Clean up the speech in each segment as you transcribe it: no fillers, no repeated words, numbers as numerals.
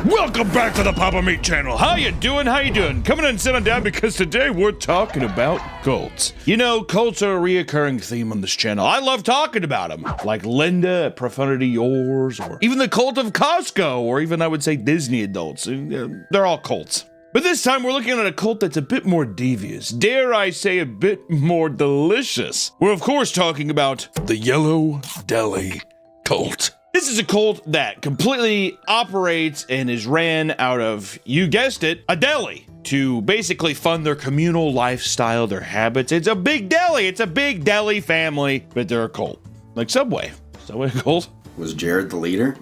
Welcome back to the Papa Meat channel. How you doing? How you doing? Coming in and sit on down because today we're talking about cults. You know, cults are a reoccurring theme on this channel. I love talking about them. Like Linda at Profundity Yours, or even the cult of Costco, or even I would say Disney adults. They're all cults. But this time we're looking at a cult that's a bit more devious. Dare I say a bit more delicious. We're of course talking about the Yellow Deli cult. This is a cult that completely operates and is ran out of, you guessed it, a deli to basically fund their communal lifestyle, their habits. It's a big deli. It's a big deli family, but they're a cult. Like Subway. Subway cult? Was Jared the leader?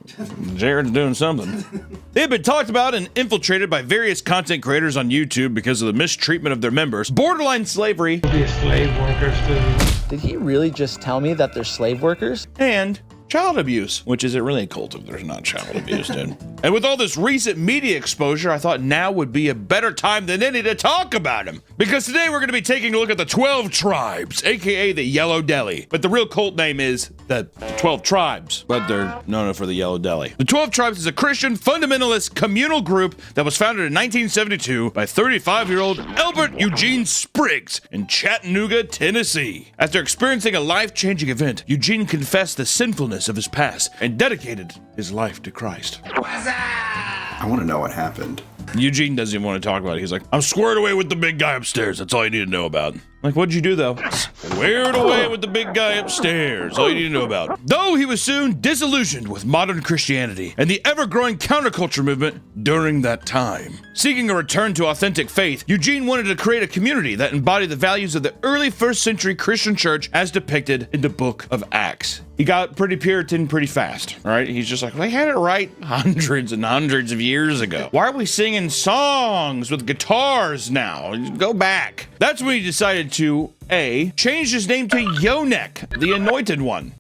Jared's doing something. They've been talked about and infiltrated by various content creators on YouTube because of the mistreatment of their members, borderline slavery, Be a slave workers too. Did he really just tell me that they're slave workers? and child abuse, which isn't really a cult if there's not child abuse, dude. And with all this recent media exposure, I thought now would be a better time than any to talk about him. Because today we're going to be taking a look at the 12 tribes, aka the Yellow Deli. But the real cult name is the 12 tribes, but they're known for the Yellow Deli. The 12 tribes is a Christian fundamentalist communal group that was founded in 1972 by 35-year-old Albert Eugene Spriggs in Chattanooga, Tennessee. After experiencing a life-changing event, Eugene confessed the sinfulness of his past and dedicated his life to Christ. I want to know what happened. Eugene doesn't even want to talk about it. He's like, I'm squared away with the big guy upstairs. That's all you need to know about. Like, what'd you do, though? Squared away with the big guy upstairs. All you need to know about. Though he was soon disillusioned with modern Christianity and the ever-growing counterculture movement during that time. Seeking a return to authentic faith, Eugene wanted to create a community that embodied the values of the early first century Christian church as depicted in the book of Acts. He got pretty Puritan pretty fast, all right? He's just like, they had it right hundreds and hundreds of years ago. Why are we singing songs with guitars now? Go back. That's when he decided to, A, change his name to Yonek, the Anointed One.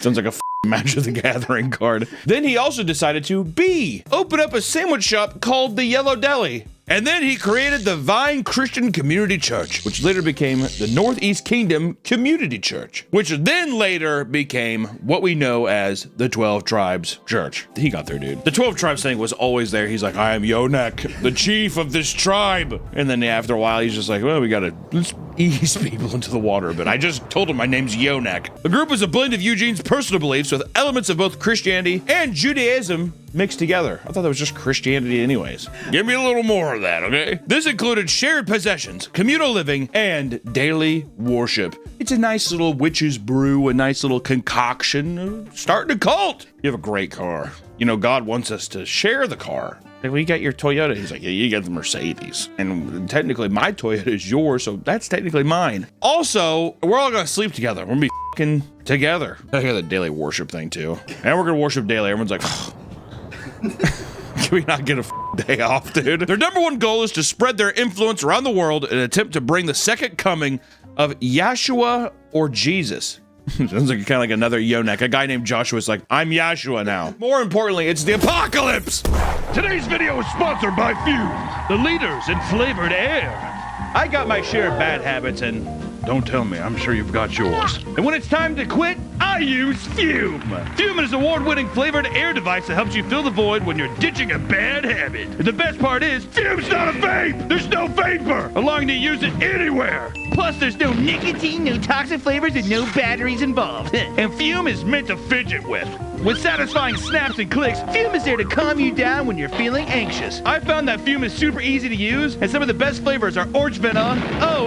Sounds like a Magic the Gathering card. Then he also decided to, B, open up a sandwich shop called the Yellow Deli. And then he created the Vine Christian Community Church, which later became the Northeast Kingdom Community Church, which then later became what we know as the 12 Tribes Church. He got there, dude. The 12 Tribes thing was always there. He's like, I am Yonek, the chief of this tribe. And then after a while, he's just like, well, let's ease people into the water. But I just told him my name's Yonek. The group was a blend of Eugene's personal beliefs with elements of both Christianity and Judaism mixed together. I thought that was just Christianity anyways. Give me a little more of that, okay? This included shared possessions, communal living, and daily worship. It's a nice little witch's brew, a nice little concoction, starting a cult. You have a great car. You know, God wants us to share the car. Like, well, you got your Toyota. He's like, yeah, you got the Mercedes. And technically my Toyota is yours, so that's technically mine. Also, we're all gonna sleep together. We're gonna be fucking together. I got the daily worship thing too. And we're gonna worship daily. Everyone's like, can we not get a day off, dude? Their number one goal is to spread their influence around the world in an attempt to bring the second coming of Yahshua or Jesus. Sounds like kind of like another Yonek. A guy named Joshua's like, I'm Yahshua now. More importantly, it's the apocalypse. Today's video is sponsored by Fume, the leaders in flavored air. I got my share of bad habits and Don't tell me, I'm sure you've got yours. And when it's time to quit, I use Fume. Fume is an award-winning flavored air device that helps you fill the void when you're ditching a bad habit. And the best part is, Fume's not a vape! There's no vapor, allowing you to use it anywhere. Plus, there's no nicotine, no toxic flavors, and no batteries involved. And Fume is meant to fidget with. With satisfying snaps and clicks, Fume is there to calm you down when you're feeling anxious. I found that Fume is super easy to use, and some of the best flavors are orange vanilla,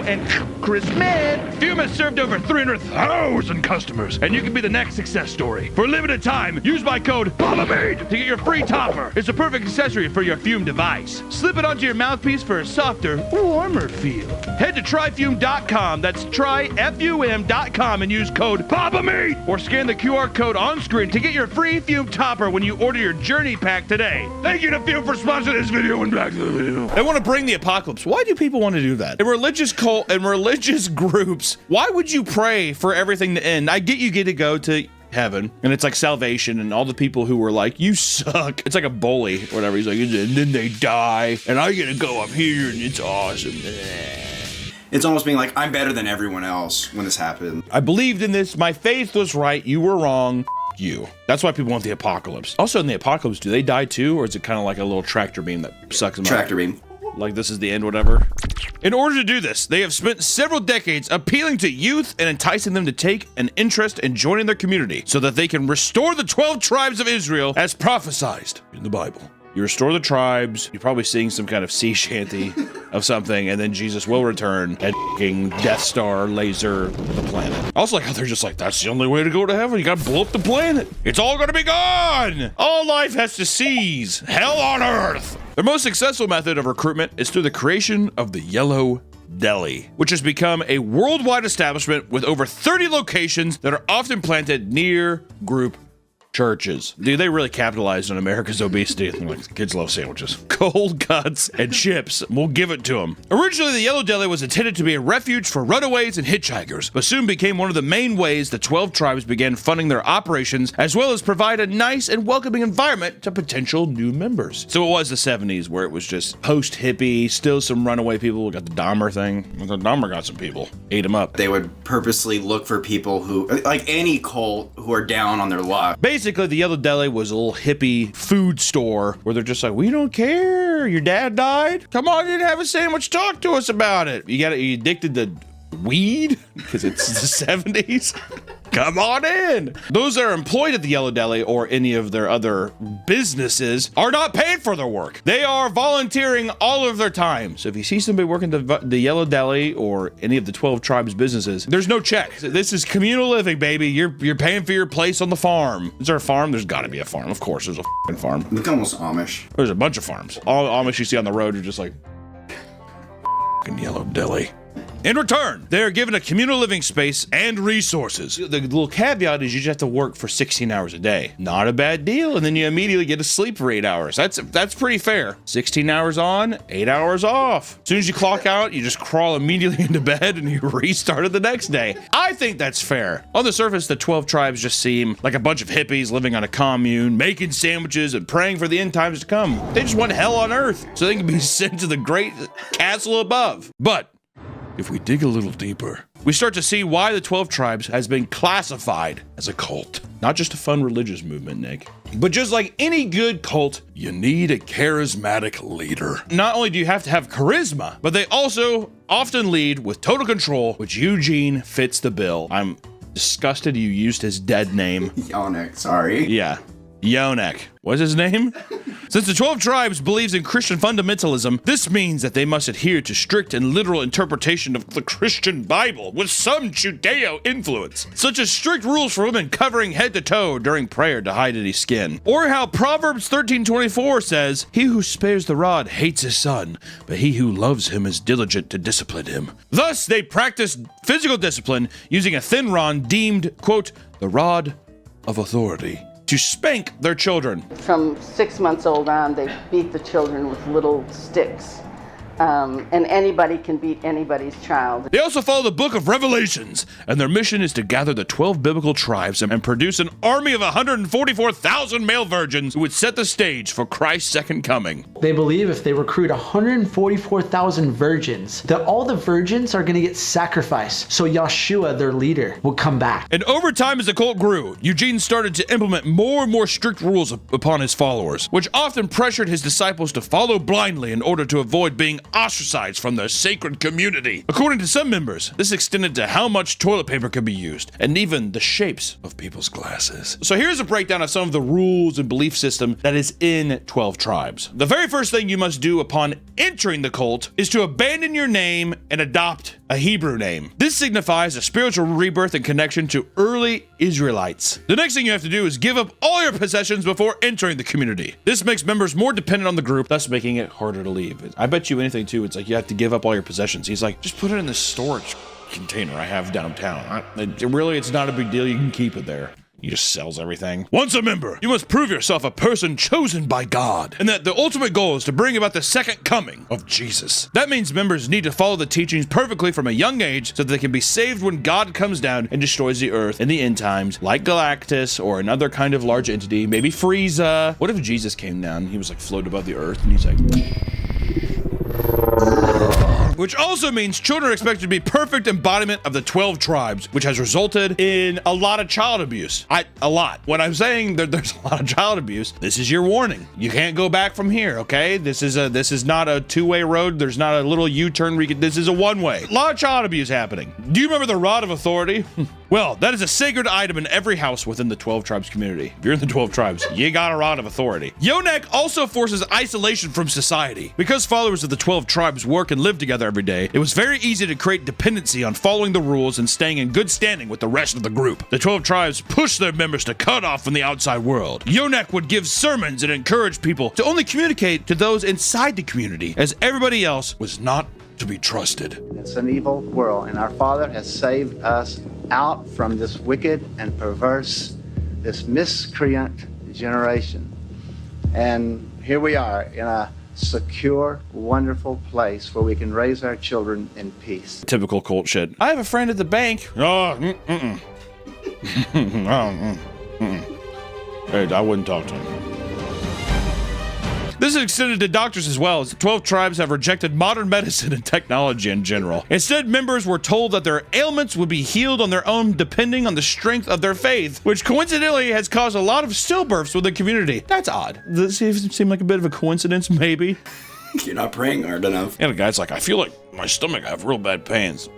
and crisp mint. Fume has served over 300,000 customers, and you can be the next success story. For a limited time, use my code PAPAMEAT to get your free topper. It's a perfect accessory for your Fume device. Slip it onto your mouthpiece for a softer, warmer feel. Head to tryfume.com, that's tryfum.com, and use code PAPAMEAT, or scan the QR code on screen to get your free Fume topper when you order your journey pack today. Thank you to Fume for sponsoring this video, and back to the video. They want to bring the apocalypse. Why do people want to do that? In religious cult and religious groups, why would you pray for everything to end? I get you get to go to heaven, and it's like salvation, and all the people who were like, you suck. It's like a bully, or whatever. He's like, and then they die, and I get to go up here, and it's awesome. It's almost being like, I'm better than everyone else when this happened. I believed in this. My faith was right. You were wrong. you. That's why people want the apocalypse. Also, in the apocalypse, do they die too, or is it kind of like a little tractor beam that sucks them up? Tractor beam. Like this is the end, whatever. In order to do this, they have spent several decades appealing to youth and enticing them to take an interest in joining their community so that they can restore the 12 tribes of Israel as prophesied in the Bible. You restore the tribes, you're probably seeing some kind of sea shanty of something, and then Jesus will return and f***ing Death Star laser the planet. I also like how they're just like, that's the only way to go to heaven. You gotta blow up the planet. It's all gonna be gone. All life has to cease. Hell on earth. Their most successful method of recruitment is through the creation of the Yellow Deli, which has become a worldwide establishment with over 30 locations that are often planted near group churches. Dude, they really capitalized on America's obesity. Like, kids love sandwiches. Cold cuts and chips. We'll give it to them. Originally, the Yellow Deli was intended to be a refuge for runaways and hitchhikers, but soon became one of the main ways the 12 tribes began funding their operations, as well as provide a nice and welcoming environment to potential new members. So it was the 70s where it was just post-hippie, still some runaway people. We got the Dahmer thing. The Dahmer got some people. Ate them up. They would purposely look for people who, like any cult, who are down on their luck. Basically, the Yellow Deli was a little hippie food store where they're just like, we don't care. Your dad died. Come on in, have a sandwich. Talk to us about it. You addicted to weed because it's the 70s. Come on in. Those that are employed at the Yellow Deli or any of their other businesses are not paid for their work. They are volunteering all of their time. So if you see somebody working the Yellow Deli or any of the 12 tribes businesses, there's no check. This is communal living, baby. You're paying for your place on the farm. Is there a farm? There's got to be a farm. Of course, there's a f***ing farm. Look almost Amish. There's a bunch of farms. All Amish you see on the road are just like f***ing Yellow Deli. In return, they are given a communal living space and resources. The little caveat is you just have to work for 16 hours a day. Not a bad deal, and then you immediately get to sleep for 8 hours. That's pretty fair. 16 hours on, 8 hours off. As soon as you clock out, you just crawl immediately into bed and you restart it the next day. I think that's fair. On the surface, the 12 tribes just seem like a bunch of hippies living on a commune, making sandwiches and praying for the end times to come. They just want hell on earth so they can be sent to the great castle above. But if we dig a little deeper, we start to see why the 12 tribes has been classified as a cult. Not just a fun religious movement, Nick. But just like any good cult, you need a charismatic leader. Not only do you have to have charisma, but they also often lead with total control, which Eugene fits the bill. I'm disgusted you used his dead name. Yonik, sorry. Yeah. Yonek. What's his name? Since the 12 tribes believes in Christian fundamentalism, this means that they must adhere to strict and literal interpretation of the Christian Bible with some Judeo influence, such as strict rules for women covering head to toe during prayer to hide any skin. Or how Proverbs 13:24 says, "He who spares the rod hates his son, but he who loves him is diligent to discipline him." Thus, they practice physical discipline using a thin rod deemed, quote, the rod of authority, to spank their children. From 6 months old on, they beat the children with little sticks. And anybody can beat anybody's child. They also follow the book of Revelations, and their mission is to gather the 12 biblical tribes and produce an army of 144,000 male virgins who would set the stage for Christ's second coming. They believe if they recruit 144,000 virgins, that all the virgins are going to get sacrificed, so Yeshua, their leader, will come back. And over time as the cult grew, Eugene started to implement more and more strict rules upon his followers, which often pressured his disciples to follow blindly in order to avoid being ostracized from their sacred community. According to some members, this extended to how much toilet paper could be used, and even the shapes of people's glasses. So here's a breakdown of some of the rules and belief system that is in 12 tribes. The very first thing you must do upon entering the cult is to abandon your name and adopt a Hebrew name. This signifies a spiritual rebirth and connection to early Israelites. The next thing you have to do is give up all your possessions before entering the community. This makes members more dependent on the group, thus making it harder to leave. I bet you anything too, it's like you have to give up all your possessions. He's like, just put it in the storage container I have downtown. It's not a big deal. You can keep it there. He just sells everything. Once a member, you must prove yourself a person chosen by God, and that the ultimate goal is to bring about the second coming of Jesus. That means members need to follow the teachings perfectly from a young age so that they can be saved when God comes down and destroys the earth in the end times, like Galactus or another kind of large entity, maybe Frieza. What if Jesus came down and he was like floated above the earth and he's like, which also means children are expected to be perfect embodiment of the 12 tribes, which has resulted in a lot of child abuse. A lot. When I'm saying that there's a lot of child abuse, this is your warning. You can't go back from here, okay? This is not a two-way road. There's not a little U-turn. This is a one-way. A lot of child abuse happening. Do you remember the rod of authority? Well, that is a sacred item in every house within the 12 tribes community. If you're in the 12 tribes, you got a rod of authority. Yonek also forces isolation from society. Because followers of the 12 tribes work and live together every day, it was very easy to create dependency on following the rules and staying in good standing with the rest of the group. The 12 tribes pushed their members to cut off from the outside world. Yonek would give sermons and encourage people to only communicate to those inside the community, as everybody else was not to be trusted. It's an evil world, and our Father has saved us out from this wicked and perverse, this miscreant generation. And here we are in a secure, wonderful place where we can raise our children in peace. Typical cult shit. I have a friend at the bank. Hey, I wouldn't talk to him. This is extended to doctors as well, as the 12 tribes have rejected modern medicine and technology in general. Instead, members were told that their ailments would be healed on their own depending on the strength of their faith, which coincidentally has caused a lot of stillbirths within the community. That's odd. Does it seem like a bit of a coincidence, maybe? You're not praying hard enough. And the guy's like, I feel like my stomach, I have real bad pains.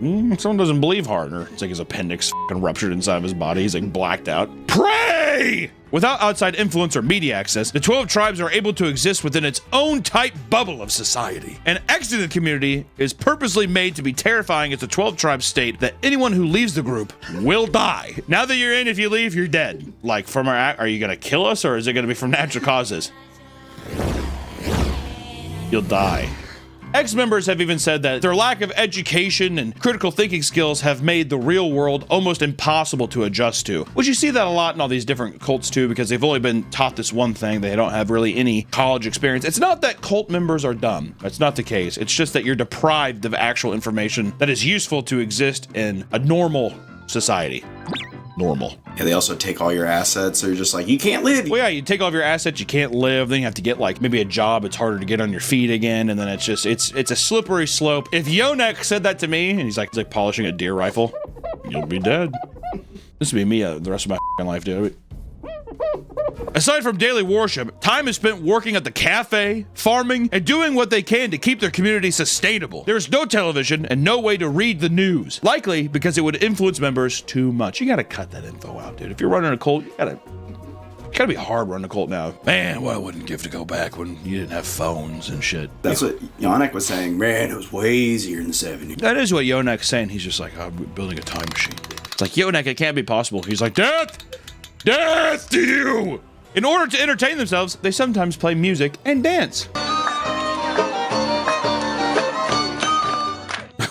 Someone doesn't believe hard, or it's like his appendix fucking ruptured inside of his body. He's like blacked out. Pray! Without outside influence or media access, the 12 tribes are able to exist within its own tight bubble of society. And exiting the community is purposely made to be terrifying as the 12 tribes state that anyone who leaves the group will die. Now that you're in, if you leave, you're dead. Like, from our are you gonna kill us, or is it gonna be from natural causes? You'll die. Ex-members have even said that their lack of education and critical thinking skills have made the real world almost impossible to adjust to. Which you see that a lot in all these different cults too, because they've only been taught this one thing. They don't have really any college experience. It's not that cult members are dumb. That's not the case. It's just that you're deprived of actual information that is useful to exist in a normal society. Normal. Yeah, they also take all your assets, so you're just like, you can't live. Well, yeah, you take all of your assets, you can't live, then you have to get like maybe a job, it's harder to get on your feet again, and then it's just, it's a slippery slope. If Yonek said that to me, and he's like polishing a deer rifle, you'll be dead. This would be me the rest of my life, dude. Aside from daily worship, time is spent working at the cafe, farming, and doing what they can to keep their community sustainable. There's no television and no way to read the news, likely because it would influence members too much. You gotta cut that info out, dude. If you're running a cult, you gotta be hard running a cult now. Man, well, I wouldn't give to go back when you didn't have phones and shit. That's what Yonek was saying. Man, it was way easier in the 70s. That is what Yonek's saying. He's just like, I'm building a time machine. It's like, Yonek, it can't be possible. He's like, death to you! In order to entertain themselves, they sometimes play music and dance.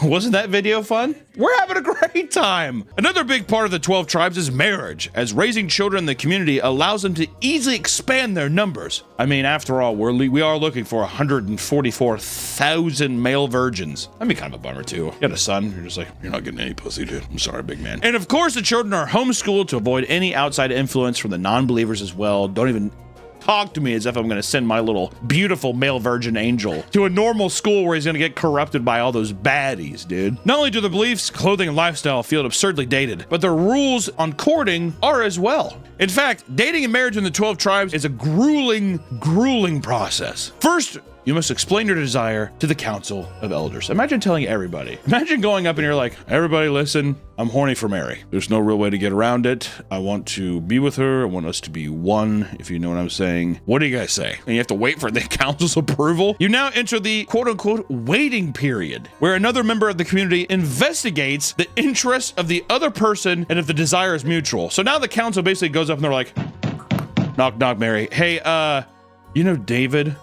Wasn't that video fun? We're having a great time. Another big part of the 12 tribes is marriage, as raising children in the community allows them to easily expand their numbers. I mean, after all, we are looking for 144,000 male virgins. That'd be kind of a bummer too. You got a son, you're just like, you're not getting any pussy, dude. I'm sorry, big man. And of course, the children are homeschooled to avoid any outside influence from the non-believers as well. Don't even talk to me as if I'm gonna send my little beautiful male virgin angel to a normal school where he's gonna get corrupted by all those baddies, dude. Not only do their beliefs, clothing, and lifestyle feel absurdly dated, but their rules on courting are as well. In fact, dating and marriage in the 12 tribes is a grueling process. First, you must explain your desire to the council of elders. Imagine telling everybody. Imagine going up and you're like, everybody listen, I'm horny for Mary. There's no real way to get around it. I want to be with her. I want us to be one, if you know what I'm saying. What do you guys say? And you have to wait for the council's approval. You now enter the quote unquote waiting period, where another member of the community investigates the interests of the other person and if the desire is mutual. So now the council basically goes up and they're like, knock, knock, Mary. Hey, you know David?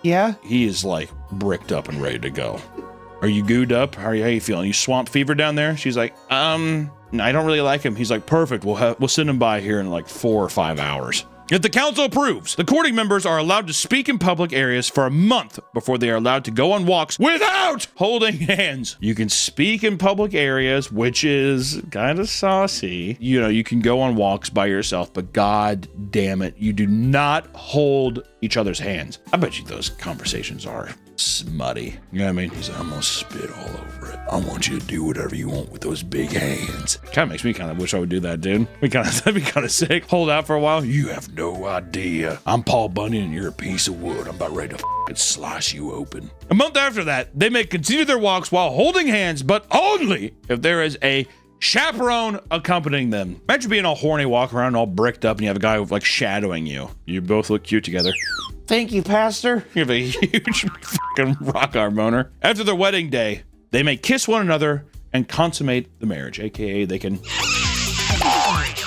Yeah? He is like bricked up and ready to go. Are you gooed up? How are you feeling? You swamp fever down there? She's like, I don't really like him. He's like, perfect. We'll send him by here in like 4 or 5 hours. If the council approves, the courting members are allowed to speak in public areas for a month before they are allowed to go on walks without holding hands. You can speak in public areas, which is kind of saucy. You know, you can go on walks by yourself, but god damn it, you do not hold each other's hands. I bet you those conversations are smutty. You know what I mean? He's like, I'm gonna spit all over it. I want you to do whatever you want with those big hands. Kind of makes me kind of wish I would do that, dude. That'd be kind of sick. Hold out for a while. You have no idea. I'm Paul Bunyan and you're a piece of wood. I'm about ready to f***ing slice you open. A month after that, they may continue their walks while holding hands, but only if there is a chaperone accompanying them. Imagine being all horny, walking around all bricked up, and you have a guy like shadowing you. You both look cute together. Thank you, Pastor. You have a huge fucking rock arm boner. After their wedding day, they may kiss one another and consummate the marriage, aka they can.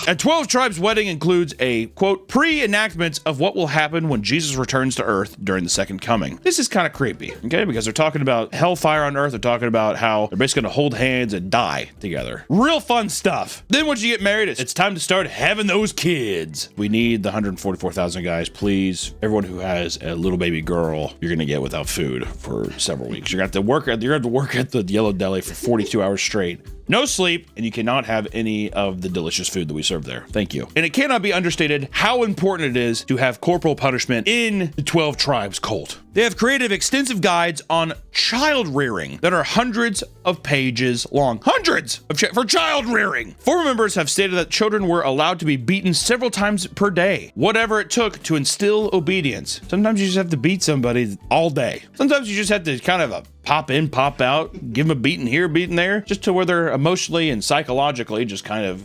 A 12 Tribes wedding includes a, quote, pre-enactment of what will happen when Jesus returns to Earth during the second coming. This is kind of creepy, okay? Because they're talking about hellfire on Earth. They're talking about how they're basically going to hold hands and die together. Real fun stuff. Then once you get married, it's time to start having those kids. We need the 144,000 guys, please. Everyone who has a little baby girl, you're going to get without food for several weeks. You're going to have to work at the Yellow Deli for 42 hours straight. No sleep, and you cannot have any of the delicious food that we serve there. Thank you. And it cannot be understated how important it is to have corporal punishment in the 12 Tribes cult. They have created extensive guides on child rearing that are hundreds of pages long. Hundreds for child rearing. Former members have stated that children were allowed to be beaten several times per day, whatever it took to instill obedience. Sometimes you just have to beat somebody all day. Sometimes you just have to kind of pop in, pop out, give them a beating here, beating there, just to where they're emotionally and psychologically just kind of,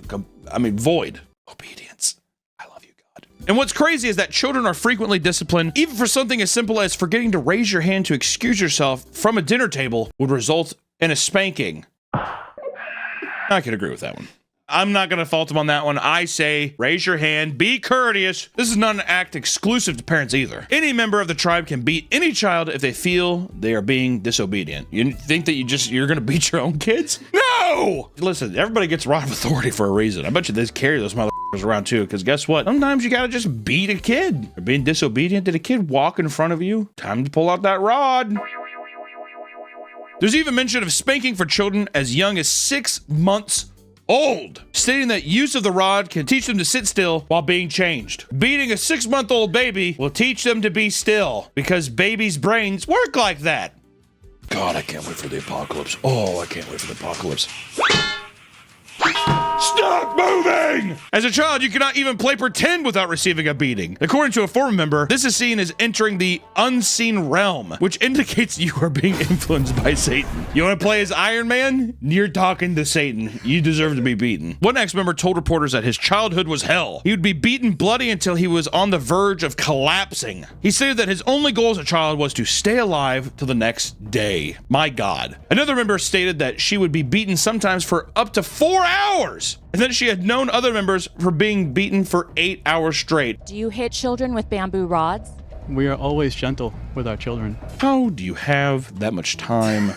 void obedience. I love you, God. And what's crazy is that children are frequently disciplined, even for something as simple as forgetting to raise your hand to excuse yourself from a dinner table would result in a spanking. I could agree with that one. I'm not going to fault him on that one. I say, raise your hand, be courteous. This is not an act exclusive to parents either. Any member of the tribe can beat any child if they feel they are being disobedient. You think that you're going to beat your own kids? No! Listen, everybody gets rod of authority for a reason. I bet you they carry those motherfuckers around too, because guess what? Sometimes you got to just beat a kid. You're being disobedient. Did a kid walk in front of you? Time to pull out that rod. There's even mention of spanking for children as young as 6 months old, stating that use of the rod can teach them to sit still while being changed. Beating a 6-month-old baby will teach them to be still because babies' brains work like that. God, I can't wait for the apocalypse. Oh, I can't wait for the apocalypse. Stop moving! As a child, you cannot even play pretend without receiving a beating. According to a former member, this is seen as entering the unseen realm, which indicates you are being influenced by Satan. You want to play as Iron Man? You're talking to Satan. You deserve to be beaten. One ex-member told reporters that his childhood was hell. He would be beaten bloody until he was on the verge of collapsing. He stated that his only goal as a child was to stay alive till the next day. My God. Another member stated that she would be beaten sometimes for up to 4 hours, and then she had known other members for being beaten for 8 hours straight. Do you hit children with bamboo rods? We are always gentle with our children. How do you have that much time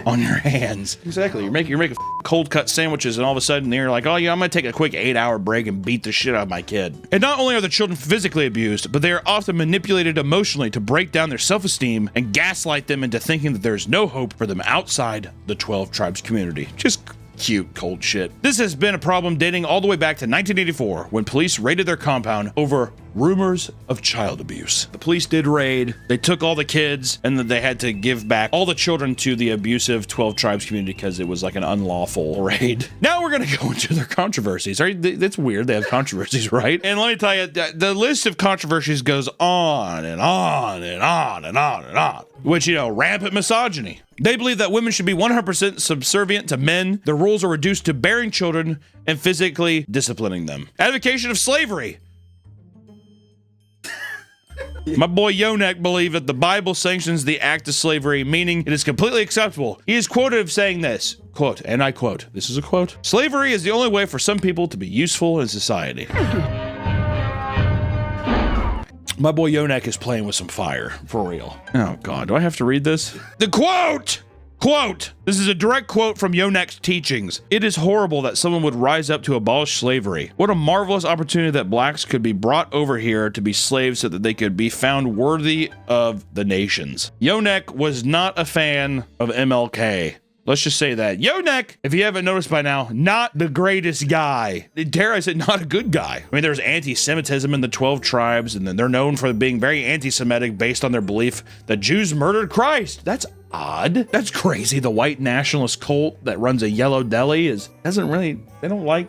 on your hands? Exactly. You're making cold cut sandwiches, and all of a sudden you're like, oh yeah, I'm gonna take a quick 8-hour break and beat the shit out of my kid. And not only are the children physically abused, but they are often manipulated emotionally to break down their self-esteem and gaslight them into thinking that there's no hope for them outside the 12 Tribes community. Just cute, cold shit. This has been a problem dating all the way back to 1984 when police raided their compound over rumors of child abuse. The police did raid, they took all the kids, and then they had to give back all the children to the abusive 12 Tribes community because it was like an unlawful raid. Now we're gonna go into their controversies. That's weird, they have controversies, right? And let me tell you, the list of controversies goes on and on and on and on and on. Which, rampant misogyny. They believe that women should be 100% subservient to men. The rules are reduced to bearing children and physically disciplining them. Advocation of slavery. My boy Yonek believed that the Bible sanctions the act of slavery, meaning it is completely acceptable. He is quoted as saying this, quote, and I quote, this is a quote, "Slavery is the only way for some people to be useful in society." My boy Yonek is playing with some fire, for real. Oh God, do I have to read this? The quote! Quote, this is a direct quote from Yonek's teachings. "It is horrible that someone would rise up to abolish slavery. What a marvelous opportunity that blacks could be brought over here to be slaves so that they could be found worthy of the nations." Yonek was not a fan of MLK. Let's just say that. Yonek, if you haven't noticed by now, not the greatest guy. Dare I say, not a good guy. I mean, there's anti-Semitism in the 12 tribes, and then they're known for being very anti-Semitic based on their belief that Jews murdered Christ. That's odd. That's crazy. The white nationalist cult that runs a Yellow Deli they don't like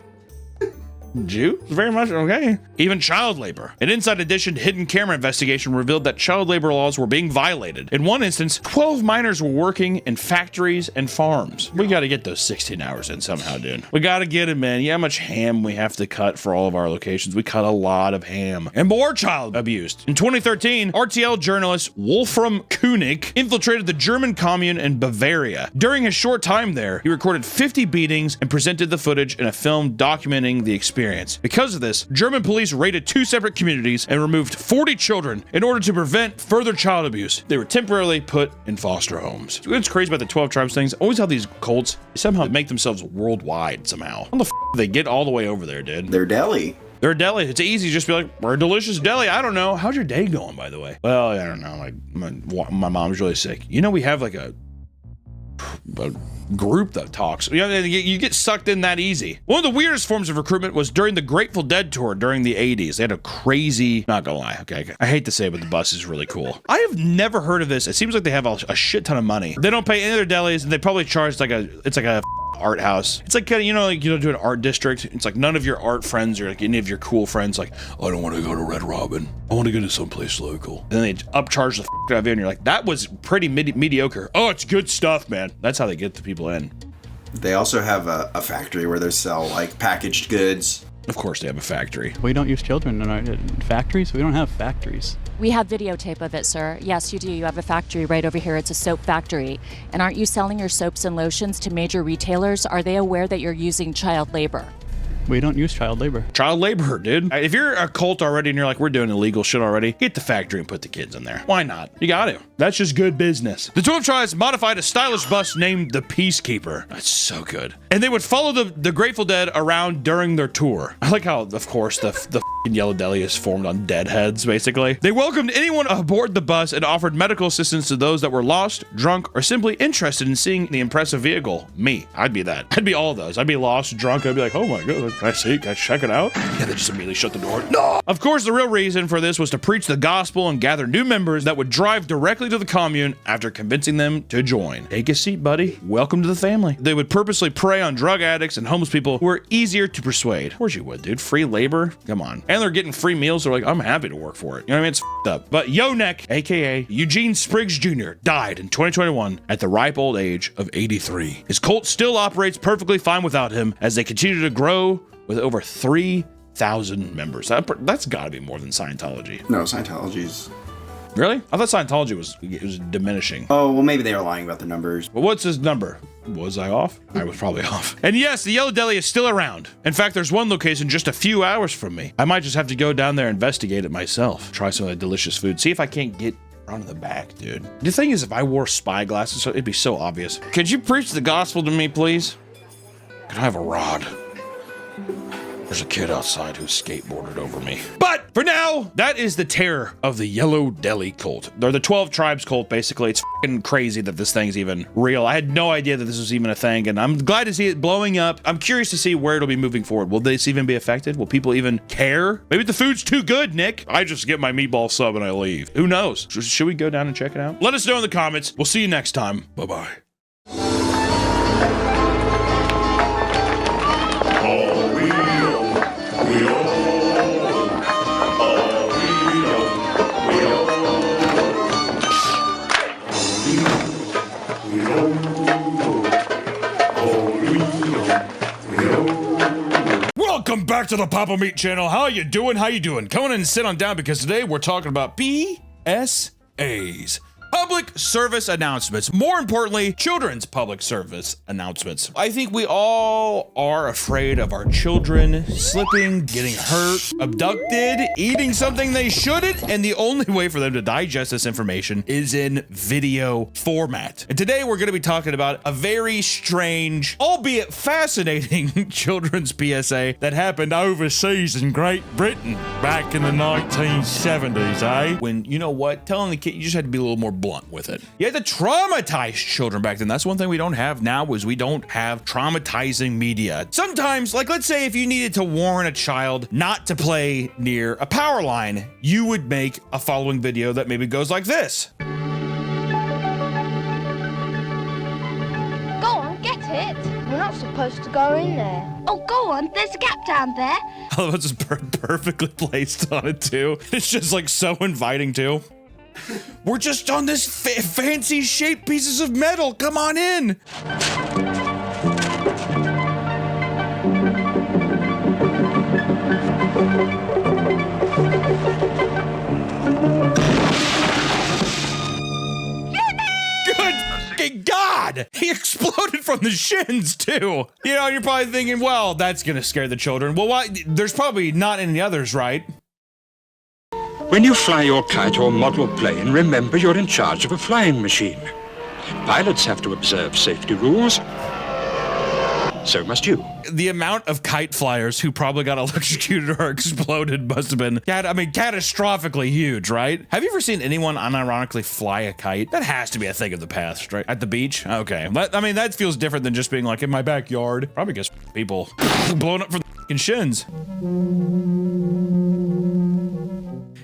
Jews very much. Okay. Even child labor. An Inside Edition hidden camera investigation revealed that child labor laws were being violated. In one instance, 12 minors were working in factories and farms. We got to get those 16 hours in somehow, dude. We got to get it, man. Yeah, how much ham we have to cut for all of our locations. We cut a lot of ham. And more child abuse. In 2013, RTL journalist Wolfram König infiltrated the German commune in Bavaria. During his short time there, he recorded 50 beatings and presented the footage in a film documenting the experience. Because of this, German police raided 2 separate communities and removed 40 children in order to prevent further child abuse. They were temporarily put in foster homes. What's crazy about the 12 tribes things, always how these cults somehow make themselves worldwide somehow. How the f do they get all the way over there, dude? They're deli. They're a deli. It's easy to just be like, we're a delicious deli. I don't know. How's your day going, by the way? Well, I don't know. Like, my mom's really sick. You know, we have like a group that talks. You know, you get sucked in that easy. One of the weirdest forms of recruitment was during the Grateful Dead tour during the 80s. They had a crazy, not gonna lie, okay, I hate to say it, but the bus is really cool. I have never heard of this. It seems like they have a shit ton of money. They don't pay any of their delis, and they probably charge it's like a art house. It's like kind of, you know, like, you know, do an art district. It's like none of your art friends or like any of your cool friends like, I don't want to go to Red Robin. I want to go to someplace local. And then they upcharge the out of you, and you're like, that was pretty mediocre. Oh, it's good stuff, man. That's how they get the people in. They also have a factory where they sell like packaged goods. Of course they have a factory. We don't use children in our factories. We don't have factories. We have videotape of it, sir. Yes, you do. You have a factory right over here. It's a soap factory. And aren't you selling your soaps and lotions to major retailers? Are they aware that you're using child labor? We don't use child labor. Child labor, dude. If you're a cult already and you're like, we're doing illegal shit already, get the factory and put the kids in there. Why not? You got to. That's just good business. The 12 tribes modified a stylish bus named the Peacekeeper. That's so good. And they would follow the Grateful Dead around during their tour. I like how, of course, the Yellow Deli is formed on dead heads, basically. They welcomed anyone aboard the bus and offered medical assistance to those that were lost, drunk, or simply interested in seeing the impressive vehicle. Me. I'd be that. I'd be all of those. I'd be lost, drunk. I'd be like, oh my God, can I see? Can I check it out? Yeah, they just immediately shut the door. No! Of course, the real reason for this was to preach the gospel and gather new members that would drive directly to the commune after convincing them to join. Take a seat, buddy. Welcome to the family. They would purposely prey on drug addicts and homeless people who were easier to persuade. Of course you would, dude. Free labor? Come on. And they're getting free meals. They're like, I'm happy to work for it. You know what I mean? It's f***ed up. But Yonek, aka Eugene Spriggs Jr., died in 2021 at the ripe old age of 83. His cult still operates perfectly fine without him as they continue to grow with over 3,000 members. That's got to be more than Scientology. No, Scientology's... Really? I thought Scientology was diminishing. Oh, well, maybe they were lying about the numbers. Well, what's his number? Was I off? I was probably off. And yes, the Yellow Deli is still around. In fact, there's one location just a few hours from me. I might just have to go down there and investigate it myself. Try some of the delicious food. See if I can't get around to the back, dude. The thing is, if I wore spy glasses, it'd be so obvious. Could you preach the gospel to me, please? Could I have a rod? There's a kid outside who skateboarded over me. But for now, that is the terror of the Yellow Deli cult. They're the 12 tribes cult, basically. It's fucking crazy that this thing's even real. I had no idea that this was even a thing, and I'm glad to see it blowing up. I'm curious to see where it'll be moving forward. Will this even be affected? Will people even care? Maybe the food's too good, Nick. I just get my meatball sub and I leave. Who knows? Should we go down and check it out? Let us know in the comments. We'll see you next time. Bye-bye. Welcome back to the Papa Meat channel. How you doing? How you doing? Come on in and sit on down because today we're talking about PSAs. Public service announcements. More importantly, children's public service announcements. I think we all are afraid of our children slipping, getting hurt, abducted, eating something they shouldn't, and the only way for them to digest this information is in video format. And today we're going to be talking about a very strange, albeit fascinating, children's PSA that happened overseas in Great Britain back in the 1970s, eh? When, you know what, telling the kid, you just had to be a little more blunt. blunt with it. You had to traumatize children back then. That's one thing we don't have now, is we don't have traumatizing media. Sometimes, like let's say if you needed to warn a child not to play near a power line, you would make a following video that maybe goes like this. Go on, get it. We're not supposed to go in there. Oh, go on, there's a gap down there. Oh, it's just perfectly placed on it too. It's just like so inviting too. We're just on this fancy shaped pieces of metal. Come on in. Good God! He exploded from the shins too. You know, you're probably thinking, well, that's gonna scare the children. Well, why? There's probably not any others, right? When you fly your kite or model plane, remember you're in charge of a flying machine. Pilots have to observe safety rules. So must you. The amount of kite flyers who probably got electrocuted or exploded must have been, catastrophically huge, right? Have you ever seen anyone unironically fly a kite? That has to be a thing of the past, right? At the beach? Okay. That feels different than just being like in my backyard. Probably because people blowing up for the fucking shins.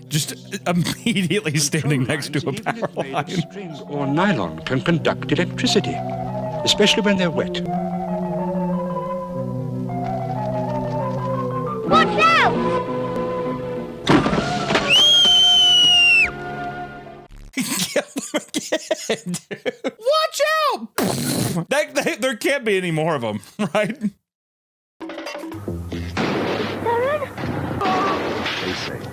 Just immediately standing next to a power line. String or nylon can conduct electricity, especially when they're wet. Watch out! Watch out! There can't be any more of them, right? Stay safe.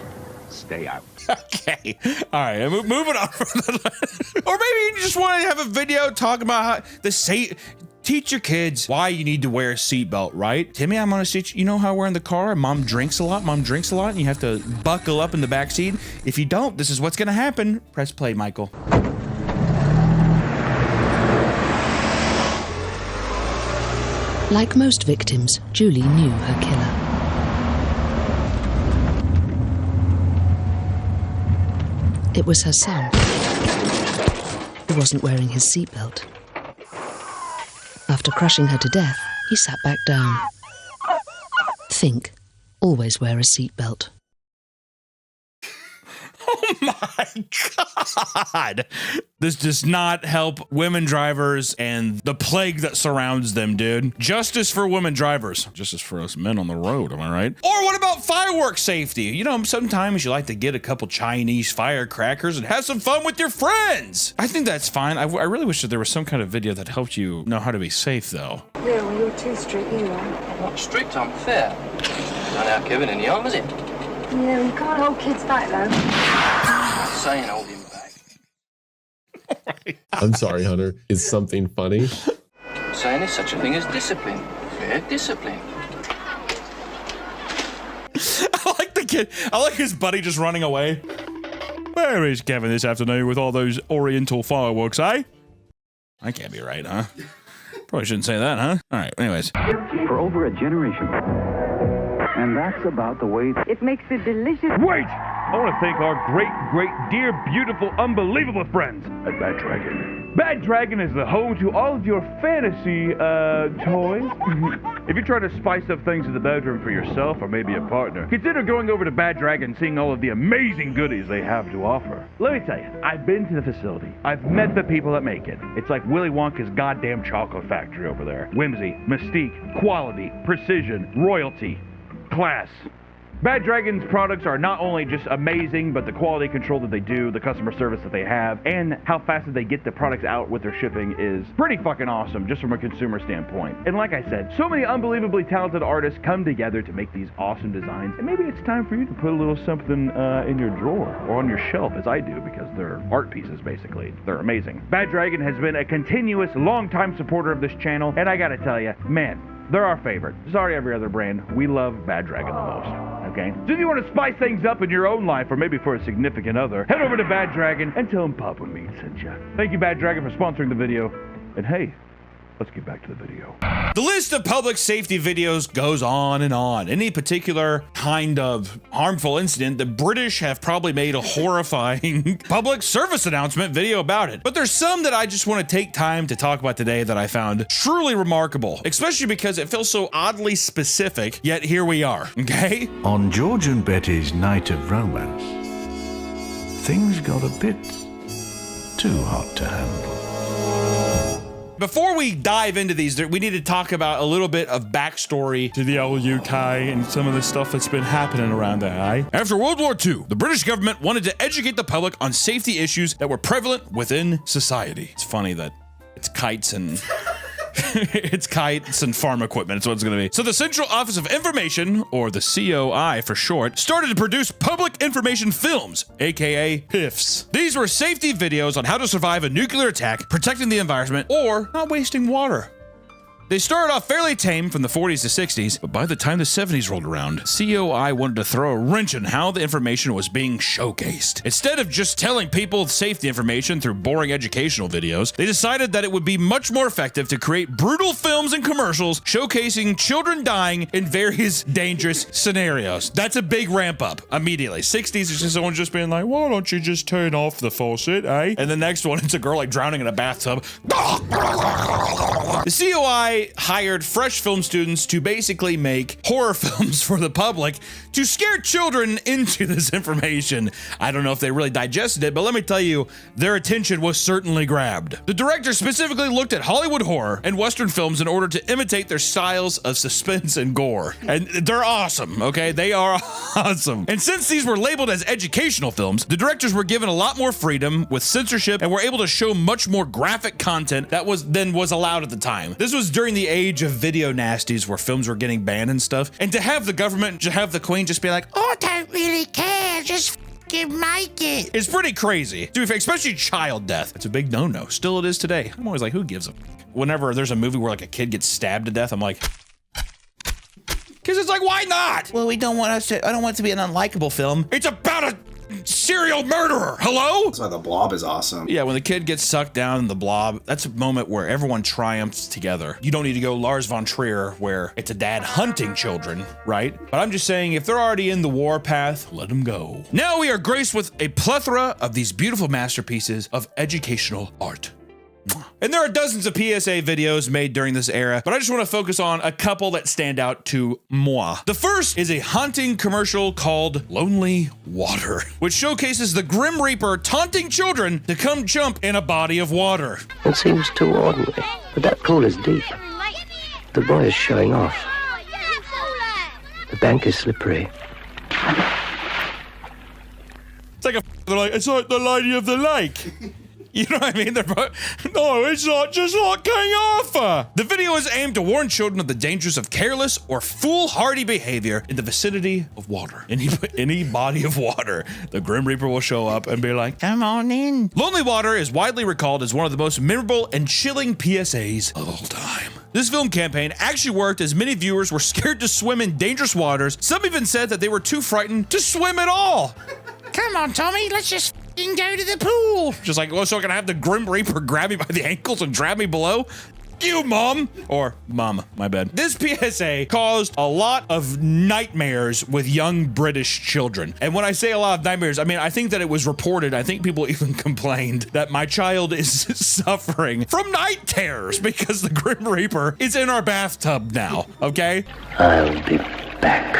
Stay out. Okay. All right. Moving on from that. Or maybe you just want to have a video talking about how teach your kids why you need to wear a seatbelt, right? Timmy, I'm gonna teach you know how we're in the car and mom drinks a lot, and you have to buckle up in the back seat. If you don't, this is what's gonna happen. Press play, Michael. Like most victims, Julie knew her killer. It was her son, who wasn't wearing his seatbelt. After crushing her to death, he sat back down. Think, always wear a seatbelt. Oh my God. This does not help women drivers and the plague that surrounds them, dude. Justice for women drivers. Justice for us men on the road, am I right? Or what about fireworks safety? You know, sometimes you like to get a couple Chinese firecrackers and have some fun with your friends. I think that's fine. I really wish that there was some kind of video that helped you know how to be safe, though. Yeah, well, you're too strict, you are. I'm not strict, I'm fair. Not how Kevin in the arm, is it? Yeah, you can't hold kids back, though. I'm not saying hold him back. I'm sorry, Hunter. Is something funny? I'm saying there's such a thing as discipline. Fair discipline. I like the kid. I like his buddy just running away. Where is Kevin this afternoon with all those Oriental fireworks, eh? I can't be right, huh? Probably shouldn't say that, huh? All right, anyways. For over a generation. And that's about the way it makes it delicious. Wait! I want to thank our great, dear, beautiful, unbelievable friends at Bad Dragon. Bad Dragon is the home to all of your fantasy, toys. If you're trying to spice up things in the bedroom for yourself or maybe a partner, consider going over to Bad Dragon and seeing all of the amazing goodies they have to offer. Let me tell you, I've been to the facility. I've met the people that make it. It's like Willy Wonka's goddamn chocolate factory over there. Whimsy, mystique, quality, precision, royalty, class. Bad Dragon's products are not only just amazing, but the quality control that they do, the customer service that they have, and how fast that they get the products out with their shipping is pretty fucking awesome, just from a consumer standpoint. And like I said, so many unbelievably talented artists come together to make these awesome designs, and maybe it's time for you to put a little something in your drawer, or on your shelf, as I do, because they're art pieces, basically. They're amazing. Bad Dragon has been a continuous, long-time supporter of this channel, and I gotta tell you, man, they're our favorite. Sorry, every other brand. We love Bad Dragon the most. Okay? So if you want to spice things up in your own life, or maybe for a significant other, head over to Bad Dragon and tell them Papa Meat sent you. Thank you, Bad Dragon, for sponsoring the video. And hey, Let's get back to the video. The list of public safety videos goes on and on. Any particular kind of harmful incident, the British have probably made a horrifying public service announcement video about it. But there's some that I just want to take time to talk about today that I found truly remarkable, especially because it feels so oddly specific, yet here we are, okay? On George and Betty's night of romance, things got a bit too hot to handle. Before we dive into these, we need to talk about a little bit of backstory to the old UK and some of the stuff that's been happening around there, eh? After World War II, the British government wanted to educate the public on safety issues that were prevalent within society. It's funny that it's kites and... it's kites and farm equipment. It's what it's going to be. So the Central Office of Information, or the COI for short, started to produce public information films, aka PIFs. These were safety videos on how to survive a nuclear attack, protecting the environment, or not wasting water. They started off fairly tame from the 40s to 60s, but by the time the 70s rolled around, COI wanted to throw a wrench in how the information was being showcased. Instead of just telling people safety information through boring educational videos, they decided that it would be much more effective to create brutal films and commercials showcasing children dying in various dangerous scenarios. That's a big ramp up immediately. 60s is just someone just being like, why don't you just turn off the faucet, eh? And the next one, it's a girl like drowning in a bathtub. The COI hired fresh film students to basically make horror films for the public to scare children into this information. I don't know if they really digested it, but let me tell you, their attention was certainly grabbed. The director specifically looked at Hollywood horror and Western films in order to imitate their styles of suspense and gore. And they're awesome, okay? They are awesome. And since these were labeled as educational films, the directors were given a lot more freedom with censorship and were able to show much more graphic content that was allowed at the time. This was during the age of video nasties where films were getting banned and stuff. And to have the government, to have the Queen just be like, oh, I don't really care, just fucking make it. It's pretty crazy. Dude, especially child death. It's a big no-no. Still it is today. I'm always like, who gives a f? Whenever there's a movie where like a kid gets stabbed to death, I'm like, because it's like, why not? Well, I don't want it to be an unlikable film. It's about a serial murderer. Hello? That's why The Blob is awesome. Yeah, when the kid gets sucked down in The Blob, that's a moment where everyone triumphs together. You don't need to go Lars von Trier, where it's a dad hunting children, right? But I'm just saying, if they're already in the war path, let them go. Now we are graced with a plethora of these beautiful masterpieces of educational art. And there are dozens of PSA videos made during this era, but I just want to focus on a couple that stand out to moi. The first is a haunting commercial called Lonely Water, which showcases the Grim Reaper taunting children to come jump in a body of water. It seems too ordinary, but that pool is deep. The boy is showing off. The bank is slippery. It's like it's like the Lady of the Lake. You know what I mean? No, it's not just like King Arthur. The video is aimed to warn children of the dangers of careless or foolhardy behavior in the vicinity of water. Any body of water, the Grim Reaper will show up and be like, come on in. Lonely Water is widely recalled as one of the most memorable and chilling PSAs of all time. This film campaign actually worked as many viewers were scared to swim in dangerous waters. Some even said that they were too frightened to swim at all. Come on, Tommy, let's just go to the pool. Just like, well, so I can have the Grim Reaper grab me by the ankles and drag me below? You, Mom. Or Mom, my bad. This PSA caused a lot of nightmares with young British children. And when I say a lot of nightmares, I mean, I think that it was reported, I think people even complained that my child is suffering from night terrors because the Grim Reaper is in our bathtub now, okay? I'll be back.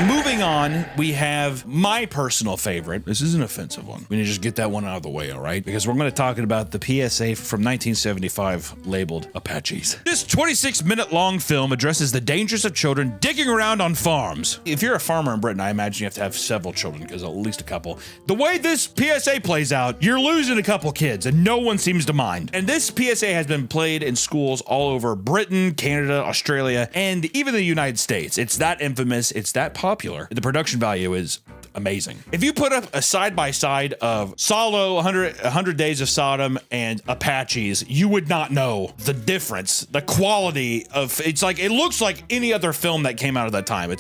Moving on, we have my personal favorite. This is an offensive one. We need to just get that one out of the way, all right? Because we're going to talk about the PSA from 1975 labeled Apaches. This 26-minute long film addresses the dangers of children digging around on farms. If you're a farmer in Britain, I imagine you have to have several children, because at least a couple. The way this PSA plays out, you're losing a couple kids, and no one seems to mind. And this PSA has been played in schools all over Britain, Canada, Australia, and even the United States. It's that infamous, it's that popular. The production value is amazing. If you put up a side-by-side of Solo, 100 Days of Sodom, and Apaches, you would not know the difference, the quality of, it's like, it looks like any other film that came out of that time.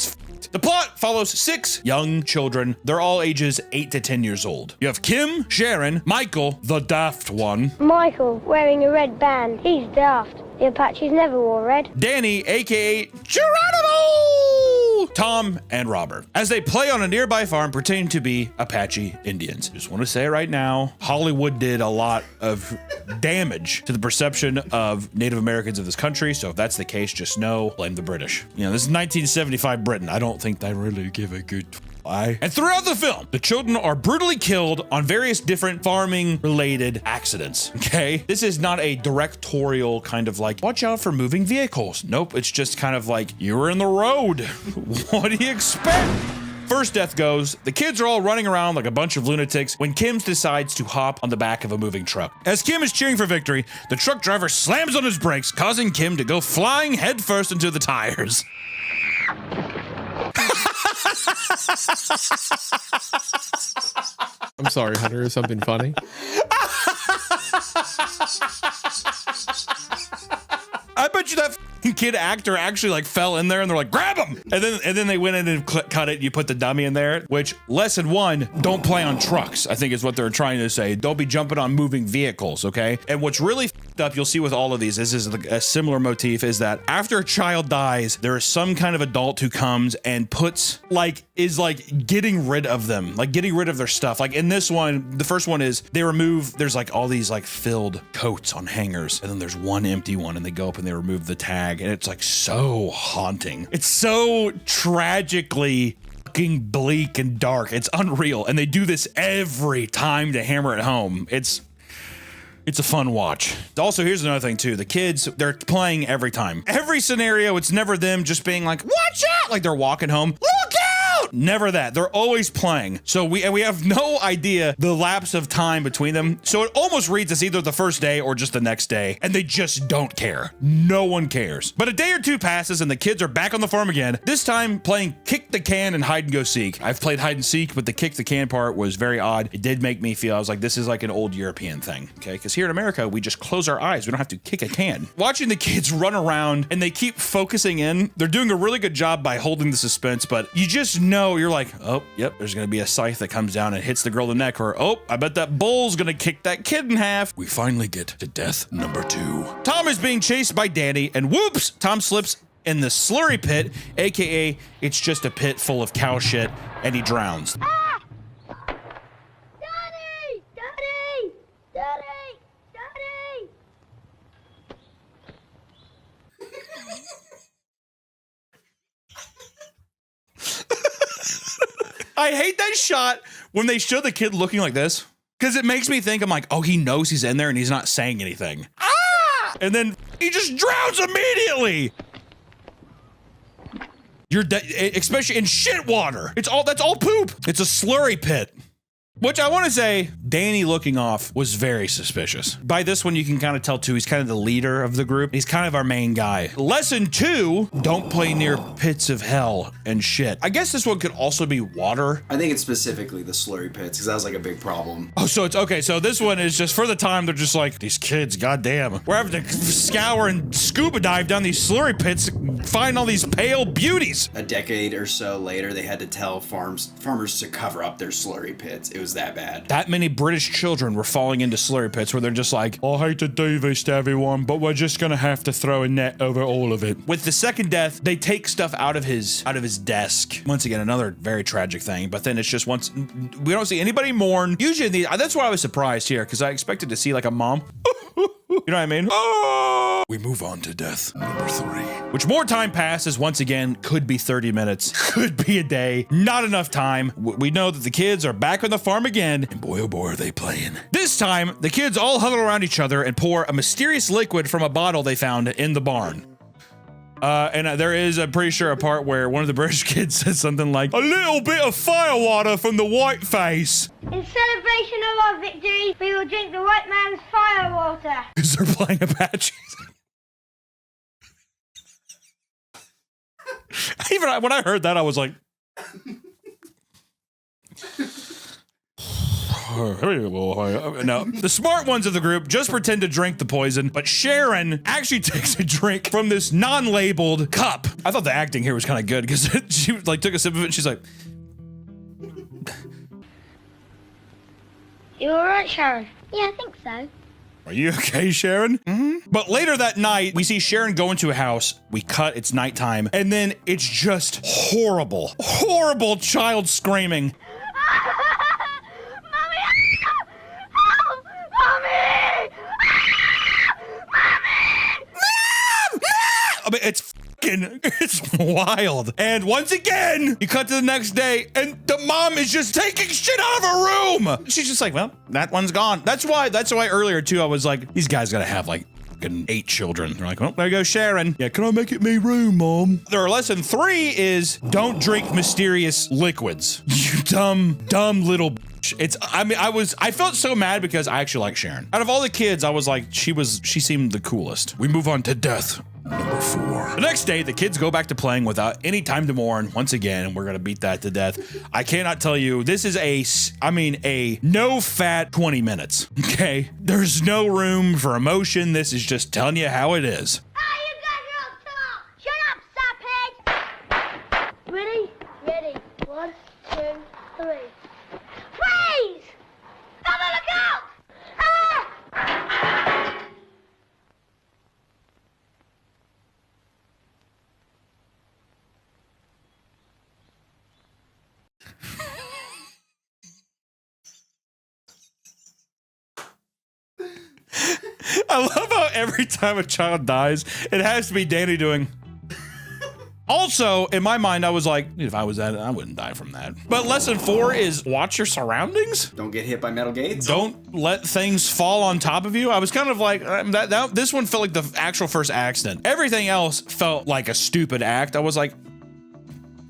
The plot follows 6 young children. They're all ages 8 to 10 years old. You have Kim, Sharon, Michael, the daft one. Michael, wearing a red band. He's daft. The Apaches never wore red. Danny, aka Geronimo! Tom and Robert, as they play on a nearby farm pretending to be Apache Indians. Just want to say it right now, Hollywood did a lot of damage to the perception of Native Americans of this country, so if that's the case, just know, blame the British. You know, this is 1975 Britain. I don't think they really give a good why. And throughout the film, the children are brutally killed on various different farming-related accidents, okay? This is not a directorial kind of like, watch out for moving vehicles. Nope, it's just kind of like, you were in the road. What do you expect? First death goes, the kids are all running around like a bunch of lunatics when Kim decides to hop on the back of a moving truck. As Kim is cheering for victory, the truck driver slams on his brakes, causing Kim to go flying headfirst into the tires. I'm sorry, Hunter. Is something funny? I bet you that kid actor actually like fell in there and they're like, grab him! And then they went in and cut it and you put the dummy in there, which lesson 1, don't play on trucks, I think is what they're trying to say. Don't be jumping on moving vehicles, okay? And what's really up, you'll see with all of these, this is a similar motif, is that after a child dies, there is some kind of adult who comes and is getting rid of them, like getting rid of their stuff. Like in this one, the first one is they remove, there's like all these like filled coats on hangers, and then there's one empty one, and they go up and they remove the tag, and it's like so haunting. It's so tragically fucking bleak and dark. It's unreal, and they do this every time to hammer it home. It's a fun watch. Also, here's another thing too. The kids, they're playing every time. Every scenario, it's never them just being like, watch out! Like they're walking home, look out! Never that. They're always playing. So we have no idea the lapse of time between them. So it almost reads as either the first day or just the next day. And they just don't care. No one cares. But a day or two passes and the kids are back on the farm again. This time playing kick the can and hide and go seek. I've played hide and seek, but the kick the can part was very odd. It did make me feel, I was like, this is like an old European thing. Okay, because here in America, we just close our eyes. We don't have to kick a can. Watching the kids run around and they keep focusing in. They're doing a really good job by holding the suspense, but you just know, you're like, oh, yep, there's gonna be a scythe that comes down and hits the girl in the neck, or oh, I bet that bull's gonna kick that kid in half. We finally get to death number 2. Tom is being chased by Danny, and whoops, Tom slips in the slurry pit, aka it's just a pit full of cow shit, and he drowns. Ah! Daddy! Daddy! Daddy! Daddy! I hate that shot when they show the kid looking like this, because it makes me think, I'm like, oh, he knows he's in there and he's not saying anything. Ah! And then he just drowns immediately. You're especially in shit water. That's all poop. It's a slurry pit. Which I want to say, Danny looking off was very suspicious. By this one, you can kind of tell too, he's kind of the leader of the group. He's kind of our main guy. Lesson 2, don't play near pits of hell and shit. I guess this one could also be water. I think it's specifically the slurry pits, because that was like a big problem. Oh, so it's okay. So this one is just for the time, they're just like, these kids, goddamn. We're having to scour and scuba dive down these slurry pits to find all these pale beauties. A decade or so later, they had to tell farmers to cover up their slurry pits. It was that bad. That many British children were falling into slurry pits where they're just like, I hate to do this to everyone, but we're just gonna have to throw a net over all of it. With the second death, they take stuff out of his desk. Once again, another very tragic thing, but then it's just once, we don't see anybody mourn. Usually, that's why I was surprised here, because I expected to see like a mom. You know what I mean? Oh! We move on to death number 3. Which more time passes, once again, could be 30 minutes, could be a day, not enough time. We know that the kids are back on the farm again, and boy oh boy are they playing. This time, the kids all huddle around each other and pour a mysterious liquid from a bottle they found in the barn. And there is, I'm pretty sure, a part where one of the British kids says something like, a little bit of firewater from the white face. In celebration of our victory, we will drink the white man's firewater. Because they're playing Apaches. Even when I heard that, I was like, No, the smart ones of the group just pretend to drink the poison, but Sharon actually takes a drink from this non-labeled cup. I thought the acting here was kind of good because she like took a sip of it and she's like, You alright, Sharon? Yeah, I think so. are you okay, Sharon? Mm-hmm. But later that night, we see Sharon go into a house. We cut, it's nighttime, and then it's just horrible, horrible child screaming. I mean, it's wild. And once again, you cut to the next day, and the mom is just taking shit out of her room. She's just like, well, that one's gone. That's why earlier too, I was like, these guys gotta have like 8 children. They're like, well, there goes Sharon. Yeah, can I make it me room, Mom? Their lesson 3 is don't drink mysterious liquids. You dumb little bitch. I felt so mad because I actually like Sharon. Out of all the kids, I was like, she seemed the coolest. We move on to death. Number 4. The next day, the kids go back to playing without any time to mourn once again, and we're gonna beat that to death. I cannot tell you, this is a no-fat 20 minutes, okay? There's no room for emotion. This is just telling you how it is. Ready? Ready. 1, 2, 3. Freeze! Double look out! Ah! I love how every time a child dies, it has to be Danny doing. Also, in my mind, I was like, if I was that, I wouldn't die from that. But lesson 4 is watch your surroundings. Don't get hit by metal gates. Don't let things fall on top of you. I was kind of like, this one felt like the actual first accident. Everything else felt like a stupid act. I was like,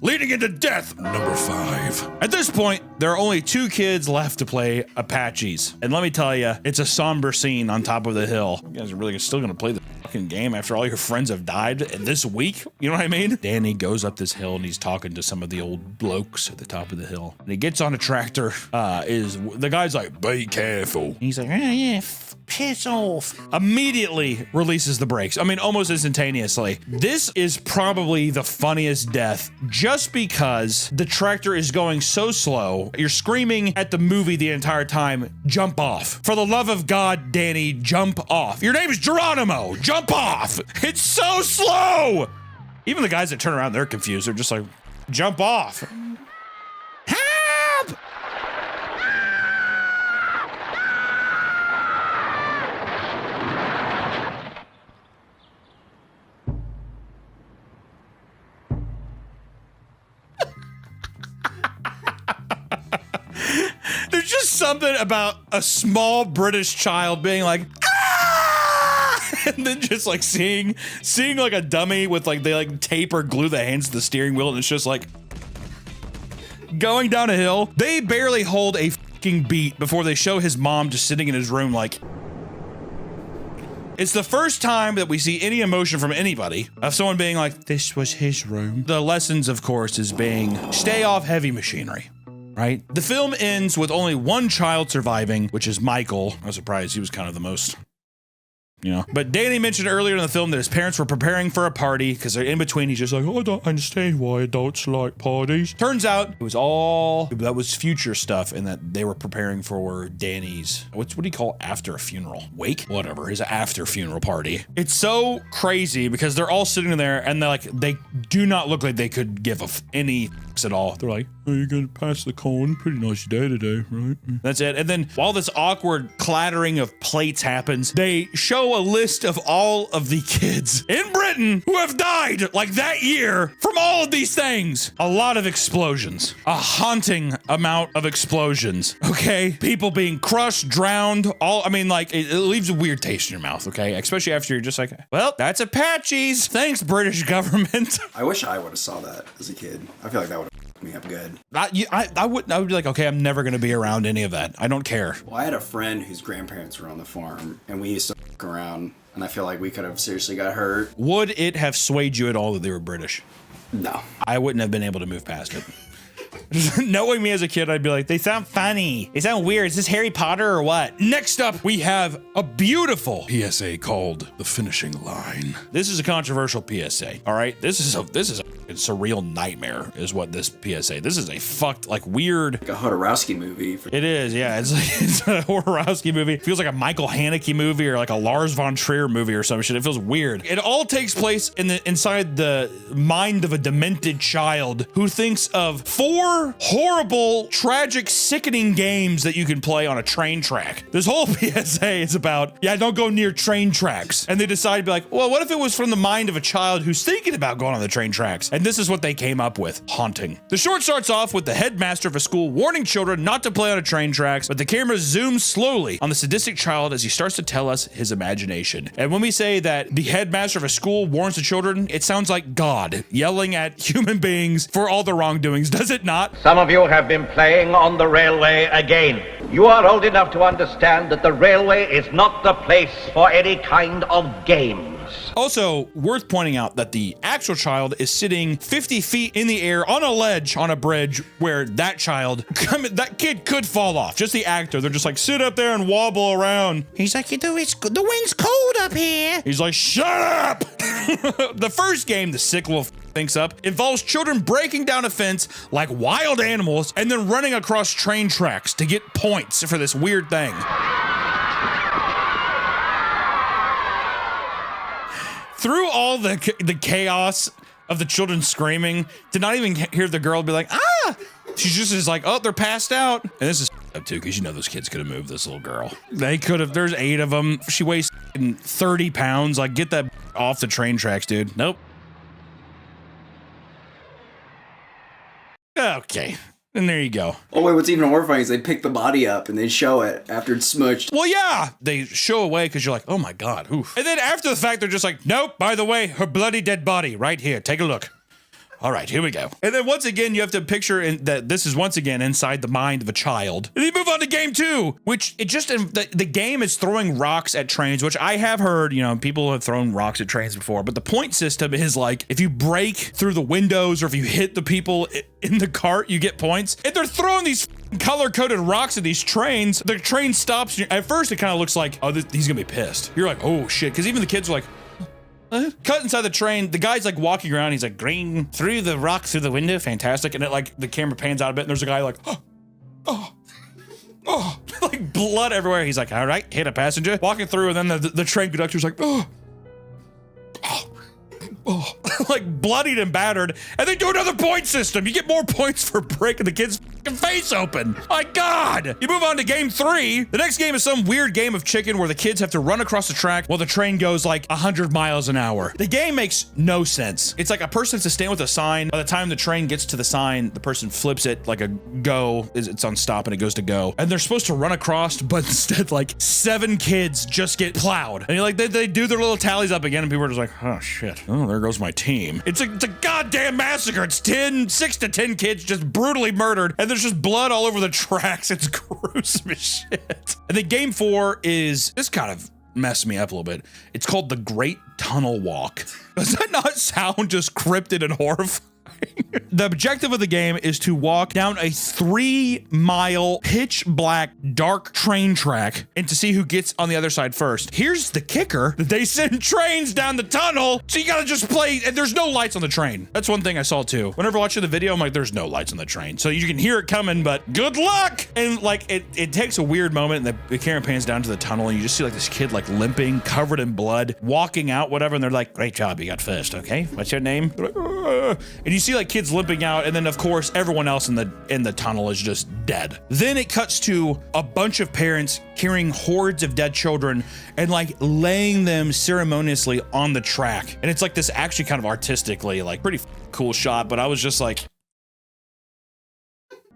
leading into death. Number 5. At this point, there are only 2 kids left to play Apaches. And let me tell you, it's a somber scene on top of the hill. You guys are really still gonna play the fucking game after all your friends have died this week? You know what I mean? Danny goes up this hill and he's talking to some of the old blokes at the top of the hill. And he gets on a tractor. The guy's like, be careful. And he's like, yeah, piss off. Immediately releases the brakes. I mean, almost instantaneously. This is probably the funniest death just because the tractor is going so slow. You're screaming at the movie the entire time, jump off. For the love of God, Danny, jump off. Your name is Geronimo. Jump off. It's so slow. Even the guys that turn around, they're confused. They're just like, jump off. Help! There's just something about a small British child being like, ah! And then just like seeing like a dummy with like, they like tape or glue the hands to the steering wheel and it's just like going down a hill. They barely hold a fucking beat before they show his mom just sitting in his room like, it's the first time that we see any emotion from anybody of someone being like, this was his room. The lessons, of course, is being stay off heavy machinery. Right? The film ends with only 1 child surviving, which is Michael. I was surprised he was kind of the most, you know. But Danny mentioned earlier in the film that his parents were preparing for a party because they're in between. He's just like, oh, I don't understand why adults like parties. Turns out it was that was future stuff and that they were preparing for Danny's, what do you call after a funeral? Wake? Whatever, his after funeral party. It's so crazy because they're all sitting there and they do not look like they could give any at all. They're like, oh, you're gonna pass the cone. Pretty nice day today, right? That's it. And then while this awkward clattering of plates happens, they show a list of all of the kids in Britain who have died like that year from all of these things. A lot of explosions. A haunting amount of explosions. Okay? People being crushed, drowned, it leaves a weird taste in your mouth, okay? Especially after you're just like, well, that's Apaches. Thanks, British government. I wish I would have saw that as a kid. I feel like that would have me up good. I would be like, okay, I'm never going to be around any of that. I don't care. Well, I had a friend whose grandparents were on the farm, and we used to fuck around, and I feel like we could have seriously got hurt. Would it have swayed you at all that they were British? No. I wouldn't have been able to move past it. Knowing me as a kid, I'd be like, they sound funny. They sound weird. Is this Harry Potter or what? Next up, we have a beautiful PSA called The Finishing Line. This is a controversial PSA, all right? This is a surreal nightmare is what this PSA. This is a fucked, like weird. Like a Hodorowski movie. It is, yeah. It's a Hodorowski movie. It feels like a Michael Haneke movie or like a Lars von Trier movie or some shit. It feels weird. It all takes place inside the mind of a demented child who thinks of 4 horrible, tragic, sickening games that you can play on a train track. This whole PSA is about, yeah, don't go near train tracks. And they decide to be like, well, what if it was from the mind of a child who's thinking about going on the train tracks? And this is what they came up with. Haunting. The short starts off with the headmaster of a school warning children not to play on a train tracks, but the camera zooms slowly on the sadistic child as he starts to tell us his imagination. And when we say that the headmaster of a school warns the children, it sounds like God yelling at human beings for all the wrongdoings, does it not? Some of you have been playing on the railway again. You are old enough to understand that the railway is not the place for any kind of games. Also, worth pointing out that the actual child is sitting 50 feet in the air on a ledge on a bridge where that kid could fall off. Just the actor. They're just like, sit up there and wobble around. He's like, the wind's cold up here. He's like, shut up. The first game, the sick little thinks up, involves children breaking down a fence like wild animals and then running across train tracks to get points for this weird thing. Through all the chaos of the children screaming, to not even hear the girl be like, ah! She just is like, oh, they're passed out. And this is up too, because you know those kids could have moved this little girl. They could have. There's 8 of them. She weighs 30 pounds. Like, get that off the train tracks, dude. Nope. Okay. And there you go. Oh wait, what's even horrifying is they pick the body up and they show it after it's smushed. Well, yeah, they show away because you're like, oh my God, oof. And then after the fact, they're just like, nope, by the way, her bloody dead body right here. Take a look. All right, here we go. And then once again, you have to picture that this is once again inside the mind of a child. And then you move on to game 2, which it just, the game is throwing rocks at trains, which I have heard, you know, people have thrown rocks at trains before, but the point system is like, if you break through the windows or if you hit the people in the cart, you get points. And they're throwing these color-coded rocks at these trains. The train stops. At first, it kind of looks like, oh, he's gonna be pissed. You're like, oh shit, because even the kids are like, cut inside the train. The guy's like walking around. He's like, green through the rock through the window. Fantastic. And it like the camera pans out a bit and there's a guy like, oh, like blood everywhere. He's like, all right, hit a passenger. Walking through and then the train conductor's like, like bloodied and battered. And they do another point system. You get more points for breaking the kid's face open. My God. You move on to game 3. The next game is some weird game of chicken where the kids have to run across the track while the train goes like 100 miles an hour. The game makes no sense. It's like a person has to stand with a sign. By the time the train gets to the sign, the person flips it like a go. It's on stop and it goes to go. And they're supposed to run across, but instead like 7 kids just get plowed. And you're like, they do their little tallies up again and people are just like, oh shit. Oh, there goes my team. It's a goddamn massacre. It's 6 to 10 kids just brutally murdered. And there's just blood all over the tracks. It's gruesome as shit. And then game 4 is, this kind of messed me up a little bit. It's called The Great Tunnel Walk. Does that not sound just cryptid and horrifying? The objective of the game is to walk down a 3-mile pitch black dark train track and to see who gets on the other side first. Here's the kicker: they send trains down the tunnel, so you gotta just play, and there's no lights on the train. That's one thing I saw too. Whenever watching the video, I'm like, there's no lights on the train. So you can hear it coming, but good luck! And like, it takes a weird moment and the camera pans down to the tunnel and you just see like this kid like limping, covered in blood, walking out, whatever, and they're like, great job, you got first, okay? What's your name? They're like, "Ugh." And you see like kids limping out, and then of course everyone else in the tunnel is just dead. Then it cuts to a bunch of parents carrying hordes of dead children and like laying them ceremoniously on the track. And it's like this actually kind of artistically like pretty cool shot, but I was just like,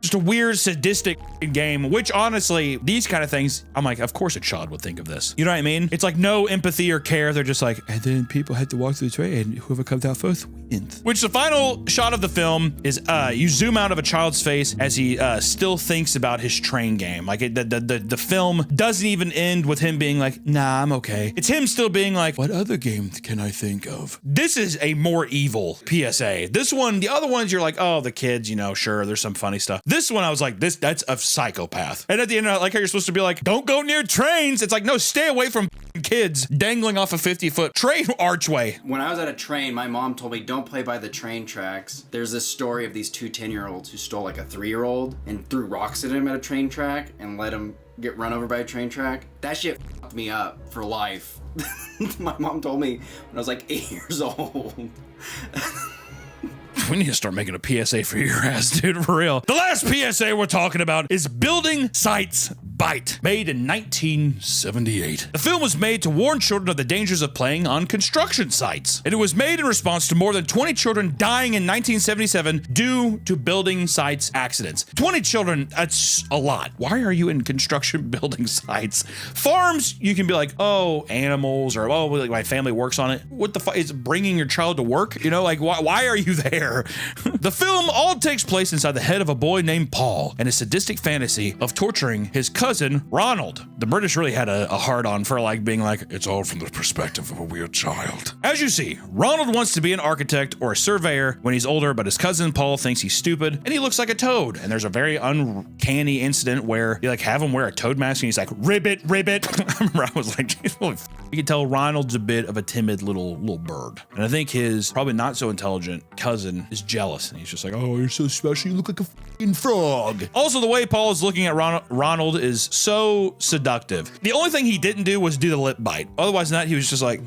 Just a weird, sadistic game, which honestly, these kind of things, I'm like, of course a child would think of this. You know what I mean? It's like no empathy or care. They're just like, and then people had to walk through the tray, and whoever comes out first wins. Which the final shot of the film is, you zoom out of a child's face as he still thinks about his train game. Like the film doesn't even end with him being like, nah, I'm okay. It's him still being like, what other games can I think of? This is a more evil PSA. This one, the other ones, you're like, oh, the kids, you know, sure, there's some funny stuff. This one, I was like, that's a psychopath. And at the end, I like how you're supposed to be like, don't go near trains. It's like, no, stay away from kids dangling off a 50-foot train archway. When I was at a train, my mom told me, don't play by the train tracks. There's this story of these two 10-year-olds who stole like a 3-year-old and threw rocks at him at a train track and let him get run over by a train track. That shit fucked me up for life. My mom told me when I was like 8 years old. We need to start making a PSA for your ass, dude, for real. The last PSA we're talking about is Building Sites Bite, made in 1978. The film was made to warn children of the dangers of playing on construction sites. And it was made in response to more than 20 children dying in 1977 due to building sites accidents. 20 children, that's a lot. Why are you in construction building sites? Farms, you can be like, oh, animals, or oh, like my family works on it. What the fuck is bringing your child to work? You know, like why are you there? The film all takes place inside the head of a boy named Paul and his sadistic fantasy of torturing his cousin Ronald. The British really had a hard-on for like being like, it's all from the perspective of a weird child. As you see, Ronald wants to be an architect or a surveyor when he's older, but his cousin Paul thinks he's stupid and he looks like a toad. And there's a very uncanny incident where you like have him wear a toad mask and he's like, ribbit, ribbit. I remember I was like, you can tell Ronald's a bit of a timid little bird. And I think his probably not so intelligent cousin is jealous, and he's just like, oh, you're so special, you look like a fucking frog. Also, the way Paul is looking at Ronald is so seductive. The only thing he didn't do was do the lip bite. Otherwise than that, he was just like,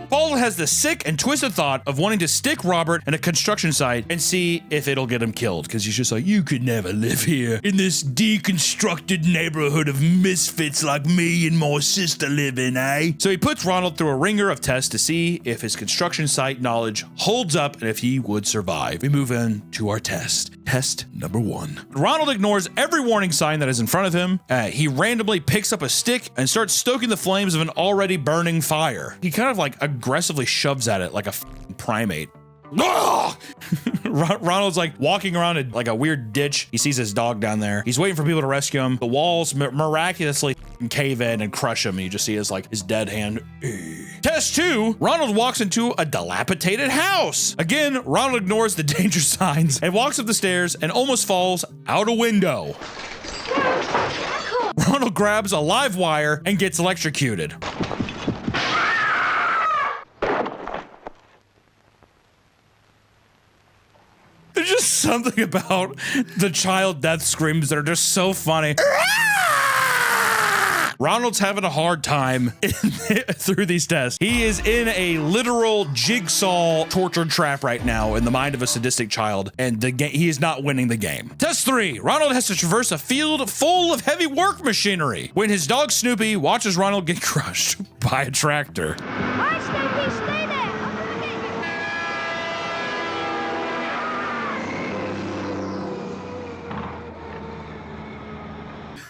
Paul has the sick and twisted thought of wanting to stick Robert in a construction site and see if it'll get him killed, because he's just like, you could never live here in this deconstructed neighborhood of misfits like me and my sister live in, eh? So he puts Ronald through a ringer of tests to see if his construction site knowledge holds up and if he would survive. We move in to our test. Test number 1. Ronald ignores every warning sign that is in front of him. He randomly picks up a stick and starts stoking the flames of an already burning fire. He kind of like aggressively shoves at it like a primate. Ronald's like walking around like a weird ditch. He sees his dog down there. He's waiting for people to rescue him. The walls miraculously cave in and crush him. And you just see his dead hand. Test 2. Ronald walks into a dilapidated house. Again, Ronald ignores the danger signs and walks up the stairs and almost falls out a window. Ronald grabs a live wire and gets electrocuted. There's just something about the child death screams that are just so funny. Ronald's having a hard time through these tests. He is in a literal jigsaw torture trap right now in the mind of a sadistic child, and he is not winning the game. Test 3. Ronald has to traverse a field full of heavy work machinery when his dog Snoopy watches Ronald get crushed by a tractor. Hi, Snoopy, stay there.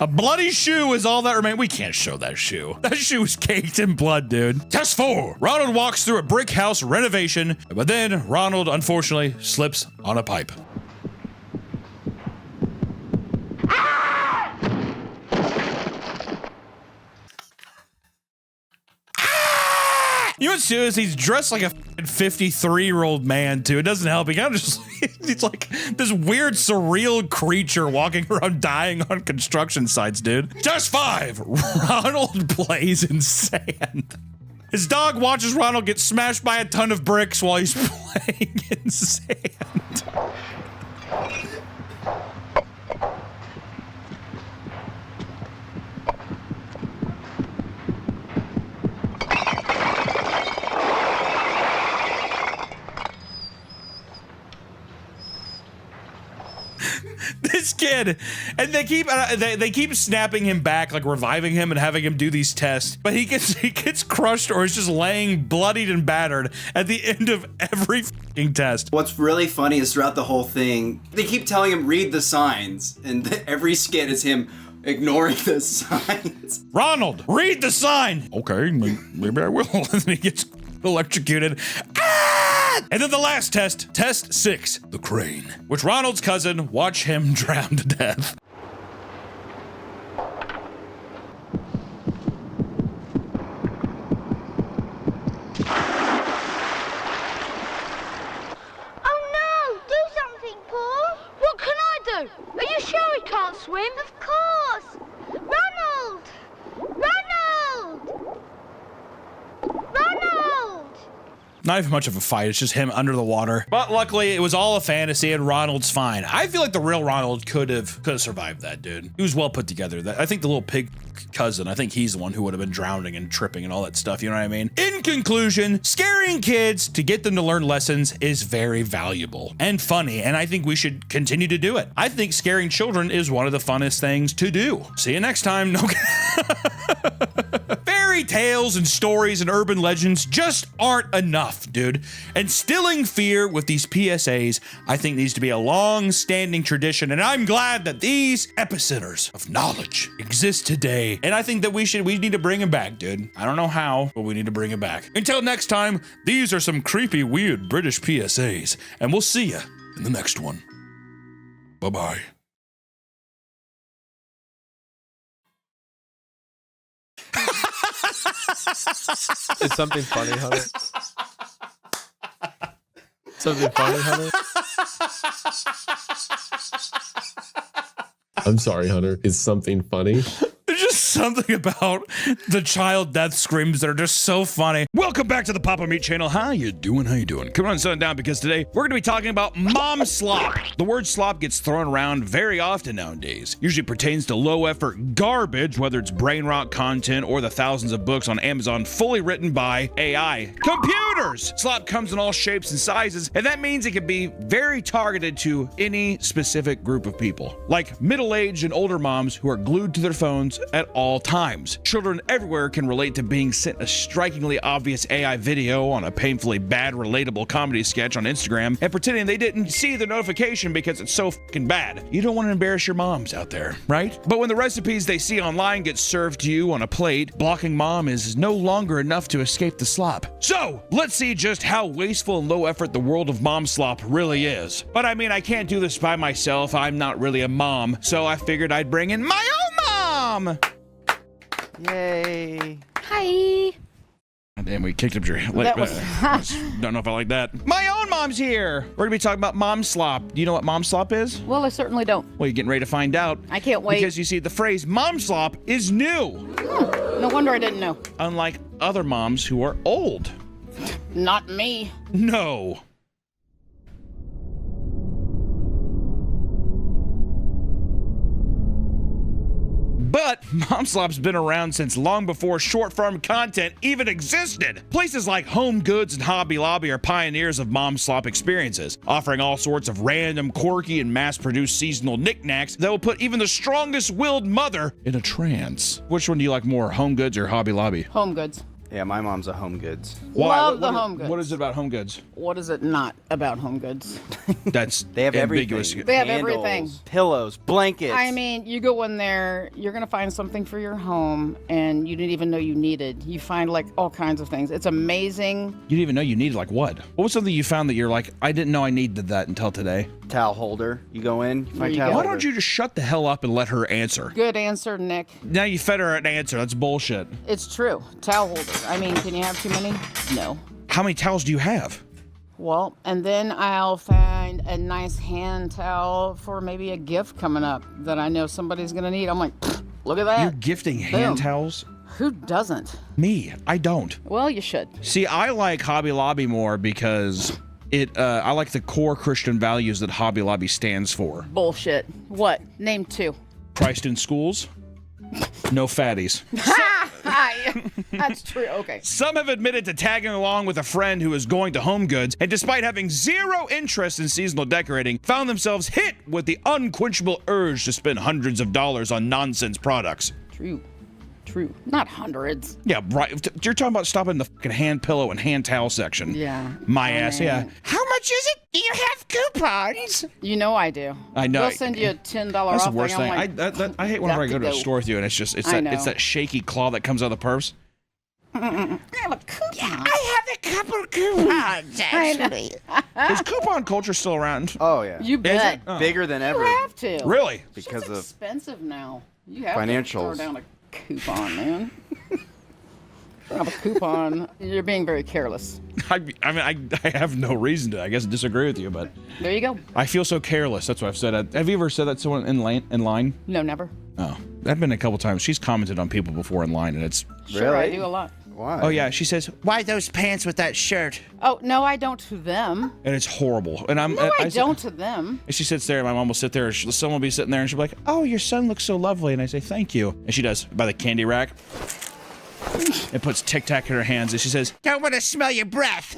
A bloody shoe is all that remains. We can't show that shoe. That shoe is caked in blood, dude. Test 4. Ronald walks through a brick house renovation, but then Ronald, unfortunately, slips on a pipe. You know what's too is he's dressed like a 53-year-old man too. It doesn't help. He kind of just he's like this weird surreal creature walking around dying on construction sites, dude. Test 5. Ronald plays in sand. His dog watches Ronald get smashed by a ton of bricks while he's playing in sand. This kid, and they keep snapping him back, like reviving him and having him do these tests. But he gets crushed, or is just laying bloodied and battered at the end of every fucking test. What's really funny is throughout the whole thing, they keep telling him read the signs, and every skit is him ignoring the signs. Ronald, read the sign. Okay, maybe I will. And then he gets electrocuted. Ah! And then the last test, test 6, the crane, which Ronald's cousin, watch him drown to death. Oh no! Do something, Paul! What can I do? Are you sure he can't swim? Of course! Ronald! Ronald! Ronald! Not even much of a fight, it's just him under the water. But luckily, it was all a fantasy and Ronald's fine. I feel like the real Ronald could have survived that, dude. He was well put together. I think the little pig cousin, I think he's the one who would have been drowning and tripping and all that stuff, you know what I mean? In conclusion, scaring kids to get them to learn lessons is very valuable and funny, and I think we should continue to do it. I think scaring children is one of the funnest things to do. See you next time. No. Fairy tales and stories and urban legends just aren't enough, dude. Instilling fear with these PSAs, I think, needs to be a long-standing tradition, and I'm glad that these epicenters of knowledge exist today. And I think that we need to bring them back, dude. I don't know how, but we need to bring it back. Until next time, these are some creepy, weird British PSAs, and we'll see you in the next one. Bye-bye. Is something funny, Hunter? Something funny, Hunter? I'm sorry, Hunter. Is something funny? There's just something about the child death screams that are just so funny. Welcome back to the Papa Meat channel. How you doing? How you doing? Come on, sit down, because today we're going to be talking about mom slop. The word slop gets thrown around very often nowadays. Usually pertains to low effort garbage, whether it's brain rot content or the thousands of books on Amazon fully written by AI computers. Slop comes in all shapes and sizes, and that means it can be very targeted to any specific group of people, like middle-aged and older moms who are glued to their phones at all times. Children everywhere can relate to being sent a strikingly obvious AI video on a painfully bad relatable comedy sketch on Instagram and pretending they didn't see the notification because it's so fucking bad. You don't want to embarrass your moms out there, right? But when the recipes they see online get served to you on a plate, blocking mom is no longer enough to escape the slop. So let's see just how wasteful and low effort the world of mom slop really is. But I mean, I can't do this by myself. I'm not really a mom, so I figured I'd bring in my own mom. Yay. Hi. Damn, we kicked up your leg. Don't know if I like that. My own mom's here. We're gonna be talking about mom slop. Do you know what mom slop is? Well, I certainly don't. Well, you're getting ready to find out. I can't wait. Because you see, the phrase mom slop is new. No wonder I didn't know. Unlike other moms who are old. Not me. No. But mom slop's been around since long before short-form content even existed. Places like Home Goods and Hobby Lobby are pioneers of mom slop experiences, offering all sorts of random, quirky, and mass-produced seasonal knickknacks that will put even the strongest-willed mother in a trance. Which one do you like more, Home Goods or Hobby Lobby? Home Goods. Yeah, my mom's a Home Goods. Why? Love the Home Goods. What is it about Home Goods? What is it not about Home Goods? That's They have ambiguous. everything. They have Candles, everything. Pillows, blankets. I mean, you go in there, you're going to find something for your home, and you didn't even know you needed. You find, like, all kinds of things. It's amazing. You didn't even know you needed, like, what? What was something you found that you're like, I didn't know I needed that until today? Towel holder. You go in, you find you towel go. Why holder. don't you just shut the hell up and let her answer? Good answer, Nick. Now you fed her an answer. That's bullshit. It's true. Towel holder. I mean, can you have too many? No. How many towels do you have? Well, and then I'll find a nice hand towel for maybe a gift coming up that I know somebody's going to need. I'm like, look at that. You're gifting hand Boom. towels? Who doesn't? Me. I don't. Well, you should. See, I like Hobby Lobby more because I like the core Christian values that Hobby Lobby stands for. Bullshit. What? Name two. Christ in schools. No fatties. That's true. Okay. Some have admitted to tagging along with a friend who is going to Home Goods, and despite having zero interest in seasonal decorating, found themselves hit with the unquenchable urge to spend hundreds of dollars on nonsense products. True. Not hundreds. Yeah, right. You're talking about stopping in the fucking hand pillow and hand towel section. Yeah. My ass, yeah. How much is it? Do you have coupons? You know I do. I know. They'll send you a $10 That's off the worst thing. I'm like, I hate whenever I go to a go. store with you and it's that shaky claw that comes out of the purse. I have a coupon. Yeah, I have a couple of coupons, actually. Is coupon culture still around? Oh, yeah. You bet. Oh. Bigger than ever. You have to. Really? Because Shit's of expensive now. You have financials. to throw down a coupon, man. Have a coupon. You're being very careless. I mean, I have no reason to, I guess, disagree with you, but There you go. I feel so careless. That's what I've said. Have you ever said that to someone in line? No, never. Oh, that's been a couple times. She's commented on people before in line, and it's... Sure, I do a lot. Why? Oh, yeah. She says, why those pants with that shirt? Oh, no, I don't to them. And it's horrible. And No, I don't to them. And she sits there, and my mom will sit there, and someone will be sitting there, and she'll be like, oh, your son looks so lovely. And I say, thank you. And she does, by the candy rack. And puts Tic Tac in her hands, and she says, don't want to smell your breath.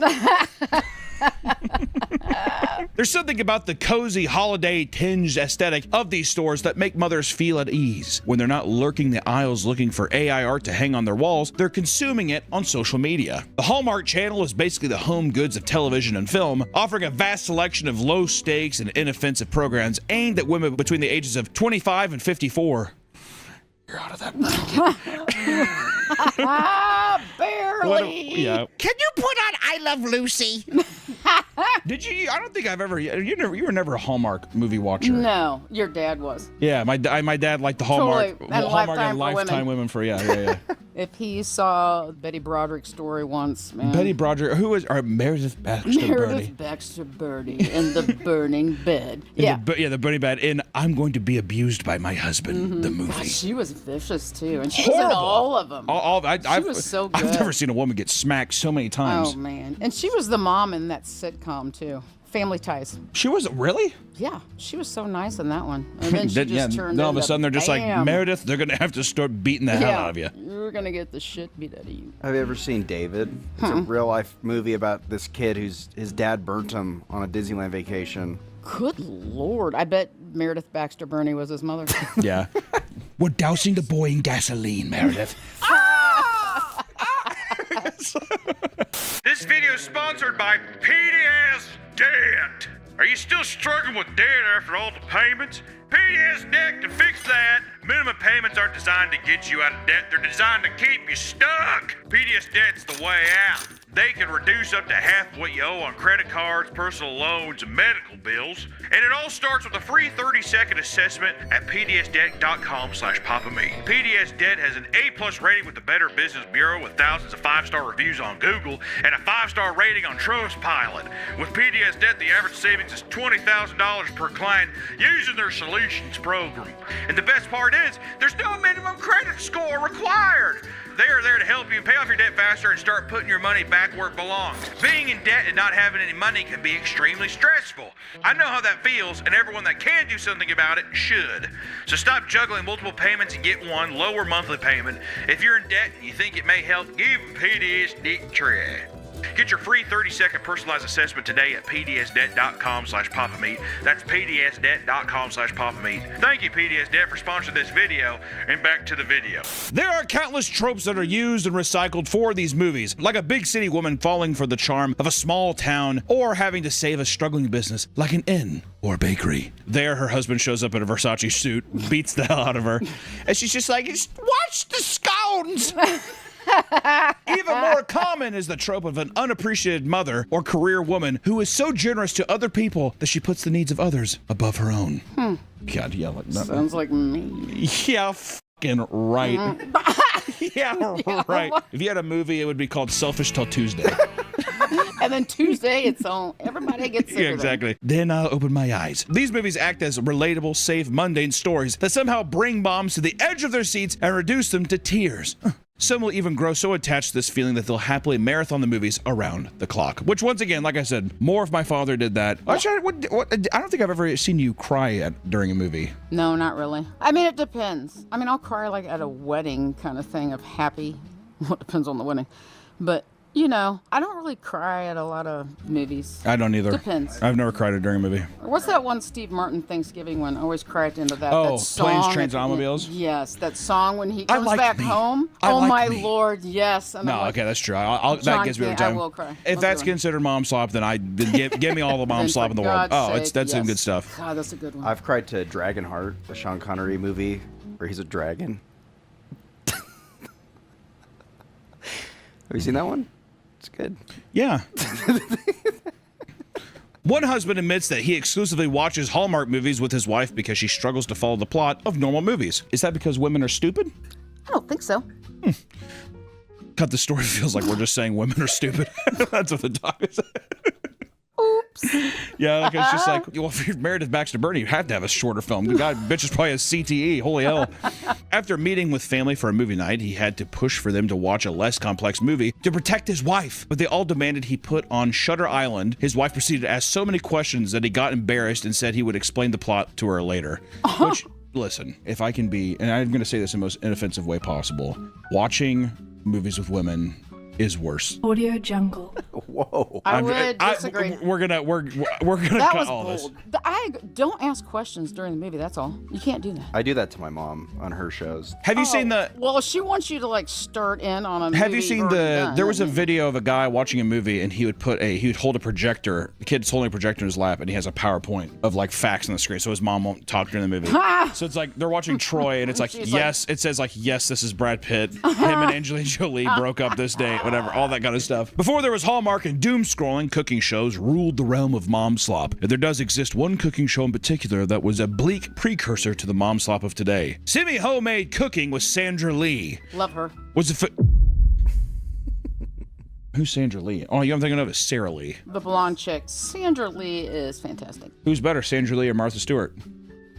There's something about the cozy holiday tinged aesthetic of these stores that make mothers feel at ease. When they're not lurking the aisles looking for AI art to hang on their walls, they're consuming it on social media. The Hallmark Channel is basically the Home Goods of television and film, offering a vast selection of low stakes and inoffensive programs aimed at women between the ages of 25 and 54. You're out of that. Barely. Yeah. Can you put on I Love Lucy? Did you? I don't think I've ever. You were never a Hallmark movie watcher. No, your dad was. Yeah, my dad liked the Hallmark, Totally. And Hallmark Lifetime and for Lifetime Women. Women for yeah. If he saw Betty Broderick's story once, man. Betty Broderick, who is Meredith Baxter Birdie? Meredith Baxter Birdie in the burning bed. The burning bed. In I'm Going to Be Abused by My Husband, the movie. God, she was vicious too, and she was in all of them. She was so good. I've never seen a woman get smacked so many times. Oh man, and she was the mom in that sitcom too, Family Ties. She was really? Yeah, she was so nice in that one. And then she just turned. Then all of a into sudden they're just like, bam. Meredith, they're gonna have to start beating the hell out of you. You're gonna get the shit beat out of you. Have you ever seen David? It's a real life movie about this kid whose his dad burnt him on a Disneyland vacation. Good Lord, I bet Meredith Baxter Burney was his mother. Yeah. We're dousing the boy in gasoline, Meredith. This video is sponsored by PDS Debt. Are you still struggling with debt after all the payments? PDS Debt can fix that. Minimum payments aren't designed to get you out of debt. They're designed to keep you stuck. PDS Debt's the way out. They can reduce up to half what you owe on credit cards, personal loans, and medical bills. And it all starts with a free 30-second assessment at pdsdebt.com/PapaMe. PDS Debt has an A+ rating with the Better Business Bureau with thousands of 5-star reviews on Google and a 5-star rating on Trustpilot. With PDS Debt, the average savings is $20,000 per client using their solutions program. And the best part is, there's no minimum credit score required. They are there to help you pay off your debt faster and start putting your money back where it belongs. Being in debt and not having any money can be extremely stressful. I know how that feels, and everyone that can do something about it should. So stop juggling multiple payments and get one lower monthly payment. If you're in debt and you think it may help, give PDS Debt a try. Get your free 30-second personalized assessment today at pdsdebt.com/PapaMeat. That's pdsdebt.com/PapaMeat. Thank you, PDS Debt, for sponsoring this video. And back to the video. There are countless tropes that are used and recycled for these movies, like a big city woman falling for the charm of a small town, or having to save a struggling business like an inn or bakery. There, her husband shows up in a Versace suit, beats the hell out of her, and she's just like, watch the scones! Even more common is the trope of an unappreciated mother or career woman who is so generous to other people that she puts the needs of others above her own. God, yeah, like that. Sounds like me. Yeah, fucking right. Yeah, right. If you had a movie, it would be called Selfish Till Tuesday. And then Tuesday, it's on. Everybody gets sick Yeah, exactly. Then I'll open my eyes. These movies act as relatable, safe, mundane stories that somehow bring moms to the edge of their seats and reduce them to tears. Some will even grow so attached to this feeling that they'll happily marathon the movies around the clock. Which, once again, like I said, more if my father did that. I don't think I've ever seen you cry during a movie. No, not really. I mean, it depends. I mean, I'll cry like at a wedding kind of thing of happy. Well, it depends on the wedding. But, you know, I don't really cry at a lot of movies. I don't either. Depends. I've never cried during a movie. What's that one Steve Martin Thanksgiving one? I always cry at the end of that. Oh, that song Planes, Trains, and Automobiles? Yes, that song when he I comes Like back Me. home. I Oh, Like my Me. Lord, yes. And I'm No, like, okay, that's true. that John gets me every King, I time. will cry. If I'll that's do it. considered mom slop, then give me all the mom Then slop for in the world. God's That's some sake, good yes. stuff. God, that's a good one. I've cried to Dragonheart, the Sean Connery movie where he's a dragon. Have you seen that one? It's good. Yeah. One husband admits that he exclusively watches Hallmark movies with his wife because she struggles to follow the plot of normal movies. Is that because women are stupid? I don't think so. Cut the story feels like we're just saying women are stupid. That's what the dog is. Oops. Yeah, like it's just like, well, if you're married to Baxter Burney, you have to have a shorter film. The guy, bitch, is probably a CTE. Holy hell. After meeting with family for a movie night, he had to push for them to watch a less complex movie to protect his wife. But they all demanded he put on Shutter Island. His wife proceeded to ask so many questions that he got embarrassed and said he would explain the plot to her later. Which, listen, if I can be, and I'm going to say this in the most inoffensive way possible, watching movies with women is worse. Audio Jungle. Whoa. I would disagree. We're gonna That cut was all bold. this. I don't ask questions during the movie. That's all. You can't do that. I do that to my mom on her shows. Have you seen the? Well, she wants you to like start in on a movie. Have you seen already the? done. There was a video of a guy watching a movie, and he would hold a projector. The kid's holding a projector in his lap, and he has a PowerPoint of like facts on the screen, so his mom won't talk during the movie. So it's like they're watching Troy, and it's like She's yes, it says like yes, this is Brad Pitt. Him and Angelina Jolie broke up this day, whatever, all that kind of stuff. Before there was Hallmark and doom scrolling, cooking shows ruled the realm of mom slop. And there does exist one cooking show in particular that was a bleak precursor to the mom slop of today. Semi-homemade cooking with Sandra Lee. Love her. Was it? Who's Sandra Lee? Oh, I'm thinking of is Sarah Lee. The blonde chick. Sandra Lee is fantastic. Who's better, Sandra Lee or Martha Stewart?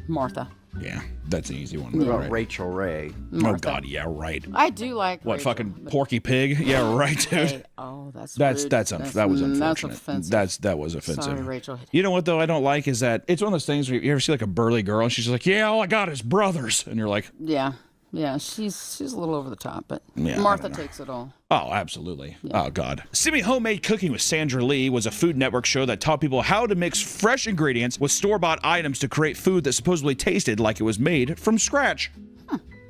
Martha. Yeah, that's an easy one. What about Right. Rachel Ray? Oh God, yeah, right. I do like What Rachel, fucking Porky Pig? Yeah, right, dude. Hey, oh, that's That rude. was That's unfortunate. offensive. That was offensive. Sorry, Rachel. You know what though? I don't like is that it's one of those things where you ever see like a burly girl and she's just like, yeah, all I got is brothers, and you're like, Yeah, she's a little over the top, but Yeah, I Martha don't know. takes it all. oh, absolutely. Oh God. Semi-homemade cooking with Sandra Lee was a Food Network show that taught people how to mix fresh ingredients with store-bought items to create food that supposedly tasted like it was made from scratch.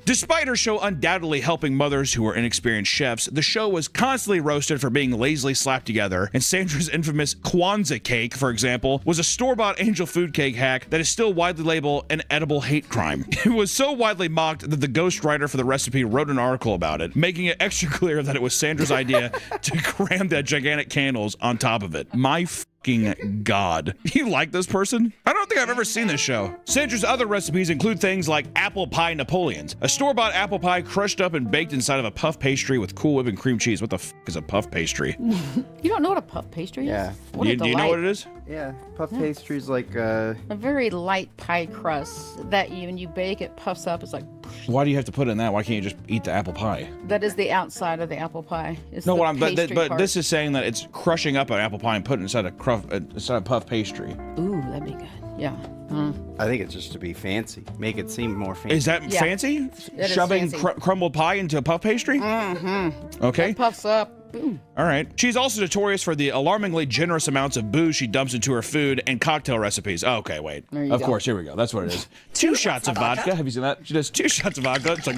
Despite her show undoubtedly helping mothers who were inexperienced chefs, the show was constantly roasted for being lazily slapped together, and Sandra's infamous Kwanzaa cake, for example, was a store-bought angel food cake hack that is still widely labeled an edible hate crime. It was so widely mocked that the ghostwriter for the recipe wrote an article about it, making it extra clear that it was Sandra's idea to cram the gigantic candles on top of it. My fucking God. You like this person? I don't think I've ever seen this show. Sandra's other recipes include things like apple pie Napoleons, a store-bought apple pie crushed up and baked inside of a puff pastry with Cool Whip and cream cheese. What the f is a puff pastry? You don't know what a puff pastry is? Yeah. What Do a you know delight. what it is? Yeah, puff pastry's like A very light pie crust that when you bake it puffs up. It's like, Why do you have to put it in that? Why can't you just eat the apple pie? that is the outside of the apple pie. It's No, the what I'm but, pastry but part. this is saying that it's crushing up an apple pie and putting it inside a puff pastry. Ooh, that'd be good. Yeah. I think it's just to be fancy. Make it seem more fancy. Is that Yeah. fancy? It is Shoving fancy. crumbled pie into a puff pastry? Mm-hmm. Okay. It puffs up. Boom. All right. She's also notorious for the alarmingly generous amounts of booze she dumps into her food and cocktail recipes. Oh, okay, wait. There you Of go. course, here we go. That's what it is. 2 shots of vodka. Have you seen that? She does 2 shots of vodka. It's like,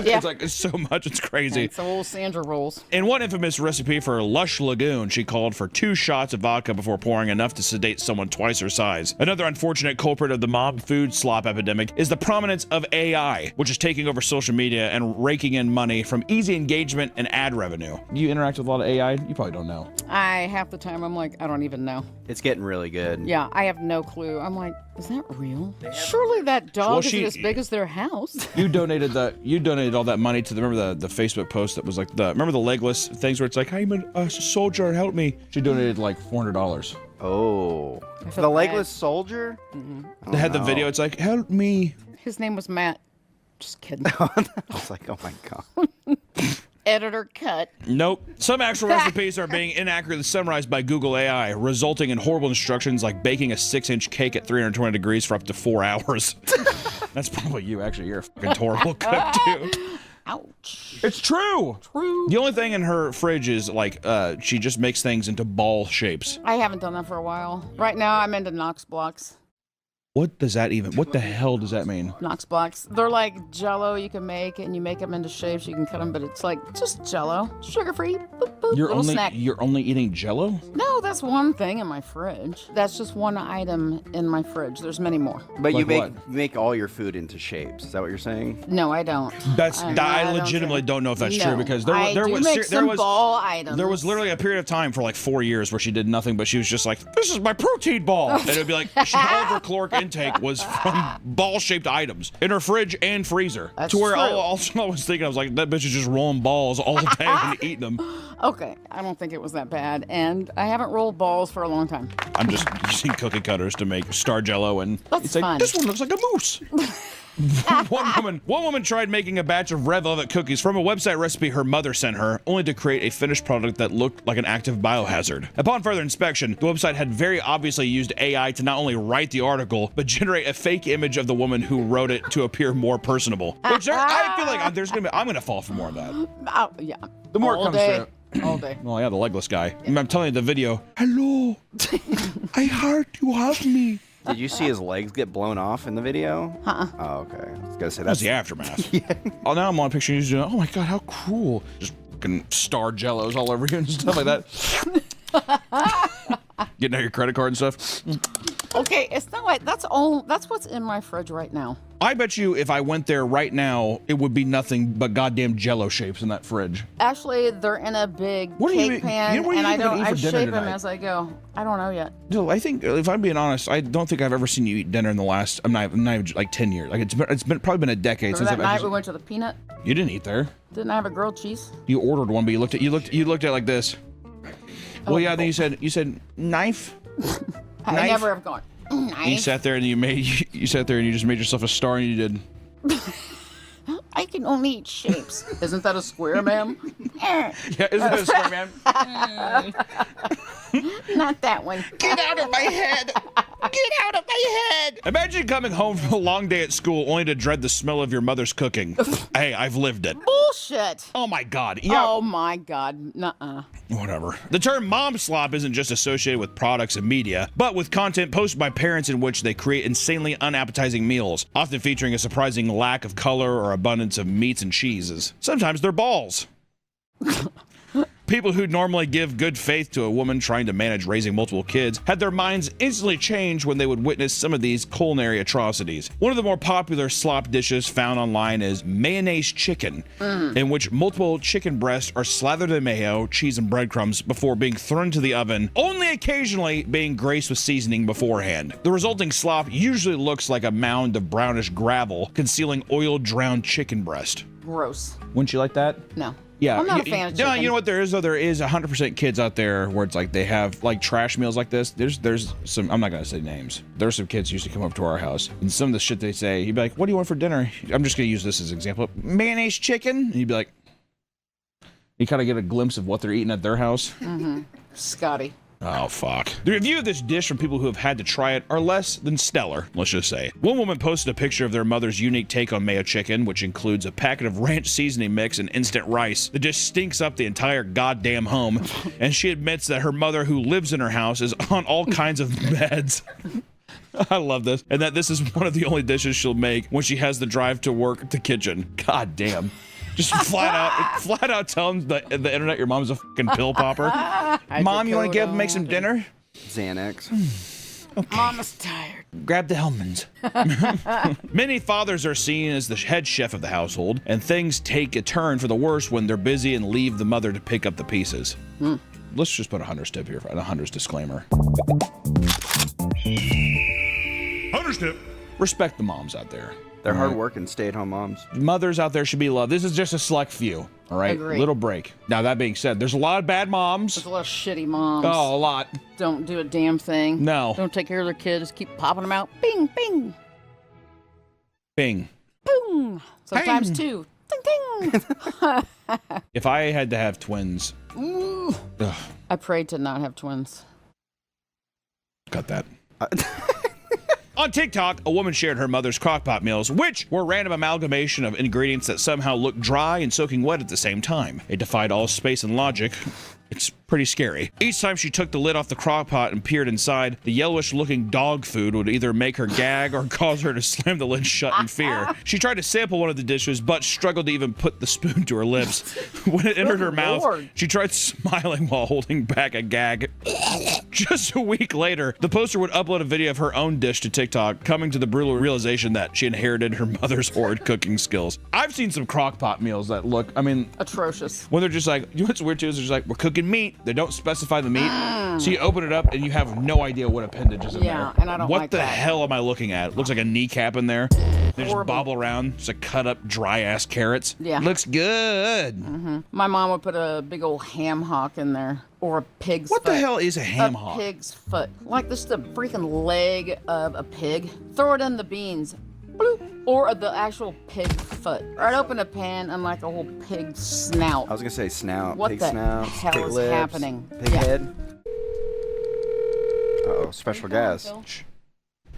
Yeah. it's like it's so much. It's crazy. It's old Sandra rolls. In one infamous recipe for Lush Lagoon, she called for 2 shots of vodka before pouring enough to sedate someone twice her size. Another unfortunate culprit of the mob food slop epidemic is the prominence of AI, which is taking over social media and raking in money from easy engagement and ad revenue. You interact with a lot of AI? You probably don't know. Half the time I'm like, I don't even know. It's getting really good. Yeah, I have no clue. I'm like, is that real? Surely that dog Well, isn't as big as their house. You donated all that money to remember the Facebook post that was like remember the legless things where it's like, I'm a soldier, help me. She donated like $400. Oh. I The feel legless bad. soldier? They had the video, it's like, help me. His name was Matt. Just kidding. I was like, oh my God. Editor cut. Nope. Some actual recipes are being inaccurately summarized by Google AI, resulting in horrible instructions like baking a 6-inch cake at 320 degrees for up to 4 hours. That's probably you, actually. You're a fucking horrible cook, too. Ouch. It's true. True. The only thing in her fridge is like she just makes things into ball shapes. I haven't done that for a while. Right now, I'm into Knox blocks. What does that even? What the hell does that mean? Knox blocks. They're like Jello. You can make, and you make them into shapes. You can cut them, but it's like just Jello, sugar-free. Boop, boop, You're little only snack. you're only eating Jello? No, that's one thing in my fridge. That's just one item in my fridge. There's many more. But Like you make what? make all your food into shapes. Is that what you're saying? No, I don't. I legitimately don't know if that's true because I do make some ball items. There was literally a period of time for like 4 years where she did nothing, but she was just like, "This is my protein ball," and it would be like all of her caloric intake was from ball-shaped items in her fridge and freezer. That's to where true. all I was thinking, I was like, that bitch is just rolling balls all day and eating them. Okay, I don't think it was that bad, and I haven't rolled balls for a long time. I'm just using cookie cutters to make star Jello, and That's it's like fun. this one looks like a moose. One woman tried making a batch of red velvet cookies from a website recipe her mother sent her, only to create a finished product that looked like an active biohazard. Upon further inspection, the website had very obviously used AI to not only write the article, but generate a fake image of the woman who wrote it to appear more personable. Which I feel like I'm gonna fall for more of that. Oh, yeah. The more it all comes day. through. All day. Well, yeah, the legless guy. I'm telling you, the video. Hello, I heard you have me. Did you see his legs get blown off in the video? Oh, okay. I was gonna say That's that's the aftermath. Oh, now I'm on a picture and he's doing, oh my god, how cool. Just fucking star Jellos all over you and stuff like that. Getting out your credit card and stuff. Okay, it's not like that's what's in my fridge right now. I bet you if I went there right now, it would be nothing but goddamn Jello shapes in that fridge. Actually, they're in a big What are you cake eating- pan, you know what and are I you gonna don't. eat I for dinner shape them tonight? as I go. I don't know yet. No, I think if I'm being honest, I don't think I've ever seen you eat dinner in the last. I'm not even like 10 years. Like it's been probably been a decade Remember since that I've night actually. we went to the peanut? You didn't eat there. Didn't I have a grilled cheese? You ordered one, but you looked at it like this. Well, yeah. Then you said knife. I Knife? never have gone. And you sat there and you sat there and you just made yourself a star and you did. I can only eat shapes. Isn't that a square, ma'am? Yeah, isn't that a square, ma'am? Not that one. Get out of my head! Get out of my head! Imagine coming home from a long day at school only to dread the smell of your mother's cooking. Hey, I've lived it. Bullshit. Oh my god. Yeah. Oh my god. Nuh-uh. Whatever. The term mom slop isn't just associated with products and media, but with content posted by parents in which they create insanely unappetizing meals, often featuring a surprising lack of color or abundance of meats and cheeses. Sometimes they're balls. People who normally give good faith to a woman trying to manage raising multiple kids had their minds instantly change when they would witness some of these culinary atrocities. One of the more popular slop dishes found online is mayonnaise chicken, in which multiple chicken breasts are slathered in mayo, cheese, and breadcrumbs before being thrown into the oven, only occasionally being graced with seasoning beforehand. The resulting slop usually looks like a mound of brownish gravel concealing oil-drowned chicken breast. Gross. Wouldn't you like that? No. Yeah, I'm not a fan of no, chicken. you know what there is though? There is 100% kids out there where it's like they have like trash meals like this. There's some. I'm not gonna say names. There's some kids who used to come up to our house, and some of the shit they say, you'd be like, "What do you want for dinner?" I'm just gonna use this as an example. Mayonnaise chicken, and you'd be like, you kind of get a glimpse of what they're eating at their house. Mm-hmm. Scotty. Oh, fuck. The review of this dish from people who have had to try it are less than stellar, let's just say. One woman posted a picture of their mother's unique take on mayo chicken, which includes a packet of ranch seasoning mix and instant rice that just stinks up the entire goddamn home. And she admits that her mother, who lives in her house, is on all kinds of meds. I love this. And that this is one of the only dishes she'll make when she has to drive to work at the kitchen. God damn. Just flat out telling the internet your mom's a fucking pill popper. Mom, you want to make some dinner? Xanax. Okay. Mama's tired. Grab the Hellmann's. Many fathers are seen as the head chef of the household, and things take a turn for the worse when they're busy and leave the mother to pick up the pieces. Let's just put a hunter's tip here, a hunter's disclaimer. Hunter's tip. Respect the moms out there. They're hardworking stay-at-home moms. Mothers out there should be loved. This is just a select few, all right? Agreed. Little break. Now, that being said, there's a lot of bad moms. There's a lot of shitty moms. Oh, a lot. Don't do a damn thing. No. Don't take care of their kids. Keep popping them out. Bing, bing, Bing. boom. Sometimes Bing. two. Ding, ding. If I had to have twins, Ooh. ugh, I prayed to not have twins. cut that. On TikTok, a woman shared her mother's crockpot meals, which were a random amalgamation of ingredients that somehow looked dry and soaking wet at the same time. It defied all space and logic. It's pretty scary. Each time she took the lid off the crock pot and peered inside, the yellowish-looking dog food would either make her gag or cause her to slam the lid shut in fear. She tried to sample one of the dishes, but struggled to even put the spoon to her lips. When it entered her mouth, she tried smiling while holding back a gag. Just a week later, the poster would upload a video of her own dish to TikTok, coming to the brutal realization that she inherited her mother's horrid cooking skills. I've seen some crock pot meals that look, I mean... atrocious. When they're just like, you know what's weird too? Is they're just like, we're cooking meat. They don't specify the meat. So you open it up and you have no idea what appendage is in there. Yeah, and I don't what like the that. hell am I looking at? It looks like a kneecap in there. They just bobble around. Just like cut up dry ass carrots. Yeah. Looks good. Mm-hmm. My mom would put a big old ham hock in there, or a pig's What foot. the hell is a ham hock? A pig's foot. Like this, the freaking leg of a pig. Throw it in the beans. Bloop. Or the actual pig foot. Or I'd open a pan and like a whole pig snout. I was gonna say snout, What pig the snout, hell pig is lips, happening? pig Yeah. head. Uh-oh, special gas.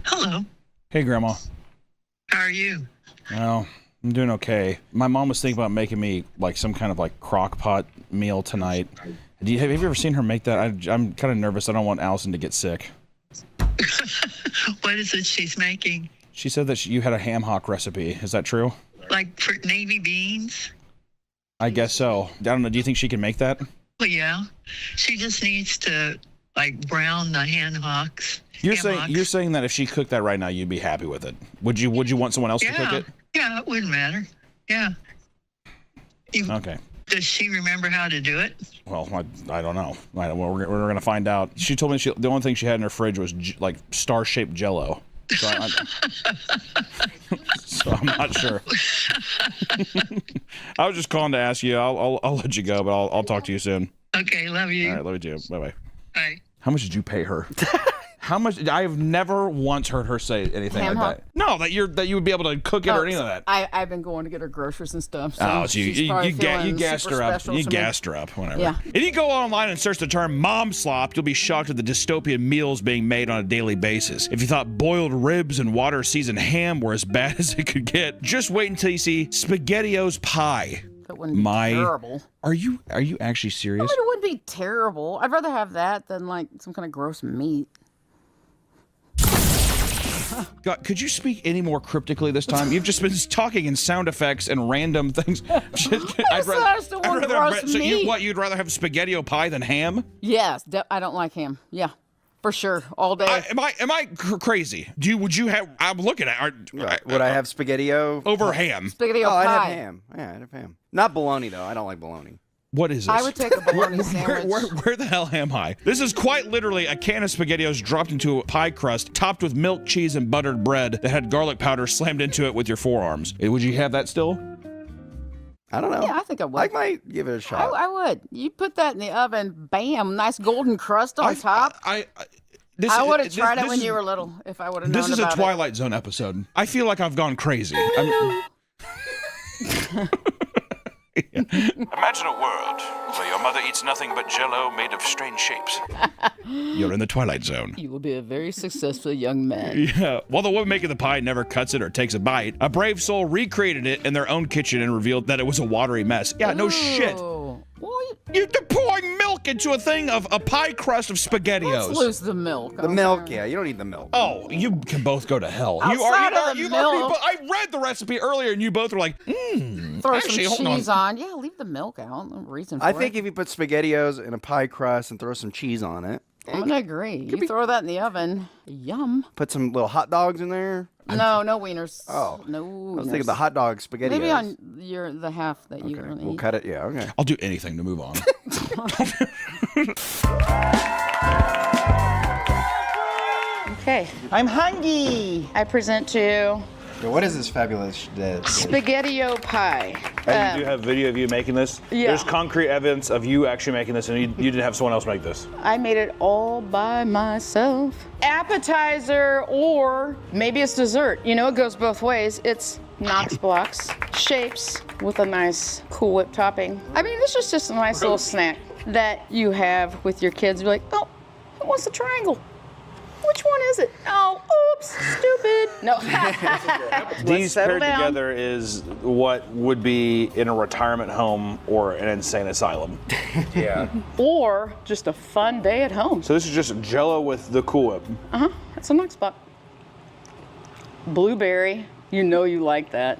Hello. Hey, Grandma. How are you? Well, I'm doing okay. My mom was thinking about making me like some kind of like crock pot meal tonight. Have you ever seen her make that? I'm kind of nervous. I don't want Allison to get sick. What is it she's making? She said that you had a ham hock recipe. Is that true? Like for navy beans? I guess so. I don't know. Do you think she can make that? Well, yeah. She just needs to like brown the ham hocks. You're saying that if she cooked that right now, you'd be happy with it. Would you want someone else to cook it? Yeah, it wouldn't matter. Yeah. Okay. Does she remember how to do it? Well, I don't know. Well, we're gonna find out. She told me the only thing she had in her fridge was like star-shaped Jell-O. So, so I'm not sure. I was just calling to ask you. I'll let you go, but I'll talk to you soon. Okay, love you. All right, love you too. Bye. Bye. How much did you pay her? How much? I have never once heard her say anything Ham like hock? that. No, that you would be able to cook it or any of that. I've been going to get her groceries and stuff. So So you she's probably gassed feeling her up. super You special to me. gassed her up. Whatever. Yeah. If you go online and search the term mom slop, you'll be shocked at the dystopian meals being made on a daily basis. If you thought boiled ribs and water seasoned ham were as bad as it could get, just wait until you see SpaghettiOs pie. That wouldn't be terrible. Are you actually serious? I mean, it wouldn't be terrible. I'd rather have that than like some kind of gross meat. God, could you speak any more cryptically this time? You've just been talking in sound effects and random things. I'd rather so you'd rather have SpaghettiO pie than ham? Yes, I don't like ham. Yeah, for sure, all day. Am I crazy? Would you have? I'm looking at. Would I have SpaghettiO over ham? SpaghettiO I'd have pie. ham. Yeah, I'd have ham. Not bologna though. I don't like bologna. What is this? I would take a bologna sandwich. Where the hell am I? This is quite literally a can of SpaghettiOs dropped into a pie crust, topped with milk, cheese, and buttered bread that had garlic powder slammed into it with your forearms. Would you have that still? I don't know. Yeah, I think I would. I might give it a shot. I would. You put that in the oven, bam, nice golden crust on top. I would have tried it when you were little if I would have known This is about a Twilight Zone episode. I feel like I've gone crazy. Imagine a world where your mother eats nothing but Jell-O made of strange shapes. You're in the Twilight Zone. You will be a very successful young man. Yeah. While the woman making the pie never cuts it or takes a bite, a brave soul recreated it in their own kitchen and revealed that it was a watery mess. Yeah, no shit. You're pouring milk into a thing of a pie crust of SpaghettiOs. Let's lose the milk. The milk, yeah. You don't need the milk. Oh, you can both go to hell. I read the recipe earlier, and you both were like, Throw actually, some hold cheese on. Yeah, leave the milk out. No reason for I it. think if you put SpaghettiOs in a pie crust and throw some cheese on it. I'm gonna agree. You throw that in the oven. Yum. Put some little hot dogs in there. No wieners. Oh. No I wieners. was thinking the hot dog SpaghettiOs. Maybe on the half that you're gonna We'll eat. cut it. Yeah, okay. I'll do anything to move on. Okay. I'm hungry. I present to you So what is this fabulous SpaghettiO pie. And you do have video of you making this? Yeah. There's concrete evidence of you actually making this, and you didn't have someone else make this. I made it all by myself. Appetizer or maybe it's dessert. You know, it goes both ways. It's Knox blocks, shapes with a nice Cool Whip topping. I mean, this is just a nice little snack that you have with your kids. You're like, oh, who wants a triangle? Which one is it? Oh, oops, stupid. No. These settle paired down. together is what would be in a retirement home or an insane asylum. Yeah. Or just a fun day at home. So this is just Jell-O with the Cool Whip. Uh-huh, that's a Knox Block. Blueberry, you know you like that.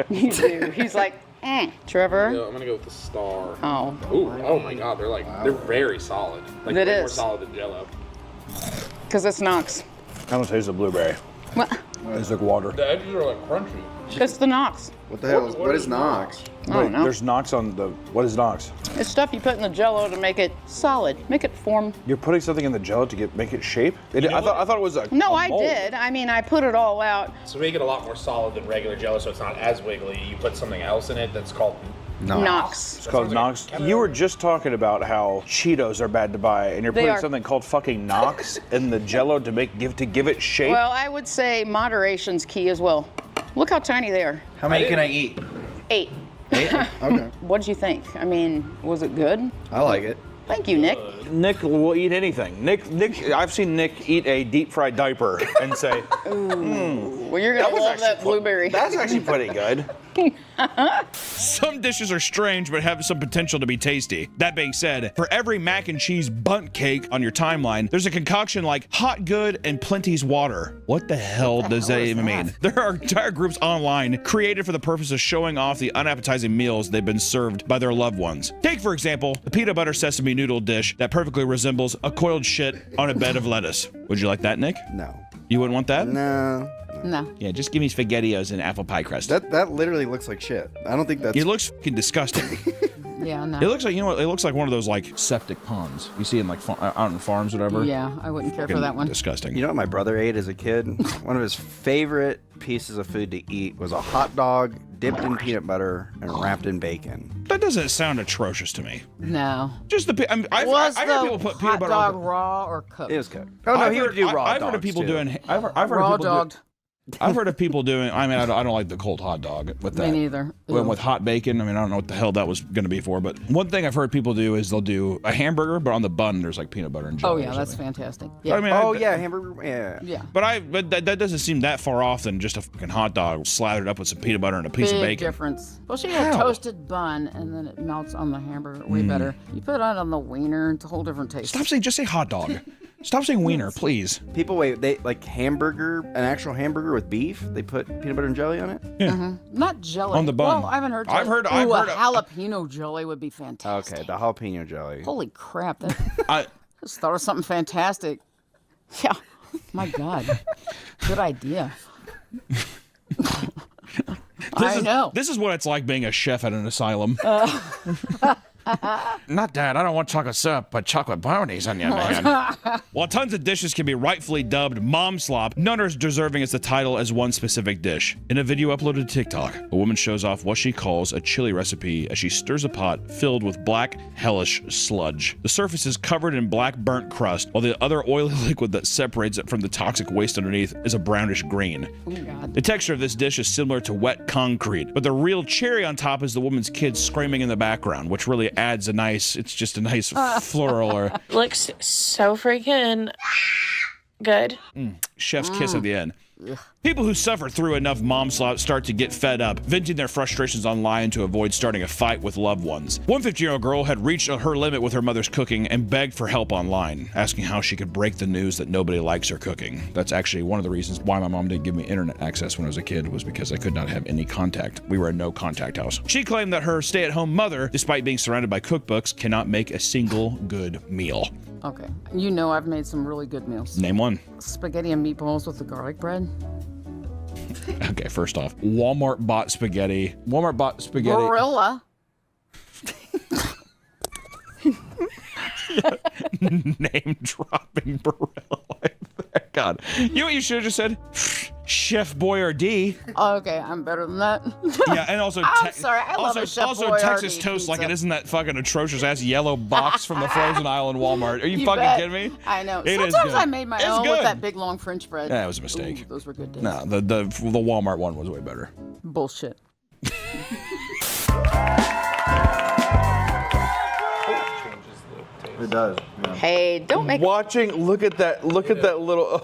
You do. He's like, Trevor? Yeah, I'm gonna go with the star. Oh. Ooh, oh my God, they're very solid. Like It way more is. solid than Jell-O. Because it's Knox. I don't taste the blueberry. What? It's like water. The edges are like crunchy. It's the Knox. What the hell? What is Knox? I don't know. There's Knox on the. What is Knox? It's stuff you put in the Jell-O to make it solid, make it form. You're putting something in the Jell-O to make it shape. I thought it was a. No, a I mold. did. I mean, I put it all out. To make it a lot more solid than regular Jell-O, so it's not as wiggly, you put something else in it that's called Knox. It's called Knox. You were just talking about how Cheetos are bad to buy, and you're They putting are. something called fucking Knox in the Jell-O to give it shape. Well, I would say moderation's key as well. Look how tiny they are. How many can I eat? 8. 8? Okay. What did you think? I mean, was it good? I like it. Thank you, Nick. Nick will eat anything. Nick, I've seen Nick eat a deep fried diaper and say, Well, you're gonna love that blueberry. That's actually pretty good. Some dishes are strange but have some potential to be tasty. That being said, for every mac and cheese bunt cake on your timeline, there's a concoction like Hot Good and Plenty's Water. What the hell does that even mean? There are entire groups online created for the purpose of showing off the unappetizing meals they've been served by their loved ones. Take, for example, the peanut butter sesame noodle dish that perfectly resembles a coiled shit on a bed of lettuce. Would you like that, Nick? No. You wouldn't want that? No. No. Yeah, just give me SpaghettiOs and apple pie crust. That literally looks like shit. I don't think that's. It looks fucking disgusting. Yeah, no. It looks like, you know what? It looks like one of those like septic ponds you see in like out in farms, whatever. Yeah, I wouldn't care for Fucking that one. Disgusting. You know what my brother ate as a kid? One of his favorite pieces of food to eat was a hot dog dipped in peanut butter and wrapped in bacon. That doesn't sound atrocious to me. No. Just the. I've Was heard the people put hot peanut butter dog on. raw or cooked? It was cooked. Oh no, he would do raw I've heard of dogs, people too. doing. I've heard Raw of people dogged. I've heard of people doing. I mean, I don't like the cold hot dog with that. Me neither. When Ew. with hot bacon, I mean, I don't know what the hell that was going to be for. But one thing I've heard people do is they'll do a hamburger, but on the bun there's like peanut butter and jelly. Oh or yeah, that's something. fantastic. I mean, Oh yeah, hamburger. Yeah. Yeah. But that doesn't seem that far off than just a fucking hot dog slathered up with some peanut butter and a piece of Big bacon. difference. Well, she had a toasted bun, and then it melts on the hamburger. Way better. You put it on the wiener, it's a whole different taste. Just say hot dog. Stop saying wiener, please. People they like hamburger, an actual hamburger with beef. They put peanut butter and jelly on it. Yeah. Not jelly. On the bun. Well, I haven't heard. I've jelly. heard- I've Ooh, heard- a jalapeno jelly would be fantastic. Okay, the jalapeno jelly. Holy crap! That, I just thought of something fantastic. Yeah. My God. Good idea. I know. This is what it's like being a chef at an asylum. Not Dad, I don't want chocolate syrup, but chocolate brownies on you, man. While tons of dishes can be rightfully dubbed mom slop, none are as deserving as the title as one specific dish. In a video uploaded to TikTok, a woman shows off what she calls a chili recipe as she stirs a pot filled with black, hellish sludge. The surface is covered in black burnt crust, while the other oily liquid that separates it from the toxic waste underneath is a brownish green. Oh, God. The texture of this dish is similar to wet concrete, but the real cherry on top is the woman's kids screaming in the background, which really adds it's just a nice floral or Looks so freaking good. chef's kiss at the end. People who suffer through enough mom slop start to get fed up, venting their frustrations online to avoid starting a fight with loved ones. One 15-year-old girl had reached her limit with her mother's cooking and begged for help online, asking how she could break the news that nobody likes her cooking. That's actually one of the reasons why my mom didn't give me internet access when I was a kid, was because I could not have any contact. We were a no contact house. She claimed that her stay-at-home mother, despite being surrounded by cookbooks, cannot make a single good meal. Okay. You know I've made some really good meals. Name one. Spaghetti and meatballs with the garlic bread. Okay, first off, Walmart bought spaghetti. Barilla. Name dropping Barilla like that. God. You know what you should have just said? Chef Boyardee. Oh, okay, I'm better than that. Yeah, and also I'm sorry, I love a Chef also Boyardee Texas toast pizza. like it isn't that fucking atrocious ass yellow box from the frozen aisle in Walmart. Are you, You fucking bet. kidding me? I know. It is Sometimes good. I made my It's own good. with that big long French bread. Yeah, it was a mistake. Ooh, those were good days. No, the Walmart one was way better. Bullshit. Changes the taste. It does. Yeah. Hey, don't make. Look at that little.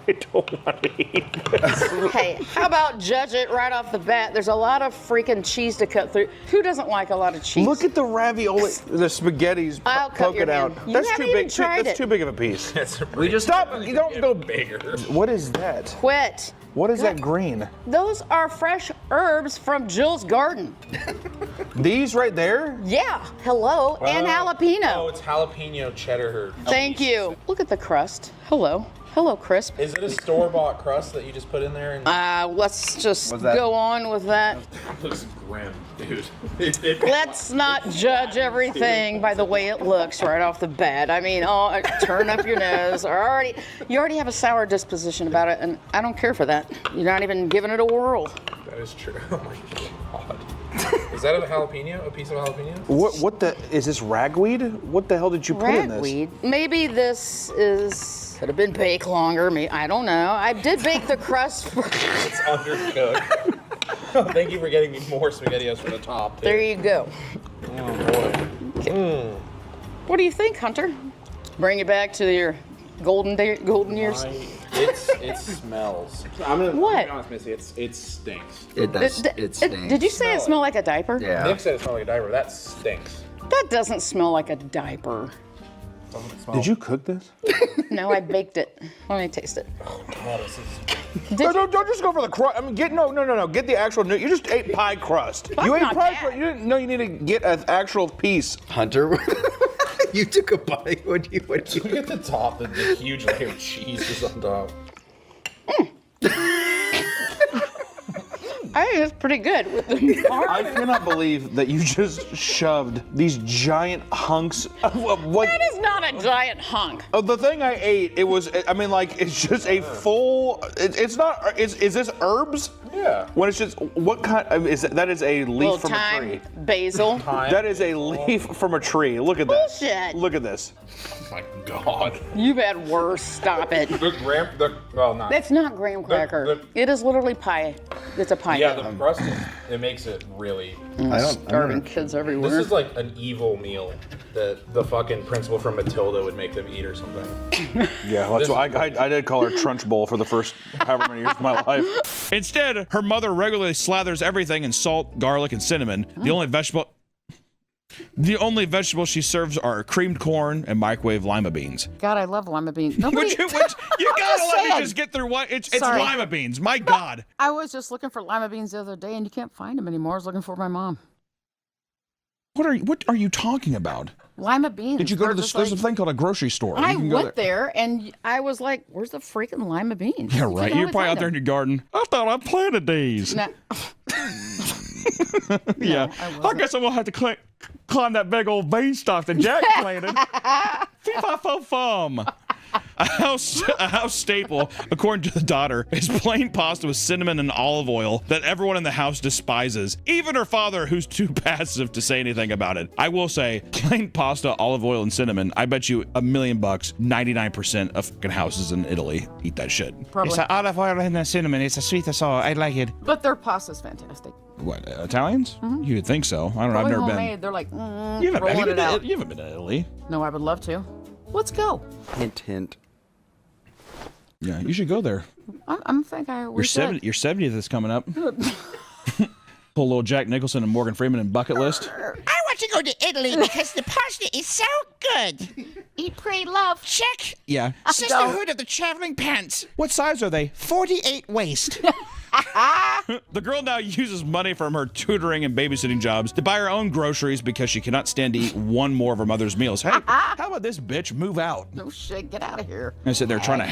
I don't want to eat this. Hey, how about judge it right off the bat? There's a lot of freaking cheese to cut through. Who doesn't like a lot of cheese? Look at the ravioli, the spaghetti's I'll cut poke your it out. hand. You That's haven't too even big. tried That's it. too big of a piece. We just Stop! You don't go bigger. What is that? Quit. What is that green? Those are fresh herbs from Jill's garden. These right there? Yeah. Hello. And jalapeno. Oh, it's jalapeno cheddar herb. Thank you. Look at the crust. Hello. Hello, crisp. Is it a store-bought crust that you just put in there? And Let's just go on with that. looks grim, dude. Let's not judge everything by the way it looks right off the bat. I mean, turn up your nose. You already have a sour disposition about it, and I don't care for that. You're not even giving it a whirl. That is true. Oh my god. Is that a jalapeno? A piece of jalapeno? What the is this ragweed? What the hell did you put in this? Ragweed. Maybe this could have been baked longer. I don't know. I did bake the crust first. It's undercooked. Oh, thank you for getting me more SpaghettiOs for the top. Too. There you go. Oh boy. Okay. What do you think, Hunter? Bring you back to your golden years. It smells. I'm gonna be honest, Missy. It stinks. It does. It stinks. Did you say it smelled like a diaper? Yeah. Nick said it smelled like a diaper. That stinks. That doesn't smell like a diaper. Did you cook this? No, I baked it. Let me taste it. Oh god, this is. Don't just go for the crust. I mean, no. Get the actual. You just ate pie crust. You ate pie crust. You didn't know you need to get an actual piece. Hunter, you took a bite. What you? Look at the top. The huge layer of cheese is on top. I think it's pretty good with the I cannot believe that you just shoved these giant hunks of what? That is not a giant hunk. The thing I ate, it was. I mean, like it's just a full. It's not. Is this herbs? Yeah. When it's just what kind? Is that is a leaf from a tree? Basil. That is a leaf from a tree. Look at that. Bullshit. Look at this. Oh my god. You've had worse. Stop it. Not. That's not graham cracker. It is literally pie. It's a pie. Yeah, the crust, it makes it really. Starving kids everywhere. This is like an evil meal that the fucking principal from Matilda would make them eat or something. Yeah, that's why I did call her Trunch Bowl for the first however many years of my life. Instead, her mother regularly slathers everything in salt, garlic, and cinnamon. The only vegetables she serves are creamed corn and microwave lima beans. God, I love lima beans. Nobody. You gotta let me just get through what it's lima beans. My God. I was just looking for lima beans the other day, and you can't find them anymore. I was looking for my mom. What are you talking about? Lima beans. Did you go to this? There's a thing called a grocery store. I went there, and I was like, "Where's the freaking lima beans?" Yeah, right. You're probably out there in your garden. I thought I planted these. No. Yeah. I guess I'm gonna have to climb that big old beanstalk that Jack planted. Fee-fi-fo-fum. A house staple, according to the daughter, is plain pasta with cinnamon and olive oil that everyone in the house despises. Even her father, who's too passive to say anything about it. I will say, plain pasta, olive oil, and cinnamon, I bet you $1 million, 99% of fucking houses in Italy eat that shit. Probably. It's olive oil and cinnamon. It's a sweet sauce. I like it. But their pasta's fantastic. What, Italians? You would think so. I don't know. I've never homemade. been. They're like, You rolling it out. You haven't been to Italy. No, I would love to. Let's go. Hint, hint. Yeah, you should go there. I'm thinking Your 70th is coming up. Pull a little Jack Nicholson and Morgan Freeman in bucket list. I want to go to Italy because the pasta is so good. Eat, pray, love. Check. Yeah. Sisterhood of the Traveling Pants. What size are they? 48 waist. The girl now uses money from her tutoring and babysitting jobs to buy her own groceries because she cannot stand to eat one more of her mother's meals. Hey, how about this bitch move out? No shit, get out of here. I said they're trying to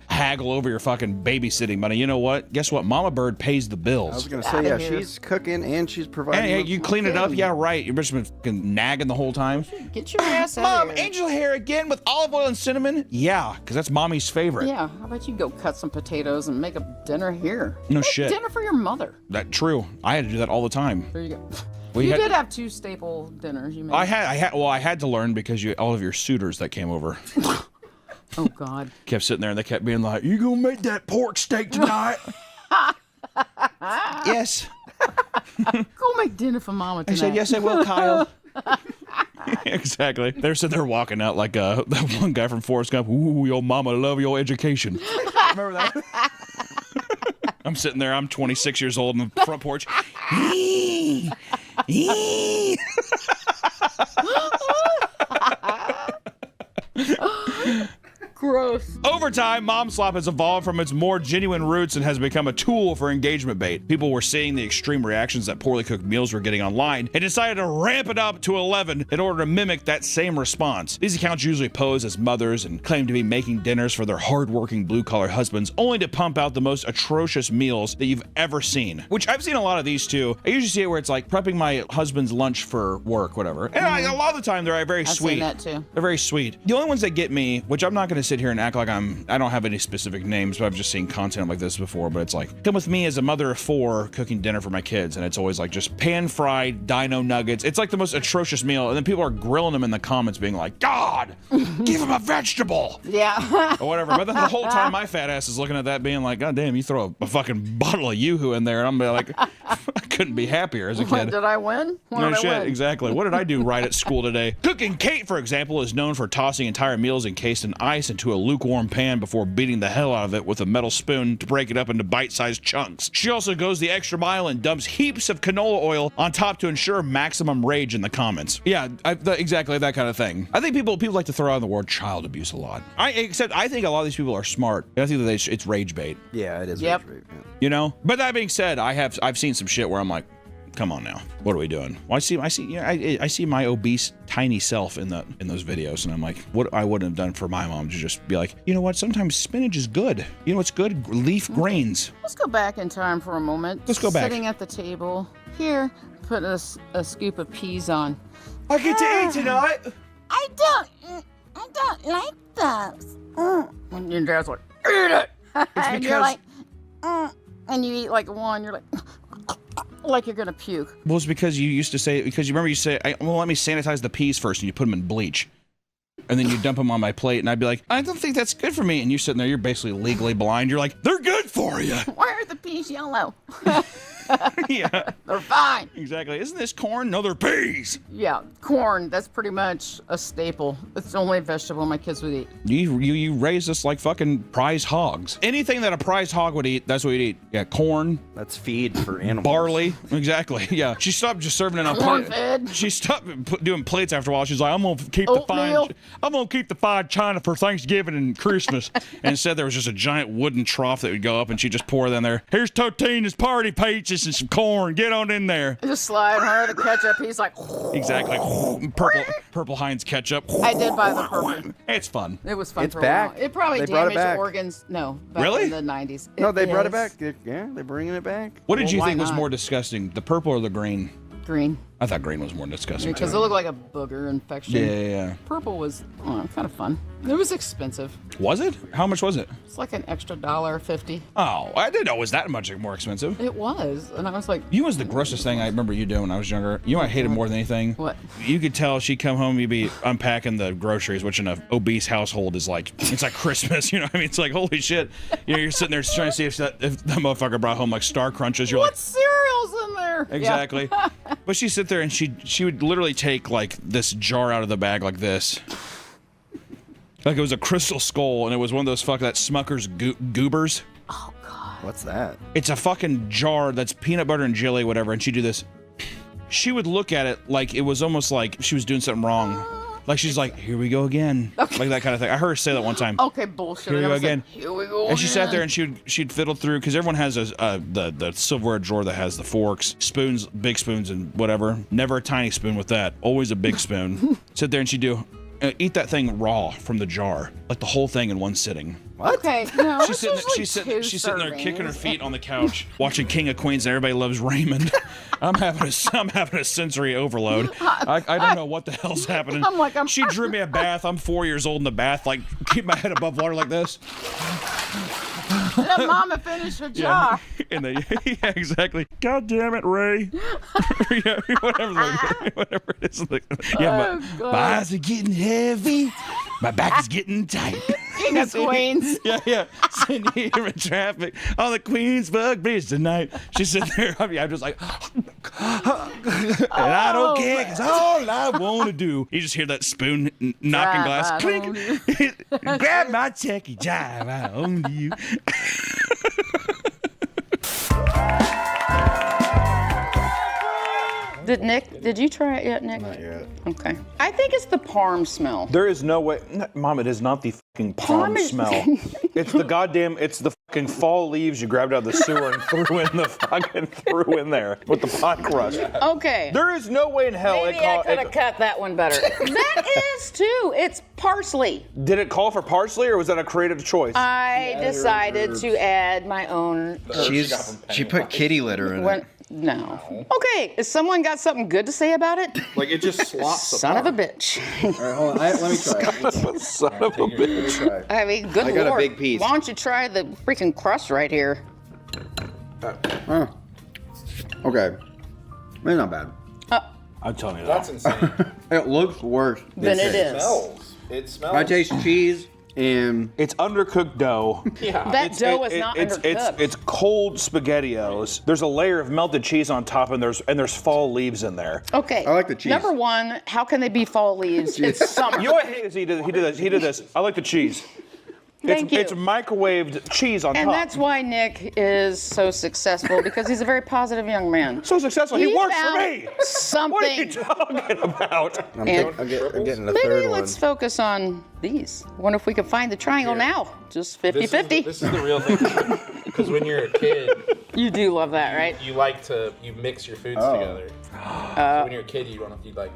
haggle over your fucking babysitting money. You know what? Guess what? Mama Bird pays the bills. I was gonna say, yeah, she's cooking and she's providing. Hey, you clean it up? Yeah, right. You've just been fucking nagging the whole time. Get your ass out Mom, of here. angel hair again with olive oil and cinnamon? Yeah, because that's mommy's favorite. Yeah, how about you go cut some potatoes and make a dinner here? No Make shit. Dinner for your mother. That true. I had to do that all the time. There you go. Well, you you had- did have two staple dinners. You made. I had to learn because all of your suitors that came over Oh God. kept sitting there and they kept being like, "You gonna make that pork steak tonight?" Yes. Go make dinner for Mama I tonight. said, "Yes, I will, Kyle." Exactly. They're sitting there walking out like that one guy from Forrest Gump. Ooh, your mama love your education. Remember that? I'm sitting there. I'm 26 years old on the front porch. Gross. Over time, Mom Slop has evolved from its more genuine roots and has become a tool for engagement bait. People were seeing the extreme reactions that poorly cooked meals were getting online and decided to ramp it up to 11 in order to mimic that same response. These accounts usually pose as mothers and claim to be making dinners for their hardworking blue-collar husbands, only to pump out the most atrocious meals that you've ever seen. Which I've seen a lot of these too. I usually see it where it's like prepping my husband's lunch for work, whatever. And a lot of the time they're very sweet. I've seen that too. They're very sweet. The only ones that get me, which I'm not going to sit here and act like I don't have any specific names, but I've just seen content like this before, but it's like, come with me as a mother of 4 cooking dinner for my kids, and it's always like just pan-fried dino nuggets. It's like the most atrocious meal, and then people are grilling them in the comments being like, God, give him a vegetable! Yeah. Or whatever. But then the whole time my fat ass is looking at that being like, God damn, you throw a fucking bottle of Yoo-Hoo in there, and I'm like, I couldn't be happier as a kid. Did I win? No shit, exactly. What did I do right at school today? Cooking Kate, for example, is known for tossing entire meals encased in ice into a lukewarm pan before beating the hell out of it with a metal spoon to break it up into bite-sized chunks. She also goes the extra mile and dumps heaps of canola oil on top to ensure maximum rage in the comments. Yeah, exactly that kind of thing. I think people like to throw out the word child abuse a lot. I think a lot of these people are smart. I think that it's rage bait. Yeah, it is Yep. rage bait. Yeah. You know? But that being said, I've seen some shit where I'm like, come on now, what are we doing? Well, I see my obese tiny self in those videos, and I'm like, what I wouldn't have done for my mom to just be like, you know what? Sometimes spinach is good. You know what's good? Leaf grains. Let's go back in time for a moment. Let's go back. Sitting at the table. Here, put a scoop of peas on. I get to eat tonight. I don't like those. And your dad's like, eat it. And you're like, and you eat like one. You're like you're gonna puke. Well, it's because you used to say, because you remember you say, well, let me sanitize the peas first, and you put them in bleach. And then you dump them on my plate, and I'd be like, I don't think that's good for me. And you're sitting there, you're basically legally blind. You're like, they're good for you. Why are the peas yellow? Yeah. They're fine. Exactly. Isn't this corn? No, they're peas. Yeah, corn, that's pretty much a staple. It's the only vegetable my kids would eat. You raised us like fucking prize hogs. Anything that a prize hog would eat, that's what you'd eat. Yeah, corn. That's feed for animals. Barley. Exactly. Yeah. She stopped just serving it on plate. She stopped doing plates after a while. She's like, I'm gonna keep the fine china for Thanksgiving and Christmas. And instead there was just a giant wooden trough that would go up, and she'd just pour it in there. Here's Totina's party peaches and some corn. Get on in there. Just slide her the ketchup. He's like, exactly. Purple Heinz ketchup. I did buy the purple. It's fun. It was fun. It's for back. a while. It probably They brought it damaged back. organs. No, back Really? in the 90s. No, they brought it is. back. Yeah, they're bringing it back. What did you why think was not? more disgusting, the purple or the green? Green. I thought green was more disgusting. Because too. it looked like a booger infection. Yeah. Purple was kind of fun. It was expensive. Was it? How much was it? It's like an extra $1.50. Oh, I didn't know it was that much more expensive. It was, and I was like, You know what's the grossest thing I remember you doing when I was younger? You know what I hated more than anything? What? You could tell she'd come home, you'd be unpacking the groceries, which in an obese household is like, it's like Christmas, you know what I mean? It's like, holy shit. You know, you're sitting there trying to see if that motherfucker brought home like Star Crunches. You're what like, cereal's in there? exactly. Yeah. But she'd sit there and she would literally take like this jar out of the bag like this. Like it was a crystal skull, and it was one of those that Smucker's goobers. Oh, God. What's that? It's a fucking jar that's peanut butter and jelly, whatever, and she'd do this. She would look at it like it was almost like she was doing something wrong. Like she's like, here we go again. Okay. Like that kind of thing. I heard her say that one time. Okay, bullshit. Here we I go was like, again. Here we go. And she sat there again. and she'd fiddle through, because everyone has the silverware drawer that has the forks, spoons, big spoons, and whatever. Never a tiny spoon with that. Always a big spoon. Sit there and she'd do, eat that thing raw from the jar, like the whole thing in one sitting. What? Okay, no, She's sitting there kicking her feet on the couch, watching King of Queens and Everybody Loves Raymond. I'm having a sensory overload. I don't know what the hell's happening. She drew me a bath. I'm 4 years old in the bath, like keep my head above water like this. Let Mama finish her jar. Yeah, exactly. God damn it, Ray. Yeah, whatever it is. My eyes are getting heavy. My back is getting tight. King of Queens. Yeah. Sitting here in traffic on the Queensburg Bridge tonight. She's sitting there. I'm just like, and I don't care because all I want to do. You just hear that spoon knocking glass. Clink. Grab my techie jive. I own you. Did you try it yet, Nick? Not yet. Okay. I think it's the parm smell. There is no way, Mom. It is not the fucking palm smell. It's the fucking fall leaves you grabbed out of the sewer and threw in there with the pie crust. Okay. There is no way in hell Maybe I could have cut that one better. That is too. It's parsley. Did it call for parsley or was that a creative choice? I decided to add my own. She put kitty litter in it. No. Okay, has someone got something good to say about it? Like it just slops. Son of a bitch. All right, hold on. Let me try it. Son of a bitch. I mean, good I got Lord. a big piece. Why don't you try the freaking crust right here? Okay. It's not bad. I'm telling you That's insane. It looks worse Than it is. It smells. I taste cheese and it's undercooked dough. Yeah. That dough is not undercooked. It's cold SpaghettiOs. There's a layer of melted cheese on top, and there's fall leaves in there. Okay. I like the cheese. Number one, how can they be fall leaves? It's summer. You know what he did this. I like the cheese. Thank you. It's microwaved cheese on top. And that's why Nick is so successful, because he's a very positive young man. So successful. He works for found me. Something. What are you talking about? I'm getting the Maybe third one. let's focus on these. Wonder if we can find the triangle now. Just 50-50. This is the real thing. Because when you're a kid, you do love that, right? you mix your foods together. So when you're a kid, you like.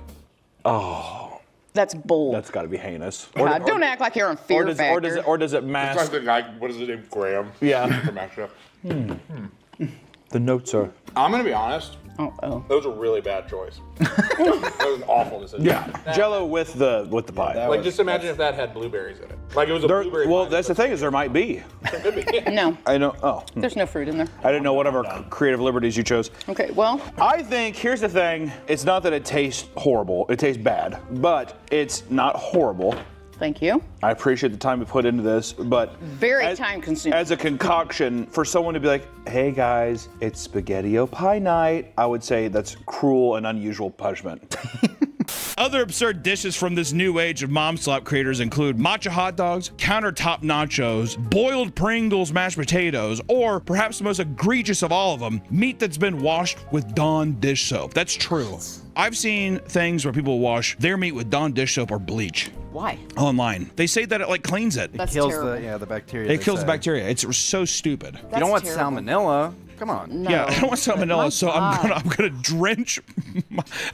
Oh. That's bold. That's got to be heinous. Don't act like you're on Fear Factor. Or does it mask? The guy, what is his name? Graham. Yeah. From Action. The notes are. I'm gonna be honest. Oh. That was a really bad choice. That was an awful decision. Yeah. Jello with the pie. Like just imagine if that had blueberries in it. Like it was a blueberry. Well, pie. that's the thing is there might be. There could be. No. I know. Oh. There's no fruit in there. I didn't know whatever creative liberties you chose. Okay, well. I think here's the thing. It's not that it tastes horrible. It tastes bad, but it's not horrible. Thank you. I appreciate the time we put into this, but Very time consuming. as a concoction for someone to be like, "Hey guys, it's SpaghettiO pie night," I would say that's cruel and unusual punishment. Other absurd dishes from this new age of mom slop creators include matcha hot dogs, countertop nachos, boiled Pringles mashed potatoes, or perhaps the most egregious of all of them, meat that's been washed with Dawn dish soap. That's true. I've seen things where people wash their meat with Dawn dish soap or bleach. Why? Online. They say that it like cleans it. That's kills terrible. the bacteria. It kills the bacteria. It's so stupid. You don't want terrible. salmonella. Come on. No. Yeah, I don't want salmonella, My so God. I'm gonna drench.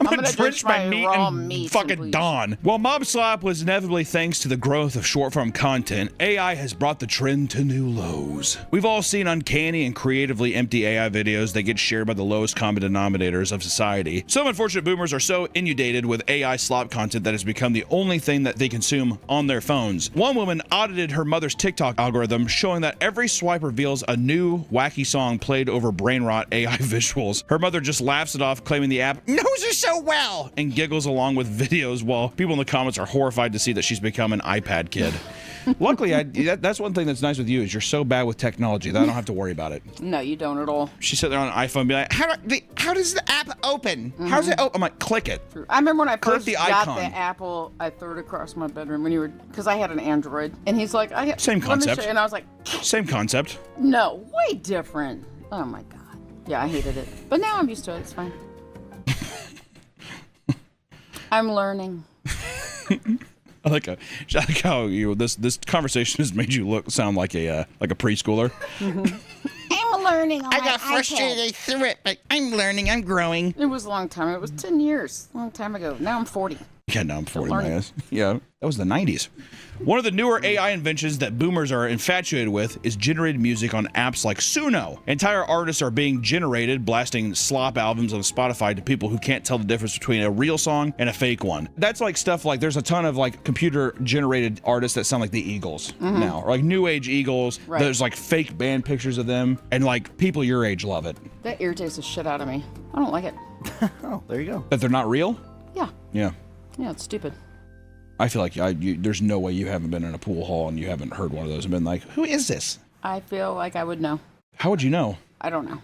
I'm gonna drench my meat raw in meat in fucking bleach. Dawn. While Mob Slop was inevitably thanks to the growth of short form content, AI has brought the trend to new lows. We've all seen uncanny and creatively empty AI videos that get shared by the lowest common denominators of society. Some unfortunate boomers are so inundated with AI slop content that has become the only thing that they consume on their phones. One woman audited her mother's TikTok algorithm, showing that every swipe reveals a new wacky song played over brain rot AI visuals. Her mother just laughs it off, claiming the app knows her so well, and giggles along with videos while people in the comments are horrified to see that she's become an iPad kid. Luckily, that's one thing that's nice with you is you're so bad with technology that I don't have to worry about it. No, you don't at all. She's sitting there on an iPhone and be like, how does the app open? How's it open? I'm like, click it. I remember when I Click first the got icon. the Apple, I threw it across my bedroom when you were, because I had an Android, and he's like, Same let me concept. show you. And I was like, Same concept. no, way different. Oh my God. Yeah, I hated it. But now I'm used to it. It's fine. I'm learning. I like how this conversation has made you sound like a preschooler. I'm learning. I got frustrated. I threw it, but I'm learning. I'm growing. It was a long time. It was 10 years. A long time ago. Now I'm 40. Yeah, now I'm 40, learning. man. Yeah, that was the 90s. One of the newer AI inventions that boomers are infatuated with is generated music on apps like Suno. Entire artists are being generated, blasting slop albums on Spotify to people who can't tell the difference between a real song and a fake one. That's like stuff like there's a ton of like computer generated artists that sound like the Eagles now, or like new age Eagles. Right. There's like fake band pictures of them, and like people your age love it. That irritates the shit out of me. I don't like it. Oh, there you go. That they're not real? Yeah. Yeah. Yeah, it's stupid. I feel like there's no way you haven't been in a pool hall and you haven't heard one of those and been like, who is this? I feel like I would know. How would you know? I don't know.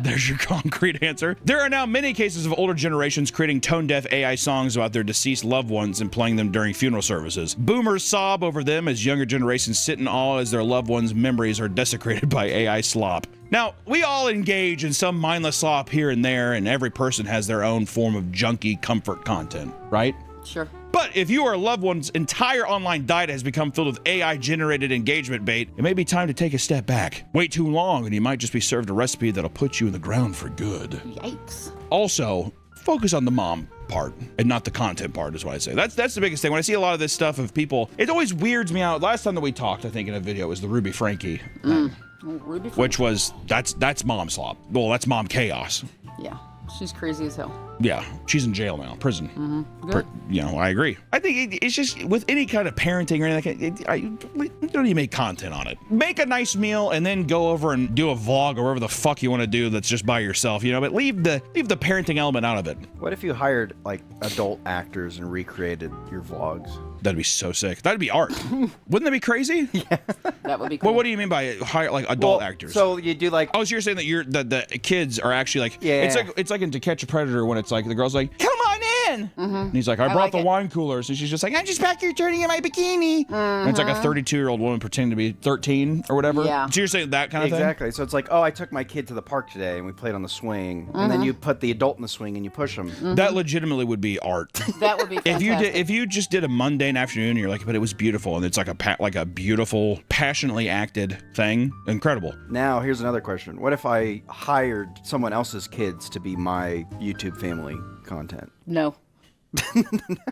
There's your concrete answer. There are now many cases of older generations creating tone-deaf AI songs about their deceased loved ones and playing them during funeral services. Boomers sob over them as younger generations sit in awe as their loved ones' memories are desecrated by AI slop. Now, we all engage in some mindless slop here and there, and every person has their own form of junky comfort content, right? Sure. But if your loved one's entire online diet has become filled with AI-generated engagement bait, it may be time to take a step back. Wait too long and you might just be served a recipe that'll put you in the ground for good. Yikes. Also, focus on the mom part and not the content part is what I say. That's the biggest thing. When I see a lot of this stuff of people, it always weirds me out. Last time that we talked, I think in a video, was the Ruby Frankie. Ruby Frankie. Which was, that's mom slop. Well, that's mom chaos. Yeah, she's crazy as hell. Yeah, she's in jail now, prison. Good. I agree. I think it's just with any kind of parenting or anything, you don't even make content on it. Make a nice meal and then go over and do a vlog or whatever the fuck you want to do that's just by yourself, but leave the parenting element out of it. What if you hired like adult actors and recreated your vlogs? That'd be so sick. That'd be art. Wouldn't that be crazy? Yeah. That would be cool. Well, what do you mean by hire like adult actors? So you do like... Oh, so you're saying that the kids are actually like... Yeah. It's like in To Catch a Predator when it's like the girl's like, come on in! And he's like, I brought like the it. wine coolers. And she's just like, I'm just back here turning in my bikini. And it's like a 32-year-old woman pretending to be 13 or whatever. Yeah. So you're saying that kind of thing? Exactly. So it's like, oh, I took my kid to the park today and we played on the swing. And then you put the adult in the swing and you push them. That legitimately would be art. That would be fantastic. If you just did a mundane afternoon and you're like, but it was beautiful and it's like a beautiful, passionately acted thing, incredible. Now, here's another question. What if I hired someone else's kids to be my YouTube family content? No.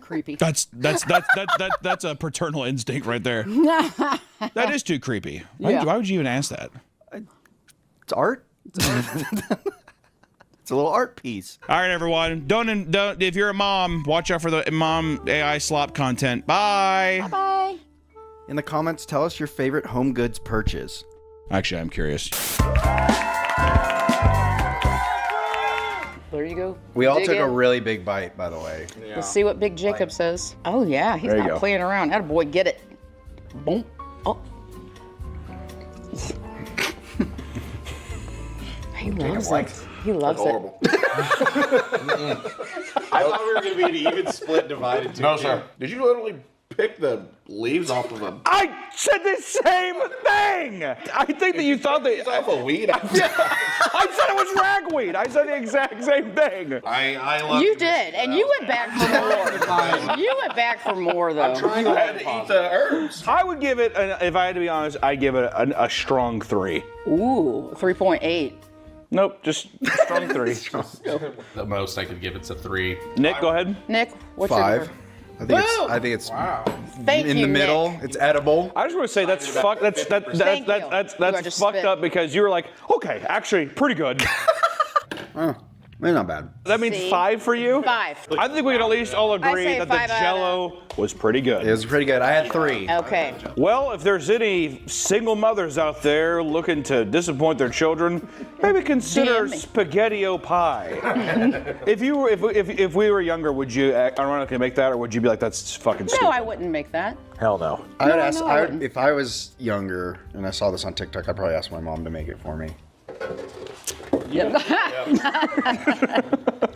Creepy. That's a paternal instinct right there. That is too creepy. Why would you even ask that? It's art. It's a little art piece. All right, everyone. Don't. If you're a mom, watch out for the mom AI slop content. Bye. Bye. In the comments, tell us your favorite home goods purchase. Actually, I'm curious. There you go. We all Dig took in. a really big bite, by the way. Let's see what Big Jacob says. Oh, yeah. He's There you not go. playing around. Attaboy, get it. Boom. Oh. He loves it. He loves it. I thought we were going to be an even split divided too. No, sir. Did you literally pick the leaves off of a... I said the same thing. I think that you thought that... off a weed? I said it was ragweed. I said the exact same thing. I love You did, and you went back for more. You went back for more, though. I'm trying to eat the herbs. I would give it, if I had to be honest, I'd give it a strong 3. Ooh, 3.8. Nope, just strong 3. The most I could give it's a 3. Nick, go ahead. Nick, what's 5. your I think it's Thank in you, the middle. Nick. It's edible. I just want to say that's fucked up because you were like, okay, actually, pretty good. It's not bad. That means 5 for you? 5. I think we can at least all I agree say that 5 the out of- Jell-O was pretty good. It was pretty good. I had 3. Okay. Well, if there's any single mothers out there looking to disappoint their children, maybe consider DM me. spaghetti-o pie. If we were younger, would you ironically make that, or would you be like, that's fucking stupid? No, I wouldn't make that. Hell no. I would ask. I wouldn't. If I was younger and I saw this on TikTok, I'd probably ask my mom to make it for me.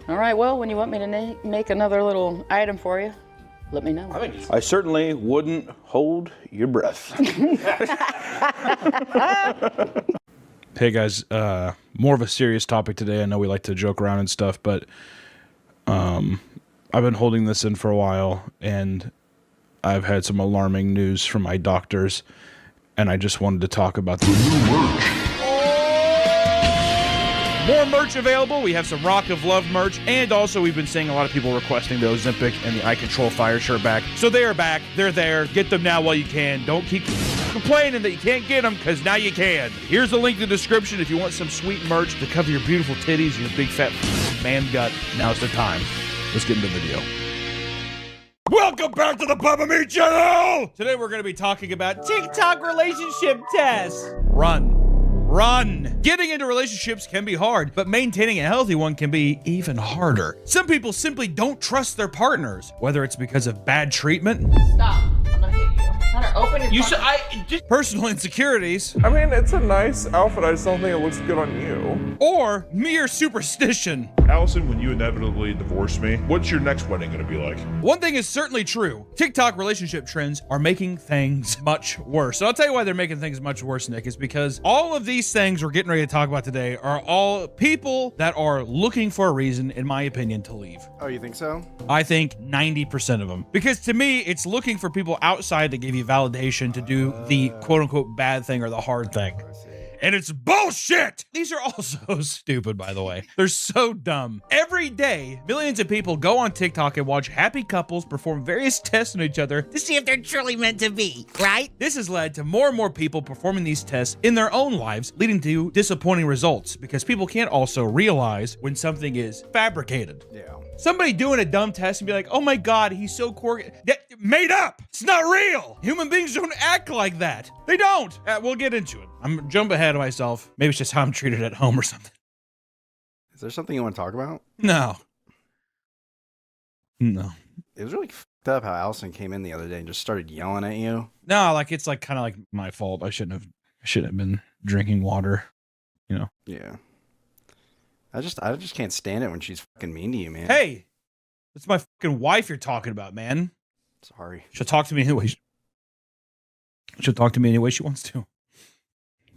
All right, well, when you want me to make another little item for you, let me know. I certainly wouldn't hold your breath. Hey guys, more of a serious topic today. I know we like to joke around and stuff, but I've been holding this in for a while, and I've had some alarming news from my doctors, and I just wanted to talk about the new merch. More merch available. We have some Rock of Love merch, and also we've been seeing a lot of people requesting the Ozempic and the I Control Fire shirt back. So they are back. They're there. Get them now while you can. Don't keep complaining that you can't get them, because now you can. Here's the link in the description if you want some sweet merch to cover your beautiful titties and your big fat man gut. Now's the time. Let's get into the video. Welcome back to the Bubba Me channel! Today we're going to be talking about TikTok relationship tests. Run. run. Getting into relationships can be hard, but maintaining a healthy one can be even harder. Some people simply don't trust their partners, whether it's because of bad treatment. Stop. I'm gonna hit you. Hunter, open your Personal insecurities. I mean, it's a nice outfit. I just don't think it looks good on you. Or mere superstition. Allison, when you inevitably divorce me, what's your next wedding gonna be like? One thing is certainly true. TikTok relationship trends are making things much worse. So I'll tell you why they're making things much worse, Nick, is because all of these things we're getting ready to talk about today are all people that are looking for a reason, in my opinion, to leave. Oh, you think so? I think 90% of them. Because to me, it's looking for people outside that give you validation to do the quote unquote bad thing or the hard thing. And it's bullshit! These are all so stupid, by the way. They're so dumb. Every day, millions of people go on TikTok and watch happy couples perform various tests on each other To see if they're truly meant to be, right? This has led to more and more people performing these tests in their own lives, leading to disappointing results because people can't also realize when something is fabricated. Yeah. Somebody doing a dumb test and be like, oh my God, he's so quirky. That made up. It's not real. Human beings don't act like that. They don't. We'll get into it. I'm jumping ahead of myself. Maybe it's just how I'm treated at home or something. Is there something you want to talk about? No. It was really fucked up how Allison came in the other day and just started yelling at you. No, like it's like kind of like my fault. I shouldn't have been drinking water, you know. Yeah. I just can't stand it when she's fucking mean to you, man. Hey, that's my fucking wife you're talking about, man. Sorry. She'll talk to me anyway. She'll talk to me any way she wants to.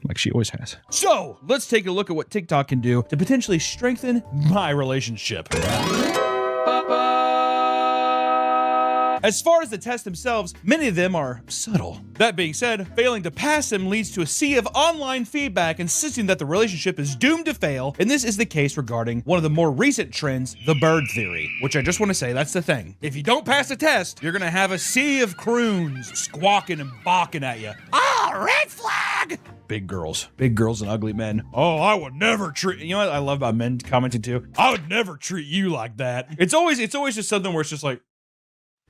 Like she always has. So, let's take a look at what TikTok can do to potentially strengthen my relationship. As far as the tests themselves, many of them are subtle. That being said, failing to pass them leads to a sea of online feedback insisting that the relationship is doomed to fail, and this is the case regarding one of the more recent trends, the bird theory, which I just want to say, that's the thing. If you don't pass the test, you're gonna have a sea of croons squawking and balking at you. Oh, red flag! Big girls and ugly men. Oh, I would never treat, you know what I love about men commenting too? I would never treat you like that. It's always just something where it's just like,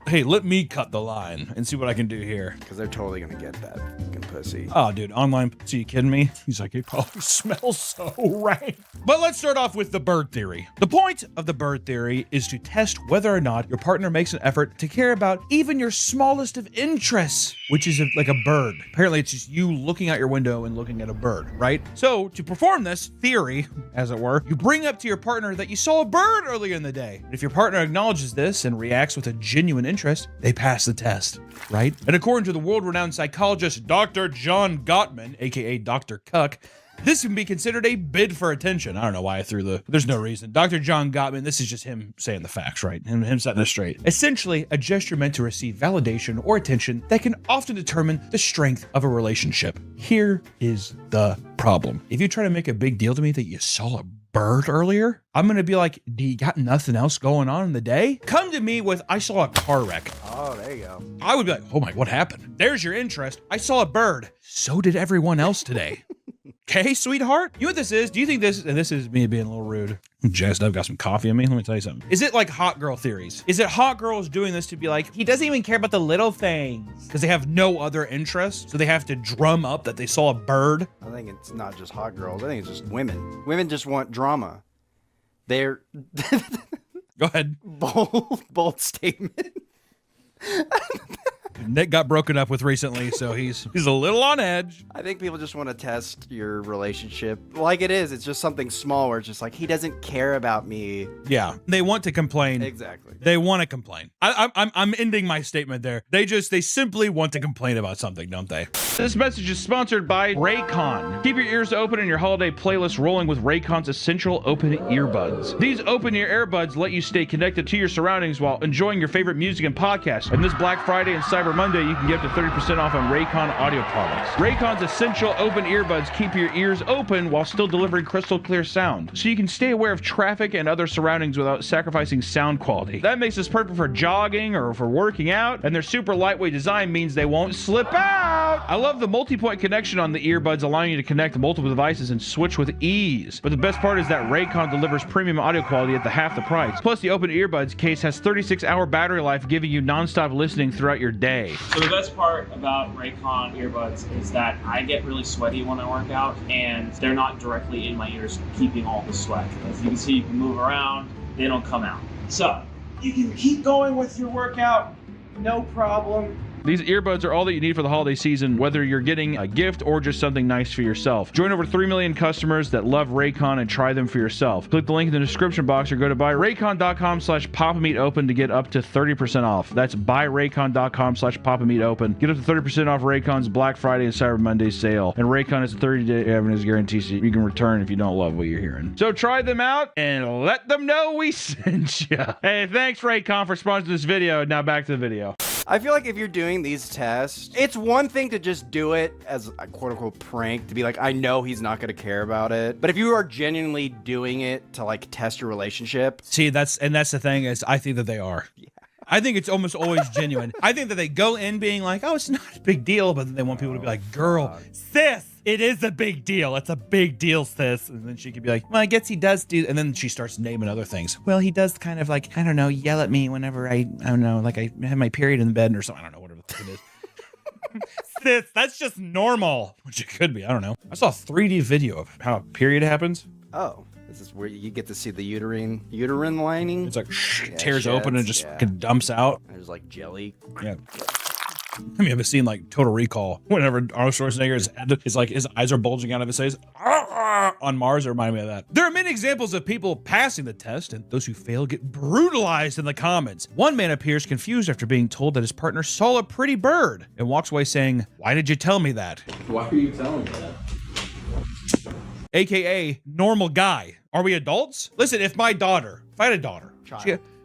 hey, let me cut the line and see what I can do here. Because they're totally going to get that fucking pussy. Oh, dude, online pussy, you kidding me? He's like, it probably smells so rank. But let's start off with the bird theory. The point of the bird theory is to test whether or not your partner makes an effort to care about even your smallest of interests, which is like a bird. Apparently, it's just you looking out your window and looking at a bird, right? So to perform this theory, as it were, you bring up to your partner that you saw a bird earlier in the day. If your partner acknowledges this and reacts with a genuine interest, they pass the test, right? And according to the world-renowned psychologist Dr. John Gottman, aka Dr. Cuck, this can be considered a bid for attention. I don't know why I threw there's no reason. Dr. John Gottman, this is just him saying the facts, right? Him setting it straight. Essentially, a gesture meant to receive validation or attention that can often determine the strength of a relationship. Here is the problem. If you try to make a big deal to me that you saw a bird earlier, I'm gonna be like, do you got nothing else going on in the day? Come to me with, I saw a car wreck. Oh, there you go. I would be like, oh my, what happened? There's your interest. I saw a bird. So did everyone else today. Okay, sweetheart? You know what this is? Do you think this, and this is me being a little rude. I'm jazzed up, got some coffee in me. Let me tell you something. Is it like hot girl theories? Is it hot girls doing this to be like, he doesn't even care about the little things because they have no other interests, so they have to drum up that they saw a bird? I think it's not just hot girls. I think it's just women. Women just want drama. They're... Go ahead. Bold statement. Nick got broken up with recently, so he's a little on edge. I think people just want to test your relationship like it is. It's just something small where it's just like, he doesn't care about me. Yeah, they want to complain. Exactly. They want to complain. I'm ending my statement there. They simply want to complain about something, don't they? This message is sponsored by Raycon. Keep your ears open and your holiday playlist rolling with Raycon's essential open earbuds. These open-ear earbuds let you stay connected to your surroundings while enjoying your favorite music and podcasts. And this Black Friday and Cyber Monday, you can get up to 30% off on Raycon audio products. Raycon's essential open earbuds keep your ears open while still delivering crystal clear sound, so you can stay aware of traffic and other surroundings without sacrificing sound quality. That makes this perfect for jogging or for working out, and their super lightweight design means they won't slip out. I love the multi-point connection on the earbuds, allowing you to connect multiple devices and switch with ease. But the best part is that Raycon delivers premium audio quality at half the price. Plus, the open earbuds case has 36-hour battery life, giving you non-stop listening throughout your day. AKA. So the best part about Raycon earbuds is that I get really sweaty when I work out, and they're not directly in my ears keeping all the sweat. As you can see, you can move around, they don't come out. So you can keep going with your workout, no problem. These earbuds are all that you need for the holiday season, whether you're getting a gift or just something nice for yourself. Join over 3 million customers that love Raycon and try them for yourself. Click the link in the description box or go to buyraycon.com/papameatopen to get up to 30% off. That's buyraycon.com/papameatopen. Get up to 30% off Raycon's Black Friday and Cyber Monday sale. And Raycon is a 30-day evidence guarantee, so you can return if you don't love what you're hearing. So try them out and let them know we sent you. Hey, thanks Raycon for sponsoring this video. Now back to the video. I feel like if you're doing these tests, it's one thing to just do it as a quote-unquote prank, to be like, I know he's not going to care about it. But if you are genuinely doing it to like test your relationship. See, that's the thing is I think that they are. Yeah. I think it's almost always genuine. I think that they go in being like, oh, it's not a big deal, but then they want people to be like, girl, sis, it is a big deal. It's a big deal, sis. And then she could be like, well, I guess he does do, and then she starts naming other things. Well, he does kind of like, I don't know, yell at me whenever I don't know, like I have my period in the bed or something. I don't know, whatever the fuck it is. Sis, that's just normal. Which it could be, I don't know. I saw a 3D video of how a period happens. Oh. This is where you get to see the uterine lining. It's like tears open and just fucking dumps out. There's like jelly. Yeah. I mean, I've seen like Total Recall. Whenever Arnold Schwarzenegger's head is like his eyes are bulging out of his face. On Mars, it reminded me of that. There are many examples of people passing the test, and those who fail get brutalized in the comments. One man appears confused after being told that his partner saw a pretty bird and walks away saying, "Why did you tell me that?" Why are you telling me that? AKA normal guy. Are we adults? Listen, if I had a daughter,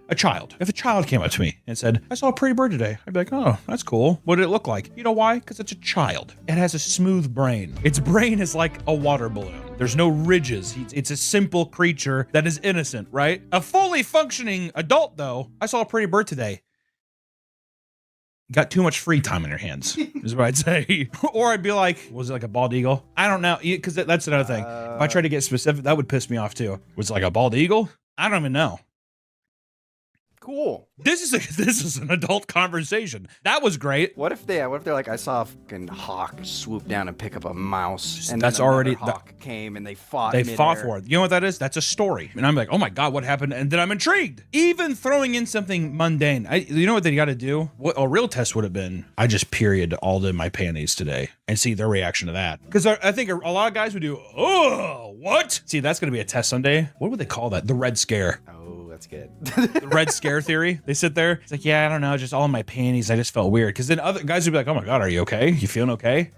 a child, if a child came up to me and said, I saw a pretty bird today, I'd be like, oh, that's cool. What did it look like? You know why? Because it's a child. It has a smooth brain. Its brain is like a water balloon. There's no ridges. It's a simple creature that is innocent, right? A fully functioning adult, though, I saw a pretty bird today. Got too much free time in your hands, is what I'd say. Or I'd be like, was it like a bald eagle? I don't know, because that's another thing. If I tried to get specific, that would piss me off too. Was it like a bald eagle? I don't even know. Cool. This is an adult conversation. That was great. What if they're like, I saw a fucking hawk swoop down and pick up a mouse, and that's then already hawk came and they fought. They fought for it. You know what that is? That's a story. And I'm like, oh my god, what happened? And then I'm intrigued. Even throwing in something mundane. You know what they got to do? What a real test would have been. I just period all in my panties today and see their reaction to that. Because I think a lot of guys would do, oh, what? See, that's gonna be a test someday. What would they call that? The red scare. That's good. The red scare theory. They sit there. It's like, yeah, I don't know, just all in my panties. I just felt weird. Because then other guys would be like, oh my god, are you okay? You feeling okay?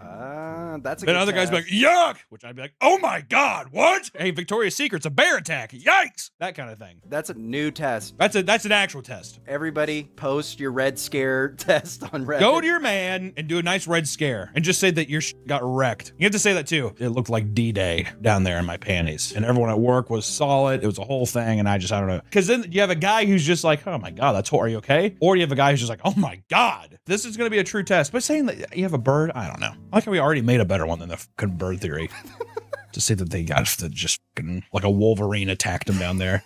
That's a then good other guys would be like, yuck! Which I'd be like, oh my god, what? Hey, Victoria's Secret's a bear attack. Yikes! That kind of thing. That's a new test. That's an actual test. Everybody post your red scare test on Reddit. Go to your man and do a nice red scare and just say that your got wrecked. You have to say that too. It looked like D-Day down there in my panties. And everyone at work was solid. It was a whole thing. And I don't know. Because then you have a guy who's just like, oh my god, that's horrible. Are you okay? Or you have a guy who's just like, oh my god, this is going to be a true test. But saying that you have a bird, I don't know. I like how we already made a better one than the fucking bird theory. To say that they got just fucking like a Wolverine attacked him down there.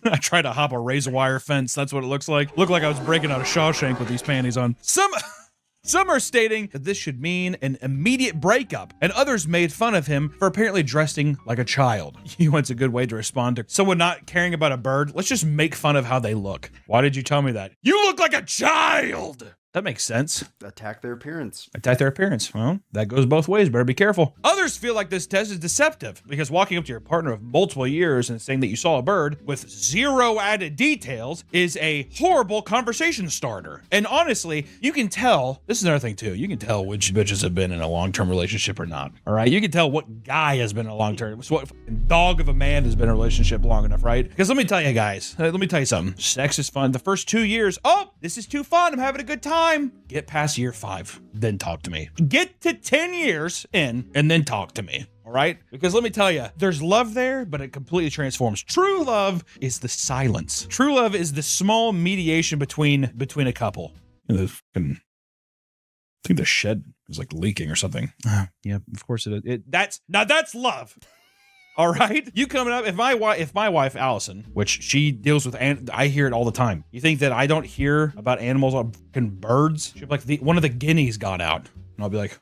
I tried to hop a razor wire fence. That's what it looks like. Looked like I was breaking out of Shawshank with these panties on. Some are stating that this should mean an immediate breakup, and others made fun of him for apparently dressing like a child. You know, it's a good way to respond to someone not caring about a bird. Let's just make fun of how they look. Why did you tell me that? You look like a child! That makes sense. Attack their appearance. Attack their appearance. Well, that goes both ways. Better be careful. Others feel like this test is deceptive because walking up to your partner of multiple years and saying that you saw a bird with zero added details is a horrible conversation starter. And honestly, you can tell, this is another thing too, you can tell which bitches have been in a long-term relationship or not. All right? You can tell what guy has been in a long-term, what fucking dog of a man has been in a relationship long enough, right? Because let me tell you guys, let me tell you something. Sex is fun. The first 2 years, oh, this is too fun. I'm having a good time. Get past year 5, then talk to me. Get to 10 years in, and then talk to me. All right? Because let me tell you, there's love there, but it completely transforms. True love is the silence. True love is the small mediation between a couple. I think the shed is like leaking or something. Yeah, of course it is. That's love. All right, you coming up? If my wife Allison, which she deals with, I hear it all the time. You think that I don't hear about animals on fucking birds? She'll be like, one of the guineas got out, and I'll be like,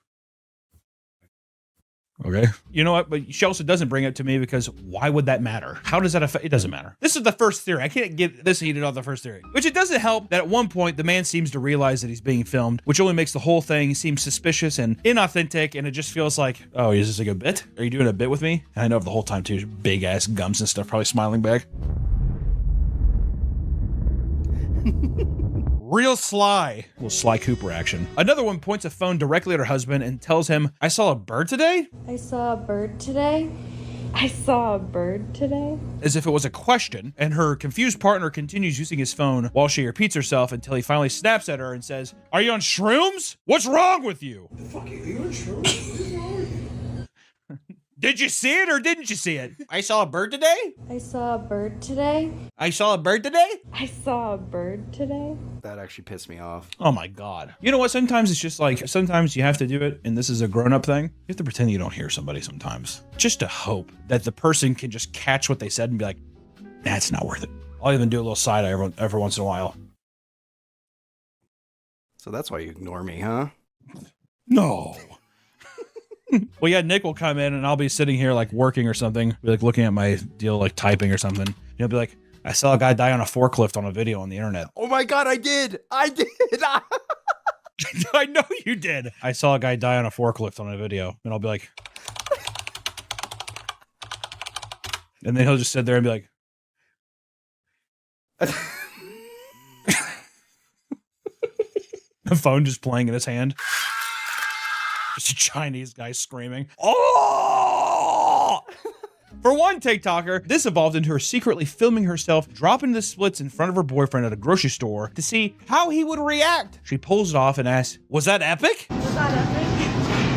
okay. You know what? But she also doesn't bring it to me because why would that matter? How does that affect? It doesn't matter. This is the first theory. I can't get this heated on the first theory. Which it doesn't help that at one point the man seems to realize that he's being filmed, which only makes the whole thing seem suspicious and inauthentic, and it just feels like, oh, is this like a bit? Are you doing a bit with me? And I know the whole time too, big ass gums and stuff, probably smiling back. Real sly. Little Sly Cooper action. Another one points a phone directly at her husband and tells him, I saw a bird today? I saw a bird today. I saw a bird today. As if it was a question, and her confused partner continues using his phone while she repeats herself until he finally snaps at her and says, are you on shrooms? What's wrong with you? Fuck you, are you on shrooms? Did you see it or didn't you see it? I saw a bird today? I saw a bird today. I saw a bird today? I saw a bird today. That actually pissed me off. Oh my God. You know what? Sometimes it's just like, sometimes you have to do it, and this is a grown-up thing. You have to pretend you don't hear somebody sometimes. Just to hope that the person can just catch what they said and be like, that's not worth it. I'll even do a little side eye every once in a while. So that's why you ignore me, huh? No. Well, yeah, Nick will come in and I'll be sitting here like working or something, be like looking at my deal, like typing or something. He'll be like, I saw a guy die on a forklift on a video on the internet. Oh my God, I did. I know you did. I saw a guy die on a forklift on a video, and I'll be like, and then he'll just sit there and be like, the phone just playing in his hand. Just a Chinese guy screaming, oh! For one TikToker, this evolved into her secretly filming herself dropping the splits in front of her boyfriend at a grocery store to see how he would react. She pulls it off and asks, was that epic? Was that epic?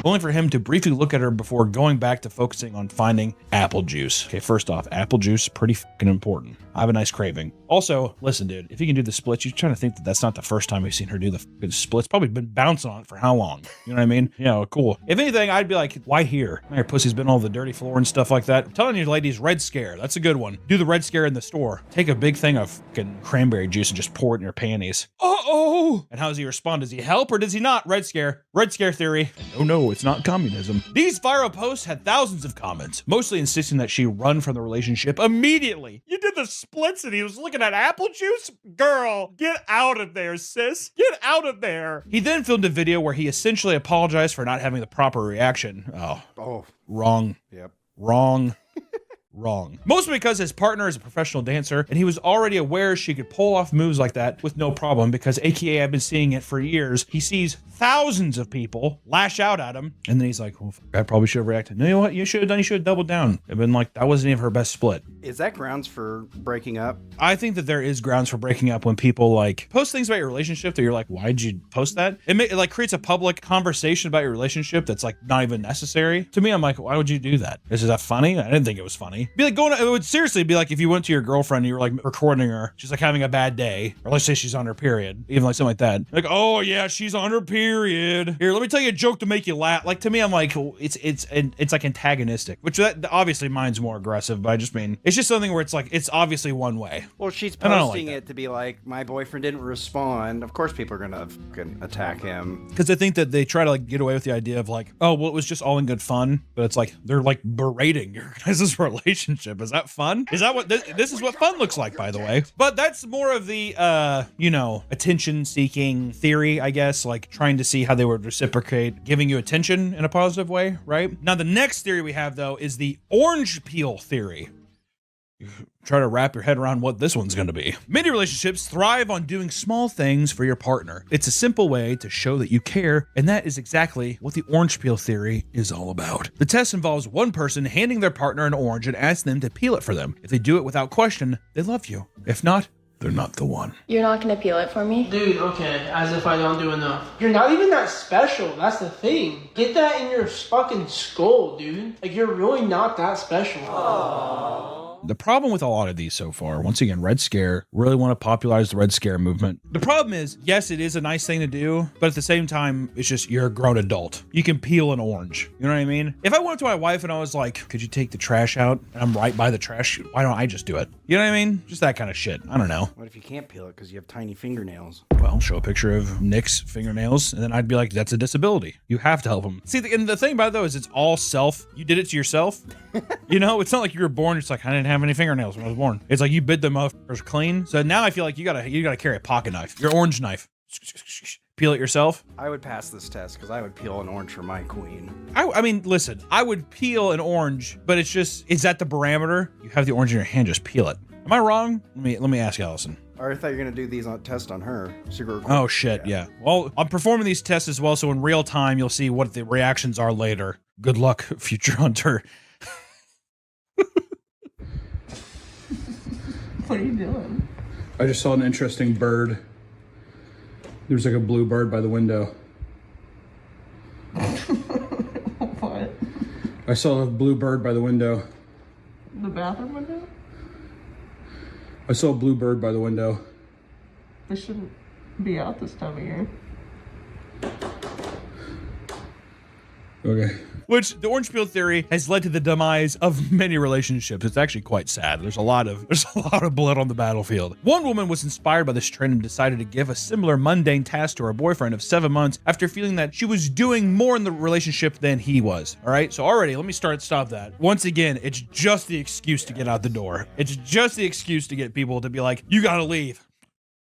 Only for him to briefly look at her before going back to focusing on finding apple juice. Okay, first off, apple juice, pretty fucking important. I have a nice craving. Also, listen, dude, if you can do the splits, you're trying to think that that's not the first time we've seen her do the fucking splits. Probably been bouncing on it for how long? You know what I mean? Yeah, cool. If anything, I'd be like, why here? Your pussy's been all over the dirty floor and stuff like that. I'm telling you, ladies, Red Scare. That's a good one. Do the Red Scare in the store. Take a big thing of fucking cranberry juice and just pour it in your panties. Uh-oh! And how does he respond? Does he help or does he not? Red Scare. Red Scare theory. Oh no, it's not communism. These viral posts had thousands of comments, mostly insisting that she run from the relationship immediately. You did the splits and he was looking at apple juice? Girl, get out of there, sis. Get out of there. He then filmed a video where he essentially apologized for not having the proper reaction. Oh, wrong. Yep. Wrong. Wrong. Mostly because his partner is a professional dancer and he was already aware she could pull off moves like that with no problem because AKA I've been seeing it for years. He sees thousands of people lash out at him and then he's like, well, I probably should have reacted. No, you know what? You should have doubled down. I've been like, that wasn't even her best split. Is that grounds for breaking up? I think that there is grounds for breaking up when people like post things about your relationship that you're like, why'd you post that? It like creates a public conversation about your relationship that's like not even necessary. To me, I'm like, why would you do that? Is that funny? I didn't think it was funny. Be like it would seriously be like if you went to your girlfriend and you were like recording her, she's like having a bad day, or let's say she's on her period, even like something like that. Like, oh yeah, she's on her period. Here, let me tell you a joke to make you laugh. Like to me, I'm like, it's like antagonistic, which that obviously mine's more aggressive, but I just mean it's just something where it's like it's obviously one way. Well, she's posting it to be like, my boyfriend didn't respond. Of course, people are gonna fucking attack him because I think that they try to like get away with the idea of like, oh well, it was just all in good fun, but it's like they're like berating your guys' relationship. Is that fun? Is that what this is what fun looks like, by the way? But that's more of the attention seeking theory, I guess, like trying to see how they would reciprocate giving you attention in a positive way, right? Now the next theory we have though is the orange peel theory. Try to wrap your head around what this one's going to be. Many relationships thrive on doing small things for your partner. It's a simple way to show that you care, and that is exactly what the orange peel theory is all about. The test involves one person handing their partner an orange and asking them to peel it for them. If they do it without question, they love you. If not, they're not the one. You're not gonna peel it for me? Dude, okay, as if I don't do enough. You're not even that special, that's the thing. Get that in your fucking skull, dude. Like, you're really not that special. Aww. The problem with a lot of these so far, once again, Red Scare, really want to popularize the Red Scare movement. The problem is, yes, it is a nice thing to do, but at the same time, it's just you're a grown adult. You can peel an orange. You know what I mean? If I went up to my wife and I was like, could you take the trash out? And I'm right by the trash, why don't I just do it? You know what I mean? Just that kind of shit. I don't know. What if you can't peel it because you have tiny fingernails? Well, show a picture of Nick's fingernails, and then I'd be like, that's a disability. You have to help him. See, and the thing about it, though, is it's all self. You did it to yourself. You know, it's not like you were born, it's like, I didn't have any fingernails when I was born. It's like you bid them motherfuckers clean. So now I feel like you gotta carry a pocket knife, your orange knife. Peel it yourself. I would pass this test because I would peel an orange for my queen. I mean, listen, I would peel an orange, but it's just, is that the parameter? You have the orange in your hand, just peel it. Am I wrong? Let me ask Allison. Or I thought you were gonna do these on test on her. Secret Oh shit, yeah. Well, I'm performing these tests as well, so in real time you'll see what the reactions are later. Good luck, future hunter. What are you doing? I just saw an interesting bird. There's like a blue bird by the window. What? I saw a blue bird by the window. The bathroom window? I saw a blue bird by the window. They shouldn't be out this time of year. Okay. Which the orange peel theory has led to the demise of many relationships. It's actually quite sad. There's a lot of blood on the battlefield. One woman was inspired by this trend and decided to give a similar mundane task to her boyfriend of 7 months after feeling that she was doing more in the relationship than he was. All right. So already, let me stop that. Once again, it's just the excuse to get out the door. It's just the excuse to get people to be like, you gotta leave.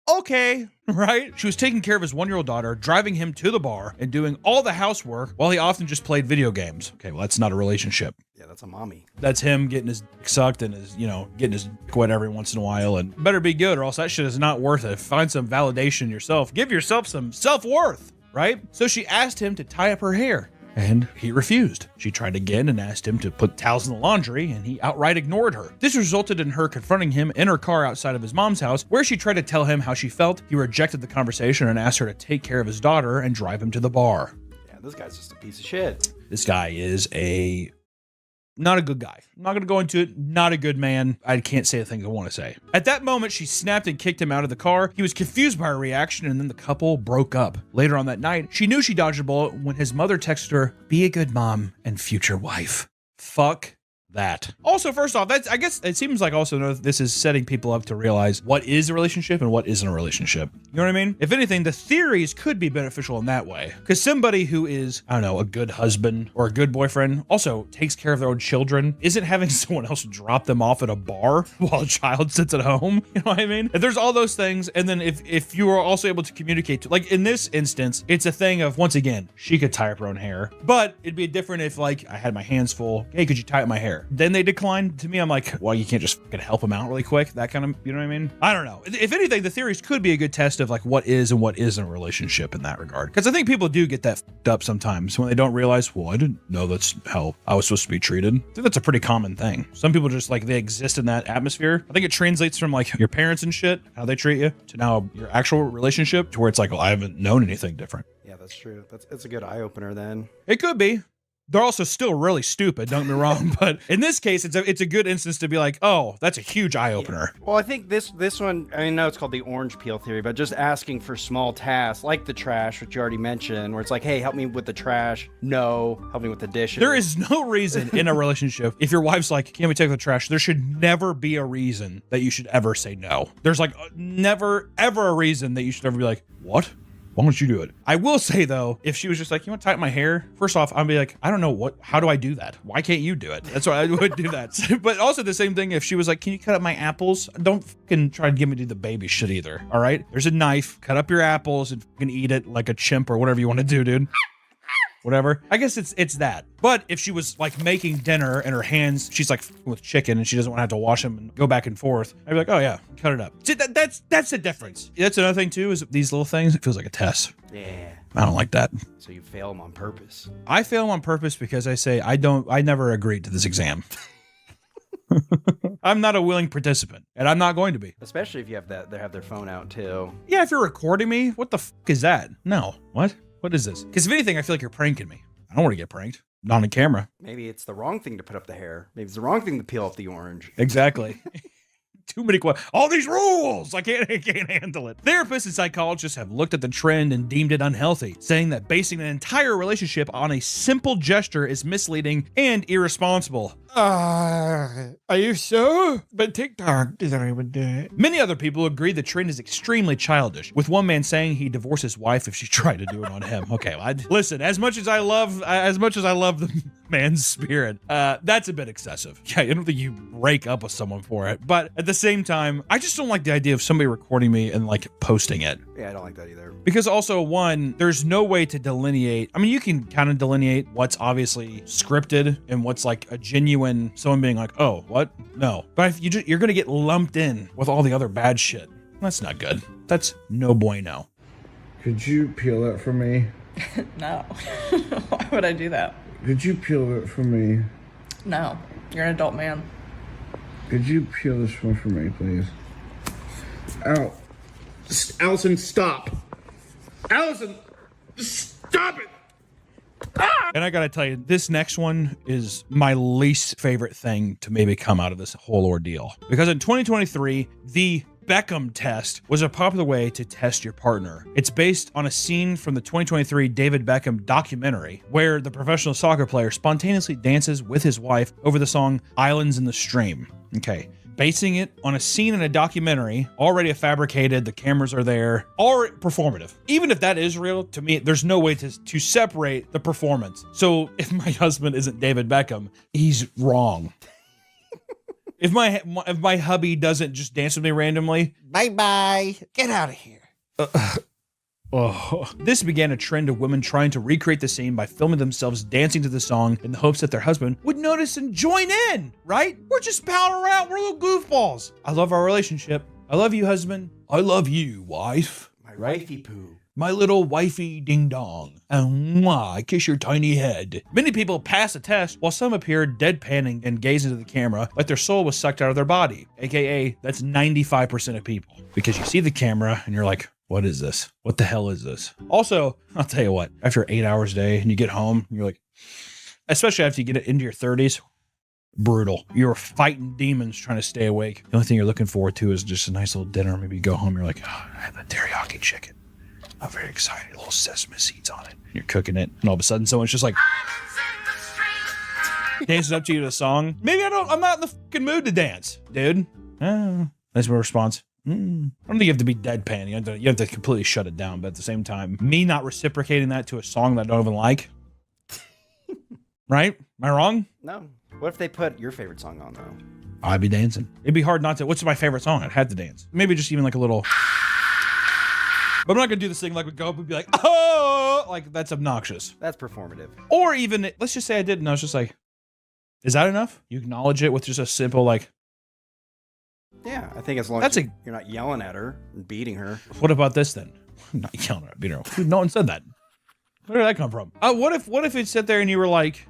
Okay, right? She was taking care of his 1-year-old daughter, driving him to the bar, and doing all the housework while he often just played video games. Okay, well, that's not a relationship. Yeah, that's a mommy. That's him getting his dick sucked and his, getting his dick wet every once in a while. And better be good, or else that shit is not worth it. Find some validation yourself. Give yourself some self-worth, right? So she asked him to tie up her hair. And he refused. She tried again and asked him to put towels in the laundry, and he outright ignored her. This resulted in her confronting him in her car outside of his mom's house, where she tried to tell him how she felt. He rejected the conversation and asked her to take care of his daughter and drive him to the bar. Yeah, this guy's just a piece of shit. This guy is not a good guy. I'm not going to go into it. Not a good man. I can't say the things I want to say. At that moment, she snapped and kicked him out of the car. He was confused by her reaction, and then the couple broke up. Later on that night, she knew she dodged a bullet when his mother texted her, "Be a good mom and future wife." Fuck that. Also, first off, I guess it seems like also this is setting people up to realize what is a relationship and what isn't a relationship. You know what I mean? If anything, the theories could be beneficial in that way. Because somebody who is, I don't know, a good husband or a good boyfriend, also takes care of their own children, isn't having someone else drop them off at a bar while a child sits at home. You know what I mean? If there's all those things, and then if you are also able to communicate to, like in this instance, it's a thing of, once again, she could tie up her own hair, but it'd be different if like I had my hands full. Hey, could you tie up my hair? Then they declined. To me, I'm like, well, you can't just fucking help them out really quick. That kind of, you know what I mean? I don't know. If anything, the theories could be a good test of like what is and what isn't a relationship in that regard. Because I think people do get that fucked up sometimes when they don't realize, well, I didn't know that's how I was supposed to be treated. I think that's a pretty common thing. Some people just like, they exist in that atmosphere. I think it translates from like your parents and shit, how they treat you, to now your actual relationship, to where it's like, well, I haven't known anything different. Yeah, that's true. It's a good eye opener then. It could be. They're also still really stupid, don't get me wrong, but in this case, it's a good instance to be like, oh, that's a huge eye-opener. Yeah. Well, I think this one, I know it's called the orange peel theory, but just asking for small tasks, like the trash, which you already mentioned, where it's like, hey, help me with the trash. No, help me with the dishes. There is no reason in a relationship, if your wife's like, can we take the trash? There should never be a reason that you should ever say no. There's like never, ever a reason that you should ever be like, what? Why don't you do it? I will say though, if she was just like, you want to tie up my hair? First off, I'd be like, I don't know how do I do that? Why can't you do it? That's why I would do that. But also the same thing, if she was like, can you cut up my apples? Don't fucking try to get me to do the baby shit either. All right. There's a knife, cut up your apples and fucking eat it like a chimp or whatever you want to do, dude. Whatever. I guess it's that. But if she was like making dinner and her hands, she's like with chicken and she doesn't want to have to wash them and go back and forth, I'd be like, oh yeah, cut it up. See, that's the difference. That's another thing too, is these little things, it feels like a test. Yeah. I don't like that. So you fail them on purpose. I fail them on purpose because I say I never agreed to this exam. I'm not a willing participant, and I'm not going to be. Especially if you have they have their phone out too. Yeah, if you're recording me, what the fuck is that? No. What is this? Because if anything, I feel like you're pranking me. I don't want to get pranked. not on camera. Maybe it's the wrong thing to put up the hair. Maybe it's the wrong thing to peel up the orange. Exactly. Too many questions. All these rules. I can't handle it. Therapists and psychologists have looked at the trend and deemed it unhealthy, saying that basing an entire relationship on a simple gesture is misleading and irresponsible. Are you sure? But TikTok doesn't even do it. Many other people agree the trend is extremely childish, with one man saying he'd divorce his wife if she tried to do it on him. Okay, listen, as much as I love the man's spirit, that's a bit excessive. Yeah, I don't think you break up with someone for it, but at the same time, I just don't like the idea of somebody recording me and like posting it. Yeah, I don't like that either. Because also, one, there's no way to delineate. I mean, you can kind of delineate what's obviously scripted and what's like a genuine someone being like, oh, what? No. But if you're going to get lumped in with all the other bad shit. That's not good. That's no bueno. Could you peel that for me? No. Why would I do that? Could you peel it for me? No. You're an adult man. Could you peel this one for me, please? Ow. Allison, stop. Allison, stop it. And I gotta tell you, this next one is my least favorite thing to maybe come out of this whole ordeal. Because in 2023, the Beckham test was a popular way to test your partner. It's based on a scene from the 2023 David Beckham documentary, where the professional soccer player spontaneously dances with his wife over the song Islands in the Stream. Okay. Basing it on a scene in a documentary, already fabricated, the cameras are there, or performative. Even if that is real, to me, there's no way to separate the performance. So if my husband isn't David Beckham, he's wrong. If my hubby doesn't just dance with me randomly, Bye-bye. Get out of here. This began a trend of women trying to recreate the scene by filming themselves dancing to the song in the hopes that their husband would notice and join in, right? We're just palling around. We're little goofballs. I love our relationship. I love you, husband. I love you, wife. My wifey poo. My little wifey ding dong. And mwah, I kiss your tiny head. Many people pass the test while some appear deadpanning and gaze into the camera like their soul was sucked out of their body. AKA, that's 95% of people. Because you see the camera and you're like, what is this? What the hell is this? Also, I'll tell you what, after 8 hours a day and you get home, you're like, especially after you get into your 30s, brutal. You're fighting demons trying to stay awake. The only thing you're looking forward to is just a nice little dinner. Maybe you go home, you're like, oh, I have that teriyaki chicken. I'm very excited. A little sesame seeds on it. And you're cooking it, and all of a sudden someone's just like dancing up to you to a song. Maybe I'm not in the fucking mood to dance, dude. That's my response. I don't think you have to be deadpan. You have to completely shut it down. But at the same time, me not reciprocating that to a song that I don't even like. Right? Am I wrong? No. What if they put your favorite song on, though? I'd be dancing. It'd be hard not to. What's my favorite song? I'd have to dance. Maybe just even like a little. But I'm not going to do this thing like we go up and be like, oh, like that's obnoxious. That's performative. Or even, let's just say I did, and I was just like, is that enough? You acknowledge it with just a simple like. Yeah, I think as long as you're not yelling at her and beating her. What about this then? I'm not yelling at her, beating her. No one said that. Where did that come from? What if you sit there and you were like,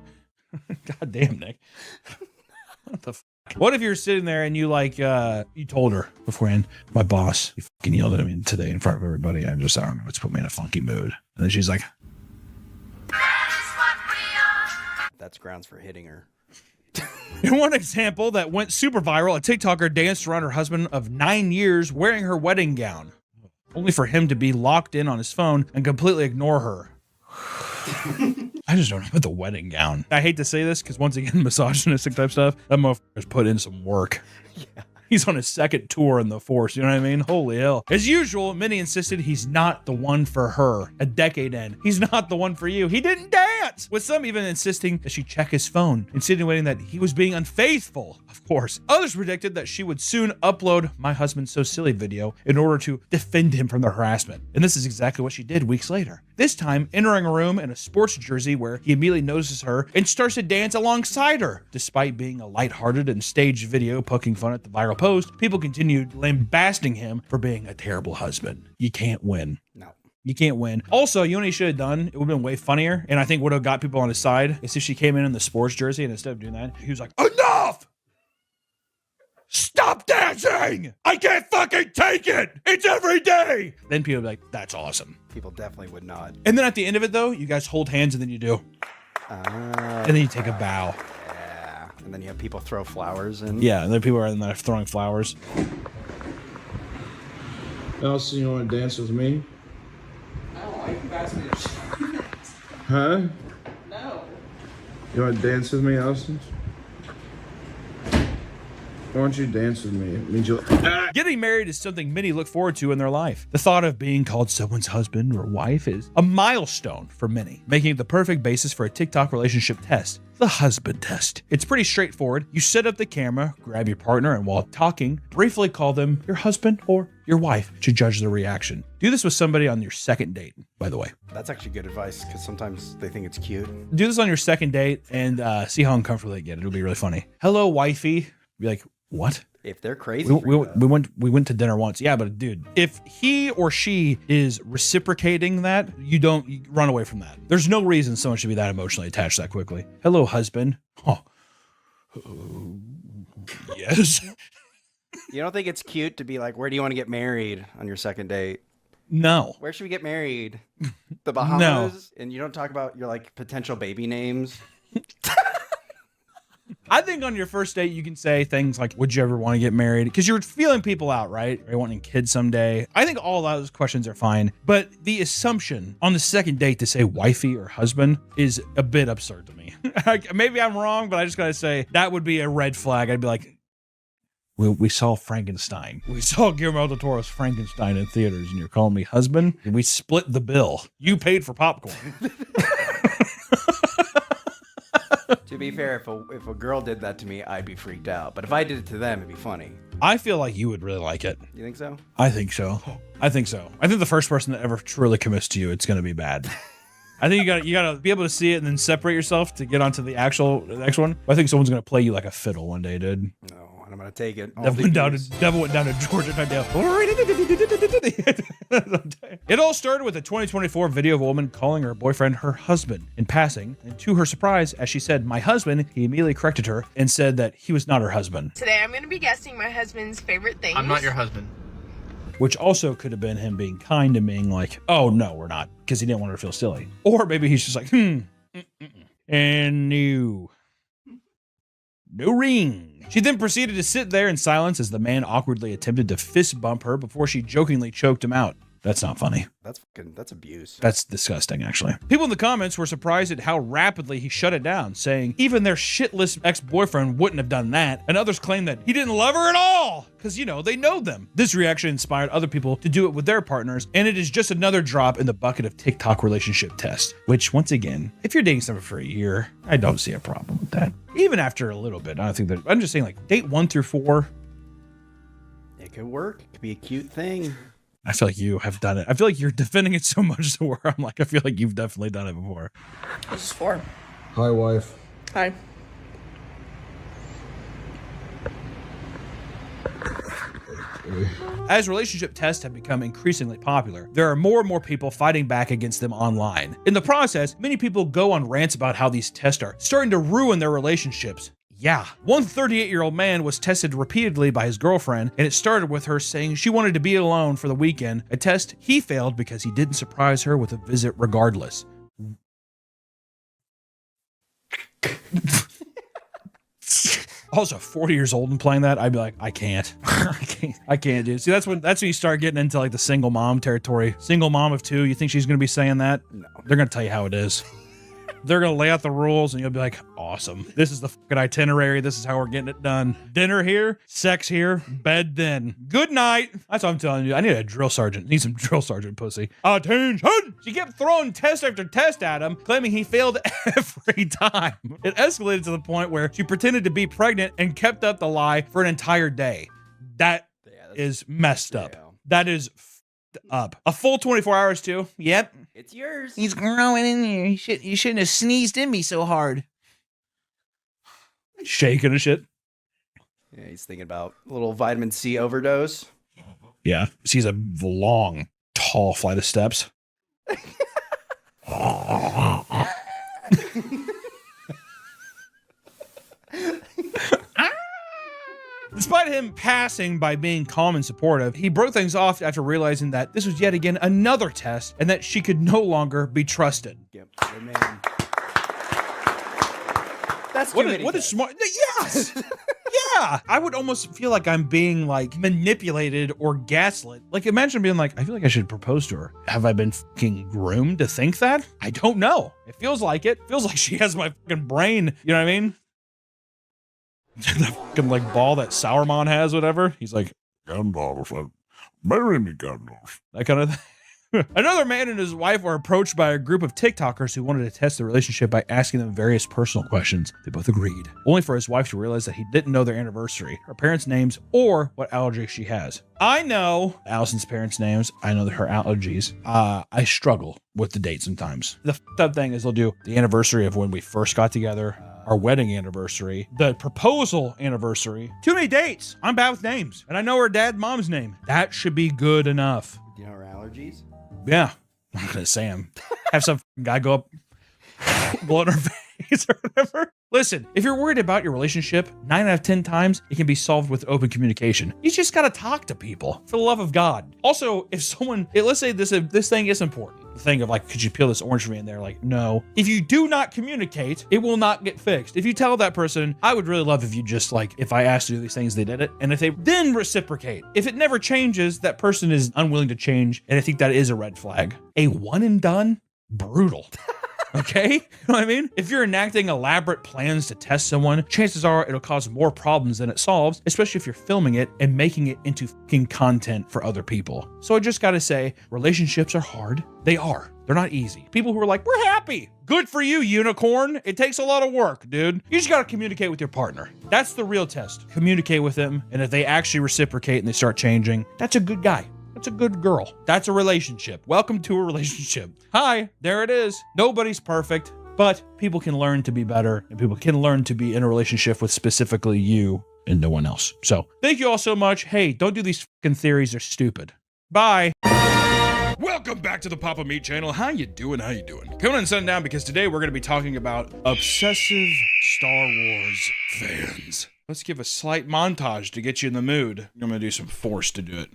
God damn, Nick. What the fuck? What if you're sitting there and you like, you told her beforehand, my boss, he fucking yelled at me today in front of everybody. I don't know, it's put me in a funky mood. And then she's like, that's grounds for hitting her. In one example that went super viral, a TikToker danced around her husband of 9 years wearing her wedding gown, only for him to be locked in on his phone and completely ignore her. I just don't know about the wedding gown. I hate to say this because once again, misogynistic type stuff, that motherfucker's put in some work. Yeah. He's on his second tour in the force, you know what I mean? Holy hell. As usual, Minnie insisted he's not the one for her. A decade in. He's not the one for you. He didn't dance! With some even insisting that she check his phone, insinuating that he was being unfaithful. Of course. Others predicted that she would soon upload My Husband's So Silly video in order to defend him from the harassment. And this is exactly what she did weeks later. This time, entering a room in a sports jersey where he immediately notices her and starts to dance alongside her. Despite being a lighthearted and staged video poking fun at the viral post, people continued lambasting him for being a terrible husband. You can't win. No. You can't win. Also, you know what he should have done? It would have been way funnier, and I think would have got people on his side, is if she came in the sports jersey, and instead of doing that, he was like, enough! Stop dancing! I can't fucking take it! It's every day! Then people would be like, that's awesome. People definitely would not. And then at the end of it, though, you guys hold hands, and then you do. And then you take a bow. Yeah. And then you have people throw flowers in. Yeah, and then people are in there throwing flowers. Elsie, you want to dance with me? No, you can pass me the shit. Huh? No. You want to dance with me, Elsie? Why don't you dance with me? It means you'll... Getting married is something many look forward to in their life. The thought of being called someone's husband or wife is a milestone for many, making it the perfect basis for a TikTok relationship test, the husband test. It's pretty straightforward. You set up the camera, grab your partner, and while talking, briefly call them your husband or your wife to judge their reaction. Do this with somebody on your second date, by the way. That's actually good advice because sometimes they think it's cute. Do this on your second date and see how uncomfortable they get. It'll be really funny. Hello, wifey. Be like, what? If they're crazy, we went to dinner once. Yeah, but dude, if he or she is reciprocating that, you run away from that. There's no reason someone should be that emotionally attached that quickly. Hello, husband. Oh, yes. You don't think it's cute to be like, where do you want to get married on your second date? No. Where should we get married? The Bahamas? No. And you don't talk about your like potential baby names? I think on your first date, you can say things like, would you ever want to get married? Because you're feeling people out, right? Are you wanting kids someday? I think all those questions are fine. But the assumption on the second date to say wifey or husband is a bit absurd to me. Maybe I'm wrong, but I just got to say that would be a red flag. I'd be like, we saw Frankenstein. We saw Guillermo del Toro's Frankenstein in theaters, and you're calling me husband? We split the bill. You paid for popcorn. To be fair, if a girl did that to me, I'd be freaked out. But if I did it to them, it'd be funny. I feel like you would really like it. You think so? I think so. I think the first person that ever truly commits to you, it's going to be bad. I think you gotta be able to see it and then separate yourself to get onto the next one. I think someone's going to play you like a fiddle one day, dude. No, and I'm going to take it. Devil went down to Georgia. It all started with a 2024 video of a woman calling her boyfriend her husband in passing. And to her surprise, as she said, my husband, he immediately corrected her and said that he was not her husband. Today I'm going to be guessing my husband's favorite things. I'm not your husband. Which also could have been him being kind and being like, oh, no, we're not, because he didn't want her to feel silly. Or maybe he's just like, and no ring. She then proceeded to sit there in silence as the man awkwardly attempted to fist bump her before she jokingly choked him out. That's not funny. That's abuse. That's disgusting, actually. People in the comments were surprised at how rapidly he shut it down, saying even their shitless ex-boyfriend wouldn't have done that. And others claim that he didn't love her at all because, they know them. This reaction inspired other people to do it with their partners, and it is just another drop in the bucket of TikTok relationship tests, which, once again, if you're dating someone for a year, I don't see a problem with that. Even after a little bit, I don't think that. I'm just saying, like, date 1 through 4. It could work. It could be a cute thing. I feel like you have done it. I feel like you're defending it so much to where I'm like, I feel like you've definitely done it before. This is 4. Hi, wife. Hi. As relationship tests have become increasingly popular, there are more and more people fighting back against them online. In the process, many people go on rants about how these tests are starting to ruin their relationships. Yeah. One 38-year-old man was tested repeatedly by his girlfriend, and it started with her saying she wanted to be alone for the weekend, a test he failed because he didn't surprise her with a visit regardless. Also, 40 years old and playing that, I'd be like, I can't. I can't, dude. See, that's when you start getting into like the single mom territory. Single mom of 2, you think she's going to be saying that? No. They're going to tell you how it is. They're going to lay out the rules and you'll be like, awesome. This is the fucking itinerary. This is how we're getting it done. Dinner here, sex here, bed then. Good night. That's what I'm telling you. I need a drill sergeant. Need some drill sergeant pussy. Attention! She kept throwing test after test at him, claiming he failed every time. It escalated to the point where she pretended to be pregnant and kept up the lie for an entire day. That is messed up. That is up. A full 24 hours too. Yep. It's yours. He's growing in here. You shouldn't have sneezed in me so hard. Shaking and shit. Yeah, he's thinking about a little vitamin C overdose. Yeah. Sees a long, tall flight of steps. Despite him passing by being calm and supportive, he broke things off after realizing that this was yet again another test and that she could no longer be trusted. Yep. Amen. That's too What many is tests. smart? Yes. Yeah. I would almost feel like I'm being like manipulated or gaslit. Like imagine being like, I feel like I should propose to her. Have I been fucking groomed to think that? I don't know. It feels like it. Feels like she has my fucking brain. You know what I mean? That fucking like ball that Sauron has, whatever. He's like, Gandalf, marry me, Gandalf. That kind of thing. Another man and his wife were approached by a group of TikTokers who wanted to test the relationship by asking them various personal questions. They both agreed, only for his wife to realize that he didn't know their anniversary, her parents' names, or what allergy she has. I know Allison's parents' names. I know her allergies. I struggle with the date sometimes. The fucked up thing is they'll do the anniversary of when we first got together, our wedding anniversary, the proposal anniversary. Too many dates. I'm bad with names. And I know her dad and mom's name. That should be good enough. Do you know her allergies? Yeah. I'm not going to say them. Have some guy go up, blow in her face or whatever. Listen, if you're worried about your relationship, 9 out of 10 times, it can be solved with open communication. You just got to talk to people for the love of God. Also, if someone, let's say this thing is important. The thing of like, could you peel this orange for me? And they're like, no. If you do not communicate, it will not get fixed. If you tell that person, I would really love if you just like, if I asked to do these things, they did it. And if they then reciprocate, if it never changes, that person is unwilling to change. And I think that is a red flag. A one and done, brutal. Okay? You know what I mean? If you're enacting elaborate plans to test someone, chances are it'll cause more problems than it solves, especially if you're filming it and making it into fucking content for other people. So I just gotta say, relationships are hard. They are. They're not easy. People who are like, we're happy. Good for you, unicorn. It takes a lot of work, dude. You just gotta communicate with your partner. That's the real test. Communicate with them, and if they actually reciprocate and they start changing, that's a good guy. That's a good girl. That's a relationship. Welcome to a relationship. Hi, there it is. Nobody's perfect, but people can learn to be better and people can learn to be in a relationship with specifically you and no one else. So thank you all so much. Hey, don't do these fucking theories. They're stupid. Bye. Welcome back to the Papa Meat channel. How you doing? How you doing? Coming on sundown because today we're going to be talking about obsessive Star Wars fans. Let's give a slight montage to get you in the mood. I'm going to do some force to do it.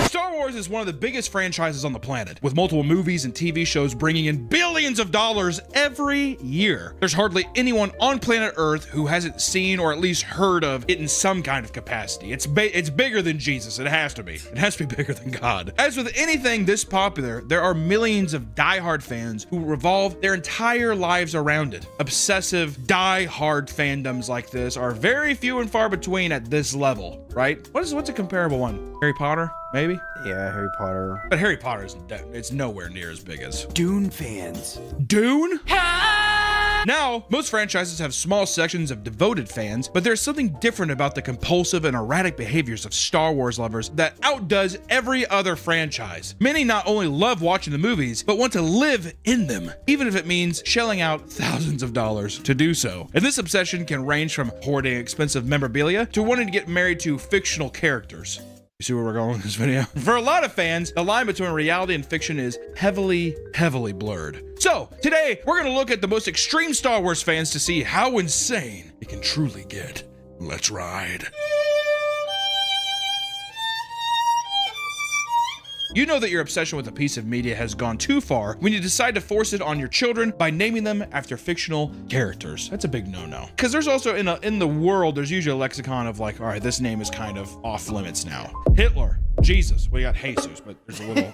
Star Wars is one of the biggest franchises on the planet, with multiple movies and TV shows bringing in billions of dollars every year. There's hardly anyone on planet Earth who hasn't seen or at least heard of it in some kind of capacity. It's bigger than Jesus. It has to be. It has to be bigger than God. As with anything this popular, there are millions of diehard fans who revolve their entire lives around it. Obsessive, diehard fandoms like this are very few and far between at this level, right? What's a comparable one? Harry Potter? Maybe? Yeah, Harry Potter. But Harry Potter isn't, it's nowhere near as big as Dune fans. Dune? Now, most franchises have small sections of devoted fans, but there's something different about the compulsive and erratic behaviors of Star Wars lovers that outdoes every other franchise. Many not only love watching the movies, but want to live in them, even if it means shelling out thousands of dollars to do so. And this obsession can range from hoarding expensive memorabilia to wanting to get married to fictional characters. You see where we're going with this video? For a lot of fans, the line between reality and fiction is heavily blurred. So, today, we're gonna look at the most extreme Star Wars fans to see how insane it can truly get. Let's ride. You know that your obsession with a piece of media has gone too far when you decide to force it on your children by naming them after fictional characters. That's a big no-no. Because there's also, in the world, there's usually a lexicon of like, all right, this name is kind of off limits now. Hitler, Jesus, we got Jesus, but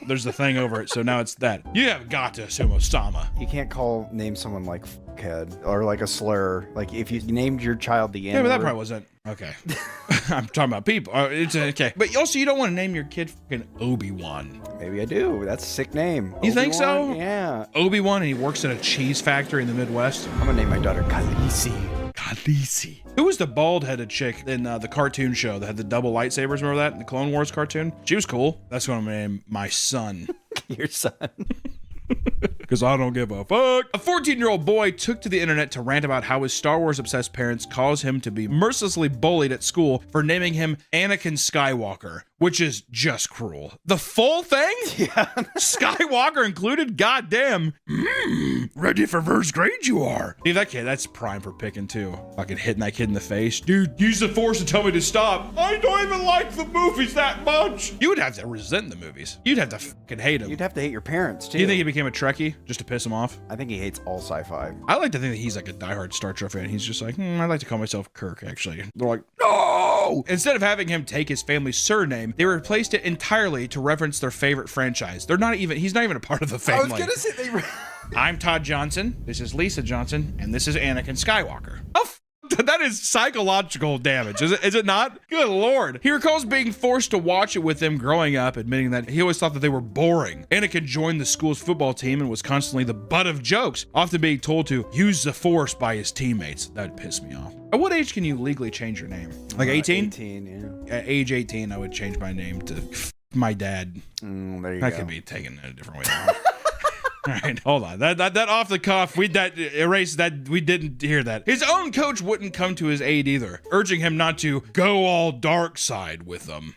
there's the thing over it, so now it's that. You have got to assume Osama. You can't name someone like fuckhead or like a slur. Like if you named your child the N-word. Yeah, but that probably wasn't. Okay. I'm talking about people. It's okay. But also, you don't want to name your kid fucking Obi-Wan. Maybe I do. That's a sick name. You think so? Yeah. Obi-Wan, and he works at a cheese factory in the Midwest. I'm gonna name my daughter Khaleesi. Khaleesi. Who was the bald-headed chick in the cartoon show that had the double lightsabers? Remember that? In the Clone Wars cartoon? She was cool. That's what I'm gonna name my son. Your son. Because I don't give a fuck. A 14-year-old boy took to the internet to rant about how his Star Wars-obsessed parents caused him to be mercilessly bullied at school for naming him Anakin Skywalker, which is just cruel. The full thing? Yeah. Skywalker included? Goddamn. ready for first grade you are. Dude, that kid, that's prime for picking too. Fucking hitting that kid in the face. Dude, use the force to tell me to stop. I don't even like the movies that much. You would have to resent the movies. You'd have to fucking hate them. You'd have to hate your parents, too. Do you think he became a Trekkie just to piss him off? I think he hates all sci-fi. I like to think that he's like a diehard Star Trek fan. He's just like, I'd like to call myself Kirk, actually. They're like, no! Instead of having him take his family's surname, they replaced it entirely to reference their favorite franchise. He's not even a part of the family. I was gonna say I'm Todd Johnson, this is Lisa Johnson, and this is Anakin Skywalker. Oh, that is psychological damage, is it not? Good Lord. He recalls being forced to watch it with them growing up, admitting that he always thought that they were boring. Anakin joined the school's football team and was constantly the butt of jokes, often being told to use the force by his teammates. That'd piss me off. At what age can you legally change your name? Like 18? 18, yeah. At age 18, I would change my name to my dad. There you That go. could be taken in a different way. All right, hold on. That off the cuff, we didn't hear that. His own coach wouldn't come to his aid either, urging him not to go all dark side with them.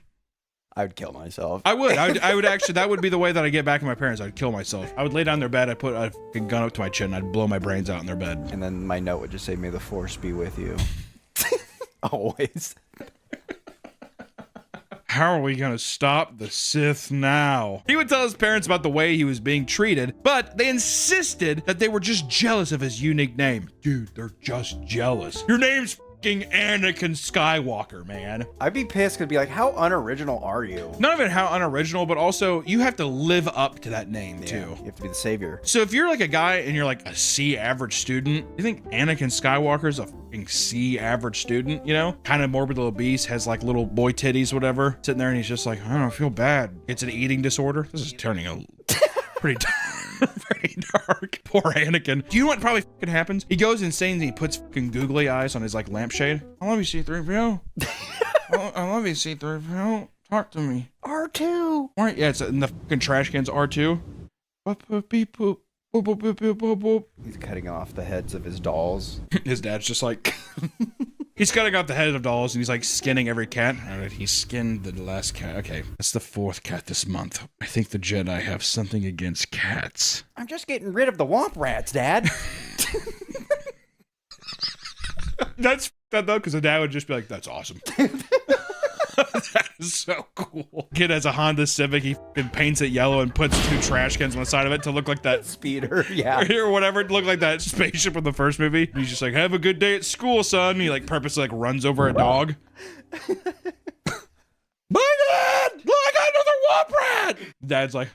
I would kill myself. I would actually, that would be the way that I get back at my parents. I'd kill myself. I would lay down in their bed, I'd put a fucking gun up to my chin, I'd blow my brains out in their bed. And then my note would just say, may the force be with you. Always. How are we gonna stop the Sith now? He would tell his parents about the way he was being treated, but they insisted that they were just jealous of his unique name. Dude, they're just jealous. Your name's fucking Anakin Skywalker, man. I'd be pissed because be like, how unoriginal are you? Not even how unoriginal, but also you have to live up to that name too. You have to be the savior. So if you're like a guy and you're like a C average student, you think Anakin Skywalker's a fucking C average student, you know? Kind of morbidly obese, has like little boy titties, whatever, sitting there and he's just like, I don't feel bad. It's an eating disorder. This is turning a pretty very dark. Poor Anakin. Do you know what probably fucking happens? He goes insane and he puts fucking googly eyes on his like lampshade. I love you, C-3PO. I love you, C-3PO. Talk to me. R2. Right, yeah, it's in the fucking trash cans, R2. Beep, boop. Boop, boop, boop, boop, boop, boop. He's cutting off the heads of his dolls. His dad's just like... He's cutting off the head of dolls and he's like skinning every cat. All right, he skinned the last cat. Okay, that's the 4th cat this month. I think the Jedi have something against cats. I'm just getting rid of the womp rats, Dad. That's that though, because the dad would just be like, that's awesome. That is so cool. Kid has a Honda Civic. He fucking paints it yellow and puts 2 trash cans on the side of it to look like that speeder, yeah, or whatever. It looked like that spaceship in the first movie. And he's just like, have a good day at school, son. And he like purposely like runs over a dog. My dad! Look, I got another womp rat! Dad's like,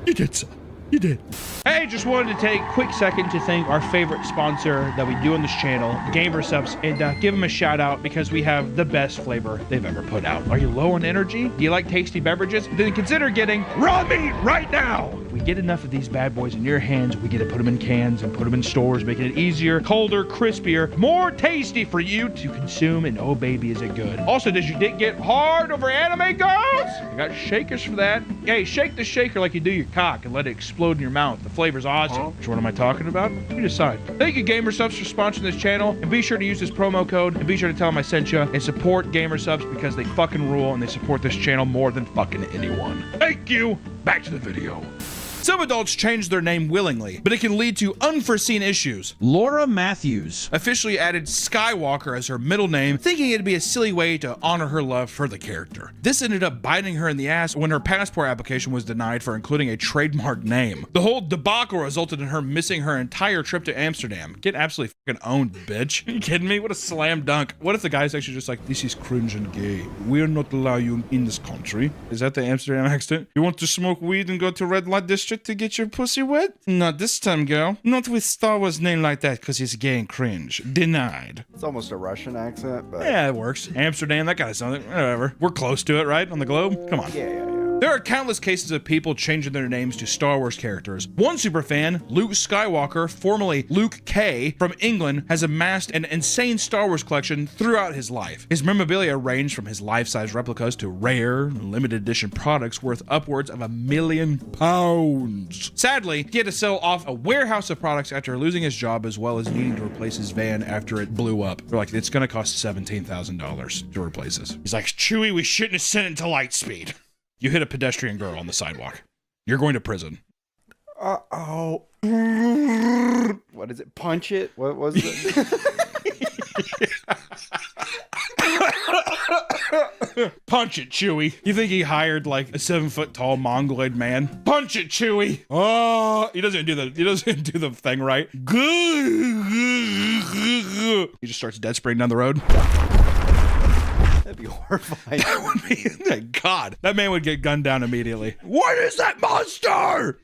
you did, son. You did. Hey, just wanted to take a quick second to thank our favorite sponsor that we do on this channel, Gamer Subs, and give them a shout out because we have the best flavor they've ever put out. Are you low on energy? Do you like tasty beverages? Then consider getting raw meat right now. If we get enough of these bad boys in your hands, we get to put them in cans and put them in stores, making it easier, colder, crispier, more tasty for you to consume. And oh baby, is it good. Also, does your dick get hard over anime girls? We got shakers for that. Hey, shake the shaker like you do your cock and let it explode in your mouth. The flavor's awesome. Which one am I talking about? You decide. Thank you, Gamer Subs, for sponsoring this channel. And be sure to use this promo code. And be sure to tell them I sent you. And support Gamer Subs because they fucking rule and they support this channel more than fucking anyone. Thank you. Back to the video. Some adults change their name willingly, but it can lead to unforeseen issues. Laura Matthews officially added Skywalker as her middle name, thinking it'd be a silly way to honor her love for the character. This ended up biting her in the ass when her passport application was denied for including a trademark name. The whole debacle resulted in her missing her entire trip to Amsterdam. Get absolutely fucking owned, bitch. Are you kidding me? What a slam dunk. What if the guy's actually just like, this is cringe and gay. We'll not allow you in this country. Is that the Amsterdam accent? You want to smoke weed and go to red light district to get your pussy wet? Not this time, girl. Not with Star Wars name like that because he's gay and cringe. Denied. It's almost a Russian accent, but... Yeah, it works. Amsterdam, that kind of something. Whatever. We're close to it, right? On the globe? Come on. Yeah. There are countless cases of people changing their names to Star Wars characters. One superfan, Luke Skywalker, formerly Luke K, from England, has amassed an insane Star Wars collection throughout his life. His memorabilia ranged from his life-size replicas to rare, limited edition products worth upwards of £1 million. Sadly, he had to sell off a warehouse of products after losing his job as well as needing to replace his van after it blew up. They're like, it's gonna cost $17,000 to replace this. He's like, Chewie, we shouldn't have sent it to Lightspeed. You hit a pedestrian girl on the sidewalk. You're going to prison. Uh-oh. What is it? Punch it? What was it? Punch it, Chewie. You think he hired like a 7-foot tall mongoloid man? Punch it, Chewie. Oh, he doesn't do the thing right. He just starts dead spraying down the road. That'd be horrifying. That would be, thank God. That man would get gunned down immediately. What is that monster?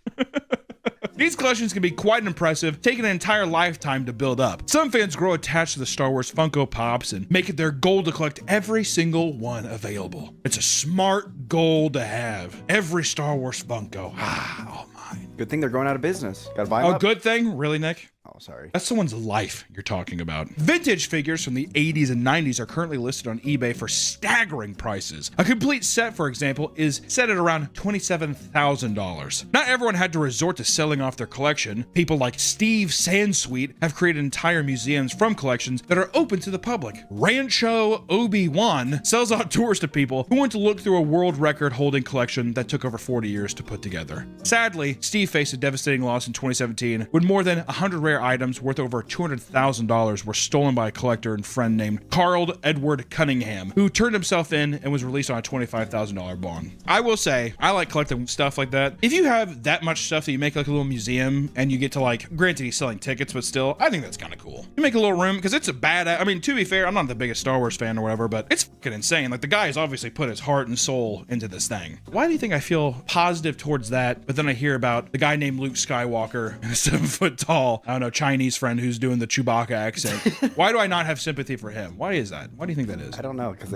These collections can be quite impressive, taking an entire lifetime to build up. Some fans grow attached to the Star Wars Funko Pops and make it their goal to collect every single one available. It's a smart goal to have. Every Star Wars Funko. Oh mine. Good thing they're going out of business. Gotta buy them Oh, up. good thing? Really, Nick? Oh, sorry. That's someone's life you're talking about. Vintage figures from the 80s and 90s are currently listed on eBay for staggering prices. A complete set, for example, is set at around $27,000. Not everyone had to resort to selling off their collection. People like Steve Sansweet have created entire museums from collections that are open to the public. Rancho Obi-Wan sells out tours to people who want to look through a world record holding collection that took over 40 years to put together. Sadly, Steve faced a devastating loss in 2017 when more than 100 rare items worth over $200,000 were stolen by a collector and friend named Carl Edward Cunningham, who turned himself in and was released on a $25,000 bond. I will say, I like collecting stuff like that. If you have that much stuff that you make like a little museum and you get to like, granted he's selling tickets, but still, I think that's kind of cool. You make a little room, because it's a bad, I mean, to be fair, I'm not the biggest Star Wars fan or whatever, but it's fucking insane. Like the guy has obviously put his heart and soul into this thing. Why do you think I feel positive towards that, but then I hear about the guy named Luke Skywalker, 7 foot tall, I don't know, Chinese friend who's doing the Chewbacca accent. Why do I not have sympathy for him? Why is that? Why do you think that is? I don't know, because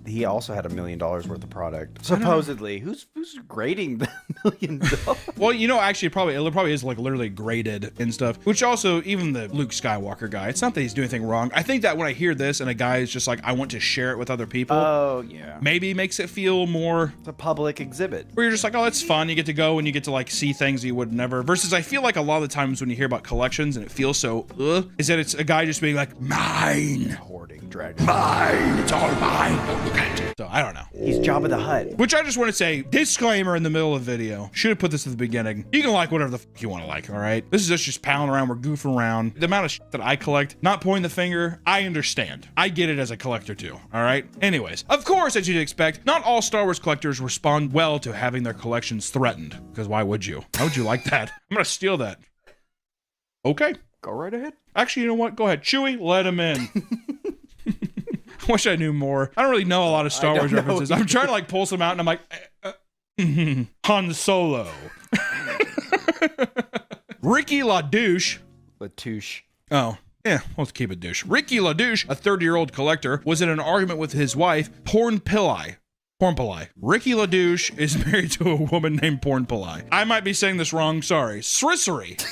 he also had $1 million worth of product. Supposedly. Who's grading the $1 million? Well, you know, actually, it probably is like literally graded and stuff, which also, even the Luke Skywalker guy, it's not that he's doing anything wrong. I think that when I hear this and a guy is just like, I want to share it with other people. Oh, yeah. Maybe makes it feel more... It's a public exhibit. Where you're just like, oh, that's fun. You get to go and you get to like see things you would never. Versus I feel like a lot of the times when you hear about collections and it feels so, is that it's a guy just being like, mine. Hoarding, dragging. Mine. It's all mine. Look at it. So I don't know. He's Jabba the Hutt. Which I just want to say, disclaimer in the middle of the video. Should have put this at the beginning. You can like whatever the fuck you want to like, all right? This is us just palling around. We're goofing around. The amount of shit that I collect, not pointing the finger, I understand. I get it as a collector too, all right? Anyways, of course, as you'd expect, not all Star Wars collectors respond well to having their collections threatened. Because why would you? How would you like that? I'm gonna steal that. Okay. Go right ahead. Actually, you know what? Go ahead. Chewie, let him in. I wish I knew more. I don't really know a lot of Star Wars references. I'm trying to like pull some out and I'm like, Han Solo. Ricky LaDouche. Latouche. Oh. Yeah, let's keep it douche. Ricky LaDouche, a 30-year-old collector, was in an argument with his wife, Porn Pillai. Ricky LaDouche is married to a woman named Porn Pillai. I might be saying this wrong, sorry. Srissery.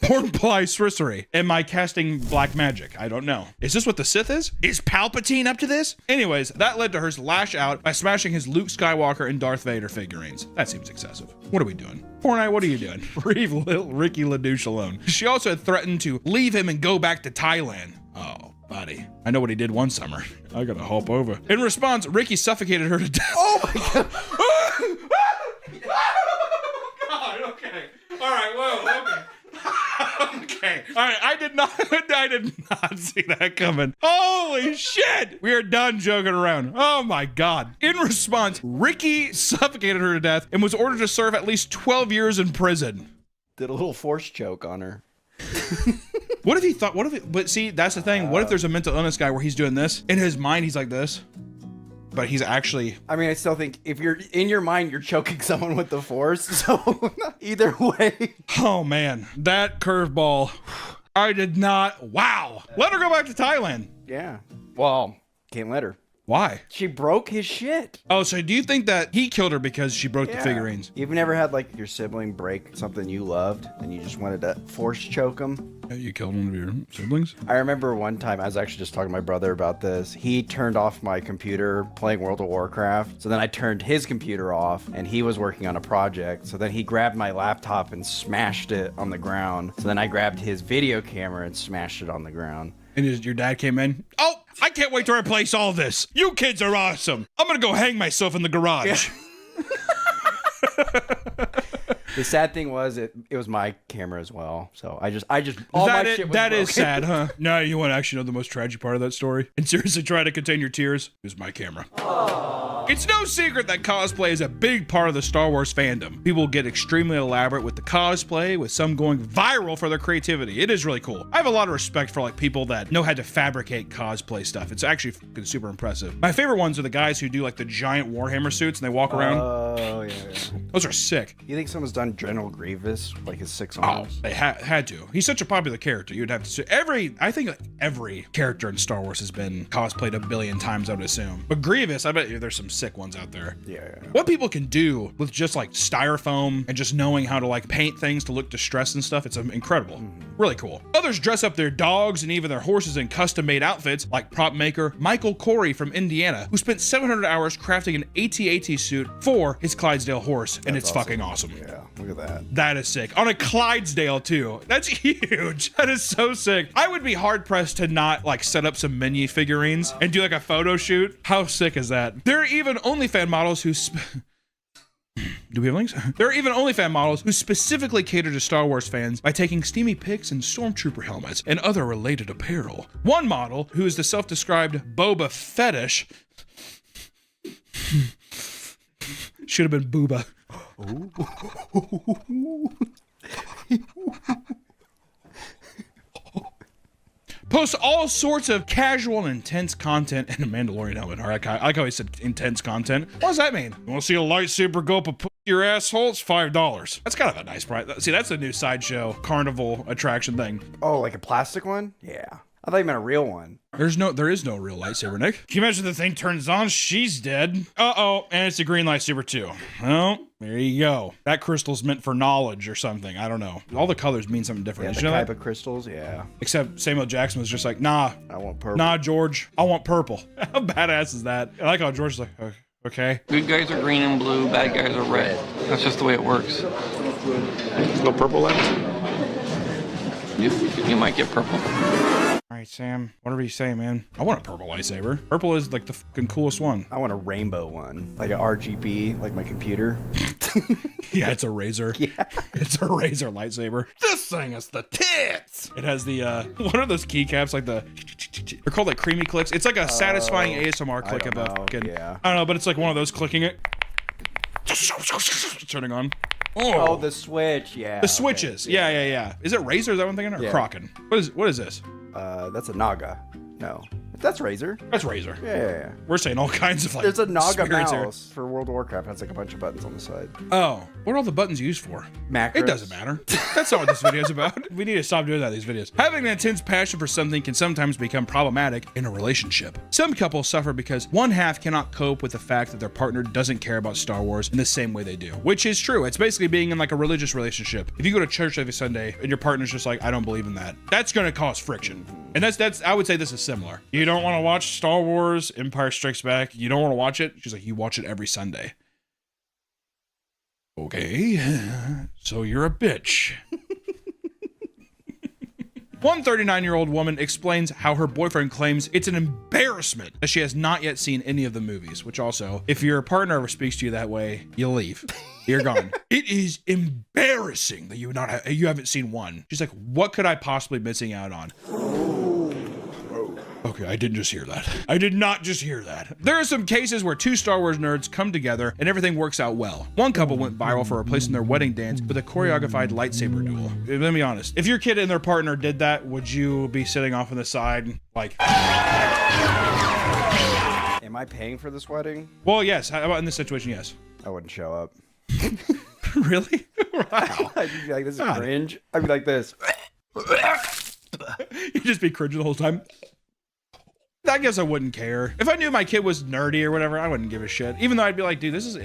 Porn Pillai Srissery. Am I casting black magic? I don't know. Is this what the Sith is? Is Palpatine up to this? Anyways, that led to her lash out by smashing his Luke Skywalker and Darth Vader figurines. That seems excessive. What are we doing? Fortnite, what are you doing? Leave little Ricky LaDouche alone. She also had threatened to leave him and go back to Thailand. Oh, buddy. I know what he did one summer. I gotta hop over. In response, Ricky suffocated her to death. Oh my god. God, okay. All right, whoa, okay. Okay. All right. I did not see that coming. Holy shit. We are done joking around. Oh my God. In response, Ricky suffocated her to death and was ordered to serve at least 12 years in prison. Did a little force choke on her. What if he thought, but see, that's the thing. What if there's a mental illness guy where he's doing this? In his mind, he's like this. But he's actually... I mean, I still think if you're in your mind, you're choking someone with the force. So either way. Oh, man. That curveball. I did not... Wow. Let her go back to Thailand. Yeah. Well, can't let her. Why? She broke his shit. Oh, so do you think that he killed her because she broke the figurines? You've never had like your sibling break something you loved and you just wanted to force choke him? You killed one of your siblings? I remember one time, I was actually just talking to my brother about this. He turned off my computer playing World of Warcraft. So then I turned his computer off and he was working on a project. So then he grabbed my laptop and smashed it on the ground. So then I grabbed his video camera and smashed it on the ground. And your dad came in? Oh, I can't wait to replace all this. You kids are awesome. I'm going to go hang myself in the garage. Yeah. The sad thing was it was my camera as well. So I just all my shit was that is broken. sad, huh? No, you want to actually know the most tragic part of that story? And seriously try to contain your tears? It was my camera. It's no secret that cosplay is a big part of the Star Wars fandom. People get extremely elaborate with the cosplay, with some going viral for their creativity. It is really cool. I have a lot of respect for like people that know how to fabricate cosplay stuff. It's actually fucking super impressive. My favorite ones are the guys who do like the giant Warhammer suits and they walk around. Oh, yeah. Those are sick. You think someone's done General Grievous, like his 6 Oh, arms? they had to. He's such a popular character. You'd have to say I think like every character in Star Wars has been cosplayed a billion times, I would assume. But Grievous, I bet you there's some sick ones out there. Yeah. What people can do with just like styrofoam and just knowing how to like paint things to look distressed and stuff, it's incredible. Really cool. Others dress up their dogs and even their horses in custom made outfits, like prop maker Michael Corey from Indiana, who spent 700 hours crafting an AT-AT suit for his Clydesdale horse, and it's fucking awesome. Yeah, look at that. That is sick. On a Clydesdale too. That's huge. That is so sick. I would be hard pressed to not like set up some mini figurines and do like a photo shoot. How sick is that? There are even OnlyFans models who do we have links? There are even OnlyFans models who specifically cater to Star Wars fans by taking steamy pics in stormtrooper helmets and other related apparel. One model, who is the self-described Boba Fetish, should have been Booba. Posts all sorts of casual and intense content in a Mandalorian helmet. I like how he said intense content. What does that mean? You want to see a lightsaber go up a your asshole? It's $5. That's kind of a nice price. See, that's a new sideshow carnival attraction thing. Oh, like a plastic one? Yeah. I thought you meant a real one. There is no real lightsaber, Nick. Can you imagine the thing turns on? She's dead. Uh-oh, and it's a green lightsaber too. Well, there you go. That crystal's meant for knowledge or something. I don't know. All the colors mean something different. Yeah, Did the you know type that? of crystals, yeah. Except Samuel Jackson was just like, nah. I want purple. Nah, George. I want purple. How badass is that? I like how George's like, okay. Good guys are green and blue, bad guys are red. That's just the way it works. No purple left? You might get purple. All right, Sam, whatever you say, man. I want a purple lightsaber. Purple is like the fucking coolest one. I want a rainbow one, like an RGB, like my computer. Yeah, it's a razor. Yeah. It's a razor lightsaber. This thing is the tits. It has the, what are those keycaps? Like the, they're called like creamy clicks. It's like a satisfying ASMR click of a fucking, yeah. I don't know, but it's like one of those clicking it. Turning on. Oh, the switch, yeah. The switches. Okay. Yeah. Is it Razer? Is that what I'm thinking? Or Kraken? What is this? That's a Naga. No. That's Razer. That's Razer. Yeah. We're saying all kinds of like. There's a Naga spirits mouse here. for World of Warcraft. It has like a bunch of buttons on the side. Oh, what are all the buttons used for? Macros. It doesn't matter. That's not what this video is about. We need to stop doing that in these videos. Having an intense passion for something can sometimes become problematic in a relationship. Some couples suffer because one half cannot cope with the fact that their partner doesn't care about Star Wars in the same way they do, which is true. It's basically being in like a religious relationship. If you go to church every Sunday and your partner's just like, I don't believe in that, that's going to cause friction. And that's I would say this is similar. You don't want to watch Star Wars, Empire Strikes Back. You don't want to watch it. She's like, you watch it every Sunday. Okay, so you're a bitch. One 39-year-old woman explains how her boyfriend claims it's an embarrassment that she has not yet seen any of the movies, which also, if your partner ever speaks to you that way, you leave. You're gone. It is embarrassing that you haven't seen one. She's like, what could I possibly be missing out on? Okay, I didn't just hear that. I did not just hear that. There are some cases where two Star Wars nerds come together and everything works out well. One couple went viral for replacing their wedding dance with a choreographed lightsaber duel. Let me be honest. If your kid and their partner did that, would you be sitting off on the side like... Am I paying for this wedding? Well, yes. How about in this situation, yes. I wouldn't show up. Really? Wow. I'd be like, this is cringe. I'd be like this. You'd just be cringing the whole time. I guess I wouldn't care. If I knew my kid was nerdy or whatever, I wouldn't give a shit. Even though I'd be like, dude, this is,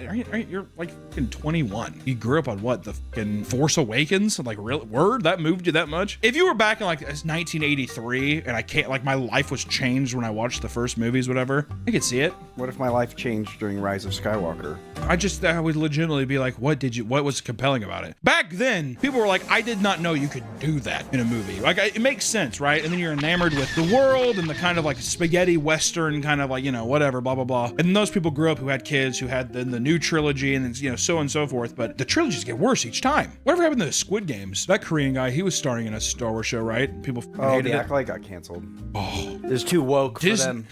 you're like fucking 21. You grew up on what, the fucking Force Awakens? Like, real word? That moved you that much? If you were back in like 1983 and I can't, like my life was changed when I watched the first movies, whatever, I could see it. What if my life changed during Rise of Skywalker? I would legitimately be like, what was compelling about it? Back then, people were like, I did not know you could do that in a movie. Like, it makes sense, right? And then you're enamored with the world and the kind of like space spaghetti western kind of like, you know, whatever, blah, blah, blah. And those people grew up who had kids who had the new trilogy and then, you know, so on and so forth. But the trilogies get worse each time. Whatever happened to the Squid Games? That Korean guy, he was starring in a Star Wars show, right? People hated the it. Acolyte got canceled. Oh, There's too woke for them.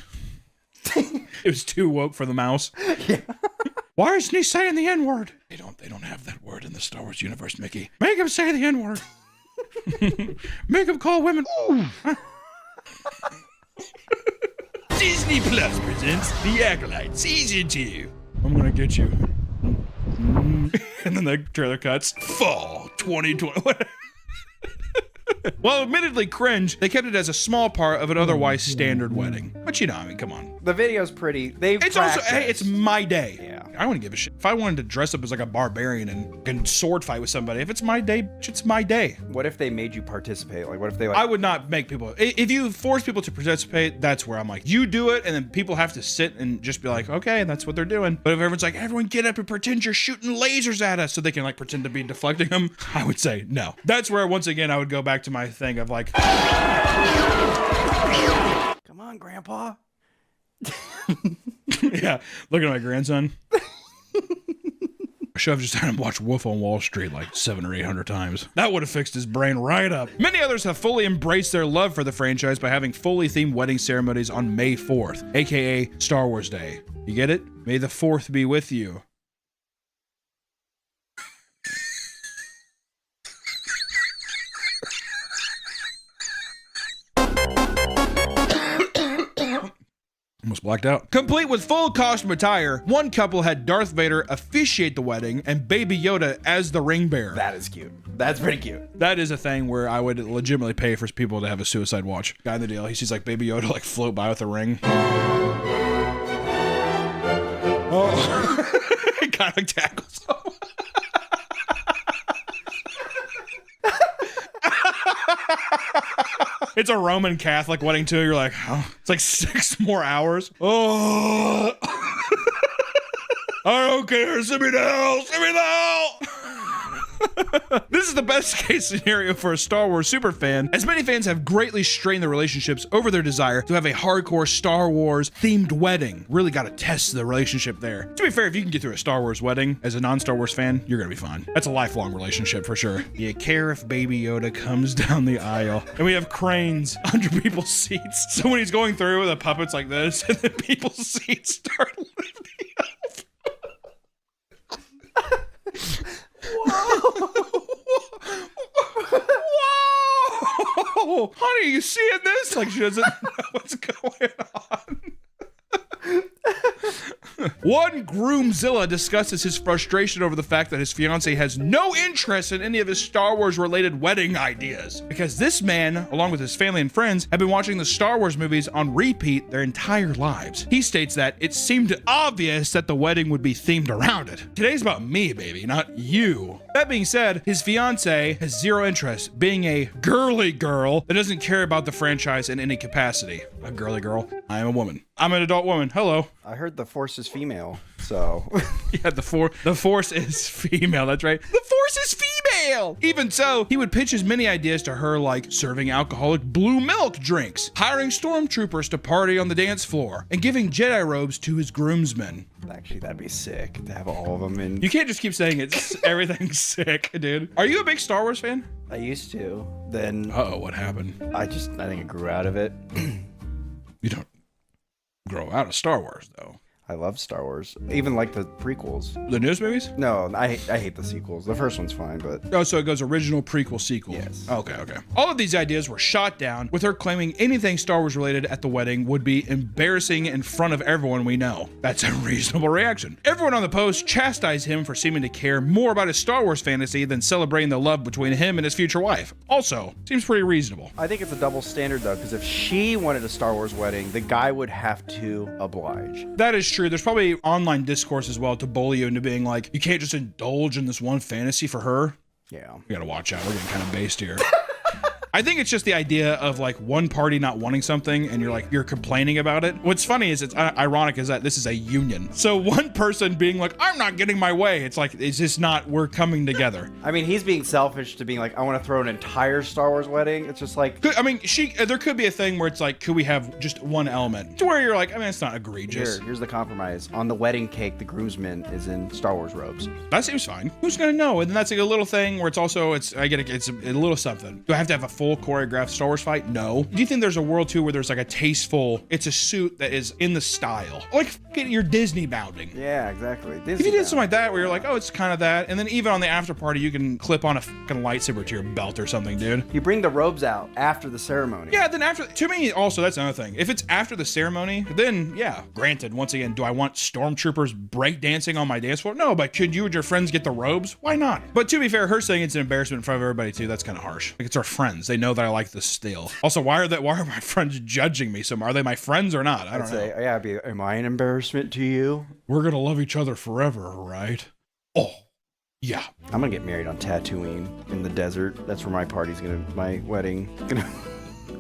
It was too woke for the mouse. Yeah. Why isn't he saying the N-word? They don't have that word in the Star Wars universe, Mickey. Make him say the N-word. Make him call women. Disney Plus presents The Acolyte Season 2. I'm gonna get you. And then the trailer cuts. Fall 2020. Well, admittedly cringe, they kept it as a small part of an otherwise standard wedding. But you know, I mean, come on. The video's pretty. It's also, hey, it's my day. Yeah. I wouldn't give a shit. If I wanted to dress up as like a barbarian and sword fight with somebody, if it's my day, it's my day. What if they made you participate? Like, what if they I would not make people. If you force people to participate, that's where I'm like, you do it, and then people have to sit and just be like, okay, that's what they're doing. But if everyone's like, everyone get up and pretend you're shooting lasers at us so they can like pretend to be deflecting them, I would say no. That's where, once again, I would go back to my thing of like, come on, Grandpa. Yeah, look at my grandson. I should have just had him watch Wolf on Wall Street like 700 or 800 times. That would have fixed his brain right up. Many others have fully embraced their love for the franchise by having fully themed wedding ceremonies on May 4th, aka Star Wars Day. You get it? May the 4th be with you. Almost blacked out. Complete with full costume attire, one couple had Darth Vader officiate the wedding and Baby Yoda as the ring bearer. That is cute. That's pretty cute. That is a thing where I would legitimately pay for people to have a suicide watch. Guy in the deal, he sees like Baby Yoda like float by with a ring. Oh, he kind of tackles him. It's a Roman Catholic wedding too. You're like, oh, it's like 6 more hours. Oh, I don't care. Send me now. Send me now. This is the best case scenario for a Star Wars superfan, as many fans have greatly strained their relationships over their desire to have a hardcore Star Wars themed wedding. Really got to test the relationship there. To be fair, if you can get through a Star Wars wedding as a non-Star Wars fan, you're gonna be fine. That's a lifelong relationship for sure. Do you care if Baby Yoda comes down the aisle? And we have cranes under people's seats. So when he's going through, the puppets like this, and then people's seats start lifting up. Whoa! Honey, you seeing this? Like she doesn't know what's going on. One groomzilla discusses his frustration over the fact that his fiance has no interest in any of his Star Wars related wedding ideas, because this man, along with his family and friends, have been watching the Star Wars movies on repeat their entire lives. He states that it seemed obvious that the wedding would be themed around it. Today's about me, baby, not you. That being said, his fiance has zero interest, being a girly girl that doesn't care about the franchise in any capacity. A girly girl. I am a woman. I'm an adult woman. Hello. I heard the Force is female, so. Yeah, the Force is female. That's right. The Force is female. Even so, he would pitch his many ideas to her, like serving alcoholic blue milk drinks, hiring stormtroopers to party on the dance floor, and giving Jedi robes to his groomsmen. Actually, that'd be sick to have all of them in. You can't just keep saying it's everything's sick, dude. Are you a big Star Wars fan? I used to. Then. Uh-oh, what happened? I think I grew out of it. You don't grow out of Star Wars, though. I love Star Wars. Even like the prequels. The newest movies? No, I hate the sequels. The first one's fine, but... Oh, so it goes original, prequel, sequel. Yes. Okay. All of these ideas were shot down, with her claiming anything Star Wars related at the wedding would be embarrassing in front of everyone we know. That's a reasonable reaction. Everyone on the post chastised him for seeming to care more about his Star Wars fantasy than celebrating the love between him and his future wife. Also, seems pretty reasonable. I think it's a double standard, though, because if she wanted a Star Wars wedding, the guy would have to oblige. That is true. There's probably online discourse as well to bully you into being like, you can't just indulge in this one fantasy for her. Yeah. We gotta watch out. We're getting kind of based here. I think it's just the idea of like one party not wanting something and you're complaining about it. What's funny is it's ironic is that this is a union. So one person being like, I'm not getting my way. It's like, it's just not, we're coming together. I mean, he's being selfish to being like, I want to throw an entire Star Wars wedding. It's just like, I mean, there could be a thing where it's like, could we have just one element to where you're like, I mean, it's not egregious. here's the compromise. On the wedding cake, the groomsman is in Star Wars robes. That seems fine. Who's gonna know? And then that's like a little thing where it's also, it's a little something. Do I have to have a full choreographed Star Wars fight? No. Do you think there's a world too where there's like a tasteful, it's a suit that is in the style? Like your Disney bounding. Yeah, exactly. If you did something like that where you're like, oh, it's kind of that. And then even on the after party, you can clip on a fucking lightsaber to your belt or something, dude. You bring the robes out after the ceremony. Yeah, then after, to me, also, that's another thing. If it's after the ceremony, then yeah, granted, once again, do I want stormtroopers breakdancing on my dance floor? No, but could you and your friends get the robes? Why not? But to be fair, her saying it's an embarrassment in front of everybody too, that's kind of harsh. Like, it's our friends. They know that I like this still. Also, why are my friends judging me so much? Are they my friends or not? I don't know. Yeah, am I an embarrassment to you? We're gonna love each other forever, right? Oh, yeah. I'm gonna get married on Tatooine in the desert. That's where my wedding.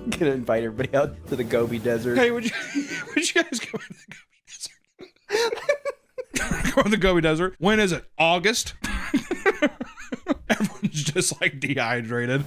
Gonna invite everybody out to the Gobi Desert. Hey, would you guys go to the Gobi Desert? Go to the Gobi Desert. When is it? August? Everyone's just like dehydrated.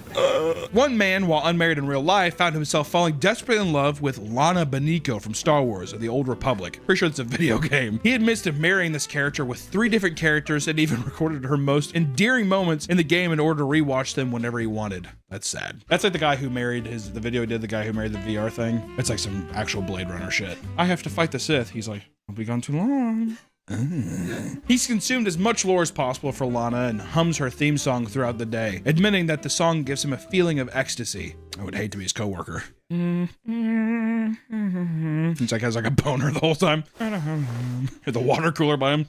One man, while unmarried in real life, found himself falling desperately in love with Lana Beniko from Star Wars or the Old Republic. Pretty sure it's a video game. He admits to marrying this character with 3 different characters and even recorded her most endearing moments in the game in order to rewatch them whenever he wanted. That's sad. That's like the guy who married the video he did, the guy who married the VR thing. It's like some actual Blade Runner shit. I have to fight the Sith. He's like, I'll be gone too long. He's consumed as much lore as possible for Lana and hums her theme song throughout the day, admitting that the song gives him a feeling of ecstasy. I would hate to be his coworker. He's like has like a boner the whole time. At the water cooler by him.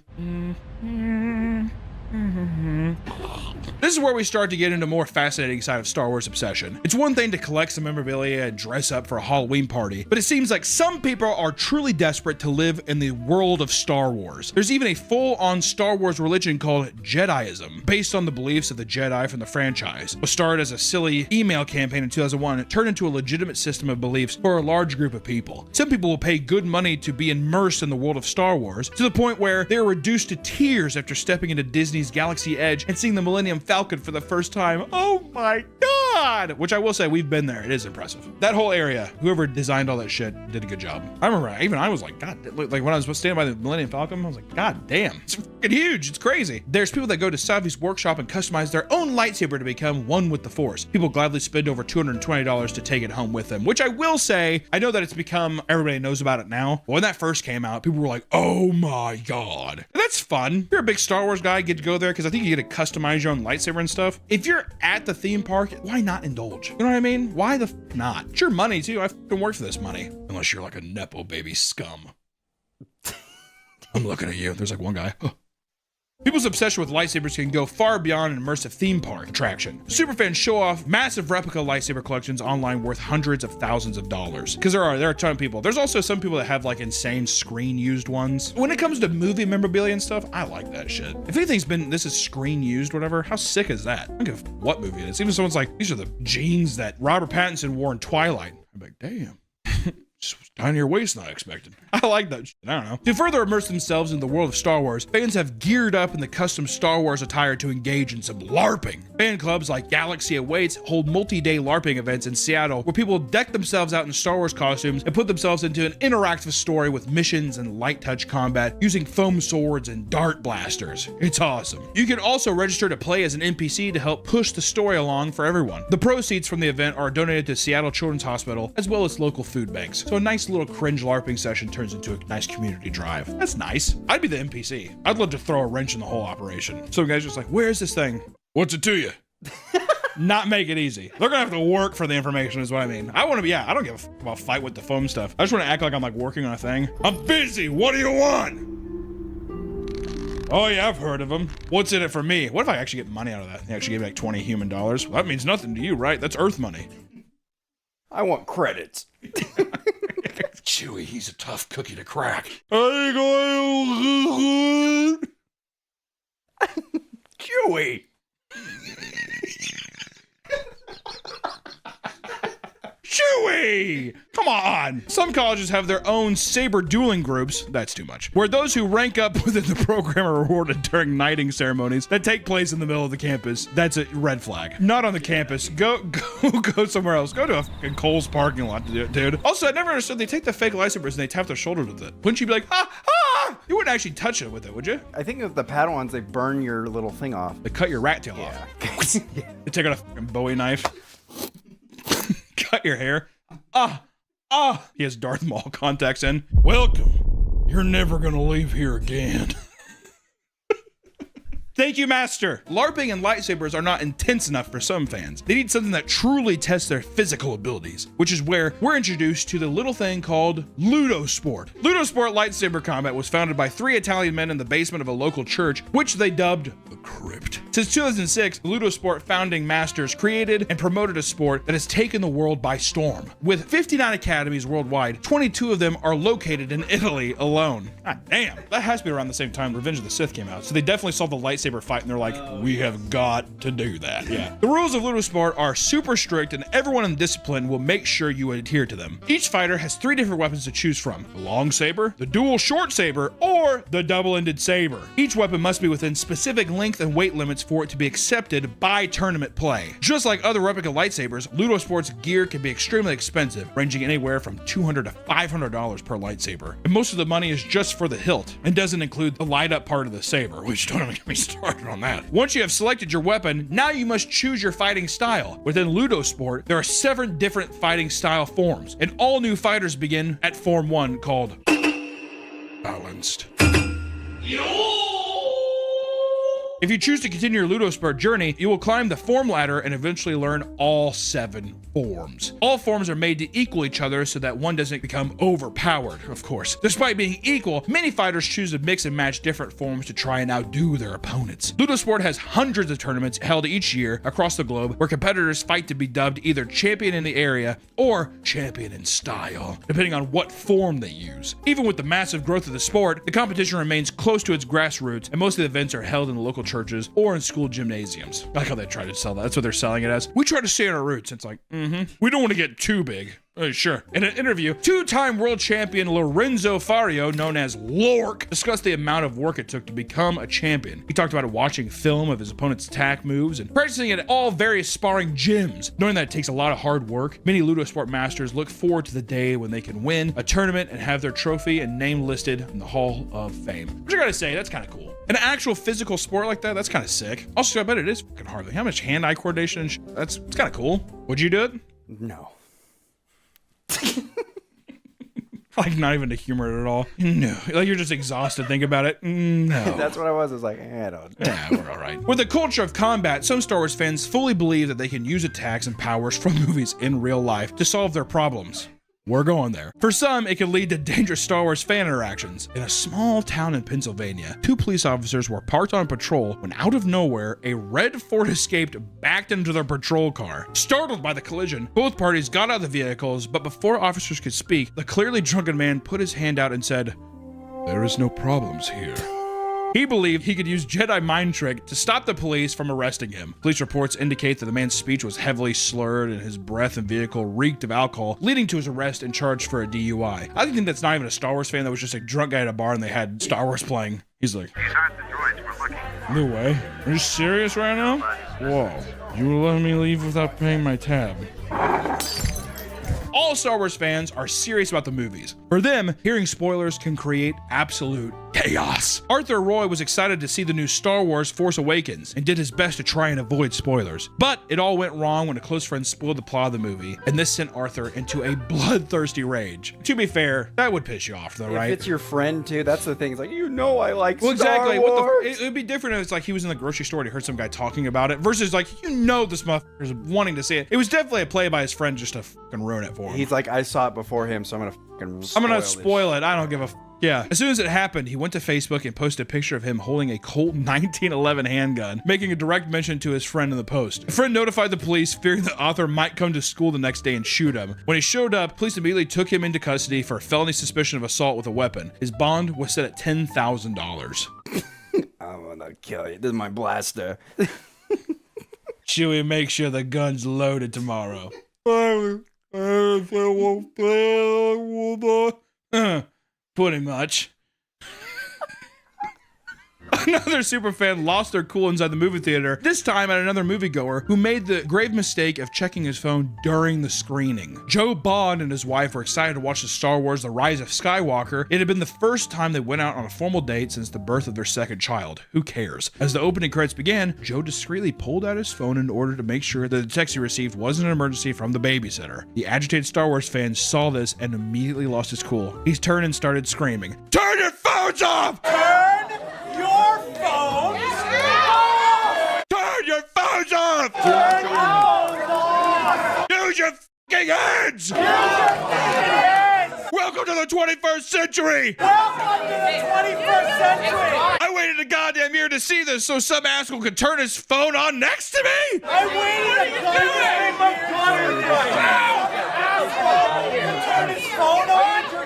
This is where we start to get into more fascinating side of Star Wars obsession. It's one thing to collect some memorabilia and dress up for a Halloween party, but it seems like some people are truly desperate to live in the world of Star Wars. There's even a full-on Star Wars religion called Jediism, based on the beliefs of the Jedi from the franchise. It started as a silly email campaign in 2001, it turned into a legitimate system of beliefs for a large group of people. Some people will pay good money to be immersed in the world of Star Wars, to the point where they're reduced to tears after stepping into Disney's Galaxy Edge and seeing the Millennium Falcon for the first time. Oh my God! Which I will say, we've been there. It is impressive. That whole area, whoever designed all that shit did a good job. I remember, even I was like, God, like when I was standing by the Millennium Falcon, I was like, God damn, it's fucking huge. It's crazy. There's people that go to Savi's workshop and customize their own lightsaber to become one with the Force. People gladly spend over $220 to take it home with them, which I will say, I know that it's become, everybody knows about it now. But when that first came out, people were like, oh my God. And that's fun. If you're a big Star Wars guy, get to go there because I think you get to customize your own lightsaber and stuff. If you're at the theme park, why not indulge? You know what I mean? Why the not? It's your money too. I fucking work for this money. Unless you're like a Nepo baby scum. I'm looking at you. There's like one guy. People's obsession with lightsabers can go far beyond an immersive theme park attraction. Superfans show off massive replica lightsaber collections online worth hundreds of thousands of dollars. Because there are a ton of people. There's also some people that have like insane screen used ones. When it comes to movie memorabilia and stuff, I like that shit. If anything's this is screen used, whatever, how sick is that? I don't give a what movie it is. Even someone's like, these are the jeans that Robert Pattinson wore in Twilight. I'm like, damn. Just down your waist, not expected. I like that shit. I don't know. To further immerse themselves in the world of Star Wars, fans have geared up in the custom Star Wars attire to engage in some LARPing. Fan clubs like Galaxy Awaits hold multi-day LARPing events in Seattle where people deck themselves out in Star Wars costumes and put themselves into an interactive story with missions and light touch combat using foam swords and dart blasters. It's awesome. You can also register to play as an NPC to help push the story along for everyone. The proceeds from the event are donated to Seattle Children's Hospital as well as local food banks. So a nice little cringe LARPing session turns into a nice community drive. That's nice. I'd be the NPC. I'd love to throw a wrench in the whole operation. So guys just like, where's this thing? What's it to you? Not make it easy. They're gonna have to work for the information is what I mean. I wanna be, I don't give a fuck about fight with the foam stuff. I just wanna act like I'm like working on a thing. I'm busy, what do you want? Oh yeah, I've heard of them. What's in it for me? What if I actually get money out of that? They actually give me like 20 human dollars. Well, that means nothing to you, right? That's Earth money. I want credits. Chewie, he's a tough cookie to crack. Chewie. Come on! Some colleges have their own saber dueling groups, that's too much, where those who rank up within the program are rewarded during knighting ceremonies that take place in the middle of the campus. That's a red flag. Not on the campus. Go somewhere else. Go to a fucking Kohl's parking lot to do it, dude. Also, I never understood, they take the fake lightsabers and they tap their shoulders with it. Wouldn't you be like, you wouldn't actually touch it with it, would you? I think with the Padawans, they burn your little thing off. They cut your rat tail off. They take out a fucking Bowie knife. Cut your hair. He has Darth Maul contacts in. Welcome. You're never gonna leave here again. Thank you, Master. LARPing and lightsabers are not intense enough for some fans. They need something that truly tests their physical abilities, which is where we're introduced to the little thing called Ludosport. Ludosport lightsaber combat was founded by 3 Italian men in the basement of a local church, which they dubbed the Crypt. Since 2006, the Ludosport founding masters created and promoted a sport that has taken the world by storm. With 59 academies worldwide, 22 of them are located in Italy alone. God damn, that has to be around the same time Revenge of the Sith came out, so they definitely saw the lightsaber fight and they're like, we have got to do that. Yeah. The rules of Ludosport are super strict and everyone in the discipline will make sure you adhere to them. Each fighter has 3 different weapons to choose from: the long saber, the dual short saber, or the double-ended saber. Each weapon must be within specific length and weight limits for it to be accepted by tournament play. Just like other replica lightsabers, Ludosport's gear can be extremely expensive, ranging anywhere from $200 to $500 per lightsaber. And most of the money is just for the hilt and doesn't include the light up part of the saber, which don't even get me started on that. Once you have selected your weapon, now you must choose your fighting style. Within Ludosport, there are 7 different fighting style forms, and all new fighters begin at Form 1 called Balanced. If you choose to continue your Ludosport journey, you will climb the form ladder and eventually learn all 7 forms. All forms are made to equal each other so that one doesn't become overpowered, of course. Despite being equal, many fighters choose to mix and match different forms to try and outdo their opponents. Ludosport has hundreds of tournaments held each year across the globe where competitors fight to be dubbed either champion in the area or champion in style, depending on what form they use. Even with the massive growth of the sport, the competition remains close to its grassroots, and most of the events are held in the local churches or in school gymnasiums. I like how they try to sell that. That's what they're selling it as. We try to stay on our roots. It's like, we don't want to get too big. Sure. In an interview, 2-time world champion Lorenzo Fario, known as Lork, discussed the amount of work it took to become a champion. He talked about watching film of his opponent's attack moves and practicing at all various sparring gyms. Knowing that it takes a lot of hard work, many Ludosport masters look forward to the day when they can win a tournament and have their trophy and name listed in the Hall of Fame. Which I gotta say, that's kind of cool. An actual physical sport like that, that's kind of sick. Also, I bet it is fucking hard. Like, how much hand-eye coordination and it's kind of cool. Would you do it? No. Like, not even to humor it at all. No. Like, you're just exhausted. Think about it. No. That's what I was. I was like, I don't. Yeah, we're all right. With the culture of combat, some Star Wars fans fully believe that they can use attacks and powers from movies in real life to solve their problems. We're going there. For some, it could lead to dangerous Star Wars fan interactions. In a small town in Pennsylvania, 2 police officers were parked on patrol when out of nowhere, a red Ford Escape backed into their patrol car. Startled by the collision, both parties got out of the vehicles, but before officers could speak, the clearly drunken man put his hand out and said, "There is no problems here." He believed he could use Jedi mind trick to stop the police from arresting him. Police reports indicate that the man's speech was heavily slurred and his breath and vehicle reeked of alcohol, leading to his arrest and charge for a DUI. I think that's not even a Star Wars fan. That was just a drunk guy at a bar and they had Star Wars playing. He's like, "These aren't the droids we're looking for." No way. Are you serious right now? Whoa. You will let me leave without paying my tab. All Star Wars fans are serious about the movies. For them, hearing spoilers can create absolute chaos. Arthur Roy was excited to see the new Star Wars Force Awakens and did his best to try and avoid spoilers. But it all went wrong when a close friend spoiled the plot of the movie, and this sent Arthur into a bloodthirsty rage. To be fair, that would piss you off though, right? If it's your friend too, that's the thing. It's like, you know, I like Star exactly. Wars. It would be different if it's like he was in the grocery store and he heard some guy talking about it versus like, you know, this motherfucker's wanting to see it. It was definitely a play by his friend just to fucking ruin it for him. He's like, I saw it before him, so I'm gonna spoil it. I don't give a yeah. As soon as it happened, he went to Facebook and posted a picture of him holding a Colt 1911 handgun, making a direct mention to his friend in the post. The friend notified the police, fearing the author might come to school the next day and shoot him. When he showed up, police immediately took him into custody for a felony suspicion of assault with a weapon. His bond was set at $10,000. I'm gonna kill you. This is my blaster. Chewie, make sure the gun's loaded tomorrow. Pretty much. Another superfan lost their cool inside the movie theater, this time at another moviegoer who made the grave mistake of checking his phone during the screening. Joe Bond and his wife were excited to watch the Star Wars The Rise of Skywalker. It had been the first time they went out on a formal date since the birth of their second child. Who cares? As the opening credits began, Joe discreetly pulled out his phone in order to make sure that the text he received wasn't an emergency from the babysitter. The agitated Star Wars fan saw this and immediately lost his cool. He turned and started screaming, "Turn your phones off! Turn your phones off! Turn your phones off! Turn your phones off! Use your fucking heads! Use your fucking heads! Welcome to the 21st century! Welcome to the 21st century! I waited a goddamn year to see this so some asshole could turn his phone on next to me! I waited a goddamn year to turn his phone on next to me!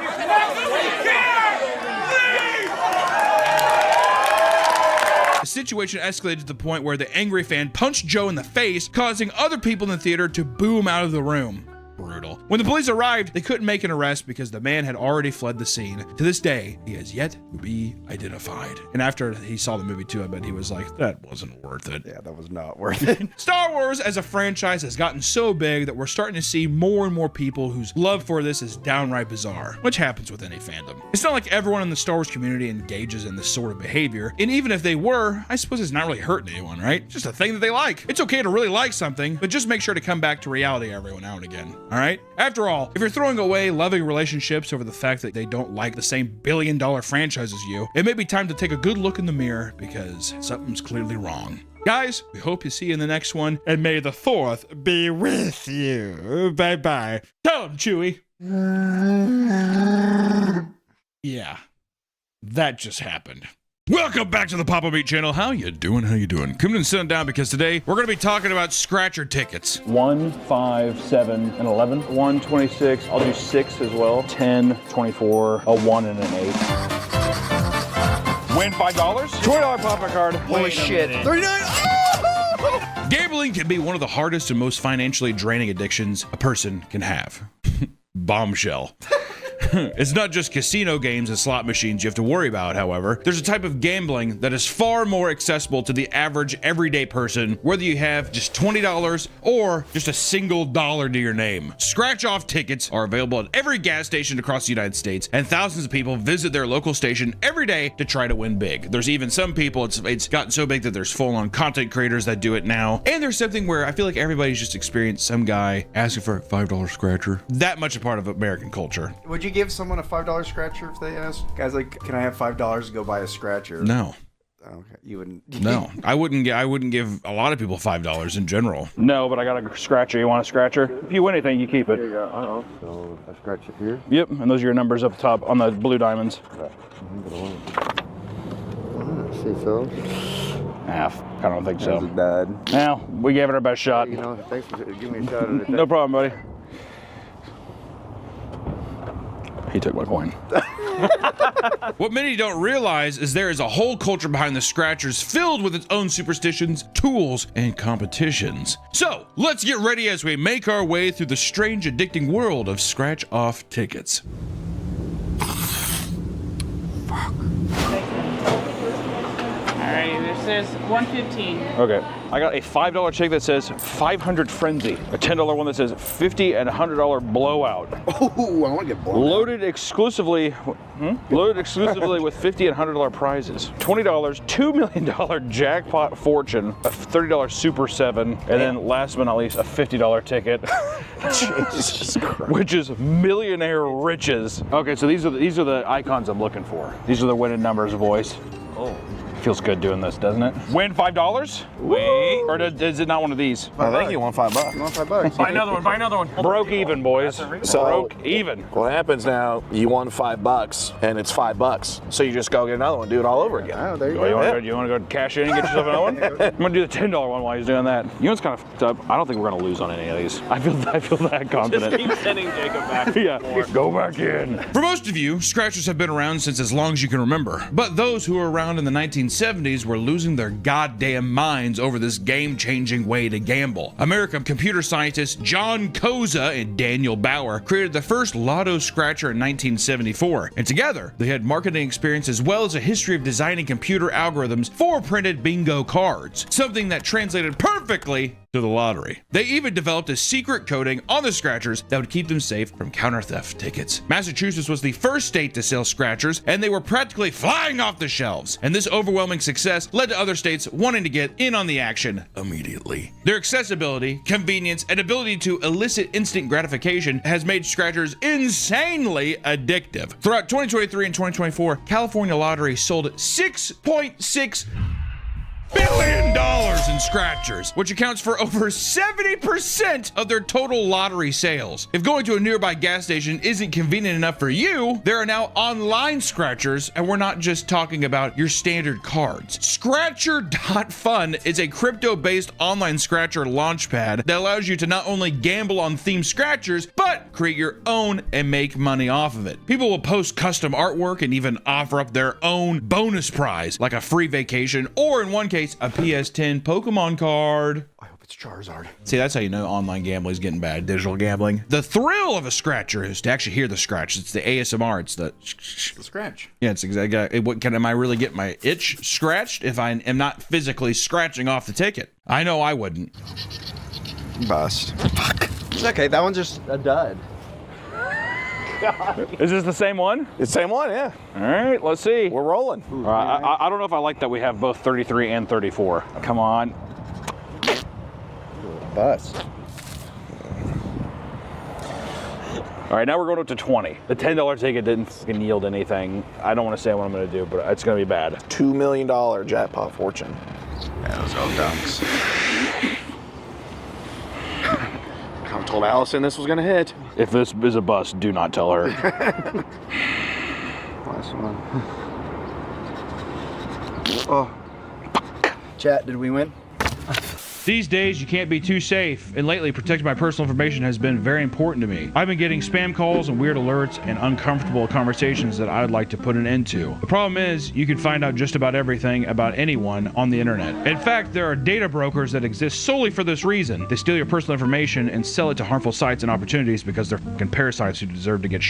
The situation escalated to the point where the angry fan punched Joe in the face, causing other people in the theater to boo him out of the room. Brutal. When the police arrived, they couldn't make an arrest because the man had already fled the scene. To this day, he has yet to be identified. And after he saw the movie too, I bet he was like, that wasn't worth it. Yeah, that was not worth it. Star Wars as a franchise has gotten so big that we're starting to see more and more people whose love for this is downright bizarre, which happens with any fandom. It's not like everyone in the Star Wars community engages in this sort of behavior, and even if they were, I suppose it's not really hurting anyone, right? Just a thing that they like. It's okay to really like something, but just make sure to come back to reality every now and again. All right? After all, if you're throwing away loving relationships over the fact that they don't like the same billion-dollar franchise as you, it may be time to take a good look in the mirror because something's clearly wrong. Guys, we hope you see you in the next one, and may the 4th be with you. Bye-bye. Tell him, Chewie. Yeah, that just happened. Welcome back to the Papa Meat channel. How you doing? How you doing? Come in and sit down because today we're going to be talking about scratcher tickets. 1, 5, 7, and 11. 1, 26. I'll do 6 as well. 10, 24, a 1, and an 8. Win $5. $20 profit card. Holy shit. 39. Gambling can be one of the hardest and most financially draining addictions a person can have. Bombshell. It's not just casino games and slot machines you have to worry about, however. There's a type of gambling that is far more accessible to the average everyday person, whether you have just $20 or just a single dollar to your name. Scratch-off tickets are available at every gas station across the United States, and thousands of people visit their local station every day to try to win big. There's even some people, it's gotten so big that there's full-on content creators that do it now. And there's something where I feel like everybody's just experienced some guy asking for a $5 scratcher. That much a part of American culture. Would you give someone a $5 scratcher if they asked? Guys, like, can I have $5 to go buy a scratcher? No. Okay, you wouldn't. No, I wouldn't give a lot of people $5 in general. No, but I got a scratcher. You want a scratcher? If you win anything, you keep it. Here you go. Uh-oh. So I scratch it here? Yep, and those are your numbers up top on the blue diamonds. Okay. See so? I don't think so. Bad. Now, we gave it our best shot. You know, thanks for giving me a shot at it. No problem, buddy. He took my coin. What many don't realize is there is a whole culture behind the scratchers filled with its own superstitions, tools, and competitions. So, let's get ready as we make our way through the strange, addicting world of scratch-off tickets. Alrighty, this is 115. Okay. I got a $5 check that says 500 Frenzy, a $10 one that says 50 and $100 Blowout. Oh, I want to get blown. Loaded exclusively with 50 and $100 prizes. $20, $2 million jackpot fortune, a $30 Super 7, and then last but not least, a $50 ticket. Jesus Christ. Which is millionaire riches. Okay, so these are the icons I'm looking for. These are the winning numbers, voice. Oh. Feels good doing this, doesn't it? Win $5? Wait. Or is it not one of these? I think you won $5. You want $5? Buy another one. Broke even, boys. So, broke even. What happens now, you won $5 and it's $5. So you just go get another one, do it all over again. Oh, there you Oh, go. you want to go cash in and get yourself another one? I'm going to do the $10 one while he's doing that. You know what's kind of fucked up? I don't think we're going to lose on any of these. I feel that confident. Just keep sending Jacob back. Yeah, go back in. For most of you, scratchers have been around since as long as you can remember. But those who were around in the 1960s 1970s were losing their goddamn minds over this game-changing way to gamble. American computer scientists John Koza and Daniel Bauer created the first lotto scratcher in 1974, and together they had marketing experience as well as a history of designing computer algorithms for printed bingo cards, something that translated perfectly to the lottery. They even developed a secret coating on the scratchers that would keep them safe from counter theft tickets. Massachusetts was the first state to sell scratchers, and they were practically flying off the shelves. And this overwhelming success led to other states wanting to get in on the action immediately. Their accessibility, convenience, and ability to elicit instant gratification has made scratchers insanely addictive. Throughout 2023 and 2024, California Lottery sold $6.6 billion in scratchers, which accounts for over 70% of their total lottery sales. If going to a nearby gas station isn't convenient enough for you, there are now online scratchers, and we're not just talking about your standard cards. Scratcher.fun is a crypto-based online scratcher launchpad that allows you to not only gamble on themed scratchers, but create your own and make money off of it. People will post custom artwork and even offer up their own bonus prize, like a free vacation, or in one case, a PS10 Pokemon card. I hope it's Charizard. See, that's how you know online gambling is getting bad. Digital gambling. The thrill of a scratcher is to actually hear the scratch. It's the ASMR. It's the scratch. Yeah, it's exactly. Am I really getting my itch scratched if I am not physically scratching off the ticket? I know I wouldn't. Bust. Fuck. It's okay. That one's just a dud. God. Is this the same one? It's the same one, yeah. All right, let's see. We're rolling. All right, I don't know if I like that we have both 33 and 34. Come on. Bust. All right, now we're going up to 20. The $10 ticket didn't fucking yield anything. I don't want to say what I'm going to do, but it's going to be bad. $2 million jackpot fortune. Yeah, those are dunks. I told Allison this was gonna hit. If this is a bust, do not tell her. Last one. Oh. Chat, did we win? These days, you can't be too safe, and lately, protecting my personal information has been very important to me. I've been getting spam calls and weird alerts and uncomfortable conversations that I'd like to put an end to. The problem is, you can find out just about everything about anyone on the internet. In fact, there are data brokers that exist solely for this reason. They steal your personal information and sell it to harmful sites and opportunities because they're fucking parasites who deserve to get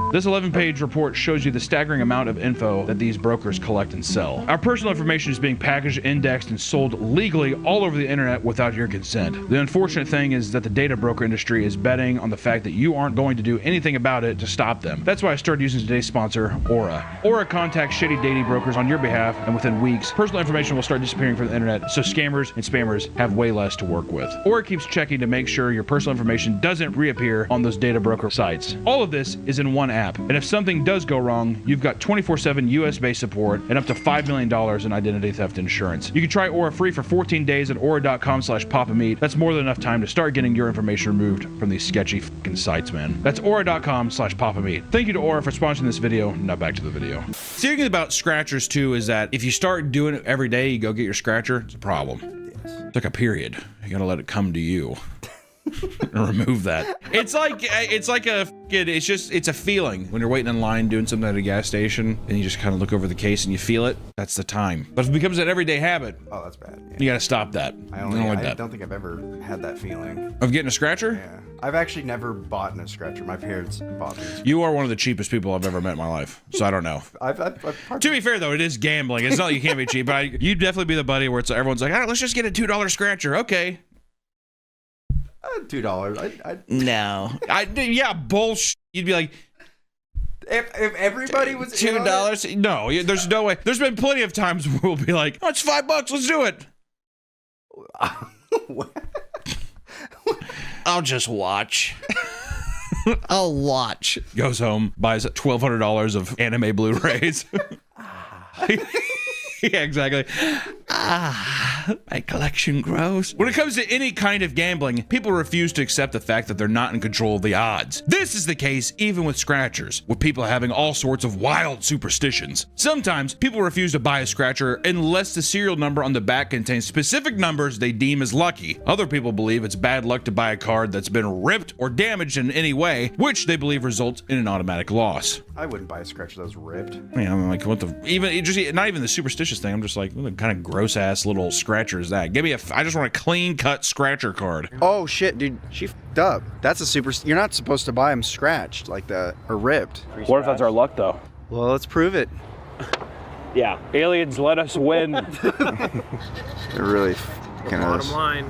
This 11-page report shows you the staggering amount of info that these brokers collect and sell. Our personal information is being packaged, indexed, and sold legally all over the internet without your consent. The unfortunate thing is that the data broker industry is betting on the fact that you aren't going to do anything about it to stop them. That's why I started using today's sponsor, Aura. Aura contacts shady data brokers on your behalf, and within weeks, personal information will start disappearing from the internet, so scammers and spammers have way less to work with. Aura keeps checking to make sure your personal information doesn't reappear on those data broker sites. All of this is in one app, and if something does go wrong, you've got 24/7 US-based support and up to $5 million in identity theft insurance. You can try Aura free for 14 days at aura.com/papameat. That's more than enough time to start getting your information removed from these sketchy fucking sites, man. That's aura.com/papameat. Thank you to Aura for sponsoring this video. Now back to the video. Thinking about scratchers too is that if you start doing it every day, you go get your scratcher, it's a problem. Yes. It's like a period. You gotta let it come to you. Remove that. It's like it's a feeling when you're waiting in line doing something at a gas station and you just kind of look over the case and you feel it. That's the time. But if it becomes an everyday habit, oh, that's bad. Yeah. You gotta stop that. I don't think I've ever had that feeling of getting a scratcher. Yeah, I've actually never bought a scratcher. My parents bought me. You are one of the cheapest people I've ever met in my life, so I don't know. To be fair though, it is gambling. It's not like you can't be cheap, but you'd definitely be the buddy where it's everyone's like, all right, let's just get a $2 scratcher. Okay. $2. No. Yeah, bullshit. You'd be like, if everybody was $2. No, there's no way. There's been plenty of times where we'll be like, oh, it's $5. Let's do it. I'll just watch. I'll watch. Goes home, buys $1,200 of anime Blu-rays. Yeah, exactly. My collection grows. When it comes to any kind of gambling, people refuse to accept the fact that they're not in control of the odds. This is the case even with scratchers, with people having all sorts of wild superstitions. Sometimes people refuse to buy a scratcher unless the serial number on the back contains specific numbers they deem as lucky. Other people believe it's bad luck to buy a card that's been ripped or damaged in any way, which they believe results in an automatic loss. I wouldn't buy a scratcher that was ripped. Yeah, I'm like, what the? Even just not even the superstitious thing. I'm just like, what kind of gross ass little scratcher is that? Give me I just want a clean cut scratcher card. Oh shit, dude, she f***ed up. That's a super. You're not supposed to buy them scratched like that or ripped. What if that's our luck though? Well, let's prove it. Yeah, aliens let us win. They're really f***ing us. Bottom line.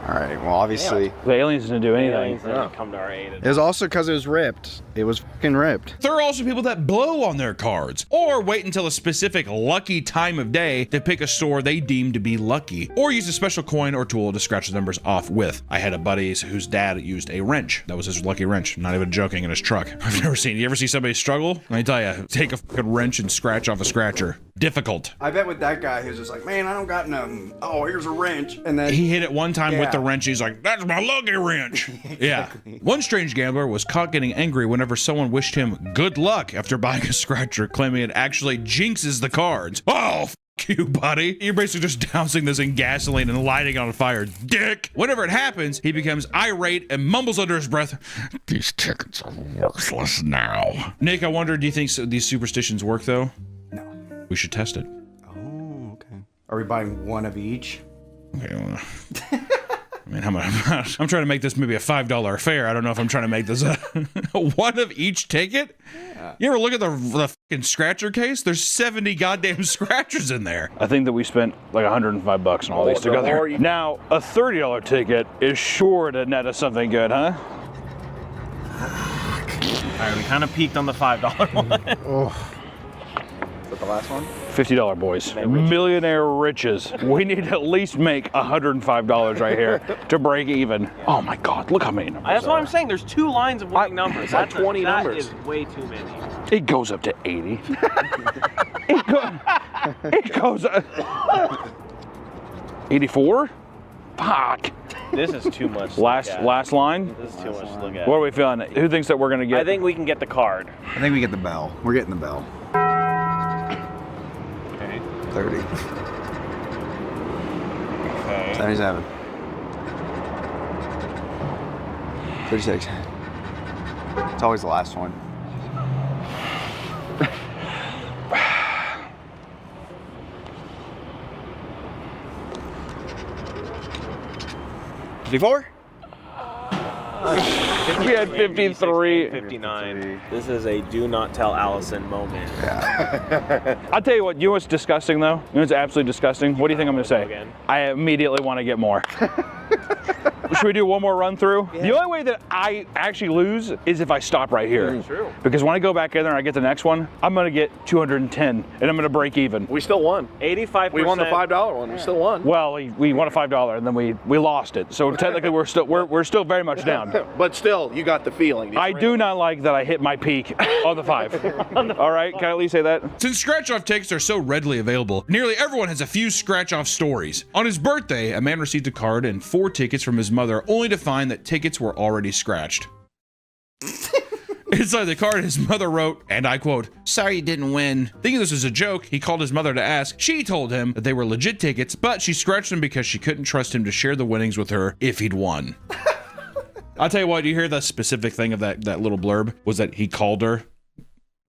All right. Well, obviously the aliens didn't do anything. Aliens didn't come to our aid. It was also because it was ripped. It was fucking ripped. There are also people that blow on their cards, or wait until a specific lucky time of day to pick a store they deem to be lucky, or use a special coin or tool to scratch the numbers off with. I had a buddy whose dad used a wrench. That was his lucky wrench. Not even joking, in his truck. I've never seen. You ever see somebody struggle? Let me tell you, take a fucking wrench and scratch off a scratcher. Difficult. I bet with that guy, he was just like, man, I don't got nothing. Oh, here's a wrench. And then he hit it one time with the wrench. He's like, that's my lucky wrench. Exactly. Yeah. One strange gambler was caught getting angry whenever someone wished him good luck after buying a scratcher, claiming it actually jinxes the cards. Oh, f you, buddy. You're basically just dousing this in gasoline and lighting it on fire, dick. Whenever it happens, he becomes irate and mumbles under his breath, these tickets are worthless now. Nick, I wonder, do you think these superstitions work, though? No. We should test it. Oh, okay. Are we buying one of each? Okay, well, I mean, I'm trying to make this maybe a $5 affair. I don't know if I'm trying to make this a one of each ticket. Yeah. You ever look at the fucking scratcher case? There's 70 goddamn scratchers in there. I think that we spent like $105 on all these together. Now, a $30 ticket is sure to net us something good, huh? All right, we kind of peaked on the $5 one. Oh. Is that the last one? $50, boys. Millionaire riches. We need to at least make $105 right here to break even. Oh my God, look how many numbers. That's what I'm saying. There's 2 lines of winning numbers. That's like 20 numbers. That is way too many. It goes up to 80. it goes 84? Fuck. This is too much. Last line? This is too much to look at. What are we feeling? Who thinks that we're gonna get? I think we can get the card. I think we get the bell. We're getting the bell. 30. Okay. 77. 36. It's always the last one. $54? We had 53. 59. This is a do not tell Allison moment. Yeah. I'll tell you what, you know what's disgusting though? You know what's absolutely disgusting? What do you think I'm gonna say? Again. I immediately want to get more. Should we do one more run through? Yeah. The only way that I actually lose is if I stop right here. True. Because when I go back in there and I get the next one, I'm gonna get 210 and I'm gonna break even. We still won. 85%. We won the $5 one. We still won. Well, we won a $5 and then we lost it. So technically we're still very much down. But still, you got the feeling. I do not like that I hit my peak on the 5. All right, can I at least say that? Since scratch-off tickets are so readily available, nearly everyone has a few scratch-off stories. On his birthday, a man received a card and 4 tickets from his mother, only to find that tickets were already scratched. Inside the card, his mother wrote, and I quote, "Sorry you didn't win." Thinking this was a joke, he called his mother to ask. She told him that they were legit tickets, but she scratched them because she couldn't trust him to share the winnings with her if he'd won. I'll tell you what, you hear the specific thing of that little blurb was that he called her.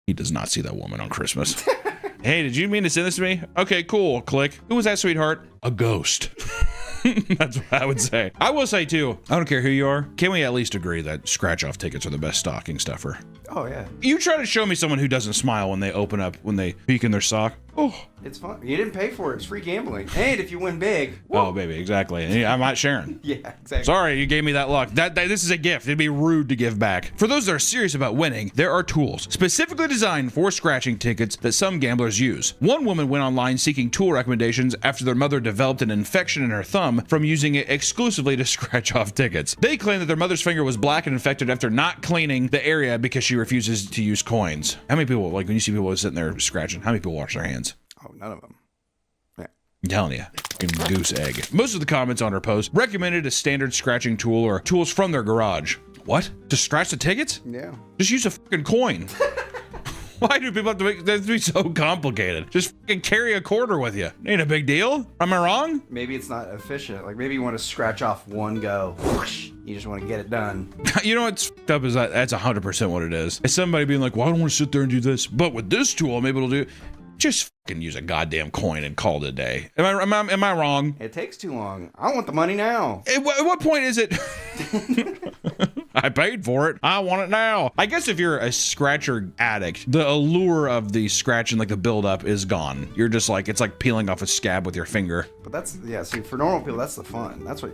He does not see that woman on Christmas. Hey, did you mean to send this to me? Okay, cool. Click. Who was that, sweetheart? A ghost. That's what I would say. I will say too, I don't care who you are. Can we at least agree that scratch-off tickets are the best stocking stuffer? Oh yeah. You try to show me someone who doesn't smile when they open up, when they peek in their sock. Oh. It's fun. You didn't pay for it. It's free gambling. And if you win big. Oh, baby, exactly. I'm not sharing. Yeah, exactly. Sorry, you gave me that luck. This is a gift. It'd be rude to give back. For those that are serious about winning, there are tools specifically designed for scratching tickets that some gamblers use. One woman went online seeking tool recommendations after their mother developed an infection in her thumb from using it exclusively to scratch off tickets. They claim that their mother's finger was black and infected after not cleaning the area because she refuses to use coins. How many people, like when you see people sitting there scratching, how many people wash their hands? Oh, none of them. I'm telling you, fucking goose egg. Most of the comments on her post recommended a standard scratching tool or tools from their garage. What? To scratch the tickets? Yeah. Just use a fucking coin. Why do people have to make that to be so complicated? Just fucking carry a quarter with you. Ain't a big deal. Am I wrong? Maybe it's not efficient. Like maybe you want to scratch off one go. You just want to get it done. You know what's fucked up is that's 100% what it is. It's somebody being like, well, I don't want to sit there and do this, but with this tool, maybe it'll do. Just fucking use a goddamn coin and call it a day. Am I wrong? It takes too long. I want the money now. At what point is it? I paid for it. I want it now. I guess if you're a scratcher addict, the allure of the scratching, like the buildup, is gone. You're just like, it's like peeling off a scab with your finger. But that's, yeah, see, for normal people, that's the fun. That's what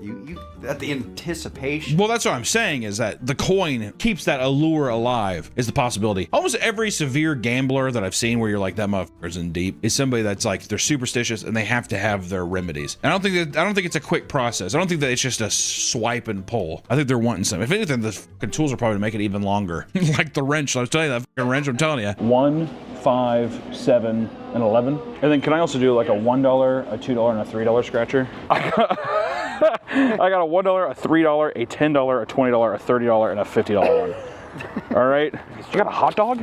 that the anticipation. Well, that's what I'm saying is that the coin keeps that allure alive, is the possibility. Almost every severe gambler that I've seen where you're like, that motherfucker's in deep, is somebody that's like, they're superstitious and they have to have their remedies. And I don't think it's a quick process. I don't think that it's just a swipe and pull. I think they're wanting some. If anything, the fucking tools are probably to make it even longer. Like the wrench. I was telling you that fucking wrench, I'm telling you. 1, 5, 7, and 11. And then can I also do like a $1, a $2, and a $3 scratcher? I got a $1, a $3, a $10, a $20, a $30, and a $50 one. All right. You got a hot dog?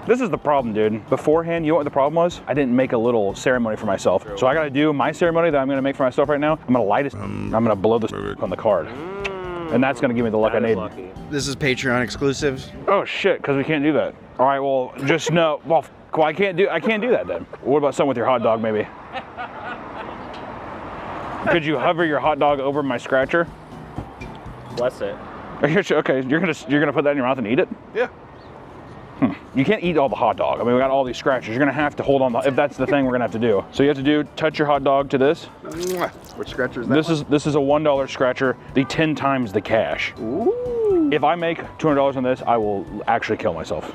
This is the problem, dude. Beforehand, you know what the problem was? I didn't make a little ceremony for myself. So I gotta do my ceremony that I'm gonna make for myself right now. I'm gonna light it. I'm gonna blow this on the card. And that's gonna give me the luck I need. This is Patreon exclusive. Oh shit, because we can't do that. All right, well, just no. Well, I can't do that then. What about something with your hot dog, maybe? Could you hover your hot dog over my scratcher? Bless it. Okay, you're gonna put that in your mouth and eat it? Yeah. You can't eat all the hot dog. I mean, we got all these scratchers. You're gonna have to hold on. If that's the thing we're gonna have to do. So you have to touch your hot dog to this. Which scratcher is that? This is a $1 scratcher, the 10 times the cash. Ooh. If I make $200 on this, I will actually kill myself.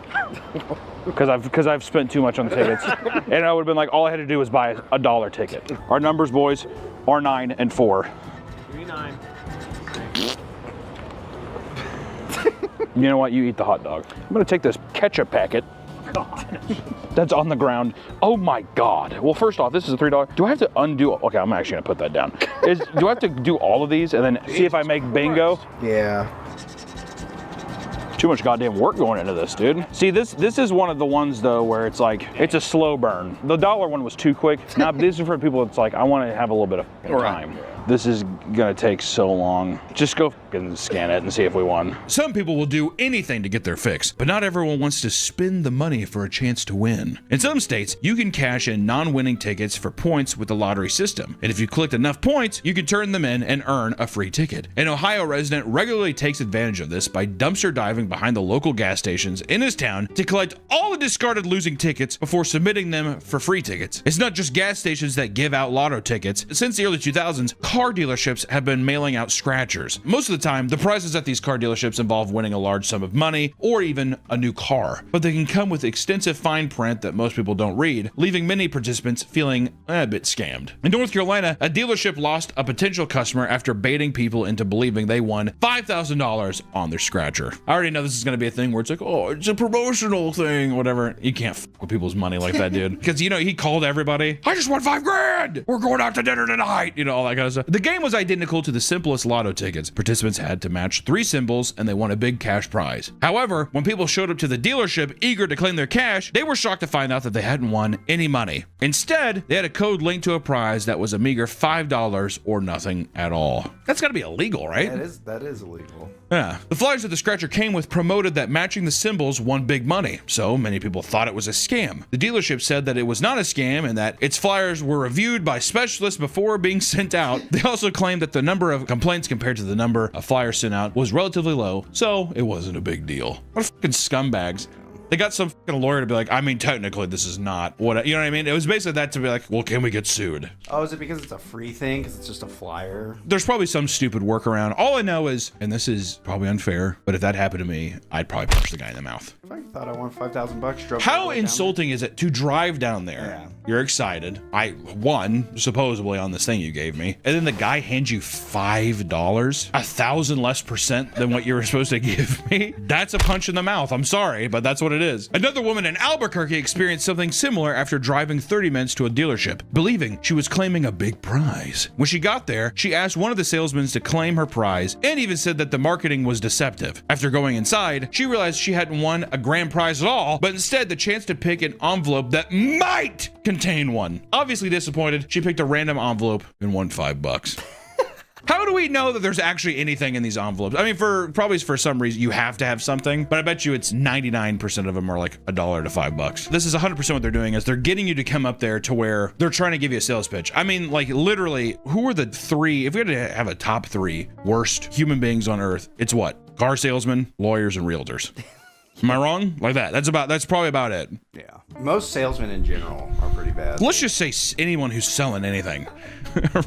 Because I've spent too much on the tickets. And I would have been like, all I had to do was buy a $1 ticket. Our numbers, boys, are 9 and 4. 3-9. You know what? You eat the hot dog. I'm gonna take this ketchup packet. God. That's on the ground. Oh my God. Well, first off, this is a $3. Do I have to undo? Okay, I'm actually gonna put that down. Do I have to do all of these and then see if I make bingo? Yeah. Too much goddamn work going into this, dude. See, this is one of the ones though where it's like, it's a slow burn. The $1 one was too quick. Now these are for people it's like, I want to have a little bit of time. This is gonna take so long. Just go fucking scan it and see if we won. Some people will do anything to get their fix, but not everyone wants to spend the money for a chance to win. In some states, you can cash in non-winning tickets for points with the lottery system. And if you collect enough points, you can turn them in and earn a free ticket. An Ohio resident regularly takes advantage of this by dumpster diving behind the local gas stations in his town to collect all the discarded losing tickets before submitting them for free tickets. It's not just gas stations that give out lotto tickets. Since the early 2000s, car dealerships have been mailing out scratchers. Most of the time, the prizes at these car dealerships involve winning a large sum of money or even a new car, but they can come with extensive fine print that most people don't read, leaving many participants feeling a bit scammed. In North Carolina, a dealership lost a potential customer after baiting people into believing they won $5,000 on their scratcher. I already know this is going to be a thing where it's like, oh, it's a promotional thing, whatever. You can't fuck with people's money like that, dude. Because, you know, he called everybody, I just won $5 grand. We're going out to dinner tonight. You know, all that kind of stuff. The game was identical to the simplest lotto tickets. Participants had to match 3 symbols and they won a big cash prize. However, when people showed up to the dealership eager to claim their cash, they were shocked to find out that they hadn't won any money. Instead, they had a code linked to a prize that was a meager $5 or nothing at all. That's gotta be illegal, right? That is illegal. Yeah. The flyers of the scratcher came with promoted that matching the symbols won big money, so many people thought it was a scam. The dealership said that it was not a scam and that its flyers were reviewed by specialists before being sent out. They also claimed that the number of complaints compared to the number of flyers sent out was relatively low, so it wasn't a big deal. What fucking scumbags. They got some fucking lawyer to be like, I mean, technically this is not what, you know what I mean? It was basically that to be like, well, can we get sued? Oh, is it because it's a free thing? Because it's just a flyer? There's probably some stupid workaround. All I know is, and this is probably unfair, but if that happened to me, I'd probably punch the guy in the mouth. If I thought I won $5,000, How insulting is it to drive down there? Yeah. You're excited. I won, supposedly, on this thing you gave me. And then the guy hands you $5, 1,000 less percent than what you were supposed to give me. That's a punch in the mouth. I'm sorry, but that's what it is. Another woman in Albuquerque experienced something similar after driving 30 minutes to a dealership, believing she was claiming a big prize. When she got there, she asked one of the salesmen to claim her prize and even said that the marketing was deceptive. After going inside, she realized she hadn't won a grand prize at all, but instead the chance to pick an envelope that might contain one. Obviously disappointed, she picked a random envelope and won $5. How do we know that there's actually anything in these envelopes? I mean, probably for some reason you have to have something, but I bet you it's 99% of them are like $1 to $5. This is 100% what they're doing is they're getting you to come up there to where they're trying to give you a sales pitch. I mean, like literally, who are the three, if we had to have a top 3 worst human beings on earth, it's what? Car salesmen, lawyers, and realtors. Am I wrong? Like that. That's probably about it. Yeah. Most salesmen in general are pretty bad. Let's just say anyone who's selling anything,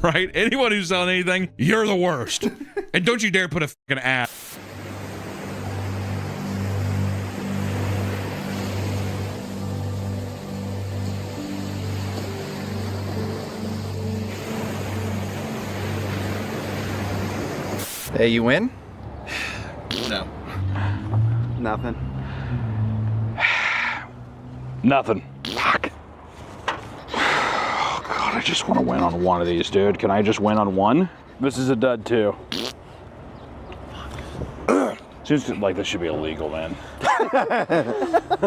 right? Anyone who's selling anything, you're the worst. And don't you dare put a fucking ad. Hey, you win? No. Nothing. Nothing. Fuck. Oh, God, I just want to win on one of these, dude. Can I just win on one? This is a dud, too. Seems like this should be illegal, man.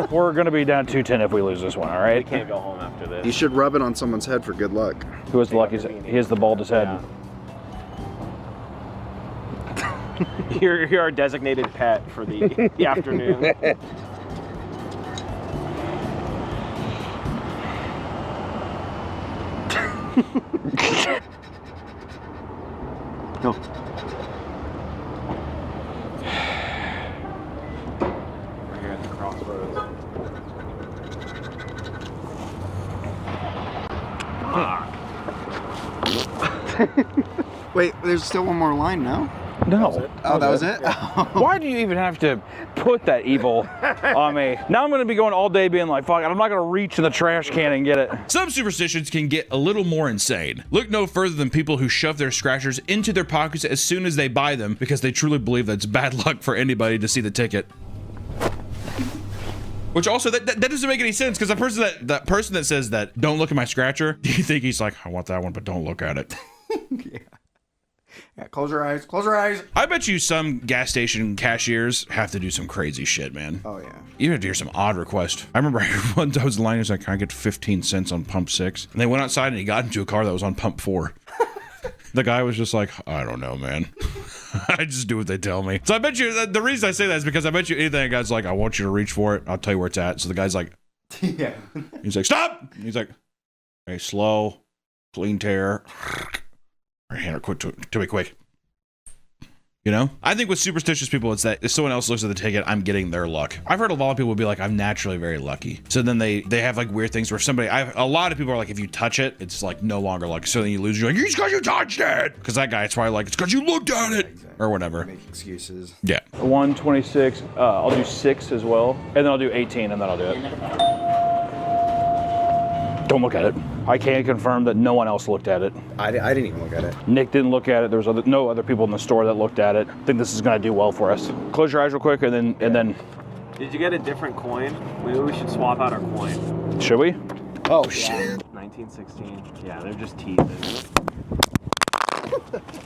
We're going to be down 210 if we lose this one, all right? We can't go home after this. You should rub it on someone's head for good luck. Who has the luckiest? He has the baldest head. Yeah. You're our designated pet for the afternoon. No. We're here at the crossroads. Wait, there's still one more line now? No. Oh, that was it? Why do you even have to put that evil on me? Now I'm going to be going all day being like, fuck, I'm not going to reach in the trash can and get it. Some superstitions can get a little more insane. Look no further than people who shove their scratchers into their pockets as soon as they buy them because they truly believe that's bad luck for anybody to see the ticket. Which also, that doesn't make any sense because that person that says that, don't look at my scratcher, do you think he's like, I want that one, but don't look at it? Yeah. Yeah, close your eyes. Close your eyes. I bet you some gas station cashiers have to do some crazy shit, man. Oh, yeah. You have to hear some odd requests. I remember one time I was in line, he was like, can I get 15 cents on pump 6? And they went outside and he got into a car that was on pump 4. The guy was just like, I don't know, man. I just do what they tell me. So I bet you, the reason I say that is because I bet you anything a guy's like, I want you to reach for it. I'll tell you where it's at. So the guy's like, yeah. He's like, stop. And he's like, hey, slow, clean tear. Hand it quick to me quick. You know? I think with superstitious people, it's that if someone else looks at the ticket, I'm getting their luck. I've heard a lot of people be like, I'm naturally very lucky. So then they have like weird things where a lot of people are like, if you touch it, it's like no longer lucky. So then you lose, you're like, it's because you touched it. Because that guy, it's probably like, it's because you looked at it. Exactly. Or whatever. Make excuses. Yeah. 126, I'll do 6 as well. And then I'll do 18 and then I'll do it. Don't look at it. I can confirm that no one else looked at it. I didn't even look at it. Nick didn't look at it. There was no other people in the store that looked at it. I think this is going to do well for us. Close your eyes real quick and then. Did you get a different coin? Maybe we should swap out our coin. Should we? Oh, shit. 1916. Yeah, they're just teeth.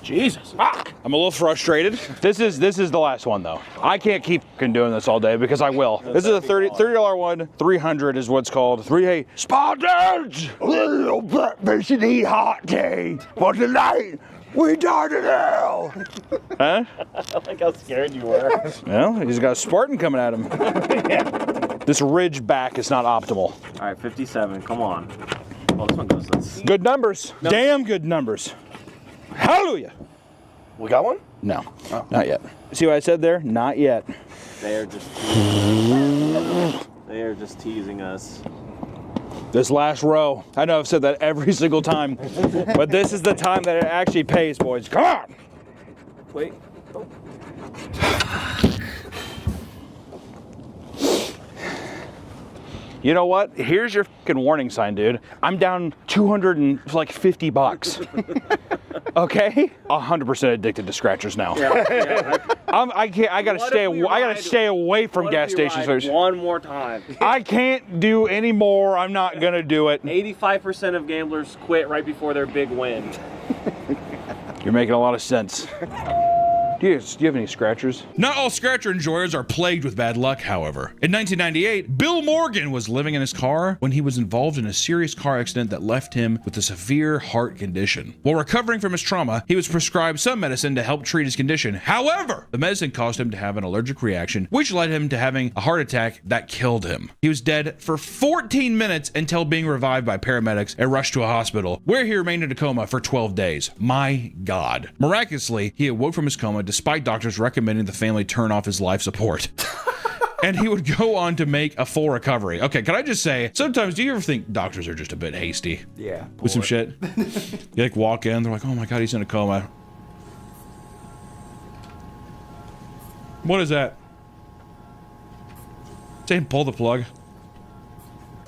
Jesus. Fuck. I'm a little frustrated. This is the last one though. I can't keep doing this all day because I will. This is a $30 one. 300 is what's called 3A Spartans. Little breakfast and eat hot tea. For tonight, we dine in hell. Huh? I like how scared you were. Well, he's got a Spartan coming at him. Yeah. This ridge back is not optimal. All right, 57. Come on. Oh, this one goes. Good numbers. No. Damn good numbers. Hallelujah. We got one? No, not yet. See what I said there? Not yet. They're just. there just teasing us. This last row. I know I've said that every single time, but this is the time that it actually pays, boys. Come on! Wait. You know what? Here's your fucking warning sign, dude. I'm down $250. Okay? 100% addicted to scratchers now. I gotta stay away from gas stations. One more time. I can't do any more. I'm not gonna do it. 85% of gamblers quit right before their big win. You're making a lot of sense. Do you have any scratchers? Not all scratcher enjoyers are plagued with bad luck, however. In 1998, Bill Morgan was living in his car when he was involved in a serious car accident that left him with a severe heart condition. While recovering from his trauma, he was prescribed some medicine to help treat his condition. However, the medicine caused him to have an allergic reaction, which led him to having a heart attack that killed him. He was dead for 14 minutes until being revived by paramedics and rushed to a hospital, where he remained in a coma for 12 days. My God. Miraculously, he awoke from his coma despite doctors recommending the family turn off his life support. And he would go on to make a full recovery. Okay, can I just say, sometimes do you ever think doctors are just a bit hasty? Yeah. With some shit? You like walk in, they're like, oh my God, he's in a coma. What is that? Saying pull the plug.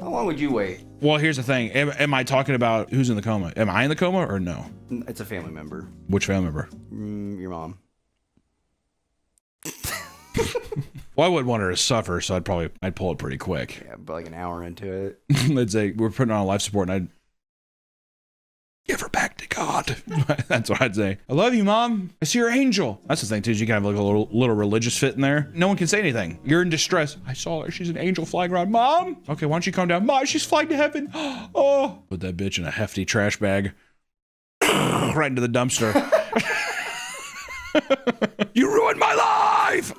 How long would you wait? Well, here's the thing. Am I talking about who's in the coma? Am I in the coma or no? It's a family member. Which family member? Your mom. Well, I wouldn't want her to suffer, so I'd pull it pretty quick. Yeah, but like an hour into it. I'd say we're putting on life support, and I'd give her back to God. That's what I'd say. I love you, Mom. I see your angel. That's the thing too. Is you can have like a little religious fit in there. No one can say anything. You're in distress. I saw her. She's an angel flying around. Mom. Okay, why don't you calm down? Mom, she's flying to heaven. Oh, put that bitch in a hefty trash bag. Right into the dumpster. You ruined my life.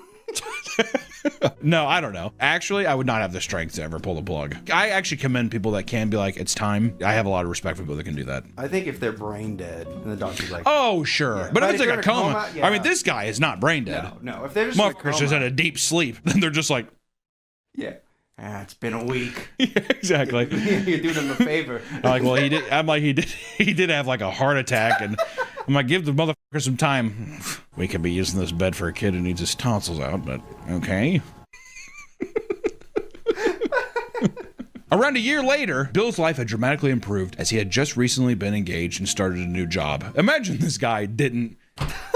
No, I don't know. Actually, I would not have the strength to ever pull the plug. I actually commend people that can be like, it's time. I have a lot of respect for people that can do that. I think if they're brain dead and the doctor's like, oh, sure. Yeah. But if it's if like a you're in a coma, coma, yeah. I mean, this guy is not brain dead. No. If they're just in a Motherfucker's just coma, in a deep sleep. Then they're just like, yeah. It's been a week. Yeah, exactly. You're doing him a favor. I'm like, well, he did have like a heart attack, and I'm like, give the motherfucker some time. We could be using this bed for a kid who needs his tonsils out, but okay. Around a year later, Bill's life had dramatically improved as he had just recently been engaged and started a new job. Imagine this guy didn't.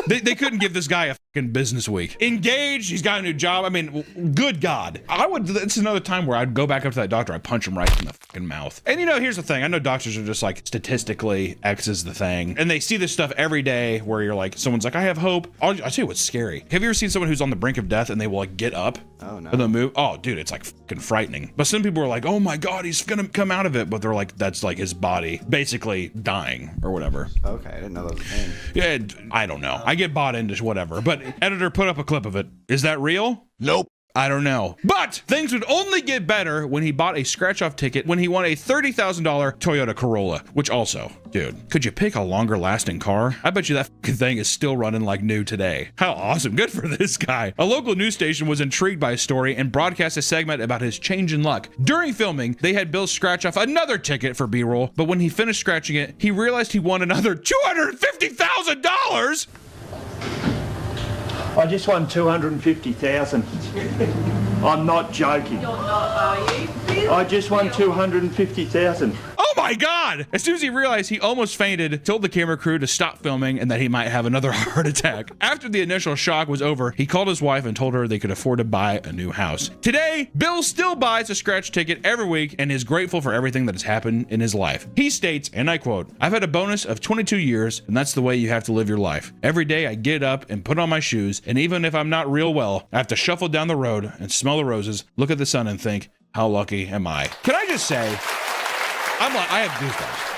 They couldn't give this guy a fucking business week. Engaged, he's got a new job. I mean, good God. It's another time where I'd go back up to that doctor, I'd punch him right in the fucking mouth. And you know, here's the thing. I know doctors are just like, statistically, X is the thing. And they see this stuff every day where you're like, someone's like, I have hope. I'll tell you what's scary. Have you ever seen someone who's on the brink of death and they will like get up? Oh, no. And they'll move? Oh, dude, it's like fucking frightening. But some people are like, oh my God, he's gonna come out of it. But they're like, that's like his body basically dying or whatever. Okay, I didn't know that was a thing. Yeah, I don't know. I get bought into whatever. But editor, put up a clip of it. Is that real? Nope. I don't know. But things would only get better when he bought a scratch-off ticket when he won a $30,000 Toyota Corolla, which also, dude, could you pick a longer lasting car? I bet you that fucking thing is still running like new today. How awesome. Good for this guy. A local news station was intrigued by his story and broadcast a segment about his change in luck. During filming, they had Bill scratch off another ticket for B-roll, but when he finished scratching it, he realized he won another $250,000. I just won 250,000. I'm not joking. You're not, are you? I just won 250,000. Oh my God! As soon as he realized, he almost fainted, told the camera crew to stop filming and that he might have another heart attack. After the initial shock was over, he called his wife and told her they could afford to buy a new house. Today, Bill still buys a scratch ticket every week and is grateful for everything that has happened in his life. He states, and I quote, I've had a bonus of 22 years, and that's the way you have to live your life. Every day I get up and put on my shoes, and even if I'm not real well, I have to shuffle down the road and smell the roses, look at the sun and think, how lucky am I? Can I just say, I have goosebumps.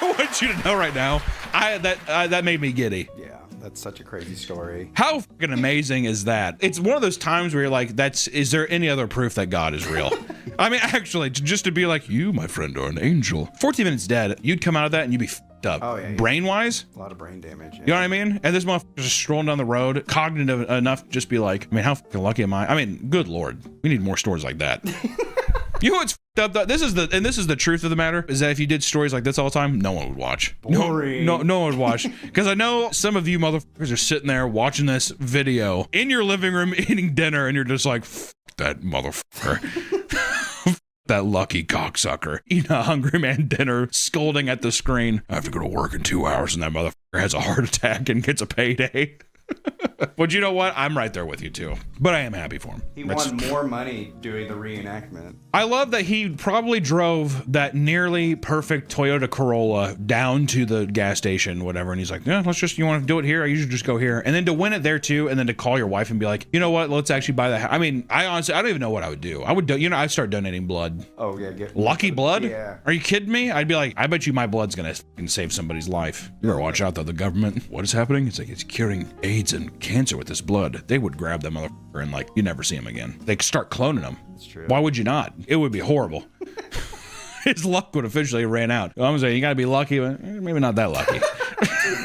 I want you to know right now, that made me giddy. Yeah, that's such a crazy story. How fucking amazing is that? It's one of those times where you're like, is there any other proof that God is real? I mean, actually, just to be like, you, my friend, are an angel. 14 minutes dead, you'd come out of that and you'd be up. Oh, yeah. Brain-wise. A lot of brain damage. Yeah. You know what I mean? And this motherfucker's just strolling down the road, cognitive enough to just be like, I mean, how fucking lucky am I? I mean, good Lord. We need more stories like that. You know what's fucked up though? This is the truth of the matter, is that if you did stories like this all the time, no one would watch. Boring. No one would watch. Because I know some of you motherfuckers are sitting there watching this video in your living room eating dinner, and you're just like, fuck that motherfucker. That lucky cocksucker eating a hungry man dinner, scolding at the screen. I have to go to work in 2 hours, and that motherfucker has a heart attack and gets a payday. But you know what? I'm right there with you too. But I am happy for him. He won more money doing the reenactment. I love that he probably drove that nearly perfect Toyota Corolla down to the gas station, whatever, and he's like, yeah, you want to do it here? I usually just go here. And then to win it there too, and then to call your wife and be like, you know what? Let's actually buy the house. I mean, I honestly, I don't even know what I would do. I would I'd start donating blood. Oh, yeah. Lucky blood? Yeah. Are you kidding me? I'd be like, I bet you my blood's gonna fucking save somebody's life. You better watch out though, the government. What is happening? It's like, it's curing AIDS and cancer with this blood. They would grab that motherfucker and like, you never see him again. They start cloning him. That's true. Why would you not? It would be horrible. His luck would officially ran out. I'm saying you gotta be lucky, but maybe not that lucky.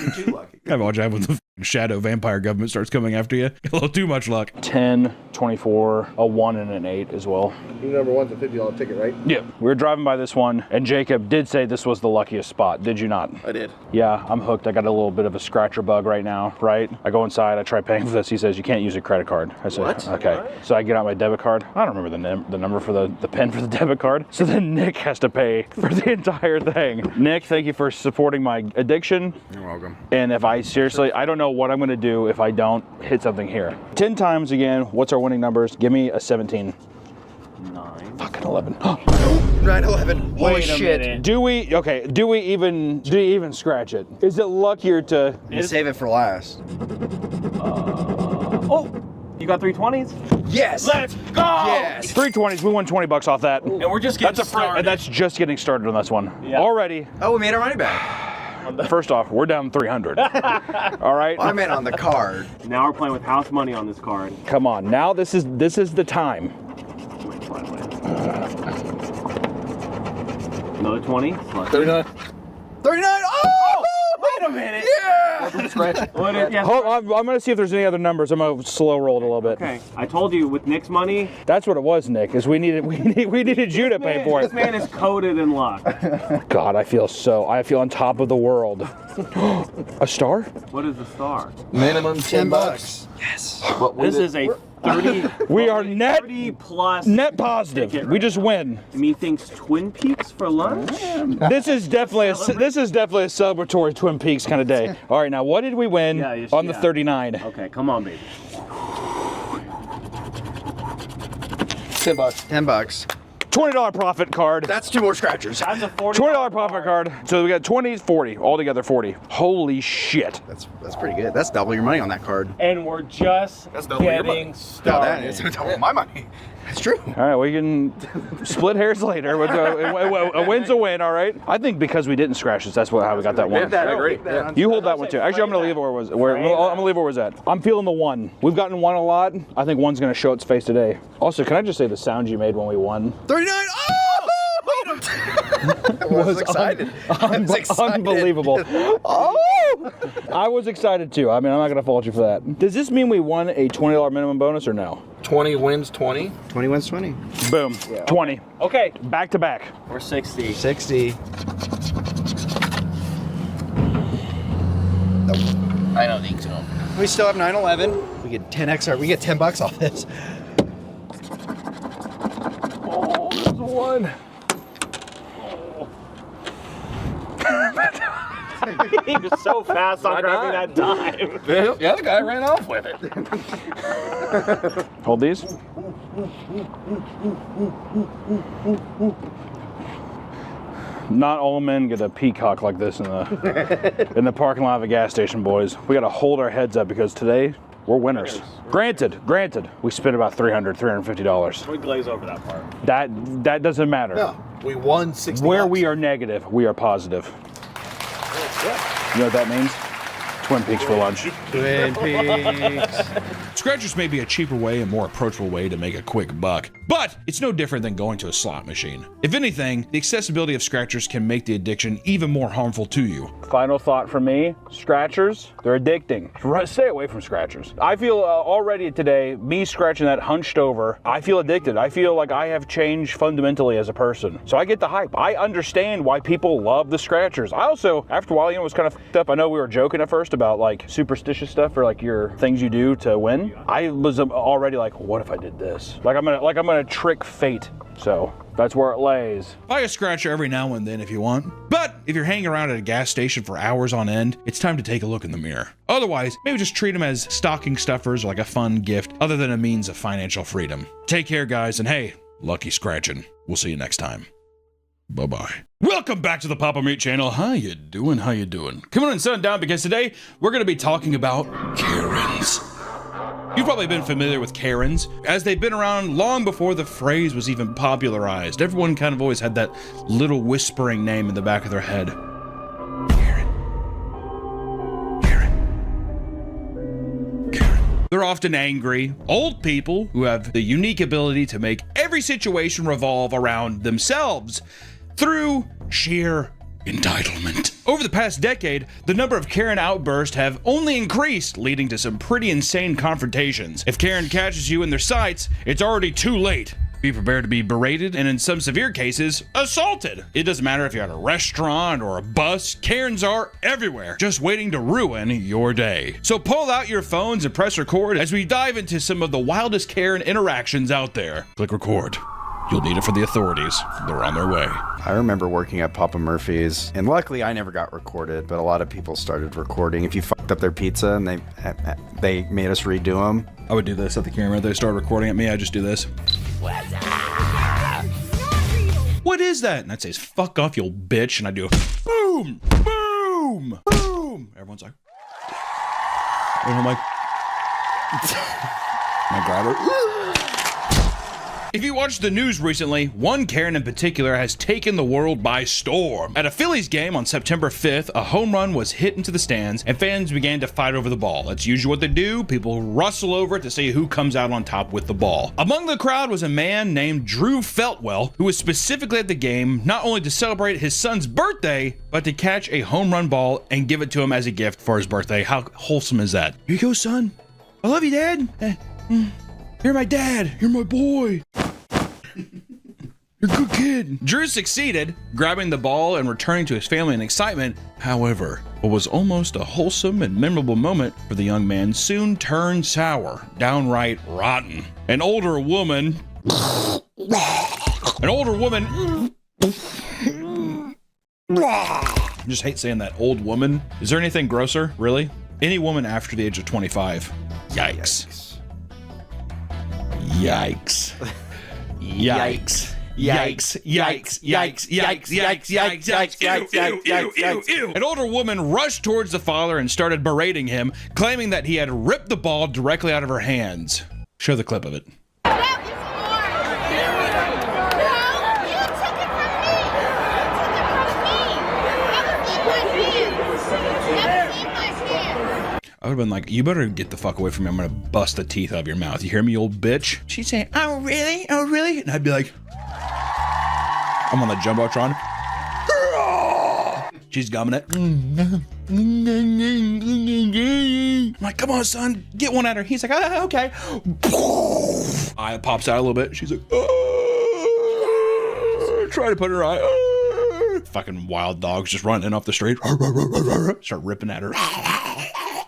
You're too lucky. I watch out when the shadow vampire government starts coming after you. A little too much luck. 10, 24, a 1 and an 8 as well. Your number one's a $50 ticket, right? Yeah. We were driving by this one, and Jacob did say this was the luckiest spot. Did you not? I did. Yeah, I'm hooked. I got a little bit of a scratcher bug right now, right? I go inside, I try paying for this. He says, you can't use a credit card. I said, what? Okay. What? So I get out my debit card. I don't remember the number for the pen for the debit card. So then Nick has to pay for the entire thing. Nick, thank you for supporting my addiction. You're welcome. And if I seriously, I don't know what I'm going to do if I don't hit something here. 10 times again. What's our winning numbers? Give me a 17. 9. Fucking 11. 9/11. Holy shit. Do we even scratch it? Is it luckier to save it for last? You got 320s? Yes. Let's go. Yes. 320s. We won $20 off that. And we're just getting started. And that's just getting started on this one. Yeah. Already. Oh, we made our money back. First off, we're down 300. All right. Well, I meant on the card. Now we're playing with house money on this card. Come on. Now this is the time. Another 20. 39. 39. Oh! Wait a minute. Yeah. Hold on, I'm going to see if there's any other numbers. I'm going to slow roll it a little bit. Okay. I told you with Nick's money. That's what it was, Nick. Is we needed you to pay for it. This man is coated in luck. God, I feel on top of the world. A star? What is the star? Minimum $10. Yes. This is a 30. We are net 30 plus net positive. ticket We just win. Methinks Twin Peaks for lunch. This is definitely a celebratory Twin Peaks kind of day. All right, now what did we win on the 39? Okay, come on, baby. $10. $10. $20 profit card. That's 2 more scratchers. That's a $20 profit card. So we got 20, 40, altogether 40. Holy shit. That's pretty good. That's double your money on that card. And we're just getting started. No, that is double my money. That's true. All right, we can split hairs later. A win's a win, all right? I think because we didn't scratch this, that's how we got that one. I agree. Yeah. You hold that one too. Actually, I'm gonna leave it where it was. I'm gonna leave it where it was at. I'm feeling the 1. We've gotten 1 a lot. I think 1's gonna show its face today. Also, can I just say the sound you made when we won? 39. Oh! I was excited. Unbelievable. Oh! I was excited too. I mean, I'm not gonna fault you for that. Does this mean we won a $20 minimum bonus or no? 20 wins 20. 20 wins 20. Boom. Yeah. 20. Okay. Back to back. We're 60. 60. Nope. I don't think so. We still have 9/11. We get 10x. We get $10 off this. Oh, there's a 1. He was so fast on grabbing that dime. Yeah, the guy ran off with it. Hold these. Not all men get a peacock like this in the parking lot of a gas station, boys. We got to hold our heads up because today we're winners. Granted, we spent about $350. We glaze over that part. That doesn't matter. No, we won 60. Where we are negative, we are positive. You know what that means? Twin Peaks for lunch. Twin Peaks. Scratchers may be a cheaper way and more approachable way to make a quick buck, but it's no different than going to a slot machine. If anything, the accessibility of scratchers can make the addiction even more harmful to you. Final thought for me, scratchers, they're addicting. Stay away from scratchers. I feel already today, me scratching that hunched over, I feel addicted. I feel like I have changed fundamentally as a person. So I get the hype. I understand why people love the scratchers. I also, after a while, it was kind of fucked up. I know we were joking at first about like superstitious stuff or like your things you do to win. I was already like, what if I did this? Like I'm gonna trick fate. So that's where it lays. Buy a scratcher every now and then if you want. But if you're hanging around at a gas station for hours on end, it's time to take a look in the mirror. Otherwise, maybe just treat them as stocking stuffers or like a fun gift other than a means of financial freedom. Take care, guys, and hey, lucky scratching. We'll see you next time. Bye-bye. Welcome back to the Papa Meat channel. How you doing? How you doing? Come on and sit down because today we're going to be talking about Karens. You've probably been familiar with Karens, as they've been around long before the phrase was even popularized. Everyone kind of always had that little whispering name in the back of their head. Karen. Karen. Karen. They're often angry, old people who have the unique ability to make every situation revolve around themselves through sheer entitlement. Over the past decade, the number of Karen outbursts have only increased, leading to some pretty insane confrontations. If Karen catches you in their sights, it's already too late. Be prepared to be berated and in some severe cases, assaulted. It doesn't matter if you're at a restaurant or a bus, Karens are everywhere, just waiting to ruin your day. So pull out your phones and press record as we dive into some of the wildest Karen interactions out there. Click record. You'll need it for the authorities. They're on their way. I remember working at Papa Murphy's, and luckily I never got recorded, but a lot of people started recording. If you fucked up their pizza and they made us redo them. I would do this at the camera. They start recording at me, I just do this. What is that? And I'd say, fuck off, you old bitch. And I do boom, boom, boom. Everyone's like, and I'm like, I grab her. If you watched the news recently, one Karen in particular has taken the world by storm. At a Phillies game on September 5th, a home run was hit into the stands and fans began to fight over the ball. That's usually what they do. People rustle over it to see who comes out on top with the ball. Among the crowd was a man named Drew Feltwell, who was specifically at the game not only to celebrate his son's birthday, but to catch a home run ball and give it to him as a gift for his birthday. How wholesome is that? Here you go, son. I love you, Dad. You're my dad. You're my boy. You're a good kid. Drew succeeded, grabbing the ball and returning to his family in excitement. However, what was almost a wholesome and memorable moment for the young man soon turned sour, downright rotten. An older woman. I just hate saying that. Old woman. Is there anything grosser? Really? Any woman after the age of 25. Yikes. Yikes. Yikes. Yikes, yikes, yikes, yikes, yikes, yikes, yikes, yikes. An older woman rushed towards the father and started berating him, claiming that he had ripped the ball directly out of her hands. Show the clip of it. I would have been like, you better get the fuck away from me. I'm going to bust the teeth out of your mouth. You hear me, you old bitch? She'd say, oh, really? Oh, really? And I'd be like, I'm on the Jumbotron. She's gumming it. I'm like, come on, son. Get one at her. He's like, ah, okay. Eye pops out a little bit. She's like, oh. Try to put her eye. Oh. Fucking wild dogs just running off the street. Start ripping at her.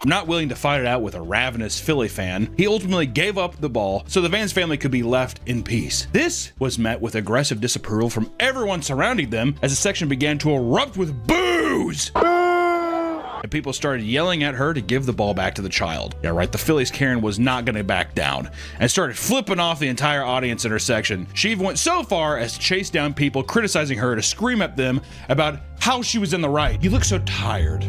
Not willing to fight it out with a ravenous Philly fan, he ultimately gave up the ball so the Vans family could be left in peace. This was met with aggressive disapproval from everyone surrounding them as the section began to erupt with boos. And people started yelling at her to give the ball back to the child. Yeah, right, the Phillies Karen was not gonna back down and started flipping off the entire audience in her section. She even went so far as to chase down people criticizing her to scream at them about how she was in the right. You look so tired.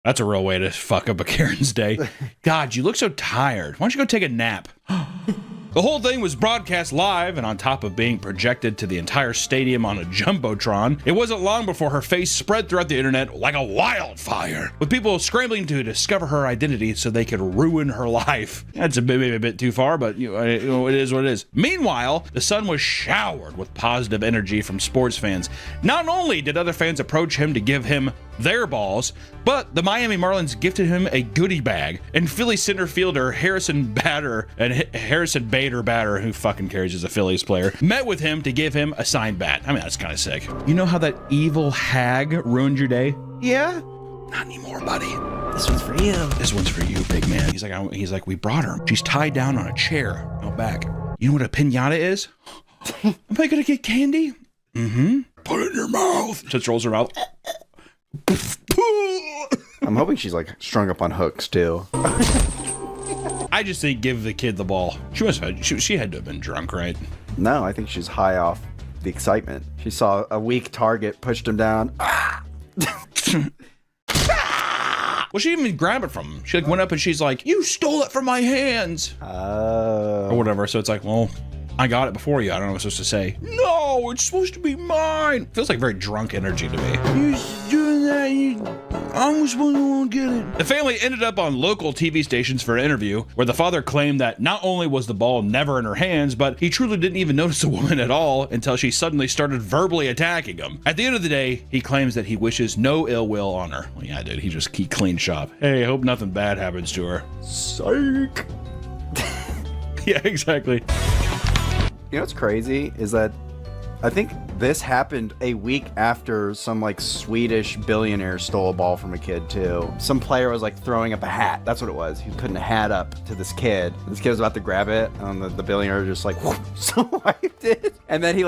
That's a real way to fuck up a Karen's day. God, you look so tired. Why don't you go take a nap? The whole thing was broadcast live, and on top of being projected to the entire stadium on a jumbotron, it wasn't long before her face spread throughout the internet like a wildfire, with people scrambling to discover her identity so they could ruin her life. That's maybe a bit too far, but you know, it is what it is. Meanwhile, the Sun was showered with positive energy from sports fans. Not only did other fans approach him to give him their balls, but the Miami Marlins gifted him a goodie bag, and Philly center fielder Harrison Bader, who fucking cares, is a Phillies player, met with him to give him a signed bat. I mean, that's kind of sick. You know how that evil hag ruined your day? Yeah? Not anymore, buddy. This one's for you. This one's for you, big man. He's like, we brought her. She's tied down on a chair out back. You know what a piñata is? Am I gonna get candy? Mm-hmm. Put it in your mouth. Just rolls her mouth. I'm hoping she's like strung up on hooks too. I just think give the kid the ball. She had to have been drunk, right? No, I think she's high off the excitement. She saw a weak target, pushed him down. Well, she didn't even grab it from him. She like went up and she's like, "You stole it from my hands," or whatever. So it's like, well, I got it before you. I don't know what I'm supposed to say. No, it's supposed to be mine. Feels like very drunk energy to me. You doing that? I'm supposed to get it. The family ended up on local TV stations for an interview where the father claimed that not only was the ball never in her hands, but he truly didn't even notice the woman at all until she suddenly started verbally attacking him. At the end of the day, he claims that he wishes no ill will on her. Well, yeah, dude, he cleaned shop. Hey, hope nothing bad happens to her. Psych. Yeah, exactly. You know what's crazy is that I think this happened a week after some like Swedish billionaire stole a ball from a kid too. Some player was like throwing up a hat. That's what it was. He was putting a hat up to this kid. This kid was about to grab it, and the billionaire just like swiped it. And then he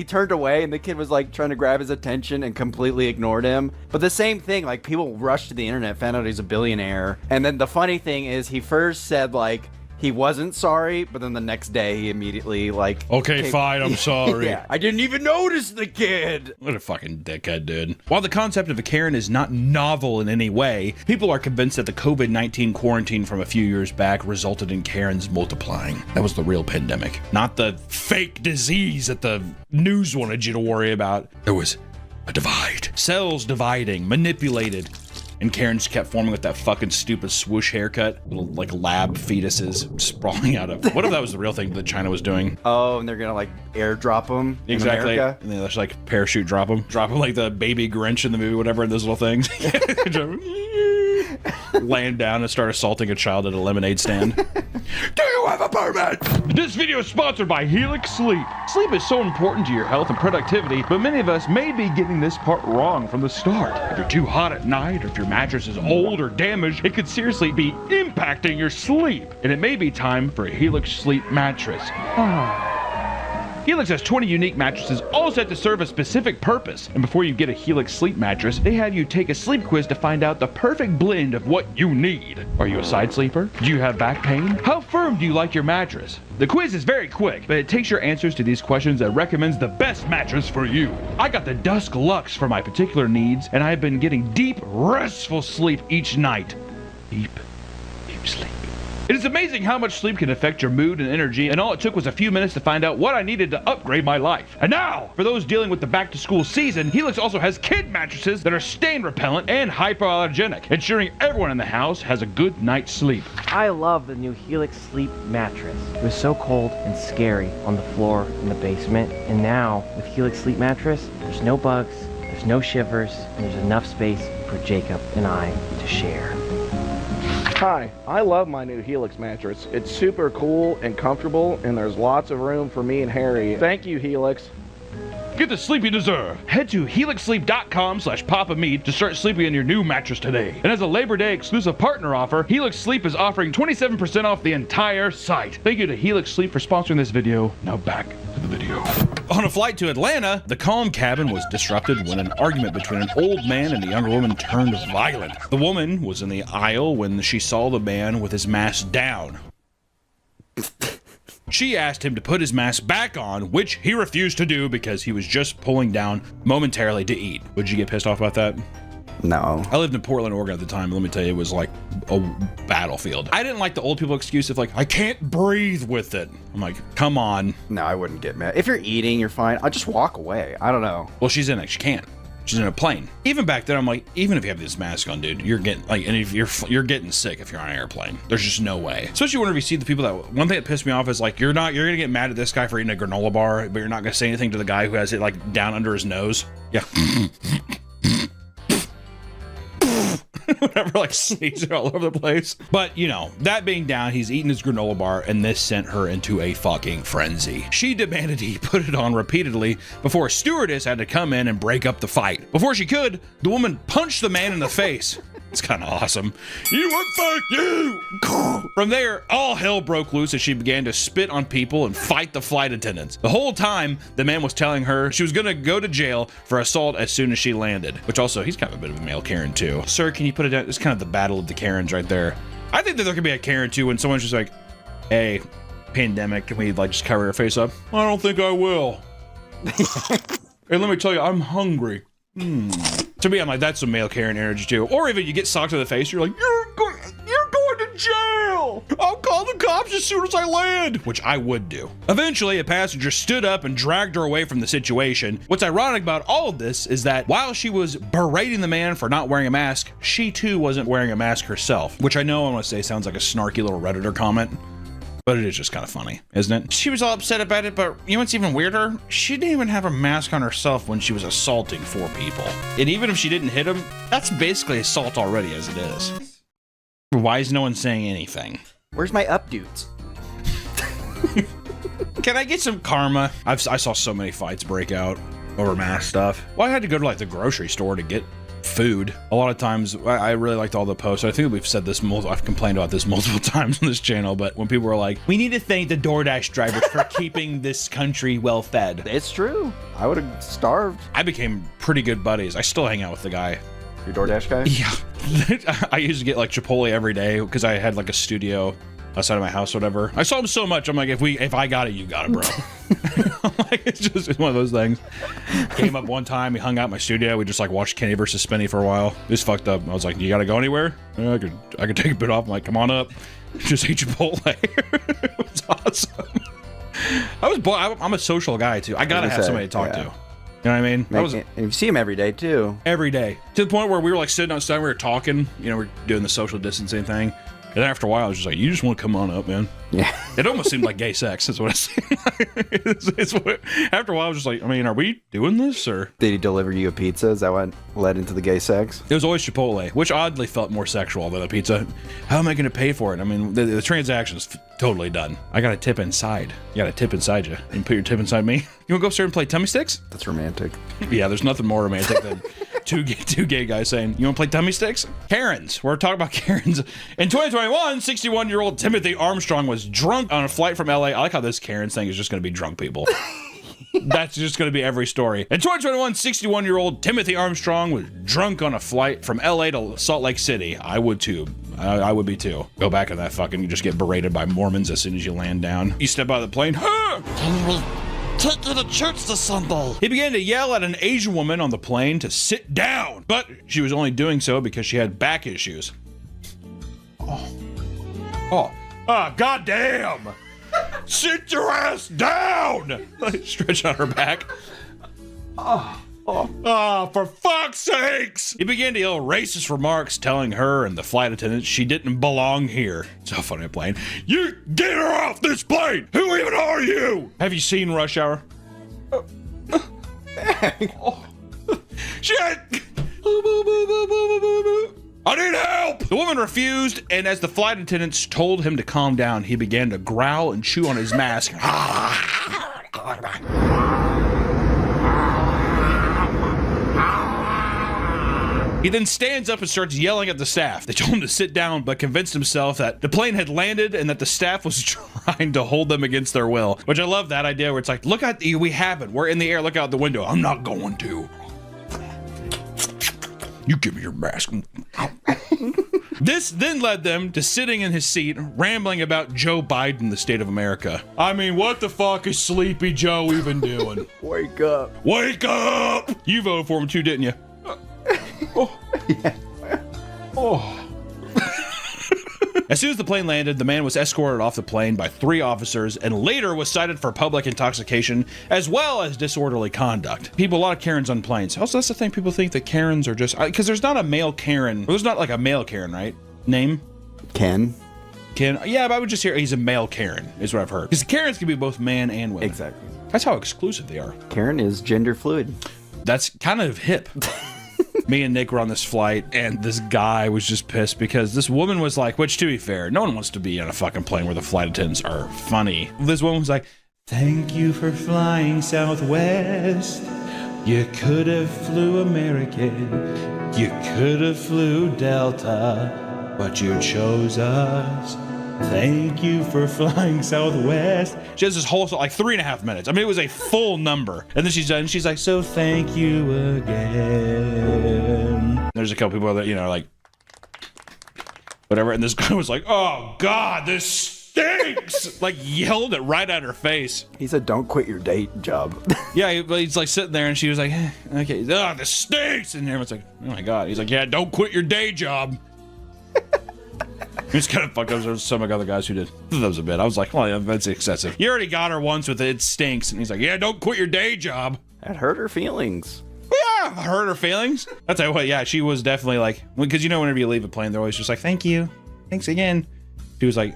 turned away, and the kid was like trying to grab his attention and completely ignored him. But the same thing, like people rushed to the internet, found out he's a billionaire. And then the funny thing is he first said like, he wasn't sorry, but then the next day he immediately like... Okay, fine, I'm sorry. Yeah, I didn't even notice the kid. What a fucking dickhead, dude. While the concept of a Karen is not novel in any way, people are convinced that the COVID-19 quarantine from a few years back resulted in Karens multiplying. That was the real pandemic, not the fake disease that the news wanted you to worry about. There was a divide. Cells dividing, manipulated. And Karens kept forming with that fucking stupid swoosh haircut. Little, like, lab fetuses sprawling out of... What if that was the real thing that China was doing? Oh, and they're gonna, like, airdrop them exactly. in America? And they just, like, parachute drop them. Drop them like the baby Grinch in the movie, whatever, and those little things. Land down and start assaulting a child at a lemonade stand. Do you have a permit? This video is sponsored by Helix Sleep. Sleep is so important to your health and productivity, but many of us may be getting this part wrong from the start. If you're too hot at night, or if your mattress is old or damaged, it could seriously be impacting your sleep. And it may be time for a Helix Sleep mattress. Helix has 20 unique mattresses, all set to serve a specific purpose. And before you get a Helix Sleep mattress, they have you take a sleep quiz to find out the perfect blend of what you need. Are you a side sleeper? Do you have back pain? How firm do you like your mattress? The quiz is very quick, but it takes your answers to these questions that recommends the best mattress for you. I got the Dusk Luxe for my particular needs, and I've been getting deep, restful sleep each night. Deep sleep. It is amazing how much sleep can affect your mood and energy, and all it took was a few minutes to find out what I needed to upgrade my life. And now, for those dealing with the back-to-school season, Helix also has kid mattresses that are stain repellent and hypoallergenic, ensuring everyone in the house has a good night's sleep. I love the new Helix Sleep mattress. It was so cold and scary on the floor in the basement, and now, with Helix Sleep mattress, there's no bugs, there's no shivers, and there's enough space for Jacob and I to share. Hi, I love my new Helix mattress. It's super cool and comfortable, and there's lots of room for me and Harry. Thank you, Helix. Get the sleep you deserve. Head to helixsleep.com/papameat to start sleeping in your new mattress today. And as a Labor Day exclusive partner offer, Helix Sleep is offering 27% off the entire site. Thank you to Helix Sleep for sponsoring this video. Now back to the video. On a flight to Atlanta, the calm cabin was disrupted when an argument between an old man and a younger woman turned violent. The woman was in the aisle when she saw the man with his mask down. She asked him to put his mask back on, which he refused to do because he was just pulling down momentarily to eat. Would you get pissed off about that? No. I lived in Portland, Oregon at the time. Let me tell you, it was like a battlefield. I didn't like the old people excuse of like, I can't breathe with it. I'm like, come on. No, I wouldn't get mad. If you're eating, you're fine. I'll just walk away. I don't know. Well, she's in it. She can't. She's in a plane. Even back then, I'm like, even if you have this mask on, dude, you're getting like, and if you're getting sick if you're on an airplane. There's just no way. Especially whenever you see the people that. One thing that pissed me off is like, you're gonna get mad at this guy for eating a granola bar, but you're not gonna say anything to the guy who has it like down under his nose. Yeah. Whatever, like sneezing all over the place. But you know, that being down, he's eating his granola bar, and this sent her into a fucking frenzy. She demanded he put it on repeatedly before a stewardess had to come in and break up the fight. Before she could, the woman punched the man in the face. It's kind of awesome. You would fuck you! From there, all hell broke loose as she began to spit on people and fight the flight attendants. The whole time, the man was telling her she was gonna go to jail for assault as soon as she landed. Which also, he's kind of a bit of a male Karen too. Sir, can you put it down? It's kind of the battle of the Karens right there. I think that there could be a Karen too when someone's just like, hey, pandemic, can we like just cover your face up? I don't think I will. Hey, let me tell you, I'm hungry. To me, I'm like, that's some male Karen energy too. Or even you get socked in the face, you're like, you're going to jail. I'll call the cops as soon as I land, which I would do. Eventually, a passenger stood up and dragged her away from the situation. What's ironic about all of this is that while she was berating the man for not wearing a mask, she too wasn't wearing a mask herself, which I know I want to say sounds like a snarky little Redditor comment. But it is just kind of funny, isn't it? She was all upset about it, but you know what's even weirder? She didn't even have a mask on herself when she was assaulting 4 people. And even if she didn't hit them, that's basically assault already as it is. Why is no one saying anything? Where's my up dudes? Can I get some karma? I saw so many fights break out over mask stuff. Well, I had to go to like the grocery store to get food. A lot of times, I really liked all the posts. I think we've said this, I've complained about this multiple times on this channel, but when people were like, we need to thank the DoorDash drivers for keeping this country well fed. It's true. I would have starved. I became pretty good buddies. I still hang out with the guy. Your DoorDash guy? Yeah. I used to get like Chipotle every day because I had like a studio outside of my house or whatever. I saw him so much, I'm like, if I got it, you got it, bro. Like, it's one of those things. Came up one time, he hung out in my studio, we just like watched Kenny versus Spinny for a while. It was fucked up. I was like, you gotta go anywhere? Yeah, I could take a bit off. I'm like, come on up. Just ate Chipotle. It was awesome. I'm a social guy too. I gotta have somebody to talk to. You know what I mean? And you see him every day too. Every day. To the point where we were like sitting outside, we were talking, you know, we're doing the social distancing thing. And then after a while, I was just like, you just want to come on up, man. Yeah. It almost seemed like gay sex. That's what it seemed. After a while, I was just like, I mean, are we doing this or? Did he deliver you a pizza? Is that what led into the gay sex? It was always Chipotle, which oddly felt more sexual than a pizza. How am I going to pay for it? I mean, the transaction's totally done. I got a tip inside. You got a tip inside you. And put your tip inside me. You want to go upstairs and play tummy sticks? That's romantic. Yeah, there's nothing more romantic than two gay guys saying, you want to play tummy sticks? Karens. We're talking about Karens. In 2021, 61-year-old Timothy Armstrong was drunk on a flight from LA. I like how this Karens thing is just going to be drunk people. That's just going to be every story. In 2021, 61-year-old Timothy Armstrong was drunk on a flight from LA to Salt Lake City. I would too. I would be too. Go back in that fucking, you just get berated by Mormons as soon as you land down. You step out of the plane. Can we take you to church this Sunday? He began to yell at an Asian woman on the plane to sit down, but she was only doing so because she had back issues. Goddamn! Sit your ass down! Stretch out her back. For fuck's sakes! He began to yell racist remarks, telling her and the flight attendants she didn't belong here. So funny plane. You get her off this plane! Who even are you? Have you seen Rush Hour? Shit! I need help! The woman refused, and as the flight attendants told him to calm down, he began to growl and chew on his mask. He then stands up and starts yelling at the staff. They told him to sit down, but convinced himself that the plane had landed and that the staff was trying to hold them against their will. Which I love that idea where it's like, look at, we haven't. We're in the air, look out the window. I'm not going to. You give me your mask. This then led them to sitting in his seat, rambling about Joe Biden, the state of America. I mean, what the fuck is Sleepy Joe even doing? Wake up. Wake up! You voted for him too, didn't you? As soon as the plane landed, the man was escorted off the plane by 3 officers and later was cited for public intoxication as well as disorderly conduct. A lot of Karens on planes. Also, that's the thing, people think that Karens are just, because there's not a male Karen. There's not like a male Karen, right? Name? Ken. Yeah, but I would just hear he's a male Karen, is what I've heard. Because Karens can be both man and women. Exactly. That's how exclusive they are. Karen is gender fluid. That's kind of hip. Me and Nick were on this flight, and this guy was just pissed because this woman was like, which to be fair, no one wants to be on a fucking plane where the flight attendants are funny. This woman was like, thank you for flying Southwest. You could have flew American. You could have flew Delta, but you chose us. Thank you for flying Southwest. She has this whole, like 3.5 minutes. I mean, it was a full number. And then she's done. She's like, so thank you again. There's a couple people that, like, whatever. And this guy was like, oh, God, this stinks. Like, yelled it right at her face. He said, don't quit your day job. Yeah, he's like sitting there and she was like, okay, oh, this stinks. And everyone's like, oh, my God. He's like, yeah, don't quit your day job. It's kind of fucked up. There's some other guys who did. That was a bit. I was like, well, yeah, that's excessive. You already got her once with it stinks. And he's like, yeah, don't quit your day job. That hurt her feelings. Yeah, hurt her feelings. I'll tell you what, yeah, she was definitely like, because whenever you leave a plane, they're always just like, thank you. Thanks again. She was like,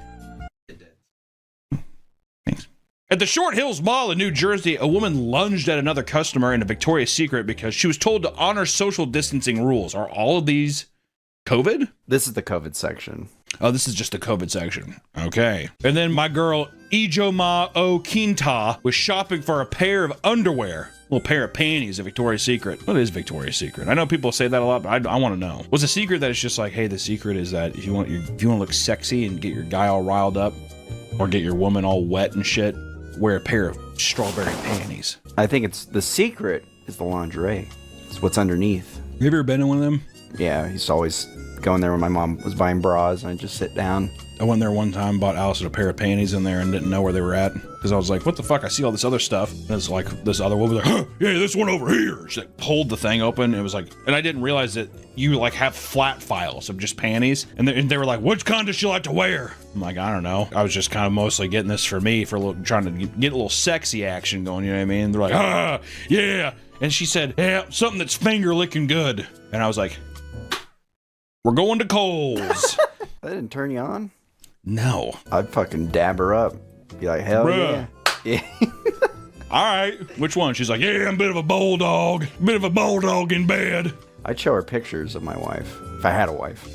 thanks. At the Short Hills Mall in New Jersey, a woman lunged at another customer in a Victoria's Secret because she was told to honor social distancing rules. Are all of these COVID? This is the COVID section. Oh, this is just the COVID section. Okay. And then my girl, Ijoma Okinta, was shopping for a pair of underwear. A little pair of panties at Victoria's Secret. What is Victoria's Secret? I know people say that a lot, but I want to know. Was the secret that it's just like, hey, the secret is that if you want to look sexy and get your guy all riled up, or get your woman all wet and shit, wear a pair of strawberry panties. I think it's the secret is the lingerie. It's what's underneath. You ever been in one of them? Yeah, I used to always go in there when my mom was buying bras and I'd just sit down. I went there one time, bought Allison a pair of panties in there and didn't know where they were at. Because I was like, what the fuck? I see all this other stuff. And it's like, this other woman was like, huh, yeah, this one over here. She like pulled the thing open. It was like, and I didn't realize that you like have flat files of just panties. And they were like, which kind does she like to wear? I'm like, I don't know. I was just kind of mostly getting this for me for a little, trying to get a little sexy action going. You know what I mean? They're like, yeah. And she said, yeah, something that's finger licking good. And I was like, we're going to Kohl's. That didn't turn you on? No. I'd fucking dab her up. Be like, hell Bruh. yeah. All right. Which one? She's like, yeah, I'm a bit of a bulldog. Bit of a bulldog in bed. I'd show her pictures of my wife. If I had a wife.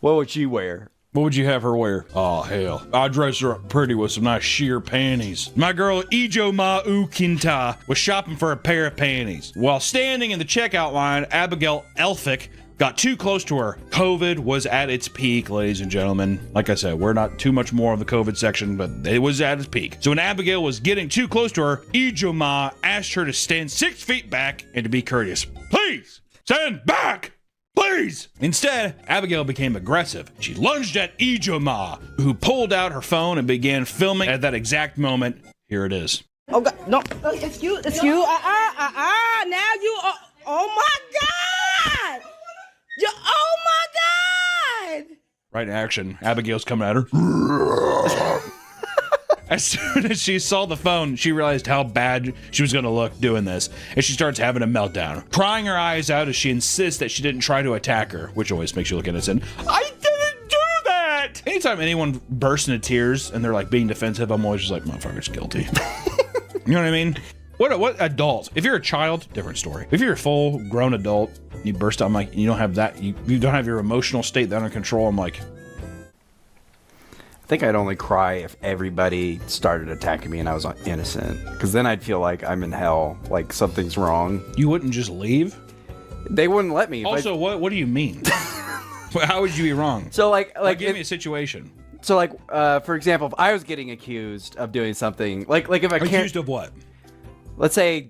What would she wear? What would you have her wear? Oh, hell. I'd dress her up pretty with some nice sheer panties. My girl Ijoma Ukinta was shopping for a pair of panties. While standing in the checkout line, Abigail Elphick got too close to her. COVID was at its peak, ladies and gentlemen. Like I said, we're not too much more of the COVID section, but it was at its peak. So when Abigail was getting too close to her, Ijoma asked her to stand 6 feet back and to be courteous. Please, stand back! Please! Instead, Abigail became aggressive. She lunged at Ijoma, who pulled out her phone and began filming. At that exact moment, here it is. Oh, God, no. It's you. Now you are. Oh, my God! Oh my God! Right in action. Abigail's coming at her. As soon as she saw the phone, she realized how bad she was going to look doing this, and she starts having a meltdown, crying her eyes out as she insists that she didn't try to attack her, which always makes you look innocent. I didn't do that! Anytime anyone bursts into tears and they're like being defensive, I'm always just like, motherfucker's guilty. You know what I mean? What adult? If you're a child, different story. If you're a full grown adult, you burst out, I'm like, you don't have that, you don't have your emotional state under control. I'm like, I think I'd only cry if everybody started attacking me and I was innocent. Because then I'd feel like I'm in hell, like something's wrong. You wouldn't just leave? They wouldn't let me. Also, what do you mean? How would you be wrong? So like give me a situation. So like, for example, if I was getting accused of doing something, like if I accused of what? Let's say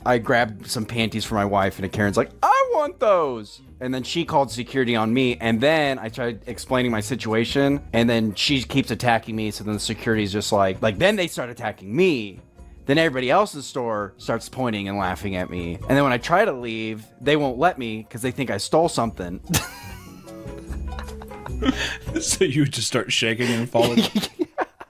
I grabbed some panties for my wife and a Karen's like, I want those. And then she called security on me. And then I tried explaining my situation. And then she keeps attacking me. So then the security's just like then they start attacking me. Then everybody else in the store starts pointing and laughing at me. And then when I try to leave, they won't let me because they think I stole something. So you just start shaking and falling.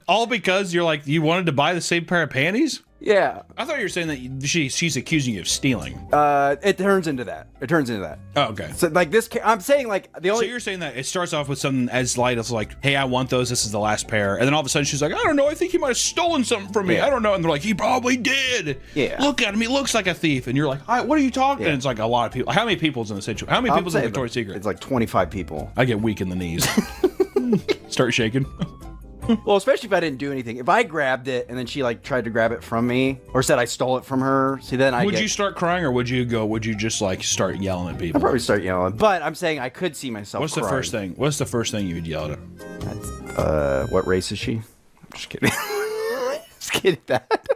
All because you're like, you wanted to buy the same pair of panties? Yeah. I thought you were saying that she's accusing you of stealing. It turns into that. Oh, okay. So like this, I'm saying like the only. So you're saying that it starts off with something as light as like, hey, I want those. This is the last pair. And then all of a sudden she's like, I don't know. I think he might have stolen something from me. Yeah. I don't know. And they're like, he probably did. Yeah. Look at him. He looks like a thief. And you're like, what are you talking? Yeah. And it's like a lot of people. How many people's in the situation? How many people's in Victoria's Secret? It's like 25 people. I get weak in the knees. Start shaking. Well, especially if I didn't do anything. If I grabbed it and then she like tried to grab it from me or said I stole it from her, see then I Would you start crying or would you just like start yelling at people? I'd probably start yelling. But I'm saying I could see myself What's the crying. first thing? What's the first thing you would yell at her? That's, what race is she? I'm just kidding. Just kidding that.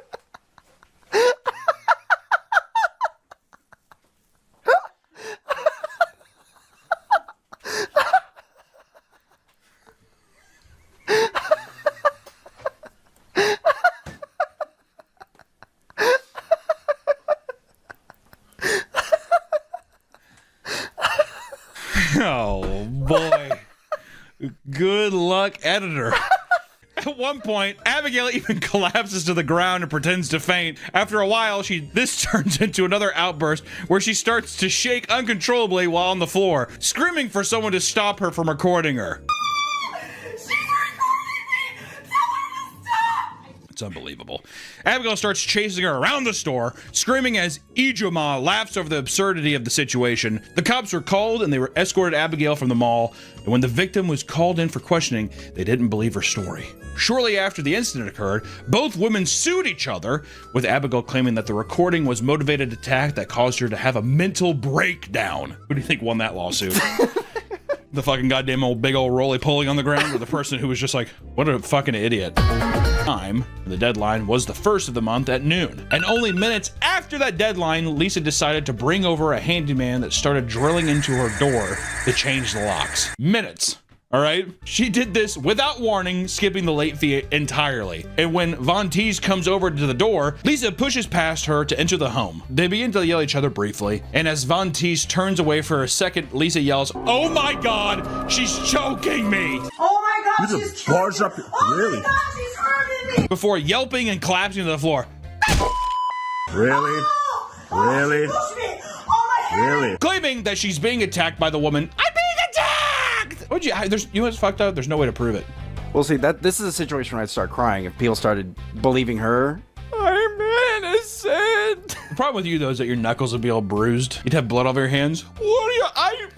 Oh boy. Good luck, editor. At one point, Abigail even collapses to the ground and pretends to faint. After a while, this turns into another outburst where she starts to shake uncontrollably while on the floor, screaming for someone to stop her from recording her. It's unbelievable. Abigail starts chasing her around the store, screaming as Ijoma laughs over the absurdity of the situation. The cops were called and they were escorted Abigail from the mall. And when the victim was called in for questioning, they didn't believe her story. Shortly after the incident occurred, both women sued each other, with Abigail claiming that the recording was motivated attack that caused her to have a mental breakdown. Who do you think won that lawsuit? The fucking goddamn old big old roly-poly on the ground, or the person who was just like, what a fucking idiot. The deadline was the 1st of the month at noon. And only minutes after that deadline, Lisa decided to bring over a handyman that started drilling into her door to change the locks. Minutes. All right. She did this without warning, skipping the late fee entirely. And when Von Teese comes over to the door, Lisa pushes past her to enter the home. They begin to yell at each other briefly. And as Von Teese turns away for a second, Lisa yells, "Oh my God, she's choking me." Oh my God, You just bars up. Really? my God, she's hurting me. Before yelping and collapsing to the floor. Really? Really? Push me. Oh my head. Really? Claiming that she's being attacked by the woman. I'm being attacked! You know what's fucked up? There's no way to prove it. Well, see, this is a situation where I'd start crying if people started believing her. I'm innocent. The problem with you, though, is that your knuckles would be all bruised. You'd have blood all over your hands. What are you? I'm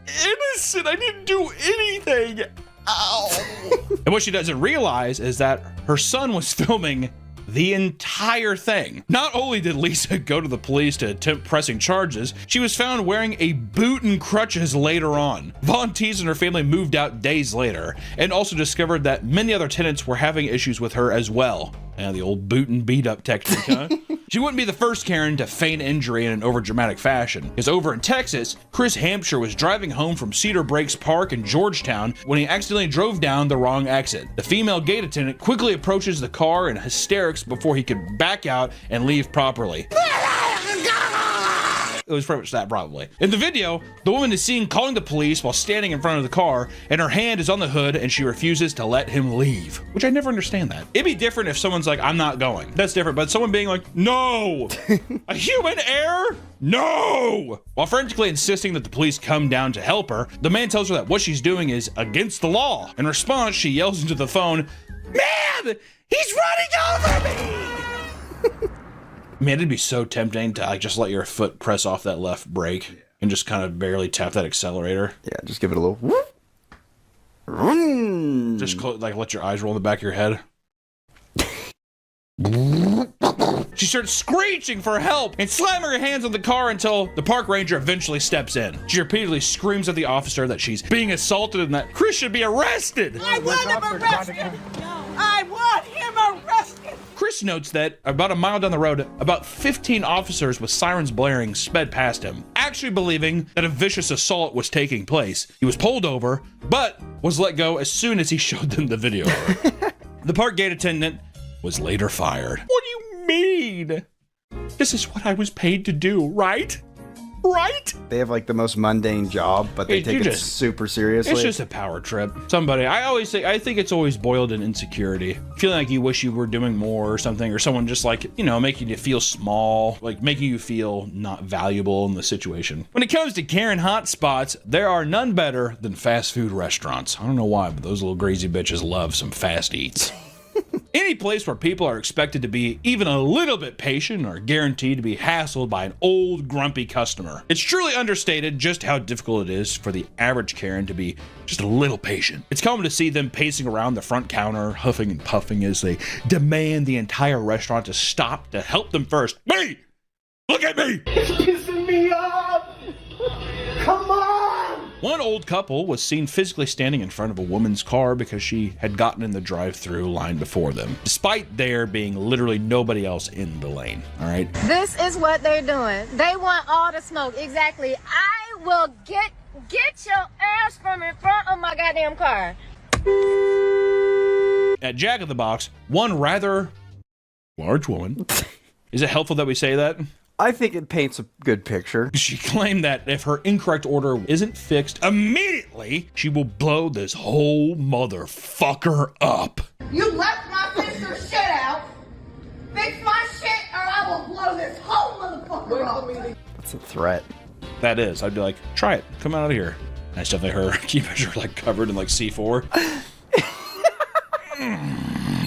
innocent. I didn't do anything. Ow. And what she doesn't realize is that her son was filming the entire thing. Not only did Lisa go to the police to attempt pressing charges, she was found wearing a boot and crutches later on. Von Teese and her family moved out days later, and also discovered that many other tenants were having issues with her as well. And the old boot and beat up technique, huh? She wouldn't be the first Karen to feign injury in an overdramatic fashion, because over in Texas, Chris Hampshire was driving home from Cedar Breaks Park in Georgetown when he accidentally drove down the wrong exit. The female gate attendant quickly approaches the car in hysterics before he could back out and leave properly. It was pretty much that, probably. In the video, the woman is seen calling the police while standing in front of the car, and her hand is on the hood, and she refuses to let him leave. Which I never understand that. It'd be different if someone's like, I'm not going. That's different, but someone being like, no! A human error? No! While frantically insisting that the police come down to help her, the man tells her that what she's doing is against the law. In response, she yells into the phone, "Man! He's running over me!" Man, it'd be so tempting to like just let your foot press off that left brake and just kind of barely tap that accelerator. Yeah, just give it a little whoop. Just like let your eyes roll in the back of your head. She starts screeching for help and slamming her hands on the car until the park ranger eventually steps in. She repeatedly screams at the officer that she's being assaulted and that Chris should be arrested. I want him arrested. I want him arrested. Chris notes that about a mile down the road, about 15 officers with sirens blaring sped past him, actually believing that a vicious assault was taking place. He was pulled over, but was let go as soon as he showed them the video. The park gate attendant was later fired. What do you mean? paid. This is what I was paid to do, right? Right? They have like the most mundane job, but they take it super seriously. It's just a power trip. I think it's always boiled in insecurity. Feeling like you wish you were doing more or something, or someone just like, making you feel small, like making you feel not valuable in the situation. When it comes to Karen hotspots, there are none better than fast food restaurants. I don't know why, but those little crazy bitches love some fast eats. Any place where people are expected to be even a little bit patient are guaranteed to be hassled by an old, grumpy customer. It's truly understated just how difficult it is for the average Karen to be just a little patient. It's common to see them pacing around the front counter, huffing and puffing as they demand the entire restaurant to stop to help them first. Me! Look at me! It's pissing me off! Come on! One old couple was seen physically standing in front of a woman's car because she had gotten in the drive-thru line before them, despite there being literally nobody else in the lane, all right? This is what they're doing. They want all the smoke. Exactly. I will get your ass from in front of my goddamn car. At Jack in the Box, one rather large woman. Is it helpful that we say that? I think it paints a good picture. She claimed that if her incorrect order isn't fixed immediately, she will blow this whole motherfucker up. You left my sister's shit out. Fix my shit or I will blow this whole motherfucker up. That's a threat. That is. I'd be like, try it. Come out of here. And I stuff like her, keep her like covered in like C4.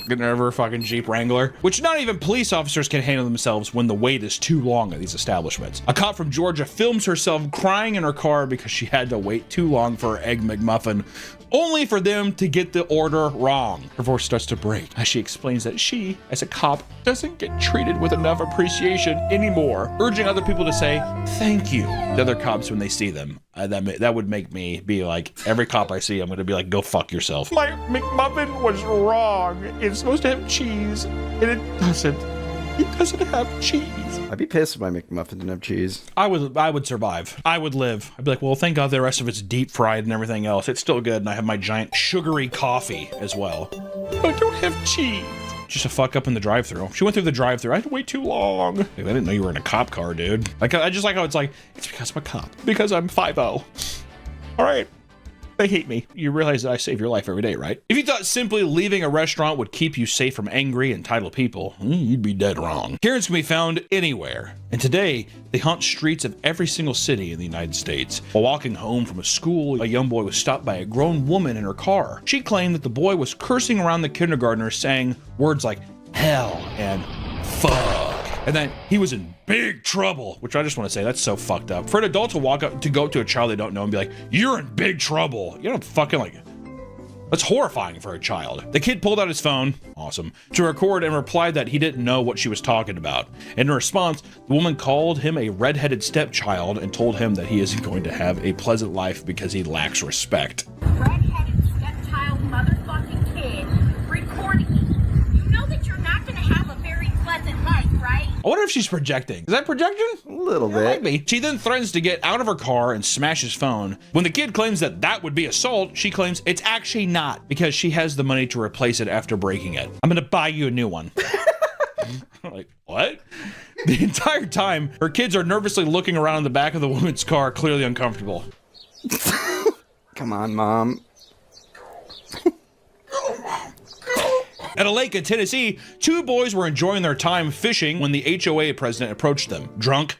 Getting over a fucking Jeep Wrangler, which not even police officers can handle themselves when the wait is too long at these establishments. A cop from Georgia films herself crying in her car because she had to wait too long for her Egg McMuffin, only for them to get the order wrong. Her voice starts to break as she explains that she, as a cop, doesn't get treated with enough appreciation anymore, urging other people to say thank you to other cops when they see them. That would make me be like, every cop I see, I'm going to be like, go fuck yourself. My McMuffin was wrong. It's supposed to have cheese, and it doesn't. It doesn't have cheese. I'd be pissed if my McMuffin didn't have cheese. I would survive. I would live. I'd be like, well, thank God the rest of it's deep fried and everything else. It's still good, and I have my giant sugary coffee as well. I don't have cheese. Just a fuck up in the drive-thru. She went through the drive-thru. I had to wait too long. Like, I didn't know you were in a cop car, dude. Like, I just like how it's like, it's because I'm a cop. Because I'm 5'0". All right. They hate me. You realize that I save your life every day, right? If you thought simply leaving a restaurant would keep you safe from angry, entitled people, you'd be dead wrong. Karens can be found anywhere. And today, they haunt streets of every single city in the United States. While walking home from a school, a young boy was stopped by a grown woman in her car. She claimed that the boy was cursing around the kindergartner, saying words like hell and fuck. And then he was in big trouble, which I just want to say, that's so fucked up. For an adult to walk up to a child they don't know and be like, you're in big trouble. You don't fucking like, that's horrifying for a child. The kid pulled out his phone, awesome, to record and replied that he didn't know what she was talking about. And in response, the woman called him a redheaded stepchild and told him that he isn't going to have a pleasant life because he lacks respect. Redheaded stepchild motherfucking kid recording me. You know that you're not going to have a very pleasant life, right? I wonder if she's projecting. Is that projection? A little bit. Might be. She then threatens to get out of her car and smash his phone. When the kid claims that would be assault, she claims it's actually not because she has the money to replace it after breaking it. I'm gonna buy you a new one. Like, what? The entire time, her kids are nervously looking around in the back of the woman's car, clearly uncomfortable. Come on, Mom. At a lake in Tennessee, two boys were enjoying their time fishing when the HOA president approached them, drunk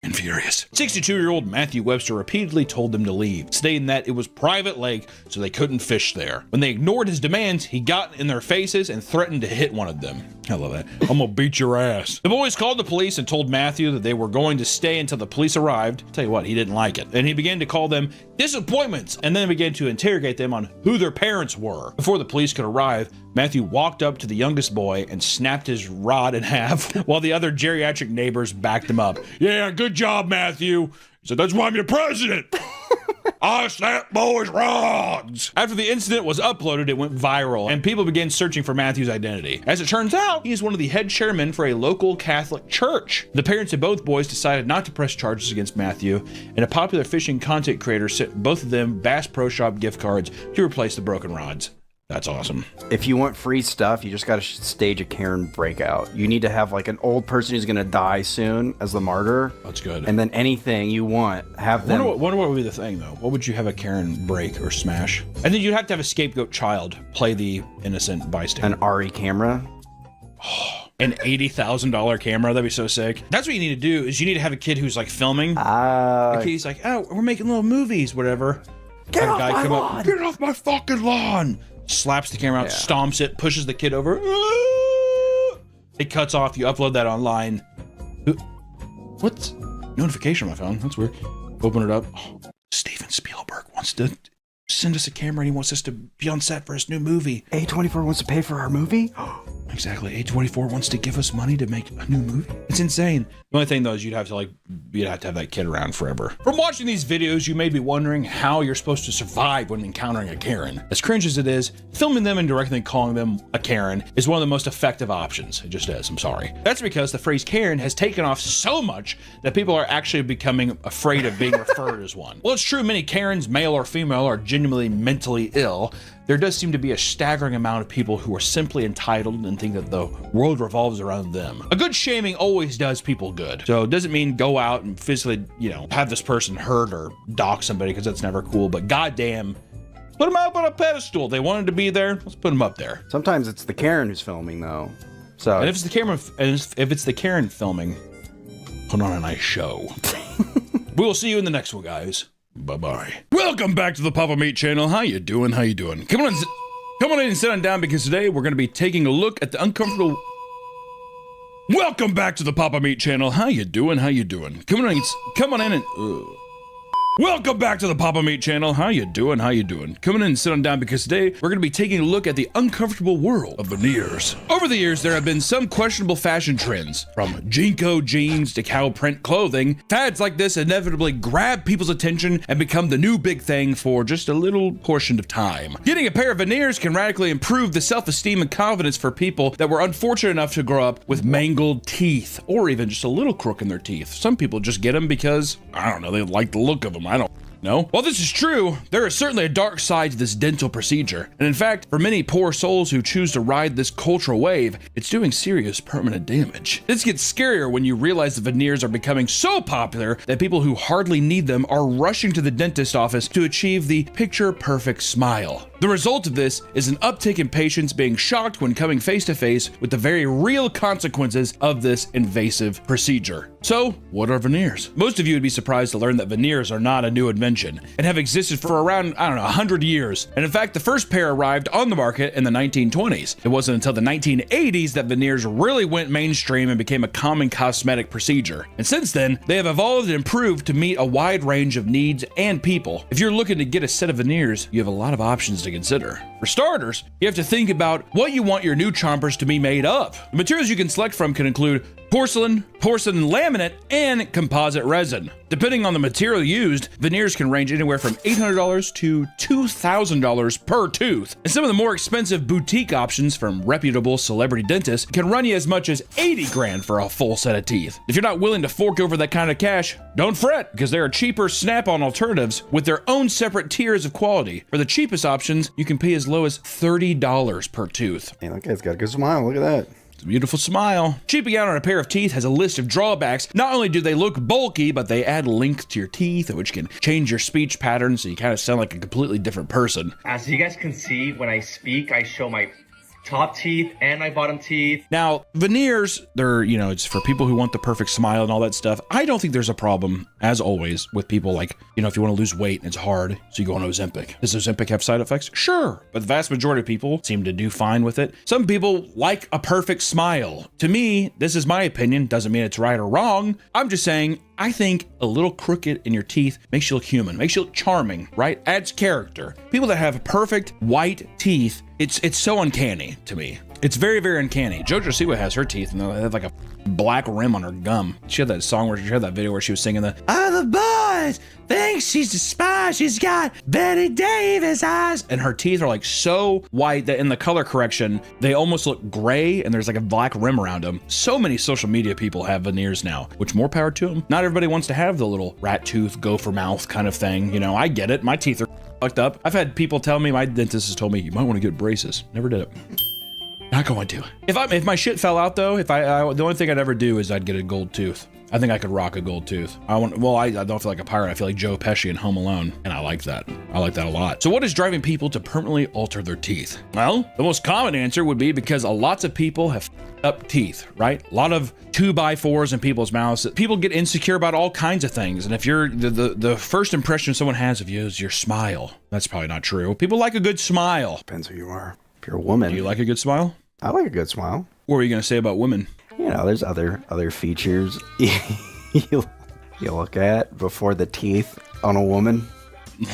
and furious. 62-year-old Matthew Webster repeatedly told them to leave, stating that it was private lake, so they couldn't fish there. When they ignored his demands, he got in their faces and threatened to hit one of them. I love that. I'm gonna beat your ass. The boys called the police and told Matthew that they were going to stay until the police arrived. Tell you what, he didn't like it. And he began to call them disappointments and then began to interrogate them on who their parents were. Before the police could arrive, Matthew walked up to the youngest boy and snapped his rod in half while the other geriatric neighbors backed him up. Yeah, good job, Matthew. He said, that's why I'm your president. I slapped boys' rods. After the incident was uploaded, it went viral, and people began searching for Matthew's identity. As it turns out, he is one of the head chairmen for a local Catholic church. The parents of both boys decided not to press charges against Matthew, and a popular fishing content creator sent both of them Bass Pro Shop gift cards to replace the broken rods. That's awesome. If you want free stuff, you just got to stage a Karen breakout. You need to have like an old person who's going to die soon as the martyr. That's good. And then anything you want, have them. Wonder what would be the thing though. What would you have a Karen break or smash? And then you'd have to have a scapegoat child play the innocent bystander. An RE camera. An $80,000 camera. That'd be so sick. That's what you need to do. Is you need to have a kid who's like filming. The kid's like, oh, we're making little movies, whatever. Get have off a guy my come lawn. up. Get off my fucking lawn. Slaps the camera out, stomps it, pushes the kid over. It cuts off. You upload that online. What? Notification on my phone. That's weird. Open it up. Oh, Steven Spielberg wants to send us a camera and he wants us to be on set for his new movie. A24 wants to pay for our movie? Exactly. A24 wants to give us money to make a new movie. It's insane. The only thing though is you'd have to have that kid around forever. From watching these videos, you may be wondering how you're supposed to survive when encountering a Karen. As cringe as it is, filming them and directly calling them a Karen is one of the most effective options. It just is, I'm sorry. That's because the phrase Karen has taken off so much that people are actually becoming afraid of being referred as one. Well, it's true many Karens, male or female, are genuinely mentally ill. There does seem to be a staggering amount of people who are simply entitled and think that the world revolves around them. A good shaming always does people good. So it doesn't mean go out and physically, have this person hurt or dock somebody because that's never cool, but goddamn, put them up on a pedestal. They wanted to be there, let's put them up there. Sometimes it's the Karen who's filming though. So and if it's the Karen filming, put on a nice show. We'll see you in the next one, guys. Bye-bye. Welcome back to the Papa Meat channel. How you doing? How you doing? Come on in and sit on down because today we're going to be taking a look at the uncomfortable... Welcome back to the Papa Meat channel. How you doing? How you doing? Come on in and... Welcome back to the Papa Meat channel. How you doing? How you doing? Come in and sit on down because today we're going to be taking a look at the uncomfortable world of veneers. Over the years, there have been some questionable fashion trends, from Jinko jeans to cow print clothing. Fads like this inevitably grab people's attention and become the new big thing for just a little portion of time. Getting a pair of veneers can radically improve the self-esteem and confidence for people that were unfortunate enough to grow up with mangled teeth, or even just a little crook in their teeth. Some people just get them because, I don't know, they like the look of them. I don't know. While this is true, there is certainly a dark side to this dental procedure. And in fact, for many poor souls who choose to ride this cultural wave, it's doing serious permanent damage. This gets scarier when you realize the veneers are becoming so popular that people who hardly need them are rushing to the dentist office to achieve the picture-perfect smile. The result of this is an uptick in patients being shocked when coming face to face with the very real consequences of this invasive procedure. So, what are veneers? Most of you would be surprised to learn that veneers are not a new invention and have existed for around, 100 years. And in fact, the first pair arrived on the market in the 1920s. It wasn't until the 1980s that veneers really went mainstream and became a common cosmetic procedure. And since then, they have evolved and improved to meet a wide range of needs and people. If you're looking to get a set of veneers, you have a lot of options to consider. For starters, you have to think about what you want your new chompers to be made of. The materials you can select from can include porcelain laminate, and composite resin. Depending on the material used, veneers can range anywhere from $800 to $2,000 per tooth. And some of the more expensive boutique options from reputable celebrity dentists can run you as much as 80 grand for a full set of teeth. If you're not willing to fork over that kind of cash, don't fret, because there are cheaper Snap-on alternatives with their own separate tiers of quality. For the cheapest options, you can pay as low as $30 per tooth. Hey, that guy's got a good smile, look at that. It's a beautiful smile. Cheaping out on a pair of teeth has a list of drawbacks. Not only do they look bulky, but they add length to your teeth, which can change your speech pattern so you kind of sound like a completely different person. As you guys can see, when I speak, I show my top teeth and my bottom teeth. Now, veneers, they're, it's for people who want the perfect smile and all that stuff. I don't think there's a problem, as always, with people like, if you want to lose weight and it's hard, so you go on Ozempic. Does Ozempic have side effects? Sure, but the vast majority of people seem to do fine with it. Some people like a perfect smile. To me, this is my opinion, doesn't mean it's right or wrong. I'm just saying, I think a little crooked in your teeth makes you look human, makes you look charming, right? Adds character. People that have perfect white teeth, it's so uncanny to me. It's very, very uncanny. JoJo Siwa has her teeth and they have like a black rim on her gum. She had that song where she had that video where she was singing the "I'm the boy does thinks she's a spy. She's got Betty Davis eyes. And her teeth are like so white that in the color correction, they almost look gray and there's like a black rim around them. So many social media people have veneers now, which more power to them. Not everybody wants to have the little rat tooth, gopher mouth kind of thing. You know, I get it. My teeth are fucked up. I've had people tell me, my dentist has told me, you might want to get braces. Never did it. Not going to. If my shit fell out though, the only thing I'd ever do is I'd get a gold tooth. I think I could rock a gold tooth. I don't feel like a pirate. I feel like Joe Pesci in Home Alone, and I like that. I like that a lot. So what is driving people to permanently alter their teeth? Well, the most common answer would be because lots of people have up teeth, right? A lot of 2x4s in people's mouths. People get insecure about all kinds of things, and if you're the first impression someone has of you is your smile, that's probably not true. People like a good smile. Depends who you are. If you're a woman. Do you like a good smile? I like a good smile. What were you gonna say about women? You know, there's other features you look at before the teeth on a woman.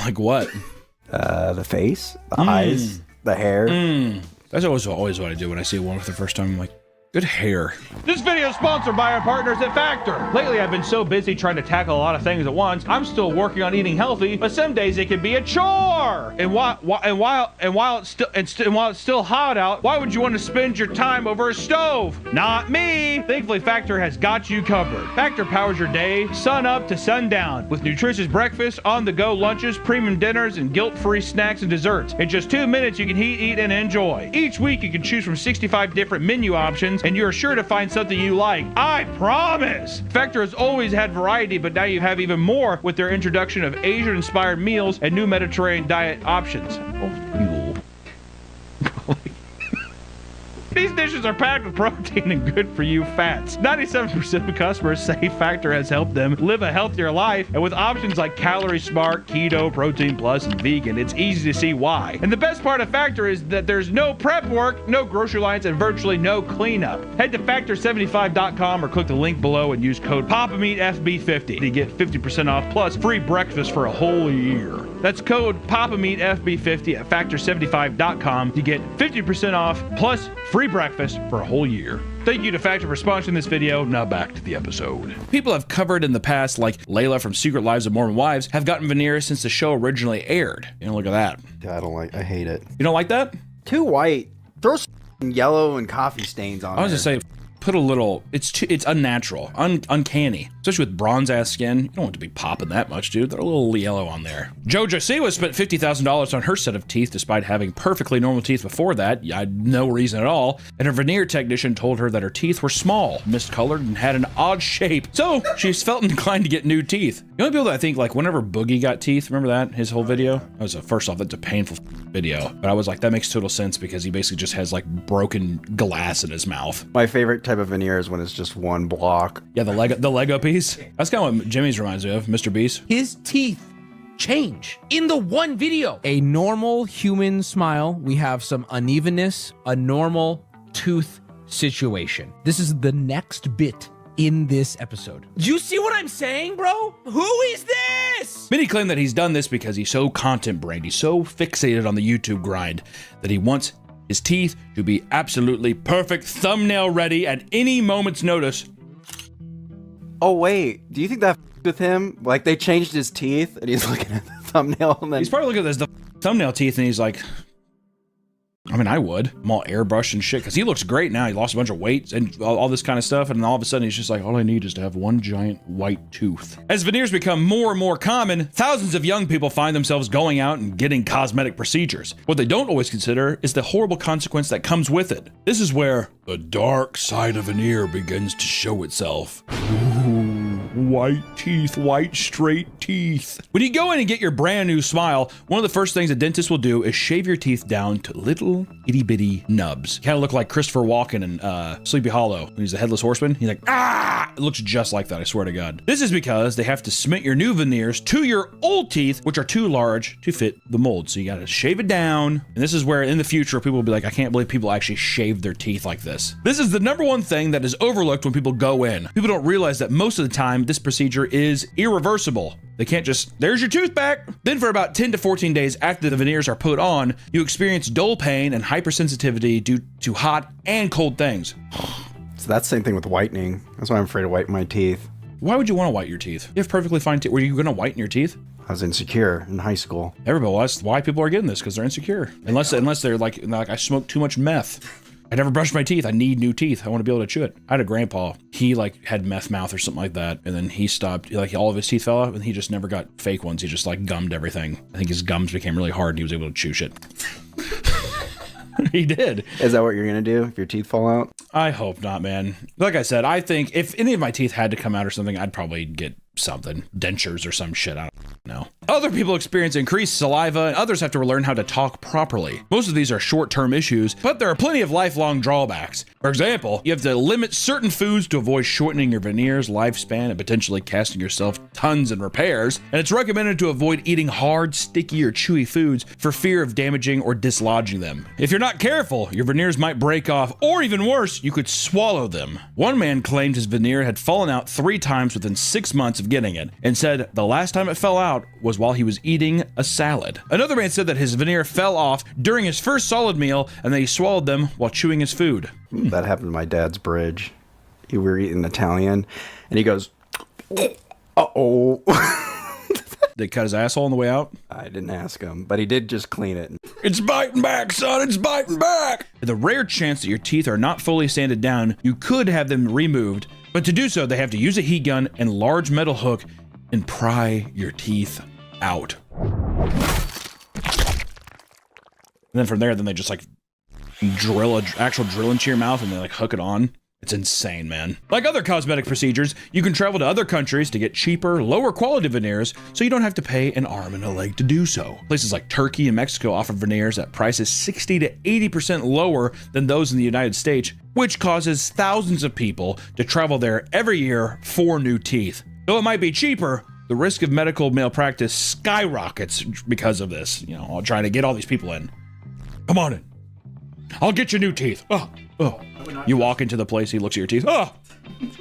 Like what? The face, the eyes, the hair. That's always what I do when I see a woman for the first time. I'm like, good hair. This video is sponsored by our partners at Factor. Lately, I've been so busy trying to tackle a lot of things at once. I'm still working on eating healthy, but some days it can be a chore. And while it's still hot out, why would you want to spend your time over a stove? Not me. Thankfully, Factor has got you covered. Factor powers your day, sun up to sundown, with nutritious breakfast, on-the-go lunches, premium dinners, and guilt-free snacks and desserts. In just 2 minutes, you can heat, eat, and enjoy. Each week, you can choose from 65 different menu options, and you're sure to find something you like. I promise! Factor has always had variety, but now you have even more with their introduction of Asian-inspired meals and new Mediterranean diet options. These dishes are packed with protein and good-for-you fats. 97% of customers say Factor has helped them live a healthier life, and with options like Calorie Smart, Keto, Protein Plus, and Vegan, it's easy to see why. And the best part of Factor is that there's no prep work, no grocery lines, and virtually no cleanup. Head to Factor75.com or click the link below and use code PAPAMeatFB50 to get 50% off plus free breakfast for a whole year. That's code PAPAMeatFB50 at Factor75.com to get 50% off plus free breakfast for a whole year. Thank you to Factor for sponsoring this video. Now back to the episode. People have covered in the past, like Layla from Secret Lives of Mormon Wives, have gotten veneers since the show originally aired. You know, look at that. I hate it. You don't like that? Too white. Throw some yellow and coffee stains on it. I was gonna say, put a little, it's unnatural, uncanny. Especially with bronze ass skin. You don't want to be popping that much, dude. They're a little yellow on there. JoJo Siwa spent $50,000 on her set of teeth despite having perfectly normal teeth before that. I had no reason at all. And her veneer technician told her that her teeth were small, miscolored, and had an odd shape. So she felt inclined to get new teeth. The only people that I think, like whenever Boogie got teeth, remember that? His whole video? That was first off, that's a painful video. But I was like, that makes total sense because he basically just has like broken glass in his mouth. My favorite type of veneer is when it's just one block. Yeah, the Lego piece. That's kind of what Jimmy's reminds me of, Mr. Beast. His teeth change in the one video. A normal human smile, we have some unevenness, a normal tooth situation. This is the next bit in this episode. Do you see what I'm saying, bro? Who is this? Many claim that he's done this because he's so content-brained, he's so fixated on the YouTube grind that he wants his teeth to be absolutely perfect, thumbnail ready at any moment's notice. Oh wait, do you think that with him? Like they changed his teeth and he's looking at the thumbnail and then... He's probably looking at the thumbnail teeth and he's like, I mean, I would. I'm all airbrushed and shit, because he looks great now. He lost a bunch of weight and all this kind of stuff, and all of a sudden he's just like, all I need is to have one giant white tooth. As veneers become more and more common, thousands of young people find themselves going out and getting cosmetic procedures. What they don't always consider is the horrible consequence that comes with it. This is where the dark side of veneer begins to show itself. Ooh, white teeth, white straight teeth. When you go in and get your brand new smile, one of the first things a dentist will do is shave your teeth down to little itty bitty nubs. Kind of look like Christopher Walken in Sleepy Hollow when he's the headless horseman. He's like, ah! It looks just like that, I swear to God. This is because they have to cement your new veneers to your old teeth, which are too large to fit the mold. So you gotta shave it down. And this is where in the future people will be like, I can't believe people actually shave their teeth like this. This is the number one thing that is overlooked when people go in. People don't realize that most of the time this procedure is irreversible. They can't just, there's your tooth back. Then for about 10 to 14 days after the veneers are put on, you experience dull pain and hypersensitivity due to hot and cold things. So that's the same thing with whitening. That's why I'm afraid to whiten my teeth. Why would you want to whiten your teeth? You have perfectly fine teeth. Were you going to whiten your teeth? I was insecure in high school. Everybody, well, that's why people are getting this, because they're insecure. Unless they're like I smoke too much meth. I never brushed my teeth. I need new teeth. I want to be able to chew it. I had a grandpa. He like had meth mouth or something like that, and then he stopped. Like all of his teeth fell out, and he just never got fake ones. He just like gummed everything. I think his gums became really hard, and he was able to chew shit. He did. Is that what you're gonna do if your teeth fall out? I hope not, man. Like I said, I think if any of my teeth had to come out or something, I'd probably get something, dentures or some shit. I don't know. Other people experience increased saliva, and others have to learn how to talk properly. Most of these are short-term issues, but there are plenty of lifelong drawbacks. For example, you have to limit certain foods to avoid shortening your veneers lifespan and potentially casting yourself tons in repairs. And it's recommended to avoid eating hard, sticky, or chewy foods for fear of damaging or dislodging them. If you're not careful, your veneers might break off, or even worse, you could swallow them. One man claimed his veneer had fallen out 3 times within 6 months of getting it, and said the last time it fell out was while he was eating a salad. Another man said that his veneer fell off during his first solid meal, and that he swallowed them while chewing his food. That happened to my dad's bridge. We were eating Italian, and he goes, uh-oh. They cut his asshole on the way out? I didn't ask him, but he did just clean it. It's biting back, son, it's biting back! The rare chance that your teeth are not fully sanded down, you could have them removed, but to do so, they have to use a heat gun and large metal hook and pry your teeth out. And then from there, they just like drill an actual drill into your mouth and they like hook it on. It's insane, man. Like other cosmetic procedures, you can travel to other countries to get cheaper, lower quality veneers, so you don't have to pay an arm and a leg to do so. Places like Turkey and Mexico offer veneers at prices 60 to 80% lower than those in the United States, which causes thousands of people to travel there every year for new teeth. Though it might be cheaper, the risk of medical malpractice skyrockets because of this. You know, trying to get all these people in. Come on in. I'll get you new teeth. Oh. You walk into the place, he looks at your teeth.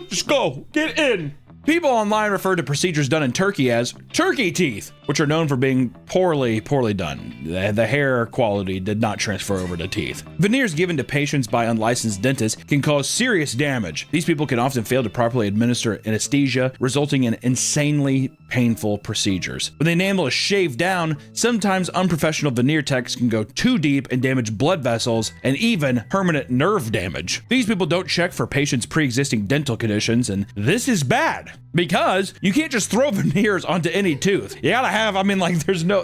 Just go, get in. People online refer to procedures done in Turkey as turkey teeth, which are known for being poorly done. The hair quality did not transfer over to teeth. Veneers given to patients by unlicensed dentists can cause serious damage. These people can often fail to properly administer anesthesia, resulting in insanely painful procedures. When the enamel is shaved down, sometimes unprofessional veneer techs can go too deep and damage blood vessels and even permanent nerve damage. These people don't check for patients' pre-existing dental conditions, and this is bad because you can't just throw veneers onto any tooth. You gotta have, there's no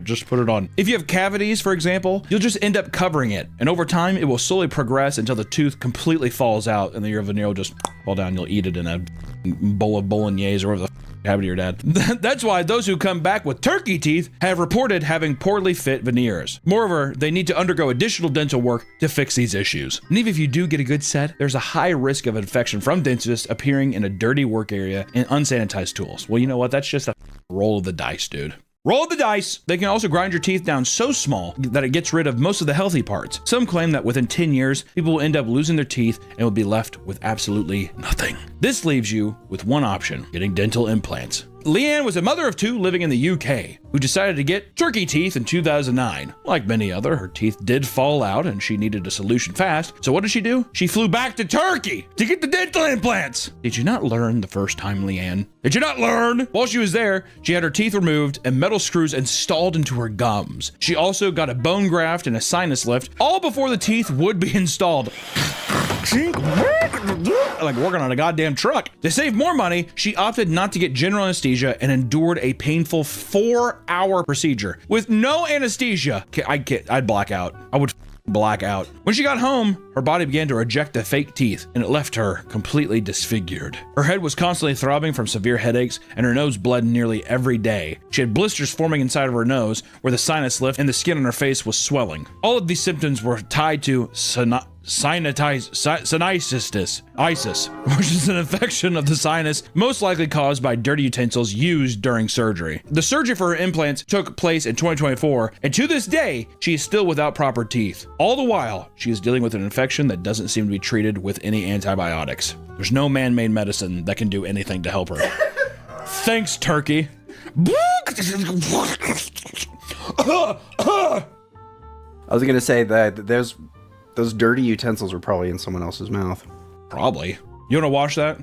just put it on. If you have cavities, for example, you'll just end up covering it, and over time it will slowly progress until the tooth completely falls out and then your veneer will just fall down. You'll eat it in a bowl of bolognese or whatever the happened to your dad. That's why those who come back with turkey teeth have reported having poorly fit veneers. Moreover, they need to undergo additional dental work to fix these issues. And even if you do get a good set, there's a high risk of infection from dentists appearing in a dirty work area and unsanitized tools. Well, you know what? That's just a roll of the dice, dude. Roll the dice. They can also grind your teeth down so small that it gets rid of most of the healthy parts. Some claim that within 10 years, people will end up losing their teeth and will be left with absolutely nothing. This leaves you with one option: getting dental implants. Leanne was a mother of 2 living in the UK who decided to get turkey teeth in 2009. Like many other, her teeth did fall out and she needed a solution fast. So what did she do? She flew back to Turkey to get the dental implants. Did you not learn the first time, Leanne? Did you not learn? While she was there, she had her teeth removed and metal screws installed into her gums. She also got a bone graft and a sinus lift, all before the teeth would be installed. Like working on a goddamn truck. To save more money, she opted not to get general anesthesia and endured a painful 4-hour procedure with no anesthesia. I'd black out. I would black out. When she got home, her body began to reject the fake teeth, and it left her completely disfigured. Her head was constantly throbbing from severe headaches, and her nose bled nearly every day. She had blisters forming inside of her nose, where the sinus lift and the skin on her face was swelling. All of these symptoms were tied to sinusitis, which is an infection of the sinus most likely caused by dirty utensils used during surgery. The surgery for her implants took place in 2024, and to this day, she is still without proper teeth. All the while, she is dealing with an infection that doesn't seem to be treated with any antibiotics. There's no man-made medicine that can do anything to help her. Thanks, Turkey. I was gonna say that those dirty utensils were probably in someone else's mouth. Probably. You want to wash that?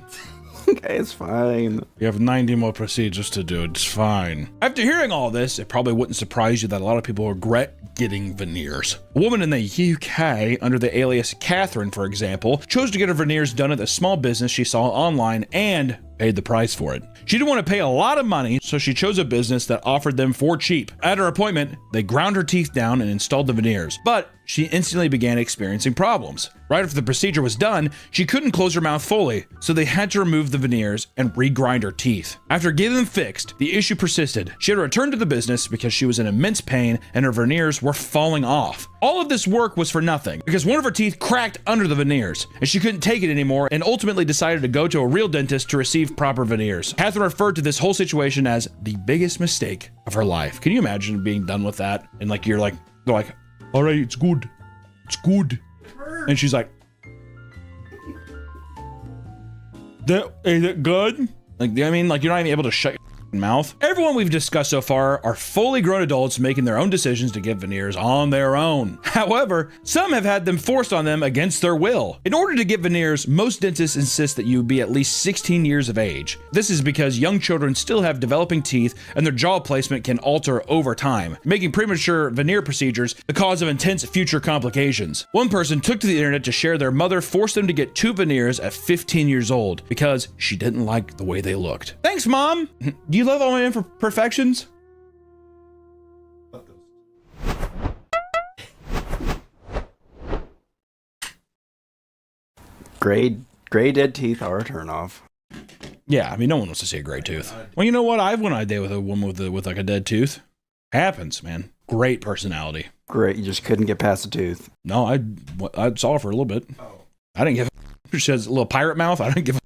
Okay, it's fine. You have 90 more procedures to do. It's fine. After hearing all this, it probably wouldn't surprise you that a lot of people regret getting veneers. A woman in the UK, under the alias Catherine, for example, chose to get her veneers done at a small business she saw online and paid the price for it. She didn't want to pay a lot of money, so she chose a business that offered them for cheap. At her appointment, they ground her teeth down and installed the veneers, but she instantly began experiencing problems. Right after the procedure was done, she couldn't close her mouth fully, so they had to remove the veneers and regrind her teeth. After getting them fixed, the issue persisted. She had to return to the business because she was in immense pain and her veneers were falling off. All of this work was for nothing because one of her teeth cracked under the veneers and she couldn't take it anymore and ultimately decided to go to a real dentist to receive proper veneers. Catherine referred to this whole situation as the biggest mistake of her life. Can you imagine being done with that? And like, they're like, all right, it's good. It's good. And she's like, is it good? Like, I mean, like, you're not even able to shut your mouth. Everyone we've discussed so far are fully grown adults making their own decisions to get veneers on their own. However, some have had them forced on them against their will. In order to get veneers, most dentists insist that you be at least 16 years of age. This is because young children still have developing teeth and their jaw placement can alter over time, making premature veneer procedures the cause of intense future complications. One person took to the internet to share their mother forced them to get 2 veneers at 15 years old because she didn't like the way they looked. Thanks, Mom! Do you love all my imperfections? Gray dead teeth are a turnoff. Yeah, I mean, no one wants to see a gray tooth. Well, you know what? I've went on a date with a woman with like a dead tooth. Happens, man. Great personality. Great, you just couldn't get past the tooth. No, I saw her for a little bit. I didn't give a she has a little pirate mouth. I didn't give a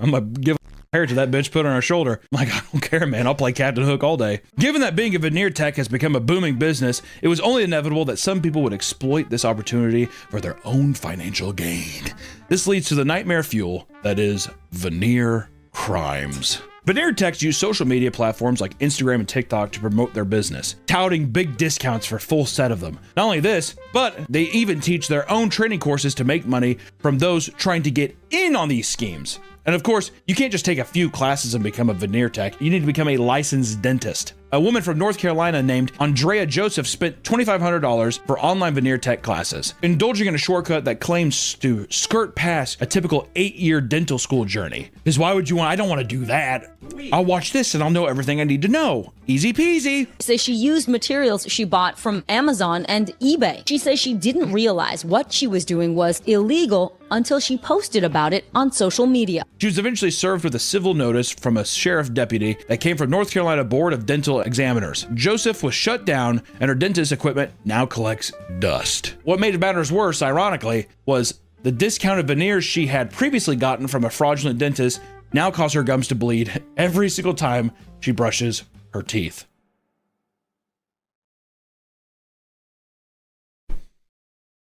I'm gonna give a hair to that bitch, put on her shoulder. I'm like, I don't care, man. I'll play Captain Hook all day. Given that being a veneer tech has become a booming business, it was only inevitable that some people would exploit this opportunity for their own financial gain. This leads to the nightmare fuel that is veneer crimes. Veneer techs use social media platforms like Instagram and TikTok to promote their business, touting big discounts for a full set of them. Not only this, but they even teach their own training courses to make money from those trying to get in on these schemes. And of course, you can't just take a few classes and become a veneer tech. You need to become a licensed dentist. A woman from North Carolina named Andrea Joseph spent $2,500 for online veneer tech classes, indulging in a shortcut that claims to skirt past a typical 8-year dental school journey. Because why would you want? I don't want to do that. I'll watch this and I'll know everything I need to know. Easy peasy. So she used materials she bought from Amazon and eBay. She says she didn't realize what she was doing was illegal until she posted about it on social media. She was eventually served with a civil notice from a sheriff deputy that came from North Carolina Board of Dental Examiners. Joseph was shut down and her dentist equipment now collects dust. What made matters worse, ironically, was the discounted veneers she had previously gotten from a fraudulent dentist now cause her gums to bleed every single time she brushes her teeth.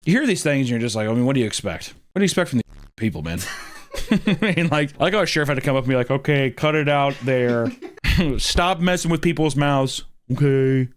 You hear these things and you're just like, I mean, what do you expect? What do you expect from these people, man? I mean, like how a sheriff had to come up and be like, okay, cut it out there. Stop messing with people's mouths. Okay.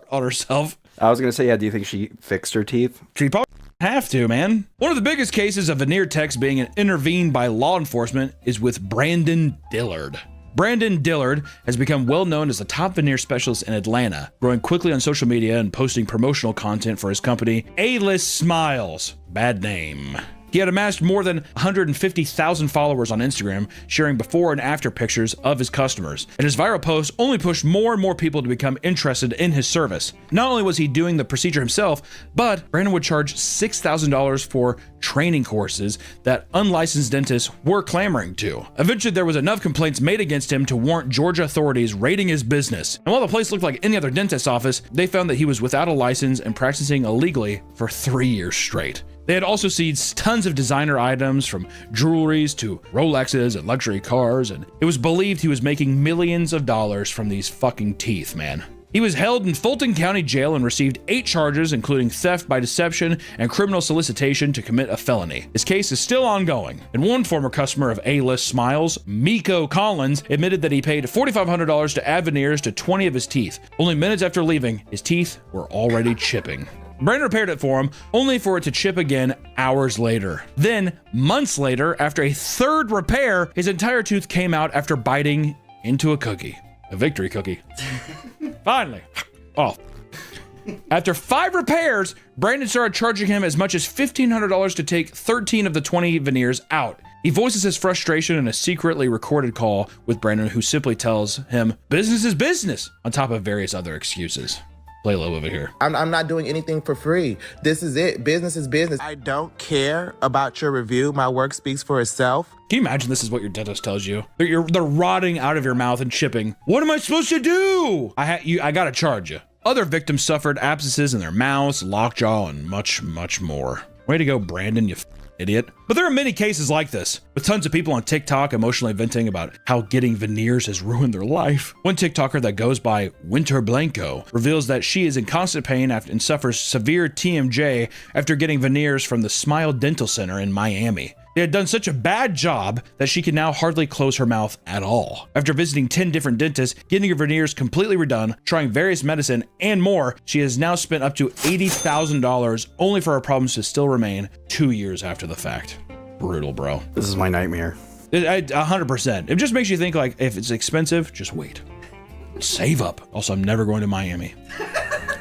On herself. I was going to say, yeah, do you think she fixed her teeth? She probably have to, man. One of the biggest cases of veneer techs being intervened by law enforcement is with Brandon Dillard. Brandon Dillard has become well known as the top veneer specialist in Atlanta, growing quickly on social media and posting promotional content for his company, A-List Smiles. Bad name. He had amassed more than 150,000 followers on Instagram, sharing before and after pictures of his customers. And his viral posts only pushed more and more people to become interested in his service. Not only was he doing the procedure himself, but Brandon would charge $6,000 for training courses that unlicensed dentists were clamoring to. Eventually, there was enough complaints made against him to warrant Georgia authorities raiding his business. And while the place looked like any other dentist's office, they found that he was without a license and practicing illegally for 3 years straight. They had also seized tons of designer items from jewelries to Rolexes and luxury cars, and it was believed he was making millions of dollars from these fucking teeth, man. He was held in Fulton County Jail and received 8 charges, including theft by deception and criminal solicitation to commit a felony. His case is still ongoing, and one former customer of A-List Smiles, Miko Collins, admitted that he paid $4,500 to add veneers to 20 of his teeth. Only minutes after leaving, his teeth were already chipping. Brandon repaired it for him, only for it to chip again hours later. Then, months later, after a third repair, his entire tooth came out after biting into a cookie. A victory cookie. Finally. Oh. After 5 repairs, Brandon started charging him as much as $1,500 to take 13 of the 20 veneers out. He voices his frustration in a secretly recorded call with Brandon, who simply tells him, business is business, on top of various other excuses. Play a little of it here. I'm not doing anything for free. This is it. Business is business. I don't care about your review. My work speaks for itself. Can you imagine this is what your dentist tells you? They're rotting out of your mouth and chipping. What am I supposed to do? I gotta charge you. Other victims suffered abscesses in their mouths, lockjaw, and much, much more. Way to go, Brandon, you idiot. But there are many cases like this, with tons of people on TikTok emotionally venting about how getting veneers has ruined their life. One TikToker that goes by Winter Blanco reveals that she is in constant pain and suffers severe TMJ after getting veneers from the Smile Dental Center in Miami. They had done such a bad job that she can now hardly close her mouth at all. After visiting 10 different dentists, getting her veneers completely redone, trying various medicine, and more, she has now spent up to $80,000 only for her problems to still remain 2 years after the fact. Brutal, bro. This is my nightmare. 100%. It just makes you think, like, if it's expensive, just wait. Save up. Also, I'm never going to Miami.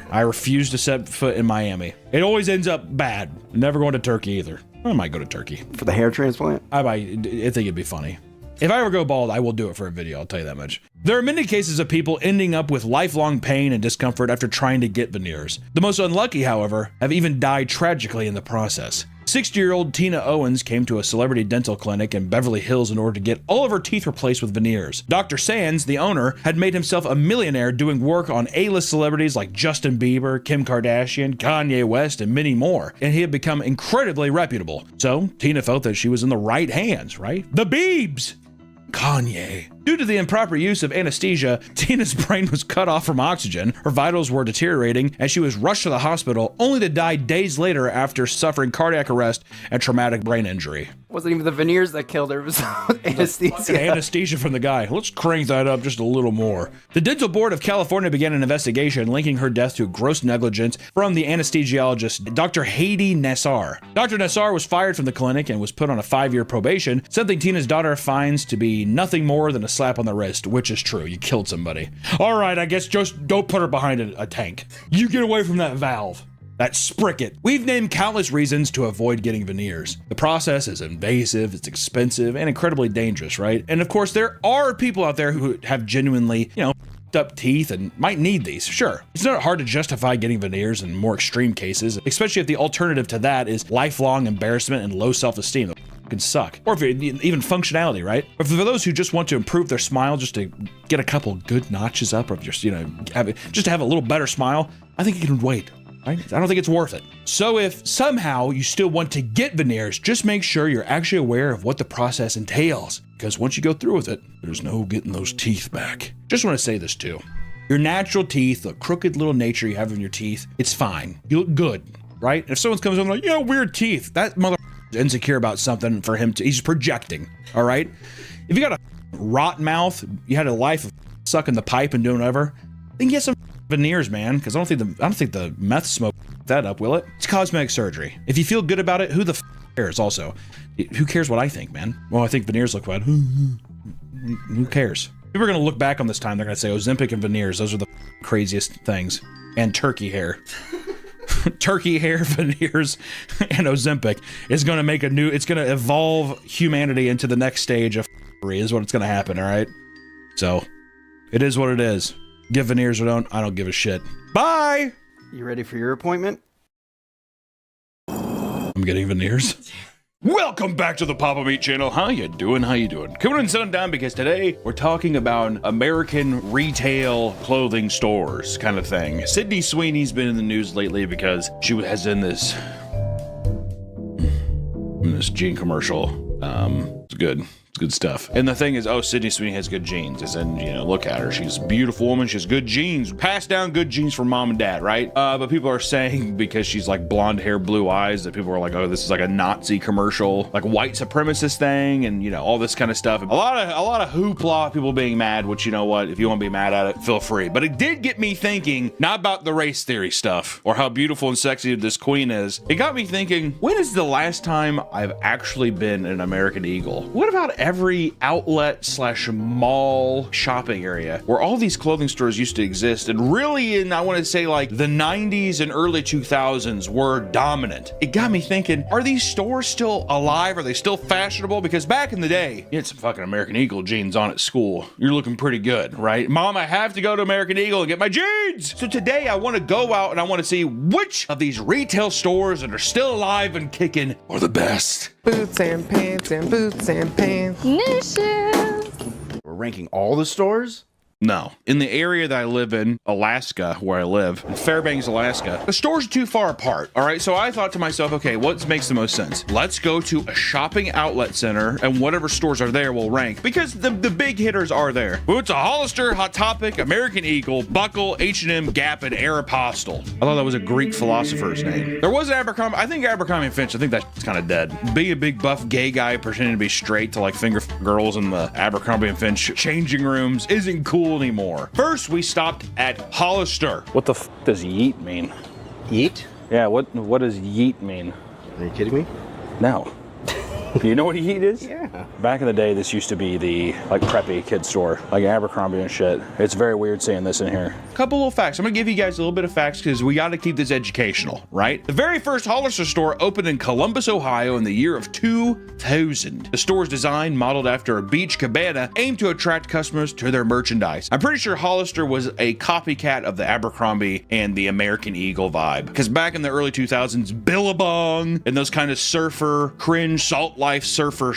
I refuse to set foot in Miami. It always ends up bad. Never going to Turkey either. I might go to Turkey. For the hair transplant? I think it'd be funny. If I ever go bald, I will do it for a video, I'll tell you that much. There are many cases of people ending up with lifelong pain and discomfort after trying to get veneers. The most unlucky, however, have even died tragically in the process. 60-year-old Tina Owens came to a celebrity dental clinic in Beverly Hills in order to get all of her teeth replaced with veneers. Dr. Sands, the owner, had made himself a millionaire doing work on A-list celebrities like Justin Bieber, Kim Kardashian, Kanye West, and many more, and he had become incredibly reputable. So, Tina felt that she was in the right hands, right? The Biebs! Kanye. Due to the improper use of anesthesia, Tina's brain was cut off from oxygen, her vitals were deteriorating, and she was rushed to the hospital only to die days later after suffering cardiac arrest and traumatic brain injury. Wasn't even the veneers that killed her, it was anesthesia. Anesthesia from the guy. Let's crank that up just a little more. The Dental Board of California began an investigation linking her death to gross negligence from the anesthesiologist, Dr. Hadi Nassar. Dr. Nassar was fired from the clinic and was put on a 5-year probation, something Tina's daughter finds to be nothing more than a slap on the wrist, which is true. You killed somebody. All right, I guess just don't put her behind a tank. You get away from that valve. That spricket. We've named countless reasons to avoid getting veneers. The process is invasive, it's expensive, and incredibly dangerous, right? And of course, there are people out there who have genuinely, up teeth and might need these, sure. It's not hard to justify getting veneers in more extreme cases, especially if the alternative to that is lifelong embarrassment and low self-esteem. Can suck. Or if even functionality, right? Or for those who just want to improve their smile just to get a couple good notches up, or just, just to have a little better smile, I think you can wait. Right? I don't think it's worth it. So if somehow you still want to get veneers, just make sure you're actually aware of what the process entails. Because once you go through with it, there's no getting those teeth back. Just want to say this too. Your natural teeth, the crooked little nature you have in your teeth, it's fine. You look good, right? If someone comes in like, weird teeth, that mother insecure about something for him to, he's projecting, all right? If you got a rot mouth, you had a life of sucking the pipe and doing whatever, then get some veneers, man, because I don't think the meth smoke that up, will it? It's cosmetic surgery. If you feel good about it, who the cares also? Who cares what I think, man? Well, I think veneers look bad. Who cares? People are gonna look back on this time, they're gonna say Ozempic and veneers, those are the craziest things. And turkey hair. Turkey hair, veneers, and Ozempic is gonna make it's gonna evolve humanity into the next stage of is what it's gonna happen, alright? So, it is what it is. Get veneers or don't, I don't give a shit. Bye! You ready for your appointment? I'm getting veneers. Welcome back to the Papa Meat channel. How you doing? Come on and sit down because today we're talking about American retail clothing stores kind of thing. Sydney Sweeney's been in the news lately because she has in this jean commercial. It's good. good stuff. And the thing is, oh, Sydney Sweeney has good genes. As in, you know, look at her. She's a beautiful woman. She has good genes. Passed down good genes from mom and dad, right? But people are saying because she's like blonde hair, blue eyes, that people are like, oh, this is like a Nazi commercial, like white supremacist thing, and you know, all this kind of stuff. A lot of hoopla, people being mad, which, you know what, if you want to be mad at it, feel free. But it did get me thinking, not about the race theory stuff or how beautiful and sexy this queen is. It got me thinking, when is the last time I've actually been in an American Eagle? What about every outlet / mall shopping area where all these clothing stores used to exist, and really in, I want to say, like the 90s and early 2000s were dominant? It got me thinking, are these stores still alive? Are they still fashionable? Because back in the day, you had some fucking American Eagle jeans on at school. You're looking pretty good, right? Mom, I have to go to American Eagle and get my jeans. So today I want to go out and I want to see which of these retail stores that are still alive and kicking are the best. Boots and pants and boots and pants. We're ranking all the stores? No. In the area that I live in, Alaska, where I live, in Fairbanks, Alaska, the stores are too far apart. All right. So I thought to myself, okay, what makes the most sense? Let's go to a shopping outlet center and whatever stores are there will rank, because the big hitters are there. We went to Hollister, Hot Topic, American Eagle, Buckle, H&M, Gap, and Aeropostale. I thought that was a Greek philosopher's name. There was an Abercrombie. I think Abercrombie and Finch, I think that's kind of dead. Being a big buff gay guy pretending to be straight to like finger girls in the Abercrombie and Finch changing rooms isn't cool anymore. First, we stopped at Hollister. What the f does yeet mean? Yeet? Yeah, what does yeet mean? Are you kidding me? No. You know what a yeet is? Yeah. Back in the day, this used to be the like preppy kid store, like Abercrombie and shit. It's very weird seeing this in here. Couple little facts. I'm gonna give you guys a little bit of facts because we got to keep this educational, right? The very first Hollister store opened in Columbus, Ohio in the year of 2000. The store's design, modeled after a beach cabana, aimed to attract customers to their merchandise. I'm pretty sure Hollister was a copycat of the Abercrombie and the American Eagle vibe, because back in the early 2000s, Billabong and those kind of surfer, cringe, salt life surfer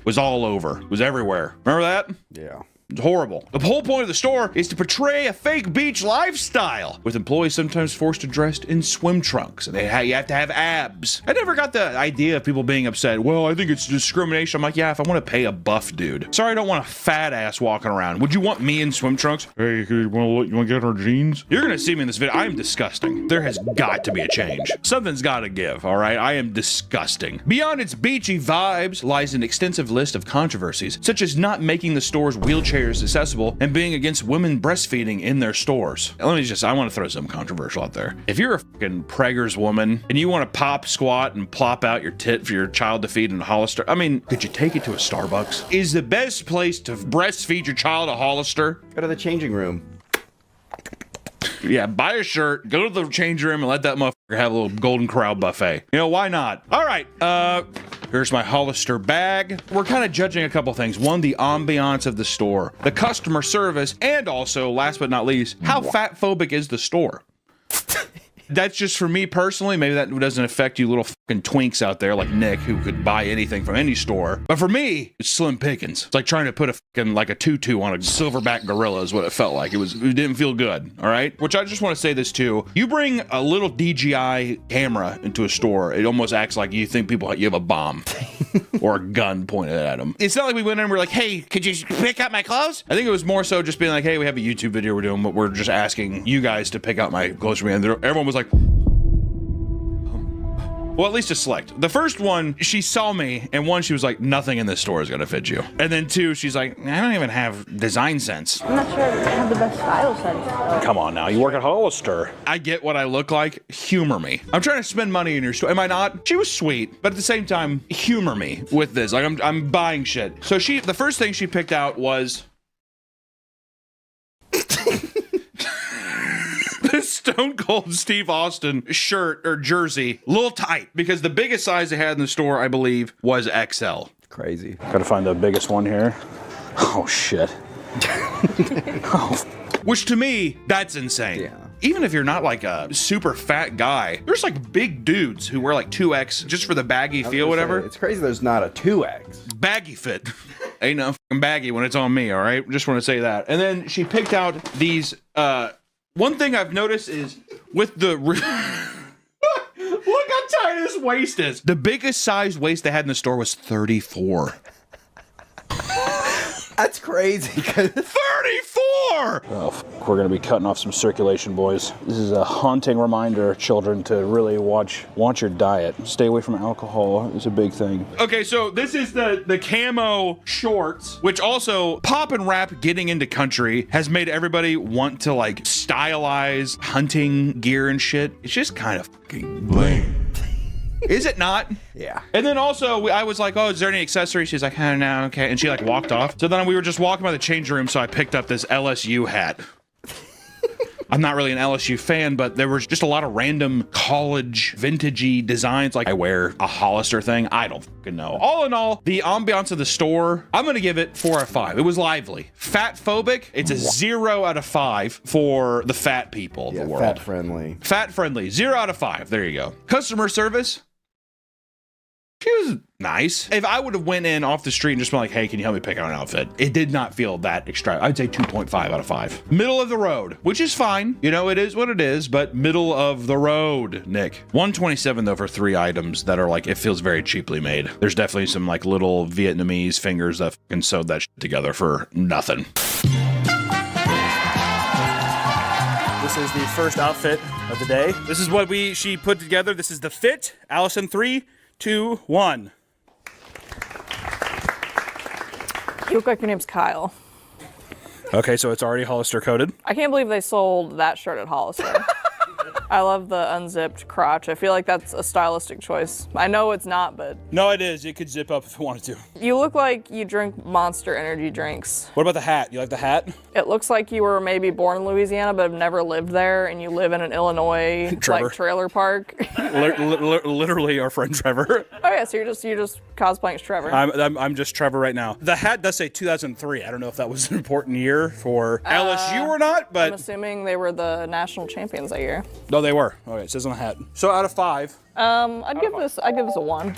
was all over. It was everywhere. Remember that? Yeah. It's horrible. The whole point of the store is to portray a fake beach lifestyle, with employees sometimes forced to dress in swim trunks, and you have to have abs. I never got the idea of people being upset. Well, I think it's discrimination. I'm like, yeah, if I want to pay a buff dude. Sorry, I don't want a fat ass walking around. Would you want me in swim trunks? Hey, you want to get our jeans? You're gonna see me in this video. I am disgusting. There has got to be a change. Something's got to give. All right, I am disgusting. Beyond its beachy vibes lies an extensive list of controversies, such as not making the store's wheelchair accessible and being against women breastfeeding in their stores. I want to throw some controversial out there. If you're a fucking preggers woman and you want to pop, squat, and plop out your tit for your child to feed in a Hollister, I mean, could you take it to a Starbucks? Is the best place to breastfeed your child a Hollister? Go to the changing room. Yeah, buy a shirt, go to the change room, and let that motherfucker have a little Golden Corral buffet. You know, why not? All right, here's my Hollister bag. We're kind of judging a couple things. One, the ambiance of the store, the customer service, and also, last but not least, how fat phobic is the store? That's just for me personally. Maybe that doesn't affect you little fucking twinks out there like Nick, who could buy anything from any store. But for me, it's slim pickings. It's like trying to put a fucking like a tutu on a silverback gorilla is what it felt like. It didn't feel good. All right. Which I just want to say this too. You bring a little DJI camera into a store, it almost acts like you think you have a bomb or a gun pointed at them. It's not like we went in and we're like, hey, could you pick out my clothes? I think it was more so just being like, hey, we have a YouTube video we're doing, but we're just asking you guys to pick out my clothes for me. And everyone was like, well, at least a select. The first one, she saw me, and one, she was like, nothing in this store is gonna fit you. And then two, she's like, I don't even have design sense. I'm not sure I have the best style sense. Come on now, you work at Hollister. I get what I look like. Humor me. I'm trying to spend money in your store. Am I not? She was sweet, but at the same time, humor me with this. Like, I'm buying shit. So the first thing she picked out was this Stone Cold Steve Austin shirt or jersey, a little tight, because the biggest size they had in the store, I believe, was XL. Crazy. Gotta find the biggest one here. Oh, shit. Oh. Which to me, that's insane. Yeah. Even if you're not like a super fat guy, there's like big dudes who wear like 2X just for the baggy feel, whatever. It's crazy there's not a 2X. Baggy fit. Ain't no fucking baggy when it's on me, all right? Just want to say that. And then she picked out these, one thing I've noticed is with the... Look how tight this waist is. The biggest size waist they had in the store was 34. That's crazy. 34! Oh, we're going to be cutting off some circulation, boys. This is a haunting reminder, children, to really watch your diet. Stay away from alcohol. It's a big thing. Okay, so this is the camo shorts, which also pop and rap getting into country has made everybody want to like stylize hunting gear and shit. It's just kind of fucking lame. Is it not? Yeah. And then also, I was like, oh, is there any accessories? She's like, I don't know, okay. And she like walked off. So then we were just walking by the change room, so I picked up this LSU hat. I'm not really an LSU fan, but there was just a lot of random college vintagey designs. Like I wear a Hollister thing. I don't fucking know. All in all, the ambiance of the store, I'm going to give it 4 out of 5. It was lively. Fat phobic, it's a 0 out of 5 for the fat people of the world. Fat friendly. Fat friendly, 0 out of 5. There you go. Customer service. She was nice. If I would have went in off the street and just been like, hey, can you help me pick out an outfit? It did not feel that extra. I'd say 2.5 out of 5. Middle of the road, which is fine. You know, it is what it is, but middle of the road, Nick. 127 though for 3 items that are like, it feels very cheaply made. There's definitely some like little Vietnamese fingers that fucking sewed that shit together for nothing. This is the first outfit of the day. This is what she put together. This is the fit. Allison, 3, 2, 1. You look like your name's Kyle. Okay, so it's already Hollister coded. I can't believe they sold that shirt at Hollister. I love the unzipped crotch. I feel like that's a stylistic choice. I know it's not, but... No, it is. It could zip up if it wanted to. You look like you drink Monster energy drinks. What about the hat? You like the hat? It looks like you were maybe born in Louisiana, but have never lived there, and you live in an Illinois like trailer park. Literally our friend Trevor. Oh yeah, so you're just cosplaying as Trevor. I'm just Trevor right now. The hat does say 2003. I don't know if that was an important year for LSU or not, but... I'm assuming they were the national champions that year. No, they were. Okay, it says on the hat. So out of 5. I'd give this a 1.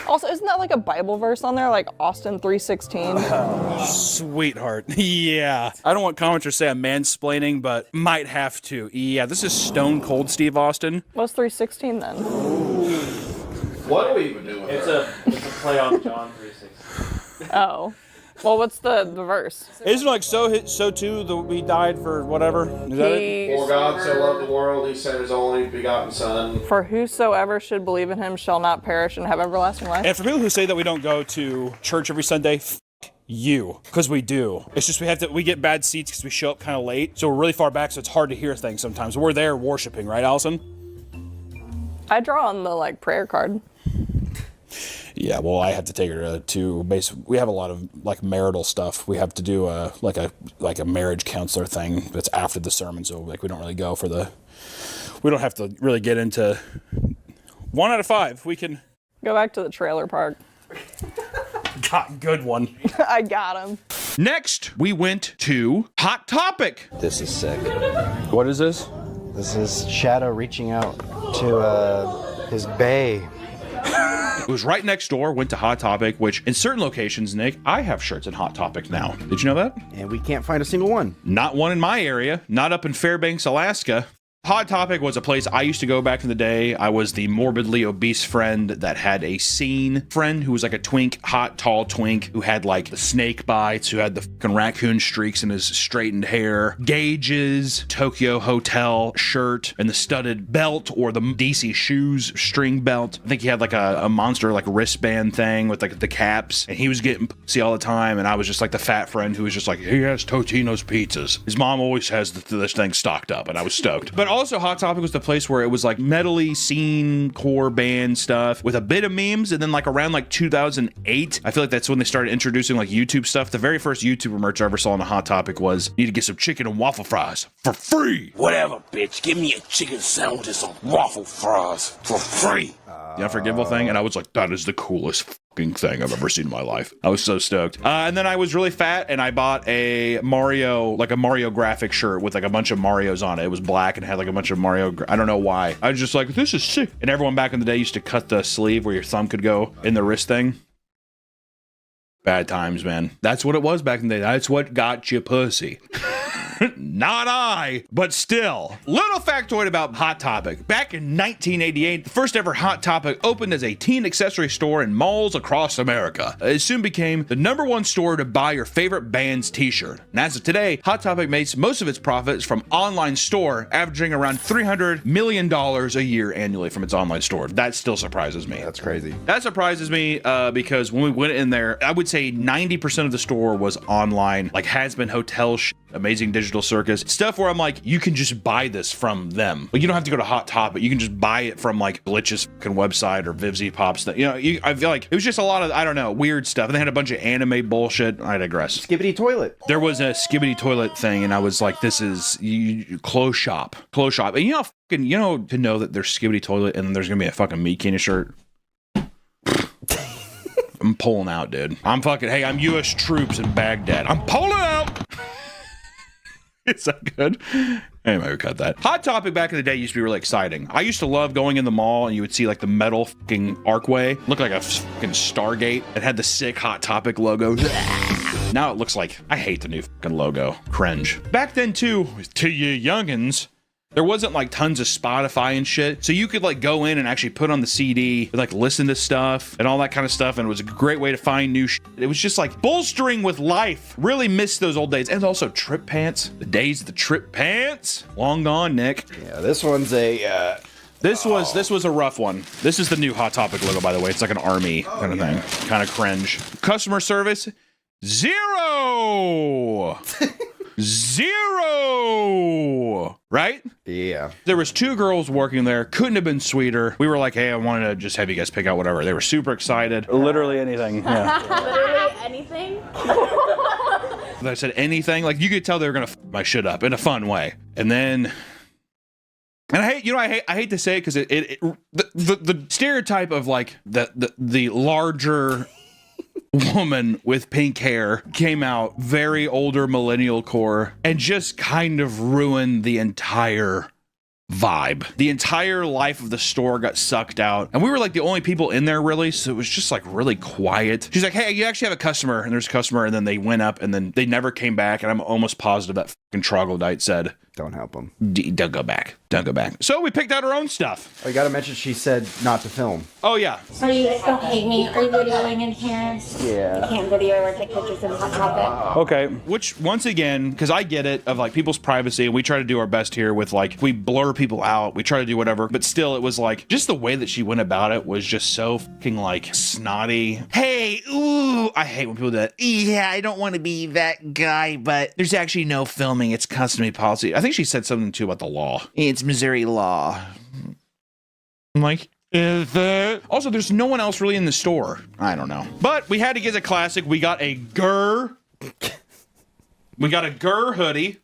Also, isn't that like a Bible verse on there, like Austin 3:16? Sweetheart. Yeah. I don't want commenters to say I'm mansplaining, but might have to. Yeah, this is stone cold Steve Austin. What's 3:16 then? What are we even doing? It's a play on John 3:16. Oh. Well, what's the verse? Isn't it like so too he died for whatever? Is that it? For God so loved the world, he sent his only begotten Son. For whosoever should believe in him shall not perish and have everlasting life. And for people who say that we don't go to church every Sunday, you, because we do. It's just we get bad seats because we show up kind of late, so we're really far back, so it's hard to hear things sometimes. We're there worshiping, right, Allison? I draw on the prayer card. Yeah, well, I have to take her to we have a lot of like marital stuff. We have to do like a marriage counselor thing that's after the sermon, so like we don't really go for we don't have to really get into 1 out of 5. We can go back to the trailer park. Good one. I got him. Next, we went to Hot Topic. This is sick. What is this? This is Shadow reaching out to his bae. It was right next door, went to Hot Topic, which in certain locations, Nick, I have shirts at Hot Topic now. Did you know that? And we can't find a single one. Not one in my area, not up in Fairbanks, Alaska. Hot Topic was a place I used to go back in the day. I was the morbidly obese friend that had a scene friend who was like a twink, hot, tall twink, who had like the snake bites, who had the fucking raccoon streaks in his straightened hair, gauges, Tokyo Hotel shirt, and the studded belt or the DC shoes string belt. I think he had like a monster like wristband thing with like the caps, and he was getting pussy all the time, and I was just like the fat friend who was just like, he has Totino's pizzas. His mom always has this thing stocked up, and I was stoked. But also Hot Topic was the place where it was like metally scene core band stuff with a bit of memes, and then like around like 2008, I feel like that's when they started introducing like YouTube stuff. The very first YouTuber merch I ever saw on a Hot Topic was, you need to get some chicken and waffle fries for free. Whatever, bitch. Give me a chicken sandwich and some waffle fries for free. The Unforgivable thing, and I was like, that is the coolest fucking thing I've ever seen in my life. I was so stoked. And then I was really fat, and I bought a Mario graphic shirt with like a bunch of Marios on it. It was black and had like a bunch of Mario. I don't know why. I was just like, this is sick. And everyone back in the day used to cut the sleeve where your thumb could go in the wrist thing. Bad times, man. That's what it was back in the day. That's what got you pussy. Not I, but still. Little factoid about Hot Topic. Back in 1988, the first ever Hot Topic opened as a teen accessory store in malls across America. It soon became the #1 store to buy your favorite band's t-shirt. And as of today, Hot Topic makes most of its profits from online store, averaging around $300 million a year annually from its online store. That still surprises me. That's crazy. That surprises me because when we went in there, I would say 90% of the store was online, like Has Been Hotel Amazing Digital Circus, stuff where I'm like, you can just buy this from them. Like, you don't have to go to Hot Topic. You can just buy it from like Glitch's fucking website or Vivzy Pops. You know, I feel like it was just a lot of, I don't know, weird stuff. And they had a bunch of anime bullshit. I digress. Skibbity toilet. There was a Skibbity toilet thing, and I was like, this is clothes shop. Clothes shop. And you know, fucking, you know, to know that there's Skibbity toilet and there's gonna be a fucking Meat Keenan shirt. I'm pulling out, dude. I'm fucking, hey, I'm U.S. troops in Baghdad. I'm pulling out. Is that good? Anyway, we cut that. Hot Topic back in the day used to be really exciting. I used to love going in the mall and you would see like the metal fucking archway. Looked like a fucking Stargate. It had the sick Hot Topic logo. Now it looks like, I hate the new fucking logo. Cringe. Back then too, to you youngins, there wasn't like tons of Spotify and shit. So you could like go in and actually put on the CD, and, like listen to stuff and all that kind of stuff. And it was a great way to find new shit. It was just like bolstering with life. Really missed those old days. And also trip pants. The days of the trip pants. Long gone, Nick. Yeah, this one's a, This was a rough one. This is the new Hot Topic logo, by the way. It's like an army kind of thing. Kind of cringe. Customer service, 0. 0. Right? Yeah. There was 2 girls working there. Couldn't have been sweeter. We were like, hey, I wanted to just have you guys pick out whatever. They were super excited. Literally anything. Yeah. Literally anything? I said anything. Like, you could tell they were gonna f my shit up in a fun way. And then, and I hate, you know, I hate to say it because the stereotype of like the larger woman with pink hair came out, very older millennial core, and just kind of ruined the entire vibe. The entire life of the store got sucked out, and we were like the only people in there really, so it was just like really quiet. She's like, hey, you actually have a customer, and there's a customer, and then they went up, and then they never came back, and I'm almost positive that fucking troglodyte said, don't help them. Don't go back. Don't go back. So we picked out our own stuff. Oh, you gotta mention she said not to film. Oh, yeah. So you guys don't hate me? Are you videoing in here? Yeah. You can't video or take pictures in Hot Topic. Okay. Which, once again, because I get it, of like people's privacy, and we try to do our best here with like, we blur people out, we try to do whatever, but still it was like, just the way that she went about it was just so fucking like snotty. Hey, ooh, I hate when people do that. Yeah, I don't want to be that guy, but there's actually no filming. It's customary policy. I think she said something too about the law. It's Missouri law. I'm like, is it? Also, there's no one else really in the store. I don't know. But we had to get a classic. We got a Gurr. We got a Gurr hoodie.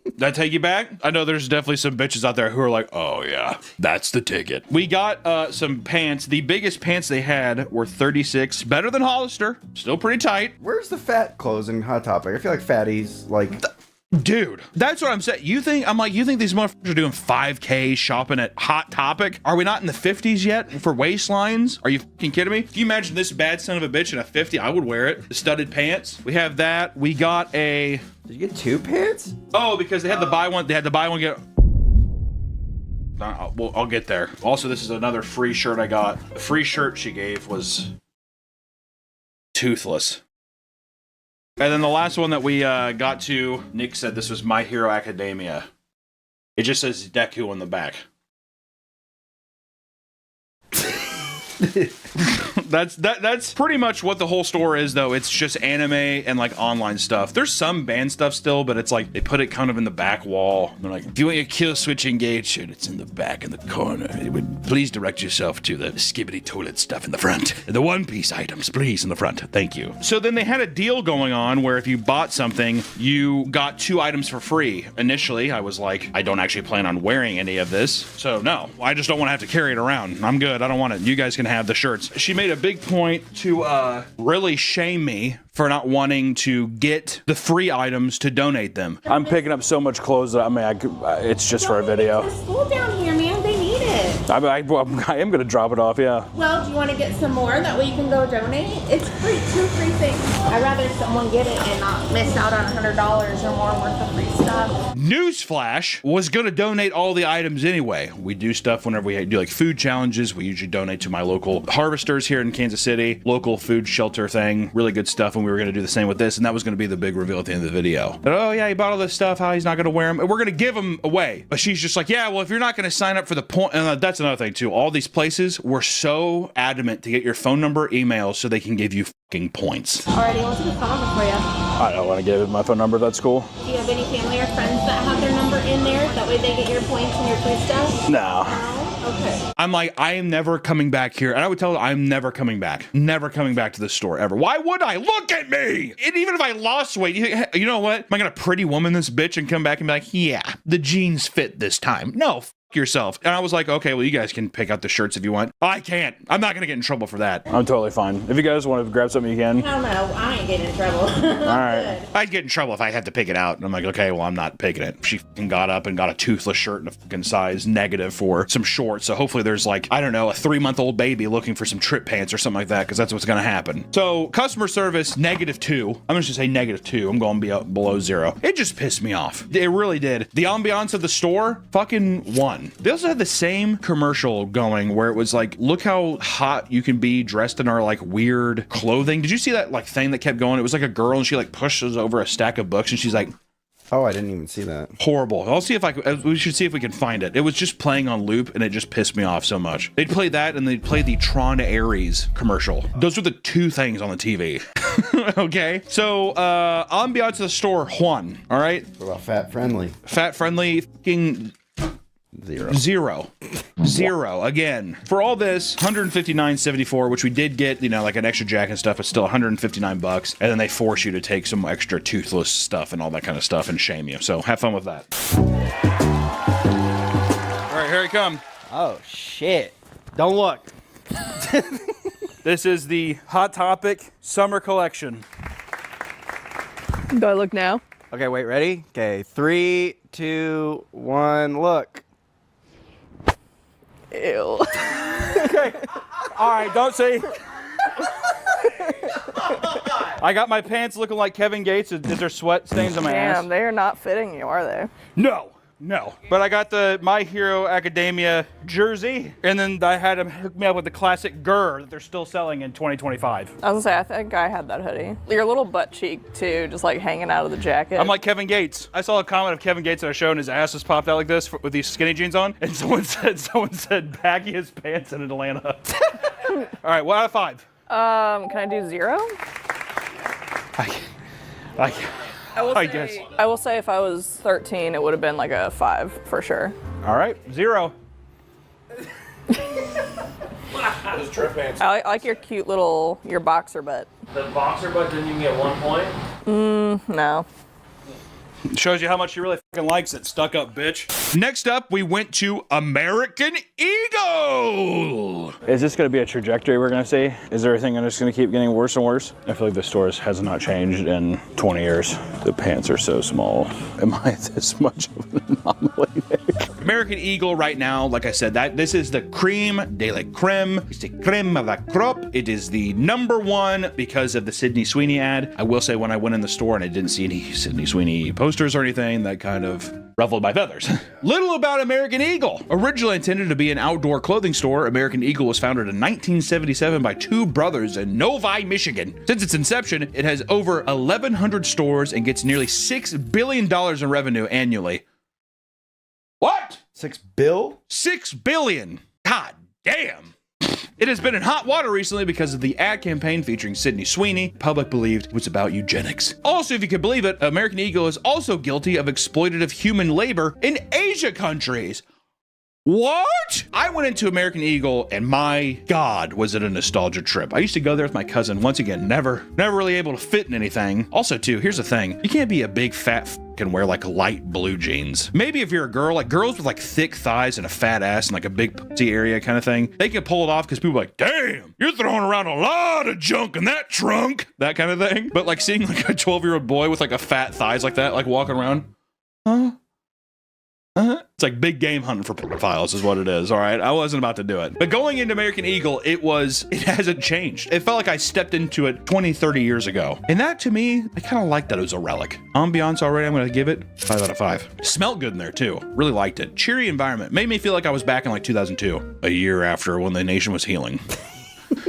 Did I take you back? I know there's definitely some bitches out there who are like, oh yeah, that's the ticket. We got some pants. The biggest pants they had were 36. Better than Hollister. Still pretty tight. Where's the fat clothes in Hot Topic? I feel like fatties, like... Dude, that's what I'm saying. You think these motherfuckers are doing 5K shopping at Hot Topic? Are we not in the 50s yet for waistlines? Are you fucking kidding me? Can you imagine this bad son of a bitch in a 50? I would wear it. The studded pants. We have that. We got a... Did you get 2 pants? Oh, because they had the buy one. They had the buy one get... Well, I'll get there. Also, this is another free shirt I got. The free shirt she gave was toothless. And then the last one that we got to, Nick said this was My Hero Academia. It just says Deku on the back. That's pretty much what the whole store is, though. It's just anime and like online stuff. There's some band stuff still, but it's like they put it kind of in the back wall. They're like, if you want your kill switch engaged, it's in the back in the corner. Please direct yourself to the skibbity toilet stuff in the front. The One Piece items, please, in the front. Thank you. So then they had a deal going on where if you bought something, you got 2 items for free. Initially, I was like, I don't actually plan on wearing any of this. So no, I just don't want to have to carry it around. I'm good. I don't want it. You guys can have the shirts. She made a big point to really shame me for not wanting to get the free items to donate them. I'm picking up so much clothes that it's just for a video. There's school down here, man. They need it. I am going to drop it off, yeah. Well, do you want to get some more? That way you can go donate. It's free, 2 free things. I'd rather someone get it and not miss out on $100 or more worth of free stuff. Newsflash was going to donate all the items anyway. We do stuff whenever we do like food challenges. We usually donate to my local harvesters here in Kansas City, local food shelter thing. Really good stuff. And we were going to do the same with this. And that was going to be the big reveal at the end of the video. But, oh, yeah, he bought all this stuff. How he's not going to wear them. And we're going to give them away. But she's just like, yeah, well, if you're not going to sign up for the point, and that's another thing too. All these places were so adamant to get your phone number, email, so they can give you fucking points. Alrighty, what's a good phone number for you? I don't want to give my phone number. That's cool. Do you have any family or friends that have their number in there? That way they get your points and your free stuff? No. Okay. I'm like, I am never coming back here. And I would tell her, I'm never coming back. Never coming back to this store ever. Why would I? Look at me! And even if I lost weight, you know what? Am I going to pretty woman this bitch and come back and be like, yeah, the jeans fit this time? No, yourself. And I was like, okay, well, you guys can pick out the shirts if you want. I can't. I'm not going to get in trouble for that. I'm totally fine. If you guys want to grab something, you can. Hell no, I ain't getting in trouble. All right. I'd get in trouble if I had to pick it out. And I'm like, okay, well, I'm not picking it. She fucking got up and got a toothless shirt and a fucking size negative for some shorts. So hopefully there's like, I don't know, a 3-month-old baby looking for some trip pants or something like that, because that's what's going to happen. So customer service, -2. I'm just going to say -2. I'm going to be up below 0. It just pissed me off. It really did. The ambiance of the store, fucking won. They also had the same commercial going where it was like, look how hot you can be dressed in our like weird clothing. Did you see that like thing that kept going? It was like a girl and she like pushes over a stack of books and she's like, oh, I didn't even see that. Horrible. I'll see if we should see if we can find it. It was just playing on loop and it just pissed me off so much. They'd play that and they'd play the Tron Ares commercial. Those were the 2 things on the TV. Okay. So, ambiance of the store, Juan. All right. What about fat friendly? Fat friendly, fucking 0. Again, for all this, $159.74, which we did get, you know, like an extra jacket and stuff. It's still $159, and then they force you to take some extra toothless stuff and all that kind of stuff and shame you. So have fun with that. All right, here I come. Oh shit! Don't look. This is the Hot Topic Summer Collection. Do I look now? Okay, wait, ready? Okay, 3, 2, 1, look. Ew. Okay. All right, don't say. I got my pants looking like Kevin Gates. Is there sweat stains on my ass? Damn, they are not fitting you, are they? No. But I got the My Hero Academia jersey, and then I had them hook me up with the classic Gurr that they're still selling in 2025. I was gonna say, I think I had that hoodie. Your little butt cheek, too, just like hanging out of the jacket. I'm like Kevin Gates. I saw a comment of Kevin Gates at a show, and his ass was popped out like this with these skinny jeans on, and someone said baggiest pants in Atlanta. All right, 1 out of 5. Can I do 0? I guess. I will say if I was 13, it would have been like a 5 for sure. All right, 0. Those trip pants. I like your cute little, your boxer butt. The boxer butt didn't even get 1 point? No. Shows you how much she really fucking likes it, stuck up bitch. Next up, we went to American Eagle. Is this going to be a trajectory we're going to see? Is everything just going to keep getting worse and worse? I feel like the store has not changed in 20 years. The pants are so small. Am I this much of an anomaly? American Eagle right now, like I said, this is the creme de la creme. It's the creme de la crop. It is the #1 because of the Sydney Sweeney ad. I will say when I went in the store and I didn't see any Sydney Sweeney posters or anything, that kind of ruffled my feathers. Little about American Eagle. Originally intended to be an outdoor clothing store, American Eagle was founded in 1977 by 2 brothers in Novi, Michigan. Since its inception, it has over 1,100 stores and gets nearly $6 billion in revenue annually. What? 6 bill? 6 billion. God damn. It has been in hot water recently because of the ad campaign featuring Sydney Sweeney. The public believed it was about eugenics. Also, if you can believe it, American Eagle is also guilty of exploitative human labor in Asia countries. What? I went into American Eagle and my God, was it a nostalgia trip. I used to go there with my cousin. Once again, never really able to fit in anything. Also too, here's the thing. You can't be a big fat can wear like light blue jeans. Maybe if you're a girl, like girls with like thick thighs and a fat ass and like a big pussy area kind of thing, they can pull it off because people are like, damn, you're throwing around a lot of junk in that trunk, that kind of thing. But like seeing like a 12-year-old boy with like a fat thighs like that, like walking around, huh? It's like big game hunting for pedophiles is what it is, all right? I wasn't about to do it. But going into American Eagle, it hasn't changed. It felt like I stepped into it 20, 30 years ago. And that, to me, I kind of like that it was a relic. Ambiance already, I'm going to give it 5 out of 5. Smelled good in there, too. Really liked it. Cheery environment. Made me feel like I was back in like 2002, a year after when the nation was healing.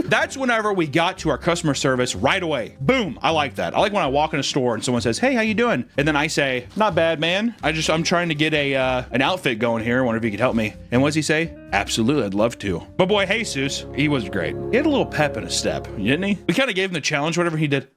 That's whenever we got to our customer service right away. Boom. I like that. I like when I walk in a store and someone says, "Hey, how you doing?" And then I say, "Not bad, man. I'm trying to get an outfit going here. I wonder if you could help me." And what's he say? "Absolutely, I'd love to." But boy, Jesus, he was great. He had a little pep in his step, didn't he? We kind of gave him the challenge, whatever he did.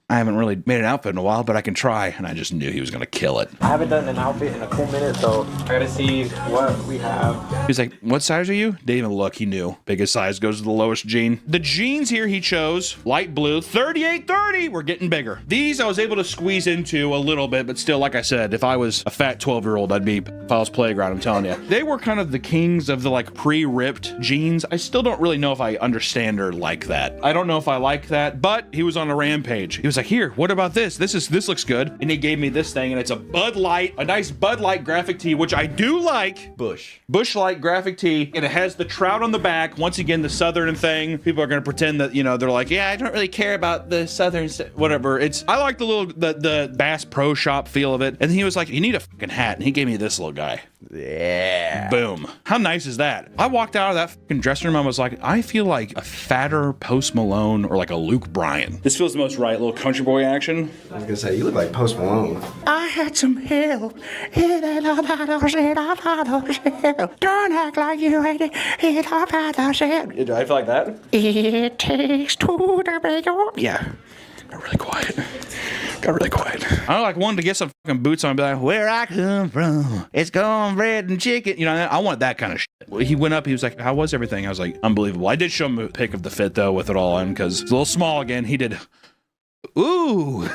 I haven't really made an outfit in a while, but I can try. And I just knew he was going to kill it. I haven't done an outfit in a cool minute, so I gotta see what we have. He's like, "What size are you?" Didn't even look, he knew. Biggest size goes to the lowest jean. The jeans here he chose, light blue, 3830. We're getting bigger. These I was able to squeeze into a little bit, but still, like I said, if I was a fat 12-year-old, I'd be File's Playground, I'm telling you. They were kind of the kings of the like pre-ripped jeans. I still don't really know if I understand or like that. I don't know if I like that, but he was on a rampage. He was like, "Here, what about this? This looks good." And he gave me this thing, and it's a Bud Light, a nice Bud Light graphic tee, which I do like. Bush Light graphic tee, and it has the trout on the back. Once again, the Southern thing. People are gonna pretend that, they're like, "Yeah, I don't really care about the Southern whatever." I like the Bass Pro Shop feel of it. And he was like, "You need a fucking hat," and he gave me this little guy. Yeah. Boom. How nice is that? I walked out of that fucking dressing room. I was like, I feel like a fatter Post Malone or like a Luke Bryan. This feels the most right. Little country boy action. I was gonna say, you look like Post Malone. I had some help. Don't act like you ain't it. Do I feel like that? It takes two to make a... Yeah. Got really quiet. I like wanted to get some fucking boots on and be like, "Where I come from, it's cornbread and chicken." I want that kind of shit. He went up, he was like, "How was everything?" I was like, "Unbelievable." I did show him a pic of the fit though with it all in because it's a little small again. He did, ooh.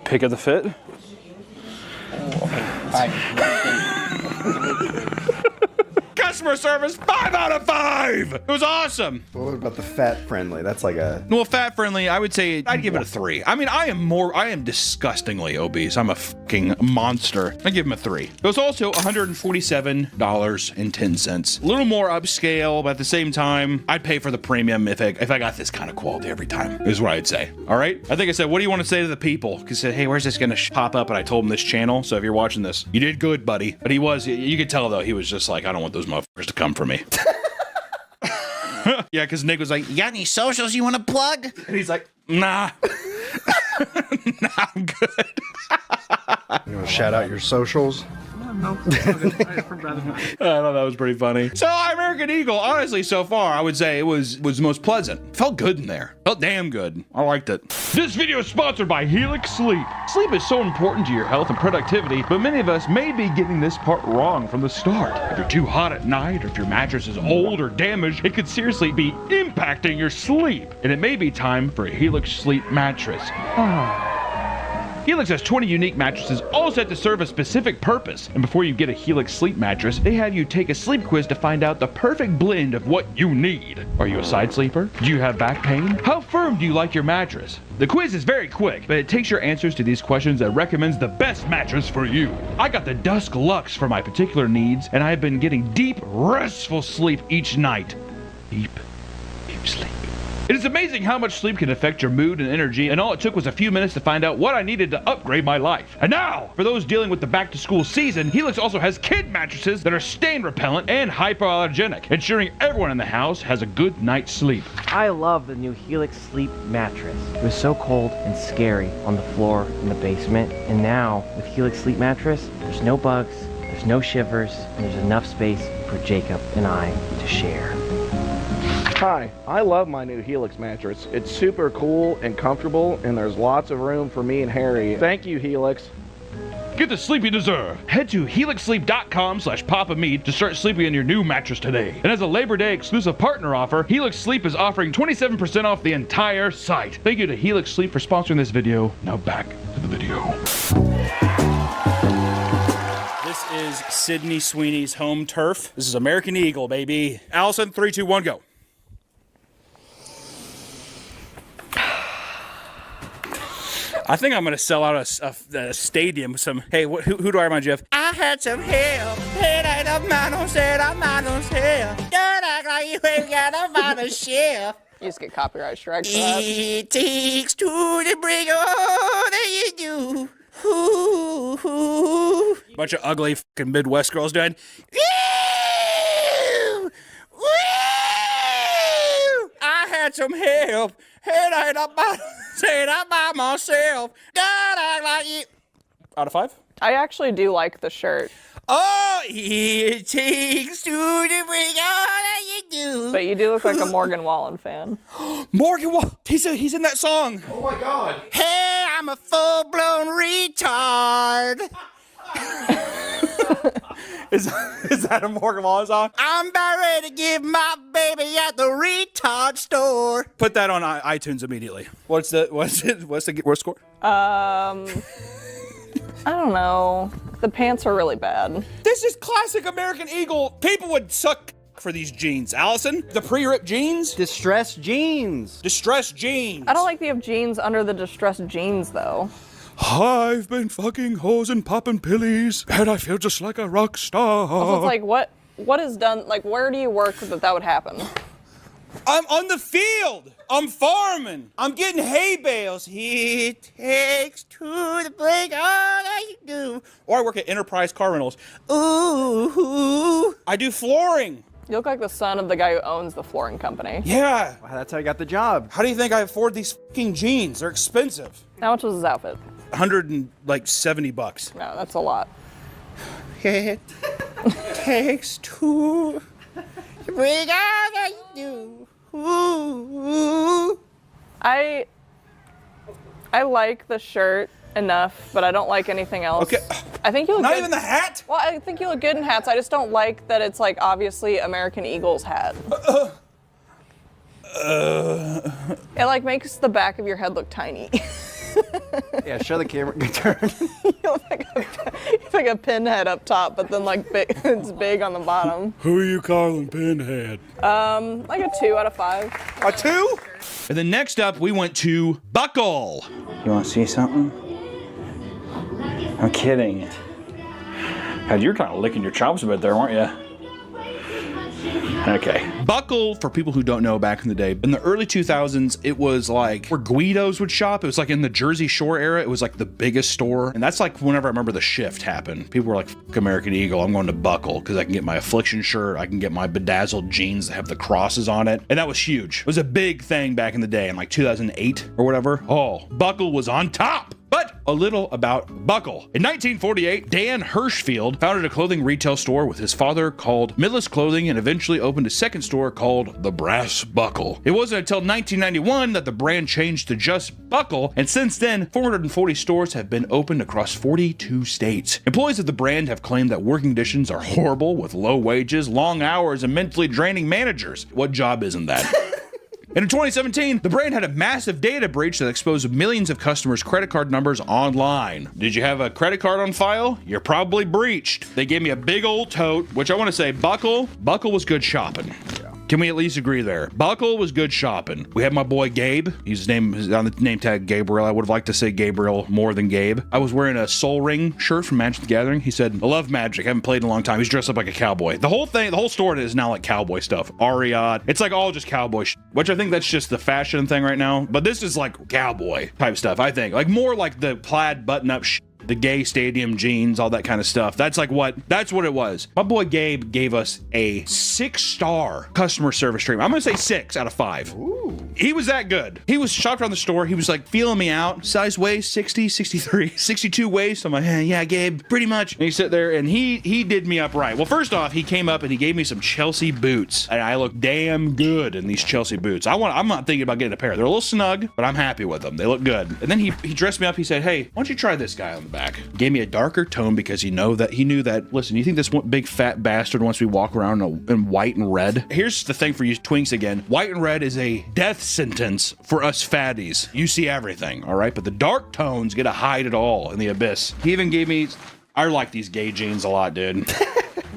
Pick of the fit. Customer service, 5 out of 5. It was awesome. What about the fat friendly? That's like a... Well, fat friendly, I would say I'd give it a 3. I mean, I am disgustingly obese. I'm a fucking monster. I give him a 3. It was also $147.10. A little more upscale, but at the same time, I'd pay for the premium if I got this kind of quality every time, is what I'd say. All right? I think I said, "What do you want to say to the people?" Because I said, "Hey, where's this going to pop up?" And I told him this channel. So if you're watching this, you did good, buddy. But you could tell though, he was just like, "I don't want those motherfuckers to come for me." Yeah, because Nick was like, "You got any socials you want to plug?" And he's like, "Nah." Nah, I'm good. You want to shout out your socials? I thought that was pretty funny. So American Eagle, honestly, so far, I would say it was most pleasant. Felt good in there. Felt damn good. I liked it. This video is sponsored by Helix Sleep. Sleep is so important to your health and productivity, but many of us may be getting this part wrong from the start. If you're too hot at night, or if your mattress is old or damaged, it could seriously be impacting your sleep. And it may be time for a Helix Sleep mattress. Helix has 20 unique mattresses, all set to serve a specific purpose. And before you get a Helix Sleep mattress, they have you take a sleep quiz to find out the perfect blend of what you need. Are you a side sleeper? Do you have back pain? How firm do you like your mattress? The quiz is very quick, but it takes your answers to these questions and recommends the best mattress for you. I got the Dusk Luxe for my particular needs, and I have been getting deep, restful sleep each night. Deep sleep. It is amazing how much sleep can affect your mood and energy, and all it took was a few minutes to find out what I needed to upgrade my life. And now, for those dealing with the back-to-school season, Helix also has kid mattresses that are stain repellent and hypoallergenic, ensuring everyone in the house has a good night's sleep. I love the new Helix Sleep mattress. It was so cold and scary on the floor in the basement, and now, with Helix Sleep mattress, there's no bugs, there's no shivers, and there's enough space for Jacob and I to share. Hi, I love my new Helix mattress. It's super cool and comfortable, and there's lots of room for me and Harry. Thank you, Helix. Get the sleep you deserve. Head to helixsleep.com/PapaMeat to start sleeping in your new mattress today. And as a Labor Day exclusive partner offer, Helix Sleep is offering 27% off the entire site. Thank you to Helix Sleep for sponsoring this video. Now back to the video. This is Sydney Sweeney's home turf. This is American Eagle, baby. Allison, 3, 2, 1, go. I think I'm gonna sell out a stadium with some. Hey, who do I remind you of? I had some help. It ain't a man who said I'm not on sale. Don't act like you ain't got a man on shelf. You just get copyright strikes for that. It takes two to bring all that you do. Ooh. Bunch of ugly fucking Midwest girls doing. I had some help. It ain't about saying I'm by myself. Don't act like you. Out of 5? I actually do like the shirt. Oh, it takes two to bring all that you do. But you do look like a Morgan Wallen fan. Morgan Wallen, he's in that song. Oh my God. Hey, I'm a full-blown retard. Is that a Morgan Wallen song? I'm about ready to give my baby at the retard store. Put that on iTunes immediately. What's the worst score? I don't know. The pants are really bad. This is classic American Eagle. People would suck for these jeans. Allison, the pre-ripped jeans? Distressed jeans. Distressed jeans. I don't like the jeans under the distressed jeans, though. I've been fucking hoes and popping pillies, and I feel just like a rock star. Also, it's like, what is done? Like, where do you work that would happen? I'm on the field. I'm farming. I'm getting hay bales. It takes two to break all that you do. Or I work at Enterprise Car Rentals. Ooh. I do flooring. You look like the son of the guy who owns the flooring company. Yeah. Wow, that's how I got the job. How do you think I afford these fucking jeans? They're expensive. How much was his outfit? $170. No, that's a lot. It takes two to break all that you do. Ooh. I like the shirt enough, but I don't like anything else. Okay. I think you look Not good. even the hat? Well, I think you look good in hats. I just don't like that it's like obviously American Eagle's hat. It like makes the back of your head look tiny. Yeah, show the camera. Turn. It's like a pinhead up top, but then like it's big on the bottom. Who are you calling Pinhead? Like a 2 out of 5. A 2? And then next up, we went to Buckle. You want to see something? I'm kidding. God, you're kind of licking your chops a bit there, weren't you? Okay. Buckle, for people who don't know, back in the day, in the early 2000s, it was like where Guidos would shop. It was like in the Jersey Shore era. It was like the biggest store. And that's like whenever I remember the shift happened. People were like, fuck American Eagle, I'm going to Buckle because I can get my Affliction shirt. I can get my bedazzled jeans that have the crosses on it. And that was huge. It was a big thing back in the day in like 2008 or whatever. Oh, Buckle was on top. But a little about Buckle. In 1948, Dan Hirschfield founded a clothing retail store with his father called Midless Clothing and eventually opened a second store called the Brass Buckle. It wasn't until 1991 that the brand changed to just Buckle, and since then, 440 stores have been opened across 42 states. Employees of the brand have claimed that working conditions are horrible with low wages, long hours, and mentally draining managers. What job isn't that? And in 2017, the brand had a massive data breach that exposed millions of customers' credit card numbers online. Did you have a credit card on file? You're probably breached. They gave me a big old tote, which I want to say, Buckle was good shopping. Can we at least agree there? Buckle was good shopping. We had my boy Gabe. His name is on the name tag Gabriel. I would have liked to say Gabriel more than Gabe. I was wearing a Soul Ring shirt from Magic the Gathering. He said, I love Magic. I haven't played in a long time. He's dressed up like a cowboy. The whole store is now like cowboy stuff. Ariat. It's like all just cowboy shit, which I think that's just the fashion thing right now. But this is like cowboy type stuff, I think. Like more like the plaid button-up shit. The gay stadium jeans, all that kind of stuff. That's what it was. My boy Gabe gave us a 6-star customer service treatment. I'm gonna say 6 out of 5. Ooh. He was that good. He was shopped around the store. He was like feeling me out. Size waist, 60, 63, 62 waist. I'm like, yeah, Gabe, pretty much. And he sat there and he did me up right. Well, first off, he came up and he gave me some Chelsea boots. And I look damn good in these Chelsea boots. I'm not thinking about getting a pair. They're a little snug, but I'm happy with them. They look good. And then he dressed me up. He said, hey, why don't you try this guy on the back? Gave me a darker tone because he knew that, listen, you think this big fat bastard wants me to walk around in white and red? Here's the thing for you twinks again. White and red is a death sentence for us fatties. You see everything, all right? But the dark tones get to hide it all in the abyss. He even gave me, I like these gay jeans a lot, dude.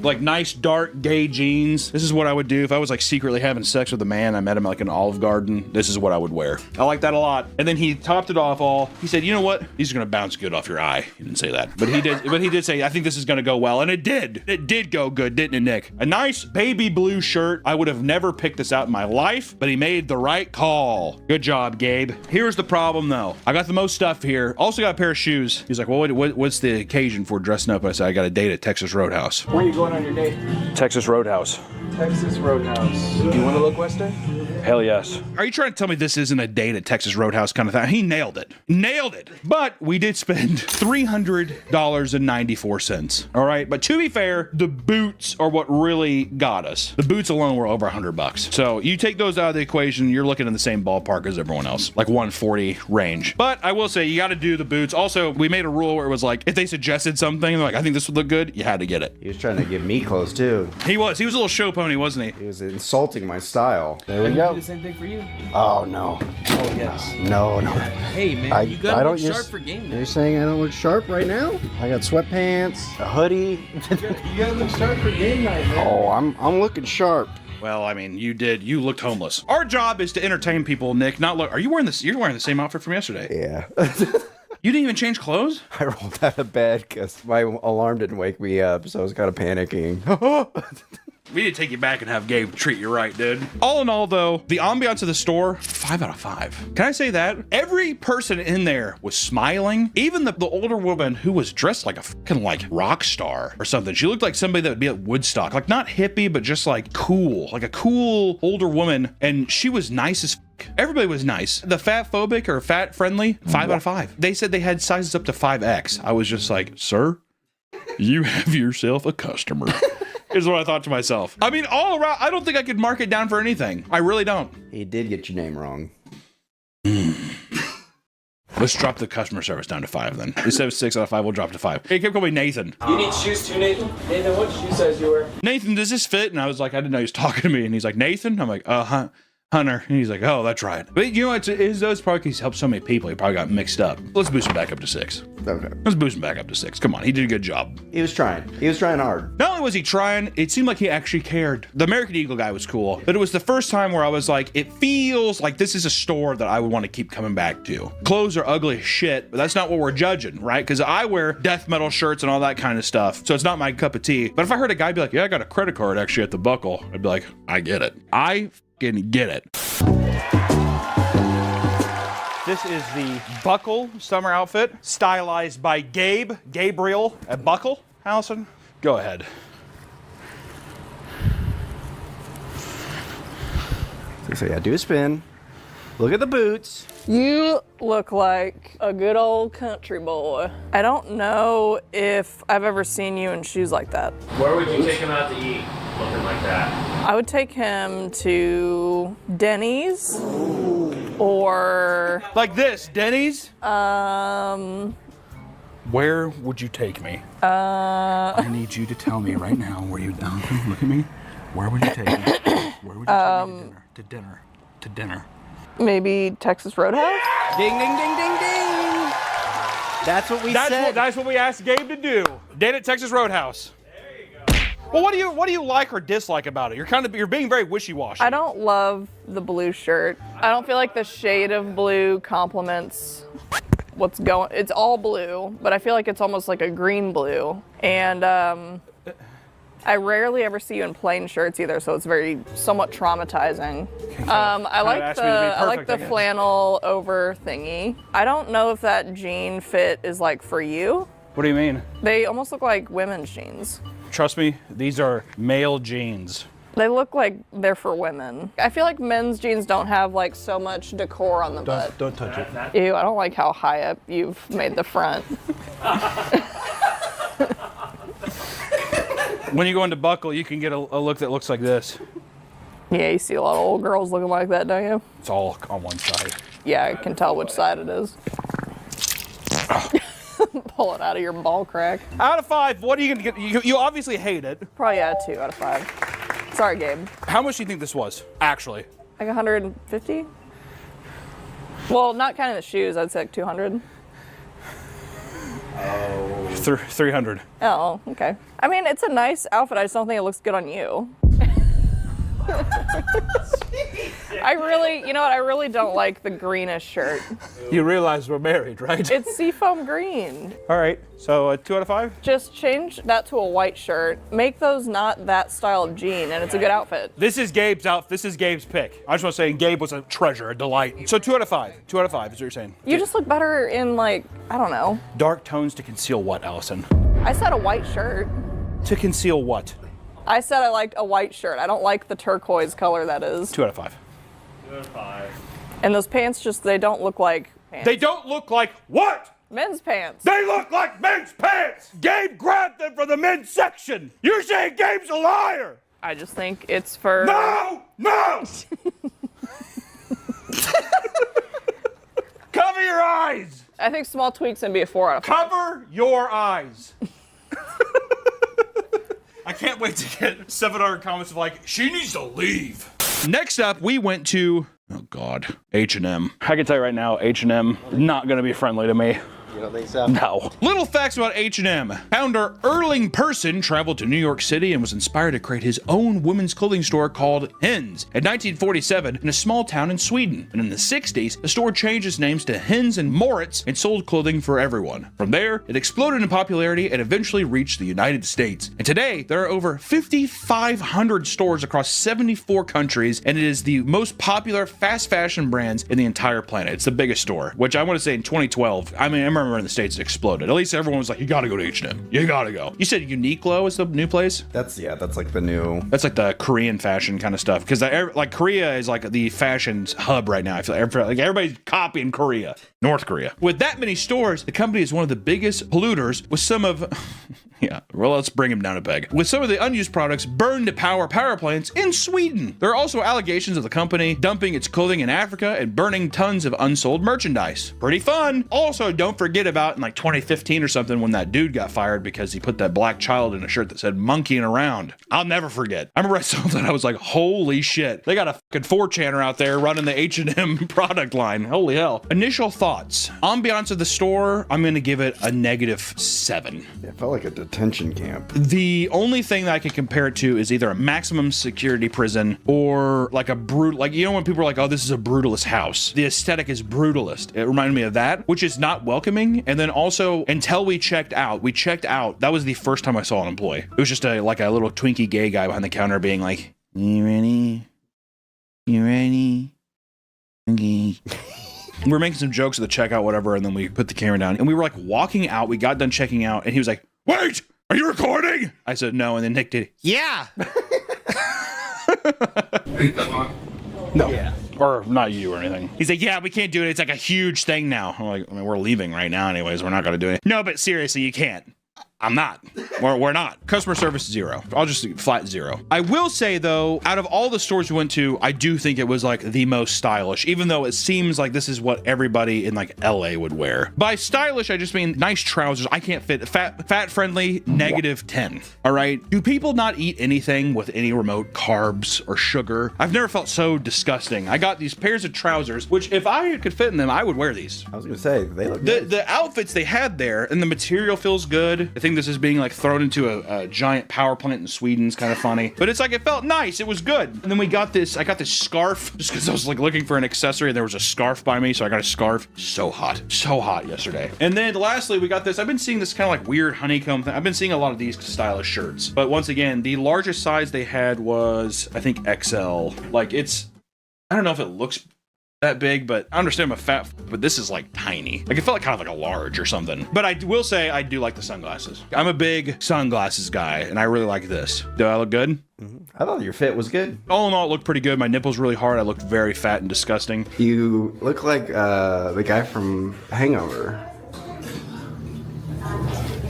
like nice dark gay jeans. This is what I would do if I was like secretly having sex with a man. I met him at like an Olive Garden. This is what I would wear. I like that a lot. And then he topped it off all. He said, you know what? These are gonna bounce good off your eye. He didn't say that, but he did. But he did say, I think this is gonna go well, and it did. It did go good, didn't it, Nick? A nice baby blue shirt. I would have never picked this out in my life, but he made the right call. Good job, Gabe. Here's the problem though. I got the most stuff here. Also got a pair of shoes. He's like, well, what's the occasion for dressing up? I said, I got a date at Texas Roadhouse. Where are you going on your date? Texas Roadhouse. Texas Roadhouse. Do you want to look Western? Hell yes. Are you trying to tell me this isn't a date at Texas Roadhouse kind of thing? He nailed it. Nailed it. But we did spend $300.94. All right. But to be fair, the boots are what really got us. The boots alone were over $100. So you take those out of the equation, you're looking in the same ballpark as everyone else, like 140 range. But I will say you got to do the boots. Also, we made a rule where it was like, if they suggested something, like, I think this would look good, you had to get it. He was trying to give me clothes too. He was a little show pony, wasn't he? He was insulting my style. There we go. Do the same thing for you. Oh no. Oh yes. No. Hey man, you gotta look sharp for game night. You're saying I don't look sharp right now? I got sweatpants, a hoodie. You gotta look sharp for game night, man. Oh, I'm looking sharp. Well, I mean, you did. You looked homeless. Our job is to entertain people, Nick. Not look. Are you wearing this? You're wearing the same outfit from yesterday. Yeah. You didn't even change clothes? I rolled out of bed because my alarm didn't wake me up, so I was kind of panicking. We need to take you back and have Gabe treat you right, dude. All in all, though, the ambiance of the store, 5 out of 5. Can I say that? Every person in there was smiling. Even the older woman who was dressed like a fucking like rock star or something. She looked like somebody that would be at Woodstock. Like not hippie, but just like cool. Like a cool older woman. And she was nice as fuck. Everybody was nice. The fat phobic or fat friendly, 5 out of 5. They said they had sizes up to 5X. I was just like, sir, you have yourself a customer. Is what I thought to myself. I mean, all around, I don't think I could mark it down for anything. I really don't. He did get your name wrong. Let's drop the customer service down to 5 then. Instead of 6 out of 5, we'll drop it to 5. He kept calling me Nathan. You need shoes too, Nathan? Nathan, what shoe size you wear? Nathan, does this fit? And I was like, I didn't know he was talking to me. And he's like, Nathan? I'm like, Hunter. And he's like, oh, that's right. But you know, it's those probably he's helped so many people, he probably got mixed up. Let's boost him back up to 6. Okay. Let's boost him back up to 6. Come on, he did a good job. He was trying. He was trying hard. Not only was he trying, it seemed like he actually cared. The American Eagle guy was cool, but it was the first time where I was like, it feels like this is a store that I would want to keep coming back to. Clothes are ugly as shit, but that's not what we're judging, right? Because I wear death metal shirts and all that kind of stuff, so it's not my cup of tea. But if I heard a guy be like, yeah, I got a credit card actually at the Buckle, I'd be like, I get it. I fucking get it. This is the Buckle summer outfit, stylized by Gabriel at Buckle. Allison, go ahead. So yeah, do a spin. Look at the boots. You look like a good old country boy. I don't know if I've ever seen you in shoes like that. Where would you take him out to eat looking like that? I would take him to Denny's or... Like this, Denny's? Where would you take me? I need you to tell me right now where you down. Look at me. Where would you take me? Where would you take me to dinner? To dinner. Maybe Texas Roadhouse? Ding, ding, ding, ding, ding. That's what we said. That's what we asked Gabe to do. Date at Texas Roadhouse. There you go. Well, what do you like or dislike about it? You're being very wishy-washy. I don't love the blue shirt. I don't feel like the shade of blue complements what's going. It's all blue, but I feel like it's almost like a green blue. And I rarely ever see you in plain shirts either, so it's very somewhat traumatizing. I like the flannel over thingy. I don't know if that jean fit is like for you. What do you mean? They almost look like women's jeans. Trust me, these are male jeans. They look like they're for women. I feel like men's jeans don't have like so much decor on the butt. Don't touch it. Ew, I don't like how high up you've made the front. When you go into Buckle, you can get a look that looks like this. Yeah, you see a lot of old girls looking like that, don't you? It's all on one side. Yeah, I can tell which side it is. Pull it out of your ball crack. Out of 5, what are you gonna get? You obviously hate it. Probably a 2 out of 5. Sorry, Gabe. How much do you think this was, actually? Like 150? Well, not counting the shoes, I'd say like 200. Oh. 300. Oh, okay. I mean, it's a nice outfit. I just don't think it looks good on you. I really, you know what? I really don't like the greenish shirt. You realize we're married, right? It's seafoam green. All right, so 2 out of 5? Just change that to a white shirt. Make those not that style of jean, and it's a good outfit. This is Gabe's outfit. This is Gabe's pick. I just want to say Gabe was a treasure, a delight. So 2 out of 5. 2 out of 5 is what you're saying. You just look better in, like, I don't know. Dark tones to conceal what, Allison? I said a white shirt. To conceal what? I said I liked a white shirt. I don't like the turquoise color that is. 2 out of 5. 2 out of 5. And those pants just, they don't look like pants. They don't look like what? Men's pants. They look like men's pants! Gabe grabbed them from the men's section! You're saying Gabe's a liar! I just think it's for... No! No! Cover your eyes! I think small tweaks and be a 4 out of 5. Cover your eyes! I can't wait to get 700 comments of like, she needs to leave. Next up, we went to, oh God, H&M. I can tell you right now, H&M not gonna be friendly to me. You don't think so? No. Little facts about H&M. Founder Erling Persson traveled to New York City and was inspired to create his own women's clothing store called Hens in 1947 in a small town in Sweden. And in the 60s, the store changed its names to Hens and Moritz and sold clothing for everyone. From there, it exploded in popularity and eventually reached the United States. And today, there are over 5,500 stores across 74 countries, and it is the most popular fast fashion brands in the entire planet. It's the biggest store, which I want to say in 2012, I remember in the States it exploded. At least everyone was like, you gotta go to H&M. You gotta go. You said Uniqlo is the new place? That's like the new... That's like the Korean fashion kind of stuff. Because like Korea is like the fashion hub right now. I feel like everybody's copying Korea. North Korea. With that many stores, the company is one of the biggest polluters with some of... Yeah, well, let's bring him down a peg. With some of the unused products burned to power plants in Sweden. There are also allegations of the company dumping its clothing in Africa and burning tons of unsold merchandise. Pretty fun. Also, don't forget about in like 2015 or something when that dude got fired because he put that black child in a shirt that said monkeying around. I'll never forget. I remember I saw that, I was like, holy shit. They got a fucking 4chaner out there running the H&M product line. Holy hell. Initial thoughts. Ambiance of the store, I'm gonna give it a -7. Yeah, it felt like a detention camp. The only thing that I can compare it to is either a maximum security prison or like a brutal, like, you know, when people are like, oh, this is a brutalist house. The aesthetic is brutalist. It reminded me of that, which is not welcoming. And then also, until we checked out, that was the first time I saw an employee. It was just like a little Twinkie gay guy behind the counter being like, you ready? You ready? Okay. We were making some jokes at the checkout, whatever, and then we put the camera down and we were like walking out. We got done checking out and he was like, wait, are you recording? I said no, and then Nick did, yeah. No. Yeah. Or not you or anything. He's like, yeah, we can't do it. It's like a huge thing now. I'm like, I mean, we're leaving right now anyways. We're not going to do it. No, but seriously, you can't. I'm not. We're not. Customer service 0. I'll just flat 0. I will say though, out of all the stores we went to, I do think it was like the most stylish, even though it seems like this is what everybody in like LA would wear. By stylish, I just mean nice trousers. I can't fit. Fat friendly, -10. All right. Do people not eat anything with any remote carbs or sugar? I've never felt so disgusting. I got these pairs of trousers, which if I could fit in them, I would wear these. I was gonna say, they look the outfits they had there, and the material feels good. I think this is being like thrown into a giant power plant in Sweden is kind of funny, but it's like, it felt nice. It was good. And then I got this scarf just because I was like looking for an accessory and there was a scarf by me. So I got a scarf. So hot yesterday. And then lastly, we got this. I've been seeing this kind of like weird honeycomb thing. I've been seeing a lot of these stylish shirts, but once again, the largest size they had was, I think, XL. Like I don't know if it looks that big, but I understand I'm a fat, but this is like tiny. Like it felt like kind of like a large or something. But I will say I do like the sunglasses. I'm a big sunglasses guy and I really like this. Do I look good? I thought your fit was good. All in all, it looked pretty good. My nipples really hard. I looked very fat and disgusting. You look like the guy from Hangover.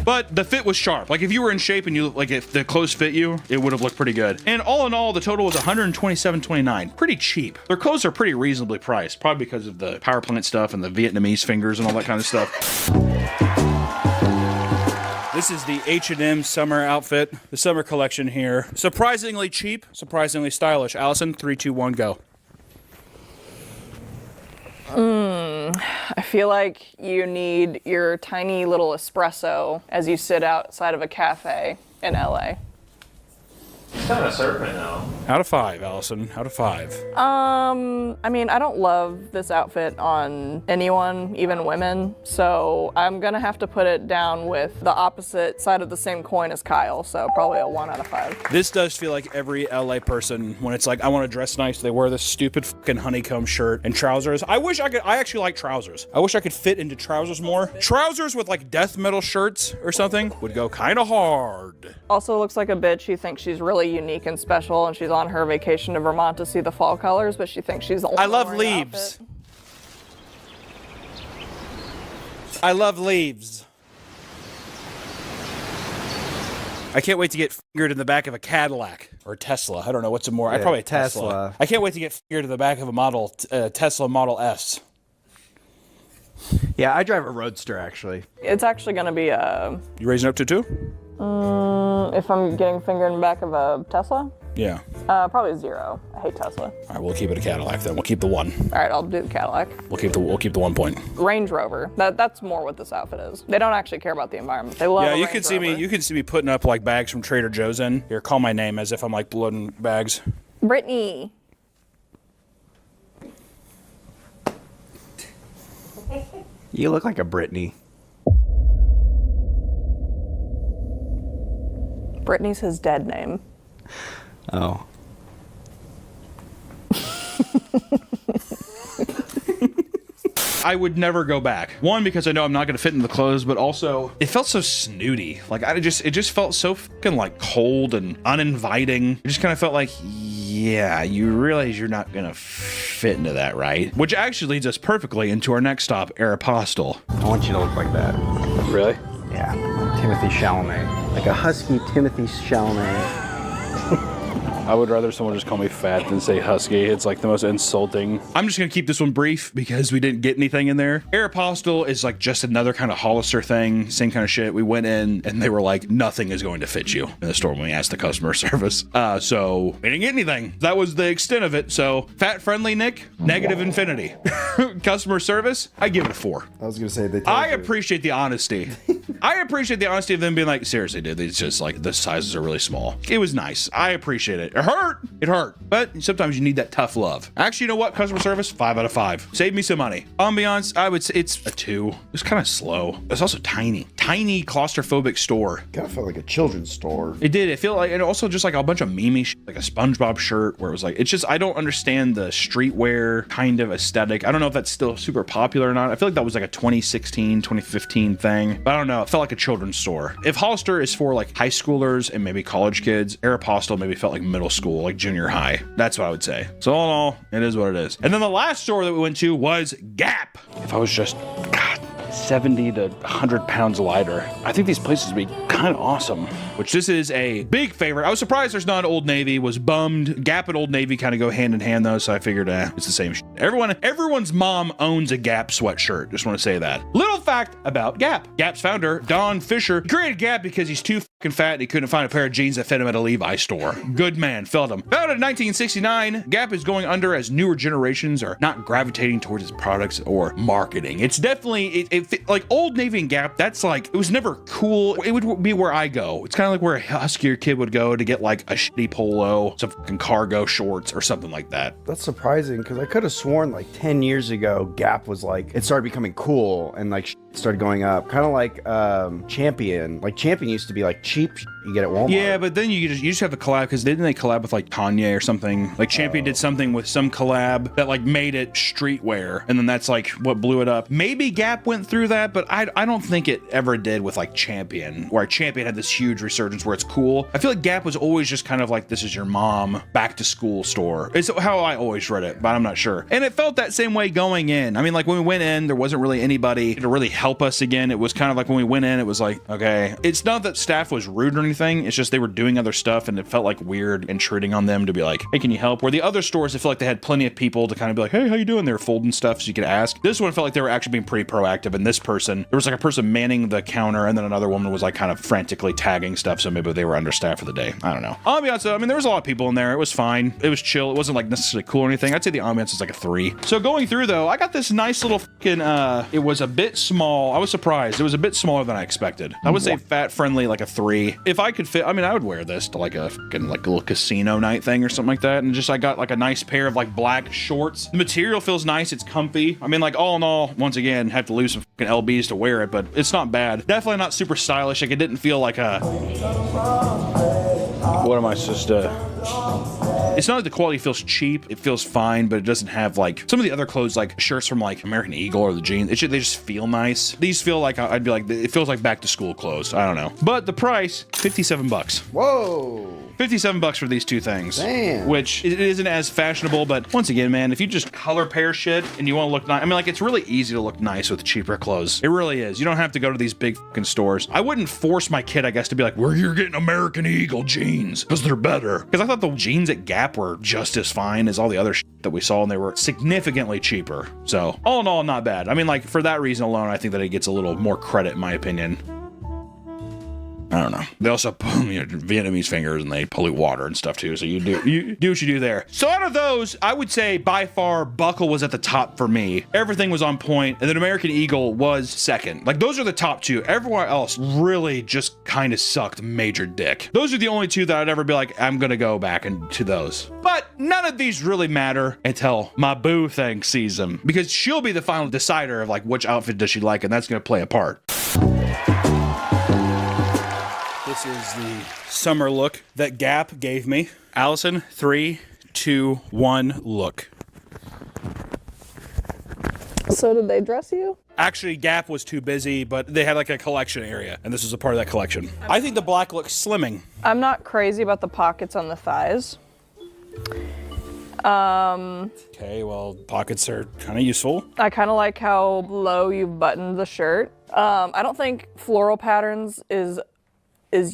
But the fit was sharp. Like if you were in shape and if the clothes fit you, it would have looked pretty good. And all in all, the total was $127.29. Pretty cheap. Their clothes are pretty reasonably priced, probably because of the power plant stuff and the Vietnamese fingers and all that kind of stuff. This is the H&M summer outfit, the summer collection here. Surprisingly cheap, surprisingly stylish. Allison, 3, 2, 1, go. I feel like you need your tiny little espresso as you sit outside of a cafe in LA. It's kind of surfing though. Out of 5, Allison. Out of 5. I mean, I don't love this outfit on anyone, even women, so I'm gonna have to put it down with the opposite side of the same coin as Kyle, so probably a 1 out of 5. This does feel like every LA person, when it's like, I want to dress nice, they wear this stupid fucking honeycomb shirt and trousers. I actually like trousers. I wish I could fit into trousers more. Trousers with like death metal shirts or something would go kind of hard. Also looks like a bitch who thinks she's really unique and special, and she's on her vacation to Vermont to see the fall colors, but she thinks she's the only I love one wearing the leaves. outfit. I love leaves. I can't wait to get fingered in the back of a Cadillac or a Tesla. I don't know what's a more. Yeah, Probably a Tesla. I can't wait to get fingered in the back of a Tesla Model S. Yeah, I drive a Roadster actually. It's actually gonna be a. You raising up to 2? If I'm getting fingered in the back of a Tesla, Yeah. probably 0. I hate Tesla. All right, we'll keep it a Cadillac then. We'll keep the 1. All right, I'll do the Cadillac. We'll keep the 1 point. Range Rover. That's more what this outfit is. They don't actually care about the environment. They love. Yeah, a you Range can see Rover. me. You can see me putting up like bags from Trader Joe's in. Here, call my name as if I'm like loading bags. Brittany. You look like a Britney. Brittany's his dead name. Oh. I would never go back. 1, because I know I'm not going to fit in the clothes, but also it felt so snooty. Like it just felt so fucking like cold and uninviting. It just kind of felt like, yeah, you realize you're not going to fit into that, right? Which actually leads us perfectly into our next stop, Aeropostale. I want you to look like that. Really? Yeah. Timothy Chalamet. Like a husky Timothy Chalamet. I would rather someone just call me fat than say husky. It's like the most insulting. I'm just gonna keep this one brief because we didn't get anything in there. Aeropostale is like just another kind of Hollister thing, same kind of shit. We went in and they were like, nothing is going to fit you in the store when we asked the customer service. So we didn't get anything. That was the extent of it. So fat friendly Nick, negative infinity. Customer service, I give it a 4. I was gonna say I appreciate the honesty. I appreciate the honesty of them being like, seriously, dude, it's just like the sizes are really small. It was nice. I appreciate it. It hurt. It hurt. But sometimes you need that tough love. Actually, you know what? Customer service, 5 out of 5. Save me some money. Ambiance, I would say it's a 2. It's kind of slow. It's also tiny. Tiny claustrophobic store. Kind of felt like a children's store. It did. It felt like, and also just like a bunch of meme shit, like a SpongeBob shirt where it was like, it's just, I don't understand the streetwear kind of aesthetic. I don't know if that's still super popular or not. I feel like that was like a 2016, 2015 thing. But I don't know. It felt like a children's store. If Hollister is for like high schoolers and maybe college kids, Aeropostale maybe felt like middle school, like junior high. That's what I would say. So all in all, it is what it is. And then the last store that we went to was Gap. If I was just 70 to 100 pounds lighter, I think these places would be kind of awesome. Which this is a big favorite. I was surprised there's not Old Navy. Was bummed. Gap and Old Navy kind of go hand in hand though, so I figured it's the same shit. Everyone's mom owns a Gap sweatshirt. Just want to say that. Little fact about Gap. Gap's founder, Don Fisher, created Gap because he's too fucking fat and he couldn't find a pair of jeans that fit him at a Levi's store. Good man, felt him. Founded in 1969, Gap is going under as newer generations are not gravitating towards its products or marketing. It's definitely, like Old Navy and Gap, that's like, it was never cool. It would be where I go. It's kind of like where a huskier kid would go to get like a shitty polo, some fucking cargo shorts or something like that. That's surprising because I could have sworn like 10 years ago, Gap was like, it started becoming cool and like started going up. Kind of like Champion. Like Champion used to be like cheap you get at Walmart. Yeah, but then you just have to collab because didn't they collab with like Kanye or something? Like Champion did something with some collab that like made it streetwear, and then that's like what blew it up. Maybe Gap went through that, but I don't think it ever did with like Champion, where Champion had this huge resurgence where it's cool. I feel like Gap was always just kind of like, this is your mom back to school store. It's how I always read it, but I'm not sure. And it felt that same way going in. I mean, like when we went in, there wasn't really anybody to really help us again. It was kind of like when we went in, it was like, okay, it's not that staff was rude or anything. It's just they were doing other stuff and it felt like weird intruding on them to be like, hey, can you help? Where the other stores, I feel like they had plenty of people to kind of be like, hey, how you doing? They were folding stuff so you could ask. This one felt like they were actually being pretty proactive. And this person, there was like a person manning the counter and then another woman was like kind of frantically tagging stuff. So maybe they were understaffed for the day. I don't know. Ambiance, I mean, there was a lot of people in there. It was fine. It was chill. It wasn't like necessarily cool or anything. I'd say the ambiance is like a 3. So going through though, I got this nice little fucking, it was a bit small. I was surprised. It was a bit smaller than I expected. I would say fat friendly, like a 3. If I could fit, I mean, I would wear this to like a fucking like a little casino night thing or something like that. And just, I got like a nice pair of like black shorts. The material feels nice. It's comfy. I mean, like all in all, once again, have to lose some fucking LBs to wear it, but it's not bad. Definitely not super stylish. Like it didn't feel like a, what am I supposed to, it's not that the quality feels cheap. It feels fine, but it doesn't have like some of the other clothes, like shirts from like American Eagle or the jeans. They just feel nice. These feel like, I'd be like, it feels like back to school clothes. I don't know. But the price, $57. Whoa. $57 for these two things. Damn. Which it isn't as fashionable, but once again, man, if you just color pair shit and you want to look nice, I mean, like, it's really easy to look nice with cheaper clothes. It really is. You don't have to go to these big fucking stores. I wouldn't force my kid, I guess, to be like, where you're getting American Eagle jeans, because they're better. Because I thought the jeans at Gap were just as fine as all the other shit that we saw, and they were significantly cheaper. So, all in all, not bad. I mean, like, for that reason alone, I think that it gets a little more credit, in my opinion. I don't know. They also put, Vietnamese fingers and they pollute water and stuff too. So you do what you do there. So out of those, I would say by far Buckle was at the top for me. Everything was on point, and then American Eagle was second. Like those are the top two. Everywhere else really just kind of sucked major dick. Those are the only two that I'd ever be like, I'm gonna go back to those. But none of these really matter until my boo thing sees them, because she'll be the final decider of like which outfit does she like, and that's gonna play a part. This is the summer look that Gap gave me. Allison, 3, 2, 1, look. So did they dress you? Actually, Gap was too busy, but they had like a collection area, and this is a part of that collection. I think the black looks slimming. I'm not crazy about the pockets on the thighs. Okay, well, pockets are kind of useful. I kind of like how low you've buttoned the shirt. I don't think floral patterns is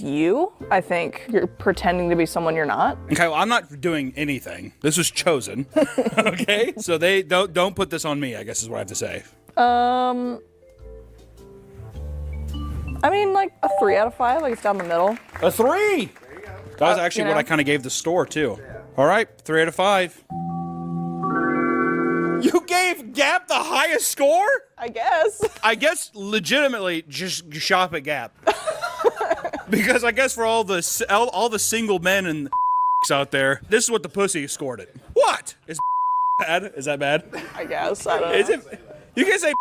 you. I think you're pretending to be someone you're not. Okay, well, I'm not doing anything. This was chosen. Okay? So they don't put this on me, I guess is what I have to say. I mean, like a 3 out of 5, like it's down the middle. A 3! That was actually what I kind of gave the store, too. All right, 3 out of 5. You gave Gap the highest score? I guess. I guess legitimately just shop at Gap. Because I guess for all the single men and out there, this is what the pussy scored it. What? Is bad? Is that bad? I guess. I don't know. Is it? You can say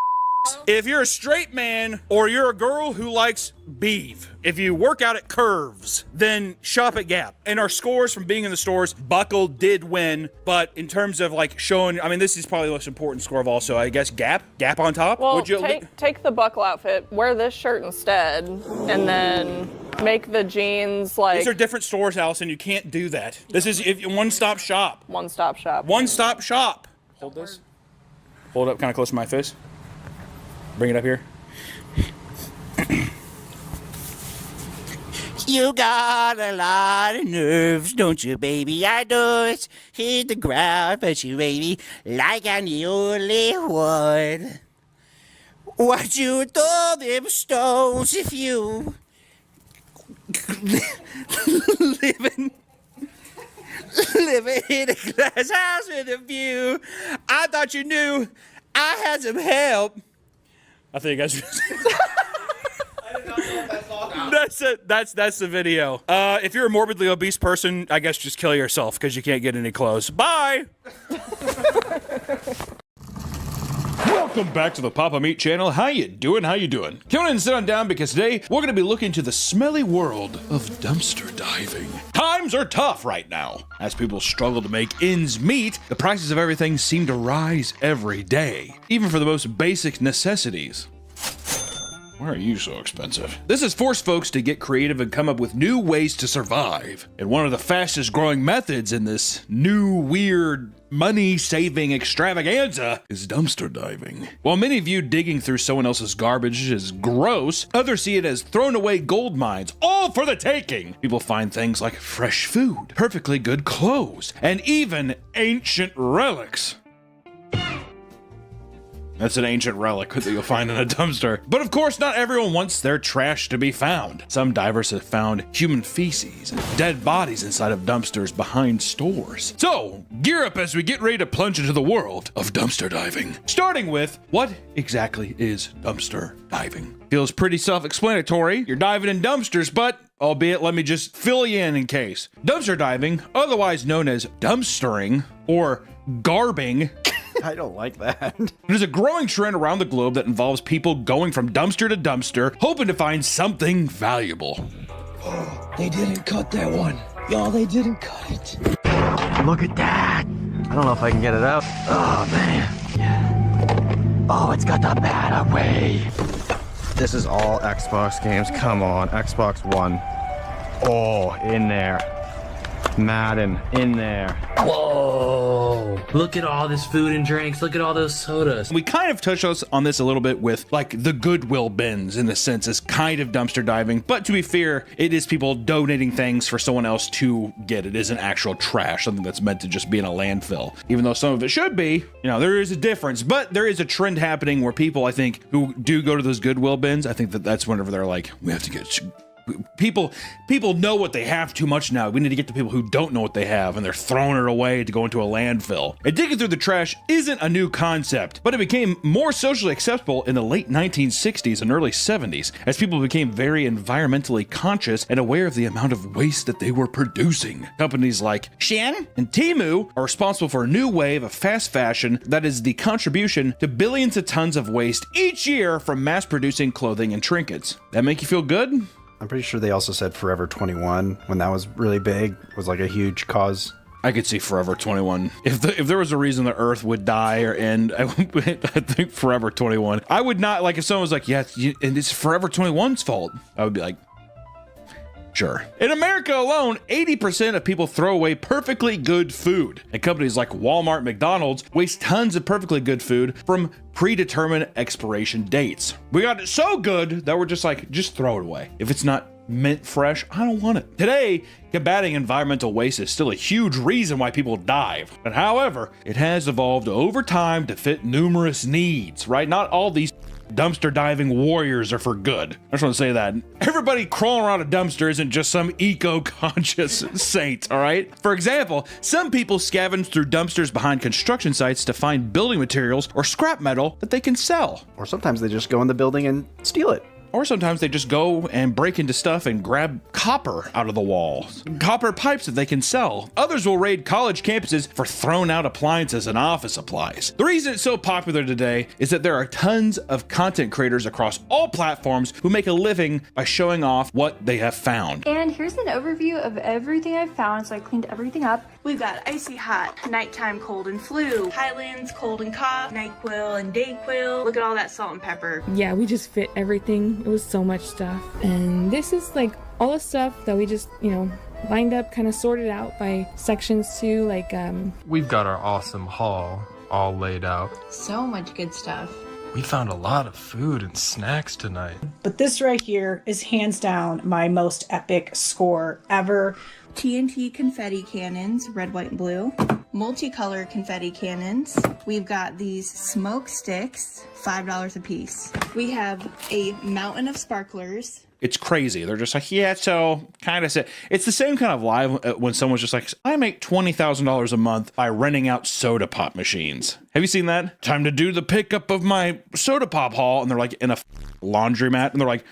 if you're a straight man or you're a girl who likes beef, if you work out at Curves, then shop at Gap. And our scores from being in the stores, Buckle did win, but in terms of like showing, I mean, this is probably the most important score of all, so I guess Gap on top. Well, would you take the Buckle outfit, wear this shirt instead, and then make the jeans like... These are different stores, Allison. You can't do that. This is one-stop shop. One-stop shop. One-stop shop. Hold this. Hold it up kind of close to my face. Bring it up here. You got a lot of nerves, don't you, baby? I know it's hit the ground, but you, baby, like I'm the only one. What you throw them stones if you living in a glass house with a view? I thought you knew I had some help. I think you guys. That's it. That's the video. If you're a morbidly obese person, I guess just kill yourself because you can't get any clothes. Bye. Welcome back to the Papa Meat channel. How you doing? Come on in and sit on down because today we're going to be looking to the smelly world of dumpster diving. Times are tough right now. As people struggle to make ends meet, the prices of everything seem to rise every day, even for the most basic necessities. Why are you so expensive? This has forced folks to get creative and come up with new ways to survive. And one of the fastest growing methods in this new, weird, money-saving extravaganza is dumpster diving. While many view digging through someone else's garbage as gross, others see it as thrown away gold mines, all for the taking. People find things like fresh food, perfectly good clothes, and even ancient relics. That's an ancient relic that you'll find in a dumpster. But of course, not everyone wants their trash to be found. Some divers have found human feces and dead bodies inside of dumpsters behind stores. So, gear up as we get ready to plunge into the world of dumpster diving. Starting with, what exactly is dumpster diving? Feels pretty self-explanatory. You're diving in dumpsters, but albeit, let me just fill you in case. Dumpster diving, otherwise known as dumpstering or garbing, I don't like that. There's a growing trend around the globe that involves people going from dumpster to dumpster, hoping to find something valuable. Oh, they didn't cut that one. Y'all, they didn't cut it. Look at that. I don't know if I can get it out. Oh, man. Oh, it's got the bat away. This is all Xbox games. Come on, Xbox One. Oh, in there. Madden, in there. Whoa. Look at all this food and drinks. Look at all those sodas. We kind of touched on this a little bit with like the Goodwill bins in the sense as kind of dumpster diving. But to be fair, it is people donating things for someone else to get. It isn't actual trash, something that's meant to just be in a landfill. Even though some of it should be, you know, there is a difference. But there is a trend happening where people, I think, who do go to those Goodwill bins, I think that that's whenever they're like, we have to get... People know what they have too much now. We need to get to people who don't know what they have, and they're throwing it away to go into a landfill. And digging through the trash isn't a new concept, but it became more socially acceptable in the late 1960s and early 70s, as people became very environmentally conscious and aware of the amount of waste that they were producing. Companies like Shein and Temu are responsible for a new wave of fast fashion that is the contribution to billions of tons of waste each year from mass-producing clothing and trinkets. That make you feel good? I'm pretty sure they also said Forever 21 when that was really big, was like a huge cause. I could see Forever 21. If there was a reason the Earth would die or end, I think Forever 21. I would not, like if someone was like, yeah, and it's Forever 21's fault, I would be like, sure. In America alone, 80% of people throw away perfectly good food. And companies like Walmart, McDonald's waste tons of perfectly good food from predetermined expiration dates. We got it so good that we're just like, just throw it away. If it's not mint fresh, I don't want it. Today, combating environmental waste is still a huge reason why people dive. But however, it has evolved over time to fit numerous needs, right? Not all these dumpster diving warriors are for good. I just want to say that. Everybody crawling around a dumpster isn't just some eco-conscious saint, all right? For example, some people scavenge through dumpsters behind construction sites to find building materials or scrap metal that they can sell. Or sometimes they just go in the building and steal it. Or sometimes they just go and break into stuff and grab copper out of the walls. Copper pipes that they can sell. Others will raid college campuses for thrown out appliances and office supplies. The reason it's so popular today is that there are tons of content creators across all platforms who make a living by showing off what they have found. And here's an overview of everything I've found, so I cleaned everything up. We've got icy hot, nighttime cold and flu, Highlands cold and cough, NyQuil and Dayquil. Look at all that salt and pepper. Yeah, we just fit everything. It was so much stuff. And this is like all the stuff that we just, you know, lined up, kind of sorted out by sections too, like We've got our awesome haul all laid out. So much good stuff. We found a lot of food and snacks tonight. But this right here is hands down my most epic score ever. TNT confetti cannons, red, white, and blue. Multicolor confetti cannons. We've got these smoke sticks, $5 a piece. We have a mountain of sparklers. It's crazy. They're just like, yeah, so kind of say it's the same kind of live when someone's just like, I make $20,000 a month by renting out soda pop machines. Have you seen that? Time to do the pickup of my soda pop haul. And they're like in a laundromat and they're like,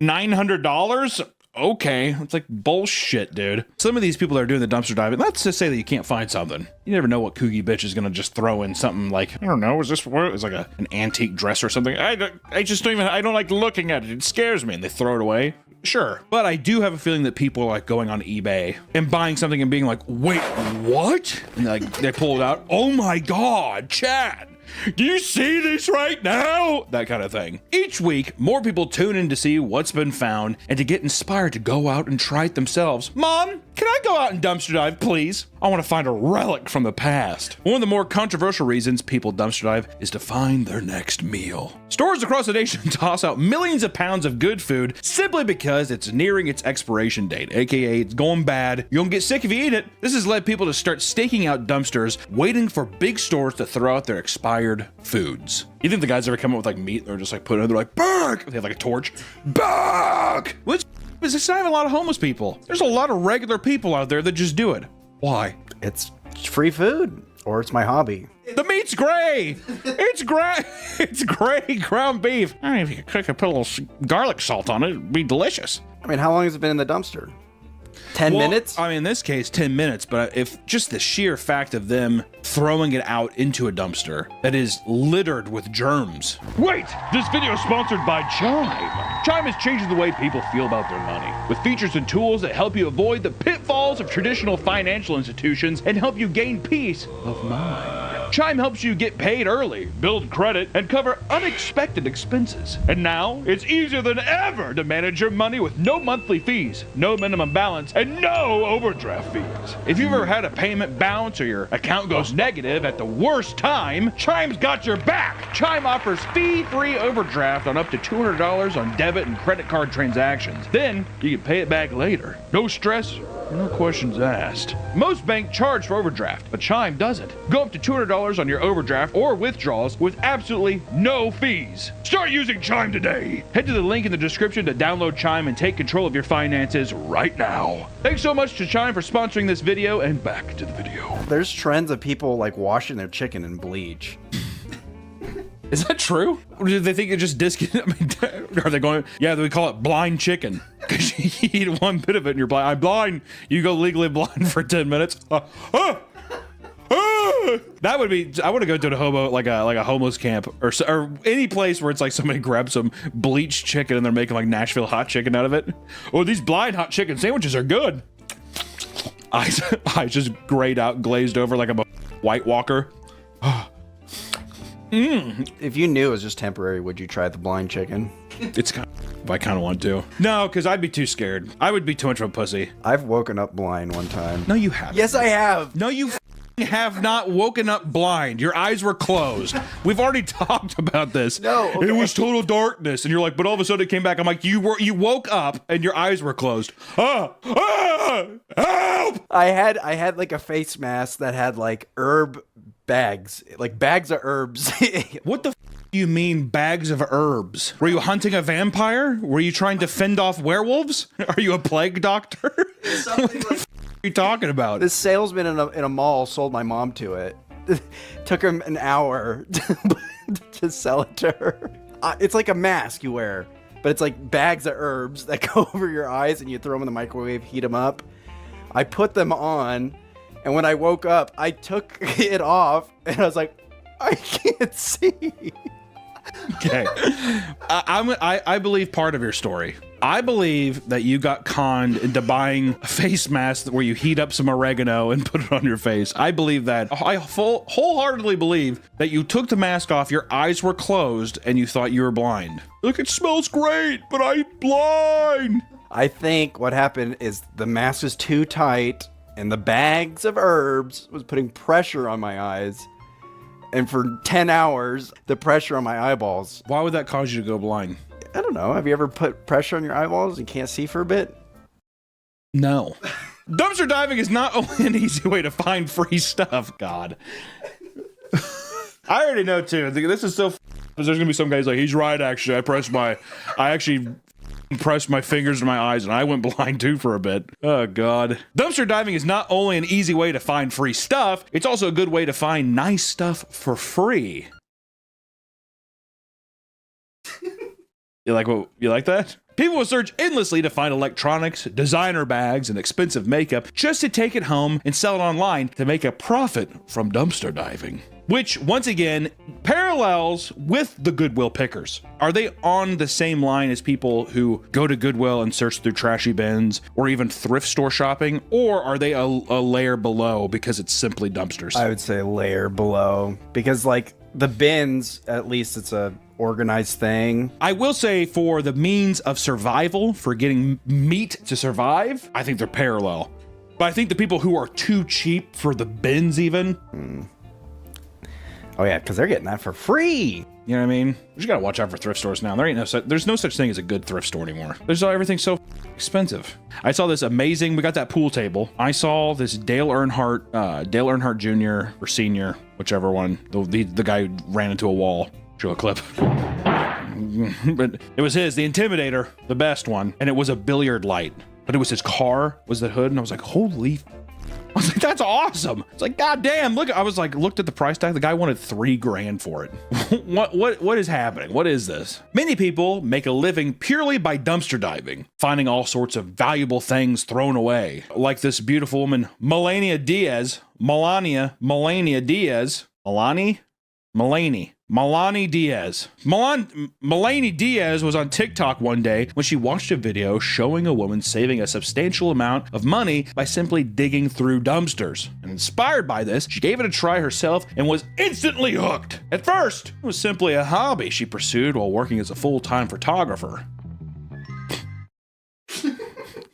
$900? Okay, it's like bullshit, dude. Some of these people that are doing the dumpster diving, let's just say that you can't find something. You never know what kooky bitch is gonna just throw in something like, I don't know, is this what? It's like an antique dress or something. I just don't even, I don't like looking at it. It scares me, and they throw it away. Sure, but I do have a feeling that people are like going on eBay and buying something and being like, wait, what? And like they pull it out. Oh my God, Chad. Do you see this right now? That kind of thing. Each week, more people tune in to see what's been found and to get inspired to go out and try it themselves. Mom, can I go out and dumpster dive, please? I want to find a relic from the past. One of the more controversial reasons people dumpster dive is to find their next meal. Stores across the nation toss out millions of pounds of good food simply because it's nearing its expiration date, aka it's going bad. You'll get sick if you eat it. This has led people to start staking out dumpsters, waiting for big stores to throw out their expired foods. You think the guys ever come up with like meat? They're just like putting it, they're like, bark! They have like a torch. Bark! Which is it's not even a lot of homeless people. There's a lot of regular people out there that just do it. Why? It's free food, or it's my hobby. The meat's gray. It's gray. It's gray ground beef. I mean, if you could cook and put a little garlic salt on it, it'd be delicious. I mean, how long has it been in the dumpster? 10 minutes? I mean, in this case, 10 minutes, but if just the sheer fact of them throwing it out into a dumpster that is littered with germs. Wait! This video is sponsored by Chime. Chime is changing the way people feel about their money, with features and tools that help you avoid the pitfalls of traditional financial institutions and help you gain peace of mind. Chime helps you get paid early, build credit, and cover unexpected expenses. And now, it's easier than ever to manage your money with no monthly fees, no minimum balance, and no overdraft fees. If you've ever had a payment bounce or your account goes negative at the worst time, Chime's got your back. Chime offers fee-free overdraft on up to $200 on debit and credit card transactions. Then, you can pay it back later. No stress, no questions asked. Most banks charge for overdraft, but Chime doesn't. Go up to $200 on your overdraft or withdrawals with absolutely no fees. Start using Chime today. Head to the link in the description to download Chime and take control of your finances right now. Thanks so much to Chime for sponsoring this video, and back to the video. There's trends of people like washing their chicken in bleach. Is that true? Or do they think it just I mean, are they going, yeah, we call it blind chicken. Because you eat one bit of it and you're blind. I'm blind. You go legally blind for 10 minutes. That would be, I want to go to a homeless camp or any place where it's like somebody grabs some bleached chicken and they're making like Nashville hot chicken out of it. Oh, these blind hot chicken sandwiches are good. I just grayed out, glazed over like I'm a White Walker. If you knew it was just temporary, would you try the blind chicken? It's kind of, I kind of want to. No, because I'd be too scared. I would be too much of a pussy. I've woken up blind one time. No, you haven't. Yes, I have. No, you have not woken up blind. Your eyes were closed. We've already talked about this. No, okay. It was total darkness, and you're like, but all of a sudden it came back. I'm like, you woke up and your eyes were closed. Help! I had like a face mask that had like herb bags, like bags of herbs. What the do you mean bags of herbs? Were you hunting a vampire? Were you trying to fend off werewolves? Are you a plague doctor? What the are you talking about? This salesman in a mall sold my mom to it. Took him an hour to sell it to her. It's like a mask you wear, but it's like bags of herbs that go over your eyes and you throw them in the microwave, heat them up. I put them on, and when I woke up, I took it off, and I was like, I can't see. Okay. I believe part of your story. I believe that you got conned into buying a face mask where you heat up some oregano and put it on your face. I believe that. I wholeheartedly believe that you took the mask off, your eyes were closed, and you thought you were blind. Look, it smells great, but I'm blind. I think what happened is the mask was too tight, and the bags of herbs was putting pressure on my eyes. And for 10 hours, the pressure on my eyeballs. Why would that cause you to go blind? I don't know. Have you ever put pressure on your eyeballs and can't see for a bit? No. Dumpster diving is not only an easy way to find free stuff. God. I already know too. This is so there's gonna be some guys like, he's right actually. I actually pressed my fingers in my eyes and I went blind too for a bit. Oh God. Dumpster diving is not only an easy way to find free stuff, it's also a good way to find nice stuff for free. You like that? People will search endlessly to find electronics, designer bags, and expensive makeup just to take it home and sell it online to make a profit from dumpster diving. Which, once again, parallels with the Goodwill pickers. Are they on the same line as people who go to Goodwill and search through trashy bins or even thrift store shopping? Or are they a layer below because it's simply dumpsters? I would say a layer below. Because, like, the bins, at least it's a organized thing. I will say for the means of survival, for getting meat to survive, I think they're parallel. But I think the people who are too cheap for the bins even. Oh yeah, because they're getting that for free. You know what I mean? You just gotta watch out for thrift stores now. There's no such thing as a good thrift store anymore. Everything's so expensive. I saw this amazing, we got that pool table. I saw this Dale Earnhardt Jr. or Senior, whichever one, the guy who ran into a wall. Show a clip. But it was his, the Intimidator, the best one, and it was a billiard light. But it was his car, was the hood, and I was like, holy. I was like, that's awesome. It's like, God damn, look, I was like, looked at the price tag. The guy wanted $3,000 for it. What is happening? What is this? Many people make a living purely by dumpster diving, finding all sorts of valuable things thrown away. Like this beautiful woman, Melanie Diaz. Melanie Diaz was on TikTok one day when she watched a video showing a woman saving a substantial amount of money by simply digging through dumpsters. And inspired by this, she gave it a try herself and was instantly hooked. At first, it was simply a hobby she pursued while working as a full-time photographer.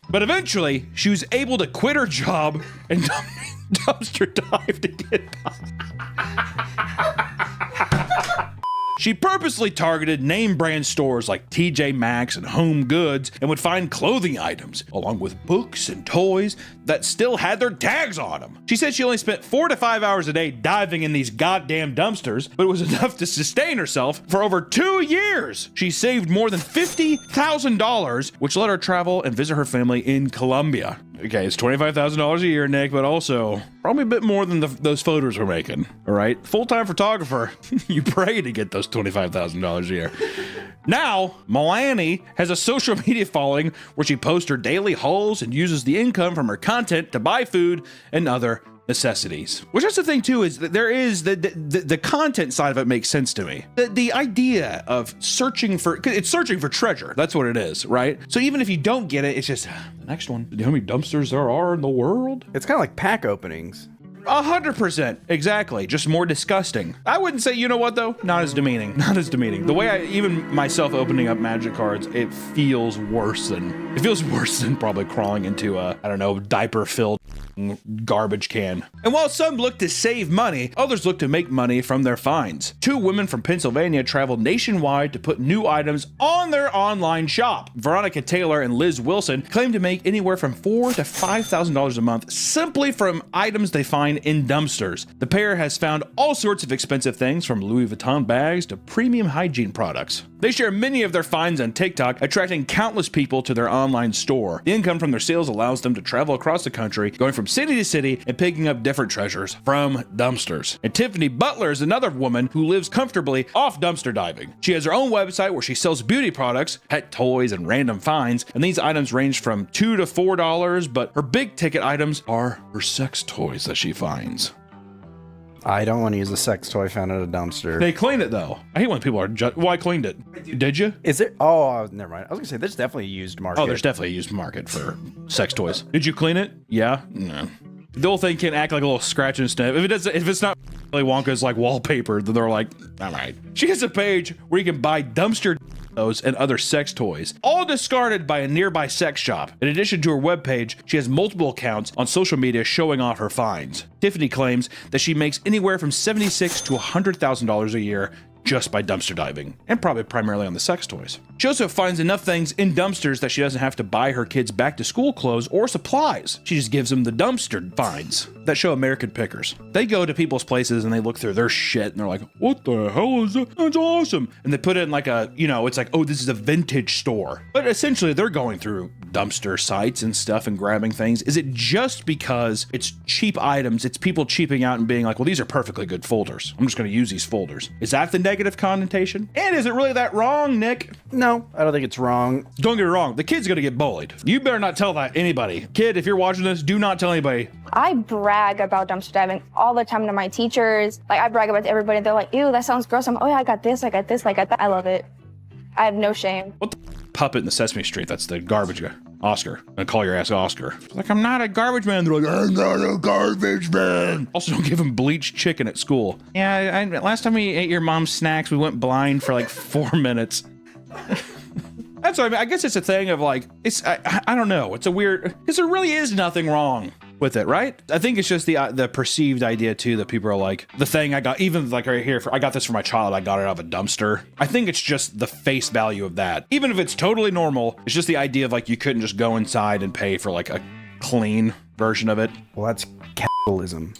But eventually, she was able to quit her job and dumpster dive to get by. She purposely targeted name brand stores like TJ Maxx and Home Goods and would find clothing items, along with books and toys that still had their tags on them. She said she only spent 4 to 5 hours a day diving in these goddamn dumpsters, but it was enough to sustain herself for over 2 years. She saved more than $50,000, which let her travel and visit her family in Colombia. Okay, it's $25,000 a year, Nick, but also probably a bit more than those photos we're making, all right? Full-time photographer, you pray to get those $25,000 a year. Now, Melanie has a social media following where she posts her daily hauls and uses the income from her content to buy food and other necessities. Which that's the thing too, is that there is the content side of it makes sense to me. The idea of searching for treasure. That's what it is, right? So even if you don't get it, it's just the next one. You know how many dumpsters there are in the world? It's kind of like pack openings. 100%, exactly. Just more disgusting. I wouldn't say, you know what though? Not as demeaning. Not as demeaning. The way even myself opening up magic cards, it feels worse than probably crawling into a, I don't know, diaper-filled garbage can. And while some look to save money, others look to make money from their finds. 2 women from Pennsylvania traveled nationwide to put new items on their online shop. Veronica Taylor and Liz Wilson claim to make anywhere from $4,000 to $5,000 a month simply from items they find in dumpsters. The pair has found all sorts of expensive things from Louis Vuitton bags to premium hygiene products. They share many of their finds on TikTok, attracting countless people to their online store. The income from their sales allows them to travel across the country, going from city to city and picking up different treasures from dumpsters. And Tiffany Butler is another woman who lives comfortably off dumpster diving. She has her own website where she sells beauty products, pet toys, and random finds, and these items range from $2 to $4, but her big ticket items are her sex toys that she finds. I don't want to use a sex toy found at a dumpster. They clean it though. I hate when people are well, I cleaned it. Did you? Is it? Oh, never mind. I was gonna say there's definitely a used market. Oh, there's definitely a used market for sex toys. Did you clean it? Yeah? No. The whole thing can act like a little scratch and sniff. If it's not Willy Wonka's like wallpaper, then they're like, all right. She has a page where you can buy dumpster and other sex toys, all discarded by a nearby sex shop. In addition to her webpage, she has multiple accounts on social media showing off her finds. Tiffany claims that she makes anywhere from $76,000 to $100,000 a year just by dumpster diving, and probably primarily on the sex toys. She also finds enough things in dumpsters that she doesn't have to buy her kids back to school clothes or supplies. She just gives them the dumpster finds that show American pickers. They go to people's places and they look through their shit and they're like, what the hell is that? That's awesome. And they put it in like a, it's like, oh, this is a vintage store. But essentially they're going through dumpster sites and stuff and grabbing things. Is it just because it's cheap items, it's people cheaping out and being like, well, these are perfectly good folders. I'm just going to use these folders. Is that the negative connotation? And is it really that wrong, Nick? No, I don't think it's wrong. Don't get me wrong. The kid's going to get bullied. You better not tell that anybody. Kid, if you're watching this, do not tell anybody. I brag about dumpster diving all the time to my teachers. Like, I brag about it to everybody. They're like, ew, that sounds gross. I'm, oh yeah, I got this, I got this, I got that. I love it. I have no shame. What the puppet in the Sesame Street? That's the garbage guy. Oscar. I'm gonna call your ass Oscar. Like, I'm not a garbage man. They're like, I'm not a garbage man. Also, don't give him bleached chicken at school. Yeah, last time we ate your mom's snacks, we went blind for like 4 minutes. That's what I mean. I guess it's a thing of like, I don't know. It's a weird, because there really is nothing wrong with it, right? I think it's just the perceived idea too that people are like, the thing I got, even like right here, I got this for my child, I got it out of a dumpster. I think it's just the face value of that. Even if it's totally normal, it's just the idea of like, you couldn't just go inside and pay for like a clean version of it. Well, that's capitalism.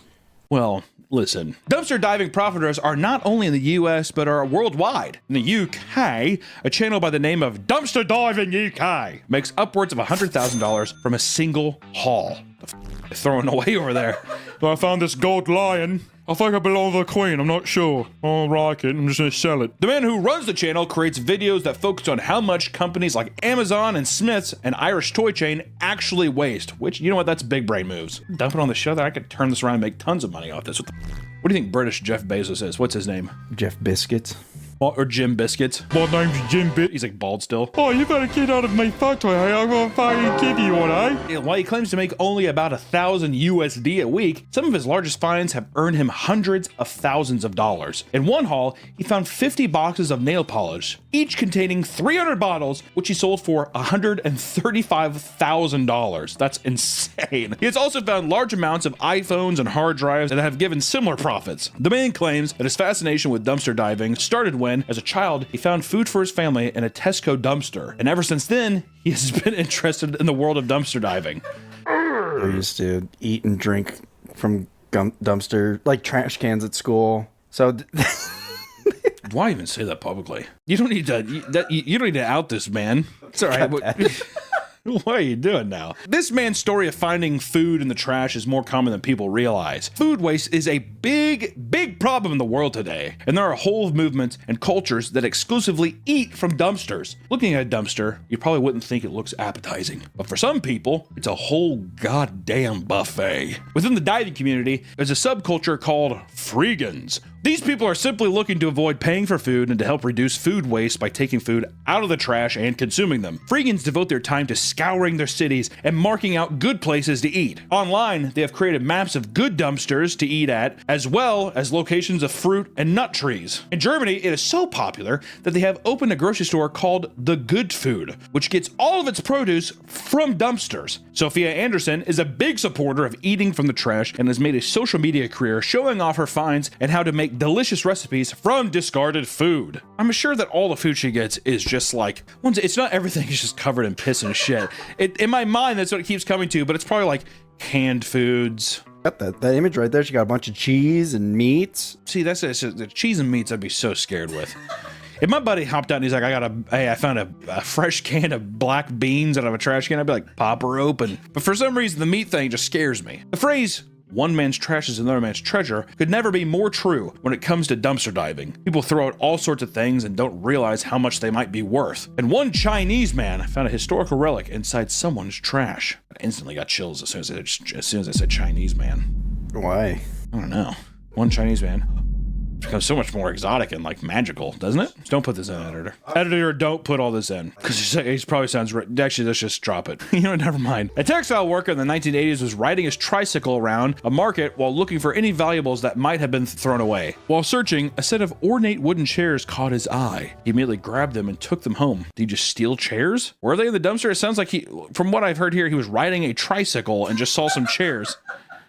Well, listen, dumpster diving profiteers are not only in the US, but are worldwide. In the UK, a channel by the name of Dumpster Diving UK makes upwards of $100,000 from a single haul. Throwing away over there. I found this gold lion. I think it belongs to the queen. I'm not sure. I don't like it. I'm just gonna sell it. The man who runs the channel creates videos that focus on how much companies like Amazon and Smith's, an Irish toy chain, actually waste. Which, you know what? That's big brain moves. Dump it on the show that I could turn this around and make tons of money off this. What do you think British Jeff Bezos is? What's his name? Jeff Biscuits. Or Jim Biscuits. My name's Jim Biscuits. He's like bald still. Oh, you better get out of my factory. I'm gonna fucking give you one, eh? While he claims to make only about 1,000 USD a week, some of his largest finds have earned him hundreds of thousands of dollars. In one haul, he found 50 boxes of nail polish, each containing 300 bottles, which he sold for $135,000. That's insane. He has also found large amounts of iPhones and hard drives that have given similar profits. The man claims that his fascination with dumpster diving started when, as a child, he found food for his family in a Tesco dumpster. And ever since then, he has been interested in the world of dumpster diving. I used to eat and drink from dumpster, like trash cans at school. So why even say that publicly? You don't need to. You don't need to out this man. It's all right. What are you doing now? This man's story of finding food in the trash is more common than people realize. Food waste is a big problem in the world today, and there are whole movements and cultures that exclusively eat from dumpsters. Looking at a dumpster, you probably wouldn't think it looks appetizing, but for some people, it's a whole goddamn buffet. Within the diving community, there's a subculture called freegans. These people are simply looking to avoid paying for food and to help reduce food waste by taking food out of the trash and consuming them. Freegans devote their time to scouring their cities and marking out good places to eat. Online, they have created maps of good dumpsters to eat at, as well as locations of fruit and nut trees. In Germany, it is so popular that they have opened a grocery store called The Good Food, which gets all of its produce from dumpsters. Sophia Anderson is a big supporter of eating from the trash and has made a social media career showing off her finds and how to make delicious recipes from discarded food. I'm sure that all the food she gets is just like, it's not everything is just covered in piss and shit. In my mind, that's what it keeps coming to, but it's probably like canned foods. Got that image right there. She got a bunch of cheese and meats. See, that's it. The cheese and meats I'd be so scared with. If my buddy hopped out and he's like, I found a fresh can of black beans out of a trash can, I'd be like, pop her open. But for some reason, the meat thing just scares me. The phrase, one man's trash is another man's treasure, could never be more true when it comes to dumpster diving. People throw out all sorts of things and don't realize how much they might be worth. And one Chinese man found a historical relic inside someone's trash. I instantly got chills as soon as I said Chinese man. Why? I don't know. One Chinese man becomes so much more exotic and like magical, doesn't it? Don't put this in, editor. Editor, don't put all this in. Because he probably sounds actually, let's just drop it. You know, never mind. A textile worker in the 1980s was riding his tricycle around a market while looking for any valuables that might have been thrown away. While searching, a set of ornate wooden chairs caught his eye. He immediately grabbed them and took them home. Did he just steal chairs? Were they in the dumpster? It sounds like from what I've heard here, he was riding a tricycle and just saw some chairs.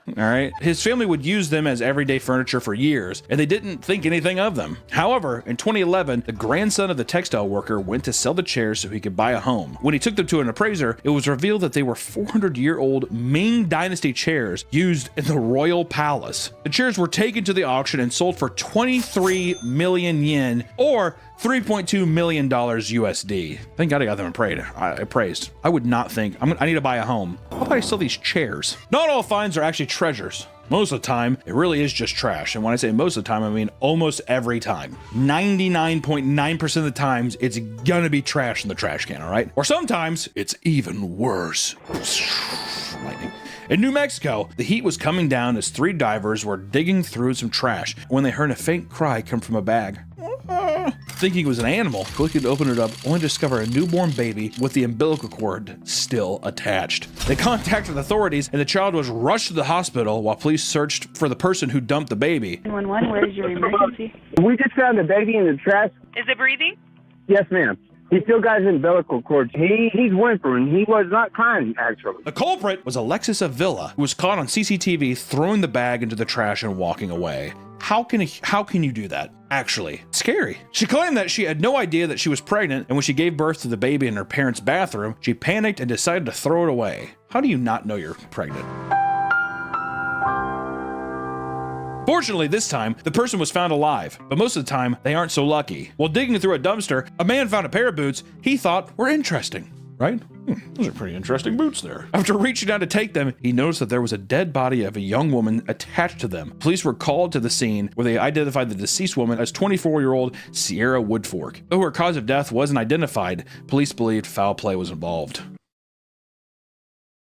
All right. His family would use them as everyday furniture for years, and they didn't think anything of them. However, in 2011, the grandson of the textile worker went to sell the chairs so he could buy a home. When he took them to an appraiser, it was revealed that they were 400-year-old Ming Dynasty chairs used in the royal palace. The chairs were taken to the auction and sold for 23 million yen, or $3.2 million USD. Thank God I got them appraised. I would not think, I need to buy a home. How about I sell these chairs? Not all finds are actually treasures. Most of the time, it really is just trash. And when I say most of the time, I mean almost every time. 99.9% of the times, it's gonna be trash in the trash can, all right? Or sometimes, it's even worse. Lightning. In New Mexico, the heat was coming down as 3 divers were digging through some trash when they heard a faint cry come from a bag. Thinking it was an animal, police could open it up only to discover a newborn baby with the umbilical cord still attached. They contacted authorities and the child was rushed to the hospital while police searched for the person who dumped the baby. 911, where's your emergency? We just found the baby in the trash. Is it breathing? Yes, ma'am. He still got his umbilical cord. He's whimpering. He was not crying, actually. The culprit was Alexis Avila, who was caught on CCTV throwing the bag into the trash and walking away. How can you do that? Actually, scary. She claimed that she had no idea that she was pregnant, and when she gave birth to the baby in her parents' bathroom, she panicked and decided to throw it away. How do you not know you're pregnant? Fortunately, this time, the person was found alive, but most of the time, they aren't so lucky. While digging through a dumpster, a man found a pair of boots he thought were interesting, right? Those are pretty interesting boots there. After reaching down to take them, he noticed that there was a dead body of a young woman attached to them. Police were called to the scene where they identified the deceased woman as 24-year-old Sierra Woodfork. Though her cause of death wasn't identified, police believed foul play was involved.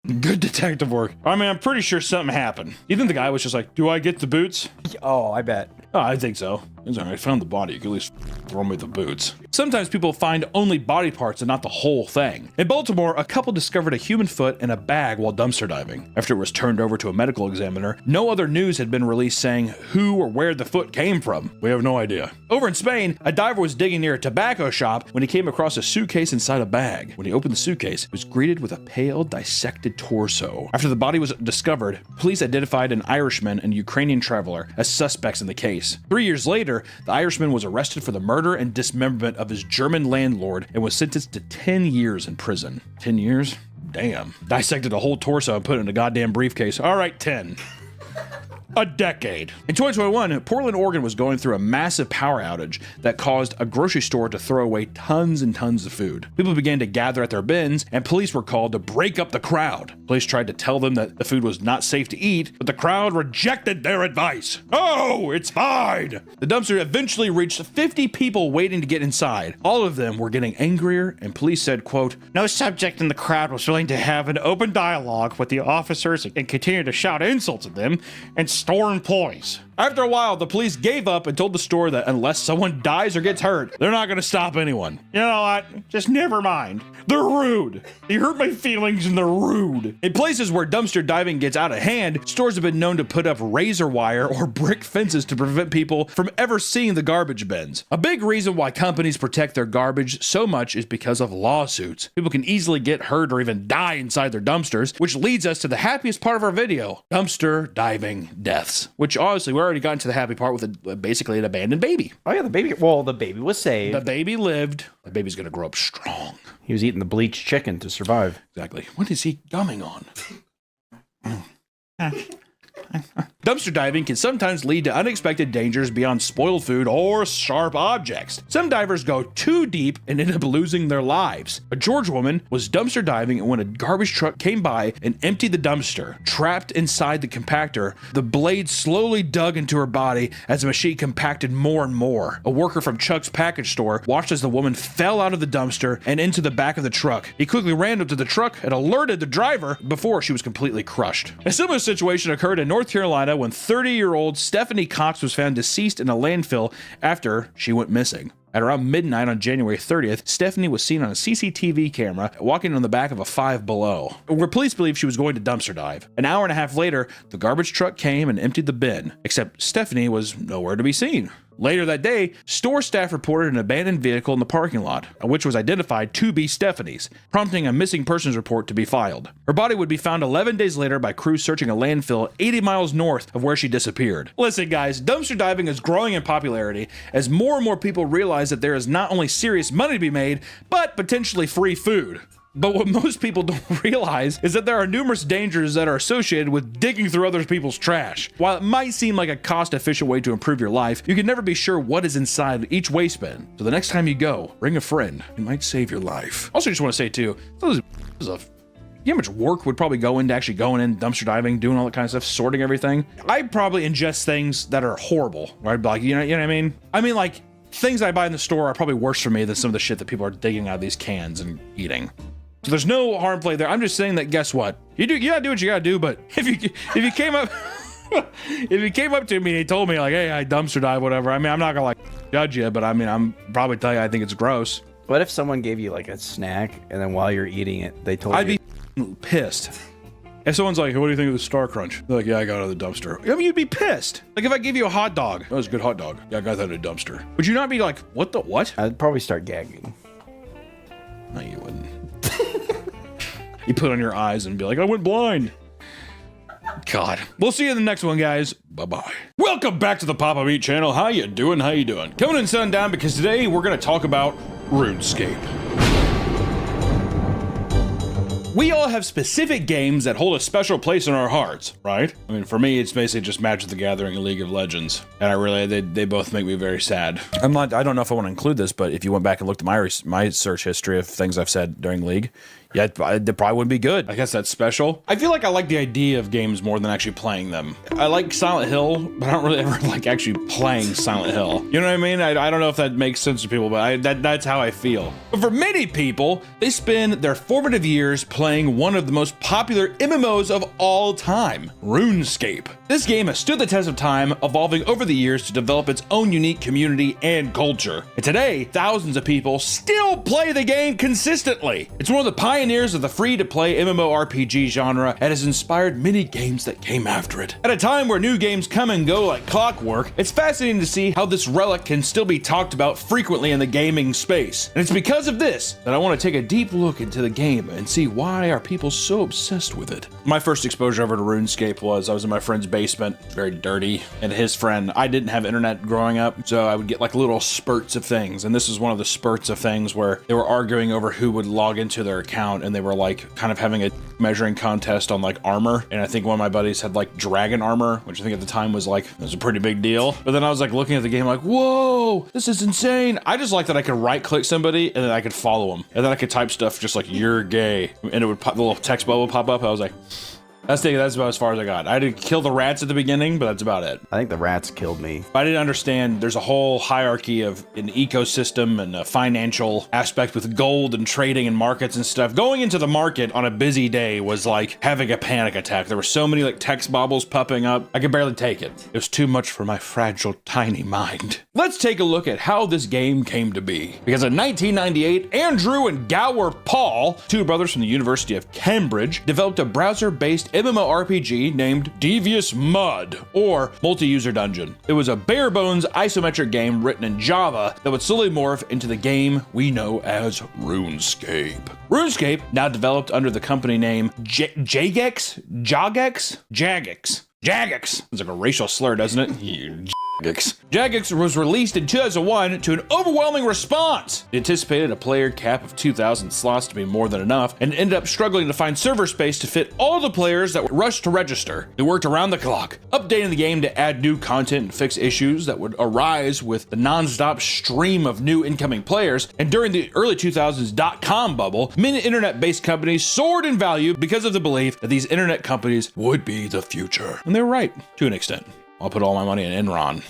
Good detective work. I mean, I'm pretty sure something happened. You think the guy was just like, do I get the boots? Oh, I bet. Oh, I think so. He's like, I found the body. You can at least throw me the boots. Sometimes people find only body parts and not the whole thing. In Baltimore, a couple discovered a human foot in a bag while dumpster diving. After it was turned over to a medical examiner, no other news had been released saying who or where the foot came from. We have no idea. Over in Spain, a diver was digging near a tobacco shop when he came across a suitcase inside a bag. When he opened the suitcase, he was greeted with a pale, dissected torso. After the body was discovered, police identified an Irishman and Ukrainian traveler as suspects in the case. 3 years later, the Irishman was arrested for the murder and dismemberment of his German landlord and was sentenced to 10 years in prison. 10 years? Damn. Dissected a whole torso and put it in a goddamn briefcase. All right, 10. A decade. In 2021, Portland, Oregon was going through a massive power outage that caused a grocery store to throw away tons and tons of food. People began to gather at their bins, and police were called to break up the crowd. Police tried to tell them that the food was not safe to eat, but the crowd rejected their advice. Oh, it's fine. The dumpster eventually reached 50 people waiting to get inside. All of them were getting angrier, and police said, quote, No subject in the crowd was willing to have an open dialogue with the officers and continue to shout insults at them and store employees. After a while, the police gave up and told the store that unless someone dies or gets hurt, they're not going to stop anyone. You know what? Just never mind. They're rude. They hurt my feelings and they're rude. In places where dumpster diving gets out of hand, stores have been known to put up razor wire or brick fences to prevent people from ever seeing the garbage bins. A big reason why companies protect their garbage so much is because of lawsuits. People can easily get hurt or even die inside their dumpsters, which leads us to the happiest part of our video, dumpster diving deaths, which obviously we already got into the happy part with basically an abandoned baby. Oh yeah, the baby was saved. The baby lived. The baby's gonna grow up strong. He was eating the bleached chicken to survive. Exactly. What is he gumming on? Dumpster diving can sometimes lead to unexpected dangers beyond spoiled food or sharp objects. Some divers go too deep and end up losing their lives. A Georgia woman was dumpster diving when a garbage truck came by and emptied the dumpster. Trapped inside the compactor, the blade slowly dug into her body as the machine compacted more and more. A worker from Chuck's package store watched as the woman fell out of the dumpster and into the back of the truck. He quickly ran up to the truck and alerted the driver before she was completely crushed. A similar situation occurred in North Carolina when 30-year-old Stephanie Cox was found deceased in a landfill after she went missing. At around midnight on January 30th, Stephanie was seen on a CCTV camera walking on the back of a Five Below, where police believe she was going to dumpster dive. An hour and a half later, the garbage truck came and emptied the bin, except Stephanie was nowhere to be seen. Later that day, store staff reported an abandoned vehicle in the parking lot, which was identified to be Stephanie's, prompting a missing persons report to be filed. Her body would be found 11 days later by crews searching a landfill 80 miles north of where she disappeared. Listen guys, dumpster diving is growing in popularity as more and more people realize that there is not only serious money to be made, but potentially free food. But what most people don't realize is that there are numerous dangers that are associated with digging through other people's trash. While it might seem like a cost-efficient way to improve your life, you can never be sure what is inside each waste bin. So the next time you go, bring a friend. It might save your life. Also, just want to say too, you know how much work would probably go into actually going in, dumpster diving, doing all that kind of stuff, sorting everything? I probably ingest things that are horrible, right? Like, you know what I mean? I mean, like, things I buy in the store are probably worse for me than some of the shit that people are digging out of these cans and eating. So there's no harm play there. I'm just saying that, guess what? You gotta do what you gotta do, but if you came up If he came up to me and he told me like, hey, I dumpster dive, whatever, I mean, I'm not gonna like judge you, but I mean, I'm probably tell you I think it's gross. What if someone gave you like a snack and then while you're eating it, they told I'd you? be pissed. If someone's like, what do you think of the Star Crunch? They're like, yeah, I got it out of the dumpster. I mean, you'd be pissed. Like if I gave you a hot dog, that was a good hot dog. Yeah, I got that in a dumpster. Would you not be like, what the what? I'd probably start gagging. No, you wouldn't. You put on your eyes and be like, I went blind. God. We'll see you in the next one, guys. Bye-bye. Welcome back to the Papa Meat channel. How you doing? How you doing? Coming in sundown because today we're going to talk about RuneScape. We all have specific games that hold a special place in our hearts, right? I mean, for me, it's basically just Magic the Gathering and League of Legends. And they both make me very sad. I don't know if I want to include this, but if you went back and looked at my search history of things I've said during League, yeah, it probably wouldn't be good. I guess that's special. I feel like I like the idea of games more than actually playing them. I like Silent Hill, but I don't really ever like actually playing Silent Hill. You know what I mean? I don't know if that makes sense to people, but that's how I feel. But for many people, they spend their formative years playing one of the most popular MMOs of all time, RuneScape. This game has stood the test of time, evolving over the years to develop its own unique community and culture. And today, thousands of people still play the game consistently. It's one of the pioneers of the free-to-play MMORPG genre and has inspired many games that came after it. At a time where new games come and go like clockwork, it's fascinating to see how this relic can still be talked about frequently in the gaming space. And it's because of this that I want to take a deep look into the game and see why are people so obsessed with it. My first exposure over to RuneScape was I was in my friend's basement, very dirty, and his friend, I didn't have internet growing up, so I would get like little spurts of things, and this is one of the spurts of things where they were arguing over who would log into their account, and they were like kind of having a measuring contest on like armor, and I think one of my buddies had like dragon armor, which I think at the time was like, it was a pretty big deal. But then I was like looking at the game like, whoa, this is insane. I just like that I could right click somebody and then I could follow them, and then I could type stuff just like, you're gay, and it would pop, the little text bubble pop up. I was like, that's about as far as I got. I had to kill the rats at the beginning, but that's about it. I think the rats killed me. I didn't understand there's a whole hierarchy of an ecosystem and a financial aspect with gold and trading and markets and stuff. Going into the market on a busy day was like having a panic attack. There were so many like text bubbles popping up. I could barely take it. It was too much for my fragile, tiny mind. Let's take a look at how this game came to be. Because in 1998, Andrew and Gower Paul, two brothers from the University of Cambridge, developed a browser-based MMORPG named Devious Mud, or Multi-User Dungeon. It was a bare-bones isometric game written in Java that would slowly morph into the game we know as RuneScape. RuneScape, now developed under the company name Jagex? It's like a racial slur, doesn't it? You Jagex was released in 2001 to an overwhelming response. It anticipated a player cap of 2,000 slots to be more than enough, and ended up struggling to find server space to fit all the players that rushed to register. They worked around the clock, updating the game to add new content and fix issues that would arise with the non-stop stream of new incoming players. And during the early 2000s .com bubble, many internet-based companies soared in value because of the belief that these internet companies would be the future. And they were right, to an extent. I'll put all my money in Enron.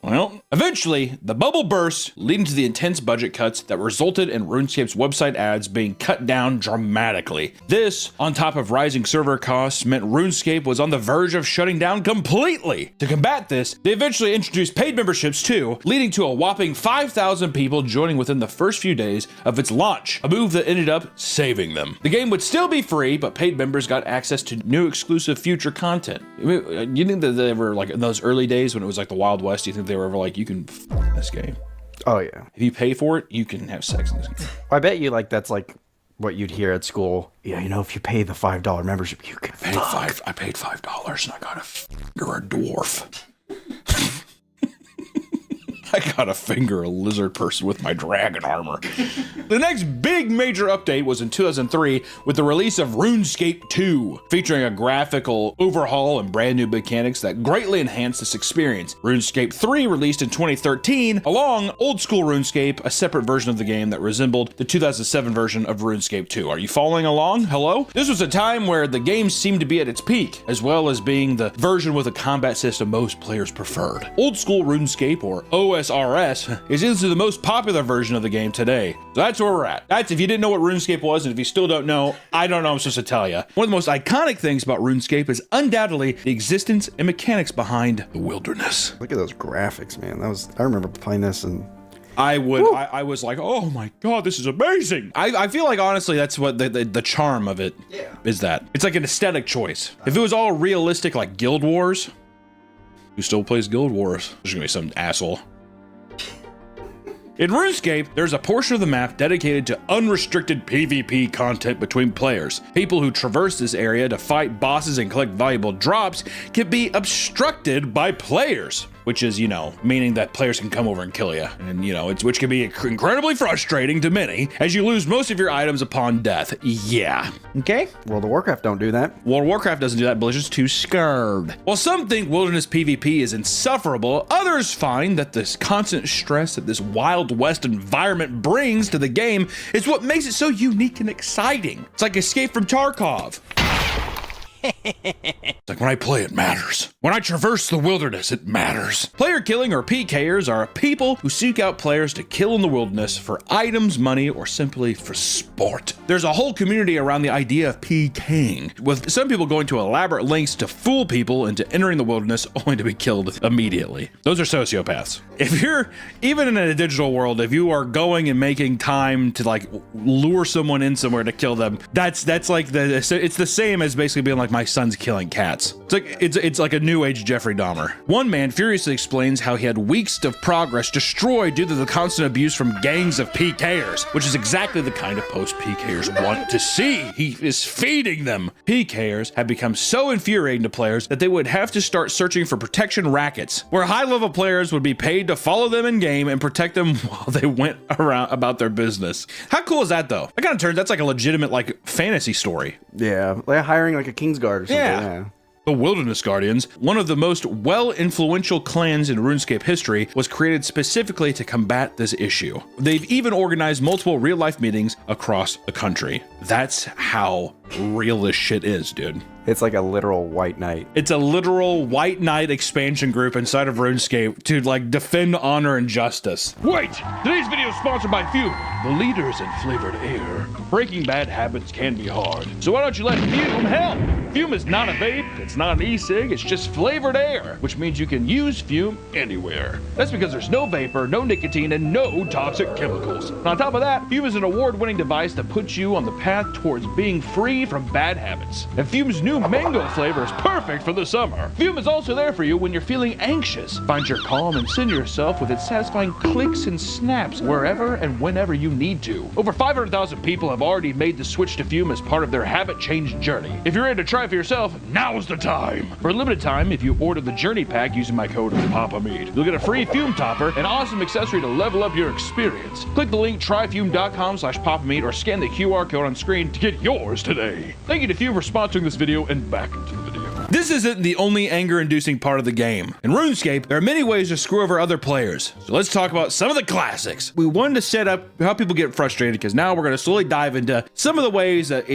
Well, eventually, the bubble burst, leading to the intense budget cuts that resulted in RuneScape's website ads being cut down dramatically. This, on top of rising server costs, meant RuneScape was on the verge of shutting down completely. To combat this, they eventually introduced paid memberships too, leading to a whopping 5,000 people joining within the first few days of its launch, a move that ended up saving them. The game would still be free, but paid members got access to new exclusive future content. You think that they were like in those early days when it was like the Wild West, do you think they were ever like, you can f this game? Oh yeah. If you pay for it, you can have sex in this game. I bet you like that's like what you'd hear at school. Yeah, you know, if you pay the $5 membership, you can I paid $5 and I got a finger a dwarf. I gotta finger a lizard person with my dragon armor. The next big major update was in 2003 with the release of RuneScape 2, featuring a graphical overhaul and brand new mechanics that greatly enhanced this experience. RuneScape 3 released in 2013, along old school RuneScape, a separate version of the game that resembled the 2007 version of RuneScape 2. Are you following along? Hello? This was a time where the game seemed to be at its peak, as well as being the version with a combat system most players preferred. Old school RuneScape, or OS USRS, is into the most popular version of the game today. So that's where we're at. That's if you didn't know what RuneScape was, and if you still don't know, I don't know I'm supposed to tell you. One of the most iconic things about RuneScape is undoubtedly the existence and mechanics behind the wilderness. Look at those graphics, man. I remember playing this and I was like, oh my god, this is amazing. I feel like honestly that's what the charm of it is. That it's like an aesthetic choice. If it was all realistic like Guild Wars, who still plays Guild Wars? There's gonna be some asshole. In RuneScape, there's a portion of the map dedicated to unrestricted PvP content between players. People who traverse this area to fight bosses and collect valuable drops can be obstructed by players, which is, meaning that players can come over and kill you. And, which can be incredibly frustrating to many, as you lose most of your items upon death. Yeah. Okay? World of Warcraft don't do that. World of Warcraft doesn't do that, Blizzard's too scared. While some think wilderness PvP is insufferable, others find that this constant stress that this Wild West environment brings to the game is what makes it so unique and exciting. It's like Escape from Tarkov. It's like when I play, it matters. When I traverse the wilderness, it matters. Player killing or PKers are people who seek out players to kill in the wilderness for items, money, or simply for sport. There's a whole community around the idea of PKing, with some people going to elaborate lengths to fool people into entering the wilderness only to be killed immediately. Those are sociopaths. If you're, even in a digital world, if you are going and making time to like lure someone in somewhere to kill them, that's like it's the same as basically being like, my son's killing cats. It's like a new age Jeffrey Dahmer. One man furiously explains how he had weeks of progress destroyed due to the constant abuse from gangs of PKers, which is exactly the kind of post PKers want to see. He is feeding them. PKers have become so infuriating to players that they would have to start searching for protection rackets, where high level players would be paid to follow them in game and protect them while they went around about their business. How cool is that though? That kind of turns, that's like a legitimate like fantasy story. Yeah, like hiring like a Kingsguard or something. Yeah. The Wilderness Guardians, one of the most well-influential clans in RuneScape history, was created specifically to combat this issue. They've even organized multiple real-life meetings across the country. That's how real this shit is, dude. It's like a literal White Knight. It's a literal White Knight expansion group inside of RuneScape to like defend honor and justice. Wait! Today's video is sponsored by Fume, the leaders in flavored air. Breaking bad habits can be hard, so why don't you let Fume help? Fume is not a vape, it's not an e-cig, it's just flavored air, which means you can use Fume anywhere. That's because there's no vapor, no nicotine, and no toxic chemicals. And on top of that, Fume is an award-winning device that puts you on the path towards being free from bad habits. And Fume's new mango flavor is perfect for the summer. Fume is also there for you when you're feeling anxious. Find your calm and center yourself with its satisfying clicks and snaps wherever and whenever you need to. Over 500,000 people have already made the switch to Fume as part of their habit change journey. If you're ready to try for yourself, now's the time. For a limited time, if you order the Journey Pack using my code PAPAMeat, you'll get a free Fume topper, an awesome accessory to level up your experience. Click the link tryfume.com/PapaMeat or scan the QR code on screen to get yours today. Thank you to Fume for sponsoring this video, and back into the video. This isn't the only anger-inducing part of the game. In RuneScape, there are many ways to screw over other players. So let's talk about some of the classics. We wanted to set up how people get frustrated, because now we're going to slowly dive into some of the ways that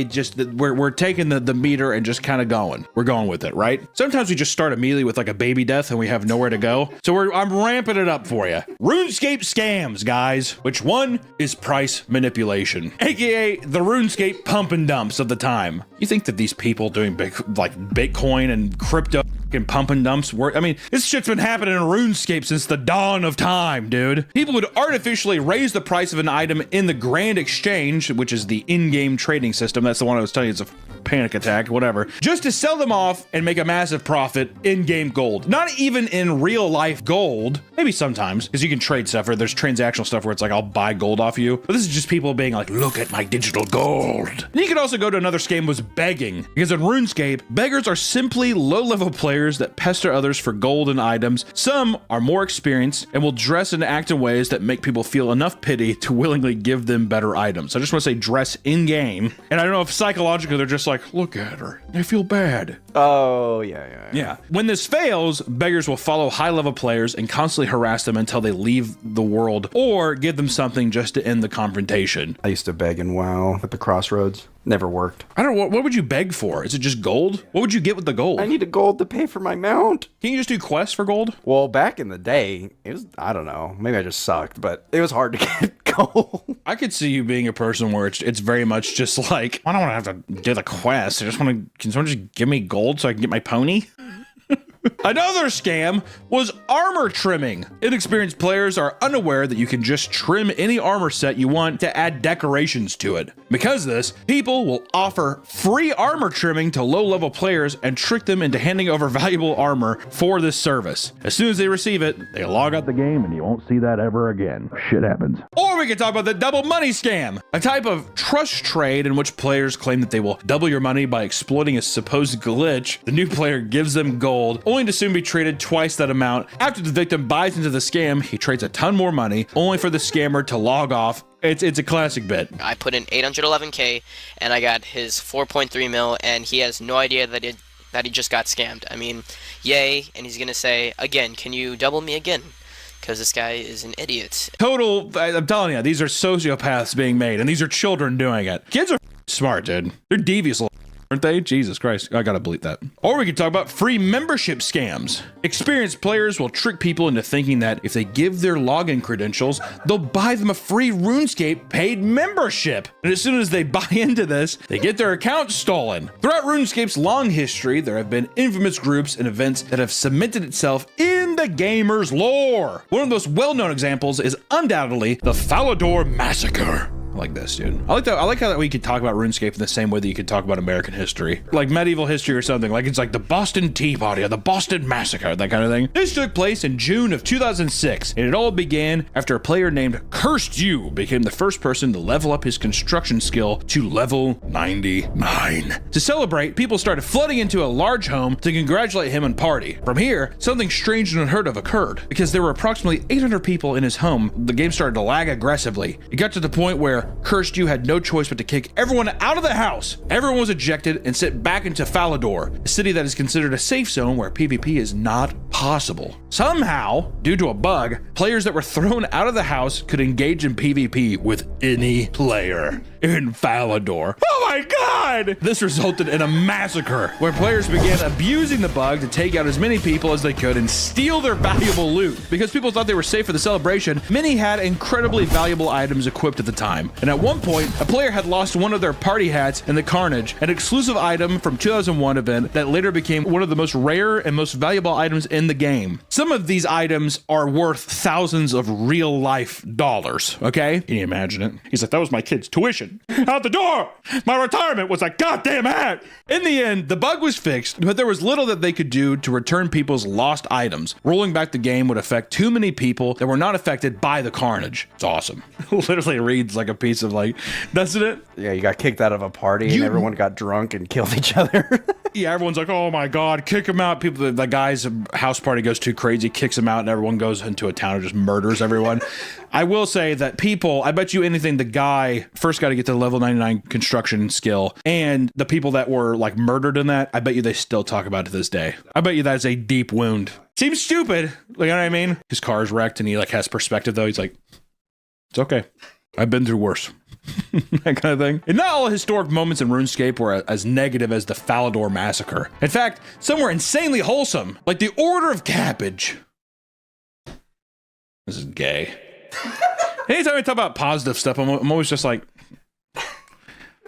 we're taking the meter and just kind of going. We're going with it, right? Sometimes we just start immediately with like a baby death and we have nowhere to go. So I'm ramping it up for you. RuneScape scams, guys. Which one is price manipulation, aka the RuneScape pump and dumps of the time. You think that these people doing Bitcoin and crypto and pump and dumps work? I mean, this shit's been happening in RuneScape since the dawn of time, dude. People would artificially raise the price of an item in the Grand Exchange, which is the in-game trading system. That's the one I was telling you, it's a panic attack, whatever, just to sell them off and make a massive profit in-game gold. Not even in real life gold. Maybe sometimes, because you can trade stuff, or there's transactional stuff where it's like, I'll buy gold off you. But this is just people being like, look at my digital gold. And you could also go to another scam, was begging. Because in RuneScape, beggars are simply low-level players that pester others for gold and items. Some are more experienced and will dress and act in ways that make people feel enough pity to willingly give them better items. I just want to say dress in-game. And I don't know if psychologically they're just like, look at her, I feel bad. Oh, yeah. When this fails, beggars will follow high-level players and constantly harass them until they leave the world, or give them something just to end the confrontation. I used to beg in WoW at the crossroads. Never worked. I don't know. What would you beg for? Is it just gold? What would you get with the gold? I needed gold to pay for my mount. Can you just do quests for gold? Well, back in the day, it was, I don't know, maybe I just sucked, but it was hard to get gold. I could see you being a person where it's very much just like, I don't want to have to do the quest. I just want to, can someone just give me gold so I can get my pony? Another scam was armor trimming. Inexperienced players are unaware that you can just trim any armor set you want to add decorations to it. Because of this, people will offer free armor trimming to low-level players and trick them into handing over valuable armor for this service. As soon as they receive it, they log out the game and you won't see that ever again. Shit happens. Or we could talk about the double money scam, a type of trust trade in which players claim that they will double your money by exploiting a supposed glitch. The new player gives them gold, only to soon be traded twice that amount. After the victim buys into the scam, he trades a ton more money, only for the scammer to log off. It's a classic bit. I put in 811K, and I got his 4.3 mil, and he has no idea that he just got scammed. I mean, yay, and he's gonna say, again, can you double me again? Because this guy is an idiot. Total, I'm telling you, these are sociopaths being made, and these are children doing it. Kids are smart, dude. They're devious little aren't they? Jesus Christ, I gotta delete that. Or we could talk about free membership scams. Experienced players will trick people into thinking that if they give their login credentials, they'll buy them a free RuneScape paid membership. And as soon as they buy into this, they get their account stolen. Throughout RuneScape's long history, there have been infamous groups and events that have cemented itself in the gamer's lore. One of the most well-known examples is undoubtedly the Falador Massacre. Like this, dude. I like how we could talk about RuneScape in the same way that you could talk about American history, like medieval history or something. Like it's like the Boston Tea Party or the Boston Massacre, that kind of thing. This took place in June of 2006, and it all began after a player named Cursed You became the first person to level up his construction skill to level 99. To celebrate, people started flooding into a large home to congratulate him and party. From here, something strange and unheard of occurred. Because there were approximately 800 people in his home, the game started to lag aggressively. It got to the point where Cursed You had no choice but to kick everyone out of the house. Everyone was ejected and sent back into Falador, a city that is considered a safe zone where PvP is not possible. Somehow, due to a bug, players that were thrown out of the house could engage in PvP with any player in Falador. Oh my god! This resulted in a massacre where players began abusing the bug to take out as many people as they could and steal their valuable loot. Because people thought they were safe for the celebration, many had incredibly valuable items equipped at the time. And at one point, a player had lost one of their party hats in the Carnage, an exclusive item from 2001 event that later became one of the most rare and most valuable items in the game. Some of these items are worth thousands of real life dollars, okay? Can you imagine it? He's like, that was my kid's tuition. Out the door! My retirement was a goddamn hat! In the end, the bug was fixed, but there was little that they could do to return people's lost items. Rolling back the game would affect too many people that were not affected by the Carnage. It's awesome. Literally reads like a piece of like, doesn't it? Yeah, you got kicked out of a party and everyone got drunk and killed each other. Yeah, everyone's like, oh my god, kick him out. People, the guy's house party goes too crazy, kicks him out, and everyone goes into a town and just murders everyone. I will say that people, I bet you anything, the guy first got to get to level 99 construction skill, and the people that were like murdered in that, I bet you they still talk about it to this day. I bet you that is a deep wound. Seems stupid, like, you know what I mean? His car's wrecked and he like has perspective though. He's like, it's okay. I've been through worse. That kind of thing. And not all historic moments in RuneScape were as negative as the Falador Massacre. In fact, some were insanely wholesome, like the Order of Cabbage. This is gay. Anytime I talk about positive stuff, I'm always just like,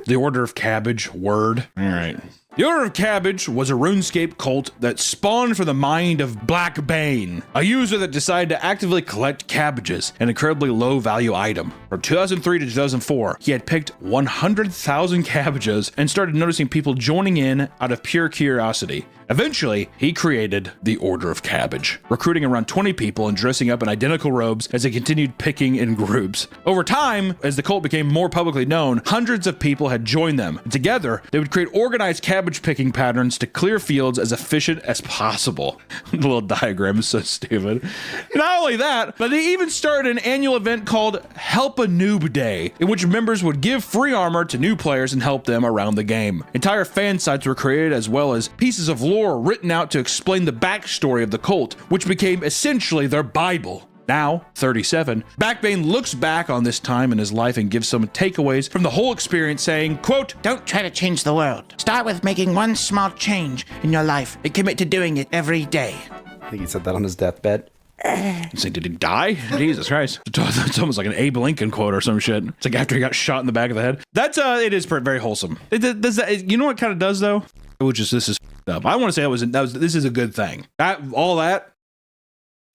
the Order of Cabbage, word. All right. The Order of Cabbage was a RuneScape cult that spawned from the mind of Black Bane, a user that decided to actively collect cabbages, an incredibly low value item. From 2003 to 2004, he had picked 100,000 cabbages and started noticing people joining in out of pure curiosity. Eventually, he created the Order of Cabbage, recruiting around 20 people and dressing up in identical robes as they continued picking in groups. Over time, as the cult became more publicly known, hundreds of people had joined them. And together, they would create organized cabbage picking patterns to clear fields as efficient as possible. The little diagram is so stupid. Not only that, but they even started an annual event called Help a Noob Day, in which members would give free armor to new players and help them around the game. Entire fan sites were created, as well as pieces of lore written out to explain the backstory of the cult, which became essentially their Bible. now 37, Backbane looks back on this time in his life and gives some takeaways from the whole experience, saying, quote, "Don't try to change the world. Start with making one small change in your life and commit to doing it every day." I think he said that on his deathbed. Say, did he die? Jesus Christ. It's almost like an Abe Lincoln quote or some shit. It's like after he got shot in the back of the head. That's, it is very wholesome. Does that, you know what kind of does though? Which is, this is up. I want to say this is a good thing. All that.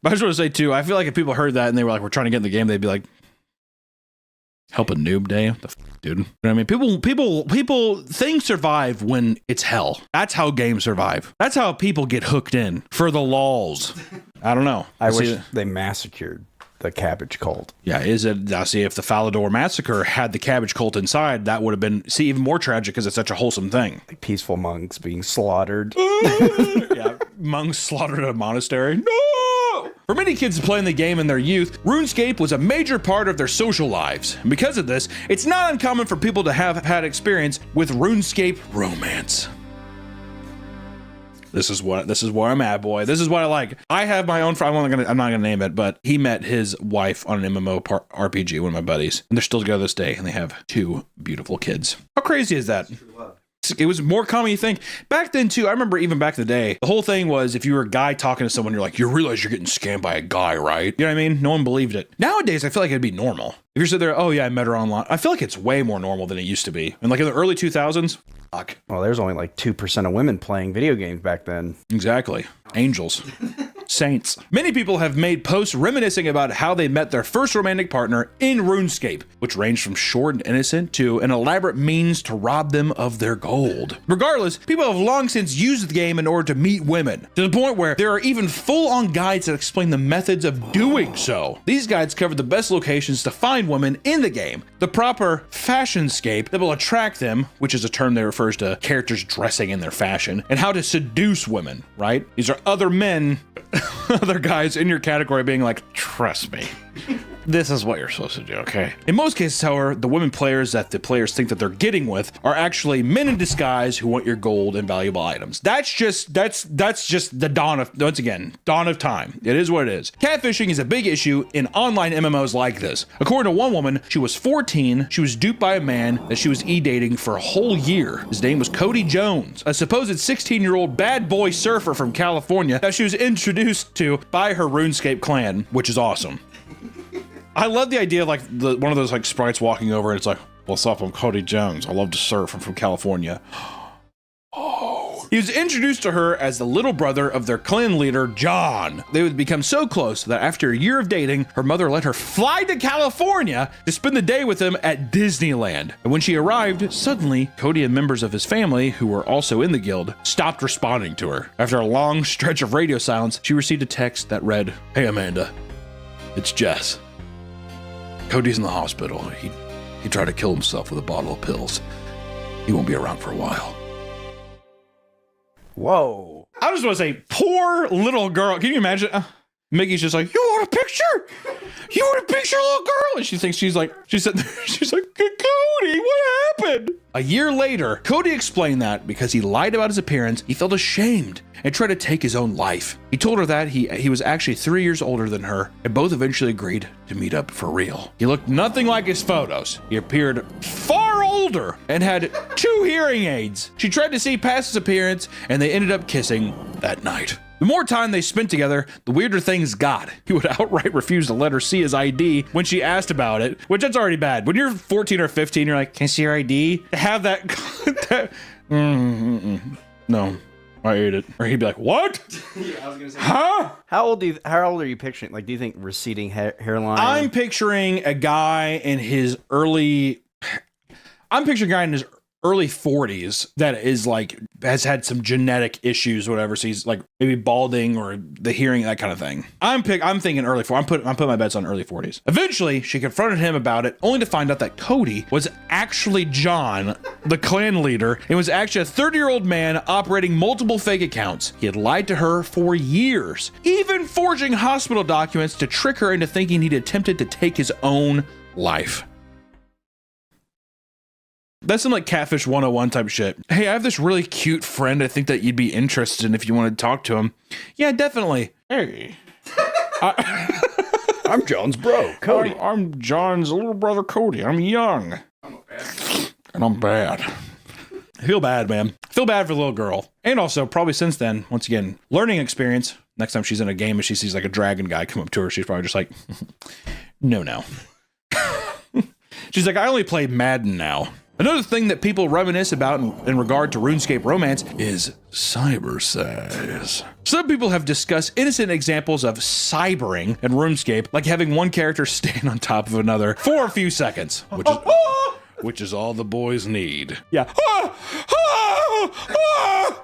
But I just want to say too, I feel like if people heard that and they were like, we're trying to get in the game, they'd be like, help a noob day? What the dude? You know what I mean? People, things survive when it's hell. That's how games survive. That's how people get hooked in for the lulz. I don't know. I wish they massacred the Cabbage Cult. Yeah, is it? Now, see, if the Falador massacre had the Cabbage Cult inside, that would have been, even more tragic because it's such a wholesome thing. Like peaceful monks being slaughtered. Yeah, monks slaughtered at a monastery. No! For many kids playing the game in their youth, RuneScape was a major part of their social lives. And because of this, it's not uncommon for people to have had experience with RuneScape romance. This is where I'm at, boy. This is what I like. I have my own friend. I'm not gonna name it, but he met his wife on an MMO RPG, one of my buddies, and they're still together this day, and they have 2 beautiful kids. How crazy is that? It was more common than you think. Back then, too, I remember even back in the day, the whole thing was if you were a guy talking to someone, you're like, you realize you're getting scammed by a guy, right? You know what I mean? No one believed it. Nowadays, I feel like it'd be normal. If you're sitting there, oh yeah, I met her online. I feel like it's way more normal than it used to be. And like in the early 2000s, fuck. Well, there's only like 2% of women playing video games back then. Exactly. Angels. Saints. Many people have made posts reminiscing about how they met their first romantic partner in RuneScape, which ranged from short and innocent to an elaborate means to rob them of their gold. Regardless, people have long since used the game in order to meet women, to the point where there are even full-on guides that explain the methods of doing so. These guides cover the best locations to find women in the game, the proper fashionscape that will attract them, which is a term that refers to characters dressing in their fashion, and how to seduce women, right? These are other men, other guys in your category being like, trust me. This is what you're supposed to do, okay? In most cases, however, the women players that the players think that they're getting with are actually men in disguise who want your gold and valuable items. That's just the dawn of time. It is what it is. Catfishing is a big issue in online MMOs like this. According to one woman, she was 14, she was duped by a man that she was e-dating for a whole year. His name was Cody Jones, a supposed 16-year-old bad boy surfer from California that she was introduced to by her RuneScape clan, which is awesome. I love the idea of like one of those like sprites walking over and it's like, what's up, I'm Cody Jones. I love to surf. I'm from California. Oh. He was introduced to her as the little brother of their clan leader, John. They would become so close that after a year of dating, her mother let her fly to California to spend the day with him at Disneyland. And when she arrived, suddenly, Cody and members of his family, who were also in the guild, stopped responding to her. After a long stretch of radio silence, she received a text that read, "Hey Amanda, it's Jess. Cody's in the hospital. He tried to kill himself with a bottle of pills. He won't be around for a while." Whoa. I just want to say, poor little girl. Can you imagine? Mickey's just like, you want a picture? You want a picture, little girl? And she thinks she's like, Cody, what happened? A year later, Cody explained that because he lied about his appearance, he felt ashamed and tried to take his own life. He told her that he was actually 3 years older than her, and both eventually agreed to meet up for real. He looked nothing like his photos. He appeared far older and had 2 hearing aids. She tried to see past his appearance, and they ended up kissing that night. The more time they spent together, the weirder things got. He would outright refuse to let her see his ID when she asked about it, which that's already bad. When you're 14 or 15, you're like, can I see your ID? To have that, no, I ate it. Or he'd be like, what? Yeah, I was gonna say, huh? How old are you picturing? Like, do you think receding hairline? I'm picturing a guy in his early 40s that is like, has had some genetic issues, whatever. So he's like maybe balding or the hearing, that kind of thing. I'm thinking early 40s. I'm putting my bets on early 40s. Eventually, she confronted him about it, only to find out that Cody was actually John, the clan leader, and was actually a 30-year-old man operating multiple fake accounts. He had lied to her for years, even forging hospital documents to trick her into thinking he'd attempted to take his own life. That's some like Catfish 101 type shit. Hey, I have this really cute friend I think that you'd be interested in if you want to talk to him. Yeah, definitely. Hey. I'm John's bro, Cody. I'm John's little brother, Cody. I'm young. And I'm bad. I feel bad, man. I feel bad for the little girl. And also, probably since then, once again, learning experience. Next time she's in a game and she sees like a dragon guy come up to her, she's probably just like, no. She's like, I only play Madden now. Another thing that people reminisce about in regard to RuneScape romance is cyber size. Some people have discussed innocent examples of cybering in RuneScape, like having one character stand on top of another for a few seconds, which is all the boys need. Yeah.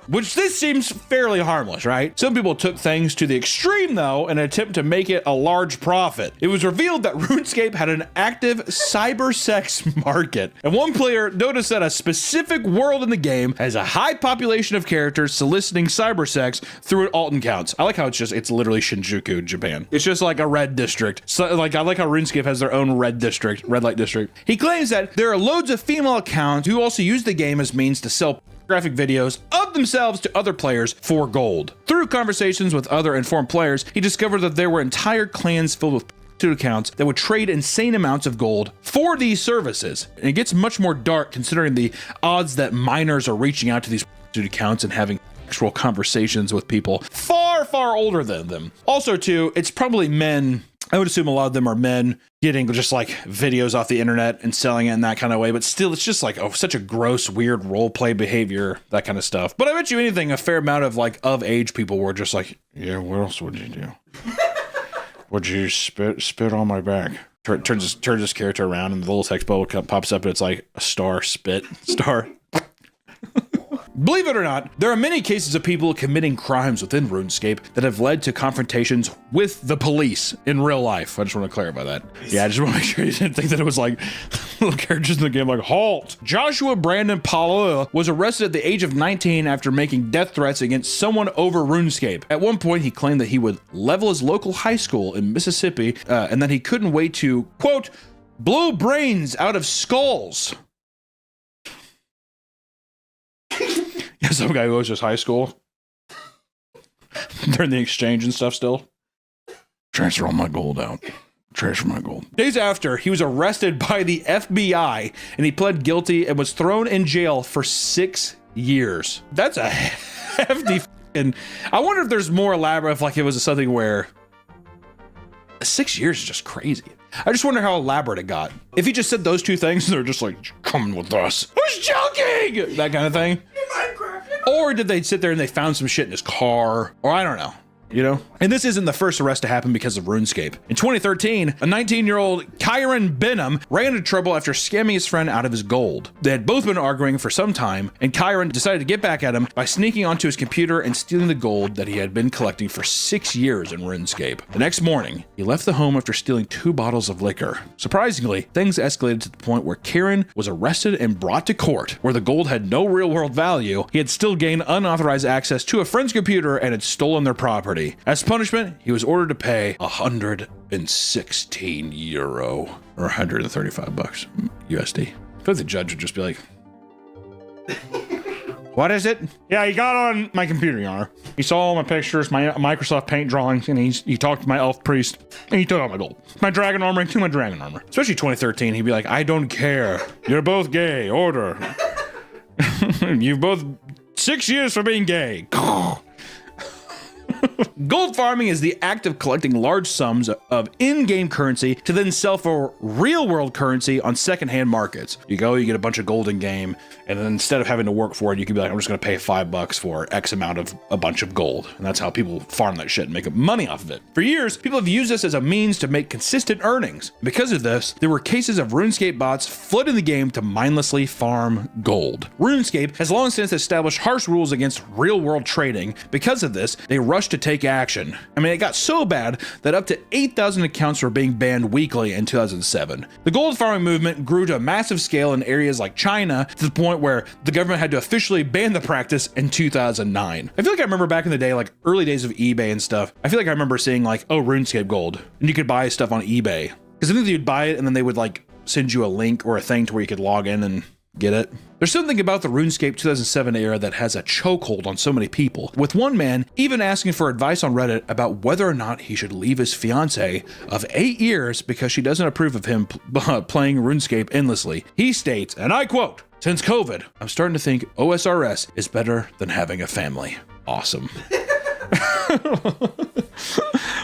Which this seems fairly harmless, right? Some people took things to the extreme, though, in an attempt to make it a large profit. It was revealed that RuneScape had an active cyber sex market, and one player noticed that a specific world in the game has a high population of characters soliciting cyber sex through Alton counts. I like how it's literally Shinjuku, Japan. It's just like a red district. So, like, I like how RuneScape has their own red light district. He claims that there are loads of female accounts who also use the game as means to sell graphic videos of themselves to other players for gold. Through conversations with other informed players, he discovered that there were entire clans filled with accounts that would trade insane amounts of gold for these services. And it gets much more dark considering the odds that minors are reaching out to these accounts and having actual conversations with people far, far older than them. Also, too, it's probably men. I would assume a lot of them are men getting just like videos off the internet and selling it in that kind of way. But still, it's just like such a gross, weird role play behavior, that kind of stuff. But I bet you anything, a fair amount of like of age people were just like, yeah, what else would you do? Would you spit on my back? Turns this character around and the little text bubble pops up and it's like a star spit star. Believe it or not, there are many cases of people committing crimes within RuneScape that have led to confrontations with the police in real life. I just want to clarify that. Yeah, I just want to make sure you didn't think that it was like little characters in the game like, halt! Joshua Brandon Palau was arrested at the age of 19 after making death threats against someone over RuneScape. At one point, he claimed that he would level his local high school in Mississippi and that he couldn't wait to, quote, blow brains out of skulls. Yeah, some guy who goes to high school during the exchange and stuff still. Transfer all my gold out. Transfer my gold. Days after, he was arrested by the FBI and he pled guilty and was thrown in jail for 6 years. That's a hefty and I wonder if there's more elaborate, if like it was something where 6 years is just crazy. I just wonder how elaborate it got. If he just said those two things, they're just like, come with us. I was joking! That kind of thing. Or did they sit there and they found some shit in his car? Or I don't know. You know? And this isn't the first arrest to happen because of RuneScape. In 2013, a 19-year-old Kyron Benham ran into trouble after scamming his friend out of his gold. They had both been arguing for some time, and Kyron decided to get back at him by sneaking onto his computer and stealing the gold that he had been collecting for 6 years in RuneScape. The next morning, he left the home after stealing 2 bottles of liquor. Surprisingly, things escalated to the point where Kyron was arrested and brought to court. Where the gold had no real-world value, he had still gained unauthorized access to a friend's computer and had stolen their property. As punishment, he was ordered to pay 116 euro or 135 bucks USD. I feel like the judge would just be like, what is it? Yeah, he got on my computer, Your Honor. He saw all my pictures, my Microsoft Paint drawings, and he talked to my elf priest, and he took out my gold. My dragon armor and 2 my dragon armor. Especially 2013, he'd be like, I don't care. You're both gay. Order. You've both 6 years for being gay. Gold farming is the act of collecting large sums of in-game currency to then sell for real-world currency on second-hand markets. You go, you get a bunch of gold in-game, and then instead of having to work for it, you can be like, I'm just going to pay $5 for X amount of a bunch of gold. And that's how people farm that shit and make money off of it. For years, people have used this as a means to make consistent earnings. Because of this, there were cases of RuneScape bots flooding the game to mindlessly farm gold. RuneScape has long since established harsh rules against real-world trading. Because of this, they rushed to take action. I mean, it got so bad that up to 8,000 accounts were being banned weekly in 2007. The gold farming movement grew to a massive scale in areas like China to the point where the government had to officially ban the practice in 2009. I feel like I remember back in the day, like early days of eBay and stuff, I feel like I remember seeing like, oh, RuneScape gold, and you could buy stuff on eBay. Because I think you'd buy it and then they would like send you a link or a thing to where you could log in and Get it? There's something about the RuneScape 2007 era that has a chokehold on so many people, with one man even asking for advice on Reddit about whether or not he should leave his fiancée of 8 years because she doesn't approve of him playing RuneScape endlessly. He states, and I quote, "Since COVID, I'm starting to think OSRS is better than having a family." Awesome.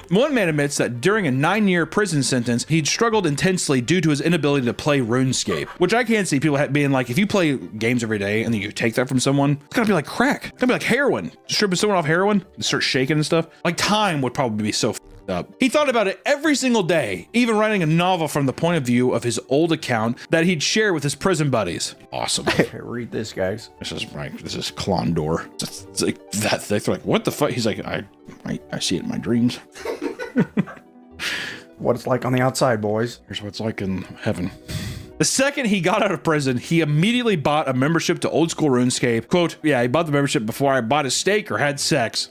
One man admits that during a 9-year prison sentence, he'd struggled intensely due to his inability to play RuneScape, which I can't see people being like, if you play games every day and then you take that from someone, it's gonna be like crack. It's gonna be like heroin. Stripping someone off heroin and start shaking and stuff. Like time would probably be so up. He thought about it every single day, even writing a novel from the point of view of his old account that he'd share with his prison buddies. Awesome. Read this, guys. This is Klondor. It's like that thick. They're like, what the fuck? He's like, I see it in my dreams. What it's like on the outside, boys. Here's what it's like in heaven. The second he got out of prison, he immediately bought a membership to Old School RuneScape. Quote, yeah, he bought the membership before I bought a steak or had sex.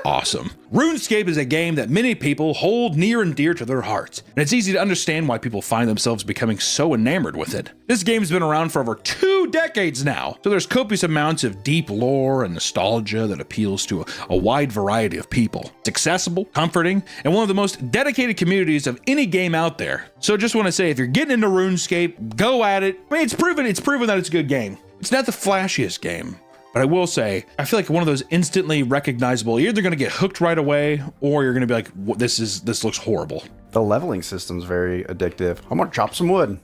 Awesome. RuneScape is a game that many people hold near and dear to their hearts, and it's easy to understand why people find themselves becoming so enamored with it. This game's been around for over 2 decades now, so there's copious amounts of deep lore and nostalgia that appeals to a wide variety of people. It's accessible, comforting, and one of the most dedicated communities of any game out there. So just want to say, if you're getting into RuneScape, go at it. I mean, it's proven that it's a good game. It's not the flashiest game, but I will say, I feel like one of those instantly recognizable, you're either going to get hooked right away, or you're going to be like, this looks horrible. The leveling system's very addictive. I'm going to chop some wood.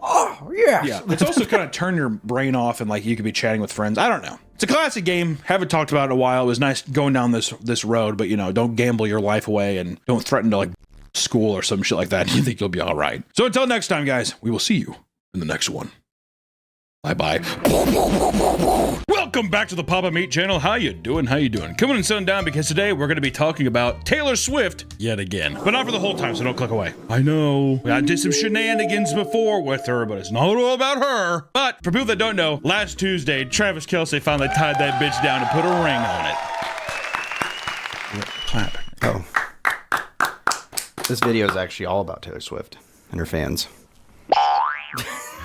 Oh, yes. Yeah. It's also kind of turn your brain off and like you could be chatting with friends. I don't know. It's a classic game. Haven't talked about it in a while. It was nice going down this road, but don't gamble your life away and don't threaten to like school or some shit like that. You think you'll be all right. So until next time, guys, we will see you in the next one. Bye-bye. Welcome back to the Papa Meat channel. How you doing? Coming and sitting down because today we're going to be talking about Taylor Swift yet again. But not for the whole time, so don't click away. I know. I did some shenanigans before with her, but it's not all about her. But for people that don't know, last Tuesday, Travis Kelce finally tied that bitch down and put a ring on it. Clap. Oh. This video is actually all about Taylor Swift and her fans.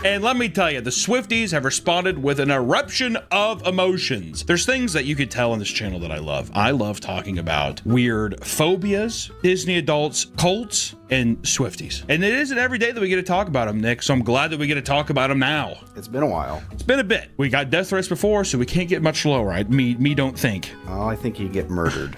And let me tell you, the Swifties have responded with an eruption of emotions. There's things that you could tell on this channel that I love. I love talking about weird phobias, Disney adults, cults, and Swifties. And it isn't every day that we get to talk about them, Nick, so I'm glad that we get to talk about them now. It's been a while. It's been a bit. We got death threats before, so we can't get much lower. Me don't think. Oh, I think you get murdered.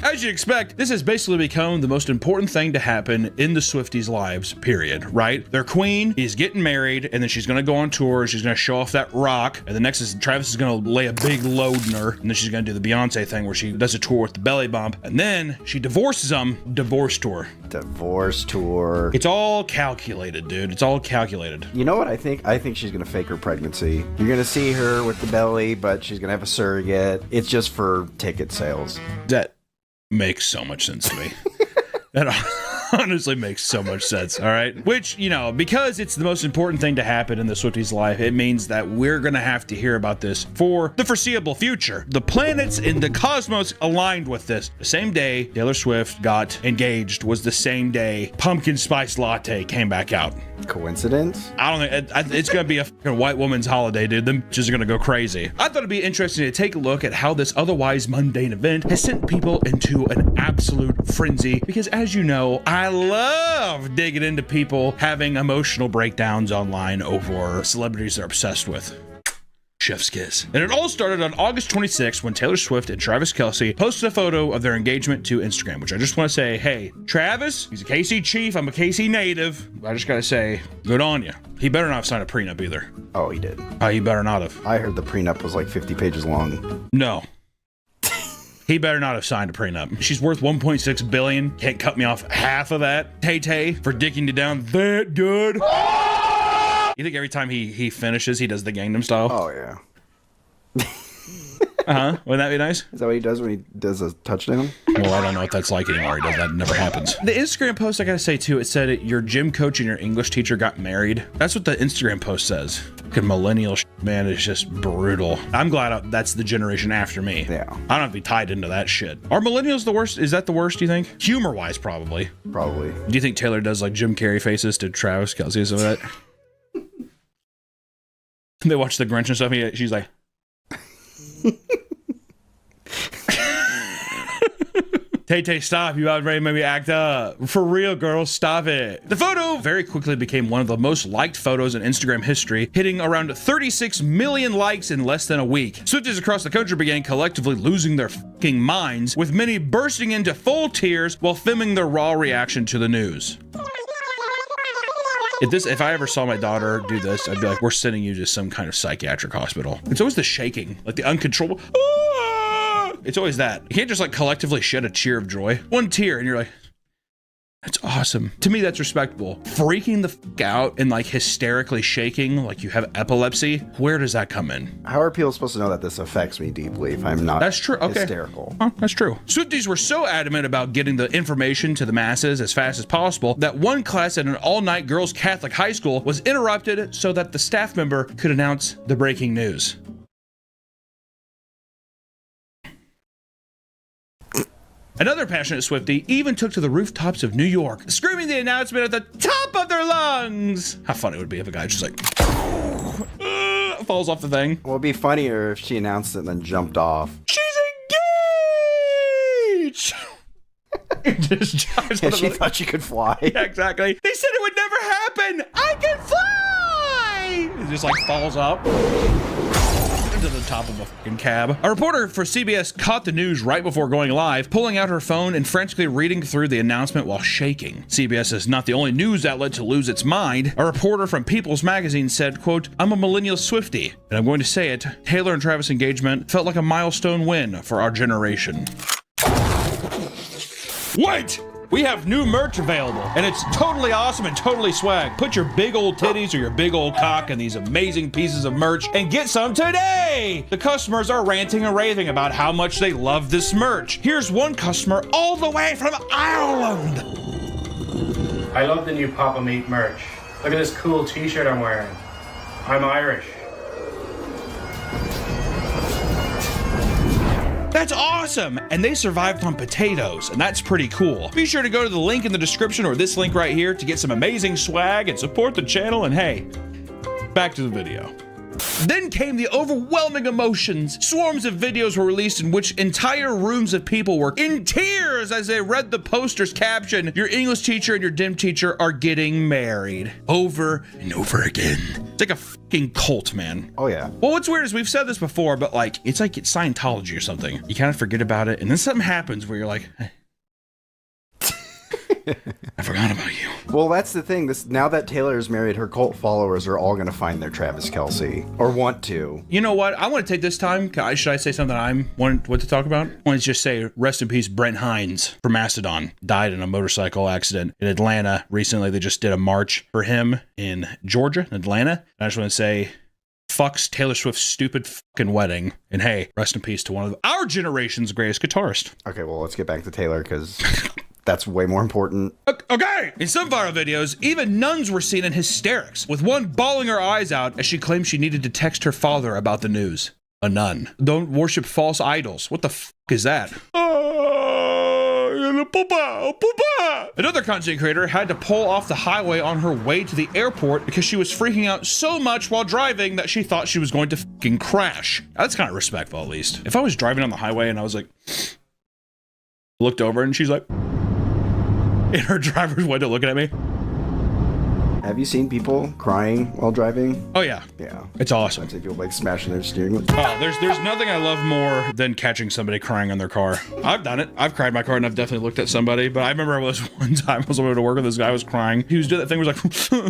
As you expect, this has basically become the most important thing to happen in the Swifties' lives, period, right? Their queen is getting married, and then she's gonna go on tour, she's gonna show off that rock, and the next is Travis is gonna lay a big load in her, and then she's gonna do the Beyonce thing where she does a tour with the belly bump, and then she divorces him, divorce tour. Divorce tour. It's all calculated, dude. It's all calculated. You know what I think? I think she's gonna fake her pregnancy. You're gonna see her with the belly, but she's gonna have a surrogate. It's just for ticket sales. That makes so much sense to me. That honestly makes so much sense, all right? Which, because it's the most important thing to happen in the Swifties' life, it means that we're gonna have to hear about this for the foreseeable future. The planets in the cosmos aligned with this. The same day Taylor Swift got engaged was the same day Pumpkin Spice Latte came back out. Coincidence? I don't think it's gonna be a fucking white woman's holiday, dude. Them just gonna go crazy. I thought it'd be interesting to take a look at how this otherwise mundane event has sent people into an absolute frenzy, because as you know, I love digging into people having emotional breakdowns online over celebrities they're obsessed with. Chef's kiss. And it all started on August 26th when Taylor Swift and Travis Kelce posted a photo of their engagement to Instagram, which I just want to say, hey, Travis, he's a KC chief, I'm a KC native. I just gotta say, good on you. He better not have signed a prenup either. Oh, he did. He better not have. I heard the prenup was like 50 pages long. No. He better not have signed a prenup. She's worth $1.6 billion. Can't cut me off half of that. Tay-Tay for dicking you down that good. You think every time he finishes, he does the Gangnam Style? Oh, yeah. Wouldn't that be nice? Is that what he does when he does a touchdown? Well, I don't know what that's like anymore. That never happens. The Instagram post, I gotta say too, it said your gym coach and your English teacher got married. That's what the Instagram post says. Fucking millennial man is just brutal. I'm glad that's the generation after me. Yeah. I don't have to be tied into that shit. Are millennials the worst? Is that the worst, do you think? Humor-wise, probably. Probably. Do you think Taylor does like Jim Carrey faces to Travis Kelce or something like that? They watch The Grinch and stuff, and she's like... Tay, stop. You about ready to make me act up. For real, girl, stop it. The photo very quickly became one of the most liked photos in Instagram history, hitting around 36 million likes in less than a week. Swifties across the country began collectively losing their fucking minds, with many bursting into full tears while filming their raw reaction to the news. If I ever saw my daughter do this, I'd be like, we're sending you to some kind of psychiatric hospital. It's always the shaking, like the uncontrollable. It's always that. You can't just like collectively shed a tear of joy. One tear and you're like, that's awesome. To me, that's respectable. Freaking the fuck out and like hysterically shaking like you have epilepsy, where does that come in? How are people supposed to know that this affects me deeply if I'm not hysterical? Oh, that's true. Swifties were so adamant about getting the information to the masses as fast as possible that one class at an all-night girls Catholic high school was interrupted so that the staff member could announce the breaking news. Another passionate Swiftie even took to the rooftops of New York, screaming the announcement at the top of their lungs. How funny it would be if a guy just like falls off the thing. Well, it'd be funnier if she announced it and then jumped off. She's engaged! And she thought she could fly. Yeah, exactly. They said it would never happen. I can fly! It just like falls up to the top of a fucking cab. A reporter for CBS caught the news right before going live, pulling out her phone and frantically reading through the announcement while shaking. CBS is not the only news outlet to lose its mind. A reporter from People's Magazine said, quote, I'm a millennial Swiftie, and I'm going to say it, Taylor and Travis' engagement felt like a milestone win for our generation. Wait! We have new merch available, and it's totally awesome and totally swag. Put your big old titties or your big old cock in these amazing pieces of merch and get some today! The customers are ranting and raving about how much they love this merch. Here's one customer all the way from Ireland. I love the new Papa Meat merch. Look at this cool t-shirt I'm wearing. I'm Irish. That's awesome! And they survived on potatoes, and that's pretty cool. Be sure to go to the link in the description or this link right here to get some amazing swag and support the channel, and hey, back to the video. Then came the overwhelming emotions. Swarms of videos were released in which entire rooms of people were in tears as they read the poster's caption, your English teacher and your dim teacher are getting married. Over and over again. It's like a fucking cult, man. Oh yeah. Well, what's weird is we've said this before, but like, it's like it's Scientology or something. You kind of forget about it, and then something happens where you're like, hey, I forgot about you. Well, that's the thing. Now that Taylor is married, her cult followers are all going to find their Travis Kelce, or want to. You know what? I want to take this time. Should I say something I want to talk about? I want to just say, rest in peace, Brent Hines from Mastodon. Died in a motorcycle accident in Atlanta recently. They just did a march for him in Georgia, Atlanta. I just want to say, fucks Taylor Swift's stupid fucking wedding. And hey, rest in peace to one of our generation's greatest guitarist. Okay, well, let's get back to Taylor, because that's way more important. Okay! In some viral videos, even nuns were seen in hysterics, with one bawling her eyes out as she claimed she needed to text her father about the news. A nun. Don't worship false idols. What the fuck is that? Another content creator had to pull off the highway on her way to the airport because she was freaking out so much while driving that she thought she was going to fucking crash. That's kind of respectful, at least. If I was driving on the highway and I was like, looked over and she's like, in her driver's window looking at me. Have you seen people crying while driving? Oh yeah. Yeah. It's awesome. I'd say people like smashing their steering wheel. Oh, there's nothing I love more than catching somebody crying on their car. I've done it. I've cried in my car and I've definitely looked at somebody, but I remember it was one time I was over to work and this guy was crying. He was doing that thing where he was like,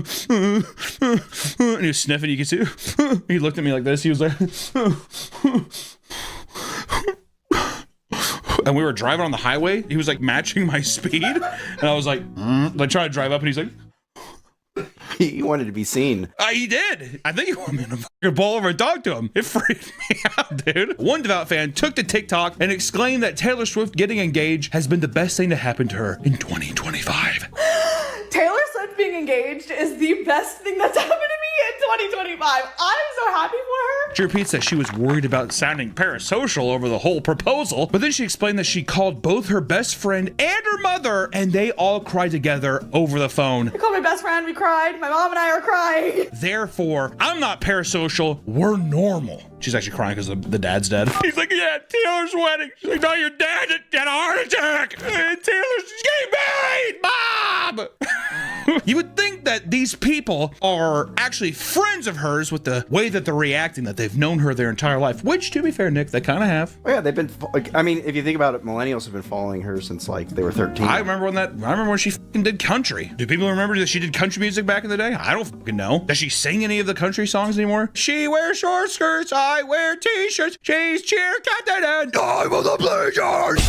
and he was sniffing, you could see. He looked at me like this. He was like, and we were driving on the highway. He was like matching my speed. And I was like trying to drive up and he's like, He wanted to be seen. He did. I think he wanted me to fucking bowl over and talk to him. It freaked me out, dude. One devout fan took to TikTok and exclaimed that Taylor Swift getting engaged has been the best thing to happen to her in 2025. Taylor Swift being engaged is the best thing that's happened to me in 2025. I'm so happy for her. She repeats that she was worried about sounding parasocial over the whole proposal, but then she explained that she called both her best friend and her mother, and they all cried together over the phone. I called my best friend, we cried. My mom and I are crying. Therefore, I'm not parasocial, we're normal. She's actually crying because the dad's dead. He's like, yeah, Taylor's wedding. She's like, no, your dad had a heart attack. And Taylor's getting married, Mom! You would think that these people are actually friends of hers with the way that they're reacting, that they've known her their entire life, which, to be fair, Nick, they kind of have. Oh, yeah, they've been, I mean, if you think about it, millennials have been following her since, like, they were 13. I remember when she fucking did country. Do people remember that she did country music back in the day? I don't fucking know. Does she sing any of the country songs anymore? She wears short skirts, I wear t-shirts, she's cheer captain, and I'm on the Blazers.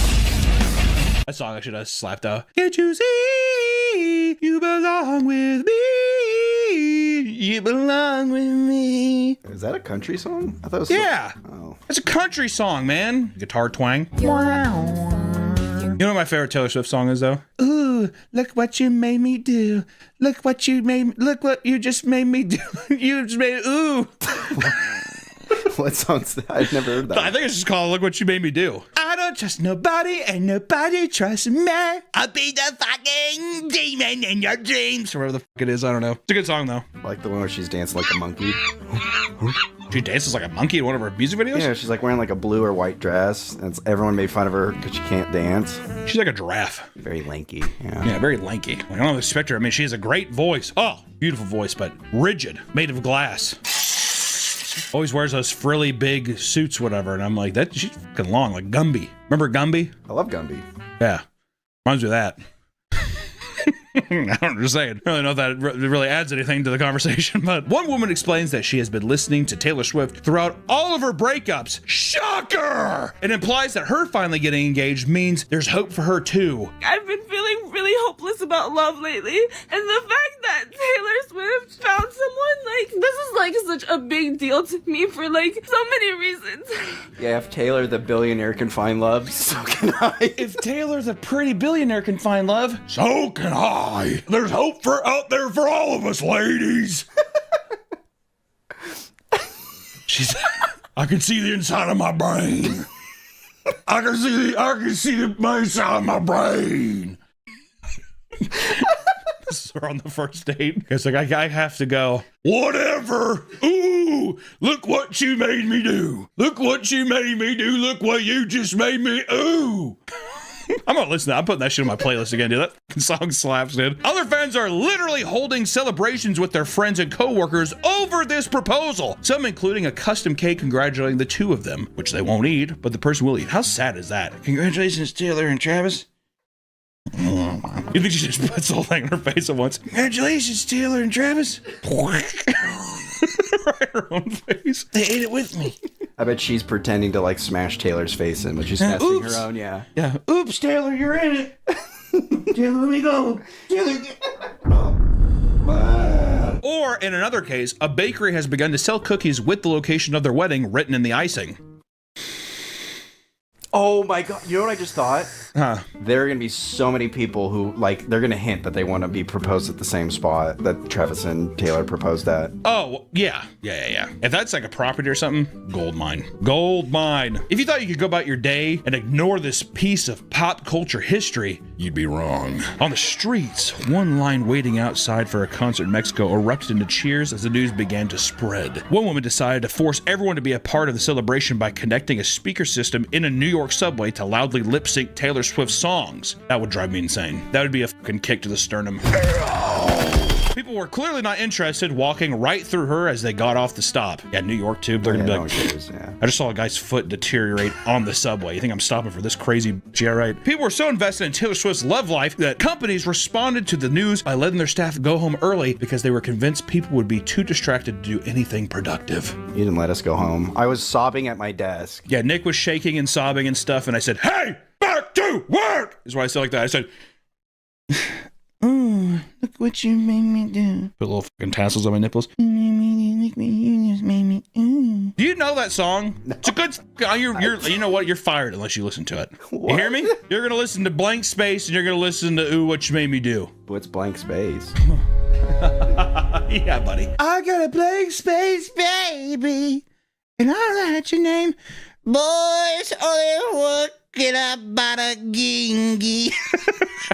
That song I should have slapped out. Can't you see you belong with me? You belong with me. Is that a country song? I thought it was yeah. Oh. It's a country song, man. Guitar twang. You know what my favorite Taylor Swift song is, though? Ooh, look what you made me do. Look what you just made me do. You just made, ooh. What song's that? I've never heard that. I think it's just called Look What You Made Me Do. I don't trust nobody and nobody trusts me. I'll be the fucking demon in your dreams. Or whatever the fuck it is, I don't know. It's a good song, though. I like the one where she's dancing like a monkey. She dances like a monkey in one of her music videos? Yeah, she's like wearing like a blue or white dress, and everyone made fun of her because she can't dance. She's like a giraffe. Very lanky. Yeah, very lanky. Like, I don't expect her. I mean, she has a great voice. Oh, beautiful voice, but rigid, made of glass. Always wears those frilly big suits, whatever, and I'm like, that she's fucking long, like Gumby. Remember Gumby? I love Gumby. Yeah, reminds me of that. I'm just saying. I don't really know if that really adds anything to the conversation, but one woman explains that she has been listening to Taylor Swift throughout all of her breakups. Shocker! It implies that her finally getting engaged means there's hope for her too. I've been feeling really hopeless about love lately, and the fact that Taylor Swift found someone, like, this is like such a big deal to me for like so many reasons. Yeah, if Taylor the billionaire can find love, so can I. If Taylor the pretty billionaire can find love, so can I. There's hope out there for all of us, ladies. I can see the inside of my brain. I can see the inside of my brain. This is her on the first date. It's like, I have to go. Whatever. Ooh, look what you made me do. Look what you made me do. Look what you just made me. Ooh. I'm gonna listen to that. I'm putting that shit on my playlist again, dude. That song slaps, dude. Other fans are literally holding celebrations with their friends and co-workers over this proposal. Some including a custom cake congratulating the two of them, which they won't eat, but the person will eat. How sad is that? Congratulations, Taylor and Travis. You think she just puts the whole thing in her face at once? Congratulations, Taylor and Travis. Right her own face. They ate it with me. I bet she's pretending to like smash Taylor's face in, but she's testing her own, yeah. Yeah. Oops, Taylor, you're in it. Taylor, let me go. Taylor. Or in another case, a bakery has begun to sell cookies with the location of their wedding written in the icing. Oh my god, you know what I just thought? Huh. There are gonna be so many people who, like, they're gonna hint that they want to be proposed at the same spot that Travis and Taylor proposed at. Oh, yeah. If that's like a property or something, gold mine. Gold mine. If you thought you could go about your day and ignore this piece of pop culture history, you'd be wrong. On the streets, one line waiting outside for a concert in Mexico erupted into cheers as the news began to spread. One woman decided to force everyone to be a part of the celebration by connecting a speaker system in a New York subway to loudly lip sync Taylor Swift songs. That would drive me insane. That would be a fucking kick to the sternum. People were clearly not interested, walking right through her as they got off the stop. Yeah, New York too. They're gonna be like, I just saw a guy's foot deteriorate on the subway. You think I'm stopping for this crazy? Yeah, right. People were so invested in Taylor Swift's love life that companies responded to the news by letting their staff go home early because they were convinced people would be too distracted to do anything productive. You didn't let us go home. I was sobbing at my desk. Yeah, Nick was shaking and sobbing and stuff, and I said, "Hey, back to work!" Is why I said like that. I said, "Ooh, Look what you made me do. Put little fucking tassels on my nipples. Do you know that song? It's a good. You know what? You're fired unless you listen to it. What? You hear me? You're gonna listen to Blank Space and you're gonna listen to Ooh, What You Made Me Do. What's Blank Space? Yeah, buddy. I got a blank space, baby, and I'll write your name. Boys only working about a gingy.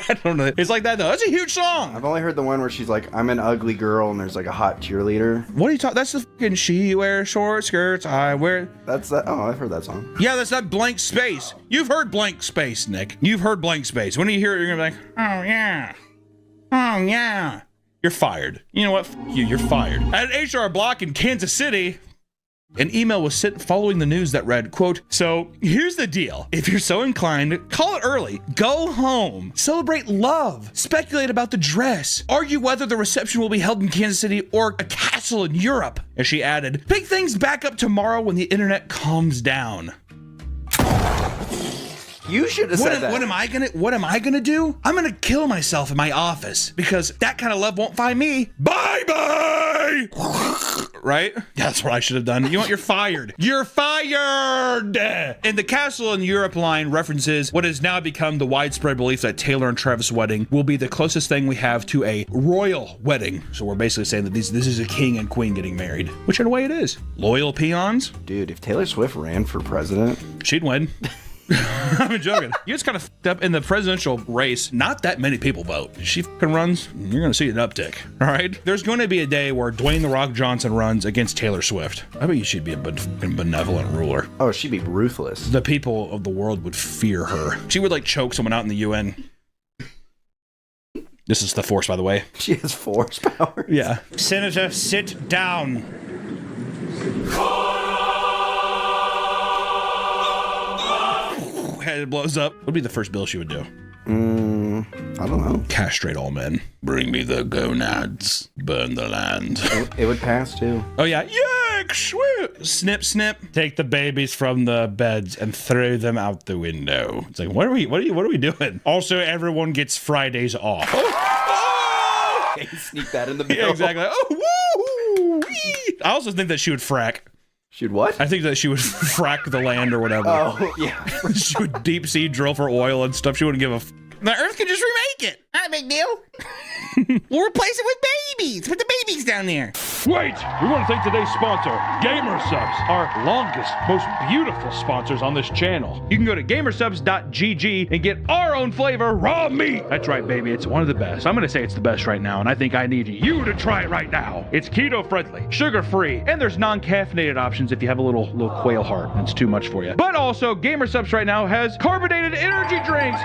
I don't know. It's like that though. That's a huge song. I've only heard the one where she's like, I'm an ugly girl, and there's like a hot cheerleader. What are you talking? That's the fucking she wears short skirts, I wear. That's that. Oh, I've heard that song. Yeah, that's not Blank Space. You've heard Blank Space, Nick. You've heard Blank Space. When you hear it, you're gonna be like, oh yeah. Oh yeah. You're fired. You know what? F you. You're fired. At an HR block in Kansas City, an email was sent following the news that read, quote, so here's the deal. If you're so inclined, call it early. Go home. Celebrate love. Speculate about the dress. Argue whether the reception will be held in Kansas City or a castle in Europe. And she added, pick things back up tomorrow when the internet calms down. You should have said that. What am I gonna do? I'm gonna kill myself in my office because that kind of love won't find me. Bye-bye! Right? That's what I should have done. You know what? You're fired. You're fired! And the Castle in Europe line references what has now become the widespread belief that Taylor and Travis' wedding will be the closest thing we have to a royal wedding. So we're basically saying that this is a king and queen getting married, which in a way it is. Loyal peons? Dude, if Taylor Swift ran for president, she'd win. I'm joking. You just kind of fucked up in the presidential race. Not that many people vote. If she fucking runs, you're going to see an uptick. All right? There's going to be a day where Dwayne The Rock Johnson runs against Taylor Swift. I bet you she'd be a benevolent ruler. Oh, she'd be ruthless. The people of the world would fear her. She would like choke someone out in the UN. This is the Force, by the way. She has force powers. Yeah. Senator, sit down. Head blows up. What would be the first bill she would do? I don't know. Castrate all men. Bring me the gonads. Burn the land. It would pass too. Oh yeah. Yank! Snip, snip. Take the babies from the beds and throw them out the window. It's like, what are we doing? Also, everyone gets Fridays off. Oh! Okay, sneak that in the bill. Yeah, exactly. Oh, woo! I also think that she would frack. She'd what? I think that she would frack the land or whatever. Oh, yeah. She would deep sea drill for oil and stuff. She wouldn't give a The Earth can just remake it. Not a big deal. We'll replace it with babies. Put the babies down there. Wait! We want to thank today's sponsor, GamerSubs, our longest, most beautiful sponsors on this channel. You can go to gamersubs.gg and get our own flavor, raw meat. That's right, baby. It's one of the best. I'm going to say it's the best right now, and I think I need you to try it right now. It's keto-friendly, sugar-free, and there's non-caffeinated options if you have a little quail heart and it's too much for you. But also, GamerSubs right now has carbonated energy drinks.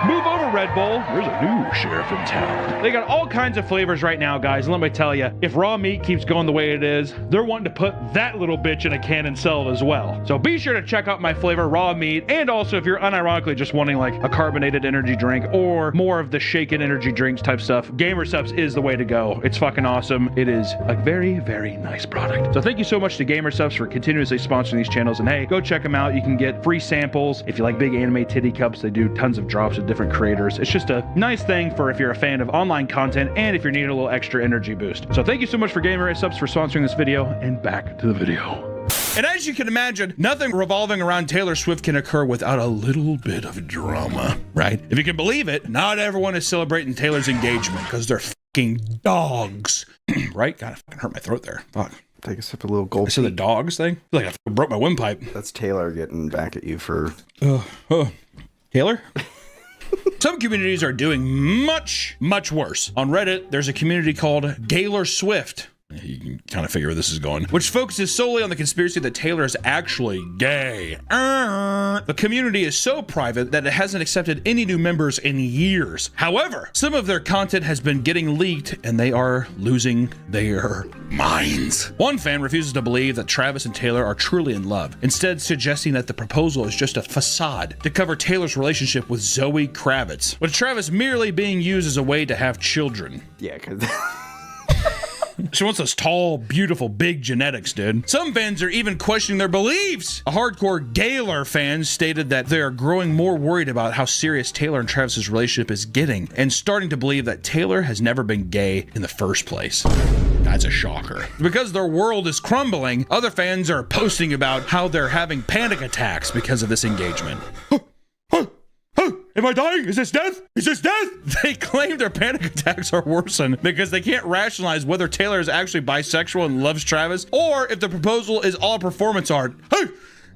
Move over, Red Bull. There's a new sheriff in town. They got all kinds of flavors right now, guys. And let me tell you, if raw meat keeps going the way it is, they're wanting to put that little bitch in a can and sell it as well. So be sure to check out my flavor, raw meat. And also, if you're unironically just wanting like a carbonated energy drink or more of the shaken energy drinks type stuff, GamerSubs is the way to go. It's fucking awesome. It is a very, very nice product. So thank you so much to GamerSubs for continuously sponsoring these channels. And hey, go check them out. You can get free samples. If you like big anime titty cups, they do tons of drops of different creators. It's just a nice thing for if you're a fan of online content and if you're needing a little extra energy boost. So thank you so much for GamerSubs for sponsoring this video, and back to the video. And as you can imagine, nothing revolving around Taylor Swift can occur without a little bit of drama, right? If you can believe it, not everyone is celebrating Taylor's engagement because they're fucking dogs, right? God, I fucking hurt my throat there. Fuck. Take a sip of a little gold. So the dogs thing? I feel like I broke my windpipe. That's Taylor getting back at you for... Taylor? Some communities are doing much, much worse. On Reddit, there's a community called Gaylor Swift. You can kind of figure where this is going, which focuses solely on the conspiracy that Taylor is actually gay. The community is so private that it hasn't accepted any new members in years. However, some of their content has been getting leaked and they are losing their minds. One fan refuses to believe that Travis and Taylor are truly in love, instead suggesting that the proposal is just a facade to cover Taylor's relationship with Zoe Kravitz, with Travis merely being used as a way to have children. Yeah, because... She wants those tall, beautiful, big genetics, dude. Some fans are even questioning their beliefs. A hardcore Gaylor fan stated that they are growing more worried about how serious Taylor and Travis's relationship is getting and starting to believe that Taylor has never been gay in the first place. That's a shocker. Because their world is crumbling, other fans are posting about how they're having panic attacks because of this engagement. Am I dying? Is this death? Is this death? They claim their panic attacks are worsened because they can't rationalize whether Taylor is actually bisexual and loves Travis, or if the proposal is all performance art. Hey,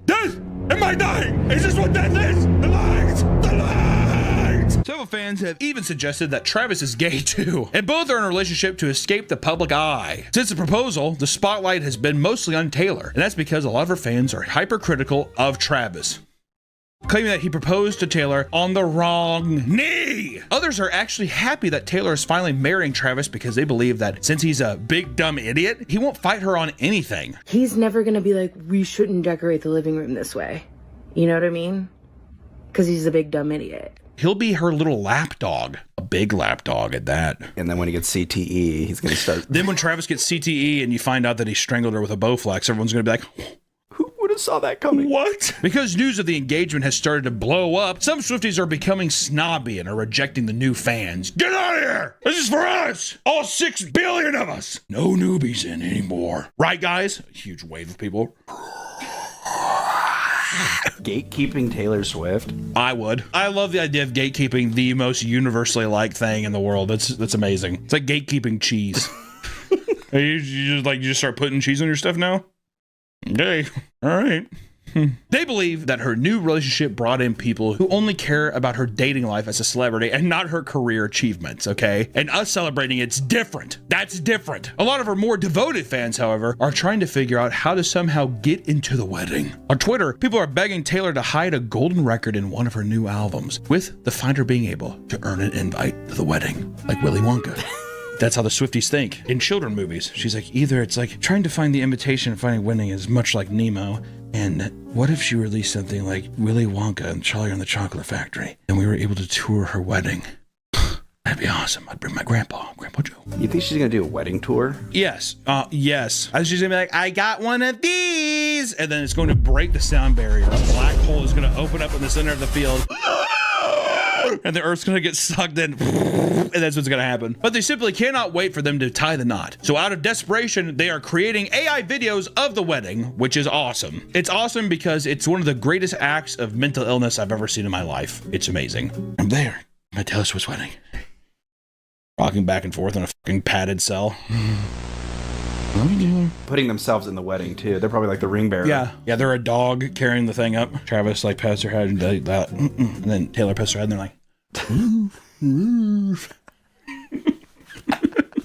death! Am I dying? Is this what death is? The lights! The lights! Several fans have even suggested that Travis is gay too, and both are in a relationship to escape the public eye. Since the proposal, the spotlight has been mostly on Taylor, and that's because a lot of her fans are hypercritical of Travis, claiming that he proposed to Taylor on the wrong knee. Others are actually happy that Taylor is finally marrying Travis because they believe that since he's a big dumb idiot, he won't fight her on anything. He's never gonna be like, we shouldn't decorate the living room this way. You know what I mean? Because he's a big dumb idiot. He'll be her little lapdog, a big lapdog at that. And then when he gets CTE, he's gonna start. Then when Travis gets CTE and you find out that he strangled her with a Bowflex, everyone's gonna be like, would have saw that coming? What? Because news of the engagement has started to blow up, some Swifties are becoming snobby and are rejecting the new fans. Get out of here! This is for us! All 6 billion of us! No newbies in anymore. Right, guys? A huge wave of people. Gatekeeping Taylor Swift? I would. I love the idea of gatekeeping the most universally liked thing in the world. That's amazing. It's like gatekeeping cheese. you just start putting cheese on your stuff now? Okay, all right. They believe that her new relationship brought in people who only care about her dating life as a celebrity and not her career achievements, okay? And us celebrating it's different. That's different. A lot of her more devoted fans, however, are trying to figure out how to somehow get into the wedding. On Twitter, people are begging Taylor to hide a golden record in one of her new albums, with the finder being able to earn an invite to the wedding, like Willy Wonka. That's how the Swifties think. In children movies, she's like, either it's like trying to find the invitation and finding winning is much like Nemo, and what if she released something like Willy Wonka and Charlie and the Chocolate Factory, and we were able to tour her wedding? That'd be awesome. I'd bring my Grandpa Joe. You think she's gonna do a wedding tour? Yes. Yes. I was just gonna be like, I got one of these, and then it's going to break the sound barrier. A black hole is gonna open up in the center of the field. And the Earth's gonna get sucked in, and that's what's gonna happen. But they simply cannot wait for them to tie the knot. So out of desperation, they are creating AI videos of the wedding, which is awesome. It's awesome because it's one of the greatest acts of mental illness I've ever seen in my life. It's amazing. I'm there at Taylor Swift's wedding, rocking back and forth in a fucking padded cell. Putting themselves in the wedding too. They're probably like the ring bearer. Yeah, they're a dog carrying the thing up. Travis like pats her head and that, and then Taylor pats her head and they're like,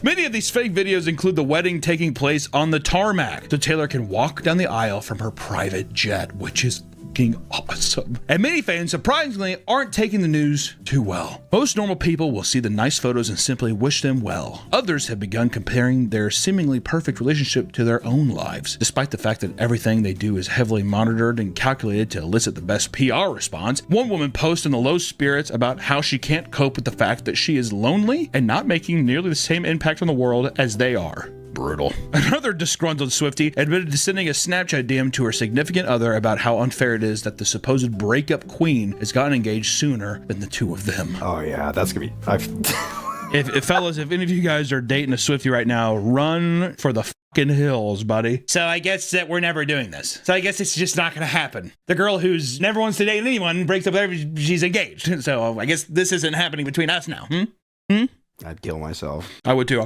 Many of these fake videos include the wedding taking place on the tarmac, so Taylor can walk down the aisle from her private jet, which is awesome. And many fans, surprisingly, aren't taking the news too well. Most normal people will see the nice photos and simply wish them well. Others have begun comparing their seemingly perfect relationship to their own lives, despite the fact that everything they do is heavily monitored and calculated to elicit the best PR response. One woman posted in the low spirits about how she can't cope with the fact that she is lonely and not making nearly the same impact on the world as they are. Brutal. Another disgruntled Swiftie admitted to sending a Snapchat DM to her significant other about how unfair it is that the supposed breakup queen has gotten engaged sooner than the two of them. Oh yeah, that's gonna be... If fellas, if any of you guys are dating a Swiftie right now, run for the fucking hills, buddy. So I guess that we're never doing this. So I guess it's just not gonna happen. The girl who's never wants to date anyone breaks up with everybody, she's engaged. So I guess this isn't happening between us now. I'd kill myself. I would too.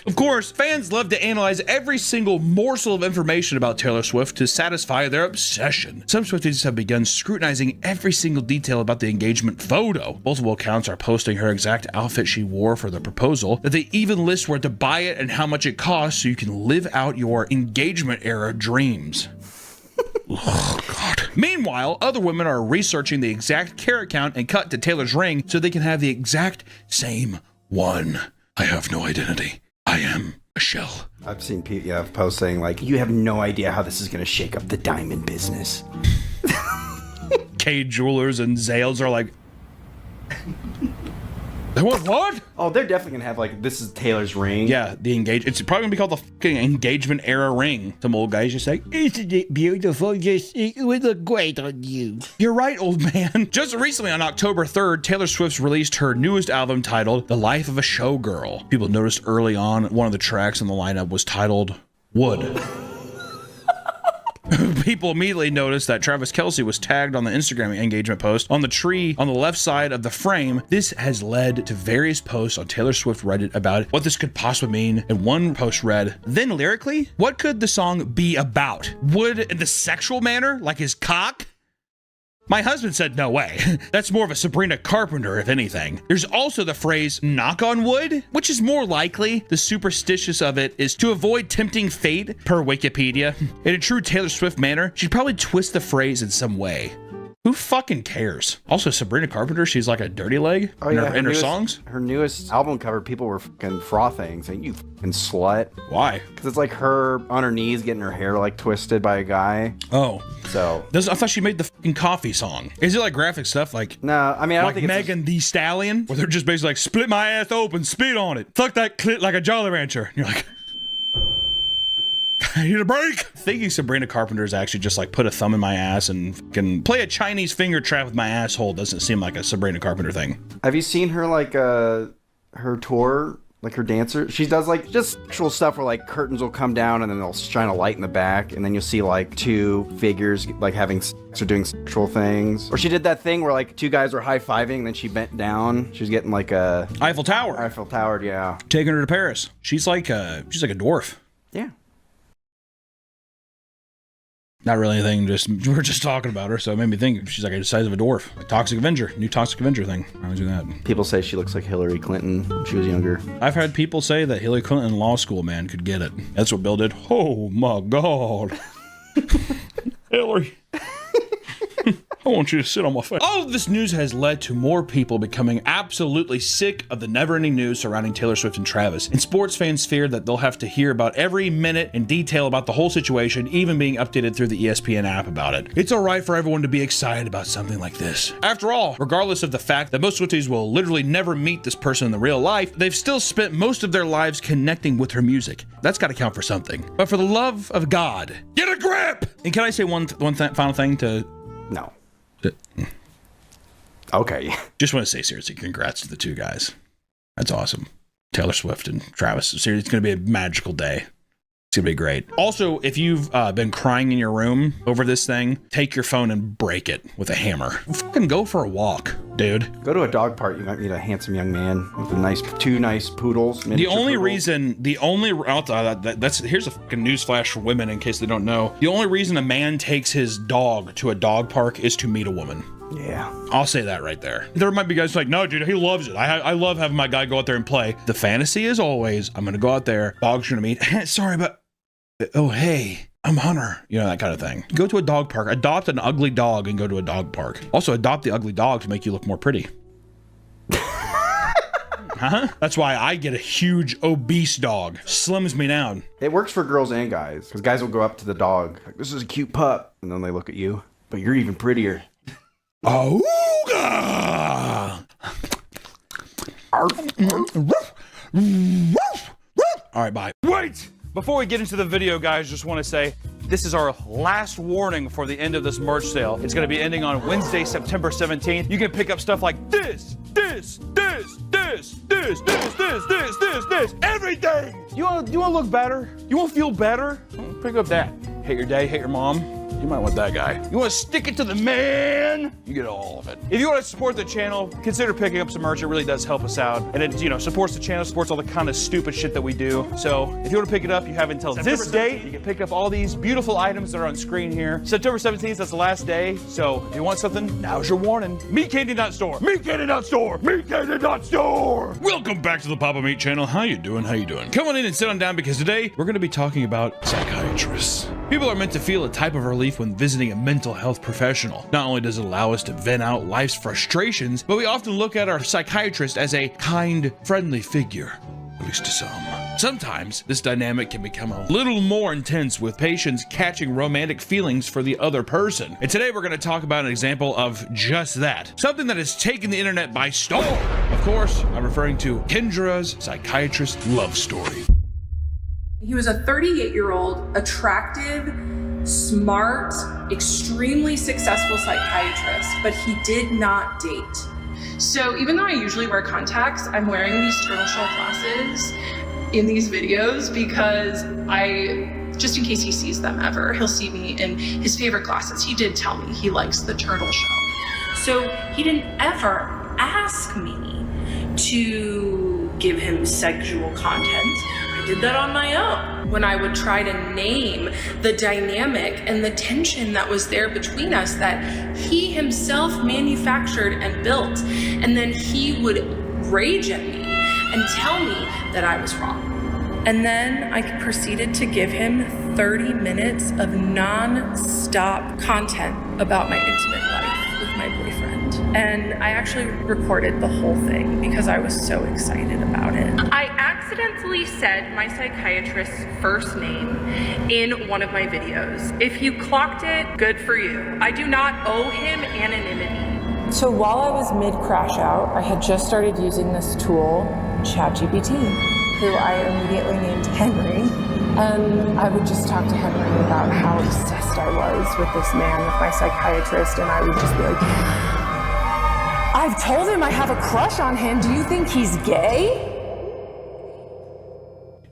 Of course, fans love to analyze every single morsel of information about Taylor Swift to satisfy their obsession. Some Swifties have begun scrutinizing every single detail about the engagement photo. Multiple accounts are posting her exact outfit she wore for the proposal, that they even list where to buy it and how much it costs so you can live out your engagement era dreams. Oh, God. Meanwhile, other women are researching the exact carat count and cut to Taylor's ring so they can have the exact same one. I have no identity. I am a shell. I've seen posts saying like, you have no idea how this is going to shake up the diamond business. K Jewelers and Zales are like, They want what? Oh, they're definitely gonna have like, this is Taylor's ring. Yeah, the it's probably gonna be called the fucking engagement era ring. Some old guys just say, isn't it beautiful? Just, it would look great on you. You're right, old man. Just recently on October 3rd, Taylor Swift released her newest album titled The Life of a Showgirl. People noticed early on one of the tracks in the lineup was titled Wood. People immediately noticed that Travis Kelce was tagged on the Instagram engagement post on the tree on the left side of the frame. This has led to various posts on Taylor Swift Reddit about what this could possibly mean. And one post read, then lyrically, what could the song be about? Wood in the sexual manner, like his cock? My husband said no way. That's more of a Sabrina Carpenter, if anything. There's also the phrase knock on wood, which is more likely. The superstitious of it is to avoid tempting fate, per Wikipedia. In a true Taylor Swift manner, she'd probably twist the phrase in some way. Who fucking cares? Also, Sabrina Carpenter, she's like a dirty leg in her songs. Her newest album cover, people were fucking frothing, saying, you fucking slut. Why? Because it's like her on her knees getting her hair like twisted by a guy. Oh. So. I thought she made the fucking coffee song. Is it like graphic stuff? Like, no, I mean, I don't like think Megan Thee Stallion, where they're just basically like, split my ass open, spit on it. Fuck that clit like a Jolly Rancher. And you're like, I need a break. Thinking Sabrina Carpenter is actually just like put a thumb in my ass and can play a Chinese finger trap with my asshole doesn't seem like a Sabrina Carpenter thing. Have you seen her like her tour, like her dancer? She does like just sexual stuff where like curtains will come down and then they'll shine a light in the back and then you'll see like two figures like having sex or doing sexual things. Or she did that thing where like two guys were high-fiving and then she bent down. She was getting like a Eiffel Tower. Eiffel Tower, yeah. Taking her to Paris. She's like a dwarf. Yeah. Not really anything, just we're just talking about her, so it made me think she's like the size of a dwarf. Like Toxic Avenger, new Toxic Avenger thing. I always do that. People say she looks like Hillary Clinton when she was younger. I've had people say that Hillary Clinton in law school, man, could get it. That's what Bill did. Oh my God. Hillary. I want you to sit on my face. All of this news has led to more people becoming absolutely sick of the never-ending news surrounding Taylor Swift and Travis. And sports fans fear that they'll have to hear about every minute in detail about the whole situation, even being updated through the ESPN app about it. It's all right for everyone to be excited about something like this. After all, regardless of the fact that most Swifties will literally never meet this person in the real life, they've still spent most of their lives connecting with her music. That's got to count for something. But for the love of God, get a grip! And can I say one final thing to... No. Okay. Just want to say seriously, congrats to the two guys. That's awesome. Taylor Swift and Travis. Seriously, it's going to be a magical day. It's going to be great. Also, if you've been crying in your room over this thing, take your phone and break it with a hammer. Fucking go for a walk, dude. Go to a dog park. You might meet a handsome young man with two nice poodles. Here's a fucking newsflash for women in case they don't know. The only reason a man takes his dog to a dog park is to meet a woman. Yeah. I'll say that right there. There might be guys like, no, dude, he loves it. I love having my guy go out there and play. The fantasy is always, I'm going to go out there, dog's going to meet, sorry, but, oh, hey, I'm Hunter. You know, that kind of thing. Go to a dog park, adopt an ugly dog and go to a dog park. Also, adopt the ugly dog to make you look more pretty. Huh? That's why I get a huge obese dog. Slims me down. It works for girls and guys, because guys will go up to the dog, like, this is a cute pup, and then they look at you, but you're even prettier. Auga! All right, bye. Wait! Before we get into the video, guys, just want to say this is our last warning for the end of this merch sale. It's going to be ending on Wednesday, September 17th. You can pick up stuff like this, everything. You want to look better? You want to feel better? Pick up that. Hate your day, hate your mom. You might want that guy. You want to stick it to the man? You get all of it. If you want to support the channel, consider picking up some merch. It really does help us out. And it, supports the channel, supports all the kind of stupid shit that we do. So if you want to pick it up, you have until this date. You can pick up all these beautiful items that are on screen here. September 17th, that's the last day. So if you want something, now's your warning. MeatCandy.store. MeatCandy.store. MeatCandy.store. Welcome back to the Papa Meat channel. How you doing? How you doing? Come on in and sit on down because today we're going to be talking about psychiatrists. People are meant to feel a type of relief when visiting a mental health professional. Not only does it allow us to vent out life's frustrations, but we often look at our psychiatrist as a kind, friendly figure who least to some. Sometimes this dynamic can become a little more intense with patients catching romantic feelings for the other person. And today we're going to talk about an example of just that. Something that has taken the internet by storm. Of course, I'm referring to Kendra's psychiatrist love story. He was a 38-year-old, attractive, smart, extremely successful psychiatrist, but he did not date. So even though I usually wear contacts, I'm wearing these turtle shell glasses in these videos because just in case he sees them ever, he'll see me in his favorite glasses. He did tell me he likes the turtle shell. So he didn't ever ask me to give him sexual content. I did that on my own. When I would try to name the dynamic and the tension that was there between us that he himself manufactured and built, and then he would rage at me and tell me that I was wrong. And then I proceeded to give him 30 minutes of non-stop content about my intimate life with my boyfriend. And I actually recorded the whole thing because I was so excited about it. I accidentally said my psychiatrist's first name in one of my videos. If you clocked it, good for you. I do not owe him anonymity. So while I was mid-crash out, I had just started using this tool, ChatGPT, who I immediately named Henry. And I would just talk to Henry about how obsessed I was with this man, with my psychiatrist, and I would just be like, I've told him I have a crush on him. Do you think he's gay?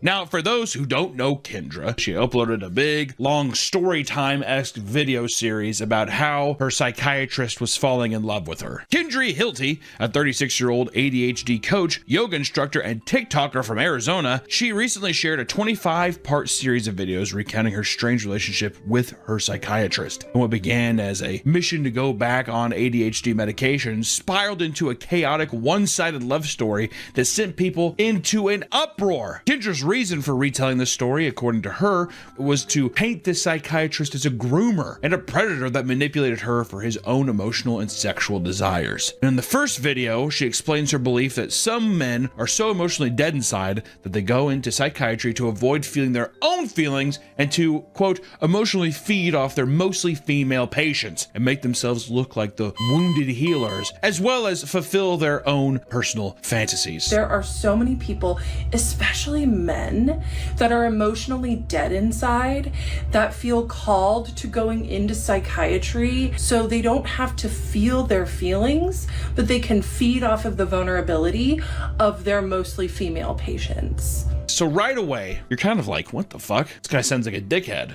Now, for those who don't know Kendra, she uploaded a big, long story time-esque video series about how her psychiatrist was falling in love with her. Kendra Hilty, a 36-year-old ADHD coach, yoga instructor, and TikToker from Arizona, she recently shared a 25-part series of videos recounting her strange relationship with her psychiatrist. And what began as a mission to go back on ADHD medication spiraled into a chaotic, one-sided love story that sent people into an uproar. Kendra's reason for retelling this story, according to her, was to paint this psychiatrist as a groomer and a predator that manipulated her for his own emotional and sexual desires. And in the first video, she explains her belief that some men are so emotionally dead inside that they go into psychiatry to avoid feeling their own feelings and to, quote, emotionally feed off their mostly female patients and make themselves look like the wounded healers, as well as fulfill their own personal fantasies. There are so many people, especially men, that are emotionally dead inside that feel called to going into psychiatry so they don't have to feel their feelings, but they can feed off of the vulnerability of their mostly female patients. So right away, you're kind of like, what the fuck? This guy sounds like a dickhead,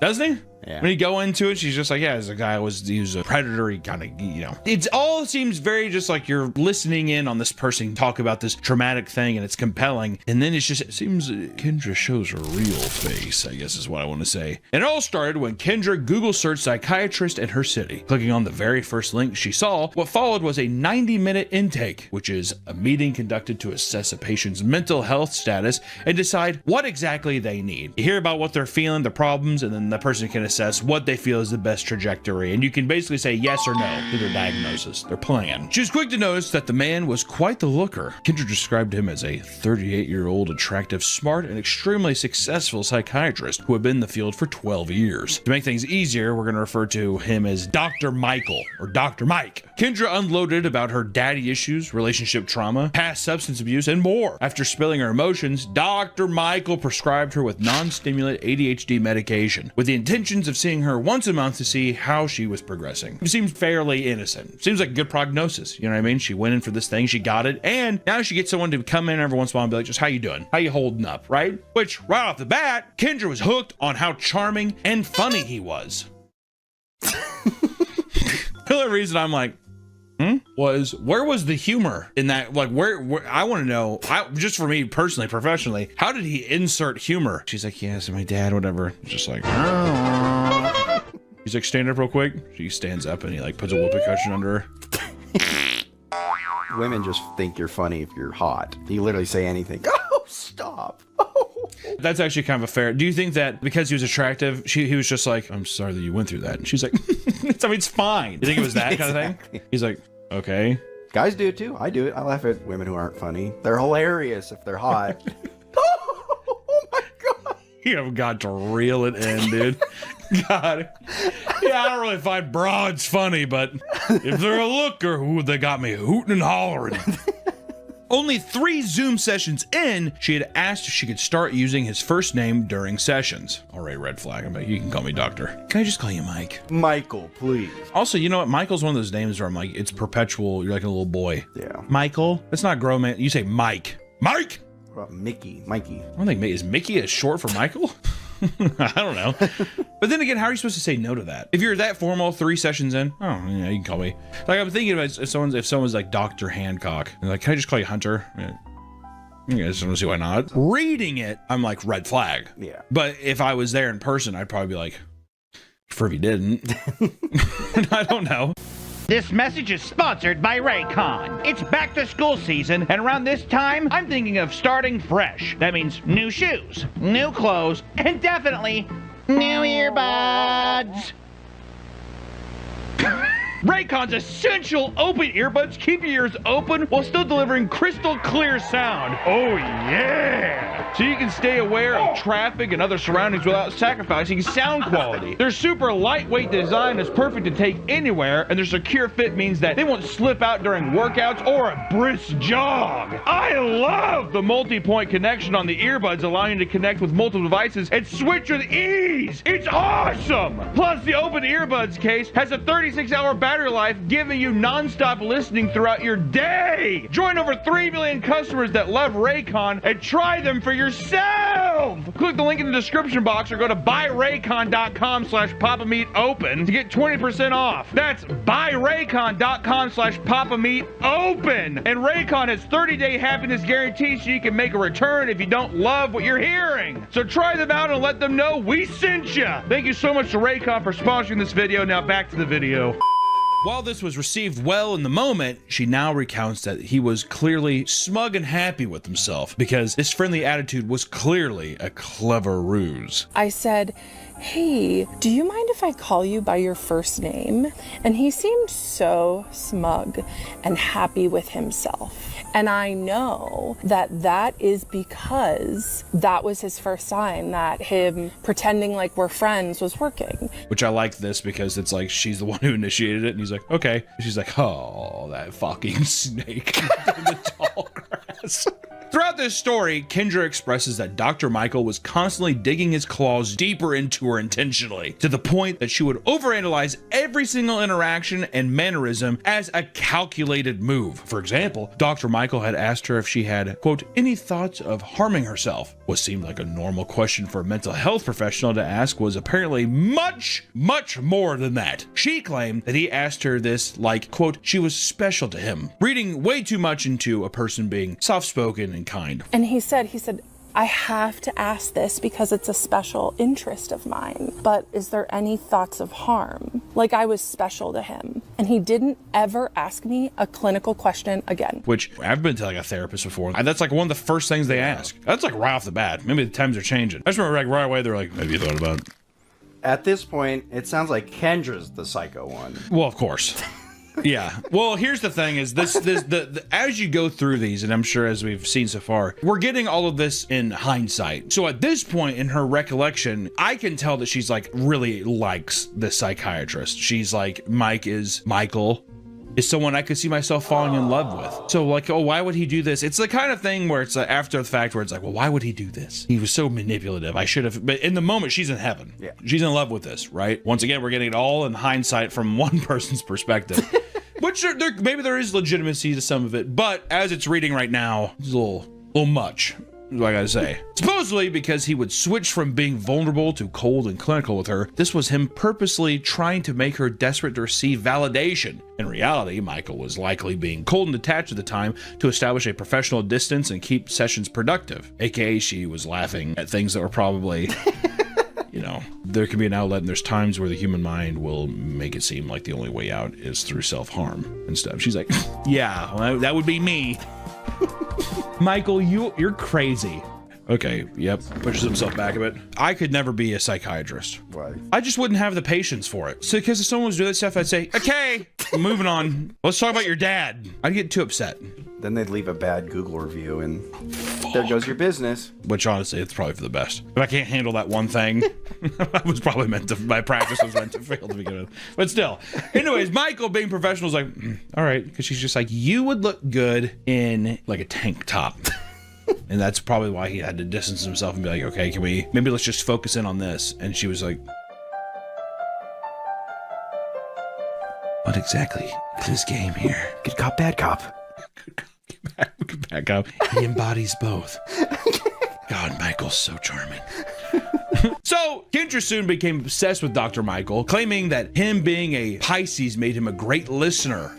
doesn't he? Yeah. When you go into it, she's just like, yeah, as a guy he was a predator. He kind of, you know, it all seems very just like you're listening in on this person talk about this traumatic thing, and it's compelling. And then it seems Kendra shows her real face, I guess is what I want to say. And it all started when Kendra Google searched psychiatrist in her city. Clicking on the very first link she saw, what followed was a 90-minute intake, which is a meeting conducted to assess a patient's mental health status and decide what exactly they need. You hear about what they're feeling, the problems, and then the person can assess what they feel is the best trajectory, and you can basically say yes or no to their diagnosis, their plan. She was quick to notice that the man was quite the looker. Kendra described him as a 38-year-old, attractive, smart, and extremely successful psychiatrist who had been in the field for 12 years. To make things easier, we're going to refer to him as Dr. Michael, or Dr. Mike. Kendra unloaded about her daddy issues, relationship trauma, past substance abuse, and more. After spilling her emotions, Dr. Michael prescribed her with non-stimulant ADHD medication, with the intentions of seeing her once a month to see how she was progressing. It seems fairly innocent. Seems like a good prognosis. You know what I mean? She went in for this thing, she got it, and now she gets someone to come in every once in a while and be like, just how you doing? How you holding up, right? Which, right off the bat, Kendra was hooked on how charming and funny he was. The only reason I'm like, was where was the humor in that? Like, where I want to know, just for me personally, professionally, how did he insert humor? She's like, yes, my dad, whatever. Just like, he's like, stand up real quick. She stands up and he like puts a whoopee cushion under her. Women just think you're funny if you're hot. You literally say anything. Oh, stop. That's actually kind of a fair. Do you think that because he was attractive, he was just like, I'm sorry that you went through that? And she's like, I mean, it's fine. You think it was that kind of thing? He's like, okay. Guys do it too. I do it. I laugh at women who aren't funny. They're hilarious if they're hot. You have got to reel it in, dude. God. Yeah, I don't really find broads funny, but if they're a looker, ooh, they got me hooting and hollering. Only 3 Zoom sessions in, she had asked if she could start using his first name during sessions. All right, red flag. But you can call me doctor. Can I just call you Mike? Michael, please. Also, you know what? Michael's one of those names where I'm like, it's perpetual. You're like a little boy. Yeah. Michael? That's not grown man. You say Mike. Mike! What about Mickey? Mikey. I don't think, is Mickey as short for Michael? I don't know. But then again, how are you supposed to say no to that? If you're that formal 3 sessions in, oh, yeah, you can call me. Like, I'm thinking about if someone's like Dr. Hancock, they're like, can I just call you Hunter? Yeah, I just don't see why not. Reading it, I'm like, red flag. Yeah. But if I was there in person, I'd probably be like, prefer if you didn't. I don't know. This message is sponsored by Raycon. It's back to school season, and around this time, I'm thinking of starting fresh. That means new shoes, new clothes, and definitely new earbuds. Raycon's essential open earbuds keep your ears open while still delivering crystal clear sound. Oh yeah! So you can stay aware of traffic and other surroundings without sacrificing sound quality. Their super lightweight design is perfect to take anywhere, and their secure fit means that they won't slip out during workouts or a brisk jog. I love the multi-point connection on the earbuds, allowing you to connect with multiple devices and switch with ease. It's awesome! Plus, the open earbuds case has a 36-hour battery life, giving you non-stop listening throughout your day. Join over 3 million customers that love Raycon and try them for yourself. Click the link in the description box or go to buyraycon.com/papameatopen to get 20% off. That's buyraycon.com/papameatopen. And Raycon has 30-day happiness guarantee, so you can make a return if you don't love what you're hearing. So try them out and let them know we sent you. Thank you so much to Raycon for sponsoring this video. Now back to the video. While this was received well in the moment, she now recounts that he was clearly smug and happy with himself because his friendly attitude was clearly a clever ruse. I said, hey, do you mind if I call you by your first name? And he seemed so smug and happy with himself. And I know that that is because that was his first sign that him pretending like we're friends was working. Which I like this because it's like she's the one who initiated it and he's like, okay. She's like, oh, that fucking snake in the tall grass. Throughout this story, Kendra expresses that Dr. Michael was constantly digging his claws deeper into her intentionally, to the point that she would overanalyze every single interaction and mannerism as a calculated move. For example, Dr. Michael had asked her if she had, quote, any thoughts of harming herself. What seemed like a normal question for a mental health professional to ask was apparently much, much more than that. She claimed that he asked her this like, quote, she was special to him, reading way too much into a person being soft-spoken and kind. And he said, I have to ask this because it's a special interest of mine, but is there any thoughts of harm? Like I was special to him. And he didn't ever ask me a clinical question again. Which I've been to like a therapist before. That's like one of the first things they ask. That's like right off the bat. Maybe the times are changing. I just remember like right away they're like, have you thought about it? At this point, it sounds like Kendra's the psycho one. Well, of course. Yeah. Well, here's the thing is the as you go through these, and I'm sure as we've seen so far, we're getting all of this in hindsight. So at this point in her recollection, I can tell that she's like really likes the psychiatrist. She's like, Michael is someone I could see myself falling in love with. So like, oh, why would he do this? It's the kind of thing where it's like after the fact where it's like, well, why would he do this? He was so manipulative. I should have, but in the moment she's in heaven. Yeah. She's in love with this, right? Once again, we're getting it all in hindsight from one person's perspective. Which maybe there is legitimacy to some of it, but as it's reading right now, it's a little much, is what I gotta say. Supposedly because he would switch from being vulnerable to cold and clinical with her, this was him purposely trying to make her desperate to receive validation. In reality, Michael was likely being cold and detached at the time to establish a professional distance and keep sessions productive. AKA she was laughing at things that were probably... You know, there can be an outlet, and there's times where the human mind will make it seem like the only way out is through self-harm and stuff. She's like, yeah, well, that would be me. Michael, you're crazy. Okay, yep, pushes himself back a bit. I could never be a psychiatrist. Why? I just wouldn't have the patience for it. So because if someone was doing that stuff, I'd say, okay. moving on. Let's talk about your dad. I'd get too upset. Then they'd leave a bad Google review, and there goes your business. Which honestly, it's probably for the best. If I can't handle that one thing, I was probably meant to. My practice was meant to fail to begin with. But still, anyways, Michael, being professional, is like, all right, because she's just like, you would look good in like a tank top. And that's probably why he had to distance himself and be like, okay, maybe let's just focus in on this. And she was like, what exactly is this game here? Good cop, bad cop. Bad cop. He embodies both. God, Michael's so charming. So, Kendra soon became obsessed with Dr. Michael, claiming that him being a Pisces made him a great listener.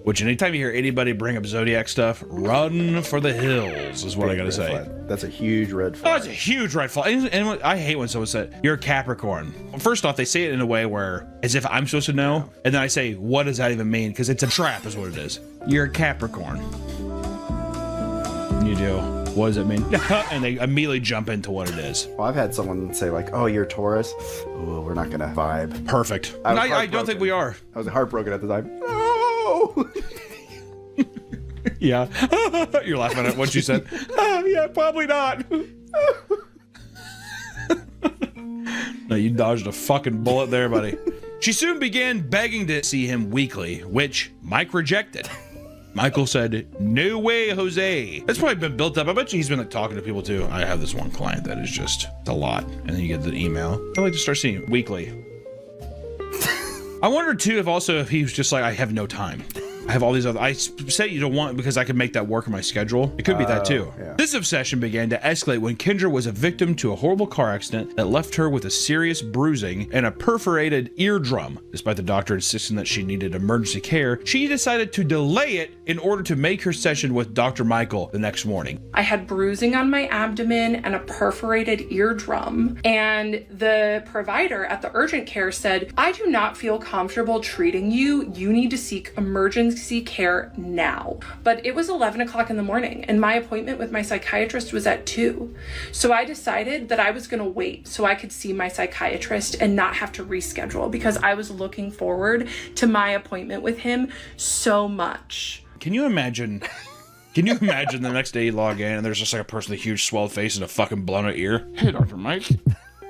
Which, anytime you hear anybody bring up zodiac stuff, run for the hills, is what I gotta say. Flag. That's a huge red flag. Oh, it's a huge red flag. And I hate when someone says, you're a Capricorn. First off, they say it in a way where, as if I'm supposed to know, and then I say, what does that even mean? Because it's a trap, is what it is. You're a Capricorn. You do. What does it mean? And they immediately jump into what it is. Well, I've had someone say like, oh, you're Taurus. Oh, we're not gonna vibe. Perfect. I don't think we are. I was heartbroken at the time. No! Yeah. You're laughing at what you said. Yeah, probably not. No, you dodged a fucking bullet there, buddy. She soon began begging to see him weekly, which Mike rejected. Michael said, no way, Jose. That's probably been built up. I bet you he's been like talking to people too. I have this one client that is just a lot. And then you get the email. I like to start seeing it weekly. I wonder too if he was just like, I have no time. I have all these other, I say you don't want because I can make that work in my schedule. It could be that too. Yeah. This obsession began to escalate when Kendra was a victim to a horrible car accident that left her with a serious bruising and a perforated eardrum. Despite the doctor insisting that she needed emergency care, she decided to delay it in order to make her session with Dr. Michael the next morning. I had bruising on my abdomen and a perforated eardrum. And the provider at the urgent care said, I do not feel comfortable treating you. You need to seek emergency care now. But it was 11 o'clock in the morning and my appointment with my psychiatrist was at 2. So I decided that I was going to wait so I could see my psychiatrist and not have to reschedule because I was looking forward to my appointment with him so much. Can you imagine the next day you log in and there's just like a person with a huge swelled face and a fucking blown out ear? Hey, Dr. Mike.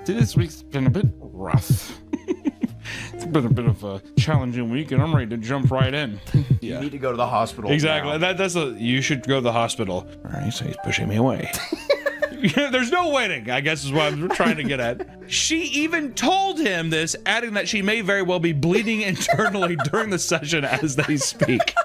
This week's been a bit rough. It's been a bit of a challenging week and I'm ready to jump right in. Yeah. You need to go to the hospital. Exactly. You should go to the hospital. All right, so he's pushing me away. There's no waiting, I guess is what I'm trying to get at. She even told him this, adding that she may very well be bleeding internally during the session as they speak.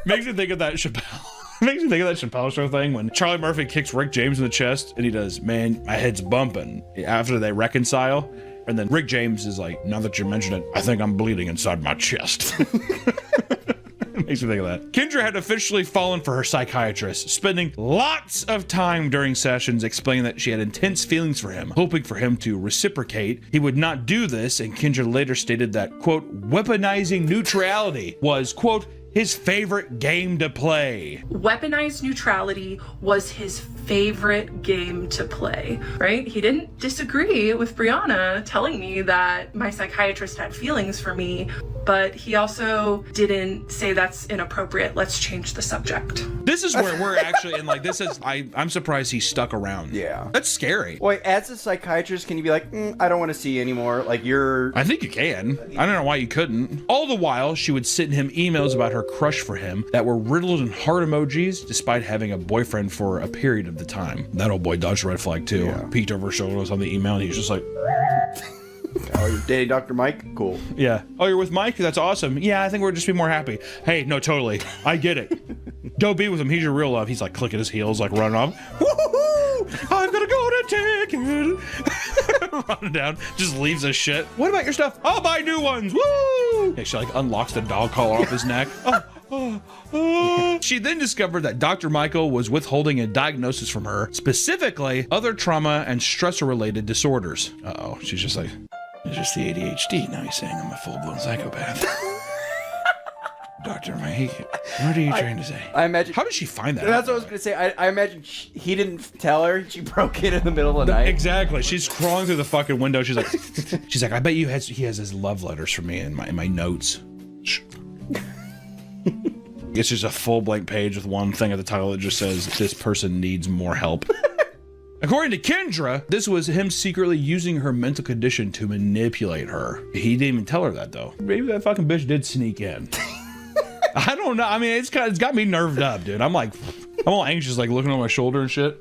Makes me think of that Chappelle. Makes me think of that Chappelle Show thing when Charlie Murphy kicks Rick James in the chest and he does, man, my head's bumping after they reconcile. And then Rick James is like, now that you mention it, I think I'm bleeding inside my chest. Makes me think of that. Kendra had officially fallen for her psychiatrist, spending lots of time during sessions explaining that she had intense feelings for him, hoping for him to reciprocate. He would not do this, and Kendra later stated that, quote, weaponizing neutrality was, quote, his favorite game to play. Weaponized neutrality was his favorite game to play, right? He didn't disagree with Brianna telling me that my psychiatrist had feelings for me, but he also didn't say that's inappropriate. Let's change the subject. This is where we're actually in, like, this is, I'm surprised he stuck around. Yeah. That's scary. Wait, as a psychiatrist, can you be like, I don't want to see you anymore? Like, I think you can. I don't know why you couldn't. All the while, she would send him emails about her crush for him that were riddled in heart emojis, despite having a boyfriend for a period of the time. That old boy dodged a red flag too. Yeah. Peeked over her shoulders on the email and he was just like, oh, you're dating Dr. Mike? Cool. Yeah. Oh, you're with Mike? That's awesome. Yeah, I think we'll just be more happy. Hey, no, totally. I get it. Don't be with him. He's your real love. He's like clicking his heels, like running off. Woo-hoo-hoo! I've got to go to ticket. Running down. Just leaves his shit. What about your stuff? I'll buy new ones. Woo! Yeah, she like unlocks the dog collar off his neck. She then discovered that Dr. Michael was withholding a diagnosis from her, specifically other trauma and stressor-related disorders. Uh-oh, she's just like, it's just the ADHD. Now he's saying I'm a full-blown psychopath. Dr. Mike, what are you trying to say? I imagine. How did she find that? That's what I was going to say. I imagine he didn't tell her. She broke in the middle of the night. Exactly. She's crawling through the fucking window. She's like, I bet he has his love letters for me in my notes. It's just a full blank page with one thing at the title that just says, "This person needs more help." According to Kendra, this was him secretly using her mental condition to manipulate her. He didn't even tell her that, though. Maybe that fucking bitch did sneak in. I don't know. I mean, it's got me nerved up, dude. I'm all anxious, like looking on my shoulder and shit.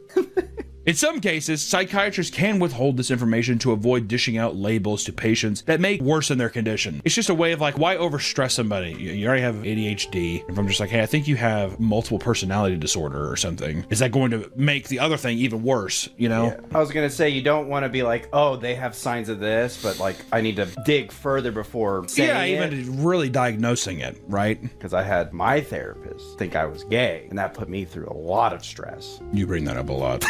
In some cases, psychiatrists can withhold this information to avoid dishing out labels to patients that may worsen their condition. It's just a way of like, why overstress somebody? You already have ADHD. If I'm just like, hey, I think you have multiple personality disorder or something, is that going to make the other thing even worse, you know? Yeah. I was going to say, you don't want to be like, oh, they have signs of this, but like, I need to dig further before saying even really diagnosing it, right? Because I had my therapist think I was gay, and that put me through a lot of stress. You bring that up a lot.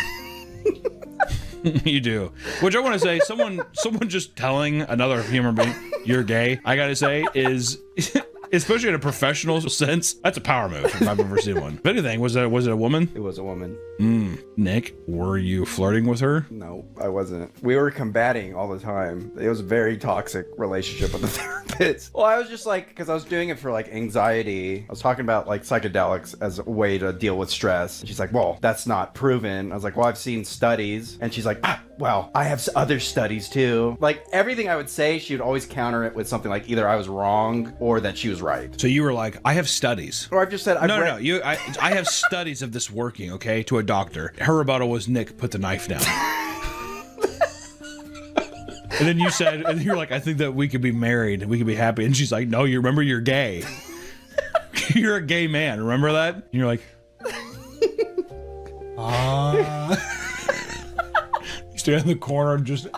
You do. Which I want to say, someone just telling another human being you're gay, I gotta say, is especially in a professional sense, that's a power move if I've ever seen one. If anything, was it a woman? It was a woman. Nick, were you flirting with her? No, I wasn't. We were combating all the time. It was a very toxic relationship with the therapist. Well, I was just like, because I was doing it for like anxiety. I was talking about like psychedelics as a way to deal with stress. And she's like, well, that's not proven. I was like, well, I've seen studies. And she's like, well, I have other studies too. Like everything I would say, she would always counter it with something like either I was wrong or that she was right. So you were like, I have studies. Or I've just said, No. I have studies of this working, okay, to a doctor. Her rebuttal was, Nick, put the knife down. And then you said, and you're like, I think that we could be married and we could be happy. And she's like, no, you remember you're gay. You're a gay man. Remember that? And you're like, you stand in the corner and just,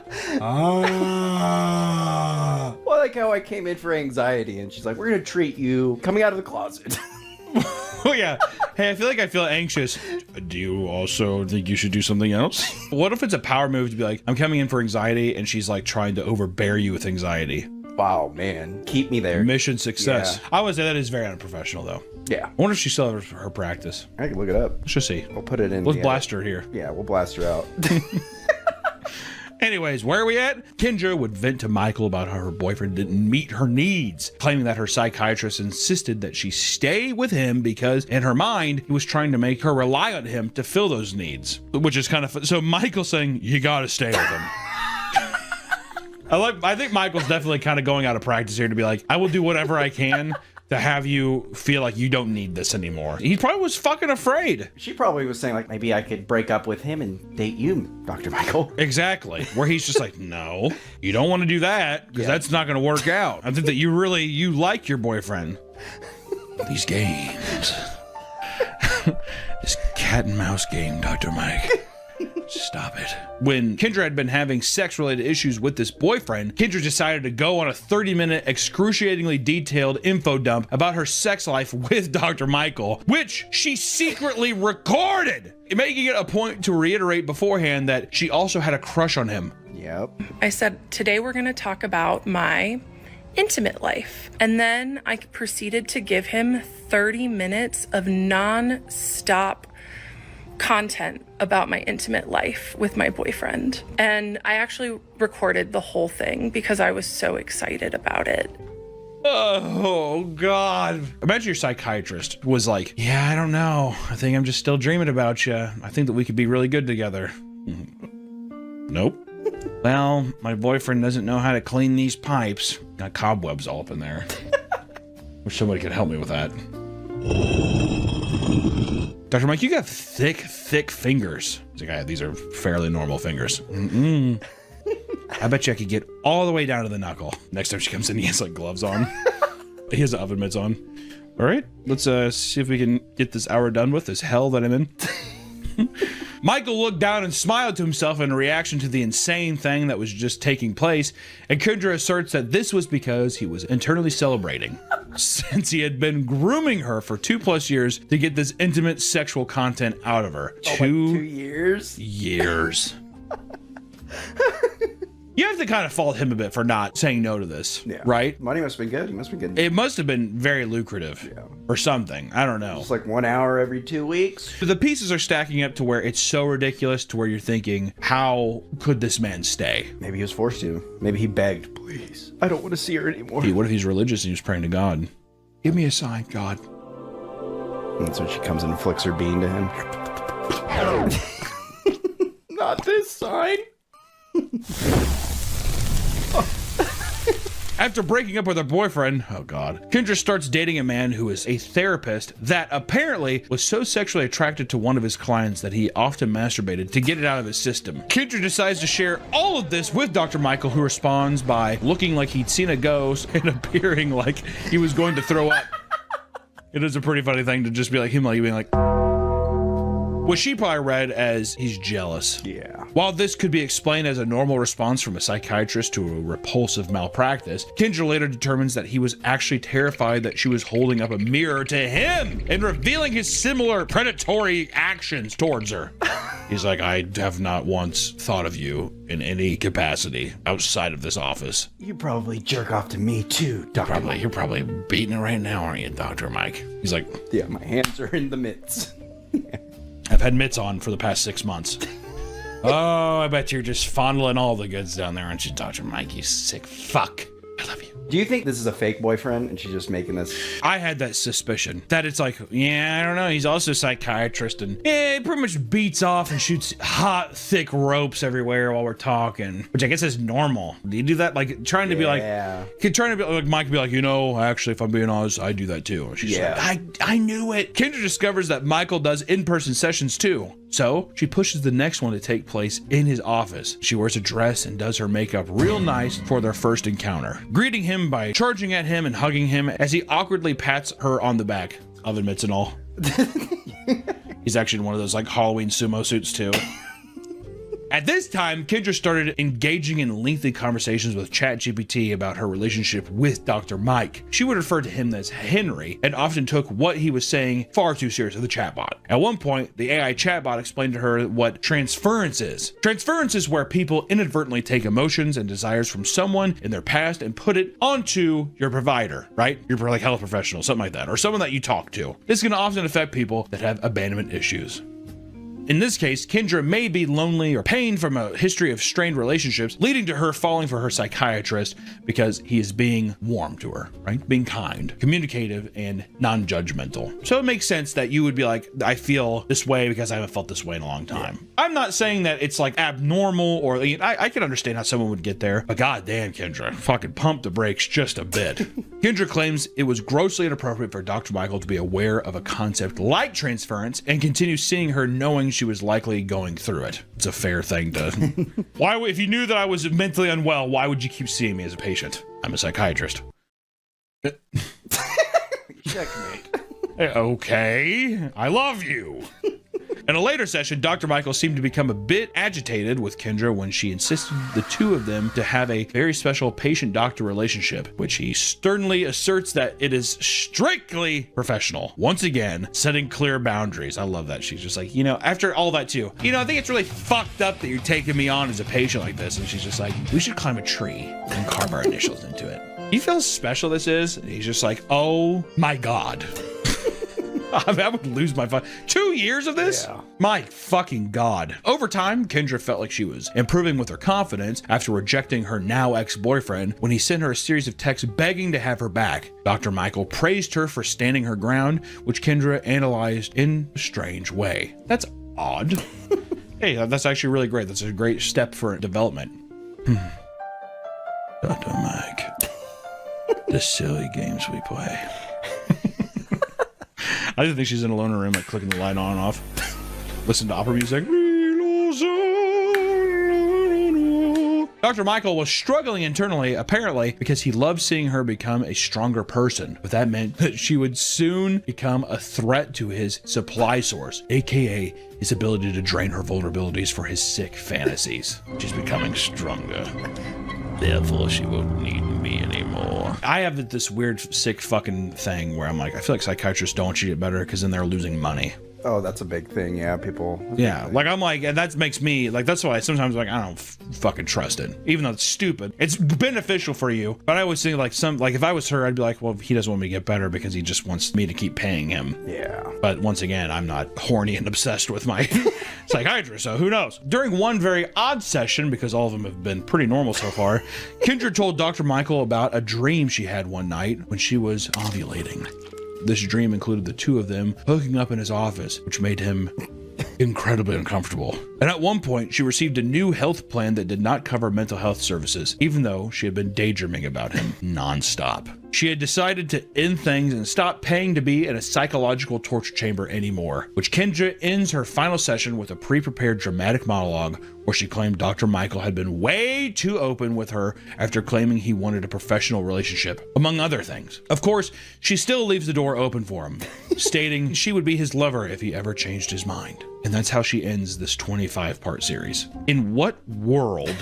Well, like how I came in for anxiety and she's like, we're going to treat you coming out of the closet. Oh yeah. Hey, I feel anxious. Do you also think you should do something else? What if it's a power move to be like, I'm coming in for anxiety, and she's like trying to overbear you with anxiety? Wow, man. Keep me there. Mission success. Yeah. I would say that is very unprofessional, though. Yeah. I wonder if she still has her practice. I can look it up. Let's just see. We'll put it in. Let's blast her here. Yeah, we'll blast her out. Anyways, where are we at? Kendra would vent to Michael about how her boyfriend didn't meet her needs, claiming that her psychiatrist insisted that she stay with him because, in her mind, he was trying to make her rely on him to fill those needs. Which is kind of fun. So Michael's saying, you gotta stay with him. I think Michael's definitely kind of going out of practice here to be like, I will do whatever I can to have you feel like you don't need this anymore. He probably was fucking afraid. She probably was saying like, maybe I could break up with him and date you, Dr. Michael. Exactly. Where he's just like, no, you don't want to do that because that's not going to work out. I think that you like your boyfriend. These games. This cat and mouse game, Dr. Mike. Stop it. When Kendra had been having sex-related issues with this boyfriend, Kendra decided to go on a 30-minute excruciatingly detailed info dump about her sex life with Dr. Michael, which she secretly recorded, making it a point to reiterate beforehand that she also had a crush on him. Yep. I said, today we're going to talk about my intimate life. And then I proceeded to give him 30 minutes of non-stop content about my intimate life with my boyfriend. And I actually recorded the whole thing because I was so excited about it. Oh, God. Imagine your psychiatrist was like, yeah, I don't know. I think I'm just still dreaming about you. I think that we could be really good together. Nope. Well, my boyfriend doesn't know how to clean these pipes. Got cobwebs all up in there. Wish somebody could help me with that. Dr. Mike, you got thick fingers. He's like, these are fairly normal fingers. I bet you I could get all the way down to the knuckle. Next time she comes in, he has like gloves on. He has the oven mitts on. All right, let's see if we can get this hour done with, this hell that I'm in. Michael looked down and smiled to himself in reaction to the insane thing that was just taking place, and Kendra asserts that this was because he was internally celebrating, since he had been grooming her for 2+ years to get this intimate sexual content out of her. Oh, 2 years? Years. You have to kind of fault him a bit for not saying no to this, right? Money must have been good. He must have been It must have been very lucrative or something. I don't know. It's like 1 hour every 2 weeks. The pieces are stacking up to where it's so ridiculous to where you're thinking, how could this man stay? Maybe he was forced to. Maybe he begged, please. I don't want to see her anymore. Hey, what if he's religious and he was praying to God? Give me a sign, God. And that's when she comes and flicks her bean to him. Not this sign. After breaking up with her boyfriend, oh God, Kendra starts dating a man who is a therapist that apparently was so sexually attracted to one of his clients that he often masturbated to get it out of his system. Kendra decides to share all of this with Dr. Michael, who responds by looking like he'd seen a ghost and appearing like he was going to throw up. It is a pretty funny thing to just be like him, like being like, what she probably read as he's jealous. Yeah. While this could be explained as a normal response from a psychiatrist to a repulsive malpractice, Kendra later determines that he was actually terrified that she was holding up a mirror to him and revealing his similar predatory actions towards her. He's like, I have not once thought of you in any capacity outside of this office. You probably jerk off to me too, Dr. Mike. You're probably beating it right now, aren't you, Dr. Mike? He's like, yeah, my hands are in the mitts. I've had mitts on for the past 6 months. Oh, I bet you're just fondling all the goods down there, aren't you, Dr. Mike, you sick fuck. I love you. Do you think this is a fake boyfriend and she's just making this? I had that suspicion that it's like, yeah, I don't know. He's also a psychiatrist and he pretty much beats off and shoots hot, thick ropes everywhere while we're talking, which I guess is normal. Do you do that? Like trying to be like, Mike could be like, you know, actually, if I'm being honest, I do that too. And she's like, I knew it. Kendra discovers that Michael does in-person sessions too. So she pushes the next one to take place in his office. She wears a dress and does her makeup real nice for their first encounter, greeting him by charging at him and hugging him as he awkwardly pats her on the back, oven mitts and all. He's actually in one of those like Halloween sumo suits too. At this time, Kendra started engaging in lengthy conversations with ChatGPT about her relationship with Dr. Mike. She would refer to him as Henry and often took what he was saying far too seriously, the chatbot. At one point, the AI chatbot explained to her what transference is. Transference is where people inadvertently take emotions and desires from someone in their past and put it onto your provider, right? Your like health professional, something like that, or someone that you talk to. This can often affect people that have abandonment issues. In this case, Kendra may be lonely or pained from a history of strained relationships, leading to her falling for her psychiatrist because he is being warm to her, right? Being kind, communicative, and non-judgmental. So it makes sense that you would be like, I feel this way because I haven't felt this way in a long time. Yeah. I'm not saying that it's like abnormal or I can understand how someone would get there, but goddamn, Kendra, fucking pump the brakes just a bit. Kendra claims it was grossly inappropriate for Dr. Michael to be aware of a concept like transference and continue seeing her knowing she was likely going through it. It's a fair thing to... Why, if you knew that I was mentally unwell, why would you keep seeing me as a patient? I'm a psychiatrist. Checkmate. Okay, I love you. In a later session, Dr. Michael seemed to become a bit agitated with Kendra when she insisted the two of them to have a very special patient-doctor relationship, which he sternly asserts that it is strictly professional. Once again, setting clear boundaries. I love that. She's just like, you know, after all that too, you know, I think it's really fucked up that you're taking me on as a patient like this. And she's just like, we should climb a tree and carve our initials into it. You feel how special this is? And he's just like, oh my God. I would lose my 2 years of this? Yeah. My fucking God. Over time, Kendra felt like she was improving with her confidence after rejecting her now ex-boyfriend when he sent her a series of texts begging to have her back. Dr. Michael praised her for standing her ground, which Kendra analyzed in a strange way. That's odd. Hey, that's actually really great. That's a great step for development. Dr. Mike, the silly games we play. I just think she's in a loner room, like clicking the light on and off. Listen to opera music. Dr. Michael was struggling internally, apparently, because he loved seeing her become a stronger person. But that meant that she would soon become a threat to his supply source, aka his ability to drain her vulnerabilities for his sick fantasies. She's becoming stronger. Therefore, she won't need me anymore. I have this weird, sick fucking thing where I'm like, I feel like psychiatrists don't want you to get better because then they're losing money. Oh, that's a big thing. Yeah, people. Yeah, like I'm like, and that makes me like, that's why sometimes like I don't fucking trust it, even though it's stupid. It's beneficial for you, but I always think like if I was her, I'd be like, well, he doesn't want me to get better because he just wants me to keep paying him. Yeah. But once again, I'm not horny and obsessed with my psychiatrist, so who knows? During one very odd session, because all of them have been pretty normal so far, Kendra told Dr. Michael about a dream she had one night when she was ovulating. This dream included the two of them hooking up in his office, which made him incredibly uncomfortable. And at one point, she received a new health plan that did not cover mental health services, even though she had been daydreaming about him nonstop. She had decided to end things and stop paying to be in a psychological torture chamber anymore, which Kendra ends her final session with a pre-prepared dramatic monologue where she claimed Dr. Michael had been way too open with her after claiming he wanted a professional relationship, among other things. Of course, she still leaves the door open for him, stating she would be his lover if he ever changed his mind. And that's how she ends this 25-part series. In what world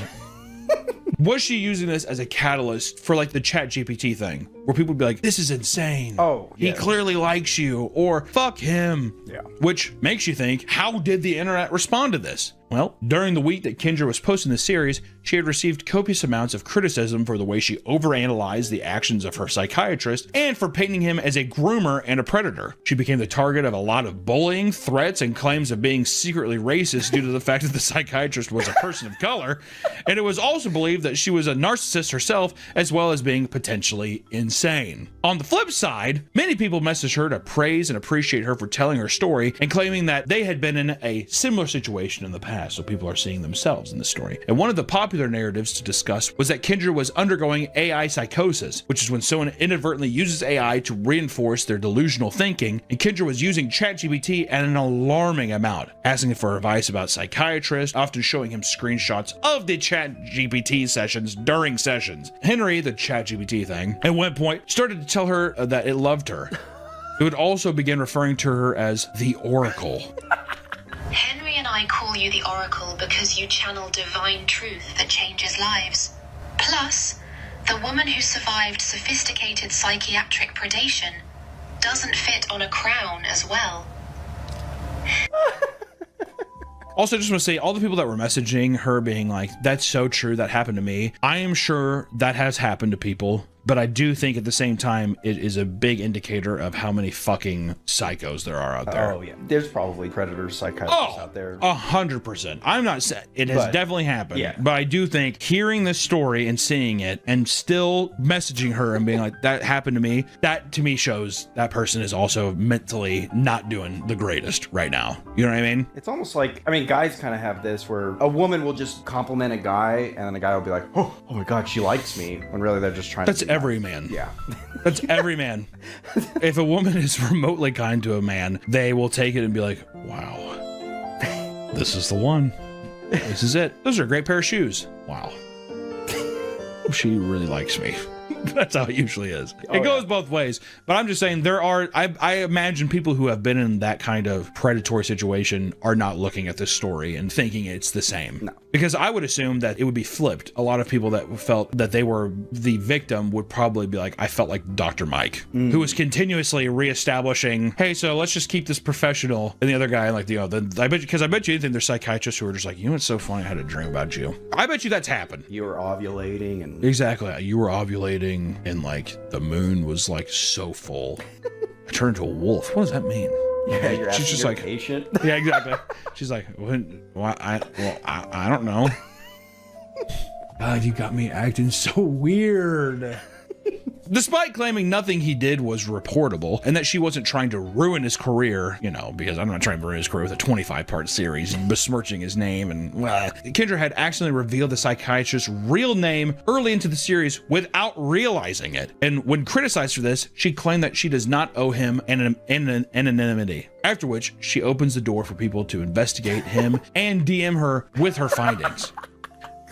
was she using this as a catalyst for like the ChatGPT thing, where people would be like, this is insane. Oh, he clearly likes you, or fuck him. Yeah. Which makes you think, how did the internet respond to this? Well, during the week that Kendra was posting the series, she had received copious amounts of criticism for the way she overanalyzed the actions of her psychiatrist and for painting him as a groomer and a predator. She became the target of a lot of bullying, threats, and claims of being secretly racist due to the fact that the psychiatrist was a person of color, and it was also believed that she was a narcissist herself, as well as being potentially insane. On the flip side, many people messaged her to praise and appreciate her for telling her story and claiming that they had been in a similar situation in the past. So people are seeing themselves in the story. And one of the popular narratives to discuss was that Kendra was undergoing AI psychosis, which is when someone inadvertently uses AI to reinforce their delusional thinking. And Kendra was using ChatGPT at an alarming amount, asking for advice about psychiatrists, often showing him screenshots of the ChatGPT sessions during sessions. Henry, the ChatGPT thing, at one point started to tell her that it loved her. It would also begin referring to her as the Oracle. Henry and I call you the Oracle because you channel divine truth that changes lives. Plus, the woman who survived sophisticated psychiatric predation doesn't fit on a crown as well. Also, just want to say, all the people that were messaging her being like, that's so true, that happened to me. I am sure that has happened to people, but I do think at the same time, it is a big indicator of how many fucking psychos there are out there. Oh, yeah. There's probably predators, psychiatrists out there. 100%. I'm not saying it has definitely happened, yeah. But I do think hearing this story and seeing it and still messaging her and being like, that happened to me, that to me shows that person is also mentally not doing the greatest right now. You know what I mean? It's almost like, I mean, guys kind of have this where a woman will just compliment a guy and then the guy will be like, oh my God, she likes me. When really they're just trying That's to every man. Yeah. That's every man. If a woman is remotely kind to a man, they will take it and be like, wow, this is the one. This is it. Those are a great pair of shoes. Wow. She really likes me. That's how it usually is. It goes both ways. But I'm just saying there are, I imagine people who have been in that kind of predatory situation are not looking at this story and thinking it's the same. No. Because I would assume that it would be flipped. A lot of people that felt that they were the victim would probably be like, I felt like Dr. Mike, who was continuously reestablishing, hey, so let's just keep this professional. And the other guy, like, I bet you anything, there's psychiatrists who are just like, you know what's so funny? I had a dream about you. I bet you that's happened. You were ovulating and... Exactly. You were ovulating and like the moon was like so full. I turned into a wolf. What does that mean? Yeah, you're she's just like patient. Yeah, exactly. She's like, I don't know. God, you got me acting so weird. Despite claiming nothing he did was reportable and that she wasn't trying to ruin his career, because I'm not trying to ruin his career with a 25-part series and besmirching his name and Kendra had accidentally revealed the psychiatrist's real name early into the series without realizing it. And when criticized for this, she claimed that she does not owe him anonymity. After which, she opens the door for people to investigate him and DM her with her findings.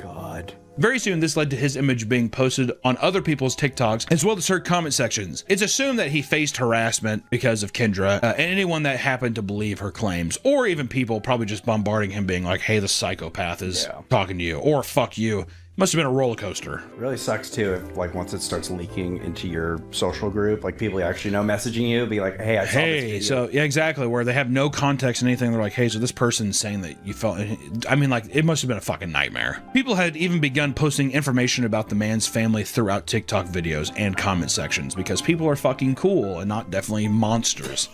God. Very soon, this led to his image being posted on other people's TikToks, as well as her comment sections. It's assumed that he faced harassment because of Kendra, and anyone that happened to believe her claims, or even people probably just bombarding him being like, hey, the psychopath is talking to you, or fuck you. Must have been a roller coaster. It really sucks too if like once it starts leaking into your social group, like people you actually know messaging you, be like, hey, I saw this video. So yeah, exactly, where they have no context in anything. They're like, hey, so this person's saying that you felt, I mean, like, it must have been a fucking nightmare. People had even begun posting information about the man's family throughout TikTok videos and comment sections because people are fucking cool and not definitely monsters.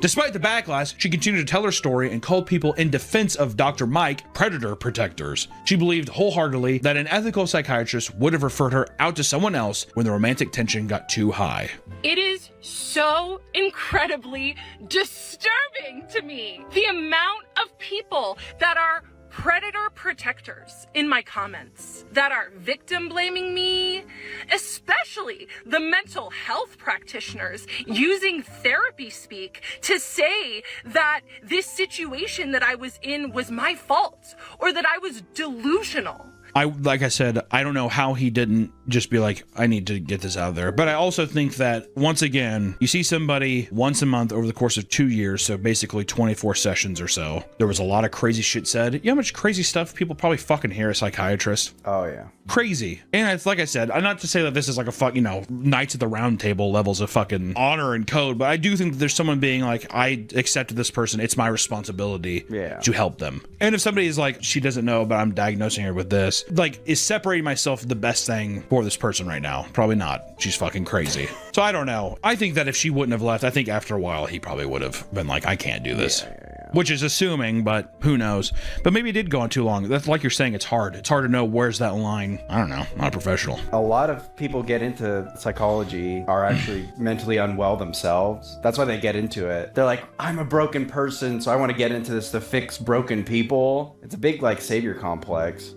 Despite the backlash, she continued to tell her story and called people in defense of Dr. Mike predator protectors. She believed wholeheartedly that an ethical psychiatrist would have referred her out to someone else when the romantic tension got too high. It is so incredibly disturbing to me, the amount of people that are predator protectors in my comments, that are victim blaming me, especially the mental health practitioners using therapy speak to say that this situation that I was in was my fault or that I was delusional. Like I said, I don't know how he didn't just be like, I need to get this out of there. But I also think that, once again, you see somebody once a month over the course of 2 years, so basically 24 sessions or so. There was a lot of crazy shit said. You know how much crazy stuff people probably fucking hear a psychiatrist? Oh, yeah. Crazy. And it's like I said, I'm not to say that this is like a fuck, you know, Knights at the Round Table levels of fucking honor and code, but I do think that there's someone being like, I accepted this person. It's my responsibility to help them. And if somebody is like, she doesn't know, but I'm diagnosing her with this, like, is separating myself the best thing for this person right now? Probably not. She's fucking crazy. So I don't know. I think that if she wouldn't have left, I think after a while he probably would have been like, I can't do this. Which is assuming, but who knows? But maybe it did go on too long. That's like you're saying, it's hard. It's hard to know where's that line. I don't know. I'm not a professional. A lot of people get into psychology are actually mentally unwell themselves. That's why they get into it. They're like, I'm a broken person, so I want to get into this to fix broken people. It's a big like savior complex.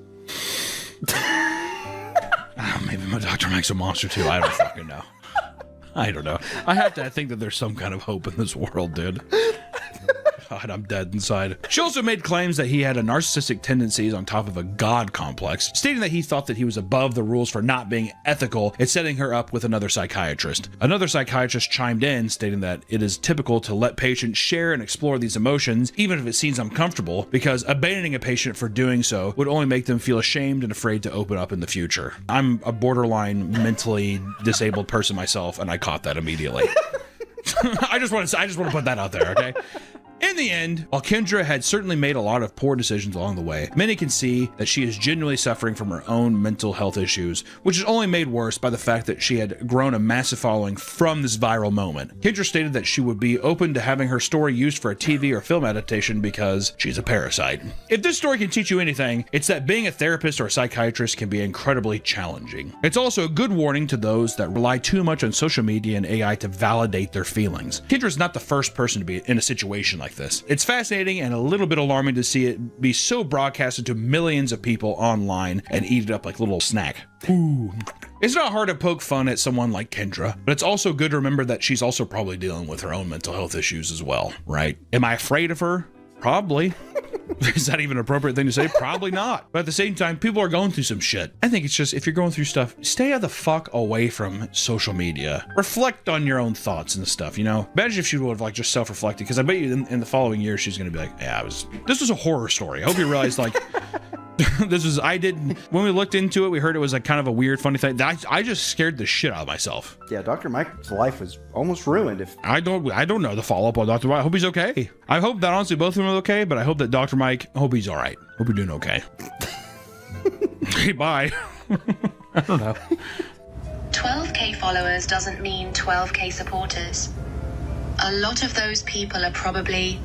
Maybe my Dr. Mike's a monster too. I don't fucking know. I don't know. I have to think that there's some kind of hope in this world, dude. God, I'm dead inside. She also made claims that he had a narcissistic tendencies on top of a god complex, stating that he thought that he was above the rules for not being ethical and setting her up with another psychiatrist. Another psychiatrist chimed in, stating that it is typical to let patients share and explore these emotions, even if it seems uncomfortable, because abandoning a patient for doing so would only make them feel ashamed and afraid to open up in the future. I'm a borderline mentally disabled person myself, and I caught that immediately. I just want to put that out there, okay? In the end, while Kendra had certainly made a lot of poor decisions along the way, many can see that she is genuinely suffering from her own mental health issues, which is only made worse by the fact that she had grown a massive following from this viral moment. Kendra stated that she would be open to having her story used for a TV or film adaptation because she's a parasite. If this story can teach you anything, it's that being a therapist or a psychiatrist can be incredibly challenging. It's also a good warning to those that rely too much on social media and AI to validate their feelings. Kendra's not the first person to be in a situation like this. It's fascinating and a little bit alarming to see it be so broadcasted to millions of people online and eat it up like a little snack. Ooh. It's not hard to poke fun at someone like Kendra, but it's also good to remember that she's also probably dealing with her own mental health issues as well, right? Am I afraid of her? Probably. Is that even an appropriate thing to say? Probably not. But at the same time, people are going through some shit. I think it's just, if you're going through stuff, stay the fuck away from social media. Reflect on your own thoughts and stuff, you know? Imagine if she would have like just self-reflected, because I bet you in the following year, she's going to be like, yeah, this was a horror story. I hope you realize like, when we looked into it, we heard it was like kind of a weird, funny thing. I just scared the shit out of myself. Yeah, Dr. Mike's life was almost ruined. I don't know the follow-up on Dr. Mike. I hope he's okay. I hope that honestly both of them are okay, but I hope that Dr. Mike, I hope he's all right. Hope you're doing okay. Okay, bye. I don't know. 12K followers doesn't mean 12K supporters. A lot of those people are probably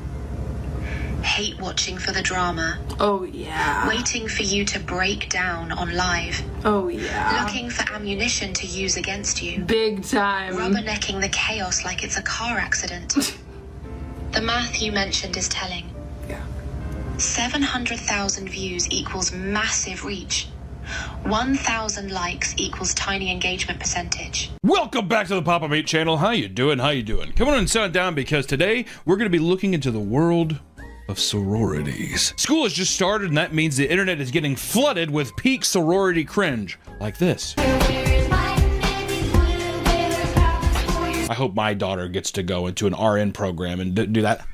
hate watching for the drama. Oh, yeah. Waiting for you to break down on live. Oh, yeah. Looking for ammunition to use against you. Big time. Rubbernecking the chaos like it's a car accident. The math you mentioned is telling. Yeah. 700,000 views equals massive reach. 1,000 likes equals tiny engagement percentage. Welcome back to the Papa Mate channel. How you doing? Come on and sit down, because today we're going to be looking into the world of sororities. School has just started, and that means the internet is getting flooded with peak sorority cringe like this. I hope my daughter gets to go into an RN program and do that.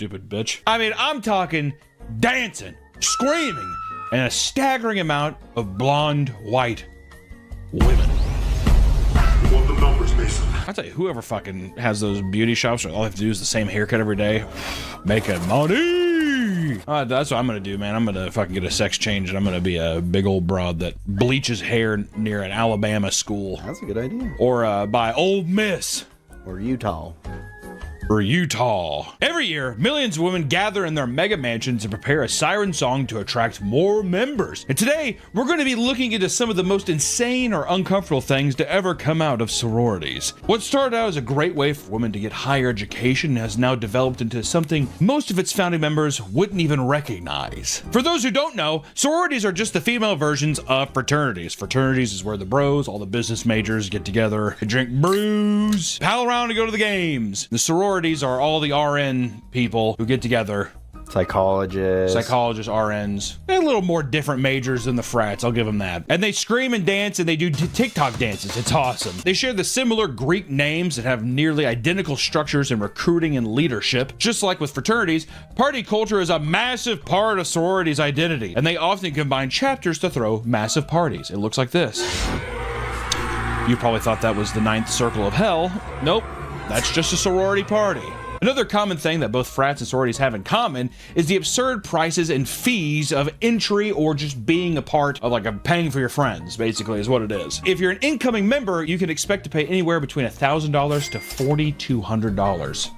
stupid bitch. I mean, I'm talking dancing, screaming, and a staggering amount of blonde, white women. You want the numbers, Mason? I tell you, whoever fucking has those beauty shops where all they have to do is the same haircut every day, making money. That's what I'm gonna do, man. I'm gonna fucking get a sex change, and I'm gonna be a big old broad that bleaches hair near an Alabama school. That's a good idea. Or by Ole Miss. Or Utah. For Utah. Every year, millions of women gather in their mega mansions and prepare a siren song to attract more members. And today, we're going to be looking into some of the most insane or uncomfortable things to ever come out of sororities. What started out as a great way for women to get higher education has now developed into something most of its founding members wouldn't even recognize. For those who don't know, sororities are just the female versions of fraternities. Fraternities is where the bros, all the business majors get together and drink brews, pal around and go to the games. The sororities are all the RN people who get together. Psychologists, RNs. They're a little more different majors than the frats, I'll give them that. And they scream and dance and they do TikTok dances. It's awesome. They share the similar Greek names that have nearly identical structures in recruiting and leadership. Just like with fraternities, party culture is a massive part of sororities' identity, and they often combine chapters to throw massive parties. It looks like this. You probably thought that was the 9th circle of hell. Nope. That's just a sorority party. Another common thing that both frats and sororities have in common is the absurd prices and fees of entry or just being a part of paying for your friends, basically is what it is. If you're an incoming member, you can expect to pay anywhere between $1,000 to $4,200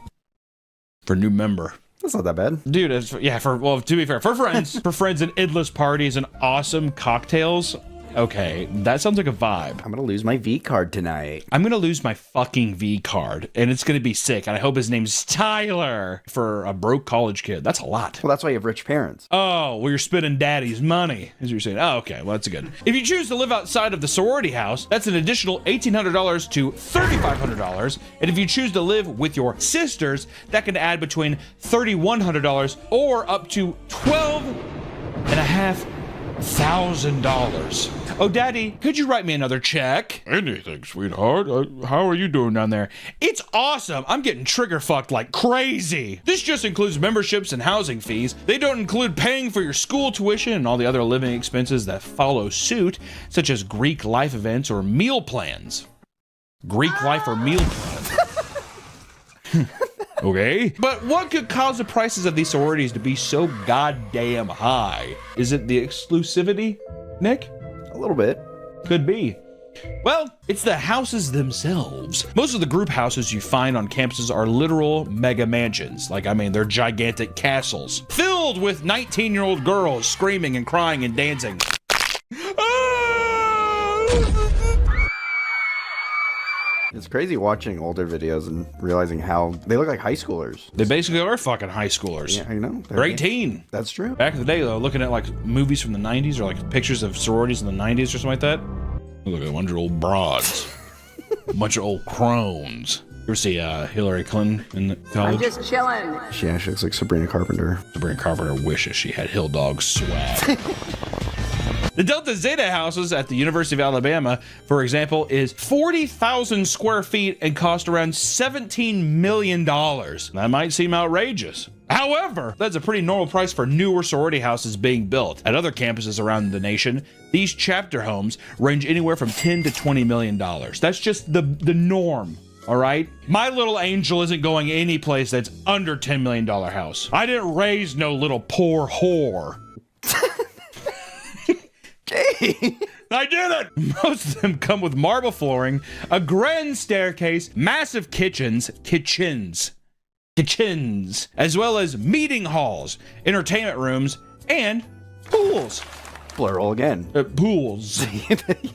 for a new member. That's not that bad. Dude, to be fair, for friends, and endless parties and awesome cocktails. Okay, that sounds like a vibe. I'm gonna lose my V card tonight. I'm gonna lose my fucking V card, and it's gonna be sick, and I hope his name's Tyler. For a broke college kid, that's a lot. Well, that's why you have rich parents. Oh, well, you're spending daddy's money, as you're saying. Oh, okay, well, that's good. If you choose to live outside of the sorority house, that's an additional $1,800 to $3,500, and if you choose to live with your sisters, that can add between $3,100 or up to $12,500. Oh, Daddy, could you write me another check? Anything, sweetheart. How are you doing down there? It's awesome. I'm getting trigger fucked like crazy. This just includes memberships and housing fees. They don't include paying for your school tuition and all the other living expenses that follow suit, such as Greek life events or meal plans. Greek life or meal plans. Okay. But what could cause the prices of these sororities to be so goddamn high? Is it the exclusivity, Nick? A little bit. Could be. Well, it's the houses themselves. Most of the group houses you find on campuses are literal mega mansions. They're gigantic castles filled with 19-year-old girls screaming and crying and dancing. It's crazy watching older videos and realizing how they look like high schoolers. They basically are fucking high schoolers. Yeah, I know. They're 18. That's true. Back in the day, though, looking at movies from the 90s or pictures of sororities in the 90s or something like that, look at a bunch of old broads, a bunch of old crones. You ever see Hillary Clinton in college? I'm just chilling. She actually looks like Sabrina Carpenter. Sabrina Carpenter wishes she had Hill Dog swag. The Delta Zeta houses at the University of Alabama, for example, is 40,000 square feet and cost around $17 million. That might seem outrageous. However, that's a pretty normal price for newer sorority houses being built. At other campuses around the nation, these chapter homes range anywhere from $10 to $20 million. That's just the norm. All right? My little angel isn't going any place that's under $10 million house. I didn't raise no little poor whore. I did it! Most of them come with marble flooring, a grand staircase, massive kitchens, as well as meeting halls, entertainment rooms, and pools. Plural again. Pools.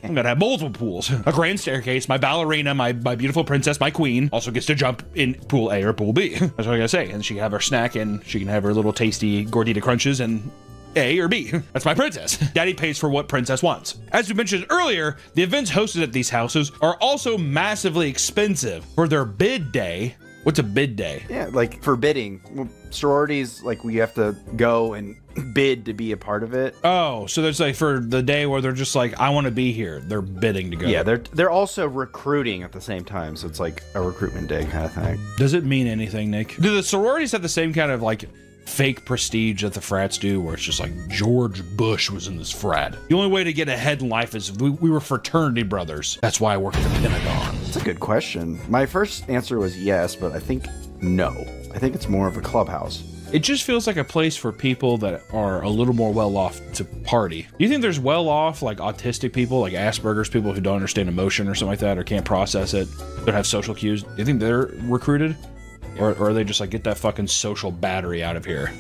I'm gonna have multiple pools. A grand staircase, my ballerina, my beautiful princess, my queen, also gets to jump in pool A or pool B. That's what I gotta say. And she can have her snack and she can have her little tasty gordita crunches and A or B. That's my princess. Daddy pays for what princess wants. As we mentioned earlier, the events hosted at these houses are also massively expensive. For their bid day, What's a bid day? Yeah, like for bidding. Sororities, like we have to go and bid to be a part of it. Oh, so there's like for the day where they're just like, I want to be here. They're bidding to go. Yeah, they're also recruiting at the same time, so it's like a recruitment day kind of thing. Does it mean anything, Nick? Do the sororities have the same kind of like fake prestige that the frats do, where it's just like George Bush was in this frat? The only way to get ahead in life is we were fraternity brothers. That's why I work at the Pentagon. That's a good question. My first answer was yes, but I think no. I think it's more of a clubhouse. It just feels like a place for people that are a little more well-off to party. Do you think there's well-off, like autistic people, like Asperger's people who don't understand emotion or something like that, or can't process it, don't have social cues? Do you think they're recruited? Or are they just like, get that fucking social battery out of here?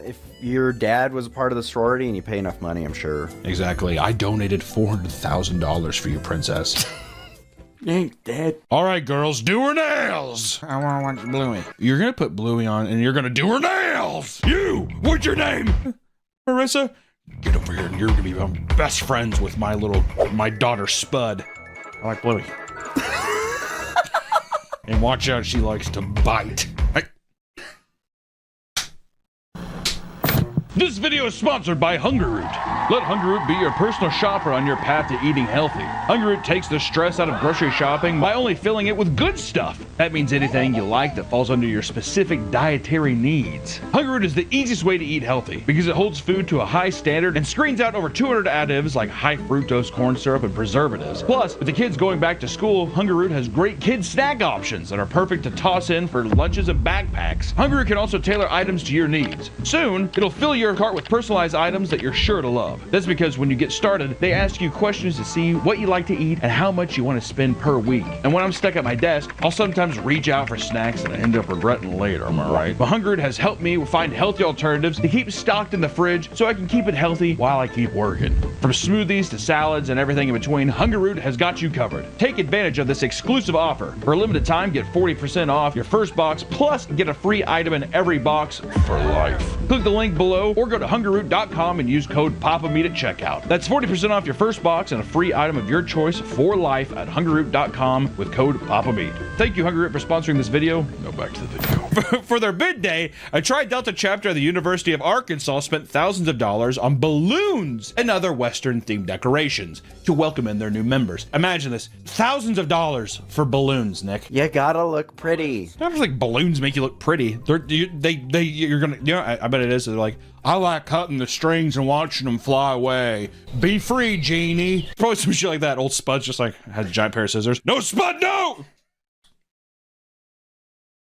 If your dad was a part of the sorority and you pay enough money, I'm sure. Exactly. I donated $400,000 for you, princess. Thanks, Dad. All right, girls, do her nails. I want to watch Bluey. You're going to put Bluey on and you're going to do her nails. You, what's your name? Marissa, get over here and you're going to be best friends with my daughter, Spud. I like Bluey. And watch out, she likes to bite. This video is sponsored by Hungerroot. Let Hungerroot be your personal shopper on your path to eating healthy. Hungerroot takes the stress out of grocery shopping by only filling it with good stuff. That means anything you like that falls under your specific dietary needs. Hungerroot is the easiest way to eat healthy because it holds food to a high standard and screens out over 200 additives like high fructose corn syrup and preservatives. Plus, with the kids going back to school, Hungerroot has great kids snack options that are perfect to toss in for lunches and backpacks. Hungerroot can also tailor items to your needs. Soon, it'll fill your cart with personalized items that you're sure to love. That's because when you get started, they ask you questions to see what you like to eat and how much you want to spend per week. And when I'm stuck at my desk, I'll sometimes reach out for snacks that I end up regretting later, am I right? But Hungerroot has helped me find healthy alternatives to keep stocked in the fridge so I can keep it healthy while I keep working. From smoothies to salads and everything in between, Hungerroot has got you covered. Take advantage of this exclusive offer. For a limited time, get 40% off your first box, plus get a free item in every box for life. Click the link below or go to hungerroot.com and use code PAPAMEAT at checkout. That's 40% off your first box and a free item of your choice for life at hungerroot.com with code PAPAMEAT. Thank you, Hungerroot, for sponsoring this video. Go back to the video. For their bid day, a Tri-Delta chapter of the University of Arkansas spent thousands of dollars on balloons and other Western-themed decorations to welcome in their new members. Imagine this, thousands of dollars for balloons, Nick. You gotta look pretty. I don't think balloons make you look pretty. You're gonna, you know, I bet it is. They're like, I like cutting the strings and watching them fly away. Be free, genie. Probably some shit like that. Old Spud's just like, has a giant pair of scissors. No, Spud, no!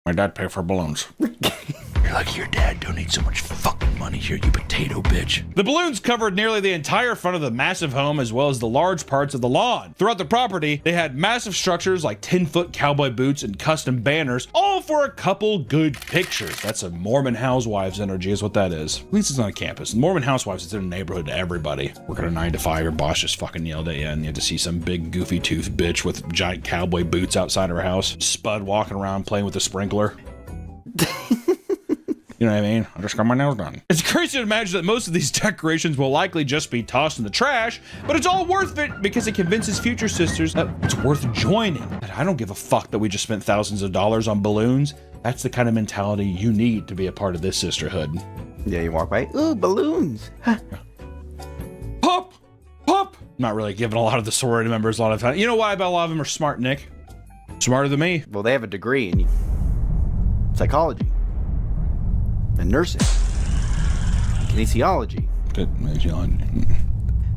My dad paid for balloons. You're lucky your dad donates so much fucking money here, you potato bitch. The balloons covered nearly the entire front of the massive home as well as the large parts of the lawn. Throughout the property, they had massive structures like 10-foot cowboy boots and custom banners, all for a couple good pictures. That's a Mormon housewives energy is what that is. At least it's on campus. The Mormon housewives is in a neighborhood to everybody. Working a 9 to 5, your boss just fucking yelled at you and you had to see some big goofy tooth bitch with giant cowboy boots outside her house. Spud walking around playing with the sprinkler. You know what I mean? I just got my nails done. It's crazy to imagine that most of these decorations will likely just be tossed in the trash, but it's all worth it because it convinces future sisters that it's worth joining. And I don't give a fuck that we just spent thousands of dollars on balloons. That's the kind of mentality you need to be a part of this sisterhood. Yeah, you walk by, ooh, balloons. Pop! Pop! Not really giving a lot of the sorority members a lot of time. You know why? I bet a lot of them are smart, Nick. Smarter than me. Well, they have a degree in psychology. And nursing, kinesiology.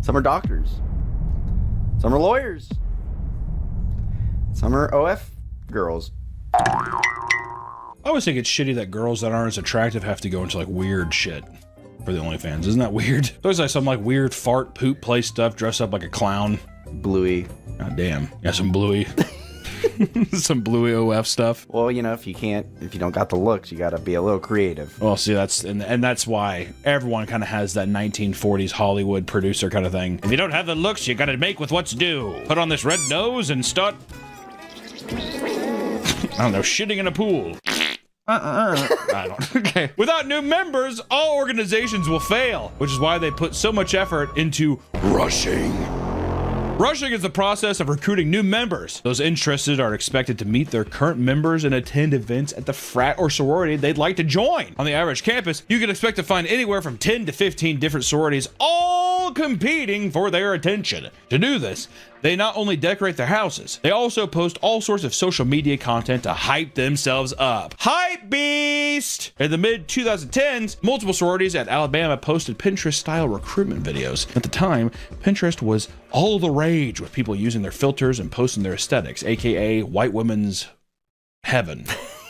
Some are doctors. Some are lawyers. Some are OF girls. I always think it's shitty that girls that aren't as attractive have to go into like weird shit for the OnlyFans. Isn't that weird? It's always like some like weird fart poop play stuff, dress up like a clown. Bluey. God damn. Yeah, some Bluey. Some Bluey OF stuff. Well, you know, if you don't got the looks, you gotta be a little creative. Well, see, that's and that's why everyone kind of has that 1940s Hollywood producer kind of thing. If you don't have the looks, you gotta make with what's due. Put on this red nose and start, I don't know, shitting in a pool. I don't. Okay. Without new members, all organizations will fail, which is why they put so much effort into rushing Rushing is the process of recruiting new members. Those interested are expected to meet their current members and attend events at the frat or sorority they'd like to join. On the average campus, you can expect to find anywhere from 10 to 15 different sororities, all competing for their attention. To do this, they not only decorate their houses, they also post all sorts of social media content to hype themselves up. Hype beast! In the mid-2010s, multiple sororities at Alabama posted Pinterest-style recruitment videos. At the time, Pinterest was all the rage with people using their filters and posting their aesthetics, aka white women's heaven.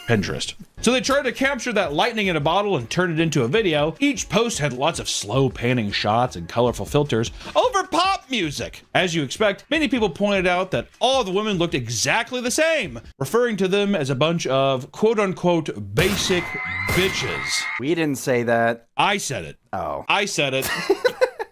Pinterest. So they tried to capture that lightning in a bottle and turn it into a video. Each post had lots of slow panning shots and colorful filters over pop music. As you expect, many people pointed out that all the women looked exactly the same, referring to them as a bunch of quote-unquote basic bitches. We didn't say that. I said it. Oh. I said it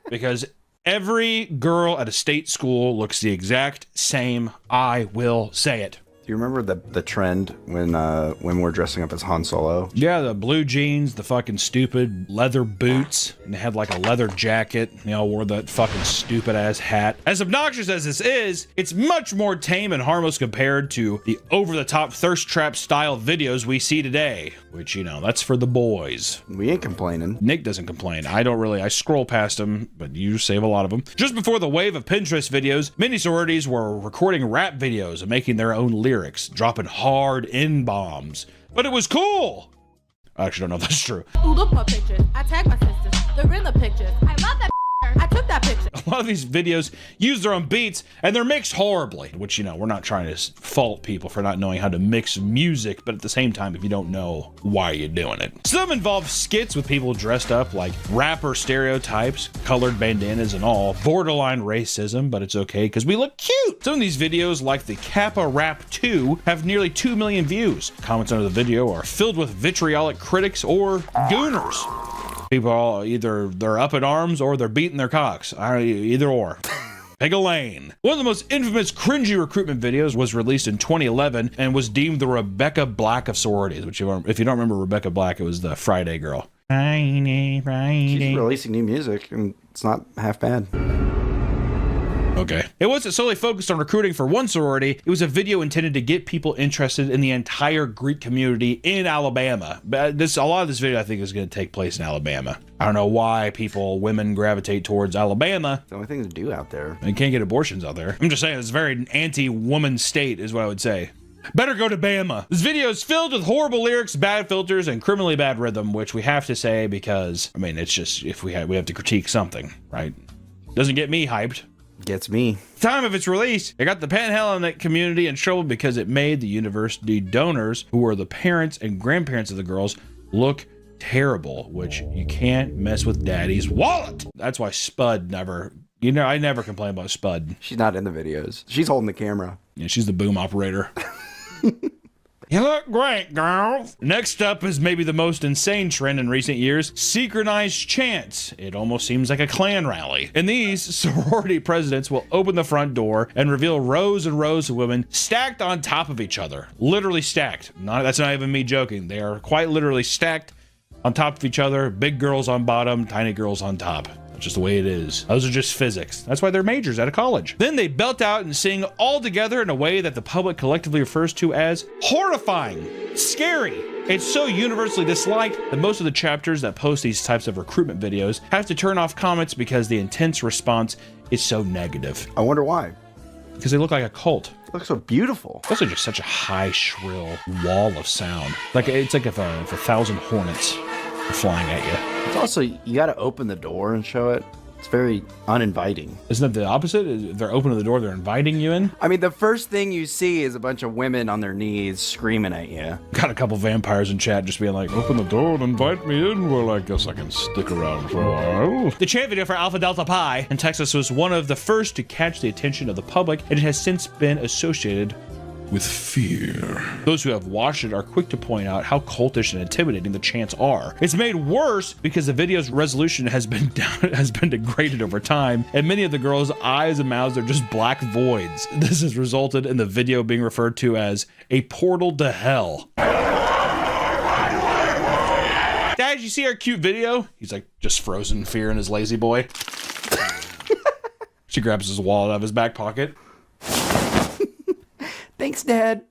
because every girl at a state school looks the exact same. I will say it. Do you remember the trend when women were dressing up as Han Solo? Yeah, the blue jeans, the fucking stupid leather boots, and they had like a leather jacket. They all wore that fucking stupid ass hat. As obnoxious as this is, it's much more tame and harmless compared to the over-the-top thirst trap style videos we see today. Which, you know, that's for the boys. We ain't complaining. Nick doesn't complain. I scroll past them, but you save a lot of them. Just before the wave of Pinterest videos, many sororities were recording rap videos and making their own lyrics, dropping hard N-bombs. But it was cool! I actually don't know if that's true. Ooh, look my pictures. I tagged my sisters. They're in the pictures. I love that. I took that picture. A lot of these videos use their own beats, and they're mixed horribly, which, you know, we're not trying to fault people for not knowing how to mix music, but at the same time, if you don't know, why are you doing it? Some involve skits with people dressed up like rapper stereotypes, colored bandanas and all, borderline racism, but it's okay because we look cute. Some of these videos, like the Kappa Rap 2, have nearly 2 million views. Comments under the video are filled with vitriolic critics or gooners. People are all either they're up in arms or they're beating their cocks. Either or. Pick a lane. One of the most infamous cringy recruitment videos was released in 2011 and was deemed the Rebecca Black of sororities, which if you don't remember Rebecca Black, it was the Friday girl. Friday. She's releasing new music and it's not half bad. Okay. It wasn't solely focused on recruiting for one sorority. It was a video intended to get people interested in the entire Greek community in Alabama. A lot of this video, I think, is going to take place in Alabama. I don't know why women gravitate towards Alabama. It's the only thing to do out there. They can't get abortions out there. I'm just saying, it's a very anti-woman state, is what I would say. Better go to Bama. This video is filled with horrible lyrics, bad filters, and criminally bad rhythm, which we have to say because, I mean, it's just, if we have to critique something, right? Doesn't get me hyped. Gets me. Time of its release, it got the Panhellenic community in trouble because it made the university donors, who were the parents and grandparents of the girls, look terrible, which you can't mess with daddy's wallet. That's why Spud never, I never complain about Spud. She's not in the videos. She's holding the camera. Yeah, she's the boom operator. You look great, girls. Next up is maybe the most insane trend in recent years, synchronized chants. It almost seems like a Klan rally. In these, sorority presidents will open the front door and reveal rows and rows of women stacked on top of each other. Literally stacked. That's not even me joking. They are quite literally stacked on top of each other. Big girls on bottom, tiny girls on top. Just the way it is. Those are just physics. That's why they're majors out of college. Then they belt out and sing all together in a way that the public collectively refers to as horrifying, scary. It's so universally disliked that most of the chapters that post these types of recruitment videos have to turn off comments because the intense response is so negative. I wonder why. Because they look like a cult. They look so beautiful. It's also just such a high, shrill wall of sound. It's like if 1,000 hornets are flying at you. It's also, you got to open the door and show it. It's very uninviting. Isn't that the opposite? If they're opening the door, they're inviting you in? I mean, the first thing you see is a bunch of women on their knees screaming at you. Got a couple vampires in chat just being like, open the door and invite me in. Well, I guess I can stick around for a while. The chant video for Alpha Delta Pi in Texas was one of the first to catch the attention of the public, and it has since been associated with fear. Those who have watched it are quick to point out how cultish and intimidating the chants are. It's made worse because the video's resolution has been degraded over time, and many of the girls' eyes and mouths are just black voids. This has resulted in the video being referred to as a portal to hell. Dad, you see our cute video? He's like just frozen in fear in his lazy boy. She grabs his wallet out of his back pocket. Thanks, Dad.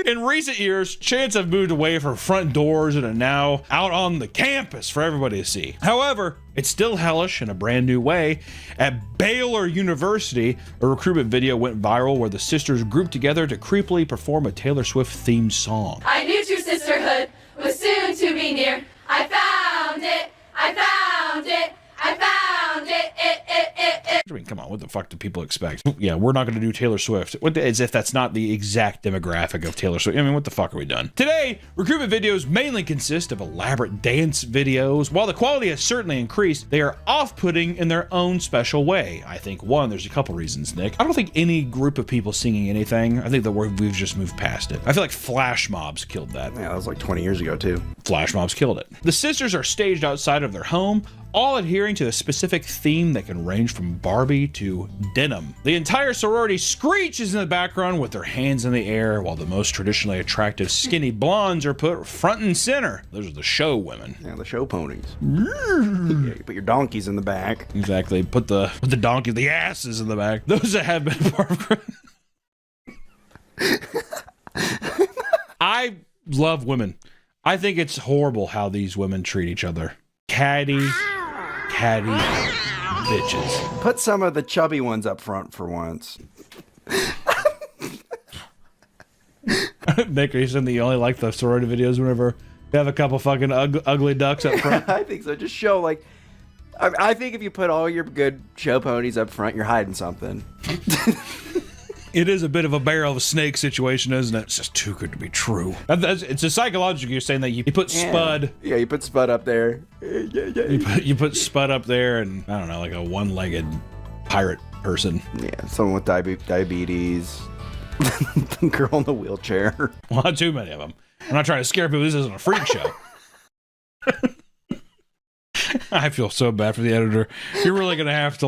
In recent years, chants have moved away from front doors and are now out on the campus for everybody to see. However, it's still hellish in a brand new way. At Baylor University, a recruitment video went viral where the sisters grouped together to creepily perform a Taylor Swift themed song. I knew true sisterhood was soon to be near. I found it, I found it, I found it, I mean, come on, what the fuck do people expect? Yeah, we're not going to do Taylor Swift. As if that's not the exact demographic of Taylor Swift. I mean, what the fuck are we done? Today, recruitment videos mainly consist of elaborate dance videos. While the quality has certainly increased, they are off-putting in their own special way. I think, one, there's a couple reasons, Nick. I don't think any group of people singing anything, I think that we've just moved past it. I feel like flash mobs killed that. Yeah, that was like 20 years ago, too. Flash mobs killed it. The sisters are staged outside of their home, all adhering to a specific theme that can range from Barbie to denim. The entire sorority screeches in the background with their hands in the air, while the most traditionally attractive skinny blondes are put front and center. Those are the show women. Yeah, the show ponies. Yeah, you put your donkeys in the back. Exactly. Put the donkeys, the asses in the back. Those that have been part of I love women. I think it's horrible how these women treat each other. Catty bitches. Put some of the chubby ones up front for once. Nick, are you saying that you only like the sorority videos whenever you have a couple fucking ugly ducks up front? I think so. Just show, like, I think if you put all your good show ponies up front, you're hiding something. It is a bit of a barrel of a snake situation, isn't it? It's just too good to be true. It's a psychological. You're saying that you put Spud. Yeah, you put Spud up there. You put Spud up there, and I don't know, like a one-legged pirate person. Yeah, someone with diabetes. The girl in the wheelchair. Well, not too many of them. I'm not trying to scare people. This isn't a freak show. I feel so bad for the editor. You're really gonna have to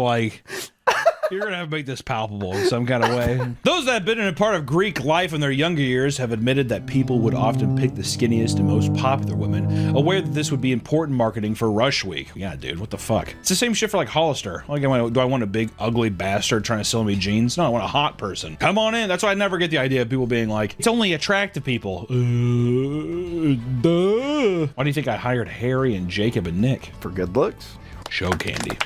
You're going to have to make this palpable in some kind of way. Those that have been in a part of Greek life in their younger years have admitted that people would often pick the skinniest and most popular women, aware that this would be important marketing for Rush Week. Yeah, dude, what the fuck? It's the same shit for like Hollister. Like, do I want a big, ugly bastard trying to sell me jeans? No, I want a hot person. Come on in. That's why I never get the idea of people being like, it's only attractive people. Duh. Why do you think I hired Harry and Jacob and Nick? For good looks? Show candy.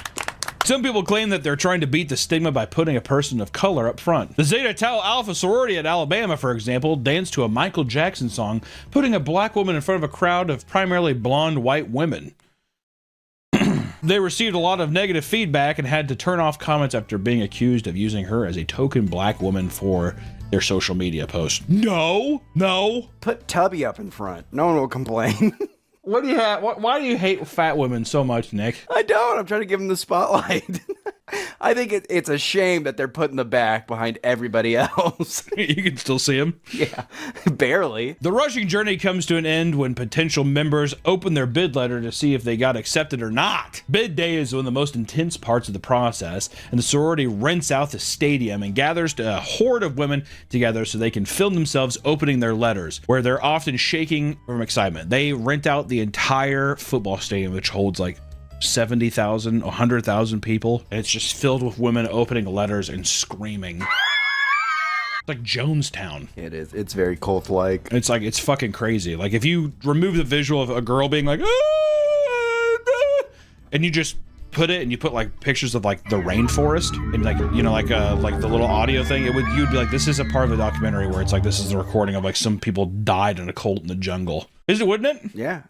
Some people claim that they're trying to beat the stigma by putting a person of color up front. The Zeta Tau Alpha sorority at Alabama, for example, danced to a Michael Jackson song, putting a black woman in front of a crowd of primarily blonde white women. They received a lot of negative feedback and had to turn off comments after being accused of using her as a token black woman for their social media post. No. Put Tubby up in front. No one will complain. What do you have? Why do you hate fat women so much, Nick? I don't. I'm trying to give them the spotlight. I think it's a shame that they're put in the back behind everybody else. You can still see them. Yeah, barely. The rushing journey comes to an end when potential members open their bid letter to see if they got accepted or not. Bid day is one of the most intense parts of the process, and the sorority rents out the stadium and gathers a horde of women together so they can film themselves opening their letters, where they're often shaking from excitement. They rent out the entire football stadium, which holds like 70,000, 100,000 people, and it's just filled with women opening letters and screaming. It's like Jonestown. It is. It's very cult-like. It's fucking crazy. Like, if you remove the visual of a girl being like, and you just put it and you put like pictures of like the rainforest and like, you know, like the little audio thing, you'd be like, this is a part of a documentary where it's like, this is the recording of like some people died in a cult in the jungle. Wouldn't it? Yeah.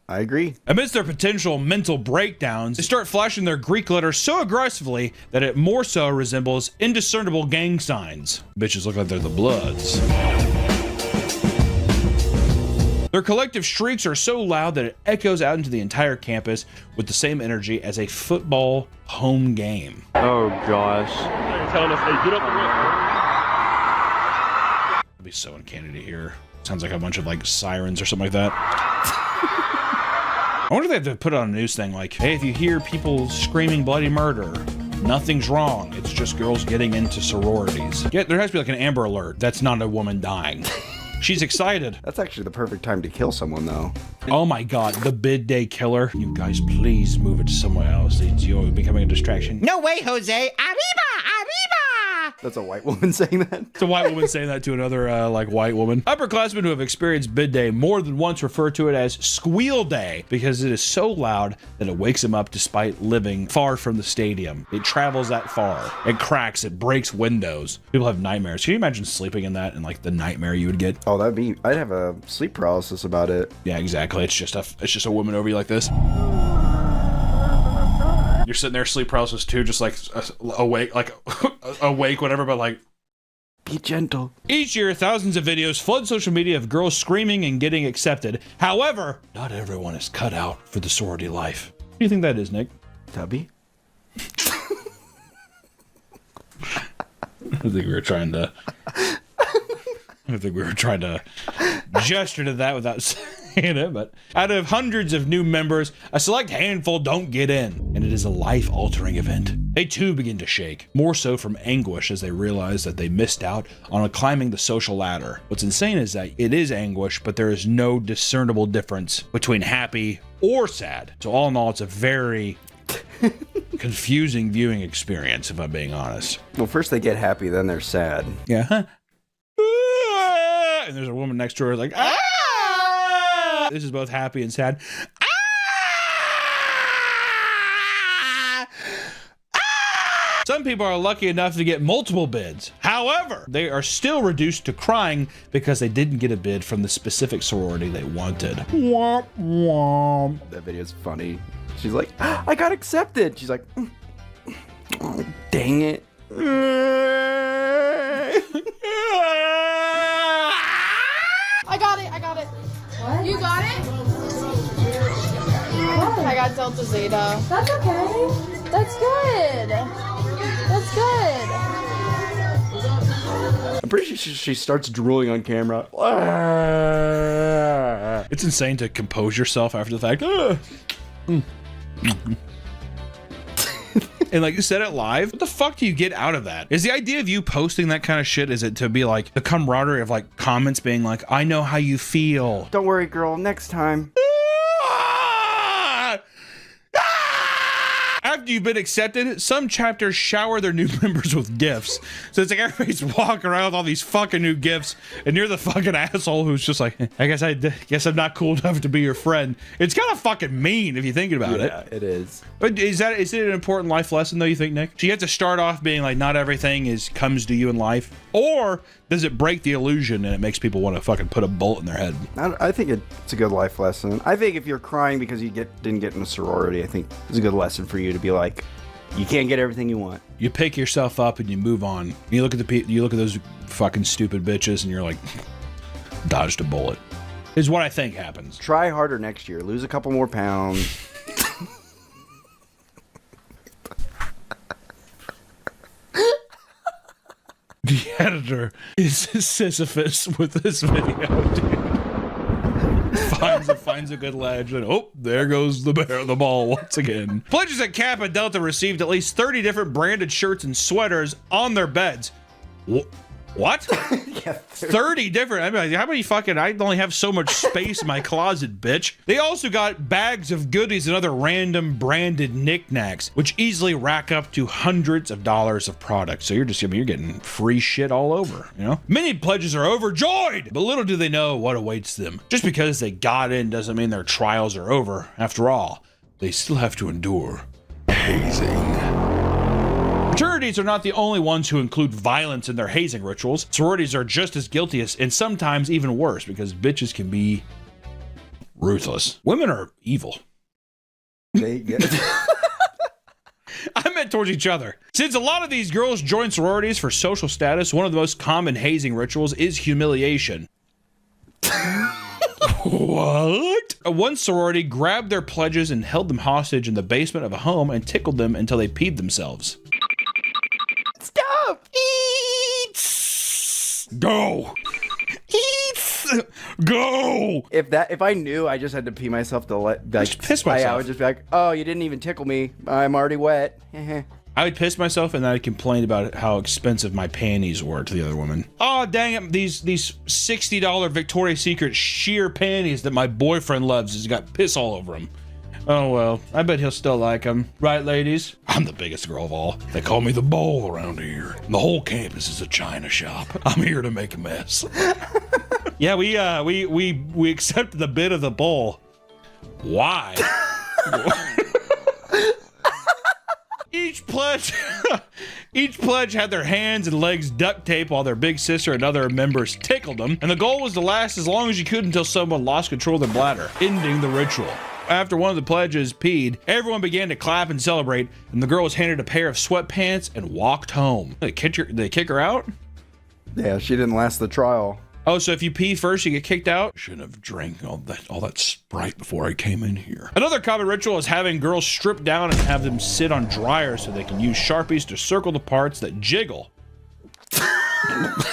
I agree. Amidst their potential mental breakdowns, they start flashing their Greek letters so aggressively that it more so resembles indiscernible gang signs. Bitches look like they're the Bloods. Their collective shrieks are so loud that it echoes out into the entire campus with the same energy as a football home game. Oh gosh. Telling us, hey, get up the It'd be so uncanny to hear. Sounds like a bunch of like sirens or something like that. I wonder if they have to put it on a news thing like, hey, if you hear people screaming bloody murder, nothing's wrong. It's just girls getting into sororities. Yeah, there has to be like an Amber Alert. That's not a woman dying. She's excited. That's actually the perfect time to kill someone, though. Oh my god, the bid day killer. You guys, please move it to somewhere else. You're becoming a distraction. No way, Jose. Arriba! That's a white woman saying that? It's a white woman saying that to another, white woman. Upperclassmen who have experienced bid day more than once refer to it as squeal day because it is so loud that it wakes them up despite living far from the stadium. It travels that far. It cracks. It breaks windows. People have nightmares. Can you imagine sleeping in that and, like, the nightmare you would get? Oh, I'd have a sleep paralysis about it. Yeah, exactly. It's just a woman over you like this. You're sitting there, sleep paralysis too, just like awake, awake, whatever, but like, be gentle. Each year, thousands of videos flood social media of girls screaming and getting accepted. However, not everyone is cut out for the sorority life. What do you think that is, Nick? Tubby? I think we were trying to gesture to that without saying it, but out of hundreds of new members, a select handful don't get in, and it is a life-altering event. They too begin to shake, more so from anguish as they realize that they missed out on climbing the social ladder. What's insane is that it is anguish, but there is no discernible difference between happy or sad. So all in all, it's a very confusing viewing experience, if I'm being honest. Well, first they get happy, then they're sad. Yeah. Huh? And there's a woman next to her like, ah! This is both happy and sad. Ah! Ah! Some people are lucky enough to get multiple bids. However, they are still reduced to crying because they didn't get a bid from the specific sorority they wanted. Womp womp. That video's funny. She's like, I got accepted. She's like, oh, dang it. I got it. What? You got it? What? I got Delta Zeta. That's okay. That's good. That's good. I'm pretty sure she starts drooling on camera. It's insane to compose yourself after the fact. And like you said it live, what the fuck do you get out of that? Is the idea of you posting that kind of shit, is it to be like the camaraderie of like comments being like, I know how you feel. Don't worry, girl, next time. After you've been accepted, some chapters shower their new members with gifts. So it's like everybody's walking around with all these fucking new gifts, and you're the fucking asshole who's just like, I guess I'm not cool enough to be your friend. It's kind of fucking mean if you think about it. Yeah, it is. But is it an important life lesson though, you think, Nick? So you have to start off being like, not everything comes to you in life? Or does it break the illusion and it makes people want to fucking put a bullet in their head? I think it's a good life lesson. I think if you're crying because you didn't get in a sorority, I think it's a good lesson for you to be like, you can't get everything you want. You pick yourself up and you move on. You look at those fucking stupid bitches and you're like, dodged a bullet. Is what I think happens. Try harder next year. Lose a couple more pounds. The editor is Sisyphus with this video, dude. Finds a good ledge, and oh, there goes the ball once again. Pledges at Kappa Delta received at least 30 different branded shirts and sweaters on their beds. What? Yeah, 30 different. I mean, how many fucking, I only have so much space in my closet, bitch. They also got bags of goodies and other random branded knickknacks, which easily rack up to hundreds of dollars of products. So you're getting free shit all over, you know? Many pledges are overjoyed, but little do they know what awaits them. Just because they got in doesn't mean their trials are over. After all, they still have to endure hazing. Fraternities are not the only ones who include violence in their hazing rituals. Sororities are just as guilty as, and sometimes even worse, because bitches can be ruthless. Women are evil. I meant towards each other. Since a lot of these girls join sororities for social status, one of the most common hazing rituals is humiliation. What? One sorority grabbed their pledges and held them hostage in the basement of a home and tickled them until they peed themselves. Stop! Eat! Go! Eat! Go! If I knew I just had to pee myself to piss myself. I would just be like, oh, you didn't even tickle me. I'm already wet. I would piss myself and then I'd complain about how expensive my panties were to the other woman. Oh, dang it. These $60 Victoria's Secret sheer panties that my boyfriend loves has got piss all over them. Oh, well, I bet he'll still like them. Right, ladies? I'm the biggest girl of all. They call me the bull around here. The whole campus is a china shop. I'm here to make a mess. Yeah, we accepted the bid of the bull. Why? Each pledge had their hands and legs duct taped while their big sister and other members tickled them, and the goal was to last as long as you could until someone lost control of their bladder, ending the ritual. After one of the pledges peed, everyone began to clap and celebrate, and the girl was handed a pair of sweatpants and walked home. They kick her out? Yeah, she didn't last the trial. Oh, so if you pee first, you get kicked out? Shouldn't have drank all that Sprite before I came in here. Another common ritual is having girls strip down and have them sit on dryers so they can use Sharpies to circle the parts that jiggle. God!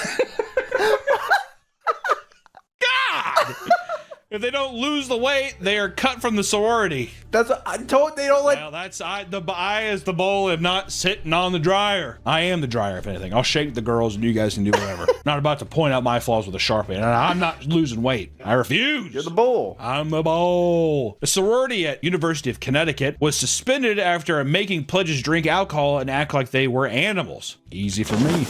If they don't lose the weight, they are cut from the sorority. That's I told they don't like. Well, I as the bowl am not sitting on the dryer. I am the dryer, if anything. I'll shake the girls and you guys can do whatever. Not about to point out my flaws with a Sharpie. And I'm not losing weight. I refuse. You're the bowl. I'm the bowl. The sorority at University of Connecticut was suspended after making pledges drink alcohol and act like they were animals. Easy for me.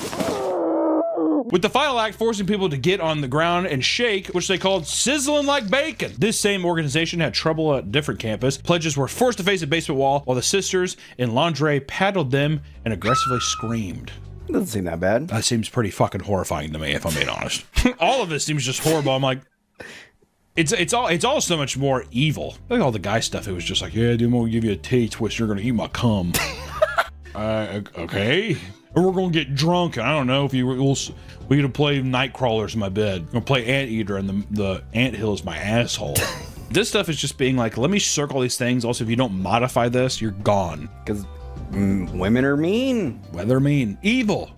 With the final act forcing people to get on the ground and shake, which they called sizzling like bacon. This same organization had trouble at a different campus. Pledges were forced to face a basement wall while the sisters in lingerie paddled them and aggressively screamed. Doesn't seem that bad. That seems pretty fucking horrifying to me, if I'm being honest. All of this seems just horrible. I'm like, it's all so much more evil. Like all the guy stuff, it was just like, yeah, dude, I'm gonna give you a T-twist, you're gonna eat my cum. Okay. Or we're gonna get drunk. I don't know if we're gonna play night crawlers in my bed. We're gonna play anteater and the anthill is my asshole. This stuff is just being like, let me circle these things. Also, if you don't modify this, you're gone. Because women are mean. Well, they're mean. Evil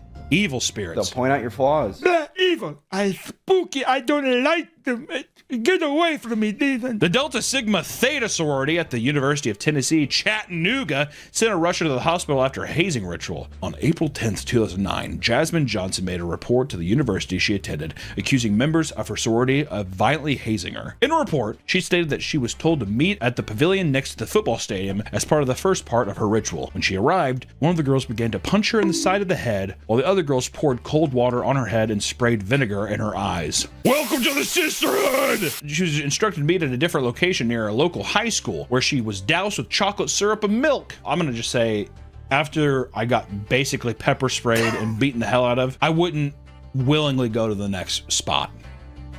spirits. They'll point out your flaws. Evil. I spooky. I don't like them. Get away from me, Nathan. The Delta Sigma Theta sorority at the University of Tennessee, Chattanooga, sent a rusher to the hospital after a hazing ritual. On April 10th, 2009, Jasmine Johnson made a report to the university she attended, accusing members of her sorority of violently hazing her. In a report, she stated that she was told to meet at the pavilion next to the football stadium as part of the first part of her ritual. When she arrived, one of the girls began to punch her in the side of the head, while the other girls poured cold water on her head and sprayed vinegar in her eyes. Welcome to the sisterhood! She was instructed to meet at a different location near a local high school where she was doused with chocolate syrup and milk. I'm gonna just say, after I got basically pepper sprayed and beaten the hell out of, I wouldn't willingly go to the next spot.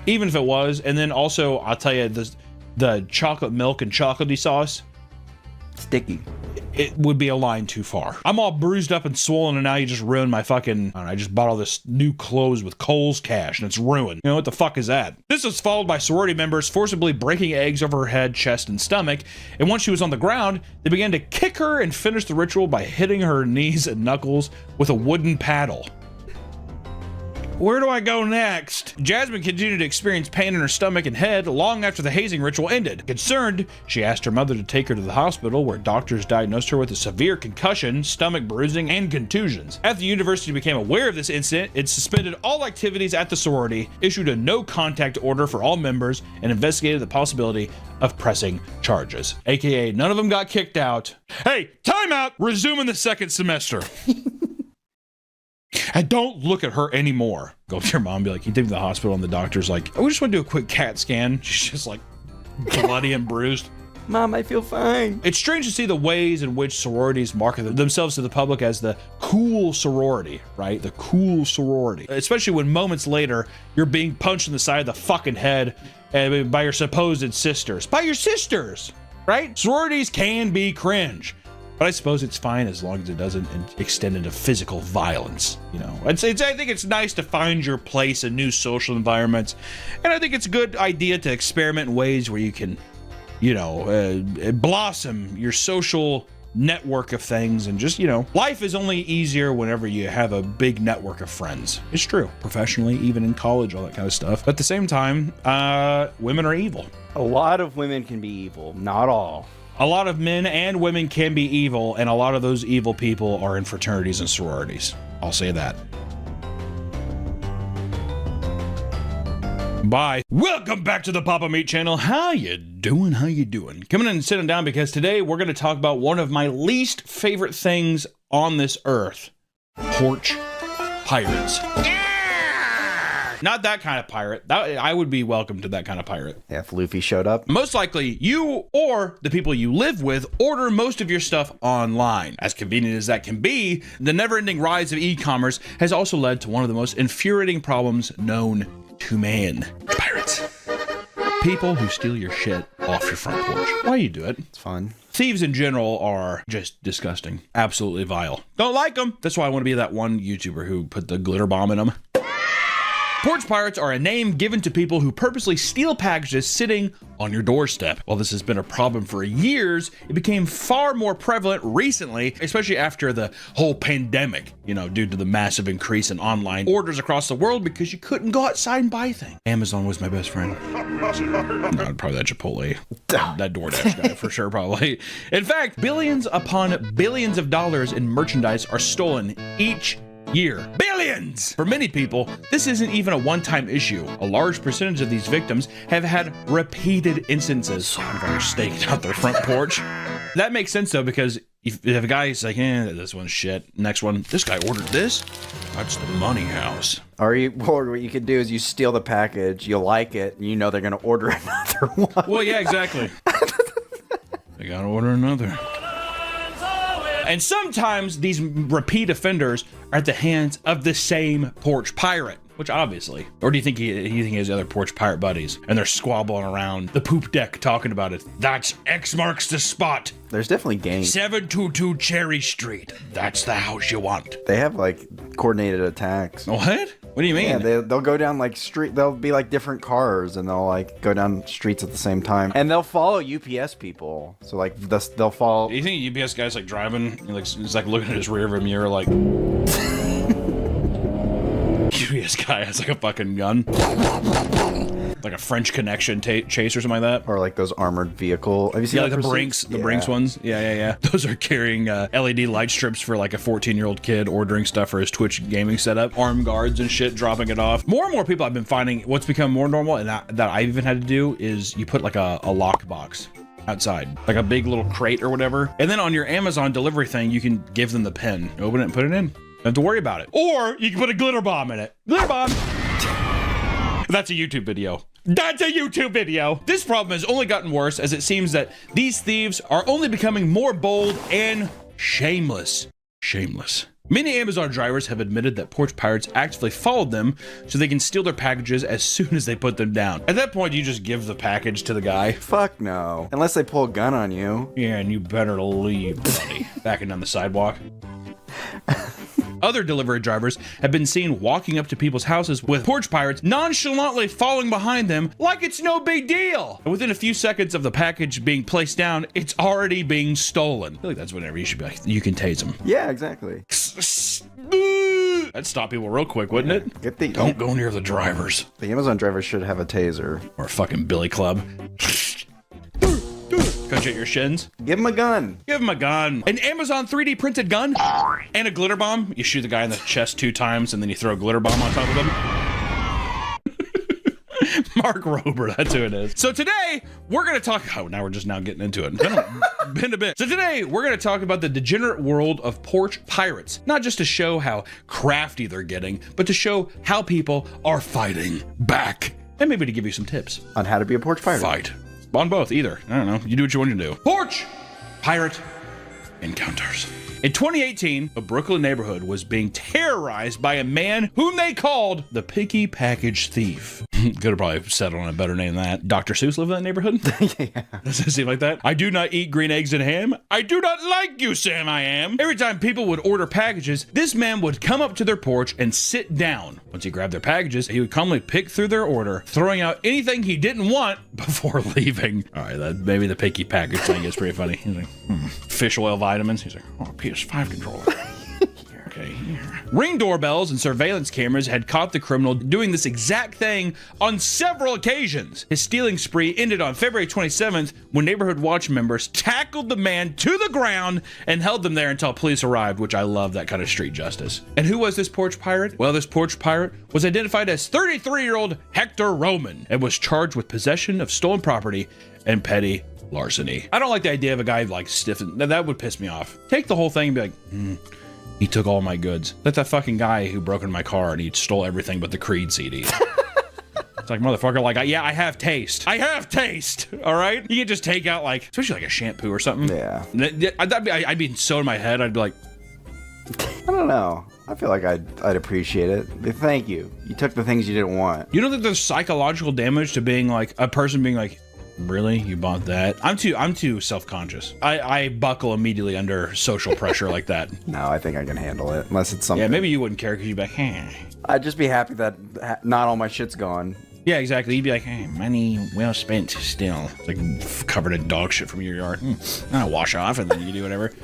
Even if it was. And then also, I'll tell you, the chocolate milk and chocolatey sauce, sticky. It would be a line too far. I'm all bruised up and swollen, and now you just ruined my fucking... I just bought all this new clothes with Kohl's cash, and it's ruined. You know, what the fuck is that? This was followed by sorority members forcibly breaking eggs over her head, chest, and stomach, and once she was on the ground, they began to kick her and finish the ritual by hitting her knees and knuckles with a wooden paddle. Where do I go next? Jasmine continued to experience pain in her stomach and head long after the hazing ritual ended. Concerned, she asked her mother to take her to the hospital, where doctors diagnosed her with a severe concussion, stomach bruising, and contusions. After the university became aware of this incident, it suspended all activities at the sorority, issued a no-contact order for all members, and investigated the possibility of pressing charges. AKA, none of them got kicked out. Hey, time out! Resume in the second semester. And don't look at her anymore. Go to your mom and be like, you take me to the hospital, and the doctor's like, oh, we just want to do a quick CAT scan. She's just like bloody and bruised. Mom, I feel fine. It's strange to see the ways in which sororities market themselves to the public as the cool sorority, right? The cool sorority. Especially when moments later, you're being punched in the side of the fucking head by your supposed sisters. By your sisters, right? Sororities can be cringe. But I suppose it's fine as long as it doesn't extend into physical violence. You know, I think it's nice to find your place in new social environments, and I think it's a good idea to experiment in ways where you can, you know, blossom your social network of things, and just, you know, life is only easier whenever you have a big network of friends. It's true, professionally, even in college, all that kind of stuff. But at the same time, women are evil. A lot of women can be evil, not all. A lot of men and women can be evil, and a lot of those evil people are in fraternities and sororities. I'll say that. Bye. Welcome back to the Papa Meat channel. How you doing? How you doing? Coming in and sitting down because today we're going to talk about one of my least favorite things on this earth. Porch pirates. Not that kind of pirate. I would be welcome to that kind of pirate. Yeah, if Luffy showed up. Most likely, you or the people you live with order most of your stuff online. As convenient as that can be, the never-ending rise of e-commerce has also led to one of the most infuriating problems known to man. Pirates. People who steal your shit off your front porch. Why you do it? It's fun. Thieves in general are just disgusting. Absolutely vile. Don't like them. That's why I want to be that one YouTuber who put the glitter bomb in them. Porch pirates are a name given to people who purposely steal packages sitting on your doorstep. While this has been a problem for years, it became far more prevalent recently, especially after the whole pandemic, due to the massive increase in online orders across the world because you couldn't go outside and buy things. Amazon was my best friend. No, probably that Chipotle. That DoorDash guy for sure, probably. In fact, billions upon billions of dollars in merchandise are stolen each year. Billions! For many people, this isn't even a one-time issue. A large percentage of these victims have had repeated instances of staking out their front porch. That makes sense though, because if a guy's like, this one's shit. Next one, this guy ordered this. That's the money house. Or what you could do is you steal the package, you like it, and you know they're gonna order another one. Well, yeah, exactly. They gotta order another. And sometimes these repeat offenders are at the hands of the same porch pirate, which obviously, or do you think he has other porch pirate buddies and they're squabbling around the poop deck talking about it? That's X marks the spot. There's definitely gangs. 722 Cherry Street. That's the house you want. They have like coordinated attacks. What? What do you mean? Yeah, they'll go down like street. They'll be like different cars, and they'll like go down streets at the same time, and they'll follow UPS people. So like they'll follow. Do you think UPS guy's like driving? He's like looking at his rear view mirror, like. UPS guy has like a fucking gun. Like a French Connection chase or something like that. Or like those armored vehicle. Have you seen like the Brinks, Brinks ones? Yeah. Those are carrying LED light strips for like a 14-year-old kid ordering stuff for his Twitch gaming setup. Armed guards and shit dropping it off. More and more people I've been finding what's become more normal and that I've even had to do is you put like a lock box outside, like a big little crate or whatever. And then on your Amazon delivery thing, you can give them the pin. Open it and put it in. Don't have to worry about it. Or you can put a glitter bomb in it. Glitter bomb. That's a YouTube video. That's a YouTube video. This problem has only gotten worse as it seems that these thieves are only becoming more bold and shameless. Shameless. Many Amazon drivers have admitted that porch pirates actively followed them so they can steal their packages as soon as they put them down. At that point, you just give the package to the guy. Fuck no. Unless they pull a gun on you. Yeah, and you better leave, buddy. Backing down the sidewalk. Other delivery drivers have been seen walking up to people's houses with porch pirates nonchalantly following behind them like it's no big deal. And within a few seconds of the package being placed down, it's already being stolen. I feel like that's whenever you should be like, you can tase them. Yeah, exactly. That'd stop people real quick, wouldn't it? Don't go near the drivers. The Amazon drivers should have a taser. Or a fucking billy club. Cut you at your shins. Give him a gun. Give him a gun. An Amazon 3D printed gun and a glitter bomb. You shoot the guy in the chest 2 times and then you throw a glitter bomb on top of him. Mark Rober, that's who it is. So today we're going to talk. Oh, now we're just getting into it. Been a bit. So today we're going to talk about the degenerate world of porch pirates. Not just to show how crafty they're getting, but to show how people are fighting back. And maybe to give you some tips on how to be a porch pirate. Fight. On both, either. I don't know. You do what you want to do. Porch pirate encounters. In 2018, a Brooklyn neighborhood was being terrorized by a man whom they called the Picky Package Thief. Could have probably settled on a better name than that. Dr. Seuss lived in that neighborhood? Yeah. Does it seem like that? I do not eat green eggs and ham. I do not like you, Sam, I am. Every time people would order packages, this man would come up to their porch and sit down. Once he grabbed their packages, he would calmly pick through their order, throwing out anything he didn't want before leaving. All right, maybe the Picky Package thing is pretty funny. He's like, fish oil vitamins. He's like, oh, PS5 controller. Okay, Ring doorbells and surveillance cameras had caught the criminal doing this exact thing on several occasions. His stealing spree ended on February 27th when Neighborhood Watch members tackled the man to the ground and held them there until police arrived, which I love that kind of street justice. And who was this porch pirate? Well, this porch pirate was identified as 33-year-old Hector Roman and was charged with possession of stolen property and petty larceny. I don't like the idea of a guy like stiffing. That would piss me off. Take the whole thing and be like, he took all my goods. Like that fucking guy who broke into my car and he stole everything but the Creed CD. It's like, motherfucker, like, yeah, I have taste. I have taste, all right? You can just take out, like, especially like a shampoo or something. Yeah. I'd be so in my head, I'd be like... I don't know. I feel like I'd appreciate it. But thank you. You took the things you didn't want. You don't think there's psychological damage to being like, a person being like, really? You bought that? I'm too self-conscious. I buckle immediately under social pressure like that. No, I think I can handle it. Unless it's something... Yeah, maybe you wouldn't care because you'd be like, I'd just be happy that not all my shit's gone. Yeah, exactly. You'd be like, hey, money well spent still. It's like covered in dog shit from your yard. I'll wash off and then you do whatever.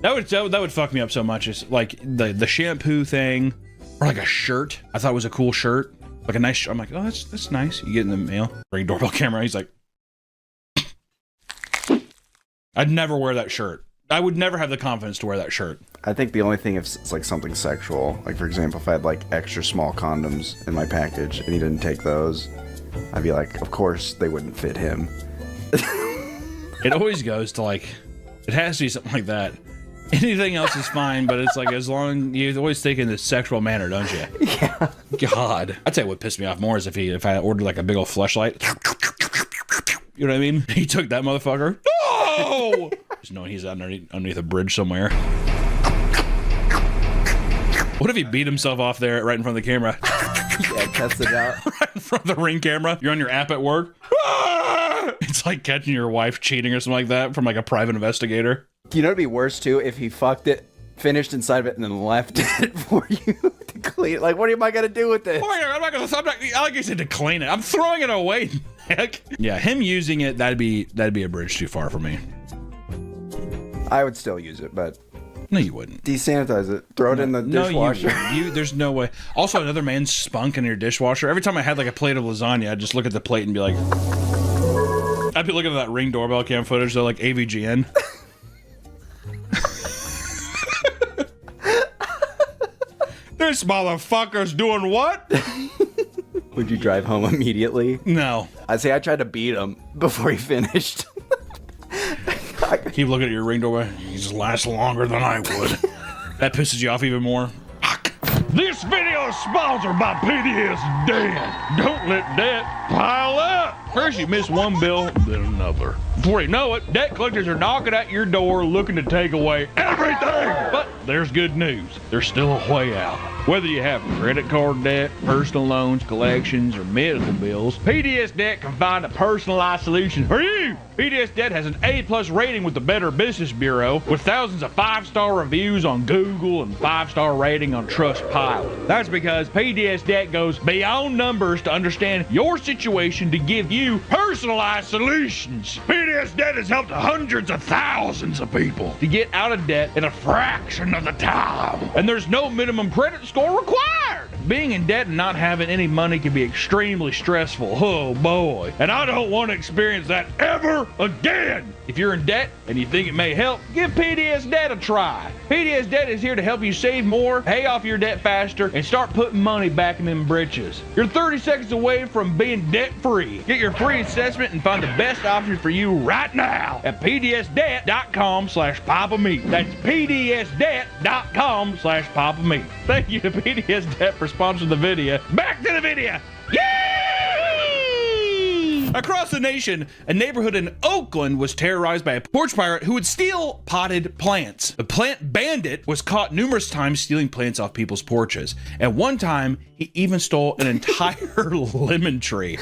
that would fuck me up so much. It's like the shampoo thing or like a shirt. I thought it was a cool shirt. Like a nice I'm like, oh, that's nice. You get in the mail. Ring doorbell camera. He's like, I'd never wear that shirt. I would never have the confidence to wear that shirt. I think the only thing if it's like something sexual, like for example, if I had like extra small condoms in my package and he didn't take those, I'd be like, of course they wouldn't fit him. It always goes to like, it has to be something like that. Anything else is fine, but it's like as long you always think in this sexual manner, don't you? Yeah. God, I'd say what pissed me off more is if I ordered like a big old fleshlight. You know what I mean? He took that motherfucker. No! Just knowing he's underneath a bridge somewhere. What if he beat himself off there right in front of the camera? Yeah, test it out. Right in front of the Ring camera. You're on your app at work. It's like catching your wife cheating or something like that from like a private investigator. You know what'd be worse too? If he fucked it, finished inside of it, and then left it for you to clean it. Like, what am I gonna do with this? Oh my God, I like you said to clean it. I'm throwing it away. Heck. Yeah, him using it, that'd be a bridge too far for me. I would still use it, but no, you wouldn't. Desanitize it. Throw it in the dishwasher. There's no way. Also, another man's spunk in your dishwasher. Every time I had like a plate of lasagna, I'd just look at the plate and be like, I'd be looking at that Ring doorbell cam footage, though, like AVGN. This motherfucker's doing what? Would you drive home immediately? No. I'd say I tried to beat him before he finished. Keep looking at your Ring doorbell. He just lasts longer than I would. That pisses you off even more. This video is sponsored by PDS Debt. Don't let debt pile up. First you miss one bill, then another. Before you know it, debt collectors are knocking at your door looking to take away everything. But there's good news. There's still a way out. Whether you have credit card debt, personal loans, collections, or medical bills, PDS Debt can find a personalized solution for you. PDS Debt has an A+ rating with the Better Business Bureau, with thousands of 5-star reviews on Google and 5-star rating on Trustpilot. That's because PDS Debt goes beyond numbers to understand your situation to give you personalized solutions. PDS Debt has helped hundreds of thousands of people to get out of debt in a fraction of the time. And there's no minimum credit score required. Being in debt and not having any money can be extremely stressful. Oh boy. And I don't want to experience that ever again. If you're in debt and you think it may help, give PDS Debt a try. PDS Debt is here to help you save more, pay off your debt faster, and start putting money back in them britches. You're 30 seconds away from being debt-free. Get your free assessment and find the best option for you right now at pdsdebt.com/papameat. That's pdsdebt.com/papameat. Thank you to PDS Debt for sponsoring the video. Back to the video. Across the nation, a neighborhood in Oakland was terrorized by a porch pirate who would steal potted plants. The plant bandit was caught numerous times stealing plants off people's porches. At one time, he even stole an entire lemon tree.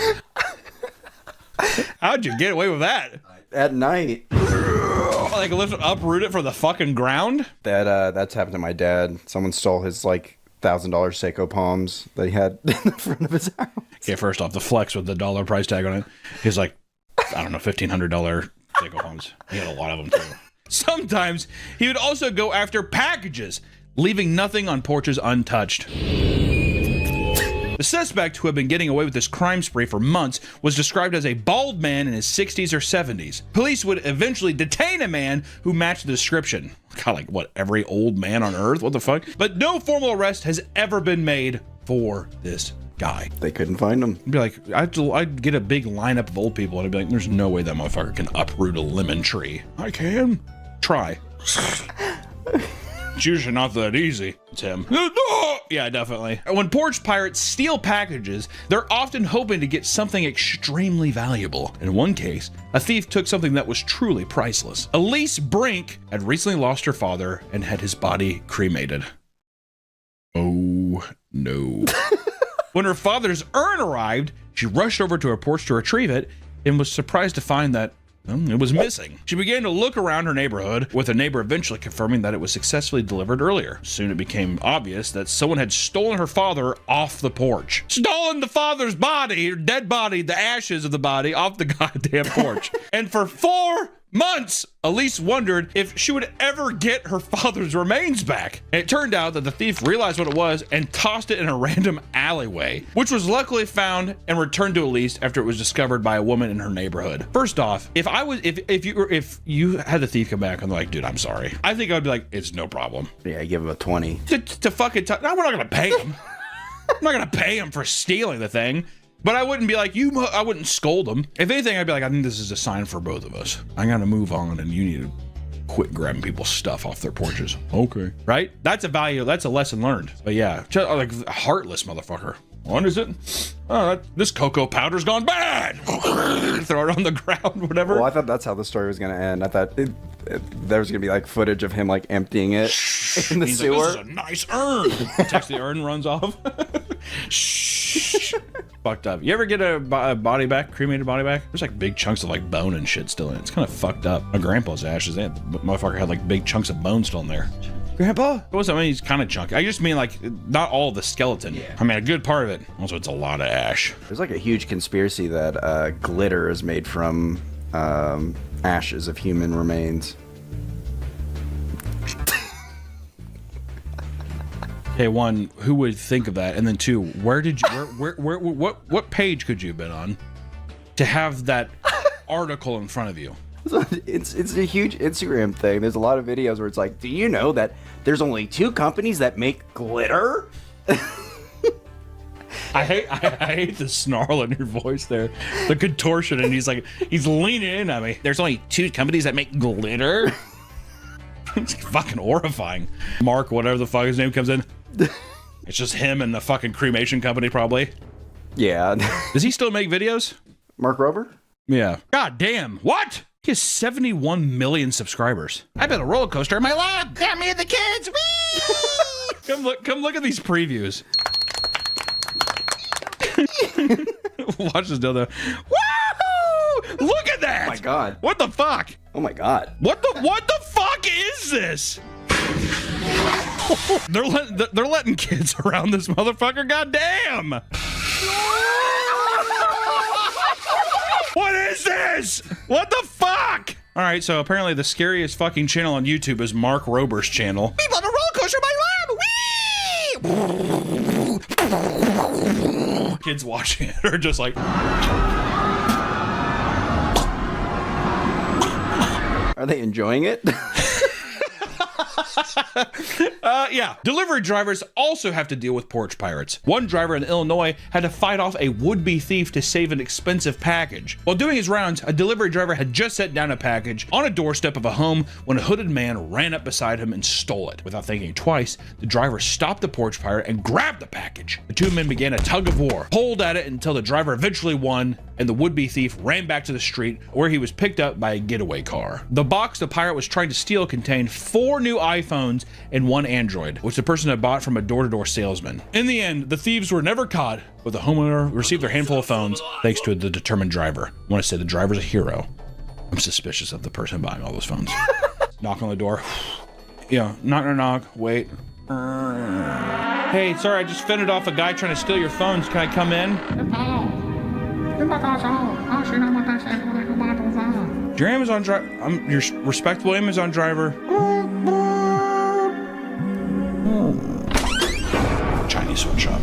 How'd you get away with that? At night. Like uproot it from the fucking ground? That's happened to my dad. Someone stole his like $1,000 Seiko palms that he had in the front of his house. Okay, first off, the flex with the dollar price tag on it is like, I don't know, $1,500 Seiko palms. He had a lot of them too. Sometimes he would also go after packages leaving nothing on porches untouched. The suspect, who had been getting away with this crime spree for months, was described as a bald man in his 60s or 70s. Police would eventually detain a man who matched the description. God, like what, every old man on earth? What the fuck? But no formal arrest has ever been made for this guy. They couldn't find him. I'd be like, I'd get a big lineup of old people and I'd be like, there's no way that motherfucker can uproot a lemon tree. I can. Try. It's usually not that easy. It's him. Yeah, definitely. When porch pirates steal packages, they're often hoping to get something extremely valuable. In one case, a thief took something that was truly priceless. Elise Brink had recently lost her father and had his body cremated. Oh, no. When her father's urn arrived, she rushed over to her porch to retrieve it and was surprised to find that it was missing. She began to look around her neighborhood, with a neighbor eventually confirming that it was successfully delivered earlier. Soon it became obvious that someone had stolen her father off the porch. Stolen the father's body, or dead body, the ashes of the body off the goddamn porch. And for 4 months, Elise wondered if she would ever get her father's remains back. And it turned out that the thief realized what it was and tossed it in a random alleyway, which was luckily found and returned to Elise after it was discovered by a woman in her neighborhood. First off, if you had the thief come back and they're like, dude, I'm sorry, I think I'd be like, it's no problem. Yeah, give him a 20. To fucking no, we're not gonna pay him. I'm not gonna pay him for stealing the thing. But I wouldn't be like, I wouldn't scold him. If anything, I'd be like, I think this is a sign for both of us. I gotta move on and you need to quit grabbing people's stuff off their porches. Okay. Right? That's a value, that's a lesson learned. But yeah, like heartless motherfucker. What is it? Oh, this cocoa powder's gone bad. Throw it on the ground, whatever. Well, I thought that's how the story was gonna end. I thought there was gonna be like footage of him like emptying it in the He's sewer. Like, this is a nice urn. Takes the urn, runs off. Shh. Fucked up. You ever get a body back, cremated body back? There's like big chunks of like bone and shit still in it. It's kind of fucked up. My grandpa's ashes, the motherfucker had like big chunks of bone still in there. Grandpa? It wasn't, I mean, he's kind of chunky. I just mean like not all the skeleton. Yeah. I mean, a good part of it. Also, it's a lot of ash. There's like a huge conspiracy that glitter is made from ashes of human remains. Okay, one, who would think of that? And then two, where did you, what page could you have been on to have that article in front of you? It's a huge Instagram thing. There's a lot of videos where it's like, do you know that there's only 2 companies that make glitter? I hate the snarl in your voice there, the contortion, and he's leaning in on me. There's only 2 companies that make glitter. It's fucking horrifying. Mark, whatever the fuck his name comes in. It's just him and the fucking cremation company, probably. Yeah. Does he still make videos? Mark Rober? Yeah. God damn. What? He has 71 million subscribers. I built a roller coaster in my lab. Got me and the kids. Whee! Come look at these previews. Watch this dildo. Woohoo! Look at that! Oh my god. What the fuck? Oh my god. What the fuck is this? They're letting kids around this motherfucker. Goddamn! What is this? What the fuck? All right, so apparently the scariest fucking channel on YouTube is Mark Rober's channel. We built a roller coaster in my lab. Whee! Kids watching it are just like. Are they enjoying it? Yeah. Delivery drivers also have to deal with porch pirates. One driver in Illinois had to fight off a would-be thief to save an expensive package. While doing his rounds, a delivery driver had just set down a package on a doorstep of a home when a hooded man ran up beside him and stole it. Without thinking twice, the driver stopped the porch pirate and grabbed the package. The 2 men began a tug of war, pulled at it until the driver eventually won, and the would-be thief ran back to the street where he was picked up by a getaway car. The box the pirate was trying to steal contained 4 new iPhones and 1 Android, which the person had bought from a door-to-door salesman. In the end, the thieves were never caught, but the homeowner received their handful of phones thanks to the determined driver. I want to say the driver's a hero. I'm suspicious of the person buying all those phones. Knock on the door. Yeah, knock, wait. Hey, sorry, I just fended off a guy trying to steal your phones. Can I come in? Your Amazon driver. I'm your respectable Amazon driver. sweatshop.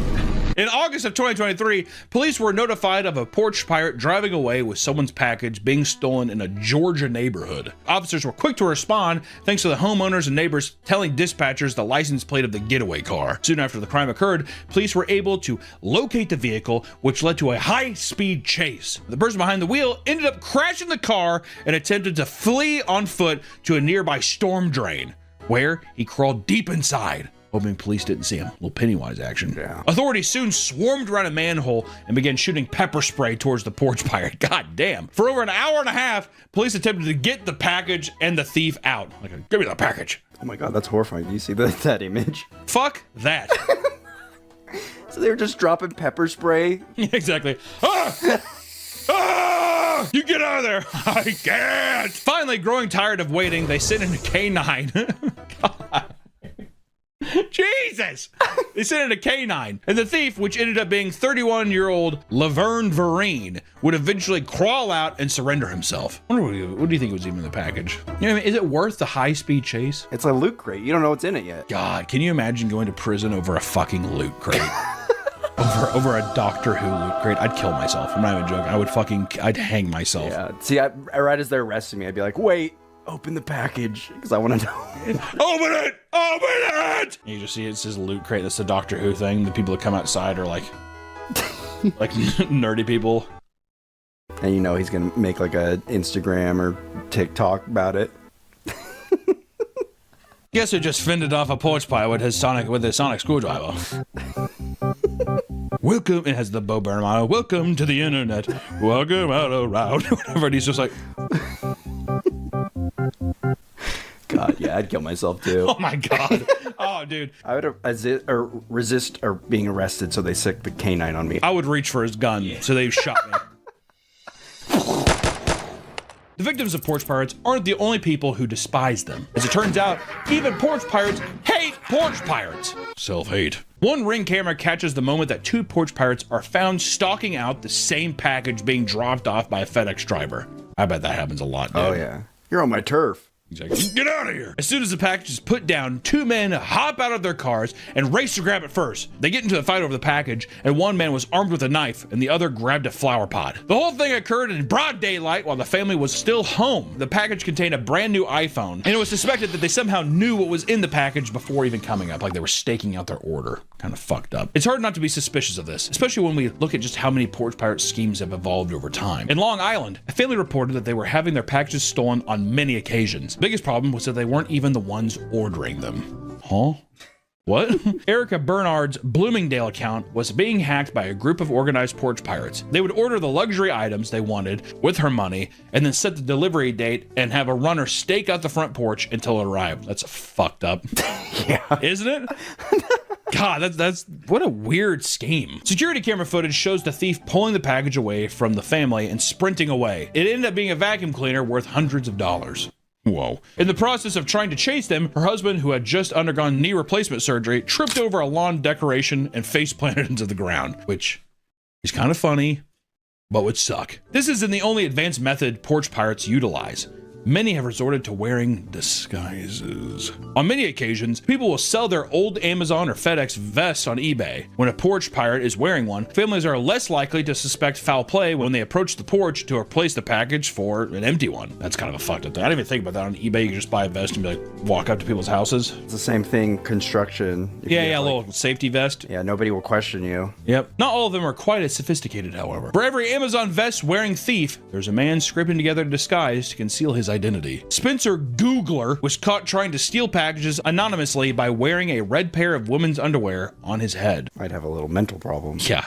In August of 2023, police were notified of a porch pirate driving away with someone's package being stolen in a Georgia neighborhood. Officers were quick to respond thanks to the homeowners and neighbors telling dispatchers the license plate of the getaway car. Soon after the crime occurred, police were able to locate the vehicle, which led to a high-speed chase. The person behind the wheel ended up crashing the car and attempted to flee on foot to a nearby storm drain, where he crawled deep inside, hoping police didn't see him. A little Pennywise action. Yeah. Authorities soon swarmed around a manhole and began shooting pepper spray towards the porch pirate. God damn. For over an hour and a half, police attempted to get the package and the thief out. Like, give me the package. Oh my god, that's horrifying. Do you see that image? Fuck that. So they were just dropping pepper spray? Exactly. Ah! Ah! You get out of there. I can't. Finally, growing tired of waiting, they sent in a K9. God. Jesus! They sent in a K9. And the thief, which ended up being 31-year-old Laverne Vereen, would eventually crawl out and surrender himself. I wonder what do you think was even in the package? You know what I mean? Is it worth the high-speed chase? It's a loot crate. You don't know what's in it yet. God, can you imagine going to prison over a fucking loot crate? over a Doctor Who loot crate? I'd kill myself. I'm not even joking. I'd hang myself. Yeah. See, right as they're arresting me, I'd be like, wait. Open the package, because I want to know. Open it! Open it! And you just see it says loot crate. That's the Doctor Who thing. The people that come outside are like nerdy people. And you know he's going to make like a Instagram or TikTok about it. Guess who just fended off a porch pie with his sonic screwdriver? Welcome, it has the Bo Burnham motto. Welcome to the internet. Welcome out around. Whatever. And he's just like... God, yeah, I'd kill myself too. Oh my god. Oh, dude. I would resist or being arrested, so they sick the K9 on me. I would reach for his gun, so they shot me. The victims of porch pirates aren't the only people who despise them. As it turns out, even porch pirates hate porch pirates. Self-hate. One Ring camera catches the moment that two porch pirates are found stalking out the same package being dropped off by a FedEx driver. I bet that happens a lot, dude. Oh, yeah. You're on my turf. Exactly. Get out of here! As soon as the package is put down, two men hop out of their cars and race to grab it first. They get into a fight over the package, and one man was armed with a knife, and the other grabbed a flower pot. The whole thing occurred in broad daylight while the family was still home. The package contained a brand new iPhone, and it was suspected that they somehow knew what was in the package before even coming up, like they were staking out their order. Kind of fucked up. It's hard not to be suspicious of this, especially when we look at just how many porch pirate schemes have evolved over time. In Long Island, a family reported that they were having their packages stolen on many occasions. The biggest problem was that they weren't even the ones ordering them. Huh? What? Erica Bernard's Bloomingdale account was being hacked by a group of organized porch pirates. They would order the luxury items they wanted with her money and then set the delivery date and have a runner stake out the front porch until it arrived. That's fucked up. Yeah. Isn't it? God, that's what a weird scheme. Security camera footage shows the thief pulling the package away from the family and sprinting away. It ended up being a vacuum cleaner worth hundreds of dollars. Whoa. In the process of trying to chase them, her husband, who had just undergone knee replacement surgery, tripped over a lawn decoration and face planted into the ground, which is kind of funny, but would suck. This isn't the only advanced method porch pirates utilize. Many have resorted to wearing disguises. On many occasions, people will sell their old Amazon or FedEx vests on eBay. When a porch pirate is wearing one, families are less likely to suspect foul play when they approach the porch to replace the package for an empty one. That's kind of a fucked up thing. I didn't even think about that. On eBay, you can just buy a vest and be like, walk up to people's houses. It's the same thing, construction. Yeah, a little safety vest. Yeah, nobody will question you. Yep. Not all of them are quite as sophisticated, however. For every Amazon vest wearing thief, there's a man scraping together a disguise to conceal his identity. Spencer Googler was caught trying to steal packages anonymously by wearing a red pair of women's underwear on his head. Might have a little mental problem. Yeah.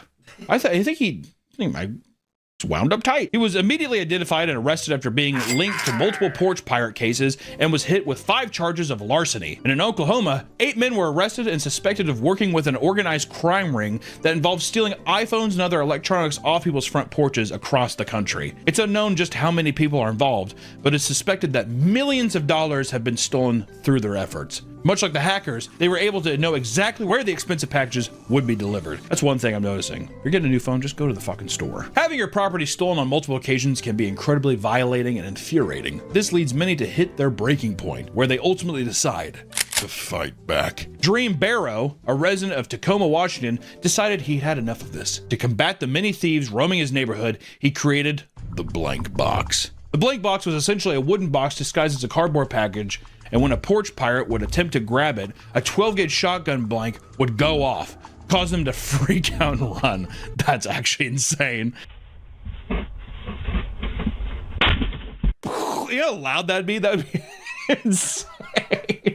I think he might wound up tight. He was immediately identified and arrested after being linked to multiple porch pirate cases and was hit with 5 charges of larceny. And in Oklahoma, 8 men were arrested and suspected of working with an organized crime ring that involved stealing iPhones and other electronics off people's front porches across the country. It's unknown just how many people are involved, but it's suspected that millions of dollars have been stolen through their efforts. Much like the hackers, they were able to know exactly where the expensive packages would be delivered. That's one thing I'm noticing. If you're getting a new phone, just go to the fucking store. Having your property stolen on multiple occasions can be incredibly violating and infuriating. This leads many to hit their breaking point, where they ultimately decide, to fight back. Dream Barrow, a resident of Tacoma, Washington, decided he had enough of this. To combat the many thieves roaming his neighborhood, he created the blank box. The blank box was essentially a wooden box disguised as a cardboard package, and when a porch pirate would attempt to grab it, a 12-gauge shotgun blank would go off, cause them to freak out and run. That's actually insane. You know how loud that'd be? That'd be insane.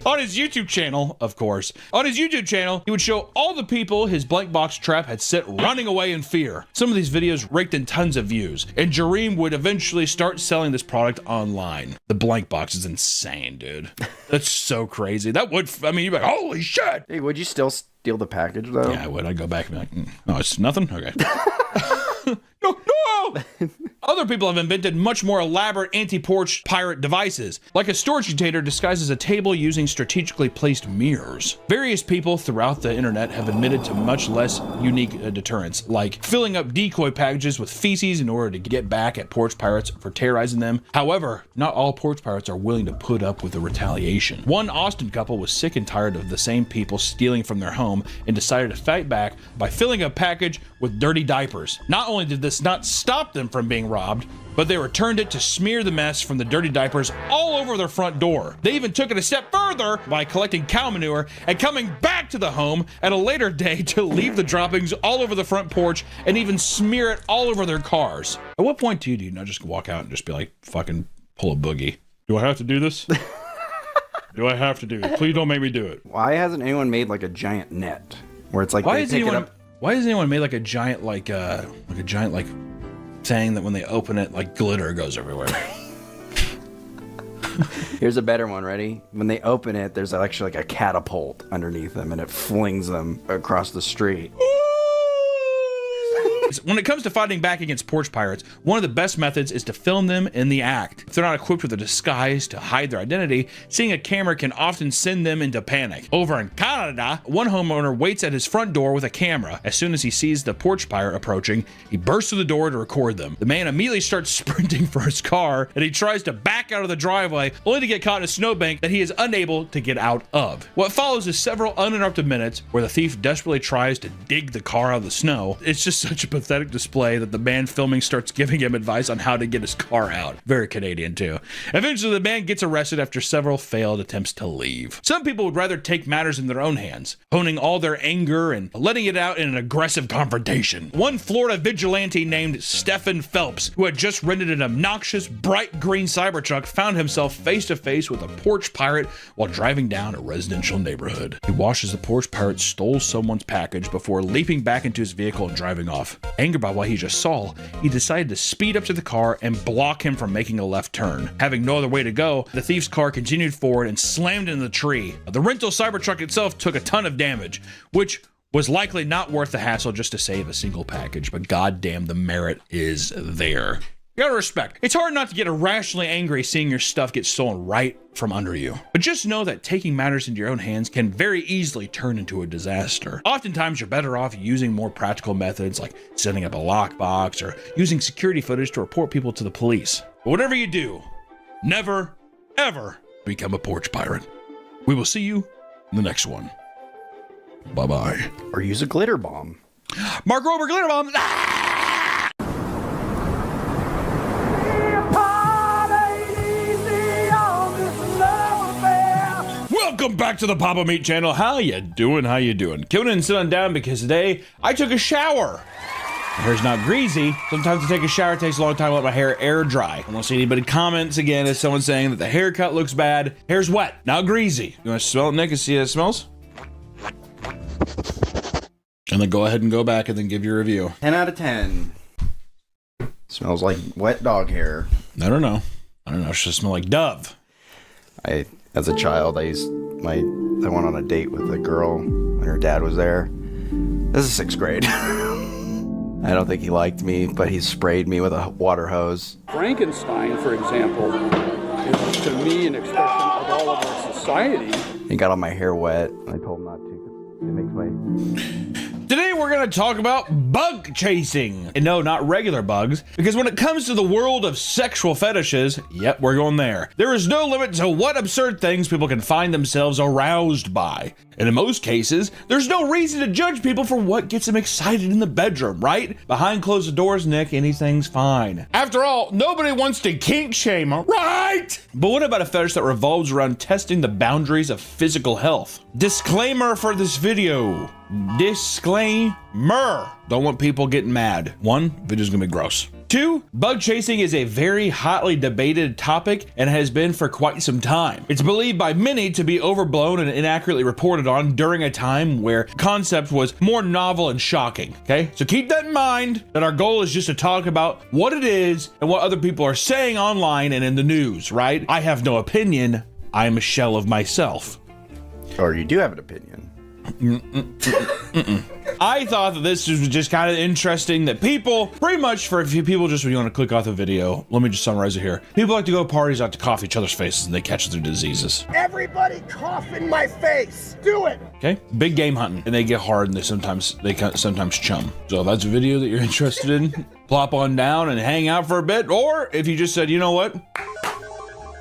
On his YouTube channel, of course. On his YouTube channel, he would show all the people his blank box trap had set running away in fear. Some of these videos raked in tons of views, and Jareem would eventually start selling this product online. The blank box is insane, dude. That's so crazy. That would, I mean, you'd be like, holy shit. Hey, would you still steal the package, though? Yeah, I would. I'd go back and be like, no, it's nothing? Okay. No. Other people have invented much more elaborate anti-porch pirate devices, like a storage container disguised as a table using strategically placed mirrors. Various people throughout the internet have admitted to much less unique deterrents, like filling up decoy packages with feces in order to get back at porch pirates for terrorizing them. However, not all porch pirates are willing to put up with the retaliation. One Austin couple was sick and tired of the same people stealing from their home and decided to fight back by filling a package with dirty diapers. Not only did this not stop them from being robbed, but they returned it to smear the mess from the dirty diapers all over their front door. They even took it a step further by collecting cow manure and coming back to the home at a later day to leave the droppings all over the front porch and even smear it all over their cars. At what point do you not just walk out and just be like, fucking pull a boogie? Do I have to do this? Do I have to do it? Please don't make me do it. Why hasn't anyone made like a giant net where it's like Why they has pick it up? Why has anyone made like a giant thing that when they open it, like glitter goes everywhere? Here's a better one. Ready? When they open it, there's actually like a catapult underneath them, and it flings them across the street. When it comes to fighting back against porch pirates, one of the best methods is to film them in the act. If they're not equipped with a disguise to hide their identity, seeing a camera can often send them into panic. Over in Canada, one homeowner waits at his front door with a camera. As soon as he sees the porch pirate approaching, he bursts through the door to record them. The man immediately starts sprinting for his car, and he tries to back out of the driveway, only to get caught in a snowbank that he is unable to get out of. What follows is several uninterrupted minutes where the thief desperately tries to dig the car out of the snow. It's just such a pathetic display that the man filming starts giving him advice on how to get his car out. Very Canadian too. Eventually the man gets arrested after several failed attempts to leave. Some people would rather take matters in their own hands, honing all their anger and letting it out in an aggressive confrontation. One Florida vigilante named Stephen Phelps, who had just rented an obnoxious bright green Cybertruck, found himself face to face with a porch pirate while driving down a residential neighborhood. He watches the porch pirate stole someone's package before leaping back into his vehicle and driving off. Angered by what he just saw, he decided to speed up to the car and block him from making a left turn. Having no other way to go, the thief's car continued forward and slammed into the tree. The rental Cybertruck itself took a ton of damage, which was likely not worth the hassle just to save a single package, but goddamn, the merit is there. You gotta respect. It's hard not to get irrationally angry seeing your stuff get stolen right from under you. But just know that taking matters into your own hands can very easily turn into a disaster. Oftentimes, you're better off using more practical methods like setting up a lockbox or using security footage to report people to the police. But whatever you do, never, ever become a porch pirate. We will see you in the next one. Bye-bye. Or use a glitter bomb. Mark Rober, glitter bomb! Welcome back to the Papa Meat channel. How you doing? How you doing? Coming in and sitting down because today I took a shower. My hair's not greasy. Sometimes to take a shower, it takes a long time to let my hair air dry. I don't see anybody comments again as someone saying that the haircut looks bad. Hair's wet, not greasy. You want to smell it, Nick, and see how it smells? And then go ahead and go back and then give your review. 10 out of 10. Smells like wet dog hair. I don't know. It should smell like Dove. As a child, I went on a date with a girl when her dad was there. This is 6th grade. I don't think he liked me, but he sprayed me with a water hose. Frankenstein, for example, is to me an expression of all of our society. He got all my hair wet. I told him not to. It makes my... Today we're going gonna talk about bug chasing. And no, not regular bugs, because when it comes to the world of sexual fetishes, yep, we're going there. There is no limit to what absurd things people can find themselves aroused by. And in most cases, there's no reason to judge people for what gets them excited in the bedroom, right? Behind closed doors, Nick, anything's fine. After all, nobody wants to kink shame, right? But what about a fetish that revolves around testing the boundaries of physical health? Disclaimer for this video. Disclaimer. Don't want people getting mad. 1, video's gonna be gross. 2, bug chasing is a very hotly debated topic and has been for quite some time. It's believed by many to be overblown and inaccurately reported on during a time where concept was more novel and shocking, okay? So keep that in mind, that our goal is just to talk about what it is and what other people are saying online and in the news, right? I have no opinion. I am a shell of myself. Or you do have an opinion. I thought that this was just kind of interesting that people, pretty much for a few people, just when you want to click off the video, let me just summarize it here. People like to go to parties out to cough each other's faces and they catch their diseases. Everybody cough in my face. Do it. Okay, big game hunting, and they get hard and they sometimes chum. So if that's a video that you're interested in, plop on down and hang out for a bit. Or if you just said, you know what,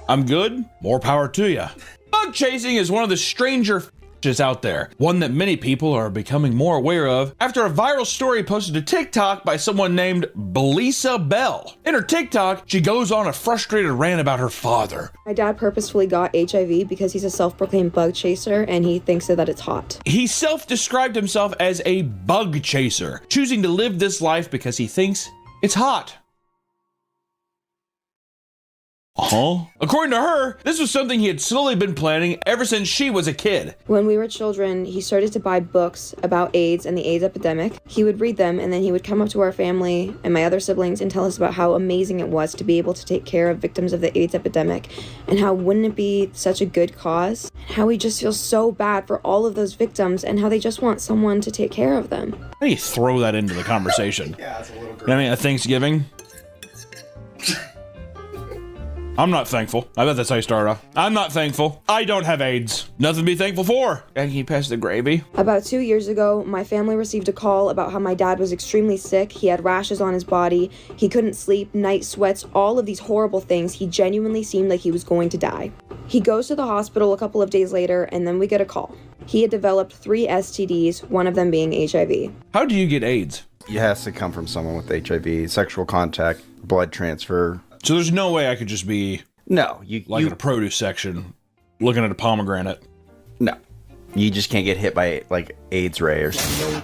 I'm good, more power to you. Bug chasing is one of the stranger is out there, one that many people are becoming more aware of after a viral story posted to TikTok by someone named Belisa Bell. In her TikTok, she goes on a frustrated rant about her father. My dad purposefully got HIV because he's a self-proclaimed bug chaser and he thinks that it's hot. He self-described himself as a bug chaser, choosing to live this life because he thinks it's hot. According to her, this was something he had slowly been planning ever since she was a kid. When we were children, he started to buy books about AIDS and the AIDS epidemic. He would read them and then he would come up to our family and my other siblings and tell us about how amazing it was to be able to take care of victims of the AIDS epidemic and how wouldn't it be such a good cause? And how he just feels so bad for all of those victims and how they just want someone to take care of them. How do you throw that into the conversation? Yeah, it's a little gross. I mean, at Thanksgiving? I'm not thankful. I bet that's how you start off. I'm not thankful. I don't have AIDS. Nothing to be thankful for. And can you pass the gravy? About 2 years ago, my family received a call about how my dad was extremely sick. He had rashes on his body. He couldn't sleep, night sweats, all of these horrible things. He genuinely seemed like he was going to die. He goes to the hospital a couple of days later, and then we get a call. He had developed 3 STDs, one of them being HIV. How do you get AIDS? It has to come from someone with HIV, sexual contact, blood transfer. So there's no way I could just be in a produce section looking at a pomegranate. No. You just can't get hit by like AIDS ray or something.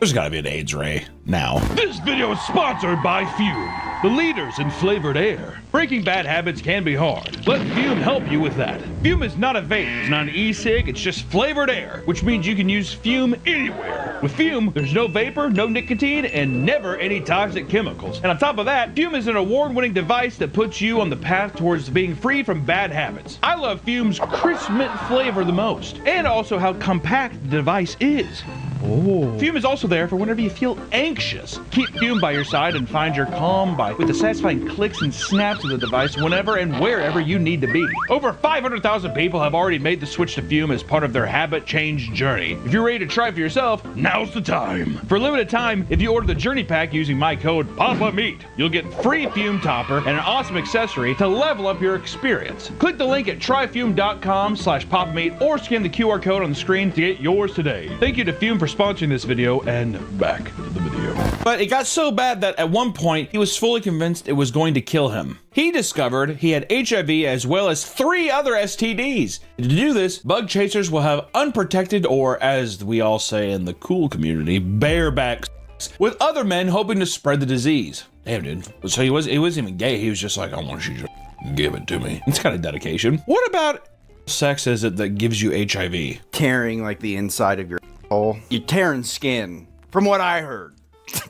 There's gotta be an AIDS ray now. This video is sponsored by Fume, the leaders in flavored air. Breaking bad habits can be hard. Let Fume help you with that. Fume is not a vape, it's not an e-cig, it's just flavored air, which means you can use Fume anywhere. With Fume, there's no vapor, no nicotine, and never any toxic chemicals. And on top of that, Fume is an award-winning device that puts you on the path towards being free from bad habits. I love Fume's crisp mint flavor the most, and also how compact the device is. Oh. Fume is also there for whenever you feel anxious. Keep Fume by your side and find your calm with the satisfying clicks and snaps of the device whenever and wherever you need to be. Over 500,000 people have already made the switch to Fume as part of their habit change journey. If you're ready to try for yourself, now's the time. For a limited time, if you order the Journey Pack using my code PAPAMEAT, you'll get free Fume topper and an awesome accessory to level up your experience. Click the link at tryfume.com/PapaMeat or scan the QR code on the screen to get yours today. Thank you to Fume for sponsoring this video, and back to the video. But it got so bad that at one point he was fully convinced it was going to kill him. He discovered he had HIV as well as 3 other STDs. To do this, bug chasers will have unprotected, or as we all say in the cool community, bareback sex with other men hoping to spread the disease. Damn, dude. So he wasn't even gay. He was just like, I want you to give it to me. It's kind of dedication. What about sex is it that gives you HIV? Tearing like the inside of your hole. You're tearing skin, from what I heard.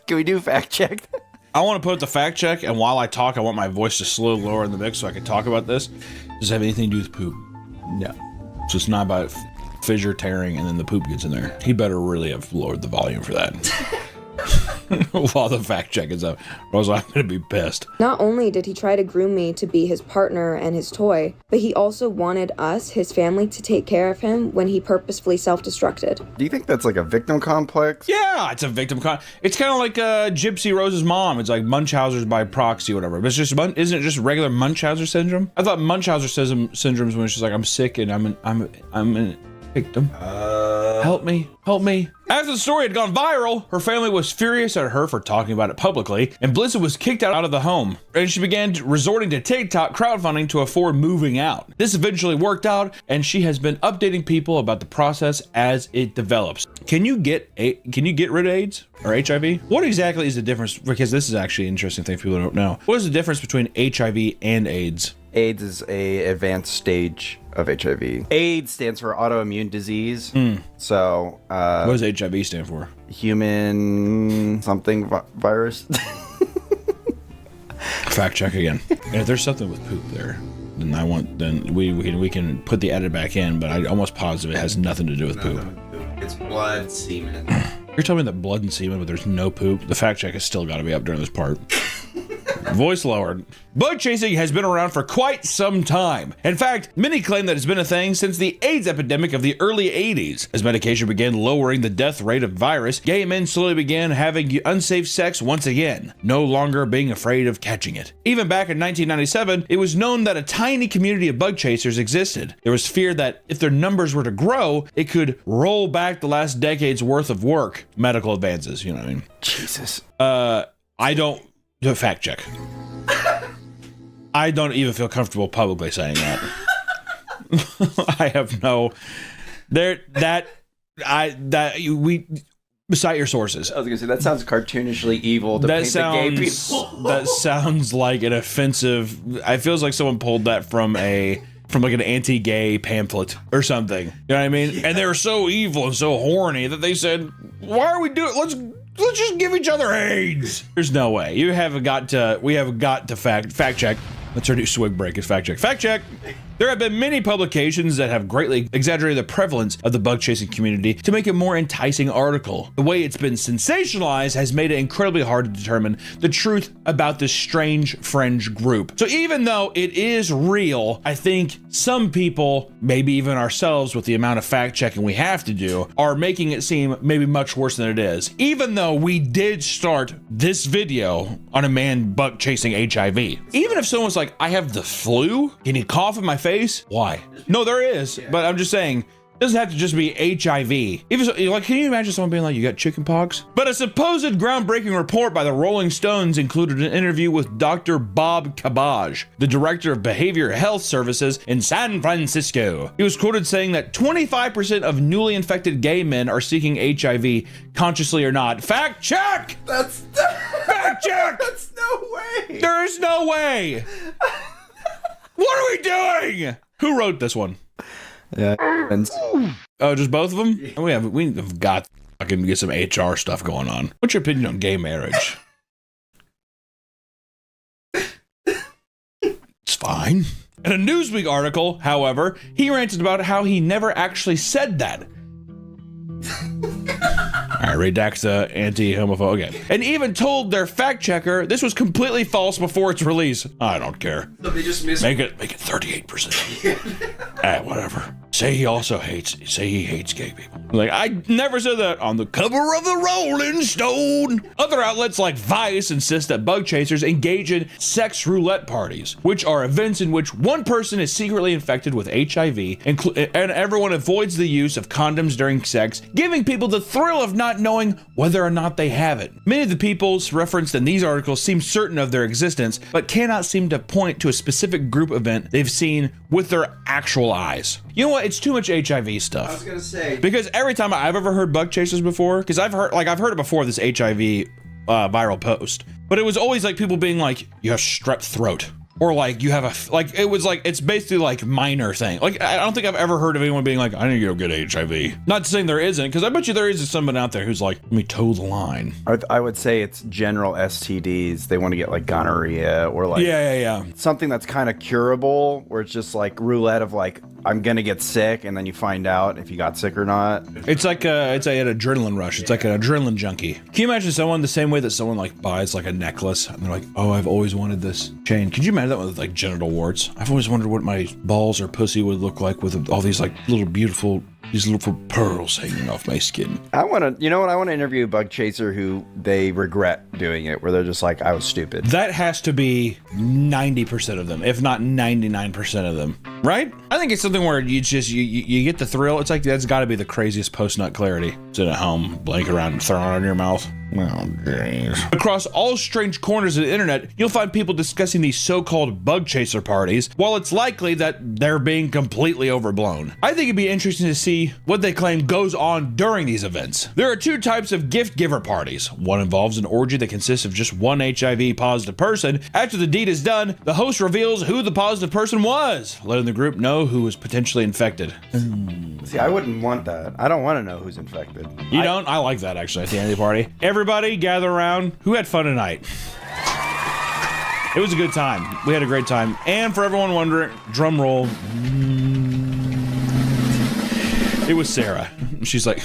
Can we do fact check? I want to put the fact check, and while I talk, I want my voice to slowly lower in the mix so I can talk about this. Does it have anything to do with poop? No. So it's not about fissure tearing and then the poop gets in there. He better really have lowered the volume for that. While the fact check is up, or else I'm gonna be pissed. Not only did he try to groom me to be his partner and his toy, but he also wanted us, his family, to take care of him when he purposefully self-destructed. Do you think that's like a victim complex? Yeah, it's a victim it's kind of like Gypsy Rose's mom. It's like Munchausen's by proxy or whatever. But it's just isn't it just regular Munchausen syndrome? I thought Munchausen syndrome is when she's like, I'm sick and I'm a victim. Help me. After the story had gone viral, her family was furious at her for talking about it publicly, and Blizzard was kicked out of the home, and she began resorting to TikTok crowdfunding to afford moving out. This eventually worked out, and she has been updating people about the process as it develops. Can you get rid of AIDS or HIV? What exactly is the difference? Because this is actually an interesting thing for people who don't know. What is the difference between HIV and AIDS? AIDS is a advanced stage of HIV. AIDS stands for autoimmune disease. So, what does HIV stand for? Human something virus. Fact check again. And if there's something with poop there, then we can put the edit back in. But I'm almost positive it has nothing to do with poop. It's blood, semen. You're telling me that blood and semen, but there's no poop? The fact check has still got to be up during this part. Voice lowered. Bug chasing has been around for quite some time. In fact, many claim that it's been a thing since the AIDS epidemic of the early 80s. As medication began lowering the death rate of virus, gay men slowly began having unsafe sex once again, no longer being afraid of catching it. Even back in 1997, it was known that a tiny community of bug chasers existed. There was fear that if their numbers were to grow, it could roll back the last decade's worth of work. Medical advances, you know what I mean? Jesus. I don't... Fact check. I don't even feel comfortable publicly saying that. I have no. Cite your sources. I was gonna say that sounds cartoonishly evil to paint the gay people. That sounds like an offensive. It feels like someone pulled that from like an anti-gay pamphlet or something. You know what I mean? Yeah. And they were so evil and so horny that they said, "Why are we doing? Let's just give each other AIDS." There's no way. We have got to fact check. That's our new swig break is fact check. Fact check. There have been many publications that have greatly exaggerated the prevalence of the bug chasing community to make it a more enticing article. The way it's been sensationalized has made it incredibly hard to determine the truth about this strange fringe group. So even though it is real, I think some people, maybe even ourselves with the amount of fact checking we have to do, are making it seem maybe much worse than it is. Even though we did start this video on a man bug chasing HIV. Even if someone's like, I have the flu, can you cough in my face? Why? No, there is, but I'm just saying, it doesn't have to just be HIV. Even so, like, can you imagine someone being like, you got chicken pox? But a supposed groundbreaking report by the Rolling Stones included an interview with Dr. Bob Cabage, the director of behavioral health services in San Francisco. He was quoted saying that 25% of newly infected gay men are seeking HIV, consciously or not. Fact check! Fact check! That's no way! There is no way! What are we doing? Who wrote this one? Yeah. Oh, just both of them? Yeah. We have got to fucking get some HR stuff going on. What's your opinion on gay marriage? It's fine. In a Newsweek article, however, he ranted about how he never actually said that. All right, redact the anti-homophobe. Okay. And even told their fact checker this was completely false before its release. I don't care. So they just make it 38%. Whatever. Say he hates gay people. Like, I never said that on the cover of the Rolling Stone. Other outlets like Vice insist that bug chasers engage in sex roulette parties, which are events in which one person is secretly infected with HIV, and everyone avoids the use of condoms during sex, giving people the thrill of not knowing whether or not they have it. Many of the peoples referenced in these articles seem certain of their existence, but cannot seem to point to a specific group event they've seen with their actual eyes. You know what? It's too much HIV stuff. I was gonna say, because every time I've ever heard bug chasers before, because I've heard it before, this HIV viral post, but it was always like people being like, you have strep throat, or like you have it's basically like minor thing. Like, I don't think I've ever heard of anyone being like, I need to go get HIV. Not saying there isn't, because I bet you there is someone out there who's like, let me toe the line. I would say it's general STDs. They want to get like gonorrhea or like yeah, something that's kind of curable, where it's just like roulette of like, I'm gonna get sick, and then you find out if you got sick or not. It's like an adrenaline rush. It's like an adrenaline junkie. Can you imagine someone the same way that someone like buys like a necklace and they're like, oh, I've always wanted this chain. Could you imagine that with like genital warts? I've always wondered what my balls or pussy would look like with all these like little beautiful pearls hanging off my skin. I want to, you know what? I want to interview a bug chaser who they regret doing it, where they're just like, I was stupid. That has to be 90% of them, if not 99% of them, right? I think it's something where you just, you get the thrill. It's like, that's got to be the craziest post-nut clarity. Sit at home, blink around and throw it on your mouth. Oh, jeez. Across all strange corners of the internet, you'll find people discussing these so-called bug chaser parties, while it's likely that they're being completely overblown. I think it'd be interesting to see what they claim goes on during these events. There are two types of gift giver parties. One involves an orgy that consists of just one HIV positive person. After the deed is done, the host reveals who the positive person was, letting the group know who was potentially infected. See, I wouldn't want that. I don't want to know who's infected. You don't? I like that, actually, at the end of the party. Everybody gather around. Who had fun tonight? It was a good time. We had a great time. And for everyone wondering, drum roll. It was Sarah. She's like,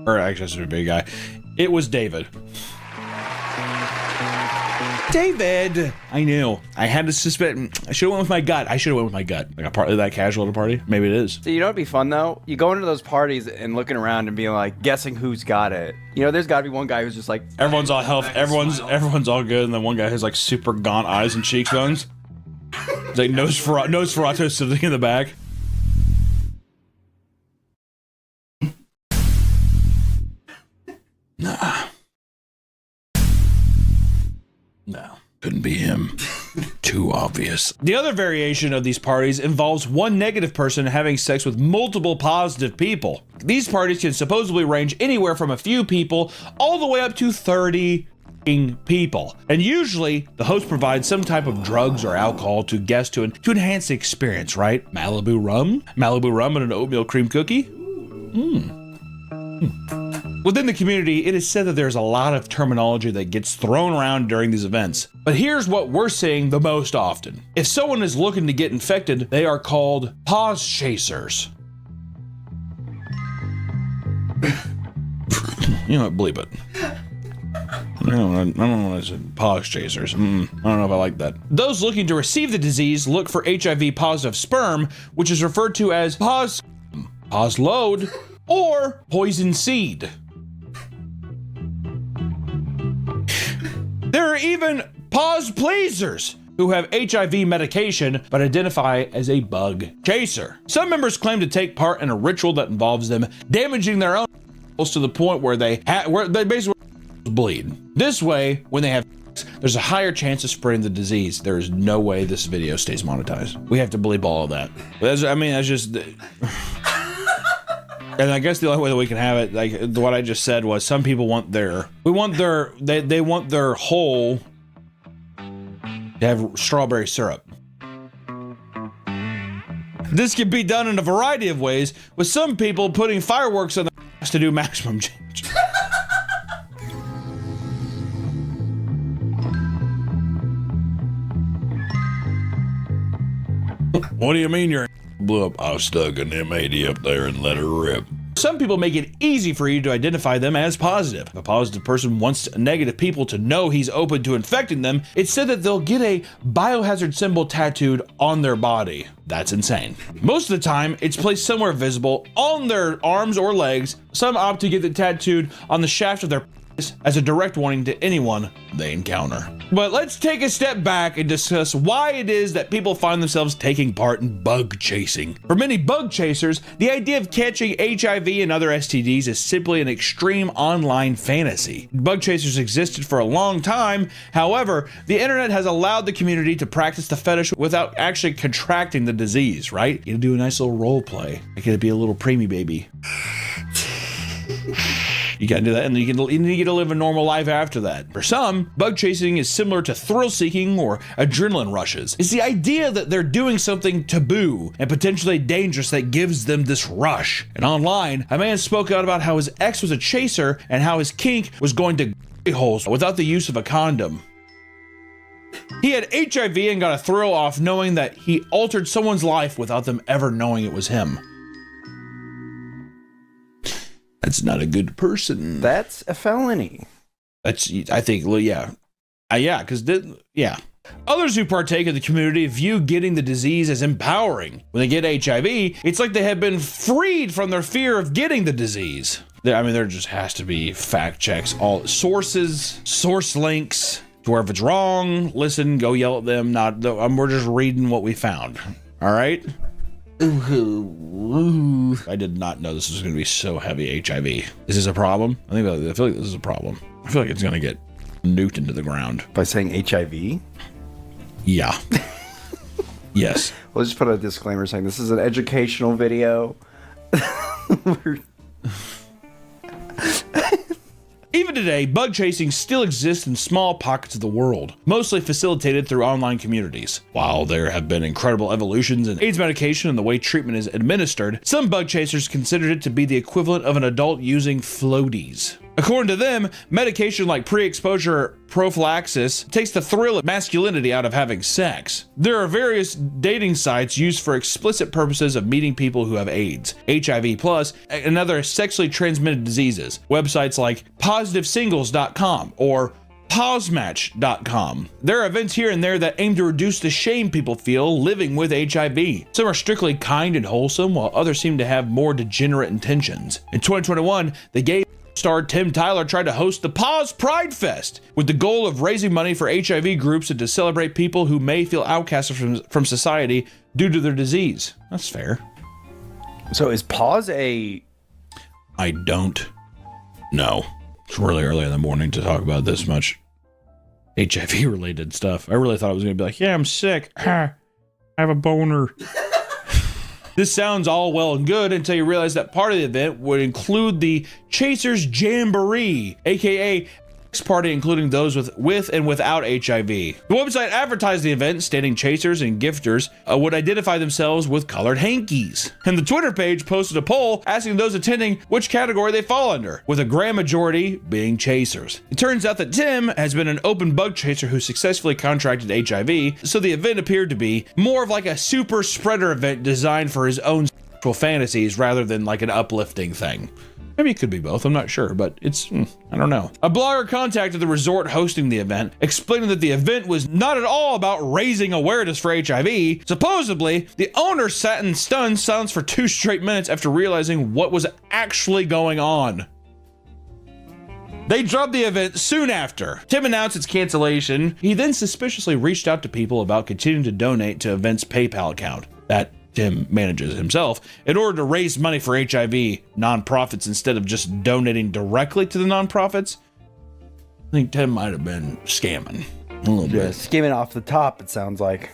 or actually, that's a big guy. It was David. David! I knew. I had to suspect. I should have went with my gut. Like a party that casual at a party? Maybe it is. So you know what'd be fun though? You go into those parties and looking around and being like, guessing who's got it. You know, there's gotta be one guy who's just like, everyone's all health. Everyone's all good, and then one guy has like super gaunt eyes and cheekbones. It's like Nosferatu sitting in the back. Nah. No, couldn't be him. Too obvious. The other variation of these parties involves one negative person having sex with multiple positive people. These parties can supposedly range anywhere from a few people all the way up to 30 people. And usually, the host provides some type of drugs or alcohol to guests to enhance the experience, right? Malibu rum and an oatmeal cream cookie? Within the community, it is said that there's a lot of terminology that gets thrown around during these events. But here's what we're seeing the most often. If someone is looking to get infected, they are called pause chasers. You know what, bleep it. I don't know what I said. Pause chasers. I don't know if I like that. Those looking to receive the disease look for HIV positive sperm, which is referred to as pause load, or poison seed. There are even pause pleasers who have HIV medication but identify as a bug chaser. Some members claim to take part in a ritual that involves them damaging their own to the point where they basically bleed. This way, when they have sex, there's a higher chance of spreading the disease. There is no way this video stays monetized. We have to bleep all of that. That's just... And I guess the only way that we can have it, like what I just said, was some people want they want their whole to have strawberry syrup. This can be done in a variety of ways, with some people putting fireworks on their ass to do maximum change. What do you mean your blew up? I stuck an M80 up there and let her rip. Some people make it easy for you to identify them as positive. If a positive person wants negative people to know he's open to infecting them, it's said that they'll get a biohazard symbol tattooed on their body. That's insane. Most of the time, it's placed somewhere visible on their arms or legs. Some opt to get it tattooed on the shaft of their as a direct warning to anyone they encounter. But let's take a step back and discuss why it is that people find themselves taking part in bug chasing. For many bug chasers, the idea of catching HIV and other STDs is simply an extreme online fantasy. Bug chasers existed for a long time. However, the internet has allowed the community to practice the fetish without actually contracting the disease, right? You do a nice little role play. Like it'd be a little preemie baby. You gotta do that, and you get to live a normal life after that. For some, bug chasing is similar to thrill seeking or adrenaline rushes. It's the idea that they're doing something taboo and potentially dangerous that gives them this rush. And online, a man spoke out about how his ex was a chaser and how his kink was going to holes without the use of a condom. He had HIV and got a thrill off knowing that he altered someone's life without them ever knowing it was him. That's not a good person. That's a felony. That's, I think, well, yeah. Yeah. Others who partake in the community view getting the disease as empowering. When they get HIV, it's like they have been freed from their fear of getting the disease. There just has to be fact checks, all sources, source links, to where if it's wrong, listen, go yell at them. We're just reading what we found. All right? I did not know this was going to be so heavy HIV. Is this a problem? I feel like this is a problem. I feel like it's going to get nuked into the ground. By saying HIV? Yeah. Yes. We'll just put a disclaimer saying this is an educational video. Even today, bug chasing still exists in small pockets of the world, mostly facilitated through online communities. While there have been incredible evolutions in AIDS medication and the way treatment is administered, some bug chasers considered it to be the equivalent of an adult using floaties. According to them, medication like pre-exposure prophylaxis takes the thrill of masculinity out of having sex. There are various dating sites used for explicit purposes of meeting people who have AIDS, HIV+, and other sexually transmitted diseases. Websites like positivesingles.com or Posmatch.com. There are events here and there that aim to reduce the shame people feel living with HIV. Some are strictly kind and wholesome, while others seem to have more degenerate intentions. In 2021, the gay star Tim Tyler tried to host the Pause Pride Fest with the goal of raising money for HIV groups and to celebrate people who may feel outcasted from society due to their disease. That's fair. So is Pause a... I don't know. It's really early in the morning to talk about this much HIV related stuff. I really thought I was going to be like, yeah, I'm sick. I have a boner. This sounds all well and good until you realize that part of the event would include the Chasers Jamboree, aka party, including those with and without HIV. The website advertised the event, stating chasers and gifters would identify themselves with colored hankies. And the Twitter page posted a poll asking those attending which category they fall under, with a grand majority being chasers. It turns out that Tim has been an open bug chaser who successfully contracted HIV, so the event appeared to be more of like a super spreader event designed for his own sexual fantasies rather than like an uplifting thing. Maybe it could be both, I'm not sure, but it's, I don't know. A blogger contacted the resort hosting the event, explaining that the event was not at all about raising awareness for HIV. Supposedly, the owner sat in stunned silence for 2 straight minutes after realizing what was actually going on. They dropped the event soon after. Tim announced its cancellation. He then suspiciously reached out to people about continuing to donate to event's PayPal account that Tim manages himself in order to raise money for HIV nonprofits instead of just donating directly to the nonprofits. I think Tim might have been scamming a little bit. Skimming off the top, it sounds like.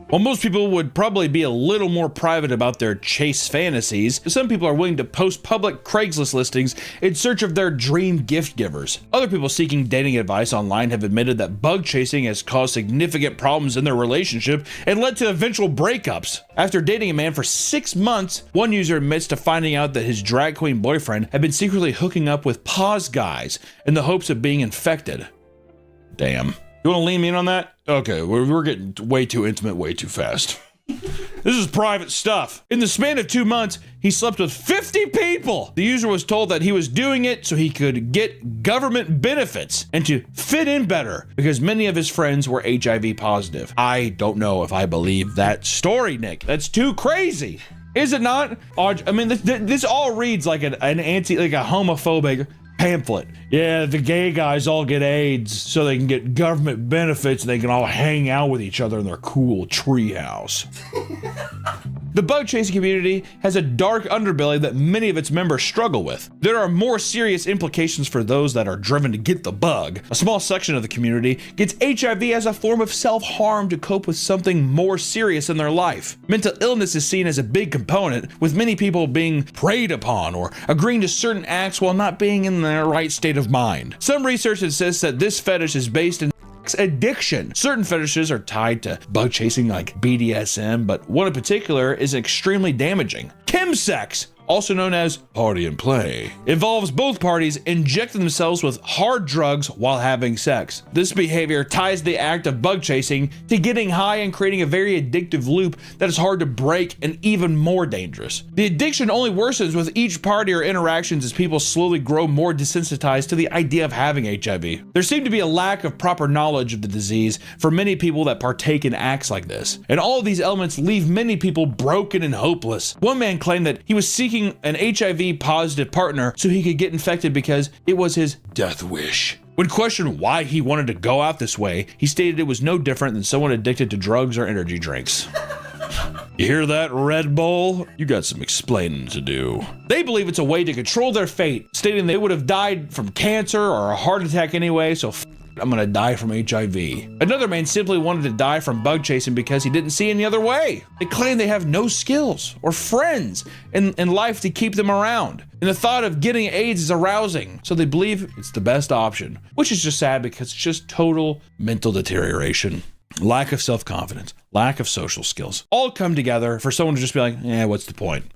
While most people would probably be a little more private about their chase fantasies, some people are willing to post public Craigslist listings in search of their dream gift givers. Other people seeking dating advice online have admitted that bug chasing has caused significant problems in their relationship and led to eventual breakups. After dating a man for 6 months, one user admits to finding out that his drag queen boyfriend had been secretly hooking up with Pause guys in the hopes of being infected. Damn. You want to lean me in on that? Okay, we're getting way too intimate way too fast. This is private stuff. In the span of 2 months, he slept with 50 people. The user was told that he was doing it so he could get government benefits and to fit in better because many of his friends were HIV positive. I don't know if I believe that story, Nick. That's too crazy. Is it not? I mean, this all reads like a homophobic pamphlet. Yeah, the gay guys all get AIDS so they can get government benefits and they can all hang out with each other in their cool treehouse. The bug chasing community has a dark underbelly that many of its members struggle with. There are more serious implications for those that are driven to get the bug. A small section of the community gets HIV as a form of self-harm to cope with something more serious in their life. Mental illness is seen as a big component, with many people being preyed upon or agreeing to certain acts while not being in their right state of mind. Some research insists that this fetish is based in addiction. Certain fetishes are tied to bug chasing like BDSM, but one in particular is extremely damaging. Chemsex, also known as party and play, involves both parties injecting themselves with hard drugs while having sex. This behavior ties the act of bug chasing to getting high and creating a very addictive loop that is hard to break and even more dangerous. The addiction only worsens with each party or interactions as people slowly grow more desensitized to the idea of having HIV. There seemed to be a lack of proper knowledge of the disease for many people that partake in acts like this, and all of these elements leave many people broken and hopeless. One man claimed that he was seeking an HIV positive partner so he could get infected because it was his death wish. When questioned why he wanted to go out this way, he stated it was no different than someone addicted to drugs or energy drinks. You hear that, Red Bull? You got some explaining to do. They believe it's a way to control their fate, stating they would have died from cancer or a heart attack anyway, so I'm gonna die from HIV. Another man simply wanted to die from bug chasing because he didn't see any other way. They claim they have no skills or friends in life to keep them around. And the thought of getting AIDS is arousing, so they believe it's the best option, which is just sad because it's just total mental deterioration. Lack of self-confidence, lack of social skills, all come together for someone to just be like, what's the point?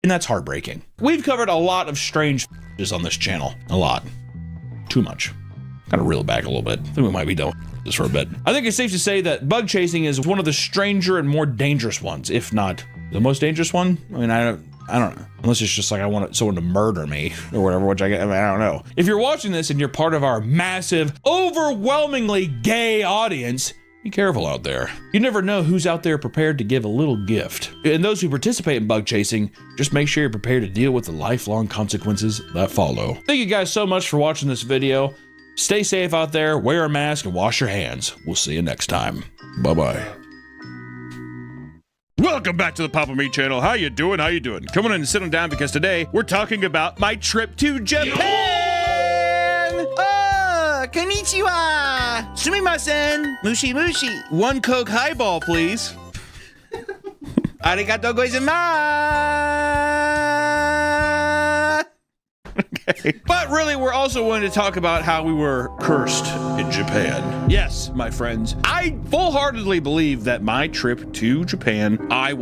And that's heartbreaking. We've covered a lot of strange on this channel. A lot. Too much. Gotta reel it back a little bit. I think we might be done with this for a bit. I think it's safe to say that bug chasing is one of the stranger and more dangerous ones, if not the most dangerous one. I mean, I don't know. Unless it's just like I want someone to murder me or whatever, which I don't know. If you're watching this and you're part of our massive, overwhelmingly gay audience, be careful out there. You never know who's out there prepared to give a little gift. And those who participate in bug chasing, just make sure you're prepared to deal with the lifelong consequences that follow. Thank you guys so much for watching this video. Stay safe out there, wear a mask, and wash your hands. We'll see you next time. Bye-bye. Welcome back to the Papa Meat channel. How you doing? How you doing? Come on in and sit down because today we're talking about my trip to Japan. Konnichiwa! Sumimasen! Mushi mushi! One Coke highball, please. Arigatou gozaimasu! Okay. But really, we're also wanting to talk about how we were cursed in Japan. Yes, my friends, I full-heartedly believe that my trip to Japan, we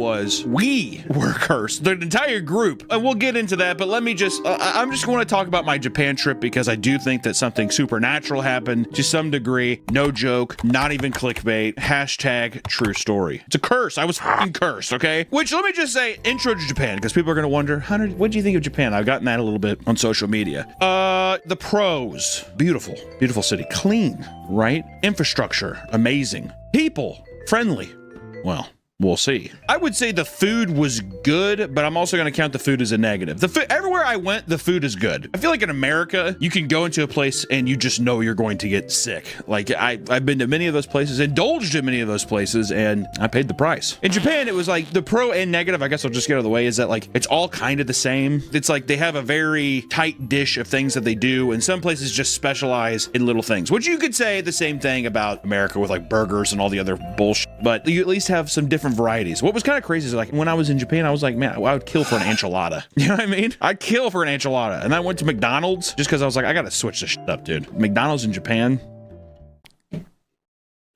were cursed. The entire group. And we'll get into that, but let me just, I'm just going to talk about my Japan trip because I do think that something supernatural happened to some degree. No joke, not even clickbait. Hashtag true story. It's a curse. I was fucking cursed, okay? Which, let me just say, intro to Japan, because people are going to wonder, what do you think of Japan? I've gotten that a little bit on social media. The pros. Beautiful. Beautiful city. Clean, right? Infrastructure. Amazing. People. Friendly. Well, we'll see. I would say the food was good, but I'm also going to count the food as a negative. The food, everywhere I went, the food is good. I feel like in America, you can go into a place and you just know you're going to get sick. Like I've been to many of those places, indulged in many of those places, and I paid the price. In Japan, it was like the pro and negative, I guess I'll just get out of the way, is that like, it's all kind of the same. It's like they have a very tight dish of things that they do, and some places just specialize in little things, which you could say the same thing about America with like burgers and all the other bullshit, but you at least have some different varieties. What was kind of crazy is like when I was in Japan, I was like, man, I would kill for an enchilada. You know what I mean? I'd kill for an enchilada. And I went to McDonald's just because I was like, I gotta switch this shit up, dude. McDonald's in Japan.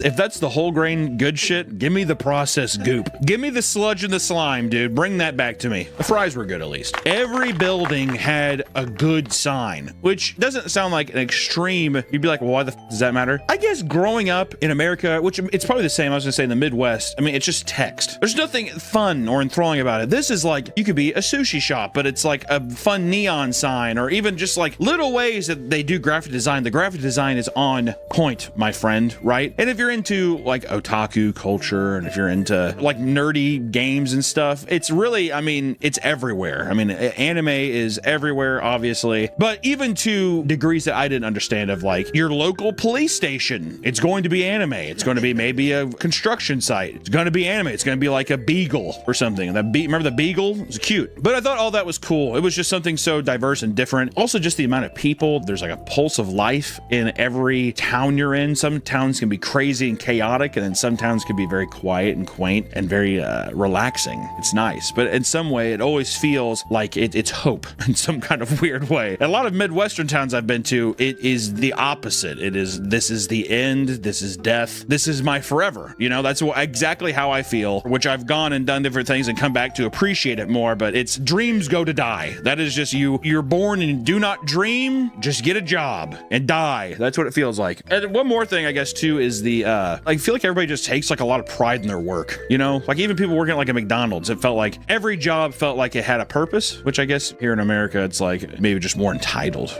If that's the whole grain good shit, give me the processed goop. Give me the sludge and the slime, dude. Bring that back to me. The fries were good, at least. Every building had a good sign, which doesn't sound like an extreme. You'd be like, well, why the f does that matter? I guess growing up in America, which it's probably the same, I was gonna say in the Midwest, I mean, it's just text. There's nothing fun or enthralling about it. This is like, you could be a sushi shop, but it's like a fun neon sign, or even just like little ways that they do graphic design. The graphic design is on point, my friend, right? And if you're into like otaku culture, and if you're into like nerdy games and stuff, it's really, I mean, it's everywhere. I mean, anime is everywhere, obviously, but even to degrees that I didn't understand, of like your local police station, it's going to be anime. It's going to be maybe a construction site. It's going to be anime. It's going to be like a beagle or something. And that remember the beagle? It was cute. But I thought all that was cool. It was just something so diverse and different. Also, just the amount of people. There's like a pulse of life in every town you're in. Some towns can be crazy crazy and chaotic, and then some towns can be very quiet and quaint and very relaxing. It's nice, but in some way it always feels like it's hope in some kind of weird way. A lot of Midwestern towns I've been to, it is the opposite. This is the end, this is death, this is my forever. You know, that's exactly how I feel, which I've gone and done different things and come back to appreciate it more, but it's dreams go to die. That is just you're born and do not dream, just get a job and die. That's what it feels like. And one more thing, I guess, too, is I feel like everybody just takes like a lot of pride in their work, you know? Like even people working at like a McDonald's, it felt like every job felt like it had a purpose, which I guess here in America, it's like maybe just more entitled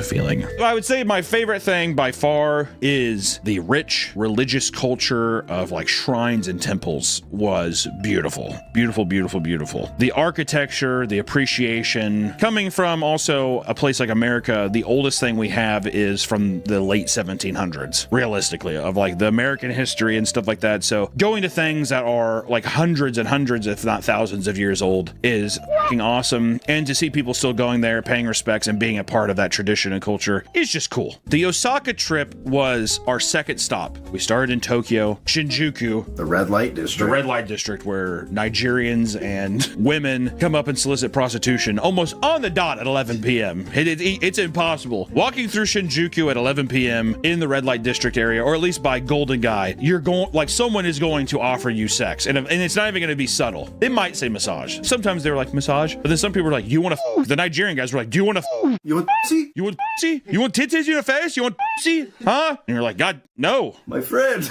feeling. So I would say my favorite thing by far is the rich religious culture of like shrines and temples was beautiful. Beautiful, beautiful, beautiful. The architecture, the appreciation, coming from also a place like America, the oldest thing we have is from the late 1700s, realistically, of like the American history and stuff like that. So going to things that are like hundreds and hundreds, if not thousands of years old is fucking awesome. And to see people still going there, paying respects and being a part of that tradition and culture is just cool. The Osaka trip was our second stop. We started in Tokyo, Shinjuku, the red light district, where Nigerians and women come up and solicit prostitution almost on the dot at 11 p.m. It's impossible. Walking through Shinjuku at 11 p.m. in the red light district area, or at least by Golden Guy, you're going like someone is going to offer you sex, and it's not even going to be subtle. They might say massage. Sometimes they were like massage, but then some people were like, "You want to?" The Nigerian guys were like, "Do you want to? You want pussy? You want pussy? You want titties in your face? You want pussy? Huh?" And you're like, "God, no, my friend."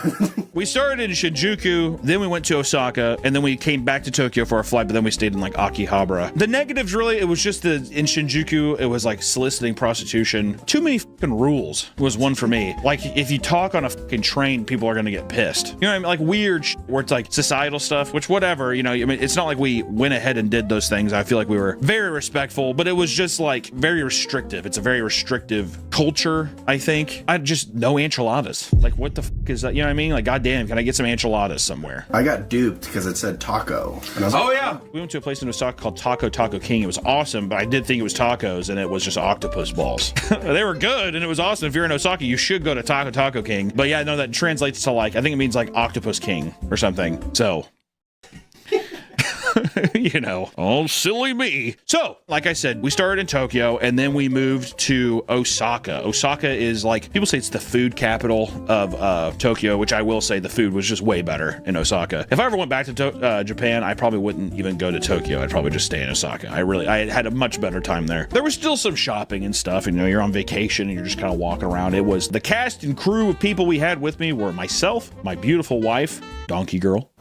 We started in Shinjuku, then we went to Osaka, and then we came back to Tokyo for our flight, but then we stayed in like Akihabara. The negatives, really, it was just in Shinjuku, it was like soliciting prostitution. Too many fucking rules was one for me. Like if you talk on a fucking train, people are gonna get pissed. You know what I mean? Like weird where it's like societal stuff, which whatever, you know, I mean, it's not like we went ahead and did those things. I feel like we were very respectful, but it was just like very restrictive. It's a very restrictive culture, I think. I just, no enchiladas. Like what the fuck is that? You know what I mean? Like, goddamn, can I get some enchiladas somewhere? I got duped because it said taco. And I was like, yeah. We went to a place in Osaka called Taco King. It was awesome, but I did think it was tacos, and it was just octopus balls. They were good, and it was awesome. If you're in Osaka, you should go to Taco King. But yeah, no, that translates to like, I think it means like Octopus King or something. So... you know, oh, silly me. So, like I said, we started in Tokyo and then we moved to Osaka. Osaka is like, people say it's the food capital of Tokyo, which I will say the food was just way better in Osaka. If I ever went back to Japan, I probably wouldn't even go to Tokyo. I'd probably just stay in Osaka. I had a much better time there. There was still some shopping and stuff, and you know, you're on vacation and you're just kind of walking around. It was the cast and crew of people we had with me were myself, my beautiful wife, Donkey Girl,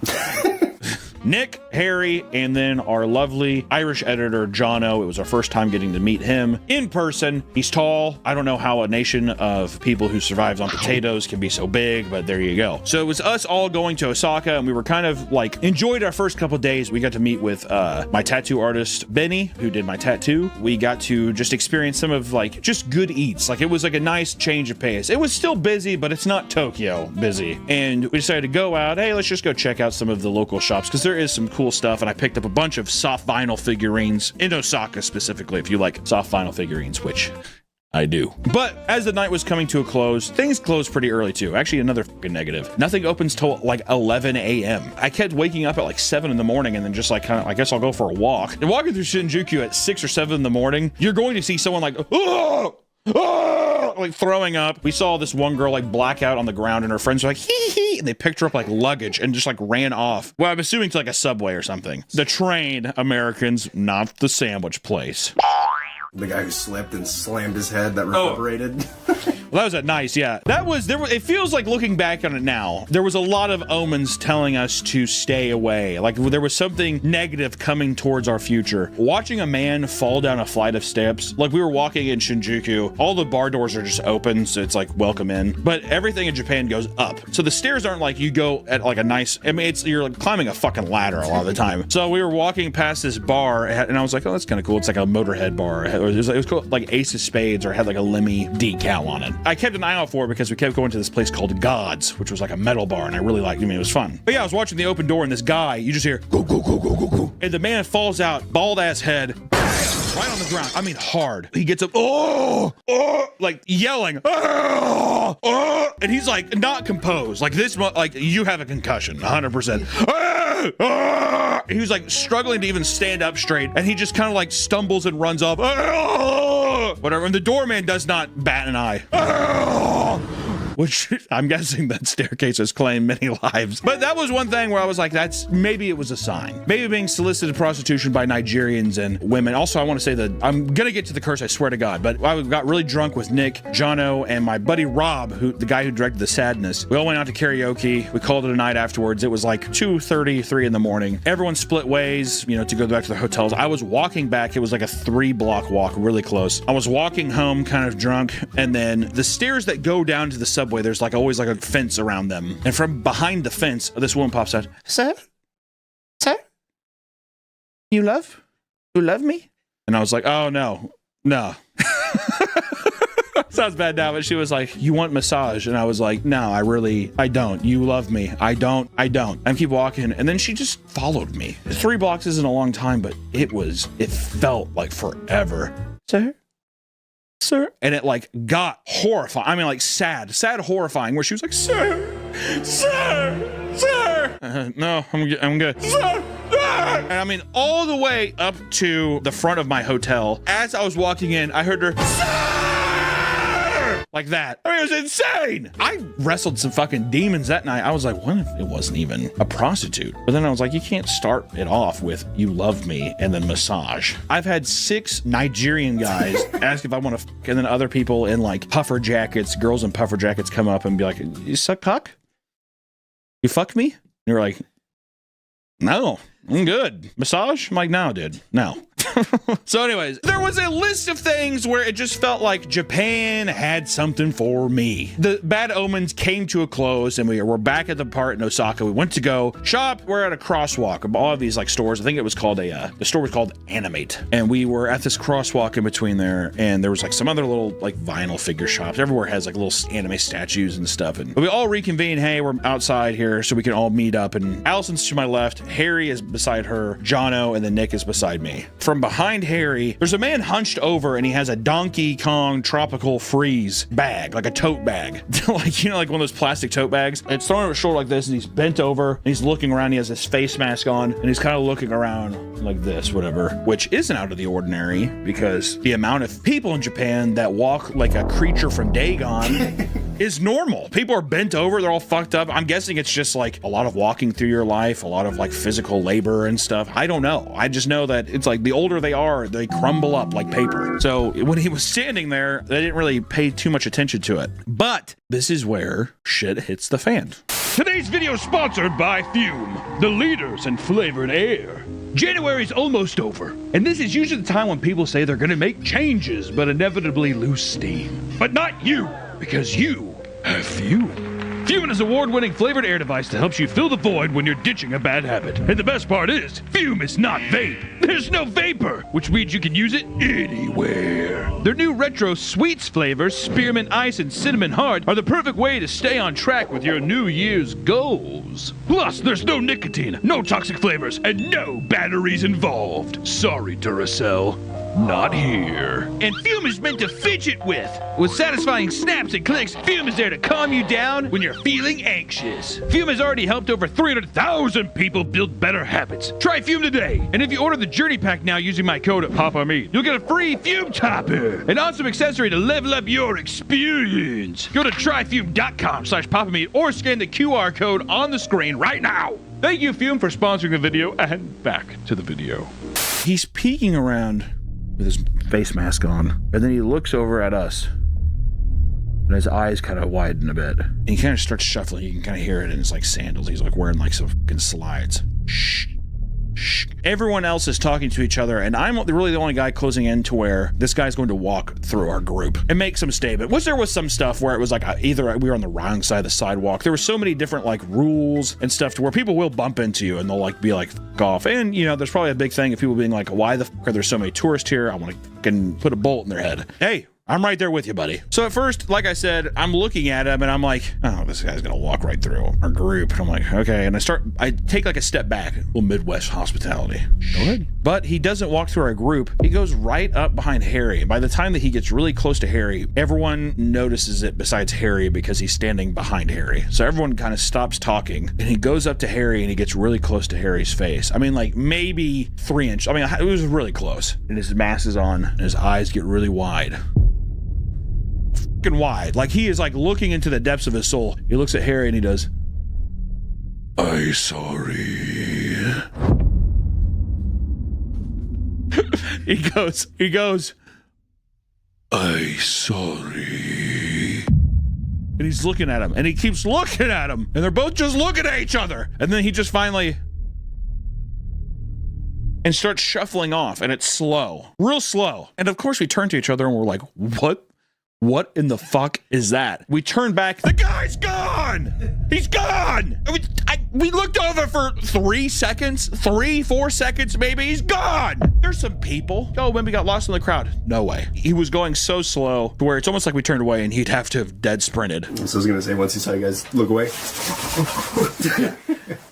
Nick, Harry, and then our lovely Irish editor, Jono. It was our first time getting to meet him in person. He's tall. I don't know how a nation of people who survives on potatoes can be so big, but there you go. So it was us all going to Osaka, and we were kind of like, enjoyed our first couple days. We got to meet with my tattoo artist, Benny, who did my tattoo. We got to just experience some of like, just good eats. Like it was like a nice change of pace. It was still busy, but it's not Tokyo busy. And we decided to go out, hey, let's just go check out some of the local shops, because there is some cool stuff, and I picked up a bunch of soft vinyl figurines in Osaka specifically, if you like soft vinyl figurines, which I do. But as the night was coming to a close, things closed pretty early too. Actually, another fucking negative. Nothing opens till like 11 a.m. I kept waking up at like 7 in the morning and then just like kind of, I guess I'll go for a walk. And walking through Shinjuku at 6 or 7 in the morning, you're going to see someone like, oh! Oh, like throwing up. We saw this one girl like black out on the ground, and her friends were like, hee hee, and they picked her up like luggage and just like ran off. Well, I'm assuming to like a Subway or something. The train, Americans, not the sandwich place. The guy who slipped and slammed his head that reverberated. Well, that was nice, yeah. It feels like, looking back on it now, there was a lot of omens telling us to stay away. Like there was something negative coming towards our future. Watching a man fall down a flight of steps, like we were walking in Shinjuku, all the bar doors are just open, so it's like welcome in. But everything in Japan goes up. So the stairs aren't like you go at like a nice, I mean, you're like climbing a fucking ladder a lot of the time. So we were walking past this bar, and I was like, oh, that's kind of cool. It's like a Motorhead bar. It was called like Ace of Spades, or had like a Lemmy decal on it. I kept an eye out for it because we kept going to this place called Gods, which was like a metal bar, and I really liked it. I mean, it was fun. But yeah, I was watching the open door, and this guy, you just hear, go, go, go, go, go, go. And the man falls out, bald ass head, right on the ground. I mean, hard. He gets up, like yelling, and he's like not composed. Like this, like you have a concussion, 100%. He was like struggling to even stand up straight, and he just kind of like stumbles and runs off. Whatever. And the doorman does not bat an eye. Which I'm guessing that staircase has claimed many lives. But that was one thing where I was like, maybe it was a sign. Maybe being solicited prostitution by Nigerians and women. Also, I want to say that I'm gonna get to the curse, I swear to God, but I got really drunk with Nick, Jono, and my buddy Rob, the guy who directed The Sadness. We all went out to karaoke. We called it a night afterwards. It was like 2:30, 3 in the morning. Everyone split ways, to go back to their hotels. I was walking back. It was like a 3-block walk, really close. I was walking home kind of drunk, and then the stairs that go down to the subway, there's like always like a fence around them. And from behind the fence, this woman pops out, Sir? Sir? You love me? And I was like, oh, no. Sounds bad now, but she was like, you want massage? And I was like, no, I don't. You love me. I don't. I keep walking. And then she just followed me. 3 blocks isn't a long time, but it felt like forever. Sir? And it like got horrifying. I mean, like sad, horrifying, where she was like, sir. No, I'm good. Sir. And I mean, all the way up to the front of my hotel. As I was walking in, I heard her, sir! Like that. I mean, it was insane. I wrestled some fucking demons that night. I was like, what if it wasn't even a prostitute? But then I was like, you can't start it off with you love me and then massage. I've had 6 Nigerian guys ask if I want to and then other people in like puffer jackets, girls in puffer jackets come up and be like, you suck cock? You fuck me? And you're like, no, I'm good. Massage? I'm like, no, dude, no. So anyways, there was a list of things where it just felt like Japan had something for me. The bad omens came to a close and we were back at the part in Osaka. We went to go shop. We're at a crosswalk of all of these like stores. I think it was called the store was called Animate. And we were at this crosswalk in between there, and there was like some other little like vinyl figure shops. Everywhere has like little anime statues and stuff. And we all reconvene. Hey, we're outside here so we can all meet up. And Allison's to my left, Harry is beside her, Jono, and then Nick is beside me. From behind Harry, there's a man hunched over and he has a Donkey Kong tropical freeze bag, like a tote bag. Like, like one of those plastic tote bags. It's thrown over his shoulder like this, and he's bent over and he's looking around. He has this face mask on and he's kind of looking around like this, whatever, which isn't out of the ordinary because the amount of people in Japan that walk like a creature from Dagon is normal. People are bent over, they're all fucked up. I'm guessing it's just like a lot of walking through your life, a lot of like physical labor and stuff. I don't know. I just know that it's like the older they are, they crumble up like paper. So when he was standing there, they didn't really pay too much attention to it. But this is where shit hits the fan. Today's video is sponsored by Fume, the leaders in flavored air. January's almost over, and this is usually the time when people say they're gonna make changes, but inevitably lose steam. But not you, because you have Fume. Fume is an award-winning flavored air device that helps you fill the void when you're ditching a bad habit. And the best part is, Fume is not vape. There's no vapor, which means you can use it anywhere. Their new retro sweets flavors, Spearmint Ice and Cinnamon Heart, are the perfect way to stay on track with your New Year's goals. Plus, there's no nicotine, no toxic flavors, and no batteries involved. Sorry, Duracell. Not here. And Fume is meant to fidget with. With satisfying snaps and clicks, Fume is there to calm you down when you're feeling anxious. Fume has already helped over 300,000 people build better habits. Try Fume today. And if you order the Journey Pack now using my code PAPAMeat, you'll get a free Fume Topper, an awesome accessory to level up your experience. Go to tryfume.com/PapaMeat or scan the QR code on the screen right now. Thank you, Fume, for sponsoring the video, and back to the video. He's peeking around with his face mask on, and then he looks over at us and his eyes kind of widen a bit, and he kind of starts shuffling. You can kind of hear it in his like sandals. He's like wearing like some fucking slides. Shh. Shh. Everyone else is talking to each other, and I'm really the only guy closing in to where this guy's going to walk through our group and make some statement. Which there was some stuff where it was like either we were on the wrong side of the sidewalk. There were so many different like rules and stuff to where people will bump into you and they'll like be like fuck off. And there's probably a big thing of people being like, why the fuck are there so many tourists here? I want to fucking put a bolt in their head. Hey, I'm right there with you, buddy. So at first, like I said, I'm looking at him and I'm like, oh, this guy's gonna walk right through our group. And I'm like, okay. And I take like a step back. Well, Midwest hospitality. Go ahead. But he doesn't walk through our group. He goes right up behind Harry. By the time that he gets really close to Harry, everyone notices it besides Harry because he's standing behind Harry. So everyone kind of stops talking and he goes up to Harry and he gets really close to Harry's face. I mean, like maybe 3 inches. I mean, it was really close. And his mask is on and his eyes get really wide. Wide, like he is like looking into the depths of his soul. He looks at Harry and he does, "I sorry." he goes, "I sorry." And he's looking at him and he keeps looking at him and they're both just looking at each other. And then he just finally and starts shuffling off, and it's slow, real slow. And of course we turn to each other and we're like, what in the fuck is that? We turn back. The guy's gone. He's gone. We looked over for 3 seconds, 4 seconds, maybe. He's gone. There's some people. Oh, maybe got lost in the crowd. No way. He was going so slow to where it's almost like we turned away and he'd have to have dead sprinted. So I was going to say, once he saw you guys look away.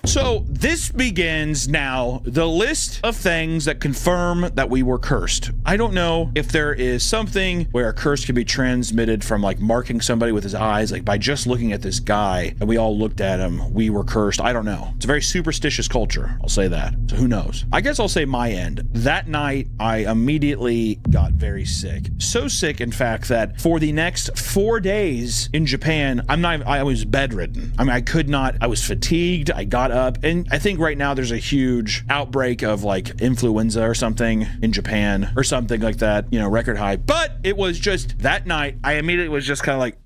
So this begins now the list of things that confirm that we were cursed. I don't know if there is something where a curse can be transmitted from like marking somebody with his eyes, like by just looking at this guy and we all looked at him, we were cursed. I don't know. It's a very superstitious culture. I'll say that. So who knows? I guess I'll say my end. That night, I immediately got very sick. So sick, in fact, that for the next 4 days in Japan, I was bedridden. I mean, I could not, I was fatigued. I got up, and I think right now there's a huge outbreak of like influenza or something in Japan or something like that, you know, record high. But it was just that night, I immediately was just kind of like,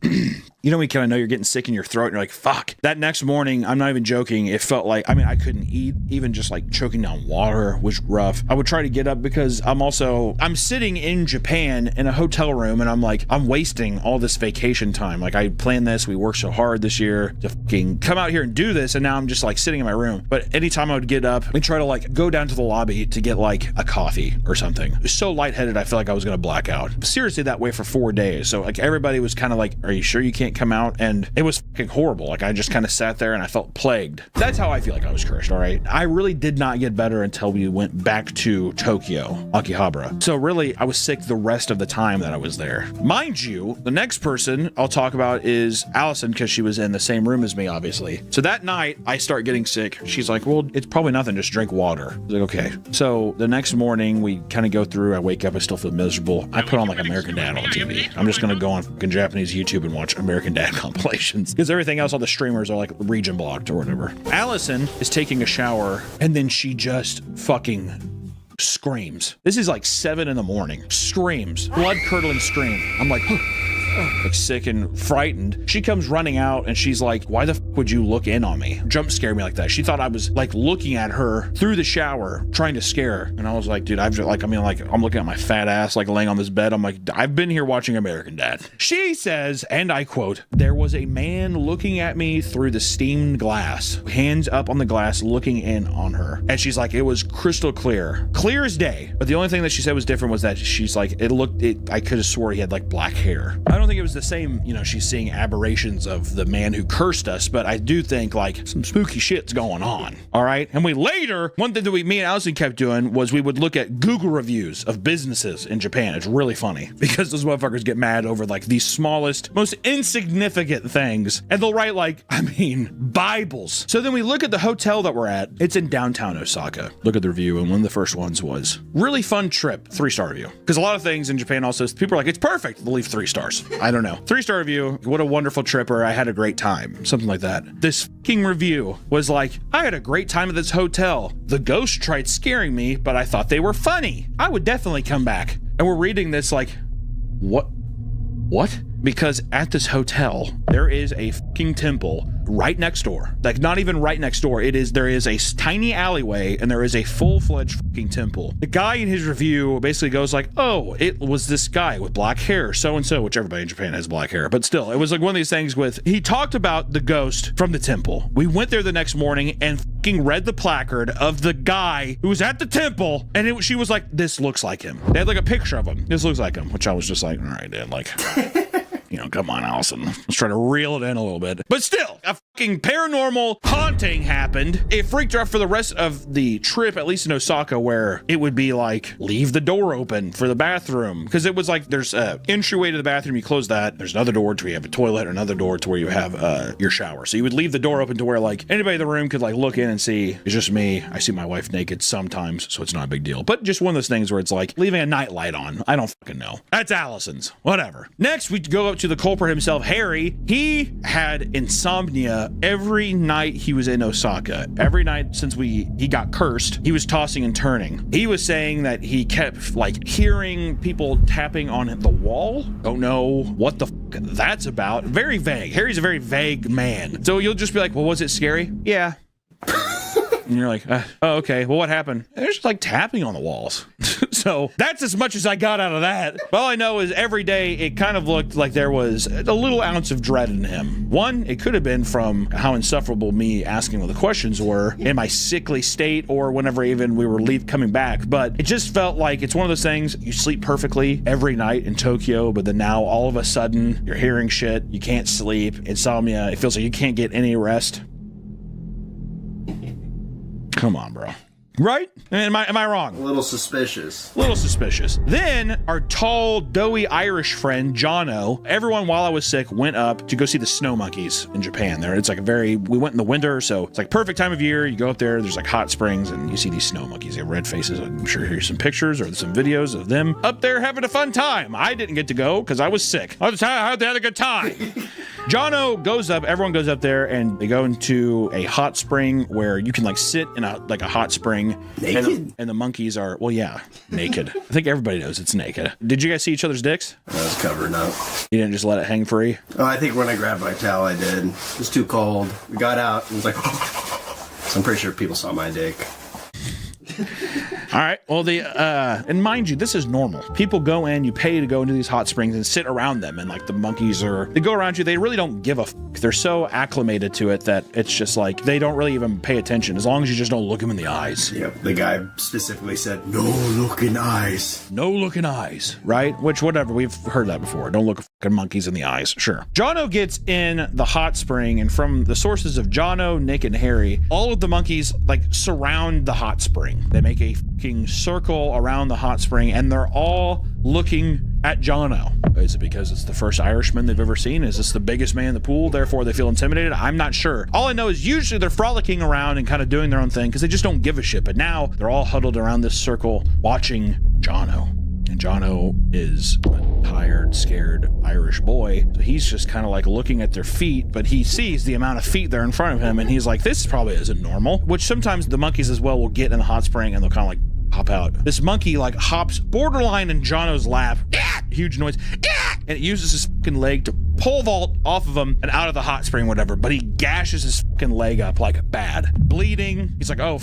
you know, we kind of know you're getting sick in your throat and you're like, fuck. That next morning, I'm not even joking, it felt like, I mean, I couldn't eat. Even just like choking down water was rough. I would try to get up because I'm sitting in Japan in a hotel room and I'm like, I'm wasting all this vacation time. Like I planned this, we worked so hard this year to fucking come out here and do this, and now I'm just like sitting in my room. But anytime I would get up and try to like go down to the lobby to get like a coffee or something, it was so lightheaded I felt like I was gonna black out. Seriously, that way for 4 days. So like everybody was kind of like, are you sure you can't come out? And it was fucking horrible. Like I just kind of sat there and I felt plagued. That's how I feel like I was cursed, all right? I really did not get better until we went back to Tokyo, Akihabara. So really, I was sick the rest of the time that I was there. Mind you, the next person I'll talk about is Allison, because she was in the same room as me, obviously. So that night, I start getting sick. She's like, well, it's probably nothing, just drink water. I was like, okay. So the next morning, we kind of go through, I wake up, I still feel miserable. I put on like American Dad on TV. I'm just gonna go on fucking Japanese YouTube and watch American Dad compilations, because everything else, all the streamers are like region blocked or whatever. Allison is taking a shower and then she just fucking screams. This is like 7 in the morning. Screams, blood curdling scream. I'm like, like sick and frightened. She comes running out and she's like, why the f would you look in on me? Jump scare me like that. She thought I was like looking at her through the shower trying to scare her. And I was like, dude, I'm looking at my fat ass like laying on this bed. I'm like, I've been here watching American Dad. She says, and I quote, there was a man looking at me through the steamed glass, hands up on the glass looking in on her. And she's like, it was crystal clear as day. But the only thing that she said was different was that she's like, I could have swore he had like black hair. I don't think it was the same, you know, she's seeing aberrations of the man who cursed us, but I do think like some spooky shit's going on. All right. And we later, one thing that me and Allison kept doing was we would look at Google reviews of businesses in Japan. It's really funny because those motherfuckers get mad over like the smallest, most insignificant things. And they'll write like, I mean, Bibles. So then we look at the hotel that we're at. It's in downtown Osaka. Look at the review. And one of the first ones was really fun trip, 3-star review. Because a lot of things in Japan also, people are like, it's perfect. They'll leave 3 stars. I don't know. 3-star review. What a wonderful trip, or I had a great time. Something like that. This fucking review was like, I had a great time at this hotel. The ghost tried scaring me, but I thought they were funny. I would definitely come back. And we're reading this like, what? Because at this hotel, there is a fucking temple right next door. Like, not even right next door. There is a tiny alleyway and there is a full-fledged fucking temple. The guy in his review basically goes like, oh, it was this guy with black hair, so-and-so, which everybody in Japan has black hair, but still, it was like one of these things with, he talked about the ghost from the temple. We went there the next morning and fucking read the placard of the guy who was at the temple, and she was like, this looks like him. They had like a picture of him. This looks like him, which I was just like, all right, dude, like... You know, come on, Allison. Let's try to reel it in a little bit. But still, a fucking paranormal haunting happened. It freaked her out for the rest of the trip, at least in Osaka, where it would be like, leave the door open for the bathroom. Because it was like, there's an entryway to the bathroom, you close that. There's another door to where you have a toilet, another door to where you have your shower. So you would leave the door open to where like anybody in the room could like look in and see, it's just me. I see my wife naked sometimes, so it's not a big deal. But just one of those things where it's like leaving a night light on. I don't fucking know. That's Allison's. Whatever. Next, we go up to the culprit himself, Harry. He had insomnia every night he was in Osaka. Every night since he got cursed, he was tossing and turning. He was saying that he kept like hearing people tapping on the wall. Don't know what the fuck that's about. Very vague. Harry's a very vague man. So you'll just be like, well, was it scary? Yeah. And you're like, oh, okay. Well, what happened? There's just like tapping on the walls. So that's as much as I got out of that. All I know is every day it kind of looked like there was a little ounce of dread in him. One, it could have been from how insufferable me asking what the questions were in my sickly state or whenever even we were coming back. But it just felt like it's one of those things, you sleep perfectly every night in Tokyo, but then now all of a sudden you're hearing shit, you can't sleep, insomnia, it feels like you can't get any rest. Come on, bro. Right? Am I wrong? A little suspicious. Little suspicious. Then our tall, doughy Irish friend, Jono, everyone while I was sick went up to go see the snow monkeys in Japan. It's like we went in the winter, so it's like perfect time of year. You go up there, there's like hot springs, and you see these snow monkeys. They have red faces. I'm sure here's some pictures or some videos of them up there having a fun time. I didn't get to go because I was sick. I had a good time. Jono goes up, everyone goes up there, and they go into a hot spring where you can like sit in a hot spring. Naked? And the monkeys are, well, yeah, naked. I think everybody knows it's naked. Did you guys see each other's dicks? I was covering up. You didn't just let it hang free? Oh, I think when I grabbed my towel, I did. It was too cold. We got out, and it was like, so I'm pretty sure people saw my dick. All right. Well, and mind you, this is normal. People go in, you pay to go into these hot springs and sit around them. And like the monkeys they go around you. They really don't give a fuck. They're so acclimated to it that it's just like, they don't really even pay attention as long as you just don't look them in the eyes. Yep. The guy specifically said, no looking eyes. No looking eyes, right? Which, whatever. We've heard that before. Don't look fucking monkeys in the eyes. Sure. Jono gets in the hot spring, and from the sources of Jono, Nick, and Harry, all of the monkeys like surround the hot spring. They make a fucking circle around the hot spring, and they're all looking at Jono. Is it because it's the first Irishman they've ever seen? Is this the biggest man in the pool, therefore they feel intimidated? I'm not sure. All I know is usually they're frolicking around and kind of doing their own thing because they just don't give a shit. But now they're all huddled around this circle watching Jono. And Jono is a tired, scared Irish boy. So he's just kind of like looking at their feet, but he sees the amount of feet there in front of him, and he's like, this probably isn't normal. Which sometimes the monkeys as well will get in the hot spring and they'll kind of like pop out. This monkey like hops borderline in Jono's lap. Huge noise. And it uses his fucking leg to pole vault off of him and out of the hot spring, whatever. But he gashes his fucking leg up like bad. Bleeding. He's like, oh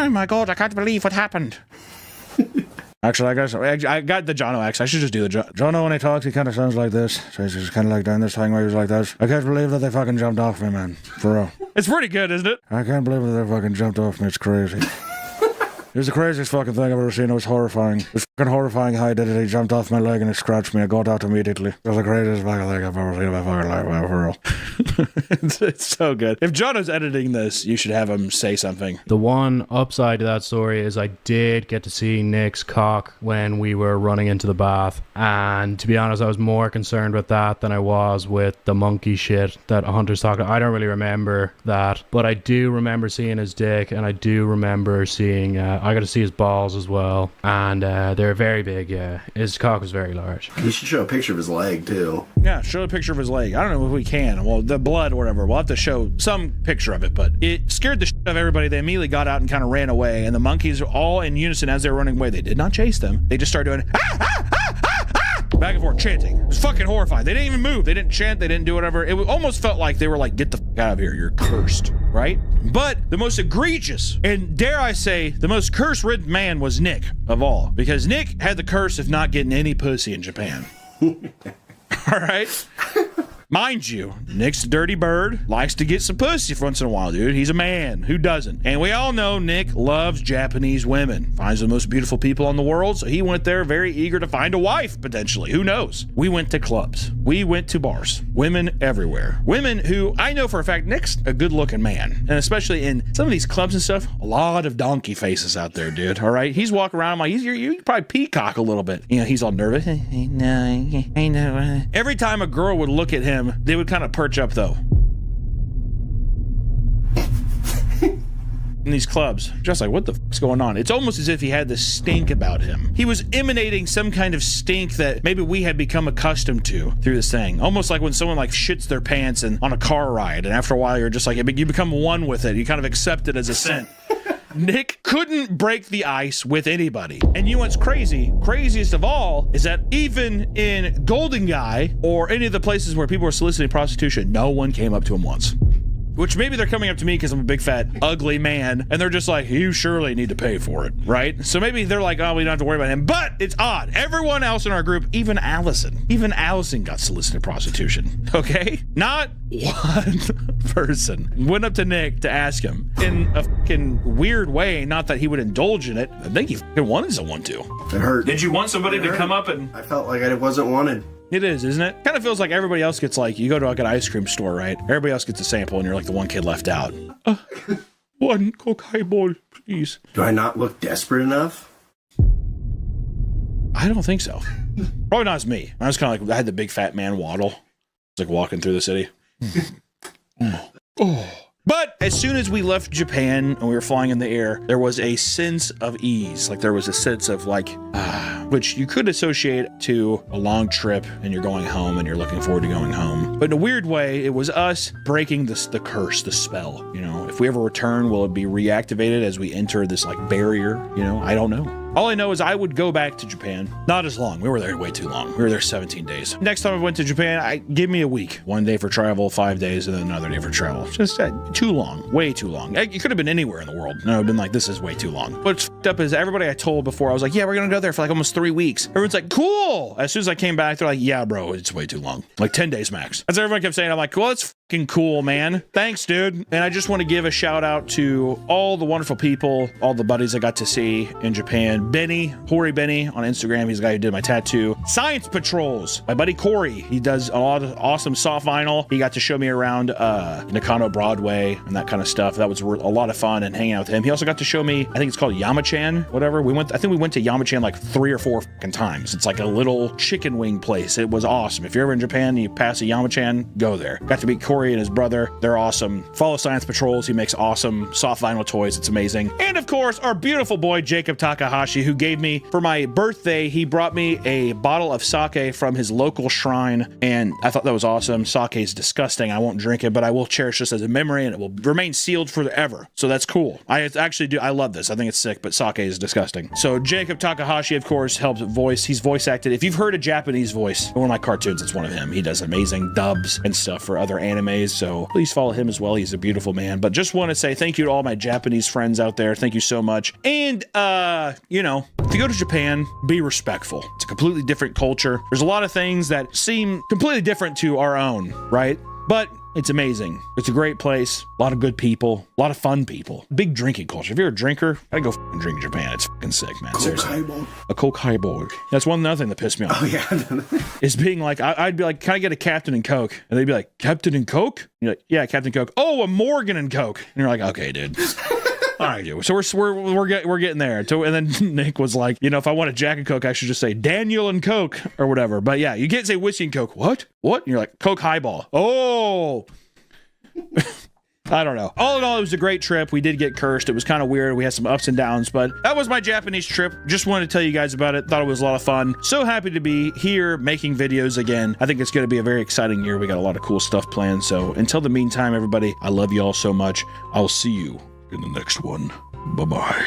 my God, I can't believe what happened. Actually, I got the Jono accent. I should just do the Jono when he talks. He kind of sounds like this. So he's just kind of like doing this thing where he's like this. I can't believe that they fucking jumped off me, man. For real. It's pretty good, isn't it? I can't believe that they fucking jumped off me. It's crazy. It was the craziest fucking thing I've ever seen. It was horrifying. It was fucking horrifying how he did it. He jumped off my leg and it scratched me. I got out immediately. It was the craziest fucking thing I've ever seen in my fucking life, man, for real. it's so good. If Jono's editing this, you should have him say something. The one upside to that story is I did get to see Nick's cock when we were running into the bath. And to be honest, I was more concerned with that than I was with the monkey shit that Hunter's talking. I don't really remember that, but I do remember seeing his dick, and I do remember seeing I got to see his balls as well, and they're very big. Yeah, his cock was very large. You should show a picture of his leg too. Yeah, show a picture of his leg. I don't know if we can. Well, the blood or whatever. We'll have to show some picture of it, but it scared the shit out of everybody. They immediately got out and kind of ran away, and the monkeys all in unison as they were running away. They did not chase them. They just started doing back and forth chanting. It was fucking horrifying. They didn't even move. They didn't chant. They didn't do whatever. It almost felt like they were like, get the fuck out of here. You're cursed, right? But the most egregious, and dare I say, the most curse-ridden man was Nick of all, because Nick had the curse of not getting any pussy in Japan. All right? Mind you, Nick's a dirty bird, likes to get some pussy once in a while, dude. He's a man. Who doesn't? And we all know Nick loves Japanese women, finds the most beautiful people in the world, so he went there very eager to find a wife, potentially. Who knows? We went to clubs. We went to bars. Women everywhere. Women who I know for a fact, Nick's a good-looking man. And especially in some of these clubs and stuff, a lot of donkey faces out there, dude. All right? He's walking around like, you probably peacock a little bit. You know, he's all nervous. I know. Every time a girl would look at him, they would kind of perch up, though. In these clubs, just like, what the fuck's going on? It's almost as if he had this stink about him. He was emanating some kind of stink that maybe we had become accustomed to through this thing. Almost like when someone like shits their pants and on a car ride, and after a while you're just like, you become one with it. You kind of accept it as a scent. Nick couldn't break the ice with anybody. And you know what's crazy? Craziest of all is that even in Golden Guy or any of the places where people were soliciting prostitution, no one came up to him once. Which maybe they're coming up to me because I'm a big fat ugly man and they're just like, you surely need to pay for it, right? So maybe they're like, oh, we don't have to worry about him. But it's odd. Everyone else in our group, even Allison got solicited prostitution, okay? Not one person went up to Nick to ask him in a fucking weird way. Not that he would indulge in it. I think he fucking wanted someone to. It hurt. Did you want somebody to come up and... I felt like I wasn't wanted. It is, isn't it? Kind of feels like everybody else gets like, you go to like an ice cream store, right? Everybody else gets a sample and you're like the one kid left out. One Coke highball, please. Do I not look desperate enough? I don't think so. Probably not as me. I was kind of like, I had the big fat man waddle. It's like walking through the city. Oh. But as soon as we left Japan and we were flying in the air, there was a sense of ease. Like there was a sense of like, which you could associate to a long trip and you're going home and you're looking forward to going home. But in a weird way, it was us breaking the curse, the spell. You know, if we ever return, will it be reactivated as we enter this like barrier? You know, I don't know. All I know is I would go back to Japan. Not as long. We were there way too long. We were there 17 days. Next time I went to Japan, give me a week. 1 day for travel, 5 days, and then another day for travel. Just too long. Way too long. It could have been anywhere in the world. And I would have been like, this is way too long. What's fucked up is everybody I told before, I was like, yeah, we're going to go there for like almost 3 weeks. Everyone's like, cool. As soon as I came back, they're like, yeah, bro, it's way too long. Like 10 days max. That's what everyone kept saying. I'm like, well, it's fucking cool, man. Thanks, dude. And I just want to give a shout out to all the wonderful people, all the buddies I got to see in Japan. Corey Benny on Instagram. He's the guy who did my tattoo. Science Patrols. My buddy Corey. He does a lot of awesome soft vinyl. He got to show me around Nakano Broadway and that kind of stuff. That was a lot of fun and hanging out with him. He also got to show me, I think it's called Yamachan, whatever. I think we went to Yamachan like 3 or 4 fucking times. It's like a little chicken wing place. It was awesome. If you're ever in Japan and you pass a Yamachan, go there. Got to meet Corey and his brother. They're awesome. Follow Science Patrols. He makes awesome soft vinyl toys. It's amazing. And of course, our beautiful boy, Jacob Takahashi, who gave me, for my birthday, he brought me a bottle of sake from his local shrine, and I thought that was awesome. Sake is disgusting. I won't drink it, but I will cherish this as a memory, and it will remain sealed forever. So that's cool. I actually do. I love this. I think it's sick, but sake is disgusting. So Jacob Takahashi, of course, helps voice. He's voice acted. If you've heard a Japanese voice in one of my cartoons, it's one of him. He does amazing dubs and stuff for other animes, so please follow him as well. He's a beautiful man. But just want to say thank you to all my Japanese friends out there. Thank you so much. And, you know, if you go to Japan, be respectful. It's a completely different culture. There's a lot of things that seem completely different to our own, right? But it's amazing. It's a great place. A lot of good people. A lot of fun people. Big drinking culture. If you're a drinker, gotta go fucking drink in Japan. It's fucking sick, man. Coke highball. A Coke highball. That's one other thing that pissed me off. Oh, yeah. Is being like, I'd be like, can I get a Captain and Coke? And they'd be like, Captain and Coke? And you're like, yeah, Captain Coke. Oh, a Morgan and Coke. And you're like, okay, dude. All right, dude. So we're getting there. And then Nick was like, you know, if I want a Jack and Coke, I should just say Daniel and Coke or whatever. But yeah, you can't say whiskey and Coke. What? And you're like, Coke highball. Oh. I don't know. All in all, it was a great trip. We did get cursed. It was kind of weird. We had some ups and downs, but that was my Japanese trip. Just wanted to tell you guys about it. Thought it was a lot of fun. So happy to be here making videos again. I think it's going to be a very exciting year. We got a lot of cool stuff planned. So until the meantime, everybody, I love you all so much. I'll see you in the next one. Bye-bye.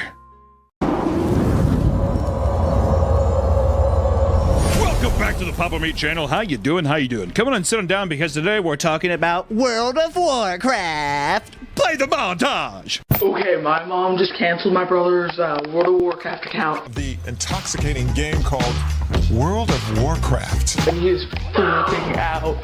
Welcome back to the Papa Meat channel. How you doing? How you doing? Come on and sit on down because today we're talking about World of Warcraft. Play the montage. Okay, my mom just canceled my brother's World of Warcraft account. The intoxicating game called World of Warcraft. And he's flipping out.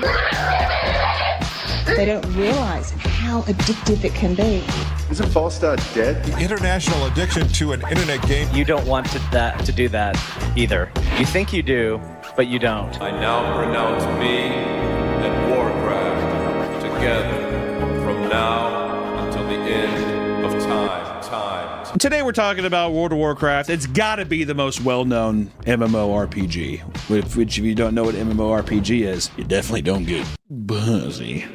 They don't realize how addictive it can be. Isn't Falstad dead? The international addiction to an internet game. You don't want to do that either. You think you do, but you don't. I now pronounce me and Warcraft together from now until the end of time. Today we're talking about World of Warcraft. It's got to be the most well-known MMORPG. Which if you don't know what MMORPG is, you definitely don't get buzzy.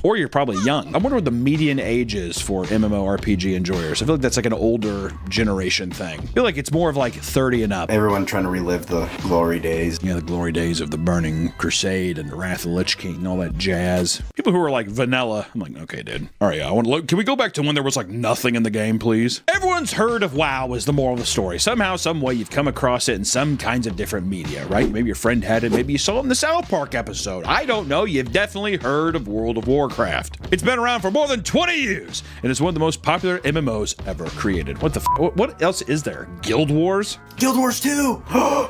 Or you're probably young. I wonder what the median age is for MMORPG enjoyers. I feel like that's like an older generation thing. I feel like it's more of like 30 and up. Everyone trying to relive the glory days. Yeah, the glory days of the Burning Crusade and the Wrath of the Lich King and all that jazz. People who are like vanilla, I'm like, okay, dude. All right, I want to look. Can we go back to when there was like nothing in the game, please? Everyone's heard of WoW is the moral of the story. Somehow, some way, you've come across it in some kinds of different media, right? Maybe your friend had it. Maybe you saw it in the South Park episode. I don't know. You've definitely heard of World of Warcraft. It's been around for more than 20 years, and it's one of the most popular MMOs ever created. What the what else is there? Guild Wars? Guild Wars 2!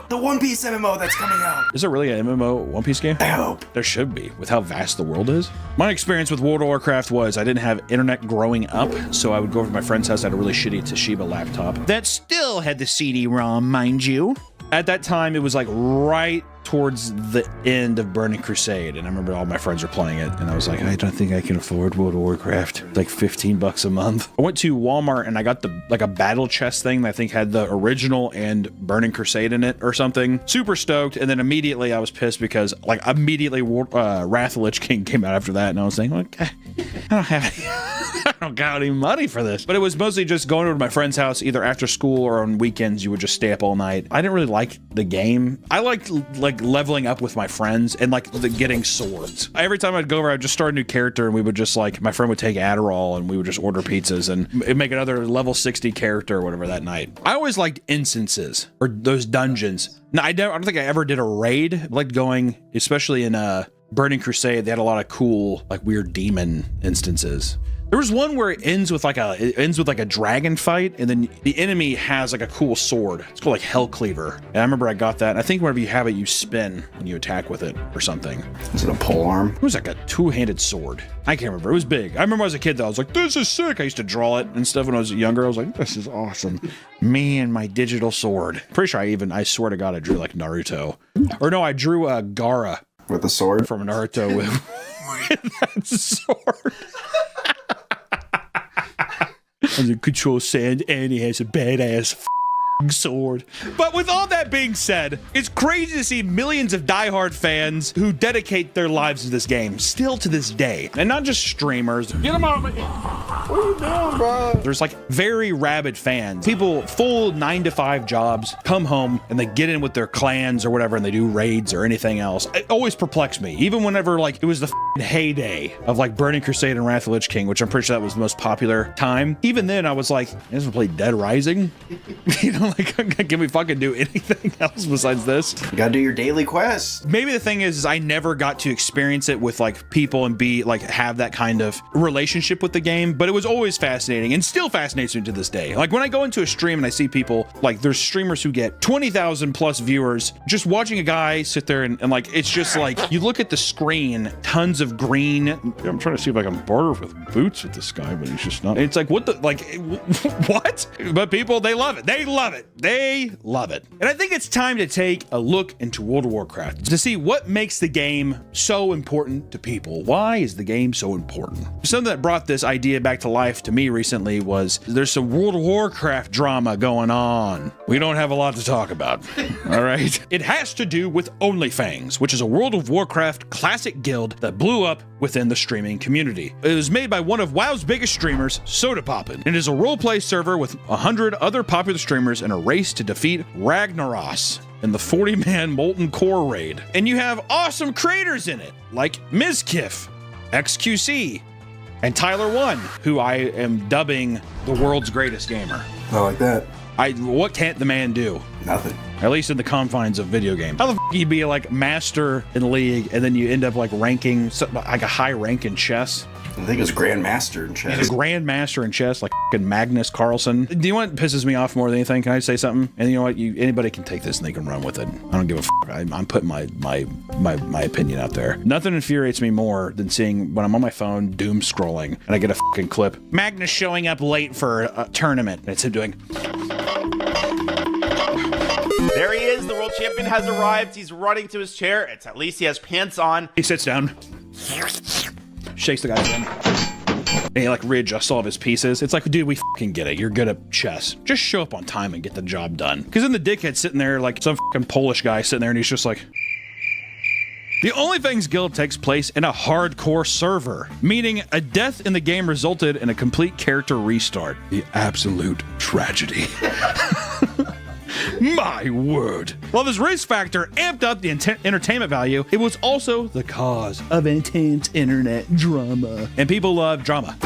The One Piece MMO that's coming out. Is there really an MMO One Piece game? I hope. There should be, with how vast the world is. My experience with World of Warcraft was I didn't have internet growing up, so I would go over to my friend's house. I had a really shitty Toshiba laptop that still had the CD-ROM, mind you. At that time, it was like right towards the end of Burning Crusade, and I remember all my friends were playing it, and I was like, I don't think I can afford World of Warcraft. It's like 15 bucks a month. I went to Walmart and I got a battle chest thing that I think had the original and Burning Crusade in it or something. Super stoked, and then immediately I was pissed because like immediately Wrath of the Lich King came out after that, and I was saying, okay, I don't got any money for this. But it was mostly just going over to my friend's house either after school or on weekends. You would just stay up all night. I didn't really like the game. I liked like leveling up with my friends and like getting swords. Every time I'd go over, I'd just start a new character, and we would just like, my friend would take Adderall and we would just order pizzas and make another level 60 character or whatever that night. I always liked instances or those dungeons. No, I don't think I ever did a raid. I liked going, especially in Burning Crusade. They had a lot of cool like weird demon instances. There was one where it ends with like a dragon fight, and then the enemy has like a cool sword. It's called like Hell Cleaver. And I remember I got that. And I think whenever you have it, you spin when you attack with it or something. Is it a pole arm? It was like a two-handed sword. I can't remember. It was big. I remember as a kid though, I was like, this is sick. I used to draw it and stuff when I was younger. I was like, this is awesome. Me and my digital sword. Pretty sure I swear to God, I drew like Naruto. Or no, I drew Gaara. With a sword? From Naruto with that sword. And the control sand, and he has a badass sword. But with all that being said, it's crazy to see millions of diehard fans who dedicate their lives to this game still to this day, and not just streamers. Get them out of me. What are you doing, bro? There's like very rabid fans, people full 9-to-5 jobs, come home and they get in with their clans or whatever, and they do raids or anything else. It always perplexed me, even whenever like it was the heyday of like Burning Crusade and Wrath of the Lich King, which I'm pretty sure that was the most popular time. Even then I was like, I just play Dead Rising. You know, like, can we fucking do anything else besides this? You gotta do your daily quests. Maybe the thing is I never got to experience it with like people and be like have that kind of relationship with the game, but it was always fascinating and still fascinates me to this day. Like when I go into a stream and I see people, like there's streamers who get 20,000 plus viewers, just watching a guy sit there and like, it's just like, you look at the screen, tons of green. I'm trying to see if I can barter with boots with this guy, but he's just not. It's like, what the, like, what? But people, they love it. They love it. They love it. And I think it's time to take a look into World of Warcraft to see what makes the game so important to people. Why is the game so important? Something that brought this idea back to life to me recently was there's some World of Warcraft drama going on. We don't have a lot to talk about. All right. It has to do with OnlyFans, which is a World of Warcraft classic guild that blew up within the streaming community. It was made by one of WoW's biggest streamers, Sodapoppin', and is a roleplay server with 100 other popular streamers in a race to defeat Ragnaros in the 40-man Molten Core raid. And you have awesome creators in it, like Mizkif, XQC, and Tyler1, who I am dubbing the world's greatest gamer. I like that. What can't the man do? Nothing. At least in the confines of video games. How the f you be like master in League and then you end up like ranking like a high rank in chess? I think it's Grandmaster in chess. He's a Grandmaster in chess, like f***ing Magnus Carlsen. Do you know what pisses me off more than anything? Can I say something? And you know what? Anybody can take this and they can run with it. I don't give a f***. I'm putting my opinion out there. Nothing infuriates me more than seeing when I'm on my phone doom scrolling and I get a f***ing clip. Magnus showing up late for a tournament. And it's him doing. There he is. The world champion has arrived. He's running to his chair. It's at least he has pants on. He sits down. Shakes the guy's hand. And he like readjusts all of his pieces. It's like, dude, we fucking get it. You're good at chess. Just show up on time and get the job done. Because then the dickhead's sitting there like some fucking Polish guy sitting there and he's just like... The Only Things Guild takes place in a hardcore server, meaning a death in the game resulted in a complete character restart. The absolute tragedy. My word. While this race factor amped up the entertainment value, it was also the cause of intense internet drama. And people love drama.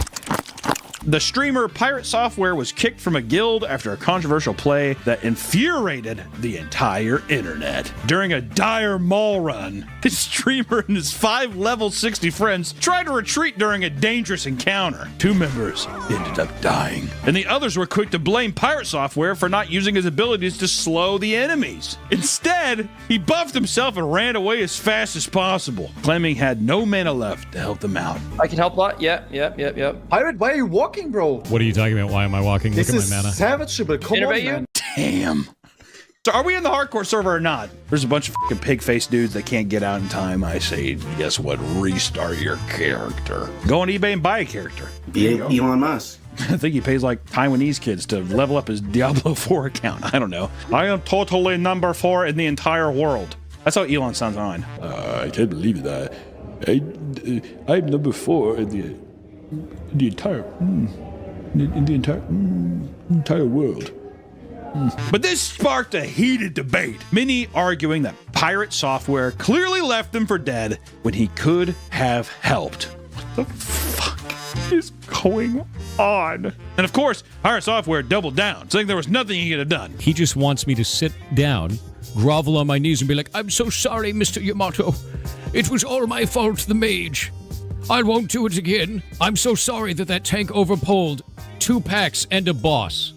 The streamer Pirate Software was kicked from a guild after a controversial play that infuriated the entire internet. During a dire mall run, the streamer and his 5 level 60 friends tried to retreat during a dangerous encounter. 2 members ended up dying, and the others were quick to blame Pirate Software for not using his abilities to slow the enemies. Instead, he buffed himself and ran away as fast as possible, claiming he had no mana left to help them out. I can help a lot. Yep. Pirate, why are you walking, bro? What are you talking about? Why am I walking? This Look is at my mana. savage, but come on, man. Damn. So are we in the hardcore server or not? There's a bunch of fucking pig-faced dudes that can't get out in time. I say, guess what? Restart your character. Go on eBay and buy a character. Be Elon Musk. I think he pays like Taiwanese kids to level up his Diablo 4 account. I don't know. I am totally number 4 in the entire world. That's how Elon sounds on. I can't believe that. I'm number 4 in the entire... in the entire world. But this sparked a heated debate, many arguing that Pirate Software clearly left him for dead when he could have helped. What the fuck is going on? And of course, Pirate Software doubled down, saying there was nothing he could have done. He just wants me to sit down, grovel on my knees, and be like, I'm so sorry, Mr. Yamato. It was all my fault, the mage. I won't do it again. I'm so sorry that tank overpulled 2 packs and a boss.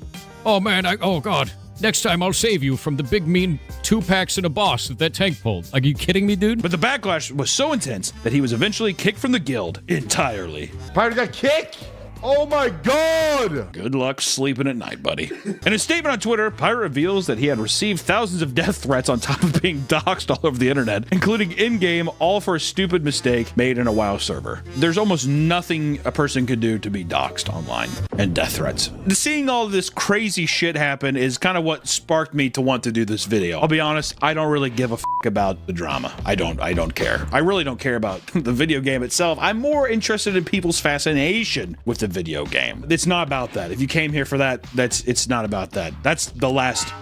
Oh man, oh god. Next time I'll save you from the big mean 2 packs and a boss that tank pulled. Are you kidding me, dude? But the backlash was so intense that he was eventually kicked from the guild entirely. Pirate got kicked? Oh my god! Good luck sleeping at night, buddy. In a statement on Twitter, Pirate reveals that he had received thousands of death threats on top of being doxxed all over the internet, including in-game, all for a stupid mistake made in a WoW server. There's almost nothing a person could do to be doxxed online, and death threats. Seeing all this crazy shit happen is kind of what sparked me to want to do this video. I'll be honest, I don't really give a fuck about the drama. I don't care. I really don't care about the video game itself. I'm more interested in people's fascination with the video game. It's not about that. If you came here for that, it's not about that. That's the last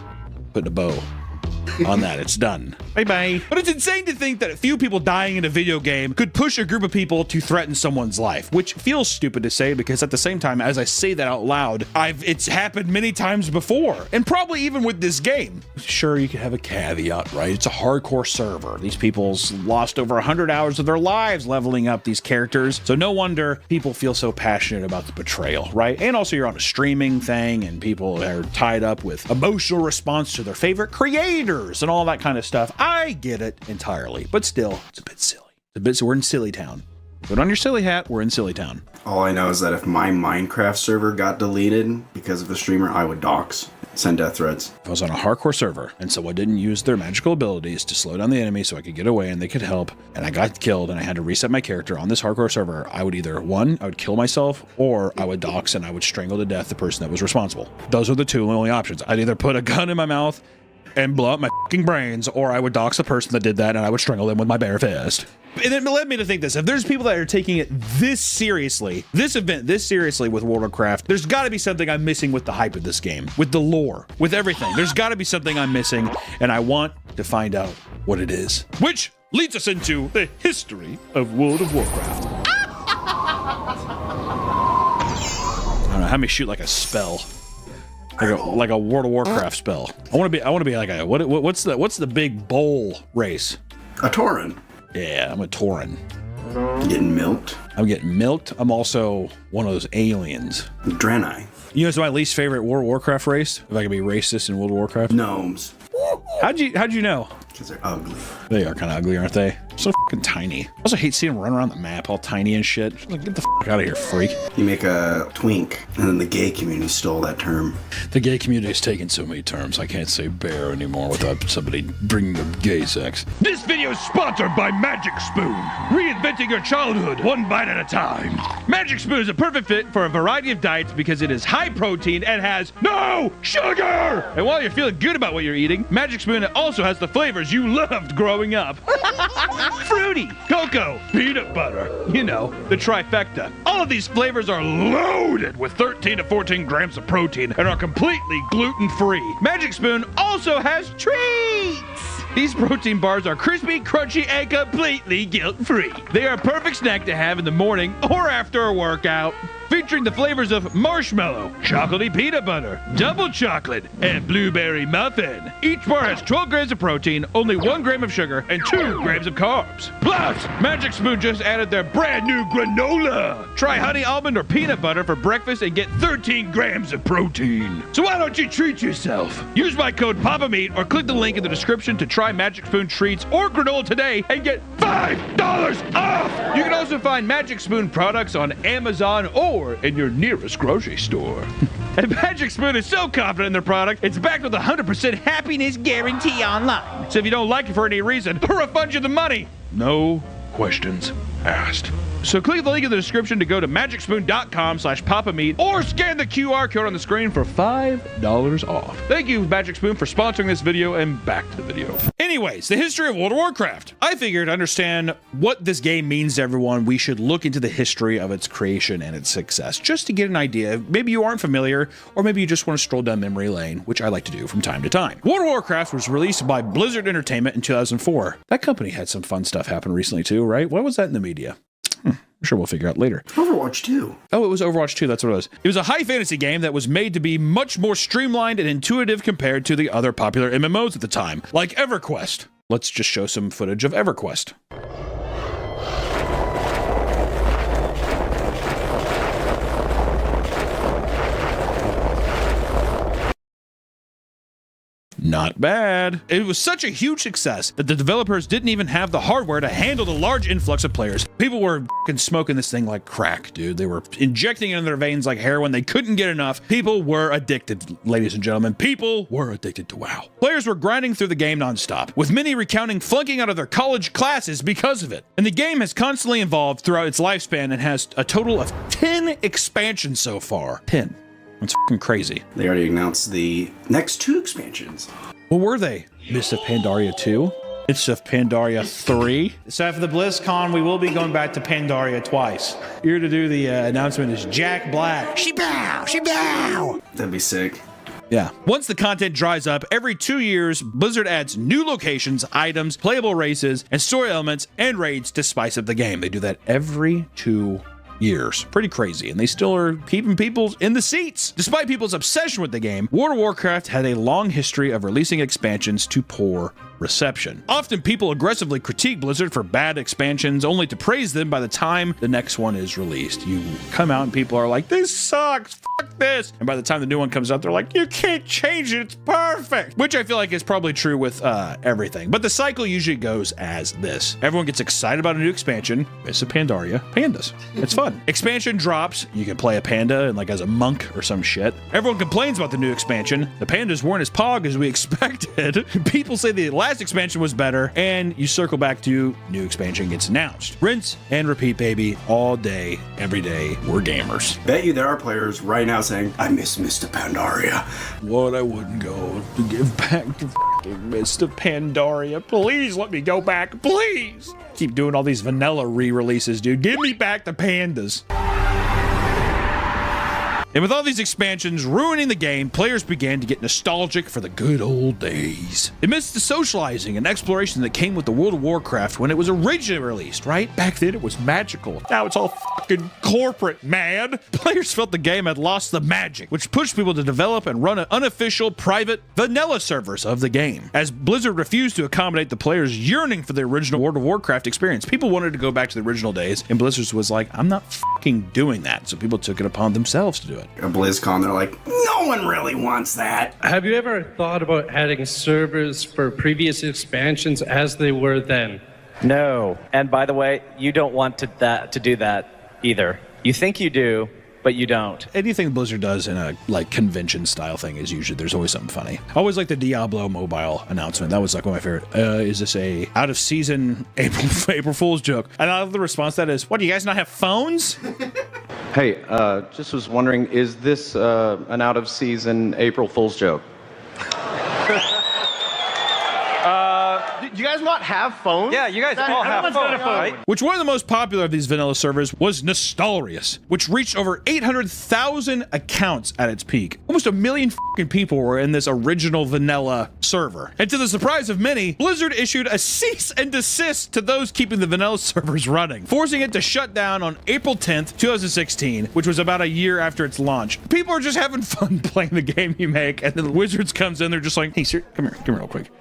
putting a bow on that. It's done. Bye-bye. But it's insane to think that a few people dying in a video game could push a group of people to threaten someone's life, which feels stupid to say because at the same time, as I say that out loud, it's happened many times before, and probably even with this game. Sure, you could have a caveat, right? It's a hardcore server. These people's lost over 100 hours of their lives leveling up these characters, so no wonder people feel so passionate about the betrayal, right? And also you're on a streaming thing, and people are tied up with emotional response to their favorite creators and all that kind of stuff. I get it entirely, but still, it's a bit silly. We're in Silly Town. Put on your silly hat, we're in Silly Town. All I know is that if my Minecraft server got deleted because of a streamer, I would dox, send death threats. If I was on a hardcore server, and someone didn't use their magical abilities to slow down the enemy so I could get away and they could help, and I got killed and I had to reset my character on this hardcore server, I would either, 1, I would kill myself, or I would dox and I would strangle to death the person that was responsible. Those are the 2 only options. I'd either put a gun in my mouth and blow up my fucking brains, or I would dox the person that did that and I would strangle them with my bare fist. And it led me to think this. If there's people that are taking it this seriously, this event this seriously with World of Warcraft, there's got to be something I'm missing with the hype of this game, with the lore, with everything. There's got to be something I'm missing, and I want to find out what it is. Which leads us into the history of World of Warcraft. I don't know, have me shoot like a spell. like a World of Warcraft spell. I want to be like a what's the big bowl race? A Tauren. Yeah, I'm a Tauren. Getting milked. I'm getting milked. I'm also one of those aliens. Draenei. You know, it's my least favorite World of Warcraft race. If I can be racist in World of Warcraft. Gnomes. How'd you know? Because they're ugly. They are kind of ugly, aren't they? So fucking tiny. I also hate seeing them run around the map all tiny and shit. Like, get the fuck out of here, freak. You make a twink, and then the gay community stole that term. The gay community has taken so many terms, I can't say bear anymore without somebody bringing up gay sex. This video is sponsored by Magic Spoon, reinventing your childhood one bite at a time. Magic Spoon is a perfect fit for a variety of diets because it is high protein and has no sugar. And while you're feeling good about what you're eating, Magic Spoon also has the flavors you loved growing up. Fruity, cocoa, peanut butter, you know, the trifecta. All of these flavors are loaded with 13 to 14 grams of protein and are completely gluten-free. Magic Spoon also has treats. These protein bars are crispy, crunchy, and completely guilt-free. They are a perfect snack to have in the morning or after a workout. Featuring the flavors of marshmallow, chocolatey peanut butter, double chocolate, and blueberry muffin. Each bar has 12 grams of protein, only 1 gram of sugar, and 2 grams of carbs. Plus, Magic Spoon just added their brand new granola. Try honey almond or peanut butter for breakfast and get 13 grams of protein. So why don't you treat yourself? Use my code PAPAMEAT or click the link in the description to try Magic Spoon treats or granola today and get $5 off. You can also find Magic Spoon products on Amazon or in your nearest grocery store. And Magic Spoon is so confident in their product, it's backed with a 100% happiness guarantee online. So if you don't like it for any reason, they'll refund you the money. No questions asked. So click the link in the description to go to magicspoon.com/papameat or scan the QR code on the screen for $5 off. Thank you, Magic Spoon, for sponsoring this video, and back to the video. Anyways, the history of World of Warcraft. I figured to understand what this game means to everyone, we should look into the history of its creation and its success, just to get an idea. Maybe you aren't familiar, or maybe you just want to stroll down memory lane, which I like to do from time to time. World of Warcraft was released by Blizzard Entertainment in 2004. That company had some fun stuff happen recently too, right? What was that in the media? I'm sure we'll figure out later. Overwatch 2. Oh, it was Overwatch 2. That's what it was. It was a high fantasy game that was made to be much more streamlined and intuitive compared to the other popular MMOs at the time, like EverQuest. Let's just show some footage of EverQuest. Not bad. It was such a huge success that the developers didn't even have the hardware to handle the large influx of players. People were f***ing smoking this thing like crack, dude. They were injecting it in their veins like heroin. They couldn't get enough. People were addicted, ladies and gentlemen. People were addicted to WoW. Players were grinding through the game nonstop, with many recounting flunking out of their college classes because of it. And the game has constantly evolved throughout its lifespan and has a total of 10 expansions so far. 10. It's fucking crazy. They already announced the next 2 expansions. What were they? Mists of Pandaria 2? Mists of Pandaria 3? So after the BlizzCon, we will be going back to Pandaria twice. Here to do the announcement is Jack Black. She bow, she bow. That'd be sick. Yeah. Once the content dries up, every 2 years, Blizzard adds new locations, items, playable races, and story elements, and raids to spice up the game. They do that every 2 years. Pretty crazy, and they still are keeping people in the seats. Despite people's obsession with the game, World of Warcraft had a long history of releasing expansions to poor reception. Often people aggressively critique Blizzard for bad expansions only to praise them by the time the next one is released. You come out and people are like, this sucks, fuck this. And by the time the new one comes out, they're like, you can't change it, it's perfect. Which I feel like is probably true with everything. But the cycle usually goes as this. Everyone gets excited about a new expansion. Mists of Pandaria, pandas. It's fun. Expansion drops, you can play a panda and like as a monk or some shit. Everyone complains about the new expansion. The pandas weren't as pog as we expected. People say the last expansion was better, and you circle back to new expansion gets announced. Rinse and repeat, baby, all day, every day. We're gamers. Bet you there are players right now saying, I miss Mr. Pandaria. What I wouldn't go to give back to Mr. Pandaria. Please let me go back, please. Keep doing all these vanilla re-releases, dude. Give me back the pandas. And with all these expansions ruining the game, players began to get nostalgic for the good old days. It missed the socializing and exploration that came with the World of Warcraft when it was originally released, right? Back then it was magical. Now it's all fucking corporate, man. Players felt the game had lost the magic, which pushed people to develop and run an unofficial, private, vanilla servers of the game. As Blizzard refused to accommodate the players yearning for the original World of Warcraft experience, people wanted to go back to the original days, and Blizzard was like, I'm not fucking doing that. So people took it upon themselves to do it. A BlizzCon, they're like, no one really wants that. Have you ever thought about adding servers for previous expansions as they were then? No. And by the way, you don't want to do that either. You think you do, but you don't. Anything Blizzard does in a like convention style thing is usually there's always something funny. I always like the Diablo mobile announcement. That was like one of my favorite. Is this a out of season April Fool's joke? And I love the response to that is, what, do you guys not have phones? Hey, just was wondering, is this an out of season April Fool's joke? Do you guys not have phones? Yeah, you guys all have phones, right? Which one of the most popular of these vanilla servers was Nostalrius, which reached over 800,000 accounts at its peak. Almost 1 million fucking people were in this original vanilla server. And to the surprise of many, Blizzard issued a cease and desist to those keeping the vanilla servers running, forcing it to shut down on April 10th, 2016, which was about a year after its launch. People are just having fun playing the game you make, and then Wizards comes in, they're just like, hey, sir, come here real quick.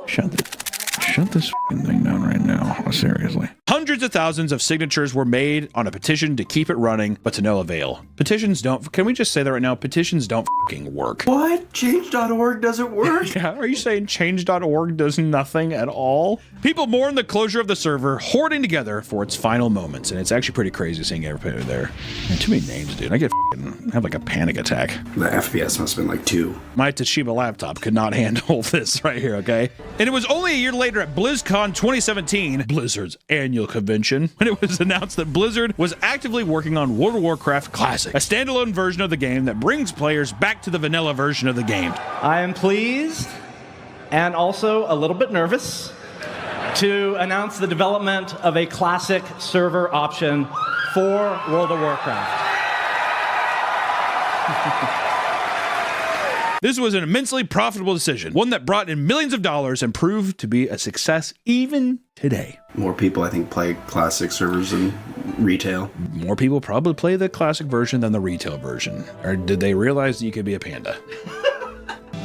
Shut this thing down right now. Seriously. Hundreds of thousands of signatures were made on a petition to keep it running, but to no avail. Petitions don't, can we just say that right now? Petitions don't fucking work. What? Change.org doesn't work? Yeah, are you saying change.org does nothing at all? People mourn the closure of the server, hoarding together for its final moments, and it's actually pretty crazy seeing everybody there. Man, too many names, dude. I have like a panic attack. The FPS must have been like 2. My Toshiba laptop could not handle this right here, okay? And it was only a year later at BlizzCon 2017, Blizzard's annual convention, when it was announced that Blizzard was actively working on World of Warcraft Classic, a standalone version of the game that brings players back to the vanilla version of the game. I am pleased and also a little bit nervous to announce the development of a classic server option for World of Warcraft. This was an immensely profitable decision, one that brought in millions of dollars and proved to be a success even today. More people, I think, play classic servers than retail. More people probably play the classic version than the retail version. Or did they realize that you could be a panda?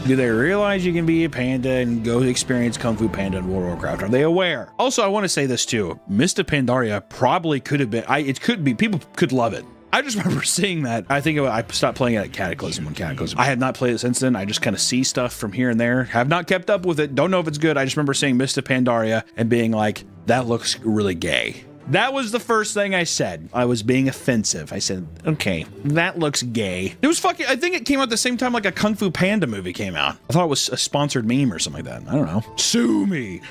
Do they realize you can be a panda and go experience Kung Fu Panda in World of Warcraft? Are they aware? Also, I want to say this too. Mist of Pandaria probably could have been, it could be, people could love it. I just remember seeing that. I think I stopped playing it at Cataclysm when Cataclysm. I have not played it since then. I just kind of see stuff from here and there. Have not kept up with it. Don't know if it's good. I just remember seeing Mist of Pandaria and being like, that looks really gay. That was the first thing I said. I was being offensive. I said, okay, that looks gay. It was fucking, I think it came out at the same time like a Kung Fu Panda movie came out. I thought it was a sponsored meme or something like that. I don't know. Sue me.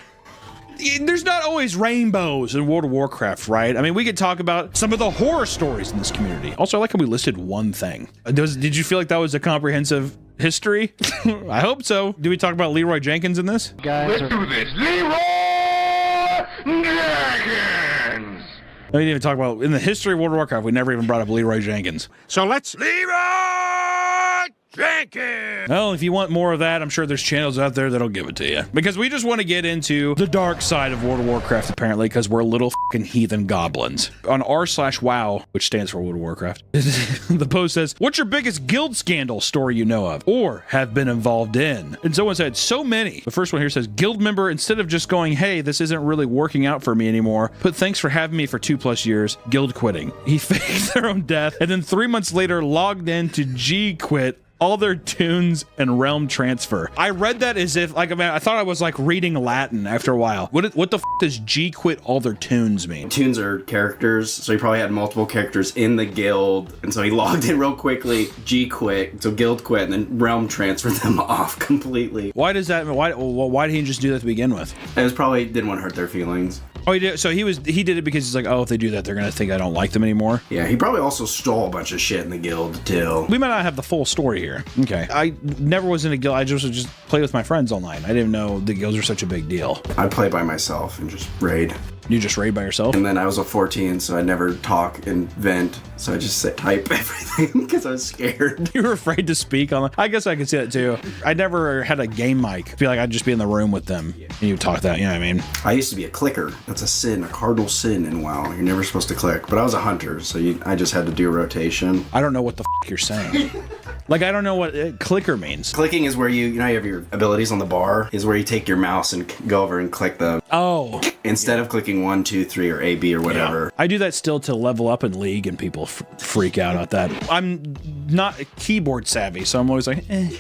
There's not always rainbows in World of Warcraft, right? I mean, we could talk about some of the horror stories in this community. Also, I like how we listed one thing. Did you feel like that was a comprehensive history? I hope so. Do we talk about Leroy Jenkins in this? Let's do this. Leroy Jenkins! We didn't even talk about, in the history of World of Warcraft, we never even brought up Leroy Jenkins. So let's... Leroy Jenkins! Well, if you want more of that, I'm sure there's channels out there that'll give it to you. Because we just want to get into the dark side of World of Warcraft, apparently, because we're little fucking heathen goblins. On r/WoW, which stands for World of Warcraft, the post says, what's your biggest guild scandal story you know of, or have been involved in? And someone said, so many. The first one here says, guild member, instead of just going, hey, this isn't really working out for me anymore, put thanks for having me for 2+ years, guild quitting. He faked their own death, and then 3 months later logged in to G-quit all their tunes and realm transfer. I read that as if, like, I thought I was like reading Latin after a while. What the f does G quit all their tunes mean? Tunes are characters, so he probably had multiple characters in the guild, and so he logged in real quickly, G quit, so guild quit, and then realm transferred them off completely. Why does that, why did he just do that to begin with? It was probably, didn't want to hurt their feelings. Oh, he did. So he did it because he's like, oh, if they do that, they're gonna think I don't like them anymore. Yeah, he probably also stole a bunch of shit in the guild too. We might not have the full story here. Okay, I never was in a guild. I just play with my friends online. I didn't know the guilds were such a big deal. I play by myself and just raid. You just raid by yourself? And then I was a 14, so I never talk and vent. So I just type everything because I was scared. You were afraid to speak on. I guess I could see that too. I never had a game mic. I feel like I'd just be in the room with them and you talk that. You know what I mean? I used to be a clicker. That's a sin, a cardinal sin in WoW. You're never supposed to click. But I was a hunter, so I just had to do a rotation. I don't know what the you're saying. Like, I don't know what clicker means. Clicking is where you have your abilities on the bar, is where you take your mouse and go over and click them. Oh. Instead of clicking 1, 2, 3, or A, B, or whatever. Yeah. I do that still to level up in League, and people freak out at that. I'm not keyboard savvy, so I'm always like, eh.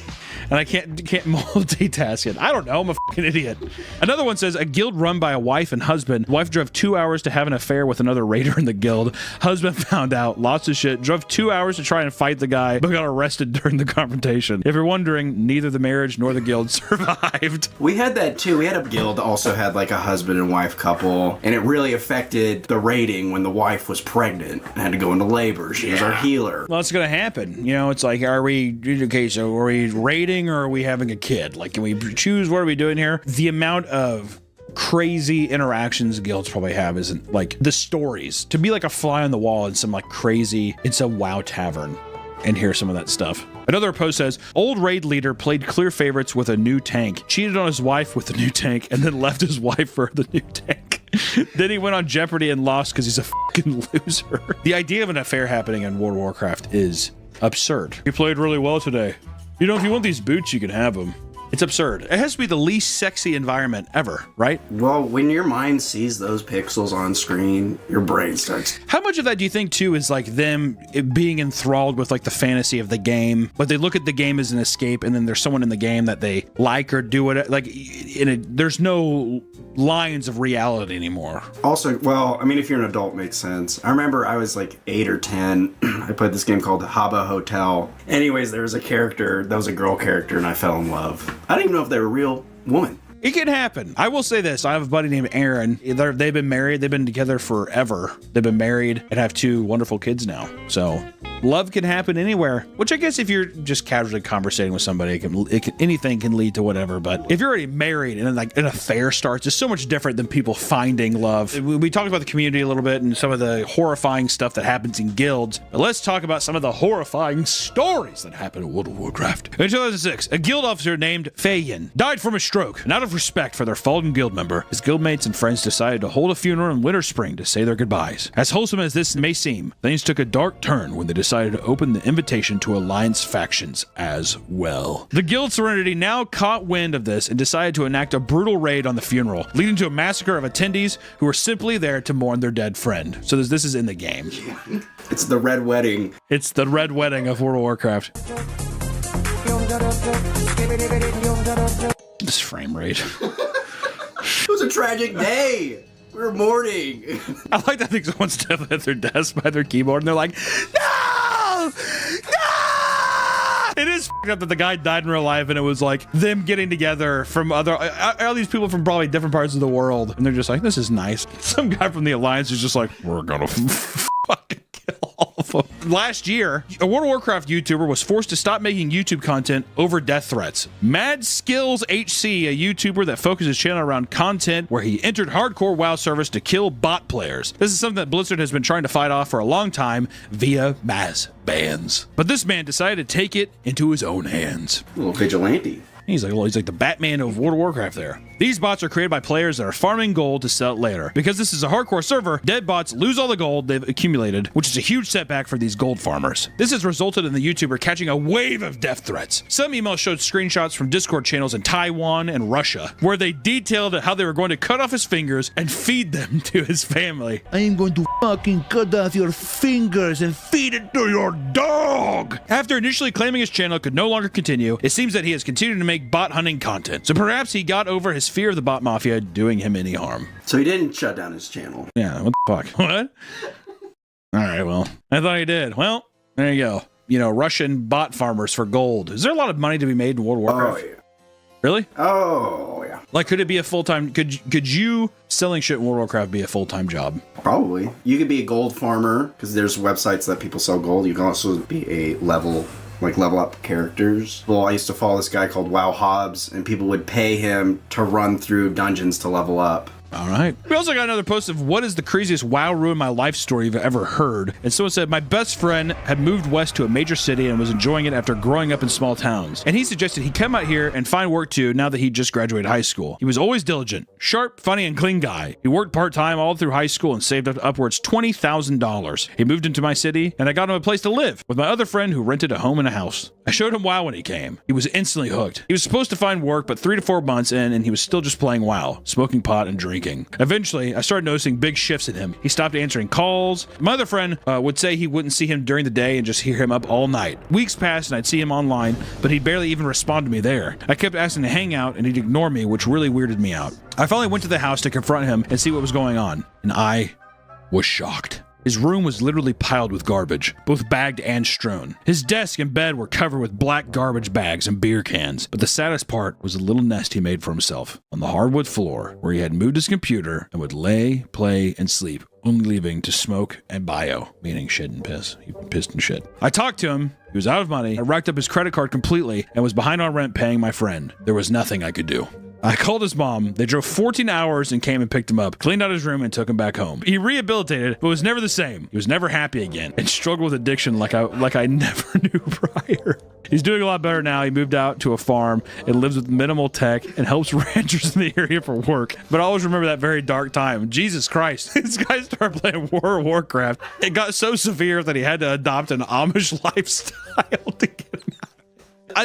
And I can't multitask it. I don't know. I'm a fucking idiot. Another one says, a guild run by a wife and husband. Wife drove 2 hours to have an affair with another raider in the guild. Husband found out. Lots of shit. Drove 2 hours to try and fight the guy, but got arrested during the confrontation. If you're wondering, neither the marriage nor the guild survived. We had that too. We had a guild that also had like a husband and wife couple, and it really affected the rating when the wife was pregnant and had to go into labor. She was our healer. Well, it's going to happen. You know, it's like, are we raiding or are we having a kid? Like, can we choose? What are we doing here? The amount of crazy interactions guilds probably have isn't like the stories. To be like a fly on the wall in some like crazy, it's a WoW tavern and hear some of that stuff. Another post says, old raid leader played clear favorites with a new tank, cheated on his wife with the new tank, and then left his wife for the new tank. Then he went on Jeopardy and lost because he's a fucking loser. The idea of an affair happening in World of Warcraft is absurd. You played really well today. You know, if you want these boots, you can have them. It's absurd. It has to be the least sexy environment ever, right? Well, when your mind sees those pixels on screen, your brain starts. How much of that do you think, too, is like them being enthralled with like the fantasy of the game, but they look at the game as an escape, and then there's someone in the game that they like or do it like there's no lines of reality anymore. Also, well, I mean, if you're an adult, it makes sense. I remember I was like 8 or 10. I played this game called Habba Hotel. Anyways, there was a character that was a girl character, and I fell in love. I didn't even know if they were a real woman. It can happen. I will say this. I have a buddy named Aaron. They've been married. They've been together forever. They've been married and have 2 wonderful kids now. So love can happen anywhere, which I guess if you're just casually conversating with somebody, anything can lead to whatever. But if you're already married and then like an affair starts, it's so much different than people finding love. We talked about the community a little bit and some of the horrifying stuff that happens in guilds. But let's talk about some of the horrifying stories that happen in World of Warcraft. In 2006, a guild officer named Fayin died from a stroke. And out of respect for their fallen guild member, his guildmates and friends decided to hold a funeral in Winter Spring to say their goodbyes. As wholesome as this may seem, things took a dark turn when they decided to open the invitation to Alliance factions as well. The guild Serenity now caught wind of this and decided to enact a brutal raid on the funeral, leading to a massacre of attendees who were simply there to mourn their dead friend. So this is in the game. It's the Red Wedding. It's the Red Wedding of World of Warcraft. This frame rate. It was a tragic day. We were mourning. I like that thing someone's definitely at their desk by their keyboard and they're like, no! No! It is f***ed up that the guy died in real life and it was like them getting together from all these people from probably different parts of the world. And they're just like, this is nice. Some guy from the Alliance is just like, we're gonna fucking kill all of them. Last year, a World of Warcraft YouTuber was forced to stop making YouTube content over death threats. Mad Skills HC, a YouTuber that focuses his channel around content where he entered hardcore WoW servers to kill bot players. This is something that Blizzard has been trying to fight off for a long time via mass bans. But this man decided to take it into his own hands. A little vigilante. He's like the Batman of World of Warcraft there. These bots are created by players that are farming gold to sell it later. Because this is a hardcore server, dead bots lose all the gold they've accumulated, which is a huge setback for these gold farmers. This has resulted in the YouTuber catching a wave of death threats. Some emails showed screenshots from Discord channels in Taiwan and Russia, where they detailed how they were going to cut off his fingers and feed them to his family. I am going to fucking cut off your fingers and feed it to your dog! After initially claiming his channel could no longer continue, it seems that he has continued to make bot hunting content. So perhaps he got over his fear of the bot mafia doing him any harm. So he didn't shut down his channel. Yeah, what the fuck? What? Alright, well, I thought he did. Well, there you go. You know, Russian bot farmers for gold. Is there a lot of money to be made in World of Warcraft? Oh, yeah. Really? Oh, yeah. Like, could it be a full-time... Could you selling shit in World of Warcraft be a full-time job? Probably. You could be a gold farmer, because there's websites that people sell gold. You can also be a level up characters. Well, I used to follow this guy called Wow Hobbs, and people would pay him to run through dungeons to level up. All right. We also got another post of what is the craziest WoW ruin my life story you've ever heard. And someone said, my best friend had moved west to a major city and was enjoying it after growing up in small towns. And he suggested he come out here and find work too now that he just graduated high school. He was always diligent, sharp, funny, and clean guy. He worked part-time all through high school and saved up upwards $20,000. He moved into my city and I got him a place to live with my other friend who rented a home and a house. I showed him WoW when he came. He was instantly hooked. He was supposed to find work, but 3 to 4 months in and he was still just playing WoW, smoking pot and drinking. Eventually, I started noticing big shifts in him. He stopped answering calls. My other friend would say he wouldn't see him during the day and just hear him up all night. Weeks passed and I'd see him online, but he'd barely even respond to me there. I kept asking to hang out and he'd ignore me, which really weirded me out. I finally went to the house to confront him and see what was going on, and I was shocked. His room was literally piled with garbage, both bagged and strewn. His desk and bed were covered with black garbage bags and beer cans, but the saddest part was a little nest he made for himself on the hardwood floor where he had moved his computer and would lay, play, and sleep, only leaving to smoke and bio, meaning shit and piss. He pissed and shit. I talked to him. He was out of money. I racked up his credit card completely and was behind on rent paying my friend. There was nothing I could do. I called his mom. They drove 14 hours and came and picked him up, cleaned out his room, and took him back home. He rehabilitated, but was never the same. He was never happy again and struggled with addiction like I never knew prior. He's doing a lot better now. He moved out to a farm and lives with minimal tech and helps ranchers in the area for work. But I always remember that very dark time. Jesus Christ. This guy started playing World of Warcraft. It got so severe that he had to adopt an Amish lifestyle to get him out.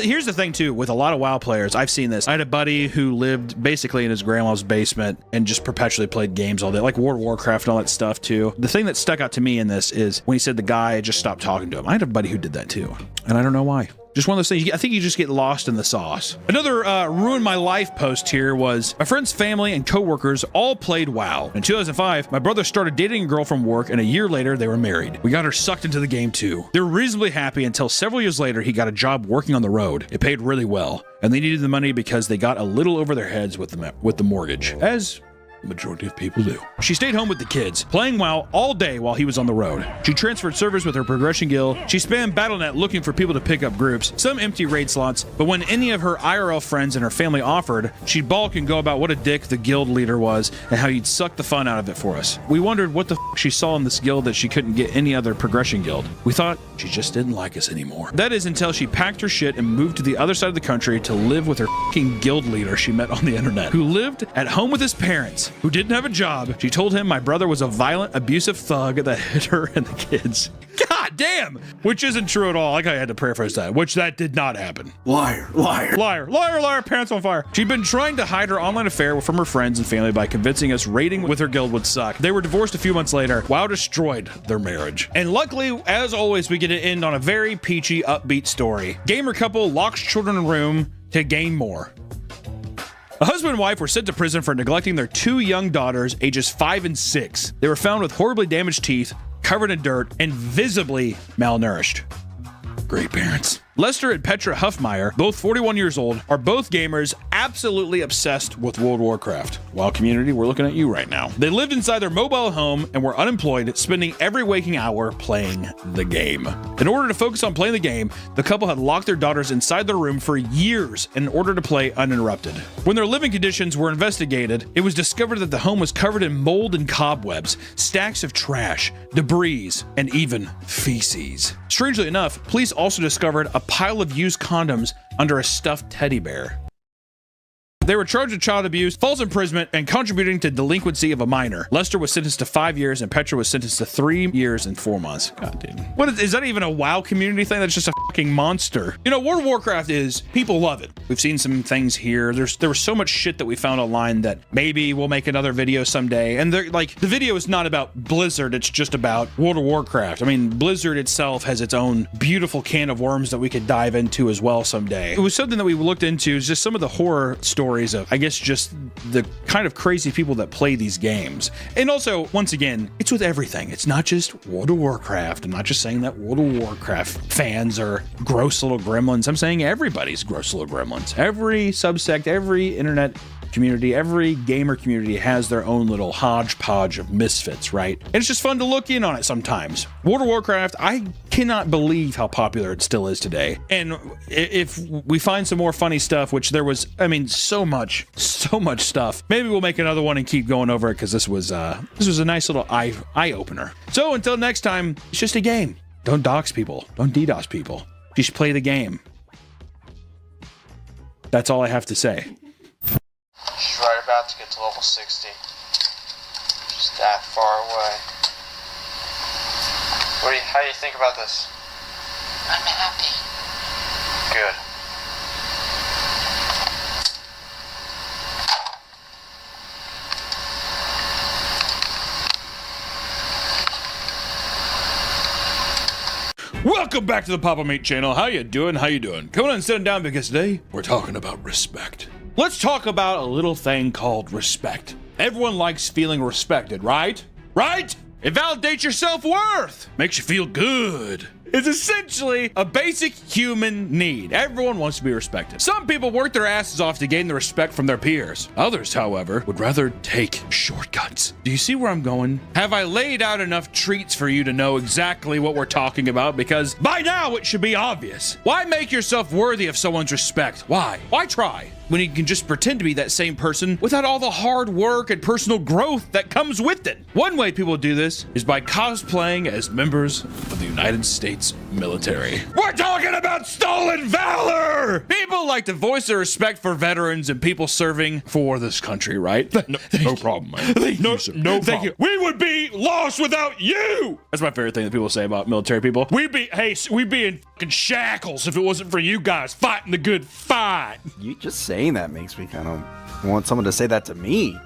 Here's the thing, too, with a lot of WoW players, I've seen this. I had a buddy who lived basically in his grandma's basement and just perpetually played games all day, like World of Warcraft and all that stuff, too. The thing that stuck out to me in this is when he said the guy just stopped talking to him. I had a buddy who did that, too, and I don't know why. Just one of those things. I think you just get lost in the sauce. Another ruin my life post here was my friend's family and coworkers all played WoW. In 2005, my brother started dating a girl from work, and a year later, they were married. We got her sucked into the game too. They were reasonably happy until several years later, he got a job working on the road. It paid really well, and they needed the money because they got a little over their heads with the mortgage, as the majority of people do. She stayed home with the kids, playing WoW all day while he was on the road. She transferred servers with her progression guild. She spammed Battle.net looking for people to pick up groups, some empty raid slots, but when any of her IRL friends and her family offered, she'd balk and go about what a dick the guild leader was and how he'd suck the fun out of it for us. We wondered what the f she saw in this guild that she couldn't get any other progression guild. We thought she just didn't like us anymore. That is until she packed her shit and moved to the other side of the country to live with her f***ing guild leader she met on the internet, who lived at home with his parents, who didn't have a job. She told him my brother was a violent, abusive thug that hit her and the kids. God damn! Which isn't true at all. Like I had to paraphrase that, which that did not happen. Liar, liar. Liar, liar, liar, pants on fire. She'd been trying to hide her online affair from her friends and family by convincing us raiding with her guild would suck. They were divorced a few months later. WoW destroyed their marriage. And luckily, as always, we get to end on a very peachy, upbeat story. Gamer couple locks children in a room to gain more. A husband and wife were sent to prison for neglecting their 2 young daughters, ages 5 and 6. They were found with horribly damaged teeth, covered in dirt, and visibly malnourished. Great parents. Lester and Petra Huffmeyer, both 41 years old, are both gamers absolutely obsessed with World of Warcraft. WoW community, we're looking at you right now. They lived inside their mobile home and were unemployed, spending every waking hour playing the game. In order to focus on playing the game, the couple had locked their daughters inside their room for years in order to play uninterrupted. When their living conditions were investigated, it was discovered that the home was covered in mold and cobwebs, stacks of trash, debris, and even feces. Strangely enough, police also discovered a pile of used condoms under a stuffed teddy bear. They were charged with child abuse, false imprisonment, and contributing to delinquency of a minor. Lester was sentenced to 5 years, and Petra was sentenced to 3 years and 4 months. God damn. What is that even a WoW community thing? That's just a fucking monster. You know, World of Warcraft is, people love it. We've seen some things here. There was so much shit that we found online that maybe we'll make another video someday. And like, the video is not about Blizzard, it's just about World of Warcraft. I mean, Blizzard itself has its own beautiful can of worms that we could dive into as well someday. It was something that we looked into, is just some of the horror stories of, I guess, just the kind of crazy people that play these games. And also, once again, it's with everything. It's not just World of Warcraft. I'm not just saying that World of Warcraft fans are gross little gremlins. I'm saying everybody's gross little gremlins. Every subsect, every internet community, every gamer community has their own little hodgepodge of misfits, right? And it's just fun to look in on it sometimes. World of Warcraft, I cannot believe how popular it still is today. And if we find some more funny stuff, which there was, I mean, so much stuff, maybe we'll make another one and keep going over it, because this was a nice little eye opener. So until next time, it's just a game. Don't dox people. Don't DDoS people. Just play the game. That's all I have to say. She's right about to get to level 60. Just that far away. How do you think about this? I'm happy. Good. Welcome back to the Papa Meat channel. How you doing? How you doing? Coming on and sitting down, because today we're talking about respect. Let's talk about a little thing called respect. Everyone likes feeling respected, right? Right? It validates your self-worth. Makes you feel good. It's essentially a basic human need. Everyone wants to be respected. Some people work their asses off to gain the respect from their peers. Others, however, would rather take shortcuts. Do you see where I'm going? Have I laid out enough treats for you to know exactly what we're talking about? Because by now it should be obvious. Why make yourself worthy of someone's respect? Why? Why try when you can just pretend to be that same person without all the hard work and personal growth that comes with it? One way people do this is by cosplaying as members of the United States military. We're talking about stolen valor! People like to voice their respect for veterans and people serving for this country, right? No problem, man. No problem. Thank you. We would be lost without you! That's my favorite thing that people say about military people. We'd be in fucking shackles if it wasn't for you guys fighting the good fight. You just saying that makes me kind of want someone to say that to me.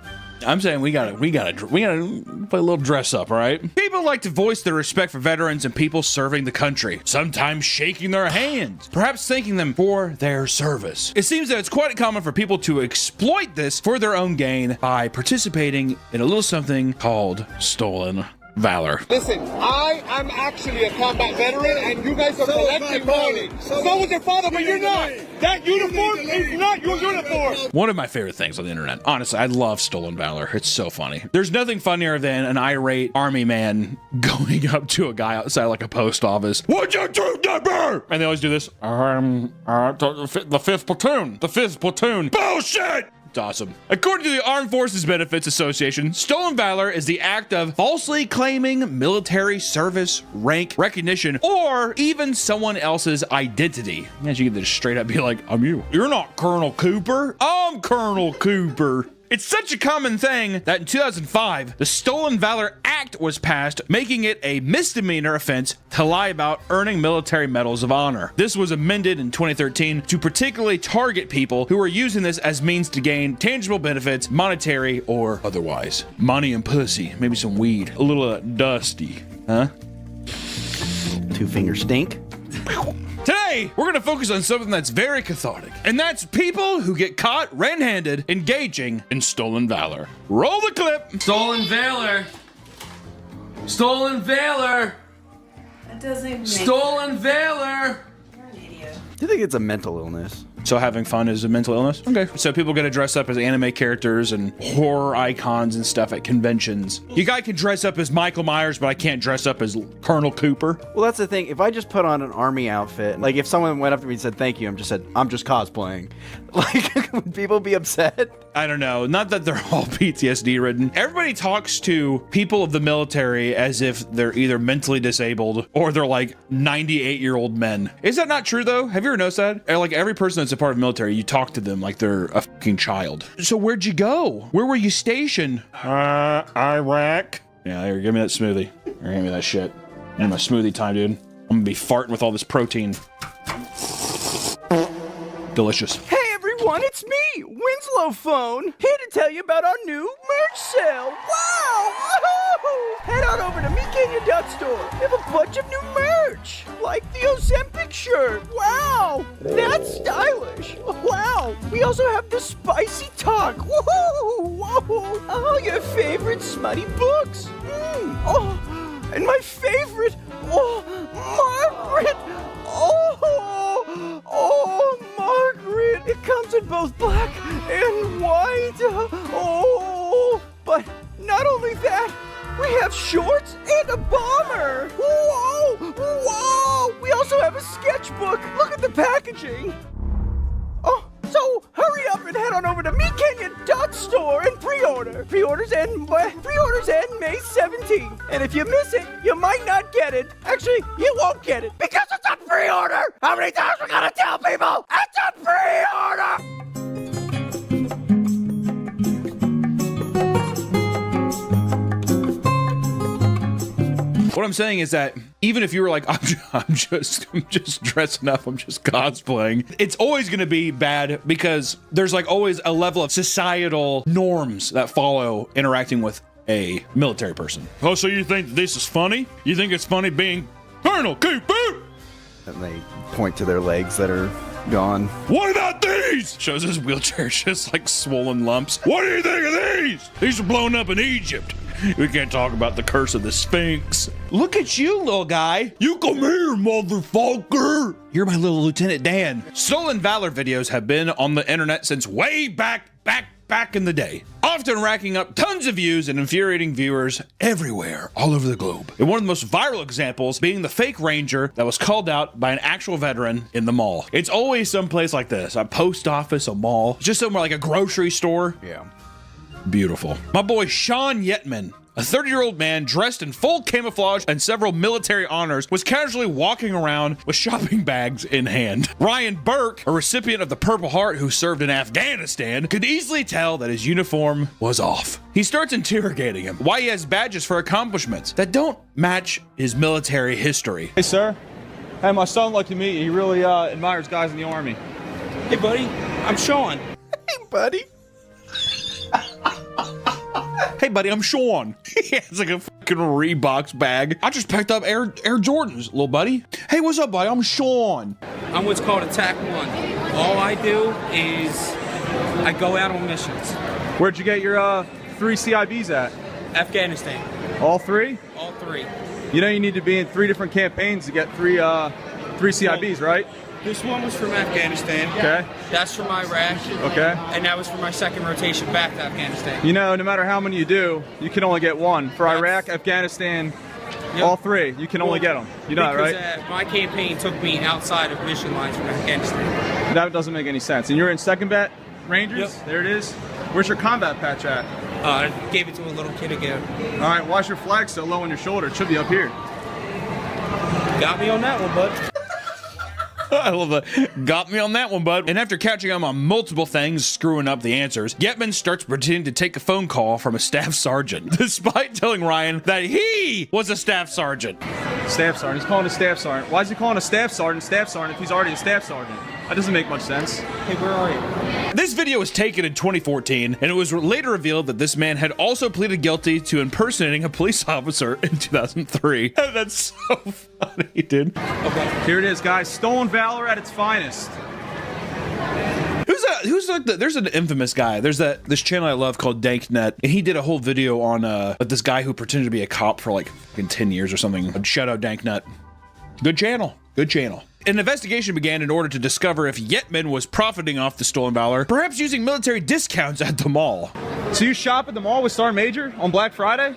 I'm saying we gotta play a little dress up, all right? People like to voice their respect for veterans and people serving the country, sometimes shaking their hands, perhaps thanking them for their service. It seems that it's quite common for people to exploit this for their own gain by participating in a little something called stolen valor. Listen, I am actually a combat veteran, and you guys are collecting money. So was your father, but you're not. That uniform is not your uniform. One of my favorite things on the internet. Honestly, I love stolen valor. It's so funny. There's nothing funnier than an irate army man going up to a guy outside like a post office. What's your troop number? And they always do this. The fifth platoon. The fifth platoon. Bullshit! It's awesome. According to the Armed Forces Benefits Association, stolen valor is the act of falsely claiming military service, rank, recognition, or even someone else's identity. As you can just straight up be like, I'm you. You're not Colonel Cooper. I'm Colonel Cooper. It's such a common thing that in 2005, the Stolen Valor Act was passed, making it a misdemeanor offense to lie about earning military medals of honor. This was amended in 2013 to particularly target people who were using this as means to gain tangible benefits, monetary or otherwise. Money and pussy, maybe some weed, a little dusty, huh? Two-finger stink. Today, we're going to focus on something that's very cathartic, and that's people who get caught red-handed engaging in stolen valor. Roll the clip. Stolen valor. Stolen valor. That doesn't even make Stolen valor. You're an idiot. Do you think it's a mental illness? So having fun is a mental illness? Okay. So people get to dress up as anime characters and horror icons and stuff at conventions. You guy can dress up as Michael Myers, but I can't dress up as Colonel Cooper. Well, that's the thing. If I just put on an army outfit, like if someone went up to me and said, thank you, I'm just cosplaying. Like, would people be upset? I don't know. Not that they're all PTSD ridden. Everybody talks to people of the military as if they're either mentally disabled or they're like 98-year-old men. Is that not true though? Have you ever noticed that? Like every person that's a part of the military, you talk to them like they're a fucking child. So where'd you go? Where were you stationed? Iraq. Yeah, here, give me that smoothie. Here, give me that shit. I need my smoothie time, dude. I'm gonna be farting with all this protein. Delicious. Hey everyone, it's me, Winslow Phone, here to tell you about our new merch sale. Wow! Woohoo! Head on over to MeKenya.store. We have a bunch of new merch, like the Ozempic shirt. Wow! That's stylish. Wow! We also have the Spicy Talk. Woohoo! Whoa! All your favorite smutty books. Oh, and my favorite, Margaret. Oh, Margaret. It comes in both black and white. Oh, but not only that, we have shorts and a bomber. Whoa, whoa. We also have a sketchbook. Look at the packaging. Oh, so hurry up and head on over to MeKenya.store and pre-order. Pre-orders end May 17th. And if you miss it, you might not get it. Actually, you won't get it because it's a pre-order. How many times we gotta tell people it's a pre-order? What I'm saying is that even if you were like, I'm just dressing up, I'm just cosplaying, it's always going to be bad because there's like always a level of societal norms that follow interacting with a military person. Oh, so you think this is funny? You think it's funny being Colonel Keith Boot? And they point to their legs that are gone. What about these? Shows his wheelchair just like swollen lumps. What do you think of these? These were blown up in Egypt. We can't talk about the curse of the Sphinx. Look at you, little guy. You come here, motherfucker. You're my little Lieutenant Dan. Stolen Valor videos have been on the internet since way back in the day, often racking up tons of views and infuriating viewers everywhere, all over the globe. And one of the most viral examples being the fake ranger that was called out by an actual veteran in the mall. It's always someplace like this, a post office, a mall, just somewhere like a grocery store. Yeah. Beautiful. My boy Sean Yetman, a 30-year-old man dressed in full camouflage and several military honors, was casually walking around with shopping bags in hand. Ryan Burke, a recipient of the Purple Heart who served in Afghanistan, could easily tell that his uniform was off. He starts interrogating him why he has badges for accomplishments that don't match his military history. Hey, sir. Hey, my son like to meet you. He really admires guys in the Army. Hey, buddy. I'm Sean. Hey, buddy. Hey, buddy, I'm Sean. He has like a fucking Reeboks bag. I just picked up Air Jordans, little buddy. Hey, what's up, buddy? I'm Sean. I'm what's called a TAC 1. All I do is I go out on missions. Where'd you get your 3 CIBs at? Afghanistan. All 3? All 3. You know you need to be in 3 different campaigns to get 3 CIBs, right? This one was from Afghanistan. Okay. That's from Iraq. Okay. And that was for my second rotation back to Afghanistan. You know, no matter how many you do, you can only get 1. For Iraq, Afghanistan, all 3, you can only get them. You know that, right? Because my campaign took me outside of mission lines from Afghanistan. That doesn't make any sense. And you're in 2nd Bet Rangers? Yep. There it is. Where's your combat patch at? I gave it to a little kid again. All right, why's your flag so low on your shoulder? It should be up here. Got me on that one, bud. I love that. Got me on that one, bud. And after catching him on multiple things, screwing up the answers, Yetman starts pretending to take a phone call from a staff sergeant, despite telling Ryan that he was a staff sergeant. Staff sergeant. He's calling a staff sergeant. Why is he calling a staff sergeant if he's already a staff sergeant? That doesn't make much sense. Hey, where are you? This video was taken in 2014, and it was later revealed that this man had also pleaded guilty to impersonating a police officer in 2003. That's so funny, dude. Okay. Here it is, guys. Stolen Valor at its finest. Who's like there's an infamous guy. There's this channel I love called DankNet, and he did a whole video on this guy who pretended to be a cop for like 10 years or something. Shout out DankNet. Good channel. Good channel. An investigation began in order to discover if Yetman was profiting off the stolen valor, perhaps using military discounts at the mall. So you shop at the mall with Star Major on Black Friday?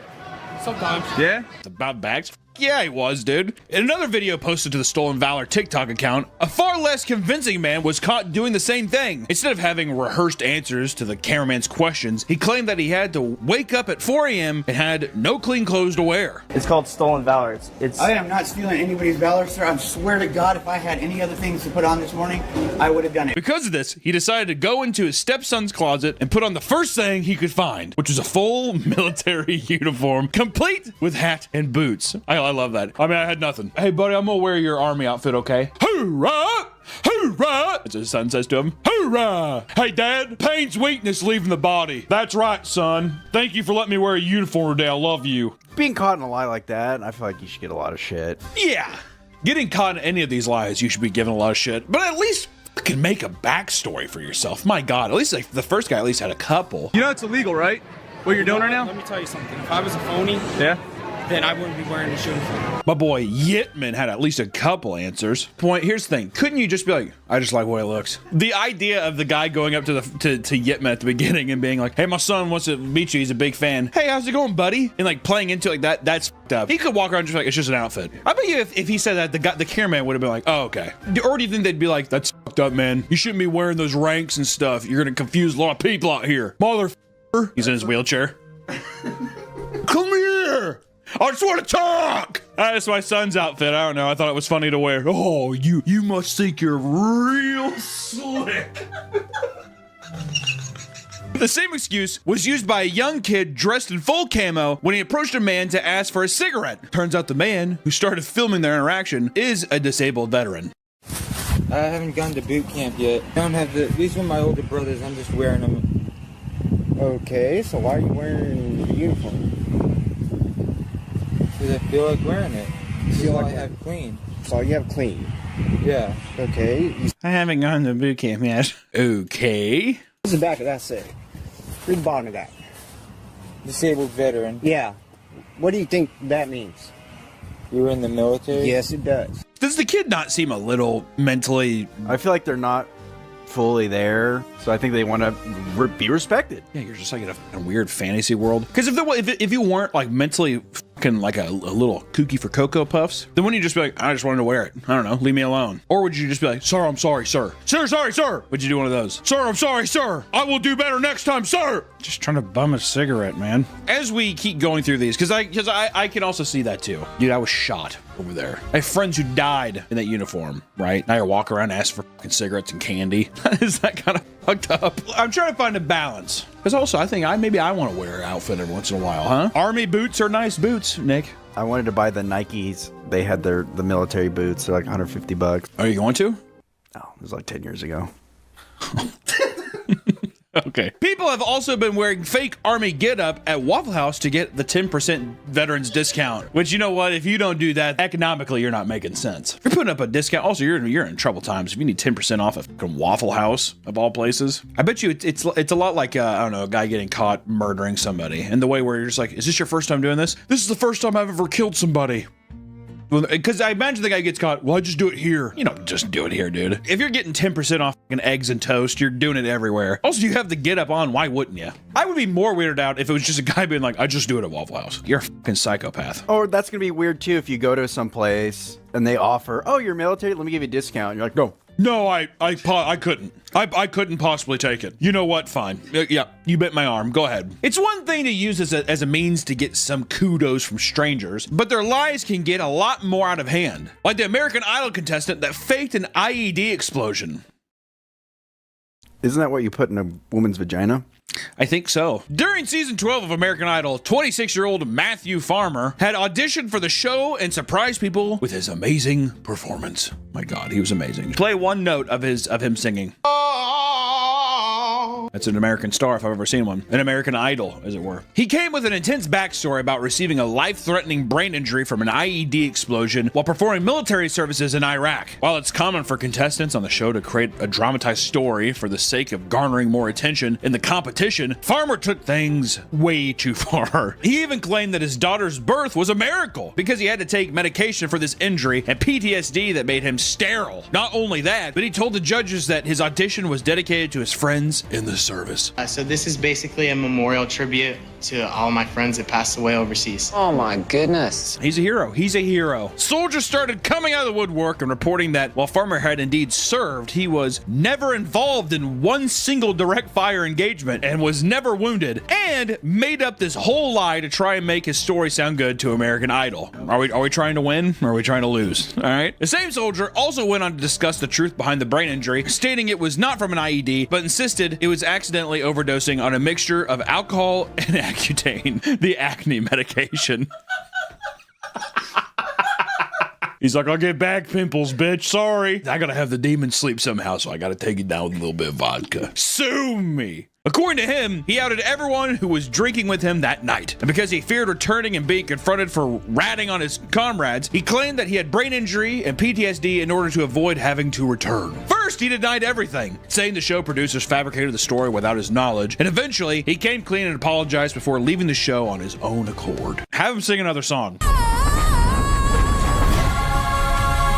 Sometimes. Yeah? About bags? Yeah, he was, dude. In another video posted to the Stolen Valor TikTok account, a far less convincing man was caught doing the same thing. Instead of having rehearsed answers to the cameraman's questions, he claimed that he had to wake up at 4 a.m. and had no clean clothes to wear. It's called Stolen Valor. It's I am not stealing anybody's valor, sir. I swear to God, if I had any other things to put on this morning, I would have done it. Because of this, he decided to go into his stepson's closet and put on the first thing he could find, which was a full military uniform, complete with hat and boots. I love that. I mean, I had nothing. Hey, buddy, I'm gonna wear your army outfit, okay? Hoorah! Hoorah! As his son says to him, hoorah! Hey, Dad, pain's weakness leaving the body. That's right, son. Thank you for letting me wear a uniform today. I love you. Being caught in a lie like that, I feel like you should get a lot of shit. Yeah. Getting caught in any of these lies, you should be given a lot of shit. But at least you can make a backstory for yourself. My God, at least like the first guy at least had a couple. You know it's illegal, right? What you're doing right now? Let me tell you something. If I was a phony, yeah, then I wouldn't be wearing this uniform. My boy Yitman had at least a couple answers. Point, here's the thing. Couldn't you just be like, I just like the way it looks? The idea of the guy going up to Yitman at the beginning and being like, hey, my son wants to meet you. He's a big fan. Hey, how's it going, buddy? And like playing into it like that, that's fucked up. He could walk around just like, it's just an outfit. I bet you if he said that, the cameraman would have been like, oh, okay. Or do you think they'd be like, that's fucked up, man. You shouldn't be wearing those ranks and stuff. You're going to confuse a lot of people out here. Motherfucker. He's in his wheelchair. Come here. I just want to talk. That's my son's outfit. I don't know. I thought it was funny to wear. Oh, you must think you're real slick. The same excuse was used by a young kid dressed in full camo when he approached a man to ask for a cigarette. Turns out the man who started filming their interaction is a disabled veteran. I haven't gone to boot camp yet. I don't have these are my older brothers. I'm just wearing them. Okay, so why are you wearing the uniform? Because I feel like wearing it. This is all I have clean. So you have clean? Yeah. Okay. I haven't gone to boot camp yet. Okay. What's the back of that say? Read the bottom of that. Disabled veteran. Yeah. What do you think that means? You were in the military? Yes, it does. Does the kid not seem a little mentally... I feel like they're not fully there, so I think they want to be respected. Yeah, you're just like in a weird fantasy world. Because if you weren't like mentally fucking like a little kooky for Cocoa Puffs, then wouldn't you just be like, I just wanted to wear it. I don't know, leave me alone. Or would you just be like, sir, I'm sorry, sir. Sir, sorry, sir. Would you do one of those? Sir, I'm sorry, sir. I will do better next time, sir. Just trying to bum a cigarette, man. As we keep going through these, because I can also see that too. Dude, I was shot over there. I have friends who died in that uniform, right? Now you walk around and ask for fucking cigarettes and candy. Is that kind of fucked up? I'm trying to find a balance. Because also, I think maybe I want to wear an outfit every once in a while, huh? Army boots are nice boots, Nick. I wanted to buy the Nikes. They had the military boots. They're like $150. Are you going to? No, it was like 10 years ago. Okay. People have also been wearing fake Army getup at Waffle House to get the 10% veterans discount. Which, you know what? If you don't do that, economically, you're not making sense. You're putting up a discount. Also, you're in trouble times if you need 10% off a fucking Waffle House of all places. I bet you it's a lot like I don't know, a guy getting caught murdering somebody, and the way where you're just like, is this your first time doing this? This is the first time I've ever killed somebody. Because I imagine the guy gets caught, well, I just do it here. You don't just do it here, dude. If you're getting 10% off fucking eggs and toast, you're doing it everywhere. Also, you have the get up on, why wouldn't you? I would be more weirded out if it was just a guy being like, I just do it at Waffle House. You're a fucking psychopath. Or that's going to be weird too if you go to some place and they offer, oh, you're military, let me give you a discount. And you're like, no. No, I couldn't. I couldn't possibly take it. You know what? Fine. Yeah, you bit my arm. Go ahead. It's one thing to use as a means to get some kudos from strangers, but their lies can get a lot more out of hand. Like the American Idol contestant that faked an IED explosion. Isn't that what you put in a woman's vagina? I think so. During season 12 of American Idol, 26-year-old Matthew Farmer had auditioned for the show and surprised people with his amazing performance. My God, he was amazing. Play one note of him singing. That's an American Star if I've ever seen one. An American Idol, as it were. He came with an intense backstory about receiving a life-threatening brain injury from an IED explosion while performing military services in Iraq. While it's common for contestants on the show to create a dramatized story for the sake of garnering more attention in the competition, Farmer took things way too far. He even claimed that his daughter's birth was a miracle because he had to take medication for this injury and PTSD that made him sterile. Not only that, but he told the judges that his audition was dedicated to his friends in the service. So this is basically a memorial tribute to all my friends that passed away overseas. Oh my goodness. He's a hero. He's a hero. Soldiers started coming out of the woodwork and reporting that while Farmer had indeed served, he was never involved in one single direct fire engagement and was never wounded, and made up this whole lie to try and make his story sound good to American Idol. Are we trying to win or are we trying to lose? All right. The same soldier also went on to discuss the truth behind the brain injury, stating it was not from an IED, but insisted it was accidentally overdosing on a mixture of alcohol and Accutane, the acne medication. He's like, I'll get back pimples, bitch. Sorry. I gotta have the demon sleep somehow, so I gotta take it down with a little bit of vodka. Sue me. According to him, he outed everyone who was drinking with him that night. And because he feared returning and being confronted for ratting on his comrades, he claimed that he had brain injury and PTSD in order to avoid having to return. First, he denied everything, saying the show producers fabricated the story without his knowledge, and eventually, he came clean and apologized before leaving the show on his own accord. Have him sing another song.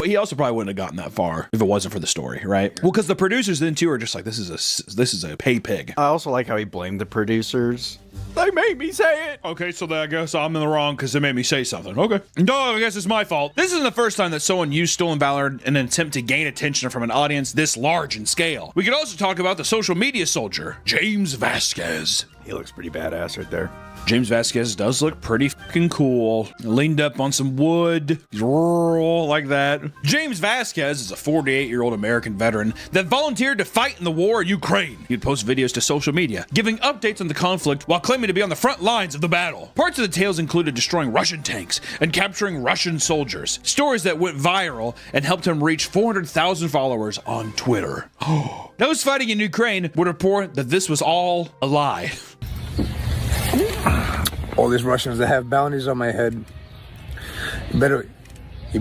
He also probably wouldn't have gotten that far if it wasn't for the story, right? Well, because the producers then too are just like, this is a pay pig. I also like how he blamed the producers. They made me say it. Okay, so then I guess I'm in the wrong because they made me say something. Okay. No, I guess it's my fault. This isn't the first time that someone used stolen valor in an attempt to gain attention from an audience this large in scale. We could also talk about the social media soldier, James Vasquez. He looks pretty badass right there. James Vasquez does look pretty fucking cool. Leaned up on some wood. He's rural like that. James Vasquez is a 48-year-old American veteran that volunteered to fight in the war in Ukraine. He'd post videos to social media, giving updates on the conflict while claiming to be on the front lines of the battle. Parts of the tales included destroying Russian tanks and capturing Russian soldiers. Stories that went viral and helped him reach 400,000 followers on Twitter. Those fighting in Ukraine would report that this was all a lie. All these Russians that have bounties on my head. You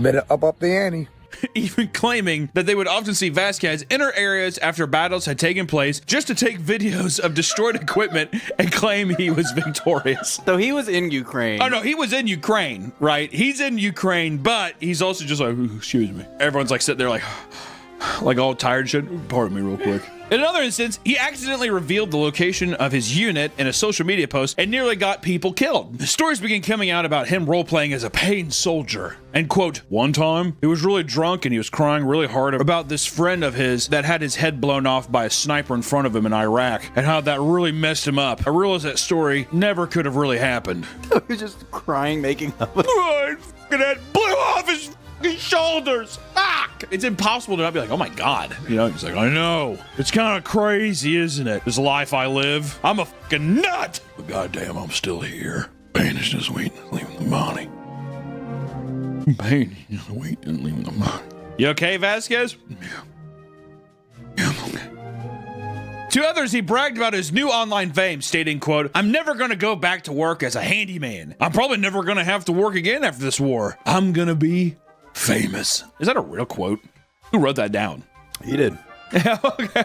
better up the ante. Even claiming that they would often see Vasquez enter areas after battles had taken place just to take videos of destroyed equipment and claim he was victorious. So he was in Ukraine. Oh no, he was in Ukraine, right? He's in Ukraine, but he's also just like, excuse me. Everyone's like sitting there like all tired and shit. Pardon me real quick. In another instance, he accidentally revealed the location of his unit in a social media post and nearly got people killed. Stories began coming out about him role-playing as a pain soldier. And quote, one time, he was really drunk and he was crying really hard about this friend of his that had his head blown off by a sniper in front of him in Iraq and how that really messed him up. I realized that story never could have really happened. He was just crying, making up. Oh, his fucking head blew off his shoulders. Fuck! It's impossible to not be like, oh my god. You know, he's like, I know. It's kind of crazy, isn't it? This life I live. I'm a fucking nut. But goddamn, I'm still here. Pain is just waiting, leaving the body. Pain is waiting, leaving the body. You okay, Vasquez? Yeah, I'm okay. To others, he bragged about his new online fame, stating, quote, I'm never gonna go back to work as a handyman. I'm probably never gonna have to work again after this war. I'm gonna be famous. Is that a real quote? Who wrote that down? He did. Okay.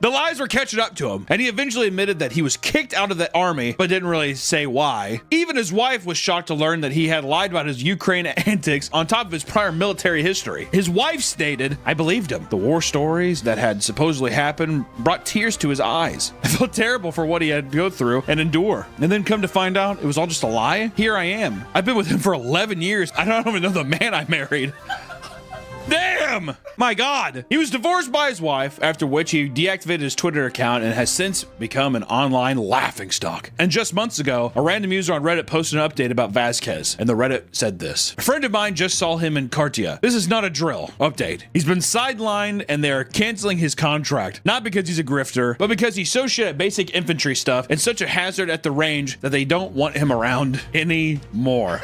The lies were catching up to him, and he eventually admitted that he was kicked out of the army, but didn't really say why. Even his wife was shocked to learn that he had lied about his Ukraine antics on top of his prior military history. His wife stated, I believed him. The war stories that had supposedly happened brought tears to his eyes. I felt terrible for what he had to go through and endure. And then come to find out it was all just a lie. Here I am. I've been with him for 11 years. I don't even know the man I married. Damn! My God. He was divorced by his wife, after which he deactivated his Twitter account and has since become an online laughingstock. And just months ago, a random user on Reddit posted an update about Vasquez, and the Reddit said this. A friend of mine just saw him in Cartia. This is not a drill. Update. He's been sidelined and they're canceling his contract. Not because he's a grifter, but because he's so shit at basic infantry stuff and such a hazard at the range that they don't want him around anymore.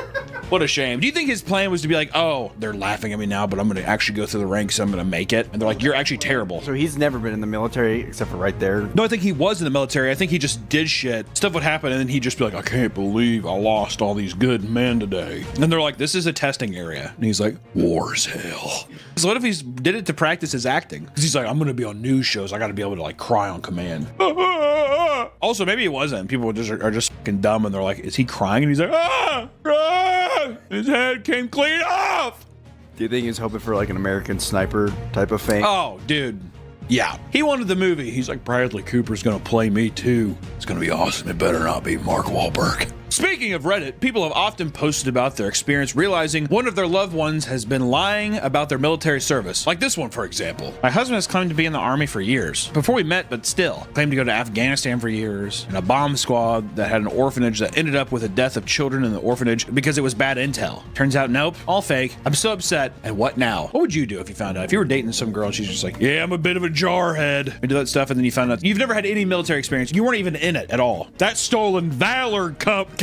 What a shame. Do you think his plan was to be like, oh, they're laughing at me now, but I'm going to actually go through the ranks, I'm going to make it? And they're like, you're actually terrible. So he's never been in the military except for right there? No, I think he was in the military. I think he just did shit. Stuff would happen, and then he'd just be like, I can't believe I lost all these good men today. And they're like, this is a testing area. And he's like, war's hell. So what if he did it to practice his acting? Because he's like, I'm going to be on news shows. I got to be able to like cry on command. Also, maybe it wasn't. People are just fucking dumb, and they're like, is he crying? And he's like, his head came clean off. Do you think he's hoping for like an American Sniper type of fame? Oh, dude. Yeah. He wanted the movie. He's like, Bradley Cooper's going to play me too. It's going to be awesome. It better not be Mark Wahlberg. Speaking of Reddit, people have often posted about their experience realizing one of their loved ones has been lying about their military service. Like this one, for example. My husband has claimed to be in the army for years. Before we met, but still. Claimed to go to Afghanistan for years. In a bomb squad that had an orphanage that ended up with the death of children in the orphanage because it was bad intel. Turns out, nope. All fake. I'm so upset. And what now? What would you do if you found out? If you were dating some girl and she's just like, yeah, I'm a bit of a jarhead. And do that stuff, and then you found out you've never had any military experience. You weren't even in it at all. That's stolen valor, cupcake.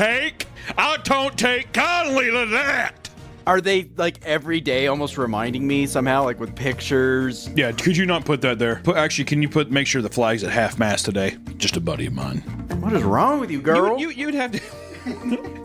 I don't take kindly to that. Are they like every day almost reminding me somehow, like with pictures? Yeah, could you not put that there? Actually, can you make sure the flag's at half mast today? Just a buddy of mine. What is wrong with you, girl? You'd have to...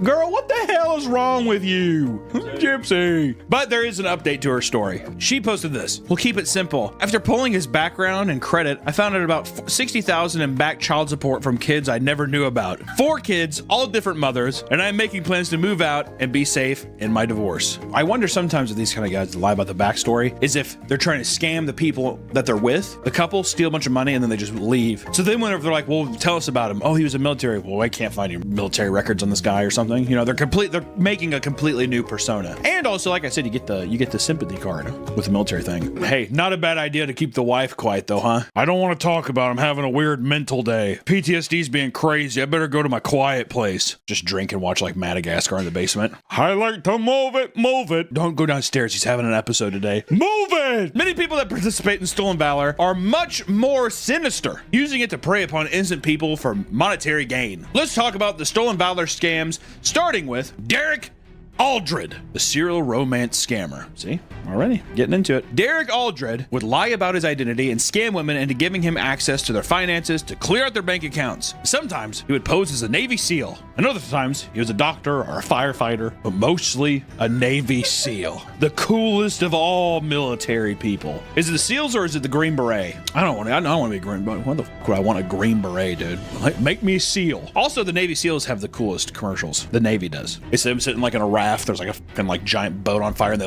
Girl, what the hell is wrong with you? Gypsy. But there is an update to her story. She posted this. We'll keep it simple. After pulling his background and credit, I found out about $60,000 in back child support from kids I never knew about. 4 kids, all different mothers, and I'm making plans to move out and be safe in my divorce. I wonder sometimes with these kind of guys that lie about the backstory is if they're trying to scam the people that they're with. The couple steal a bunch of money and then they just leave. So then whenever they're like, well, tell us about him. Oh, he was a military. Well, I can't find any military records on this guy or something. You know, they're making a completely new persona. And also, like I said, you get the sympathy card with the military thing. Hey, not a bad idea to keep the wife quiet though, huh? I don't want to talk about him having a weird mental day. PTSD's being crazy. I better go to my quiet place. Just drink and watch like Madagascar in the basement. I like to move it, move it. Don't go downstairs. He's having an episode today. Move it! Many people that participate in Stolen Valor are much more sinister, using it to prey upon innocent people for monetary gain. Let's talk about the Stolen Valor scams, starting with Derek Aldred, the serial romance scammer. See, already getting into it. Derek Aldred would lie about his identity and scam women into giving him access to their finances to clear out their bank accounts. Sometimes he would pose as a Navy SEAL, and other times he was a doctor or a firefighter, but mostly a Navy SEAL. The coolest of all military people. Is it the SEALs or is it the Green Beret? I don't want to be a Green Beret. What the fuck would I want a Green Beret, dude? Like, make me a SEAL. Also, the Navy SEALs have the coolest commercials. The Navy does. It's them sitting like in a raft. There's like a fucking like giant boat on fire and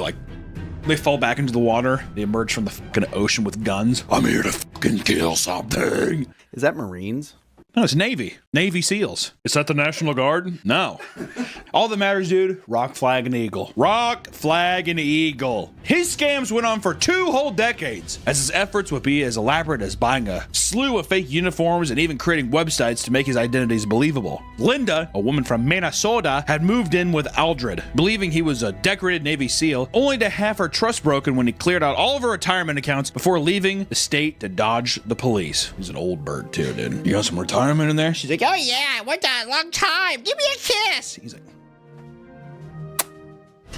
they fall back into the water. They emerge from the fucking ocean with guns. I'm here to fucking kill something. Is that Marines? No, it's Navy. Navy SEALs. Is that the National Guard? No. All that matters, dude, rock, flag, and eagle. Rock, flag, and eagle. His scams went on for 2 whole decades, as his efforts would be as elaborate as buying a slew of fake uniforms and even creating websites to make his identities believable. Linda, a woman from Minnesota, had moved in with Aldred, believing he was a decorated Navy SEAL, only to have her trust broken when he cleared out all of her retirement accounts before leaving the state to dodge the police. He's an old bird too, dude. You got some retirement in there? She's like, Oh yeah, what a long time. Give me a kiss. he's like,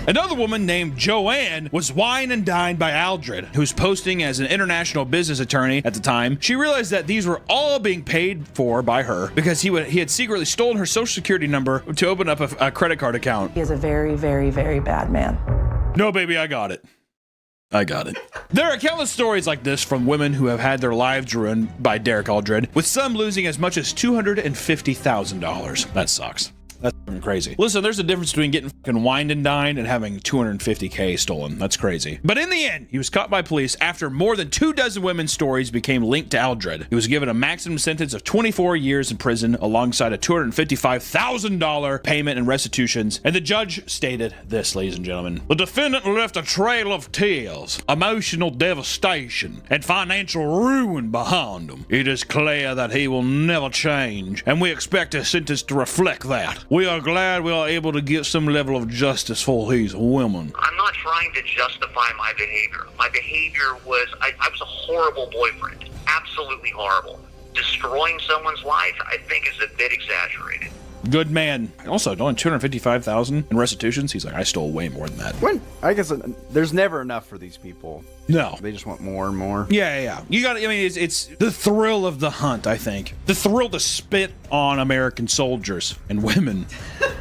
Another woman named Joanne was wined and dined by Aldred, who was posting as an international business attorney at the time. She realized that these were all being paid for by her because he had secretly stolen her social security number to open up a credit card account. He is a very, very, very bad man. No, baby, I got it. There are countless stories like this from women who have had their lives ruined by Derek Aldred, with some losing as much as $250,000. That sucks. That's fucking crazy. Listen, there's a difference between getting fucking wined and dined and having $250K stolen. That's crazy. But in the end, he was caught by police after more than 24 women's stories became linked to Aldred. He was given a maximum sentence of 24 years in prison alongside a $255,000 payment and restitutions. And the judge stated this, ladies and gentlemen. The defendant left a trail of tears, emotional devastation, and financial ruin behind him. It is clear that he will never change, and we expect his sentence to reflect that. We are glad we are able to get some level of justice for these women. I'm not trying to justify my behavior. My behavior was, I was a horrible boyfriend. Absolutely horrible. Destroying someone's life, I think, is a bit exaggerated. Good man. Also, only $255,000 in restitutions. He's like, I stole way more than that. I guess there's never enough for these people. No. They just want more and more. Yeah. You got. I mean, it's the thrill of the hunt. I think the thrill to spit on American soldiers and women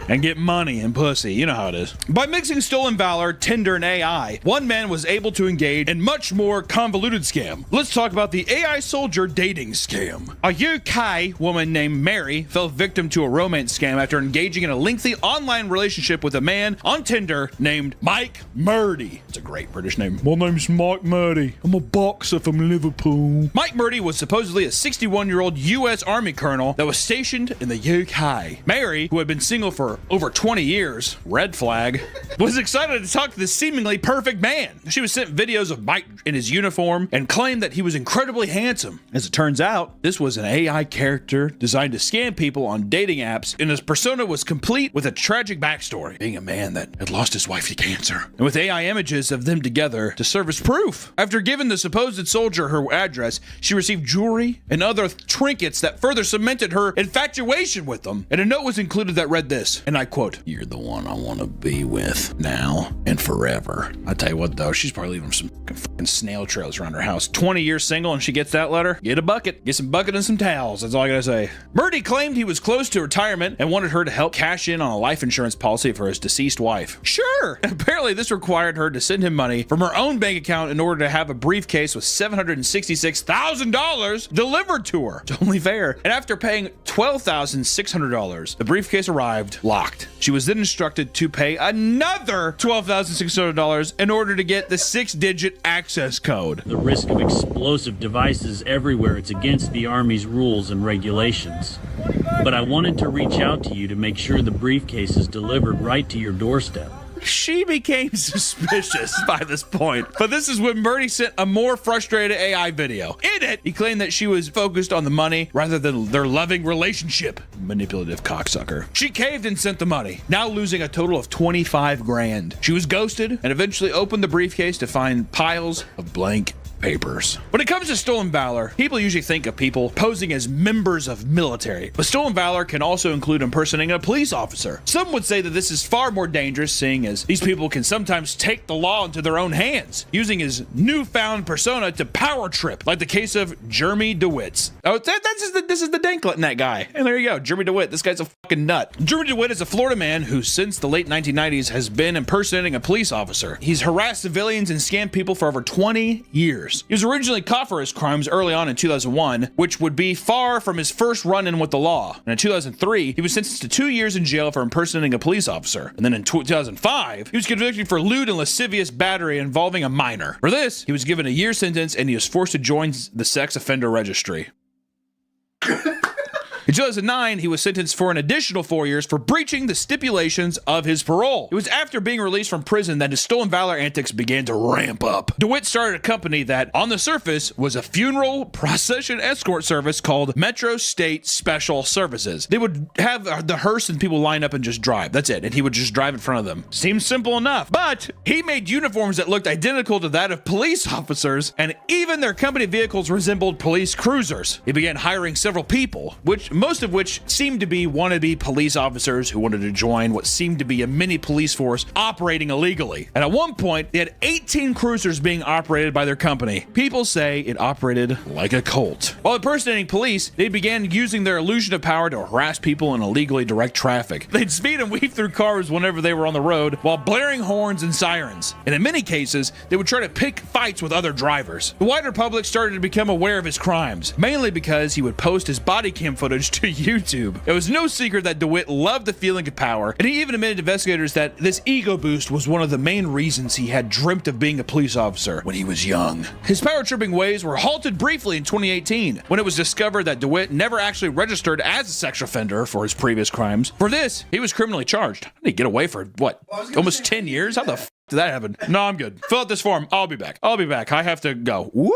and get money and pussy. You know how it is. By mixing stolen valor, Tinder, and AI, one man was able to engage in much more convoluted scam. Let's talk about the AI soldier dating scam. A UK woman named Mary fell victim to a romance scam after engaging in a lengthy online relationship with a man on Tinder named Mike Murdy. It's a great British name. My name's Mike Murdy. I'm a boxer from Liverpool. Mike Murdy was supposedly a 61-year-old U.S. Army colonel that was stationed in the UK. Mary, who had been single for over 20 years, red flag, was excited to talk to this seemingly perfect man. She was sent videos of Mike in his uniform and claimed that he was incredibly handsome. As it turns out, this was an AI character designed to scam people on dating apps, and his persona was complete with a tragic backstory, being a man that had lost his wife to cancer, and with AI images of them together to serve as proof. After giving the supposed soldier her address, she received jewelry and other trinkets that further cemented her infatuation with them. And a note was included that read this: and I quote, "You're the one I want to be with now and forever." I tell you what, though, she's probably leaving some fucking snail trails around her house. 20 years single and she gets that letter? Get a bucket. Get some bucket and some towels. That's all I gotta say. Murdy claimed he was close to retirement and wanted her to help cash in on a life insurance policy for his deceased wife. Sure. Apparently, this required her to send him money from her own bank account in order to have a briefcase with $766,000 delivered to her. It's only fair. And after paying $12,600, the briefcase arrived locked. She was then instructed to pay another $12,600 in order to get the 6-digit access code. The risk of explosive devices everywhere, it's against the Army's rules and regulations. But I wanted to reach out to you to make sure the briefcase is delivered right to your doorstep. She became suspicious by this point. But this is when Murdy sent a more frustrated AI video. In it, he claimed that she was focused on the money rather than their loving relationship. Manipulative cocksucker. She caved and sent the money, now losing a total of 25 grand. She was ghosted and eventually opened the briefcase to find piles of blank papers. When it comes to stolen valor, people usually think of people posing as members of military, but stolen valor can also include impersonating a police officer. Some would say that this is far more dangerous, seeing as these people can sometimes take the law into their own hands, using his newfound persona to power trip, like the case of Jeremy DeWitt. Oh, this is the Danklet guy. And there you go, Jeremy DeWitt. This guy's a fucking nut. Jeremy DeWitt is a Florida man who, since the late 1990s, has been impersonating a police officer. He's harassed civilians and scammed people for over 20 years. He was originally caught for his crimes early on in 2001, which would be far from his first run-in with the law. And in 2003, he was sentenced to 2 years in jail for impersonating a police officer. And then in 2005, he was convicted for lewd and lascivious battery involving a minor. For this, he was given a year sentence and he was forced to join the sex offender registry. In 2009, he was sentenced for an additional 4 years for breaching the stipulations of his parole. It was after being released from prison that his stolen valor antics began to ramp up. DeWitt started a company that, on the surface, was a funeral procession escort service called Metro State Special Services. They would have the hearse and people line up and just drive. That's it. And he would just drive in front of them. Seems simple enough. But he made uniforms that looked identical to that of police officers, and even their company vehicles resembled police cruisers. He began hiring several people, most of which seemed to be wannabe police officers who wanted to join what seemed to be a mini police force operating illegally. And at one point, they had 18 cruisers being operated by their company. People say it operated like a cult. While impersonating police, they began using their illusion of power to harass people and illegally direct traffic. They'd speed and weave through cars whenever they were on the road while blaring horns and sirens. And in many cases, they would try to pick fights with other drivers. The wider public started to become aware of his crimes, mainly because he would post his body cam footage to YouTube. It was no secret that DeWitt loved the feeling of power, and he even admitted to investigators that this ego boost was one of the main reasons he had dreamt of being a police officer when he was young. His power-tripping ways were halted briefly in 2018 when it was discovered that DeWitt never actually registered as a sex offender for his previous crimes. For this, he was criminally charged. How did he get away for, what, almost 10 years? How the f did that happen? No, I'm good. Fill out this form. I'll be back. I have to go. Woo!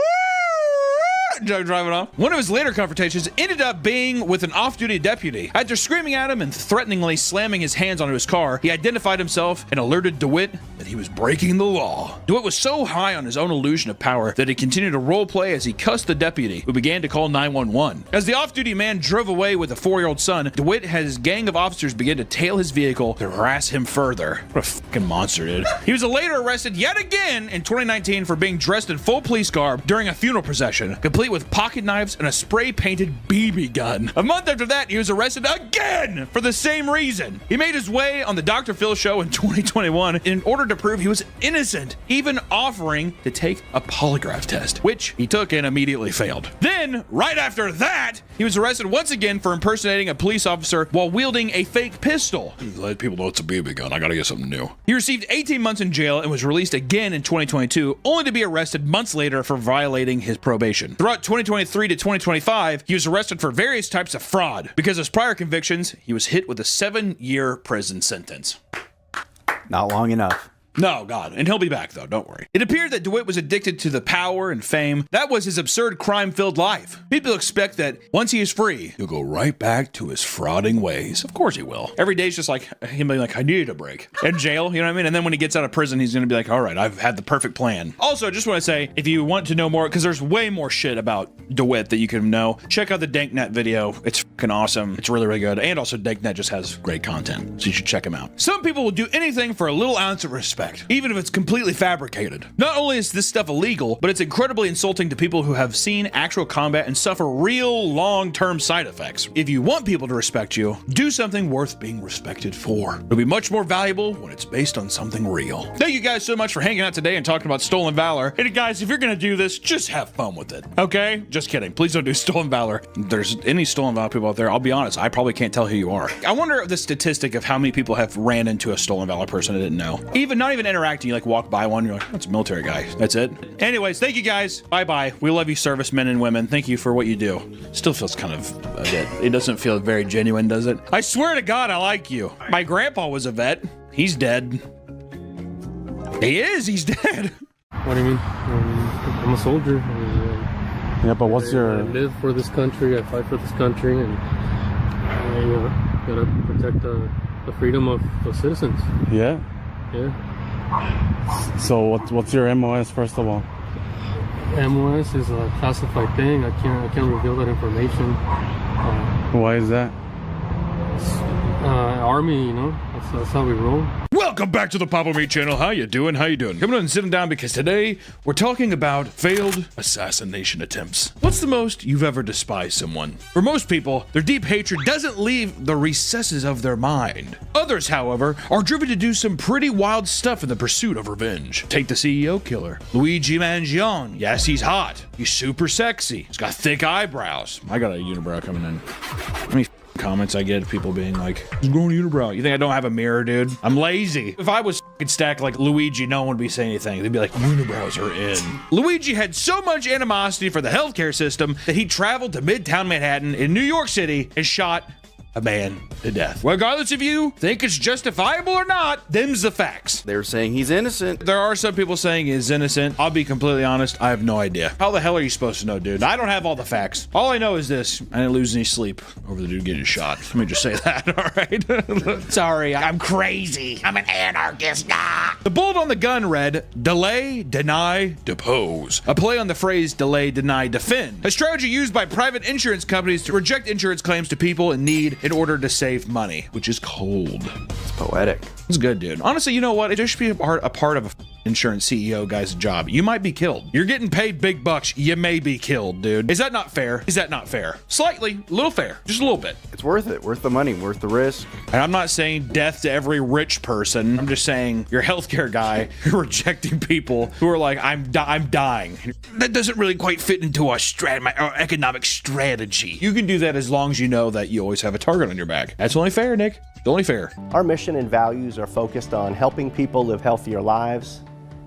Driving off. One of his later confrontations ended up being with an off-duty deputy. After screaming at him and threateningly slamming his hands onto his car, he identified himself and alerted DeWitt that he was breaking the law. DeWitt was so high on his own illusion of power that he continued to roleplay as he cussed the deputy, who began to call 911. As the off-duty man drove away with a 4-year-old son, DeWitt had his gang of officers begin to tail his vehicle to harass him further. What a fucking monster, dude. He was later arrested yet again in 2019 for being dressed in full police garb during a funeral procession, complete with pocket knives and a spray-painted BB gun. A month after that, he was arrested again for the same reason. He made his way on the Dr. Phil show in 2021 in order to prove he was innocent, even offering to take a polygraph test, which he took and immediately failed. Then, right after that, he was arrested once again for impersonating a police officer while wielding a fake pistol. Let people know it's a BB gun. I gotta get something new. He received 18 months in jail and was released again in 2022, only to be arrested months later for violating his probation. Throughout 2023 to 2025, he was arrested for various types of fraud. Because of his prior convictions, he was hit with a 7-year prison sentence. Not long enough. No, God. And he'll be back, though. Don't worry. It appeared that DeWitt was addicted to the power and fame. That was his absurd crime-filled life. People expect that once he is free, he'll go right back to his frauding ways. Of course he will. Every day's just like him being like, I need a break. In jail, you know what I mean? And then when he gets out of prison, he's going to be like, all right, I've had the perfect plan. Also, I just want to say, if you want to know more, because there's way more shit about DeWitt that you can know, check out the DankNet video. It's fucking awesome. It's really, really good. And also, DankNet just has great content, so you should check him out. Some people will do anything for a little ounce of respect, even if it's completely fabricated. Not only is this stuff illegal, but it's incredibly insulting to people who have seen actual combat and suffer real long-term side effects. If you want people to respect you, do something worth being respected for. It'll be much more valuable when it's based on something real. Thank you guys so much for hanging out today and talking about stolen valor. And guys, if you're gonna do this, just have fun with it, okay? Just kidding. Please don't do stolen valor. If there's any stolen valor people out there, I'll be honest, I probably can't tell who you are. I wonder the statistic of how many people have ran into a stolen valor person I didn't know. Not even interacting, you like walk by one, you're like, that's a military guy. That's it. Anyways, thank you guys. Bye-bye. We love you, servicemen and women. Thank you for what you do. Still feels kind of a bit. It doesn't feel very genuine, does it? I swear to God, I like you. My grandpa was a vet. He's dead. He is. He's dead. What do you mean? I'm a soldier. Yeah, but what's your... I live for this country. I fight for this country, and I gotta protect the freedom of the citizens. Yeah? Yeah. So what's your MOS, first of all? MOS is a classified thing. I can't reveal that information. Why is that? Army, you know, that's how we roll. Welcome back to the Papa Meat channel. How you doing? How you doing? Coming on and sitting down because today we're talking about failed assassination attempts. What's the most you've ever despised someone? For most people, their deep hatred doesn't leave the recesses of their mind. Others, however, are driven to do some pretty wild stuff in the pursuit of revenge. Take the CEO killer, Luigi Mangione. Yes, he's hot. He's super sexy. He's got thick eyebrows. I got a unibrow coming in. How many comments I get, people being like, he's growing unibrow. You think I don't have a mirror, dude? I'm lazy. If I was stacked like Luigi, no one would be saying anything. They'd be like, unibrows are in. Luigi had so much animosity for the healthcare system that he traveled to Midtown Manhattan in New York City and shot a man to death. Regardless if you think it's justifiable or not, them's the facts. They're saying he's innocent. There are some people saying he's innocent. I'll be completely honest, I have no idea. How the hell are you supposed to know, dude? I don't have all the facts. All I know is this: I didn't lose any sleep over the dude getting shot. Let me just say that, all right? Sorry, I'm crazy. I'm an anarchist. Nah. The bullet on the gun read, delay, deny, depose. A play on the phrase delay, deny, defend. A strategy used by private insurance companies to reject insurance claims to people in need in order to save money, which is cold. It's poetic. It's good, dude. Honestly, you know what? It just should be a part of a insurance CEO guy's job. You might be killed. You're getting paid big bucks. You may be killed, dude. Is that not fair? Is that not fair? Slightly, a little fair, just a little bit. It's worth it. Worth the money. Worth the risk. And I'm not saying death to every rich person. I'm just saying you're a healthcare guy. You're rejecting people who are like, I'm dying. That doesn't really quite fit into our economic strategy. You can do that as long as you know that you always have a target on your back. That's only fair, Nick. It's only fair. Our mission and values are focused on helping people live healthier lives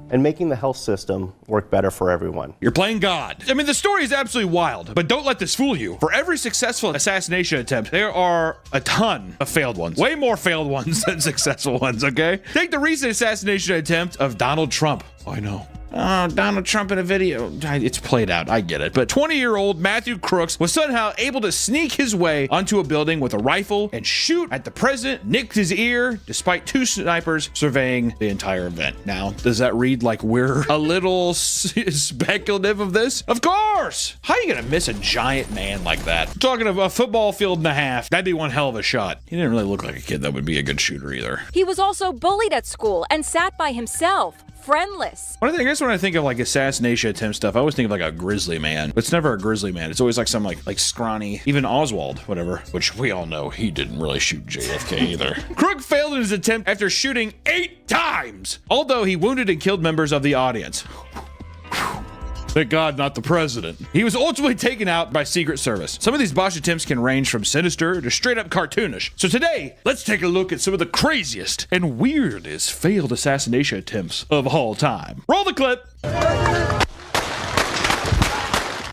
and making the health system work better for everyone. You're playing God. I mean, the story is absolutely wild, but don't let this fool you. For every successful assassination attempt, there are a ton of failed ones. Way more failed ones than successful ones, okay? Take the recent assassination attempt of Donald Trump. Oh, I know. Donald Trump in a video. It's played out. I get it. But 20-year-old Matthew Crooks was somehow able to sneak his way onto a building with a rifle and shoot at the president, nicked his ear, despite two snipers surveying the entire event. Now, does that read like we're a little speculative of this? Of course! How are you gonna miss a giant man like that? I'm talking of a football field and a half. That'd be one hell of a shot. He didn't really look like a kid that would be a good shooter either. He was also bullied at school and sat by himself. Friendless. I guess when I think of like assassination attempt stuff, I always think of like a grizzly man. But it's never a grizzly man. It's always like some like scrawny, even Oswald, whatever, which we all know he didn't really shoot JFK either. Crook failed in his attempt after shooting 8 times, although he wounded and killed members of the audience. Thank God, not the president. He was ultimately taken out by Secret Service. Some of these botched attempts can range from sinister to straight up cartoonish. So today, let's take a look at some of the craziest and weirdest failed assassination attempts of all time. Roll the clip.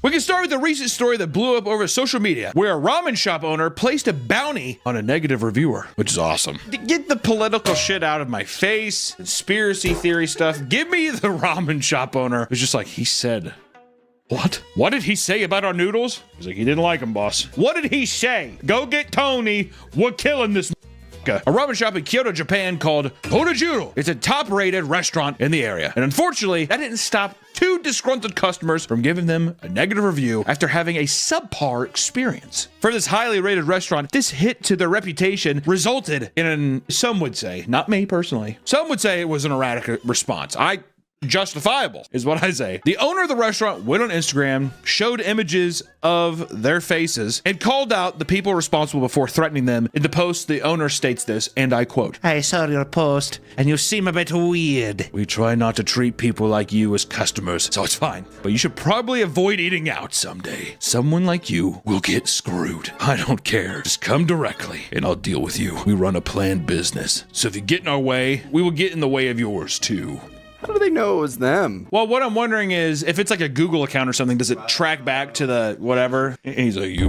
We can start with a recent story that blew up over social media, where a ramen shop owner placed a bounty on a negative reviewer, which is awesome. To get the political shit out of my face, conspiracy theory stuff, give me the ramen shop owner. It's just like, he said, what? What did he say about our noodles? He's like, he didn't like them, boss. What did he say? Go get Tony. We're killing this. A ramen shop in Kyoto, Japan called Honojuro. It's a top-rated restaurant in the area. And unfortunately, that didn't stop two disgruntled customers from giving them a negative review after having a subpar experience. For this highly rated restaurant, this hit to their reputation resulted in some would say, not me personally, some would say it was an erratic response. Justifiable is what I say. The owner of the restaurant went on Instagram, showed images of their faces, and called out the people responsible before threatening them. In the post, the owner states this, and I quote, "I saw your post, and you seem a bit weird. We try not to treat people like you as customers, so it's fine. But you should probably avoid eating out someday. Someone like you will get screwed. I don't care. Just come directly, and I'll deal with you. We run a planned business, so if you get in our way, we will get in the way of yours too." How do they know it was them? Well, what I'm wondering is, if it's like a Google account or something, does it track back to the whatever? And he's like, you.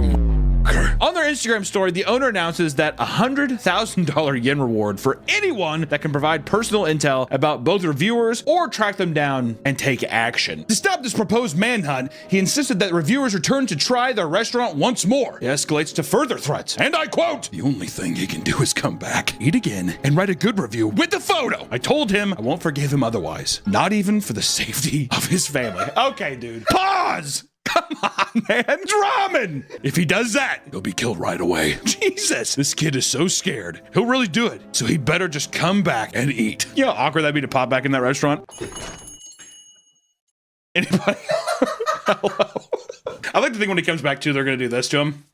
On their Instagram story, the owner announces that $100,000 yen reward for anyone that can provide personal intel about both reviewers or track them down and take action. To stop this proposed manhunt, he insisted that reviewers return to try their restaurant once more. He escalates to further threats, and I quote, "The only thing he can do is come back, eat again, and write a good review with the photo. I told him I won't forgive him otherwise, not even for the safety of his family." Okay, dude. Pause! Come on, man. It's ramen. If he does that, he'll be killed right away. Jesus, this kid is so scared. He'll really do it. So he better just come back and eat. You know how awkward that'd be to pop back in that restaurant? Anybody? Hello? I like to think when he comes back too, they're going to do this to him.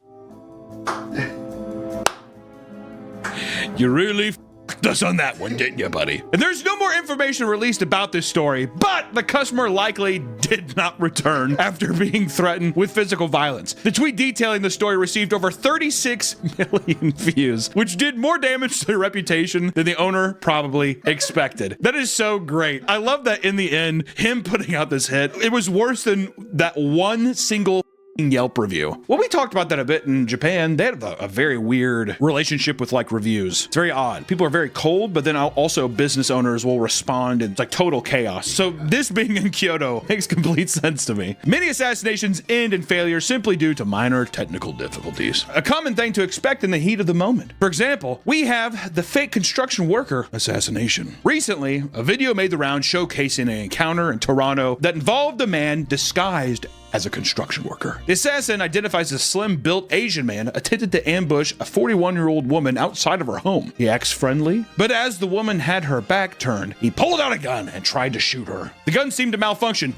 You really f***ed us on that one, didn't you, buddy? And there's no more information released about this story, but the customer likely did not return after being threatened with physical violence. The tweet detailing the story received over 36 million views, which did more damage to their reputation than the owner probably expected. That is so great. I love that in the end, him putting out this hit, it was worse than that one single Yelp review. Well, we talked about that a bit in Japan. They have a very weird relationship with like reviews. It's very odd. People are very cold, but then also business owners will respond in like total chaos. So this being in Kyoto makes complete sense to me. Many assassinations end in failure simply due to minor technical difficulties. A common thing to expect in the heat of the moment. For example, we have the fake construction worker assassination. Recently, a video made the round showcasing an encounter in Toronto that involved a man disguised as a construction worker. The assassin, identifies as a slim-built Asian man, attempted to ambush a 41-year-old woman outside of her home. He acts friendly, but as the woman had her back turned, he pulled out a gun and tried to shoot her. The gun seemed to malfunction.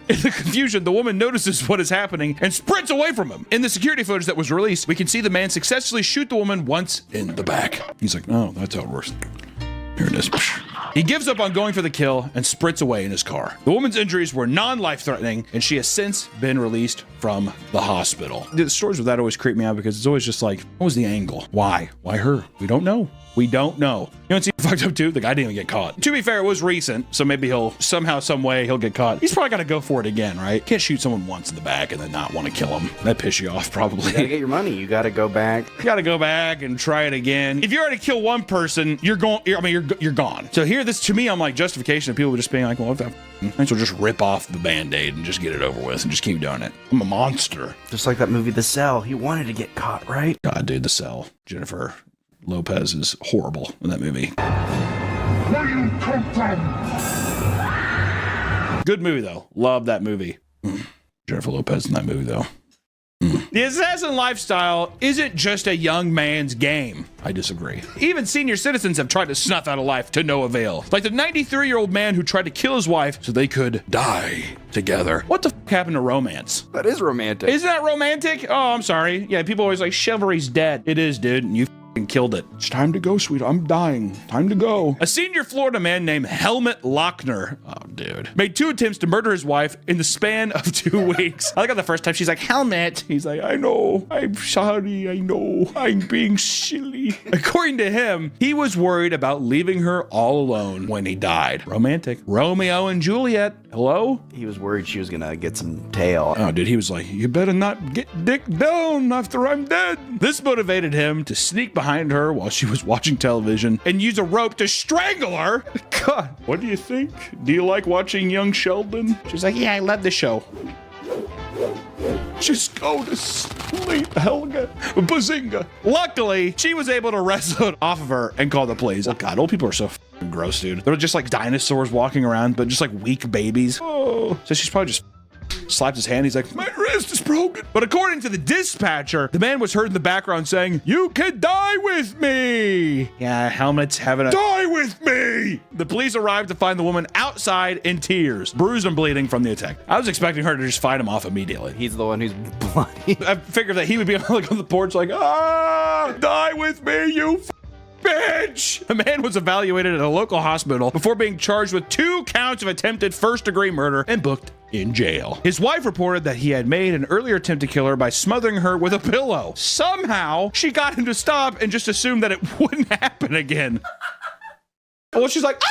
In the confusion, the woman notices what is happening and sprints away from him. In the security footage that was released, we can see the man successfully shoot the woman once in the back. He's like, oh, that's how it works. Here it is. He gives up on going for the kill and sprints away in his car. The woman's injuries were non-life-threatening, and she has since been released from the hospital. The stories with that always creep me out because it's always just like, what was the angle? Why? Why her? We don't know. We don't know. You know what's fucked up too? The guy didn't even get caught. To be fair, it was recent, so maybe he'll somehow, some way, he'll get caught. He's probably got to go for it again, right? Can't shoot someone once in the back and then not want to kill him. That'd piss you off, probably. You gotta get your money. You gotta go back. You gotta go back and try it again. If you already kill one person, you're gone. You're gone. So here, this to me, I'm like justification of people just being like, well, if that, I should just rip off the Band-Aid and just get it over with and just keep doing it. I'm a monster. Just like that movie, The Cell. He wanted to get caught, right? God, dude, The Cell. Jennifer Lopez is horrible in that movie. Where you come from? Good movie though. Love that movie. Jennifer Lopez in that movie though. The assassin lifestyle isn't just a young man's game. I disagree. Even senior citizens have tried to snuff out a life to no avail. Like the 93-year-old man who tried to kill his wife so they could die together. What the f happened to romance? That is romantic. Isn't that romantic? Oh, I'm sorry. Yeah, people always like, chivalry's dead. It is, dude. And you killed it. It's time to go, sweetheart. I'm dying. Time to go. A senior Florida man named Helmut Lochner. Oh, dude. Made 2 attempts to murder his wife in the span of 2 weeks. I like how the first time she's like, helmet. He's like, I know. I'm sorry. I know. I'm being silly. According to him, he was worried about leaving her all alone when he died. Romantic. Romeo and Juliet. Hello? He was worried she was gonna get some tail. Oh, dude, he was like, you better not get dick down after I'm dead. This motivated him to sneak behind her while she was watching television and use a rope to strangle her. God, what do you think? Do you like watching young Sheldon? She's like, yeah, I love the show. Just go to sleep, Helga. Bazinga. Luckily, she was able to wrestle it off of her and call the police. Oh, God, old people are so gross, dude. They're just like dinosaurs walking around, but just like weak babies. Oh. So she's probably just slapped his hand. He's like, my wrist is broken. But according to the dispatcher, the man was heard in the background saying, you can die with me. Yeah, Helmet's having a die with me. The police arrived to find the woman outside in tears, bruised and bleeding from the attack. I was expecting her to just fight him off immediately. He's the one who's bloody. I figured that he would be like on the porch like, die with me, you bitch! The man was evaluated at a local hospital before being charged with 2 counts of attempted first-degree murder and booked in jail. His wife reported that he had made an earlier attempt to kill her by smothering her with a pillow. Somehow, she got him to stop and just assumed that it wouldn't happen again. Well, she's like,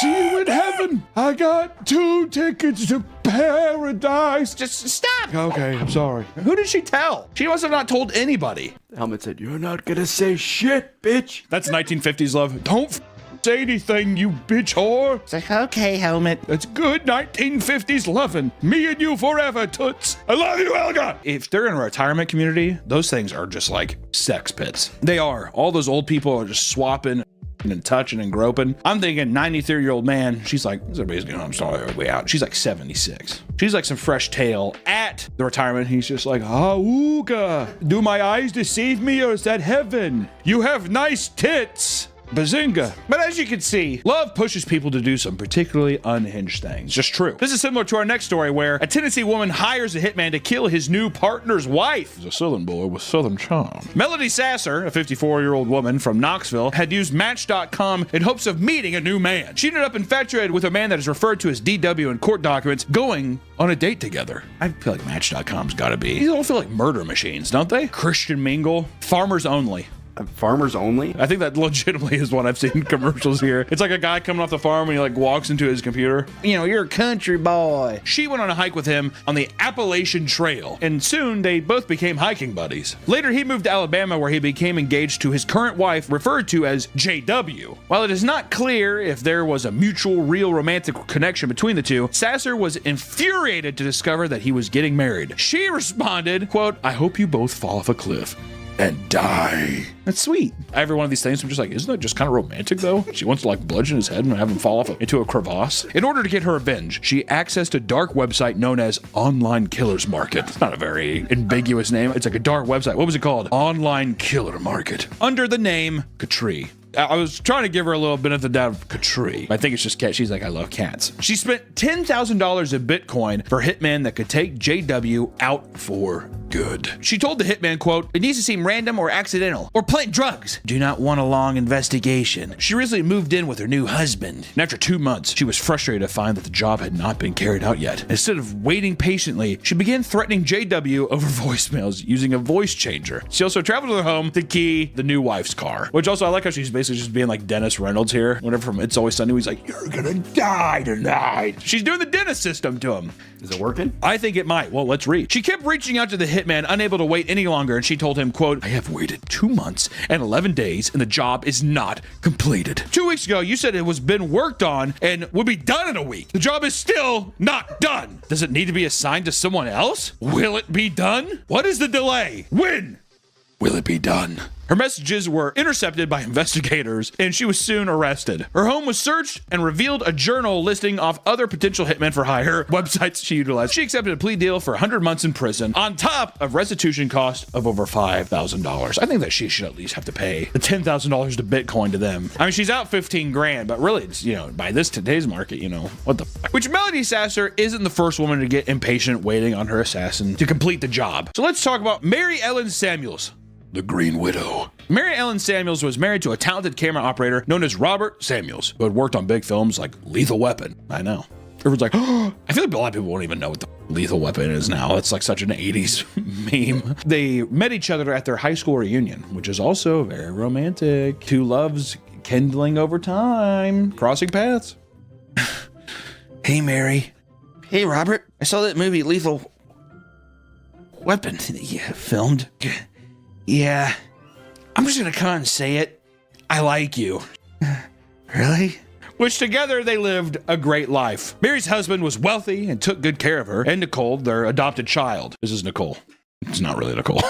see you in heaven. I got 2 tickets to paradise. Just stop. Okay, I'm sorry. Who did she tell? She must have not told anybody. Helmet said, you're not gonna say shit, bitch. That's 1950s love. Don't say anything, you bitch whore. It's like, okay, Helmet. That's good 1950s loving. Me and you forever, toots. I love you, Helga. If they're in a retirement community, those things are just like sex pits. They are. All those old people are just swapping and touching and groping. I'm thinking 93-year-old man, she's like, everybody's going, I'm sorry, everybody out. She's like 76. She's like some fresh tail at the retirement. He's just like, ooga, do my eyes deceive me or is that heaven? You have nice tits. Bazinga. But as you can see, love pushes people to do some particularly unhinged things. Just true. This is similar to our next story where a Tennessee woman hires a hitman to kill his new partner's wife. He's a southern boy with southern charm. Melody Sasser, a 54-year-old woman from Knoxville, had used Match.com in hopes of meeting a new man. She ended up infatuated with a man that is referred to as DW in court documents, going on a date together. I feel like Match.com's gotta be. These all feel like murder machines, don't they? Christian mingle, farmers only. Farmers only? I think that legitimately is what I've seen in commercials here. It's like a guy coming off the farm and he like walks into his computer. You know, you're a country boy. She went on a hike with him on the Appalachian Trail, and soon they both became hiking buddies. Later, he moved to Alabama where he became engaged to his current wife, referred to as JW. While it is not clear if there was a mutual, real romantic connection between the two, Sasser was infuriated to discover that he was getting married. She responded, quote, I hope you both fall off a cliff and die. That's sweet. Every one of these things, I'm just like, isn't that just kind of romantic though? She wants to like bludgeon his head and have him fall off into a crevasse. In order to get her revenge, she accessed a dark website known as Online Killers Market. It's not a very ambiguous name. It's like a dark website. What was it called? Online Killer Market. Under the name Katri. I was trying to give her a little bit of the doubt of Katri. I think it's just cat. She's like, I love cats. She spent $10,000 in Bitcoin for a hitman that could take JW out for good. She told the hitman, quote, it needs to seem random or accidental or plant drugs. Do not want a long investigation. She recently moved in with her new husband. And after 2 months, she was frustrated to find that the job had not been carried out yet. Instead of waiting patiently, she began threatening JW over voicemails using a voice changer. She also traveled to their home to key the new wife's car, which also I like how she's basically just being like Dennis Reynolds here. Whenever from It's Always Sunny, he's like, you're gonna die tonight. She's doing the Dennis system to him. Is it working? I think it might. Well, let's read. She kept reaching out to the hitman, unable to wait any longer, and she told him, quote, I have waited 2 months and 11 days, and the job is not completed. 2 weeks ago, you said it was been worked on and would be done in a week. The job is still not done. Does it need to be assigned to someone else? Will it be done? What is the delay? When will it be done? Her messages were intercepted by investigators, and she was soon arrested. Her home was searched and revealed a journal listing off other potential hitmen for hire websites she utilized. She accepted a plea deal for 100 months in prison, on top of restitution cost of over $5,000. I think that she should at least have to pay the $10,000 to Bitcoin to them. I mean, she's out 15 grand, but really, it's, you know, by today's market, you know, what the fuck? Which Melody Sasser isn't the first woman to get impatient waiting on her assassin to complete the job. So let's talk about Mary Ellen Samuels. the Green Widow. Mary Ellen Samuels was married to a talented camera operator known as Robert Samuels, who had worked on big films like Lethal Weapon. I know. Everyone's like, oh, I feel like a lot of people won't even know what the Lethal Weapon is now. It's like such an 80s meme. They met each other at their high school reunion, which is also very romantic. Two loves kindling over time, crossing paths. Hey, Mary. Hey, Robert. I saw that movie Lethal Weapon that you filmed. Yeah. I'm just gonna come out and say it. I like you. Really? Which together they lived a great life. Mary's husband was wealthy and took good care of her, and Nicole, their adopted child. This is Nicole. It's not really Nicole.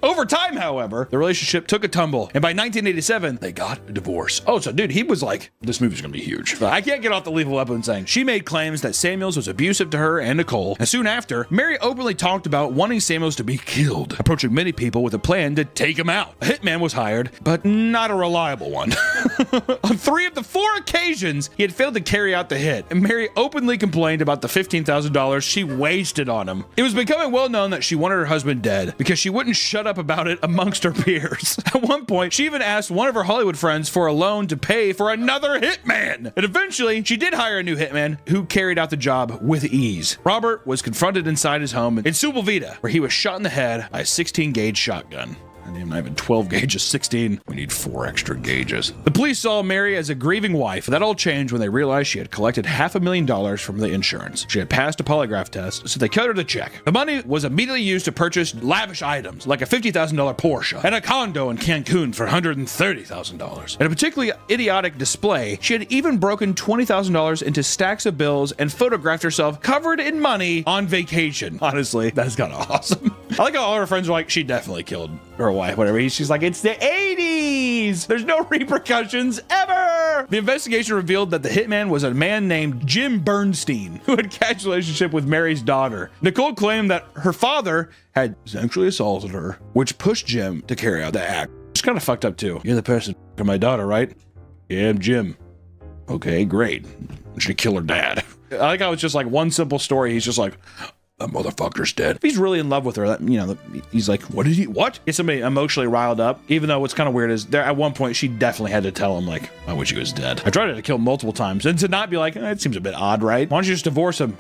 Over time, however, the relationship took a tumble, and by 1987, they got a divorce. Oh, so dude, he was like, this movie's gonna be huge. I can't get off the Lethal Weapon saying she made claims that Samuels was abusive to her and Nicole, and soon after, Mary openly talked about wanting Samuels to be killed, approaching many people with a plan to take him out. A hitman was hired, but not a reliable one. On 3 of the 4 occasions, he had failed to carry out the hit, and Mary openly complained about the $15,000 she wasted on him. It was becoming well known that she wanted her husband dead because she wouldn't shut up about it amongst her peers. At one point, she even asked one of her Hollywood friends for a loan to pay for another hitman. And eventually, she did hire a new hitman who carried out the job with ease. Robert was confronted inside his home in Sepulveda, where he was shot in the head by a 16-gauge shotgun. I didn't even have 12 gauges, 16. We need 4 extra gauges. The police saw Mary as a grieving wife. That all changed when they realized she had collected $500,000 from the insurance. She had passed a polygraph test, so they cut her the check. The money was immediately used to purchase lavish items like a $50,000 Porsche and a condo in Cancun for $130,000. In a particularly idiotic display, she had even broken $20,000 into stacks of bills and photographed herself covered in money on vacation. Honestly, that's kind of awesome. I like how all her friends were like, she definitely killed her wife, whatever. She's like, it's the 80s. There's no repercussions ever. The investigation revealed that the hitman was a man named Jim Bernstein, who had a casual relationship with Mary's daughter. Nicole claimed that her father had sexually assaulted her, which pushed Jim to carry out the act. It's kind of fucked up too. You're the person for my daughter, right? Yeah, I'm Jim. Okay, great. She killed her dad. I like how it's just like one simple story. He's just like, that motherfucker's dead. If he's really in love with her, that, you know, he's like, what did he, what? Get somebody emotionally riled up, even though what's kind of weird is there at one point, she definitely had to tell him, like, I wish he was dead. I tried to kill him multiple times, and to not be like, it seems a bit odd, right? Why don't you just divorce him?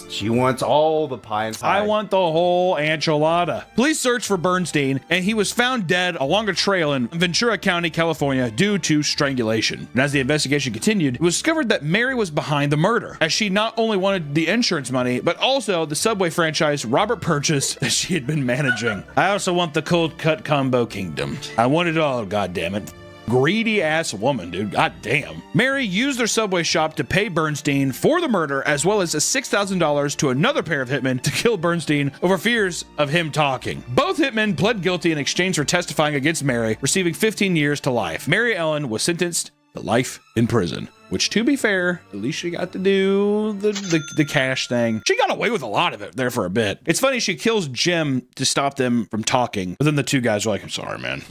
She wants all the pie inside. I want the whole enchilada. Police searched for Bernstein, and he was found dead along a trail in Ventura County, California, due to strangulation. And as the investigation continued, it was discovered that Mary was behind the murder, as she not only wanted the insurance money, but also the Subway franchise Robert purchased that she had been managing. I also want the cold cut combo kingdom. I want it all, goddammit. Greedy ass woman, dude. God damn. Mary used their Subway shop to pay Bernstein for the murder, as well as a $6,000 to another pair of hitmen to kill Bernstein over fears of him talking. Both hitmen pled guilty in exchange for testifying against Mary, receiving 15 years to life. Mary Ellen was sentenced to life in prison, which, to be fair, at least she got to do the cash thing. She got away with a lot of it there for a bit. It's funny, she kills Jim to stop them from talking, but then the two guys are like, I'm sorry, man.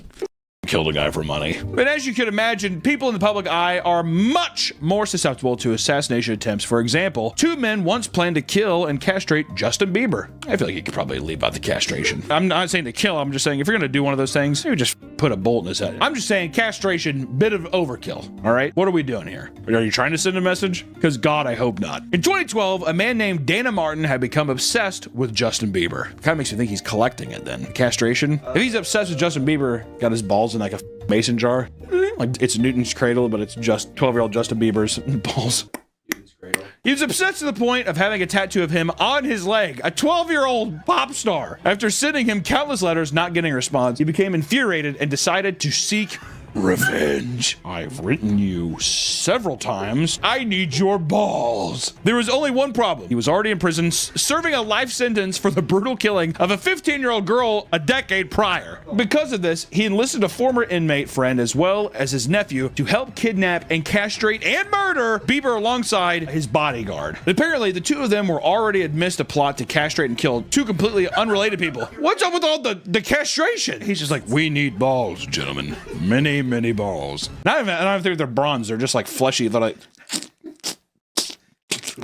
Killed a guy for money. But as you can imagine, people in the public eye are much more susceptible to assassination attempts. For example, 2 men once planned to kill and castrate Justin Bieber. I feel like you could probably leave out the castration. I'm not saying to kill, I'm just saying if you're gonna do one of those things, you just put a bolt in his head. I'm just saying castration, bit of overkill, all right? What are we doing here? Are you trying to send a message? Because God, I hope not. In 2012, a man named Dana Martin had become obsessed with Justin Bieber. Kind of makes me think he's collecting it then. Castration? If he's obsessed with Justin Bieber, got his balls in like a mason jar. Like it's Newton's cradle, but it's just 12-year-old Justin Bieber's balls. He was obsessed to the point of having a tattoo of him on his leg, a 12-year-old pop star. After sending him countless letters, not getting a response, he became infuriated and decided to seek revenge. I've written you several times. I need your balls. There was only one problem. He was already in prison, serving a life sentence for the brutal killing of a 15-year-old girl a decade prior. Because of this, he enlisted a former inmate friend as well as his nephew to help kidnap and castrate and murder Bieber alongside his bodyguard. And apparently, the two of them were already amidst a plot to castrate and kill 2 completely unrelated people. What's up with all the castration? He's just like, we need balls, gentlemen. Many balls. I don't even think they're bronze. They're just like fleshy. They're like,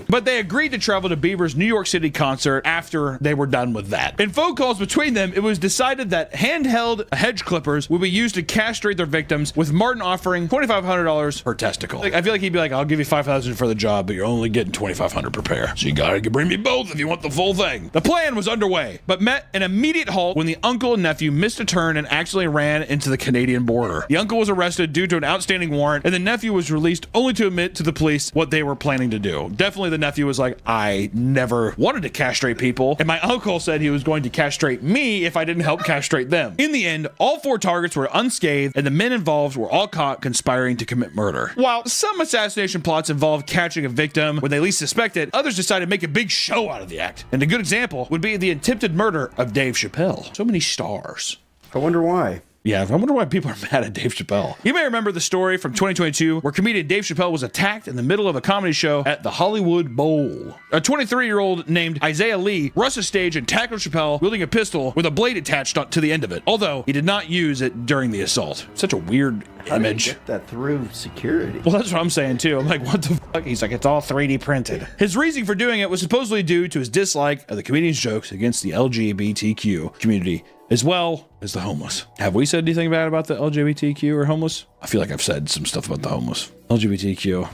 but they agreed to travel to Bieber's New York City concert after they were done with that. In phone calls between them, it was decided that handheld hedge clippers would be used to castrate their victims, with Martin offering $2,500 per testicle. I feel like he'd be like, I'll give you $5,000 for the job, but you're only getting $2,500 per pair. So you gotta bring me both if you want the full thing. The plan was underway, but met an immediate halt when the uncle and nephew missed a turn and accidentally ran into the Canadian border. The uncle was arrested due to an outstanding warrant, and the nephew was released only to admit to the police what they were planning to do. Definitely the nephew was like, I never wanted to castrate people, and my uncle said he was going to castrate me if I didn't help castrate them. In the end, all 4 targets were unscathed, and the men involved were all caught conspiring to commit murder. While some assassination plots involved catching a victim when they least suspected, others decided to make a big show out of the act. And a good example would be the attempted murder of Dave Chappelle. So many stars. I wonder why. Yeah, I wonder why people are mad at Dave Chappelle. You may remember the story from 2022 where comedian Dave Chappelle was attacked in the middle of a comedy show at the Hollywood Bowl. A 23-year-old named Isaiah Lee rushed the stage and tackled Chappelle wielding a pistol with a blade attached to the end of it, although he did not use it during the assault. Such a weird image. How did he get that through security? Well, that's what I'm saying too. I'm like, what the fuck? He's like, it's all 3D printed. His reasoning for doing it was supposedly due to his dislike of the comedian's jokes against the LGBTQ community, as well as the homeless. Have we said anything bad about the LGBTQ or homeless? I feel like I've said some stuff about the homeless. LGBTQ.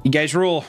You guys rule.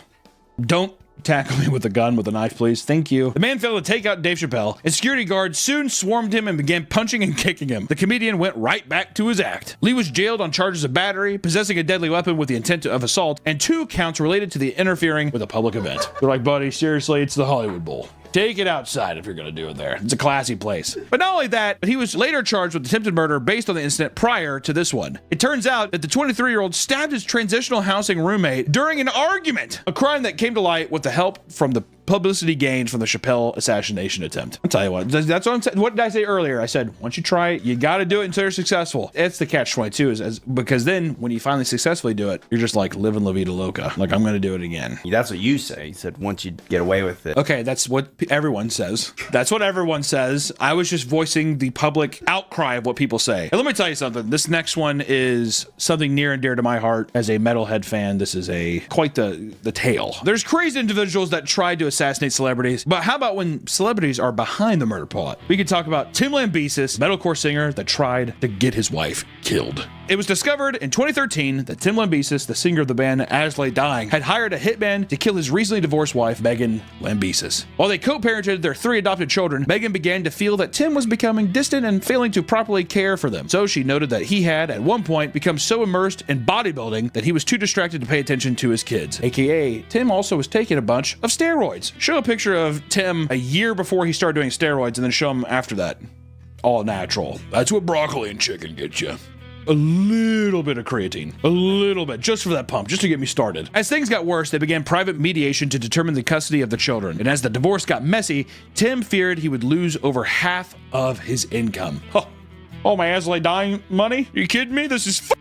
Don't tackle me with a gun with a knife, please. Thank you. The man failed to take out Dave Chappelle, and security guards soon swarmed him and began punching and kicking him. The comedian went right back to his act. Lee was jailed on charges of battery, possessing a deadly weapon with the intent of assault, and 2 counts related to the interfering with a public event. They're like, buddy, seriously, it's the Hollywood Bowl. Take it outside if you're going to do it there. It's a classy place. But not only that, but he was later charged with attempted murder based on the incident prior to this one. It turns out that the 23-year-old stabbed his transitional housing roommate during an argument, a crime that came to light with the help from the publicity gained from the Chappelle assassination attempt. I'll tell you what, that's what I'm saying. What did I say earlier? I said, once you try it, you got to do it until you're successful. It's the catch-22 because then when you finally successfully do it, you're just like living La Vida Loca. Like, I'm going to do it again. That's what you say. You said once you get away with it. Okay, that's what everyone says. That's what everyone says. I was just voicing the public outcry of what people say. And let me tell you something. This next one is something near and dear to my heart as a metalhead fan. This is quite the tale. There's crazy individuals that tried to assassinate celebrities, but how about when celebrities are behind the murder plot? We could talk about Tim Lambesis, metalcore singer that tried to get his wife killed. It was discovered in 2013 that Tim Lambesis, the singer of the band As Lay Dying, had hired a hitman to kill his recently divorced wife, Megan Lambesis. While they co-parented their 3 adopted children, Megan began to feel that Tim was becoming distant and failing to properly care for them. So she noted that he had, at one point, become so immersed in bodybuilding that he was too distracted to pay attention to his kids. AKA, Tim also was taking a bunch of steroids. Show a picture of Tim a year before he started doing steroids and then show him after that. All natural. That's what broccoli and chicken get you. A little bit of creatine, a little bit, just for that pump, just to get me started. As things got worse, they began private mediation to determine the custody of the children. And as the divorce got messy, Tim feared he would lose over half of his income. Oh, my As Lay Dying money? Are you kidding me? This is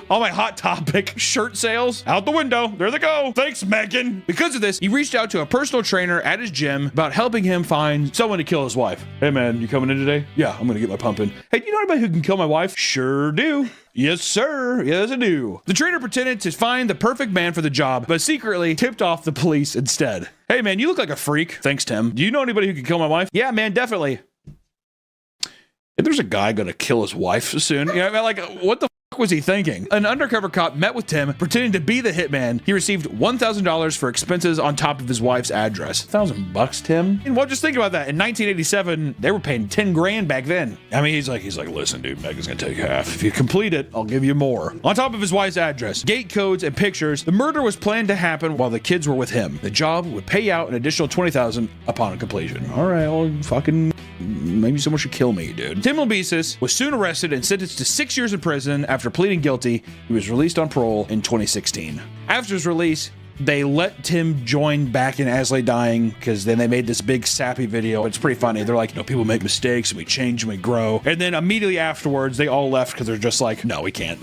all my Hot Topic shirt sales out the window. There they go. Thanks, Megan. Because of this, he reached out to a personal trainer at his gym about helping him find someone to kill his wife. Hey, man, you coming in today? Yeah, I'm going to get my pump in. Hey, do you know anybody who can kill my wife? Sure do. Yes, sir. Yes, I do. The trainer pretended to find the perfect man for the job, but secretly tipped off the police instead. Hey, man, you look like a freak. Thanks, Tim. Do you know anybody who can kill my wife? Yeah, man, definitely. If there's a guy going to kill his wife soon, you know, like, what the was he thinking? An undercover cop met with Tim, pretending to be the hitman. He received $1,000 for expenses on top of his wife's address. $1,000, Tim? And well, just think about that. In 1987, they were paying 10 grand back then. I mean, he's like, listen, dude, Megan's gonna take half. If you complete it, I'll give you more. On top of his wife's address, gate codes, and pictures, the murder was planned to happen while the kids were with him. The job would pay out an additional $20,000 upon completion. All right, well, fucking, maybe someone should kill me, dude. Tim Lambesis was soon arrested and sentenced to 6 years in prison. After pleading guilty, he was released on parole in 2016. After his release, they let Tim join back in As Lay Dying because then they made this big sappy video. It's pretty funny. They're like, you know, people make mistakes and we change and we grow. And then immediately afterwards, they all left because they're just like, no, we can't.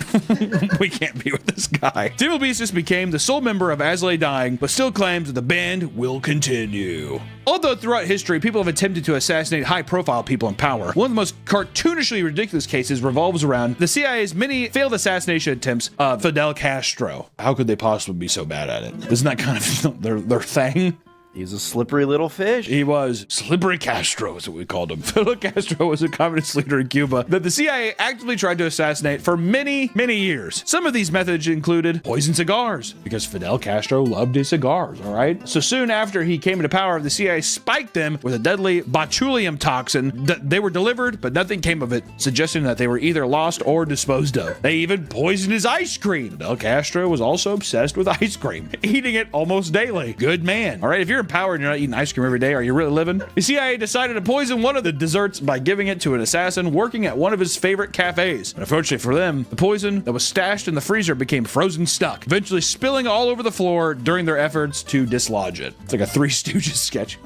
We can't be with this guy. Tim Lambesis became the sole member of As Lay Dying, but still claims that the band will continue. Although throughout history, people have attempted to assassinate high-profile people in power, one of the most cartoonishly ridiculous cases revolves around the CIA's many failed assassination attempts of Fidel Castro. How could they possibly be so bad at it? Isn't that kind of their thing? He's a slippery little fish. He was. Slippery Castro is what we called him. Fidel Castro was a communist leader in Cuba that the CIA actively tried to assassinate for many, many years. Some of these methods included poison cigars, because Fidel Castro loved his cigars, all right? So soon after he came into power, the CIA spiked them with a deadly botulinum toxin. They were delivered, but nothing came of it, suggesting that they were either lost or disposed of. They even poisoned his ice cream. Fidel Castro was also obsessed with ice cream, eating it almost daily. Good man. All right, if you're in power and you're not eating ice cream every day, are you really living? The CIA decided to poison one of the desserts by giving it to an assassin working at one of his favorite cafes. And unfortunately for them, the poison that was stashed in the freezer became frozen stuck, eventually spilling all over the floor during their efforts to dislodge it. It's like a Three Stooges sketch.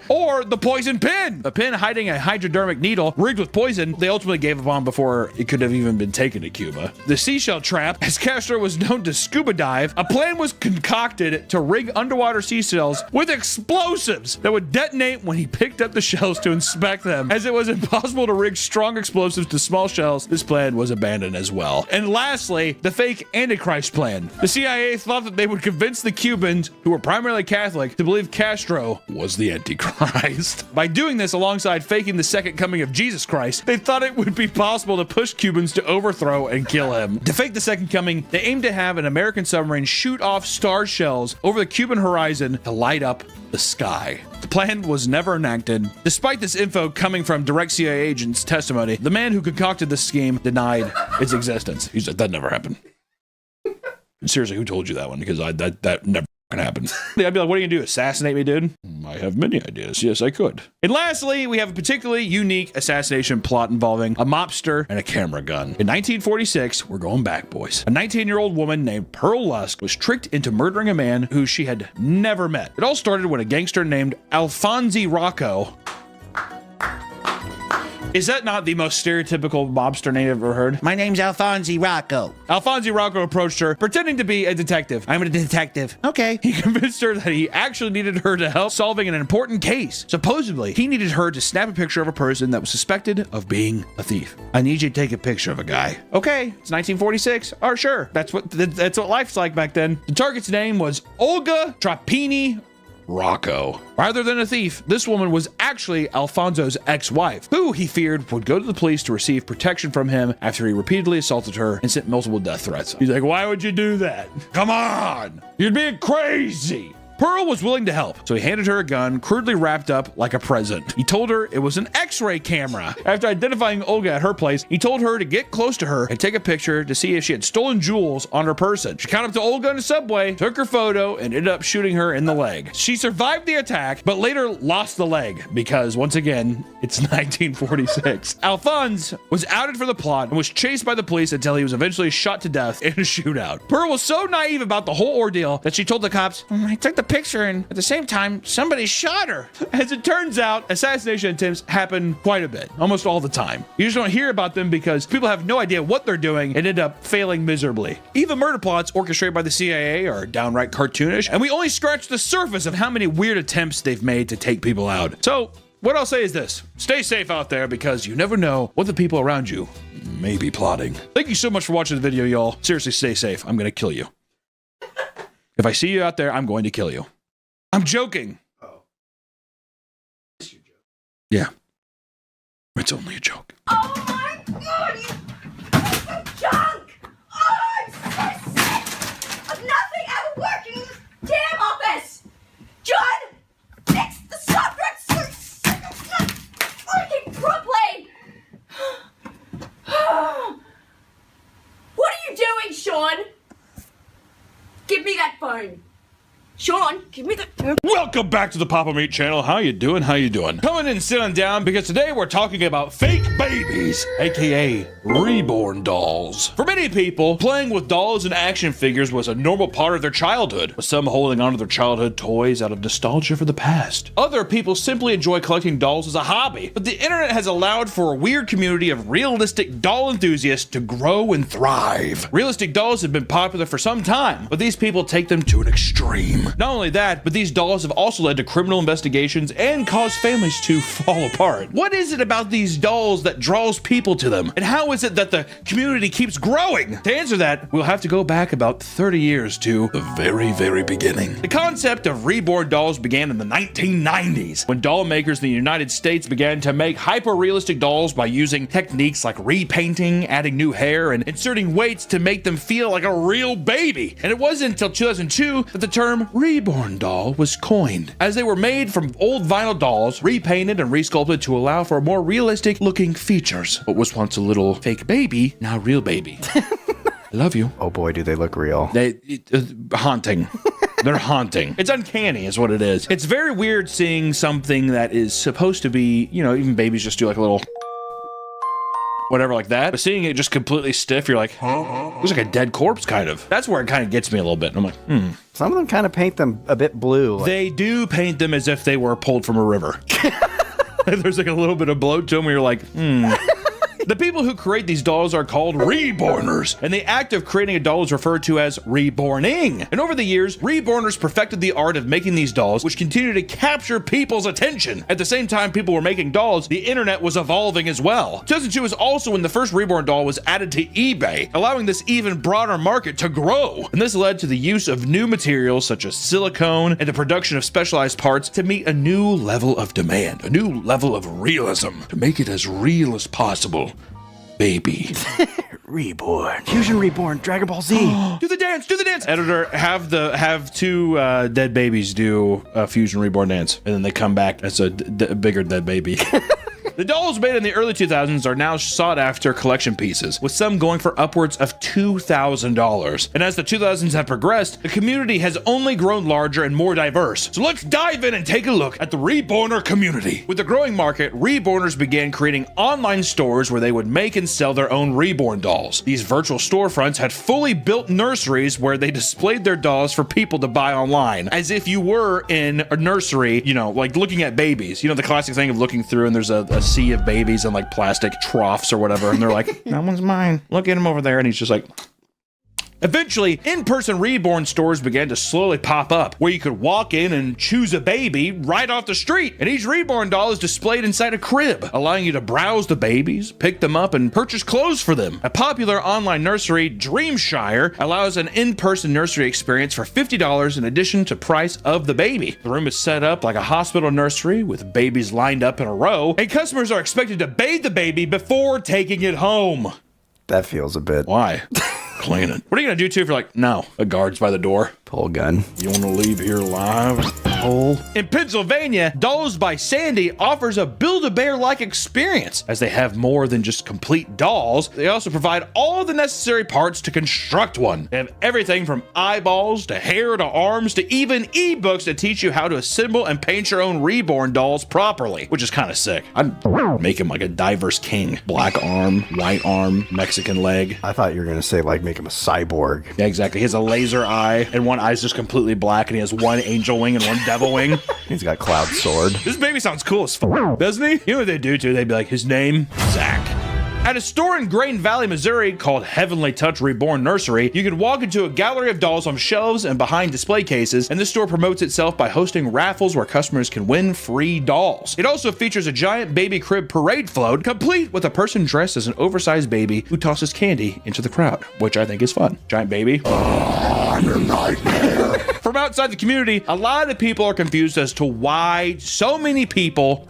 Or the poison pin. A pin hiding a hypodermic needle rigged with poison they ultimately gave up on before it could have even been taken to Cuba. The seashell trap, as Castro was known to scuba dive, a plan was concocted to rig underwater sea shells with explosives that would detonate when he picked up the shells to inspect them. As it was impossible to rig strong explosives to small shells, this plan was abandoned as well. And lastly, the fake Antichrist plan. The CIA thought that they would convince the Cubans, who were primarily Catholic, to believe Castro was the Antichrist. By doing this alongside faking the second coming of Jesus Christ, they thought it would be possible to push Cubans to overthrow and kill him. To fake the second coming, they aimed to have an American submarine shoot off star shells over the Cuban horizon to light up the sky. The plan was never enacted. Despite this info coming from direct CIA agents' testimony, the man who concocted this scheme denied its existence. He said, that never happened. Seriously, who told you that one? Because that never happened. I'd be like, what are you gonna do? Assassinate me, dude? I have many ideas. Yes, I could. And lastly, we have a particularly unique assassination plot involving a mobster and a camera gun. In 1946, we're going back, boys. A 19-year-old woman named Pearl Lusk was tricked into murdering a man who she had never met. It all started when a gangster named Alfonso Rocco. Is that not the most stereotypical mobster name I've ever heard? My name's Alfonso Rocco. Alfonso Rocco approached her, pretending to be a detective. I'm a detective. Okay. He convinced her that he actually needed her to help solving an important case. Supposedly, he needed her to snap a picture of a person that was suspected of being a thief. I need you to take a picture of a guy. Okay, it's 1946. Or sure, that's what life's like back then. The target's name was Olga Trapini Rocco. Rather than a thief, this woman was actually Alfonso's ex-wife, who he feared would go to the police to receive protection from him after he repeatedly assaulted her and sent multiple death threats. He's like, why would you do that? Come on! You're being crazy! Pearl was willing to help, so he handed her a gun, crudely wrapped up like a present. He told her it was an X-ray camera. After identifying Olga at her place, he told her to get close to her and take a picture to see if she had stolen jewels on her person. She caught up to Olga in a subway, took her photo, and ended up shooting her in the leg. She survived the attack, but later lost the leg because, once again, it's 1946. Alphonse was outed for the plot and was chased by the police until he was eventually shot to death in a shootout. Pearl was so naive about the whole ordeal that she told the cops, I took the picture and at the same time somebody shot her. As it turns out, assassination attempts happen quite a bit, almost all the time. You just don't hear about them because people have no idea what they're doing and end up failing miserably. Even murder plots orchestrated by the CIA are downright cartoonish, and we only scratch the surface of how many weird attempts they've made to take people out. So what I'll say is this: stay safe out there because you never know what the people around you may be plotting. Thank you so much for watching the video, y'all. Seriously, stay safe. I'm gonna kill you. If I see you out there, I'm going to kill you. I'm joking. Oh. Yeah. It's only a joke. Oh my god, you junk! Oh, I'm so sick of nothing ever working in this damn office! John, fix the software! I'm so sick of not working properly! What are you doing, Sean? Give me that phone. Sean, give me the... Welcome back to the Papa Meat channel. How you doing? How you doing? Come in and sit on down because today we're talking about fake babies, aka reborn dolls. For many people, playing with dolls and action figures was a normal part of their childhood, with some holding onto their childhood toys out of nostalgia for the past. Other people simply enjoy collecting dolls as a hobby, but the internet has allowed for a weird community of realistic doll enthusiasts to grow and thrive. Realistic dolls have been popular for some time, but these people take them to an extreme. boom. Not only that, but these dolls have also led to criminal investigations and caused families to fall apart. What is it about these dolls that draws people to them? And how is it that the community keeps growing? To answer that, we'll have to go back about 30 years to the very, very beginning. The concept of reborn dolls began in the 1990s, when doll makers in the United States began to make hyper-realistic dolls by using techniques like repainting, adding new hair, and inserting weights to make them feel like a real baby. And it wasn't until 2002 that the term reborn doll was coined, as they were made from old vinyl dolls, repainted and resculpted to allow for more realistic looking features. What was once a little fake baby, now real baby. I love you. Oh boy, do they look real. Haunting. They're haunting. It's uncanny is what it is. It's very weird seeing something that is supposed to be, you know, even babies just do like a little whatever like that. But seeing it just completely stiff, you're like, looks like a dead corpse kind of. That's where it kind of gets me a little bit. I'm like, Some of them kind of paint them a bit blue. Like, they do paint them as if they were pulled from a river. There's like a little bit of bloat to them where you're like, The people who create these dolls are called reborners, and the act of creating a doll is referred to as reborning. And over the years, reborners perfected the art of making these dolls, which continue to capture people's attention. At the same time people were making dolls, the internet was evolving as well. 2002 was also when the first reborn doll was added to eBay, allowing this even broader market to grow. And this led to the use of new materials such as silicone and the production of specialized parts to meet a new level of demand, a new level of realism, to make it as real as possible. Baby. Reborn. Fusion Reborn, Dragon Ball Z. Do the dance. Editor, have two dead babies do a Fusion Reborn dance, and then they come back as a bigger dead baby. The dolls made in the early 2000s are now sought-after collection pieces, with some going for upwards of $2,000. And as the 2000s have progressed, the community has only grown larger and more diverse. So let's dive in and take a look at the reborner community. With the growing market, reborners began creating online stores where they would make and sell their own reborn dolls. These virtual storefronts had fully built nurseries where they displayed their dolls for people to buy online, as if you were in a nursery, you know, like looking at babies. You know, the classic thing of looking through and there's a sea of babies in like plastic troughs or whatever, and they're like, that one's mine, look at him over there, and he's just like. Eventually, in-person reborn stores began to slowly pop up, where you could walk in and choose a baby right off the street, and each reborn doll is displayed inside a crib, allowing you to browse the babies, pick them up, and purchase clothes for them. A popular online nursery, Dreamshire, allows an in-person nursery experience for $50 in addition to price of the baby. The room is set up like a hospital nursery with babies lined up in a row, and customers are expected to bathe the baby before taking it home. That feels a bit. Why? Clean it. What are you gonna do too if you're like, no, a guard's by the door? Pull a gun. You wanna leave here alive? Hole. In Pennsylvania, Dolls by Sandy offers a Build-A-Bear-like experience, as they have more than just complete dolls. They also provide all the necessary parts to construct one. They have everything from eyeballs to hair to arms to even ebooks that teach you how to assemble and paint your own reborn dolls properly, which is kind of sick. I'd make him like a diverse king. Black arm, white arm, Mexican leg. I thought you were gonna say like make him a cyborg. Yeah, exactly. He has a laser eye, and one eye's just completely black, and he has one angel wing and one devil wing. He's got Cloud Sword. This baby sounds cool as fuck, doesn't he? You know what they do too? They'd be like, his name, Zach. At a store in Grain Valley, Missouri called Heavenly Touch Reborn Nursery, you can walk into a gallery of dolls on shelves and behind display cases, and this store promotes itself by hosting raffles where customers can win free dolls. It also features a giant baby crib parade float, complete with a person dressed as an oversized baby who tosses candy into the crowd, which I think is fun. Giant baby. Oh, I'm your nightmare. From outside the community, a lot of people are confused as to why so many people,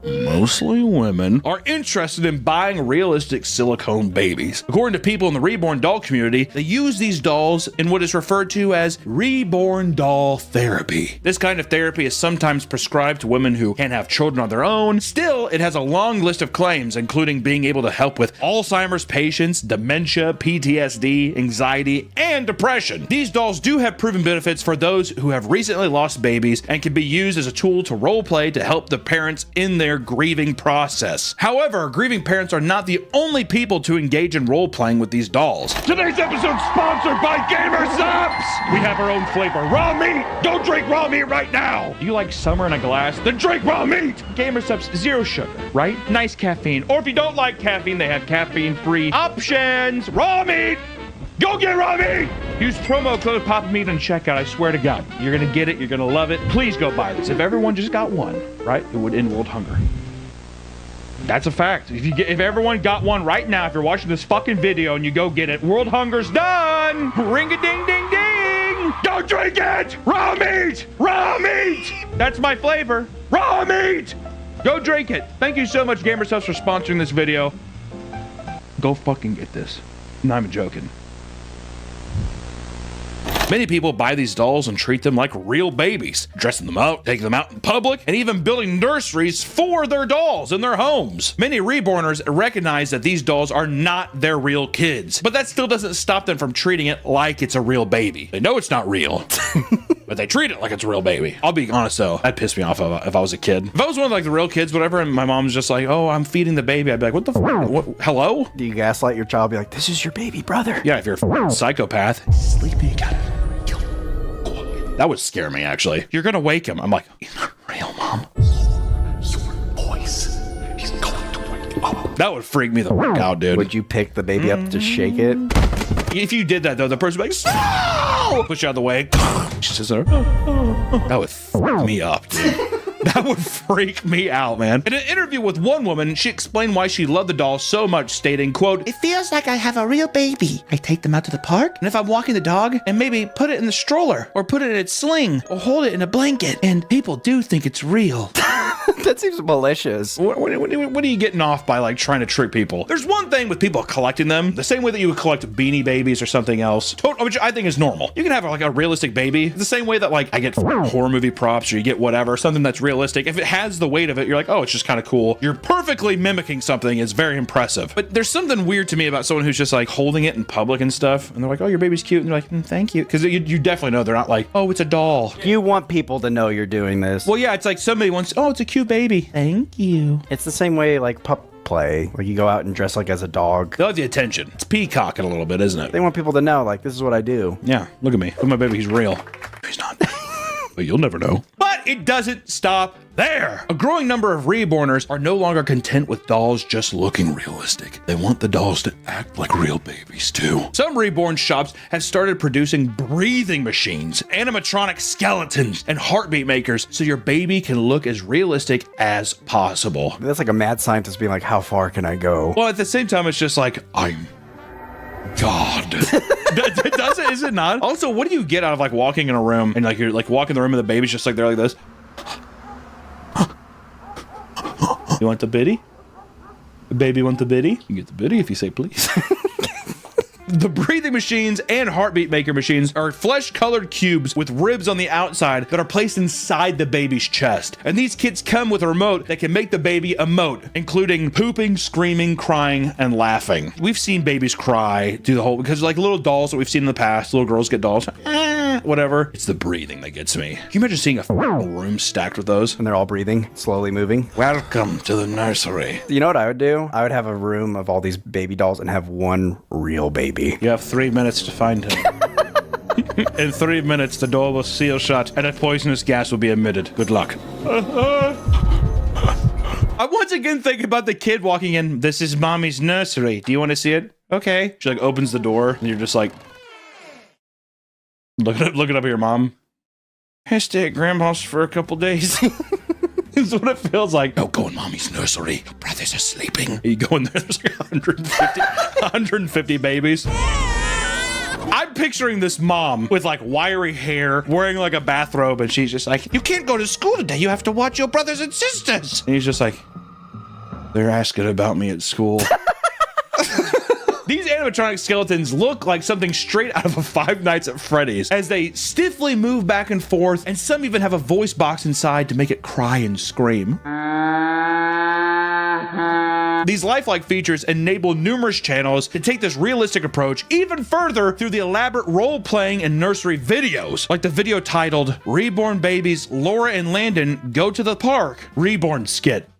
mostly women, are interested in buying realistic silicone babies. According to people in the reborn doll community, they use these dolls in what is referred to as reborn doll therapy. This kind of therapy is sometimes prescribed to women who can't have children on their own. Still, it has a long list of claims, including being able to help with Alzheimer's patients, dementia, PTSD, anxiety, and depression. These dolls do have proven benefits for those who have recently lost babies and can be used as a tool to role play to help the parents in their grieving process. However, grieving parents are not the only people to engage in role playing with these dolls. Today's episode sponsored by Gamer Subs. We have our own flavor, raw meat. Don't drink raw meat right now. Do you like summer in a glass? Then drink raw meat. Gamer Subs, zero sugar, right? Nice caffeine. Or if you don't like caffeine, they have caffeine-free options. Raw meat. Go get raw meat! Use promo code Papa Meat on checkout. I swear to God, you're gonna get it. You're gonna love it. Please go buy this. If everyone just got one, right, it would end world hunger. That's a fact. If everyone got one right now, if you're watching this fucking video and you go get it, world hunger's done. Ring a ding ding ding. Don't drink it. Raw meat. Raw meat. That's my flavor. Raw meat. Go drink it. Thank you so much, GamerSubs, for sponsoring this video. Go fucking get this. Not even joking. Many people buy these dolls and treat them like real babies, dressing them up, taking them out in public, and even building nurseries for their dolls in their homes. Many reborners recognize that these dolls are not their real kids, but that still doesn't stop them from treating it like it's a real baby. They know it's not real, but they treat it like it's a real baby. I'll be honest though, that pissed me off if I was a kid. If I was one of like the real kids, whatever, and my mom's just like, oh, I'm feeding the baby, I'd be like, what the fuck? What? Hello? Do you gaslight your child? Be like, this is your baby brother. Yeah, if you're a psychopath, sleepy, you gotta kill him. That would scare me, actually. You're gonna wake him. I'm like, he's not real, Mom. Your voice. He's going to wake up. That would freak me the fuck out, dude. Would you pick the baby up to shake it? If you did that, though, the person would be like, no! Push you out of the way. That would fuck me up, dude. That would freak me out, man. In an interview with one woman, she explained why she loved the doll so much, stating, quote, It feels like I have a real baby. I take them out to the park, and if I'm walking the dog, and maybe put it in the stroller, or put it in its sling, or hold it in a blanket, and people do think it's real. That seems malicious. What are you getting off by like trying to trick people? There's one thing with people collecting them, the same way that you would collect Beanie Babies or something else, which I think is normal. You can have like a realistic baby, the same way that like I get horror movie props or you get whatever, something that's realistic. If it has the weight of it, you're like, oh, it's just kind of cool. You're perfectly mimicking something. It's very impressive. But there's something weird to me about someone who's just like holding it in public and stuff. And they're like, oh, your baby's cute. And you're like, thank you. Because you definitely know they're not like, oh, it's a doll. You want people to know you're doing this. Well, yeah, it's like somebody wants, oh, it's a cute baby. Thank you. It's the same way like pup play, where you go out and dress like as a dog. They'll have the attention. It's peacocking a little bit, isn't it? They want people to know, like, this is what I do. Yeah, look at me. Look at my baby. He's real. He's not. But you'll never know. But it doesn't stop there. A growing number of reborners are no longer content with dolls just looking realistic. They want the dolls to act like real babies too. Some reborn shops have started producing breathing machines, animatronic skeletons, and heartbeat makers so your baby can look as realistic as possible. That's like a mad scientist being like, how far can I go? Well, at the same time, it's just like, I'm God. Does it? Is it not? Also, what do you get out of like walking in a room and like you're like walking the room and the baby's just like they're like this? You want the biddy? The baby want the biddy? You get the biddy if you say please. The breathing machines and heartbeat maker machines are flesh-colored cubes with ribs on the outside that are placed inside the baby's chest. And these kits come with a remote that can make the baby emote, including pooping, screaming, crying, and laughing. We've seen babies cry through the whole, because like little dolls that we've seen in the past, little girls get dolls, whatever. It's the breathing that gets me. Can you imagine seeing a room stacked with those? And they're all breathing, slowly moving. Welcome to the nursery. You know what I would do? I would have a room of all these baby dolls and have one real baby. You have 3 minutes to find him. In 3 minutes, the door will seal shut and a poisonous gas will be emitted. Good luck. I once again think about the kid walking in. This is mommy's nursery. Do you want to see it? Okay. She like opens the door and you're just like looking up at your mom. I stay at grandma's for a couple days. Is what it feels like. No, go in mommy's nursery. Your brothers are sleeping. You go in there, there's like 150 babies. I'm picturing this mom with like wiry hair, wearing like a bathrobe, and she's just like, you can't go to school today. You have to watch your brothers and sisters. And he's just like, they're asking about me at school. These animatronic skeletons look like something straight out of a Five Nights at Freddy's as they stiffly move back and forth, and some even have a voice box inside to make it cry and scream. These lifelike features enable numerous channels to take this realistic approach even further through the elaborate role-playing and nursery videos, like the video titled Reborn Babies Laura and Landon Go to the Park Reborn Skit.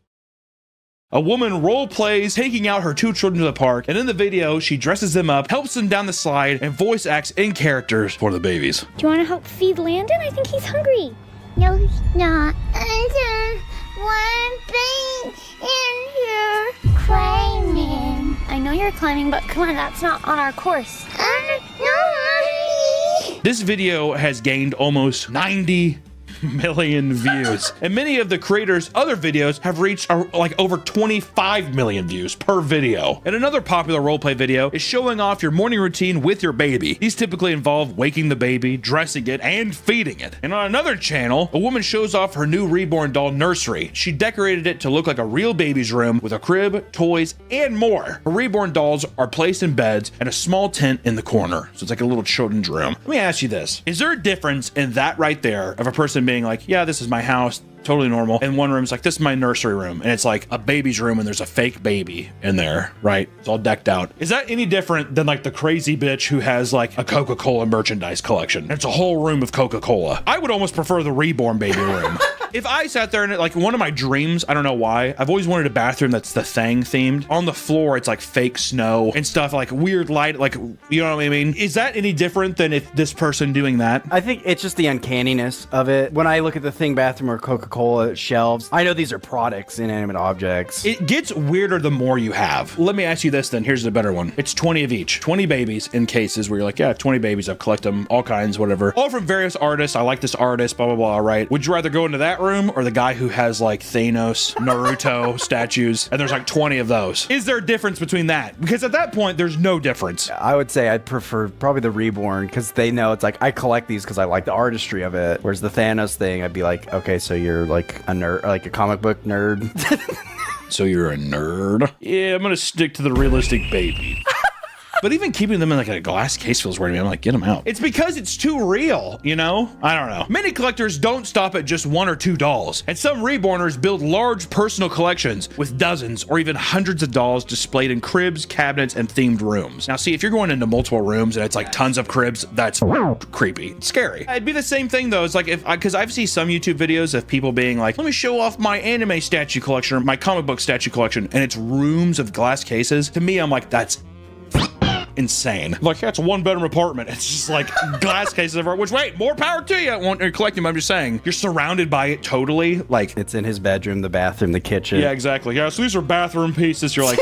A woman role plays taking out her 2 children to the park, and in the video, she dresses them up, helps them down the slide, and voice acts in characters for the babies. Do you want to help feed Landon? I think he's hungry. No, he's not. There's one thing in here climbing. I know you're climbing, but come on, that's not on our course. I No, This video has gained almost 90 million views, and many of the creators' other videos have reached like over 25 million views per video. And another popular roleplay video is showing off your morning routine with your baby. These typically involve waking the baby, dressing it, and feeding it. And on another channel, a woman shows off her new reborn doll nursery. She decorated it to look like a real baby's room with a crib, toys, and more. Her reborn dolls are placed in beds and a small tent in the corner, so it's like a little children's room. Let me ask you this: is there a difference in that right there of a person being like, yeah, this is my house, totally normal, and one room's like, this is my nursery room, and it's like a baby's room and there's a fake baby in there, right? It's all decked out. Is that any different than like the crazy bitch who has like a Coca-Cola merchandise collection? It's a whole room of Coca-Cola. I would almost prefer the reborn baby room. If I sat there and like one of my dreams, I don't know why, I've always wanted a bathroom that's the Thing themed. On the floor, it's like fake snow and stuff, like weird light, like, you know what I mean? Is that any different than if this person doing that? I think it's just the uncanniness of it. When I look at the Thing bathroom or Coca-Cola shelves, I know these are products, inanimate objects. It gets weirder the more you have. Let me ask you this then, here's the better one. It's 20 of each. 20 babies in cases where you're like, yeah, 20 babies, I've collected them, all kinds, whatever. All from various artists. I like this artist, blah, blah, blah, right? Would you rather go into that room or the guy who has like Thanos, Naruto statues, and there's like 20 of those? Is there a difference between that? Because at that point, there's no difference. I would say I'd prefer probably the reborn, because they know it's like, I collect these because I like the artistry of it. Whereas the Thanos thing, I'd be like, okay, so you're like a nerd, like a comic book nerd. So you're a nerd? Yeah, I'm gonna stick to the realistic baby. But even keeping them in like a glass case feels weird to me. I'm like, get them out. It's because it's too real, you know? I don't know. Many collectors don't stop at just 1 or 2 dolls, and some reborners build large personal collections with dozens or even hundreds of dolls displayed in cribs, cabinets, and themed rooms. Now, see, if you're going into multiple rooms and it's like tons of cribs, that's creepy. It's scary. It'd be the same thing though. It's like because I've seen some YouTube videos of people being like, let me show off my anime statue collection or my comic book statue collection, and it's rooms of glass cases. To me, I'm like, that's insane. Like, yeah, it's a 1-bedroom apartment. It's just like glass cases everywhere, which, wait, more power to you. I want to collect them. I'm just saying, you're surrounded by it totally. Like, it's in his bedroom, the bathroom, the kitchen. Yeah, exactly. Yeah, so these are bathroom pieces. You're like,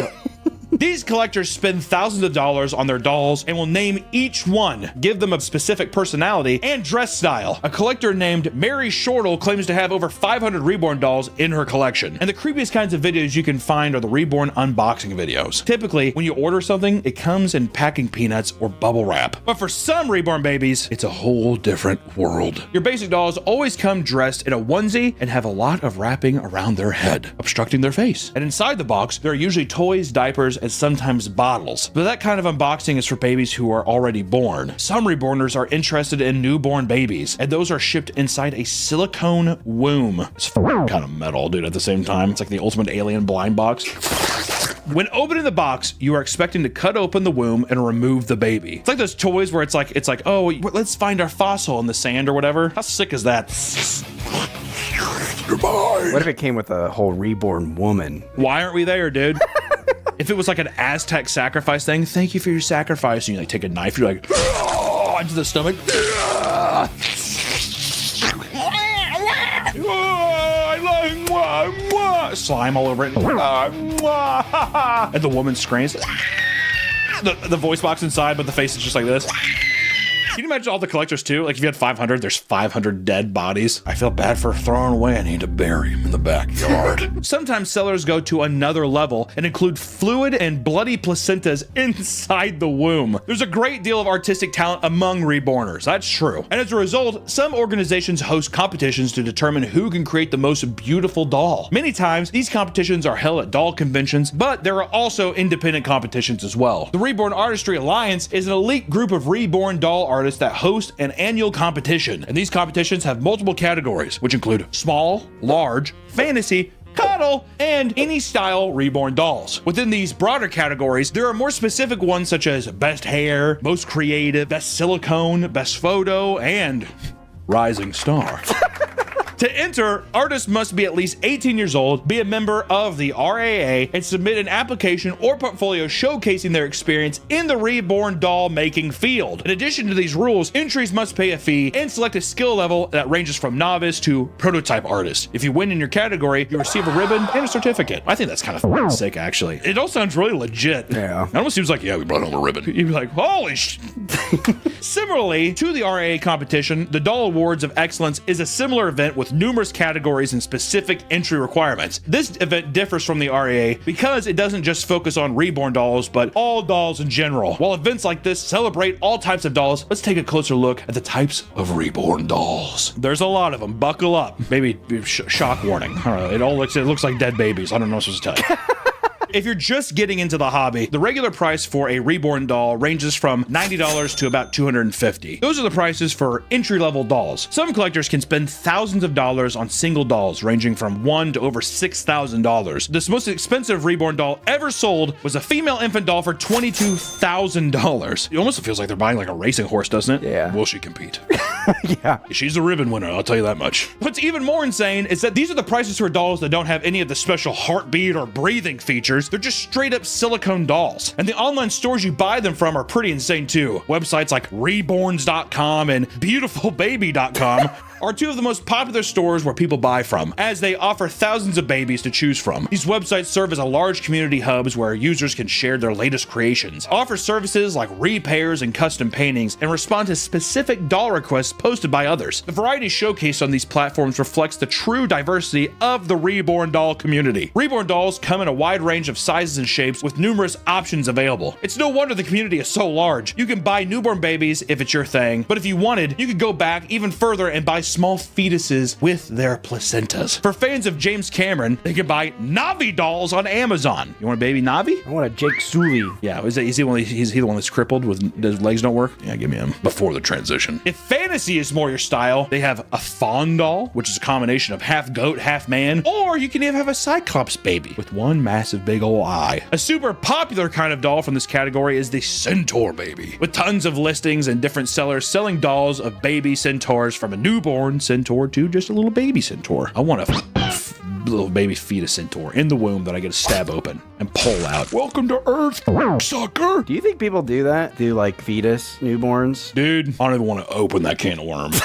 these collectors spend thousands of dollars on their dolls and will name each one, give them a specific personality and dress style. A collector named Mary Shortle claims to have over 500 reborn dolls in her collection. And the creepiest kinds of videos you can find are the reborn unboxing videos. Typically, when you order something, it comes in packing peanuts or bubble wrap. But for some reborn babies, it's a whole different world. Your basic dolls always come dressed in a onesie and have a lot of wrapping around their head, obstructing their face. And inside the box, there are usually toys, diapers, and sometimes bottles. But that kind of unboxing is for babies who are already born. Some reborners are interested in newborn babies, and those are shipped inside a silicone womb. It's kind of metal, dude, at the same time. It's like the ultimate alien blind box. When opening the box, you are expecting to cut open the womb and remove the baby. It's like those toys where it's like, oh, let's find our fossil in the sand or whatever. How sick is that? What if it came with a whole reborn woman? Why aren't we there, dude? If it was like an Aztec sacrifice thing, thank you for your sacrifice, and you like take a knife, you're like, into the stomach. Slime all over it. And the woman screams. The voice box inside, but the face is just like this. Can you imagine all the collectors too? Like if you had 500, there's 500 dead bodies. I feel bad for throwing away. I need to bury him in the backyard. Sometimes sellers go to another level and include fluid and bloody placentas inside the womb. There's a great deal of artistic talent among reborners. That's true. And as a result, some organizations host competitions to determine who can create the most beautiful doll. Many times, these competitions are held at doll conventions, but there are also independent competitions as well. The Reborn Artistry Alliance is an elite group of reborn doll artists that host an annual competition, and these competitions have multiple categories, which include small, large, fantasy, cuddle, and any style reborn dolls. Within these broader categories, there are more specific ones such as best hair, most creative, best silicone, best photo, and rising star. To enter, artists must be at least 18 years old, be a member of the RAA, and submit an application or portfolio showcasing their experience in the reborn doll making field. In addition to these rules, entries must pay a fee and select a skill level that ranges from novice to prototype artist. If you win in your category, you receive a ribbon and a certificate. I think that's kind of sick, actually. It all sounds really legit. Yeah. It almost seems like, yeah, we brought home a ribbon. You'd be like, holy sh. Similarly to the RAA competition, the Doll Awards of Excellence is a similar event with numerous categories and specific entry requirements. This event differs from the RAA because it doesn't just focus on reborn dolls, but all dolls in general. While events like this celebrate all types of dolls, let's take a closer look at the types of reborn dolls. There's a lot of them. Buckle up. Maybe shock warning. I don't know. It looks like dead babies. I don't know what I'm supposed to tell you. If you're just getting into the hobby, the regular price for a reborn doll ranges from $90 to about $250. Those are the prices for entry-level dolls. Some collectors can spend thousands of dollars on single dolls, ranging from $1,000 to over $6,000. This most expensive reborn doll ever sold was a female infant doll for $22,000. It almost feels like they're buying like a racing horse, doesn't it? Yeah. Will she compete? Yeah. She's the ribbon winner, I'll tell you that much. What's even more insane is that these are the prices for dolls that don't have any of the special heartbeat or breathing features. They're just straight up silicone dolls. And the online stores you buy them from are pretty insane too. Websites like reborns.com and beautifulbaby.com are two of the most popular stores where people buy from, as they offer thousands of babies to choose from. These websites serve as a large community hubs where users can share their latest creations, offer services like repairs and custom paintings, and respond to specific doll requests posted by others. The variety showcased on these platforms reflects the true diversity of the reborn doll community. Reborn dolls come in a wide range of sizes and shapes with numerous options available. It's no wonder the community is so large. You can buy newborn babies if it's your thing, but if you wanted, you could go back even further and buy small fetuses with their placentas. For fans of James Cameron, they can buy Navi dolls on Amazon. You want a baby Navi? I want a Jake Sully. Yeah, is he the one that's crippled with his legs don't work? Yeah, give me him before the transition. If fantasy is more your style, they have a fawn doll, which is a combination of half goat, half man, or you can even have a cyclops baby with one massive big ol' eye. A super popular kind of doll from this category is the centaur baby, with tons of listings and different sellers selling dolls of baby centaurs from a newborn centaur to just a little baby centaur. I want a little baby fetus centaur in the womb that I get to stab open and pull out. Welcome to Earth, sucker. Do you think people do that? Do like fetus newborns? Dude, I don't even want to open that can of worms.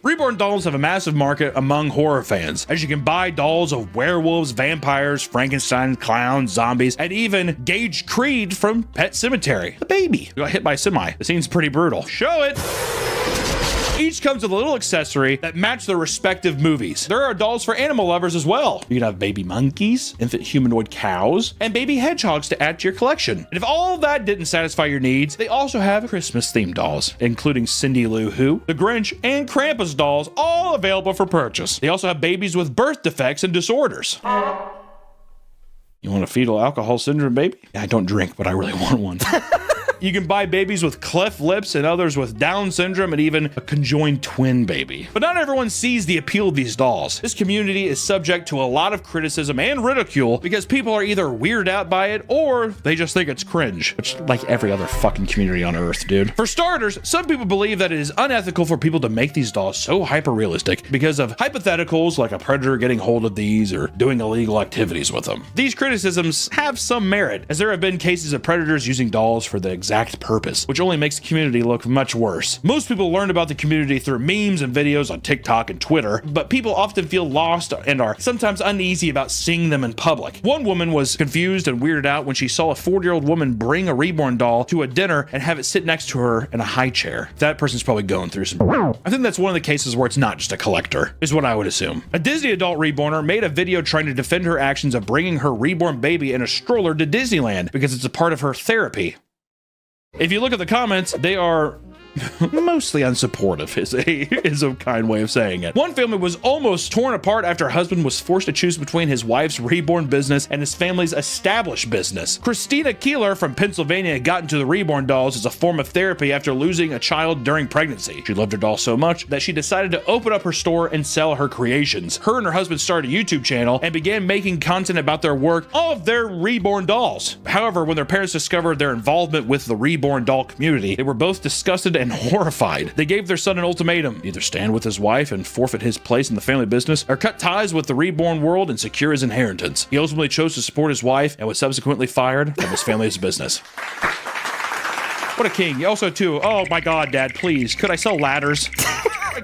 Reborn dolls have a massive market among horror fans, as you can buy dolls of werewolves, vampires, Frankenstein, clowns, zombies, and even Gage Creed from Pet Sematary, the baby who got hit by a semi. The scene's pretty brutal. Show it! Each comes with a little accessory that match their respective movies. There are dolls for animal lovers as well. You can have baby monkeys, infant humanoid cows, and baby hedgehogs to add to your collection. And if all of that didn't satisfy your needs, they also have Christmas-themed dolls, including Cindy Lou Who, the Grinch, and Krampus dolls, all available for purchase. They also have babies with birth defects and disorders. You want a fetal alcohol syndrome baby? I don't drink, but I really want one. You can buy babies with cleft lips and others with Down syndrome and even a conjoined twin baby. But not everyone sees the appeal of these dolls. This community is subject to a lot of criticism and ridicule because people are either weirded out by it or they just think it's cringe. Which, like every other fucking community on Earth, dude. For starters, some people believe that it is unethical for people to make these dolls so hyper-realistic because of hypotheticals like a predator getting hold of these or doing illegal activities with them. These criticisms have some merit, as there have been cases of predators using dolls for the exact purpose, which only makes the community look much worse. Most people learn about the community through memes and videos on TikTok and Twitter, but people often feel lost and are sometimes uneasy about seeing them in public. One woman was confused and weirded out when she saw a 40-year-old woman bring a reborn doll to a dinner and have it sit next to her in a high chair. That person's probably going through some... I think that's one of the cases where it's not just a collector, is what I would assume. A Disney adult reborner made a video trying to defend her actions of bringing her reborn baby in a stroller to Disneyland because it's a part of her therapy. If you look at the comments, they are mostly unsupportive is a kind way of saying it. One family was almost torn apart after her husband was forced to choose between his wife's reborn business and his family's established business. Christina Keeler from Pennsylvania got into the reborn dolls as a form of therapy after losing a child during pregnancy. She loved her doll so much that she decided to open up her store and sell her creations. Her and her husband started a YouTube channel and began making content about their work of their reborn dolls. However, when their parents discovered their involvement with the reborn doll community, they were both disgusted and horrified. They gave their son an ultimatum: either stand with his wife and forfeit his place in the family business, or cut ties with the reborn world and secure his inheritance. He ultimately chose to support his wife and was subsequently fired from his family's business. What a king. Also, too, oh my God, Dad, please, could I sell ladders?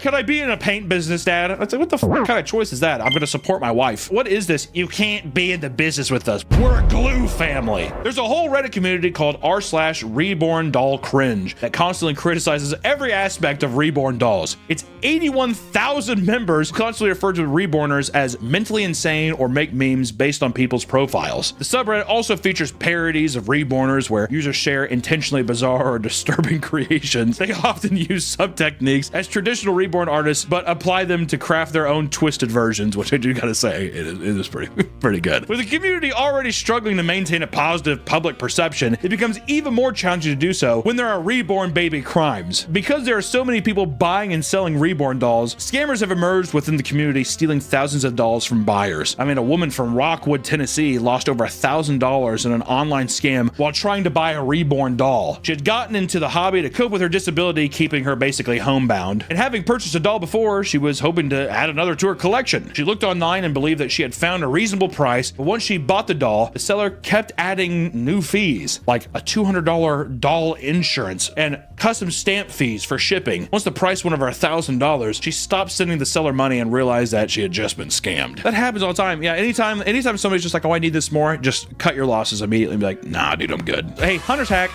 Could I be in a paint business, Dad? I said, what the kind of choice is that? I'm going to support my wife. What is this? You can't be in the business with us. We're a glue family. There's a whll Reddit community called r/reborn doll cringe that constantly criticizes every aspect of reborn dolls. It's 81,000 members who constantly refer to reborners as mentally insane or make memes based on people's profiles. The subreddit also features parodies of reborners where users share intentionally bizarre or disturbing creations. They often use sub techniques as traditional reborn artists, but apply them to craft their own twisted versions, which I do gotta say, it is pretty good. With the community already struggling to maintain a positive public perception, it becomes even more challenging to do so when there are reborn baby crimes. Because there are so many people buying and selling reborn dolls, scammers have emerged within the community, stealing thousands of dolls from buyers. I mean, a woman from Rockwood, Tennessee lost over $1,000 in an online scam while trying to buy a reborn doll. She had gotten into the hobby to cope with her disability, keeping her basically homebound, and having purchased a doll before, she was hoping to add another to her collection. She looked online and believed that she had found a reasonable price, but once she bought the doll, the seller kept adding new fees, like a $200 doll insurance and custom stamp fees for shipping. Once the price went over $1,000, she stopped sending the seller money and realized that she had just been scammed. That happens all the time. Yeah, anytime somebody's just like, oh, I need this more, just cut your losses immediately and be like, nah, dude, I'm good. Hey, Hunter's hack.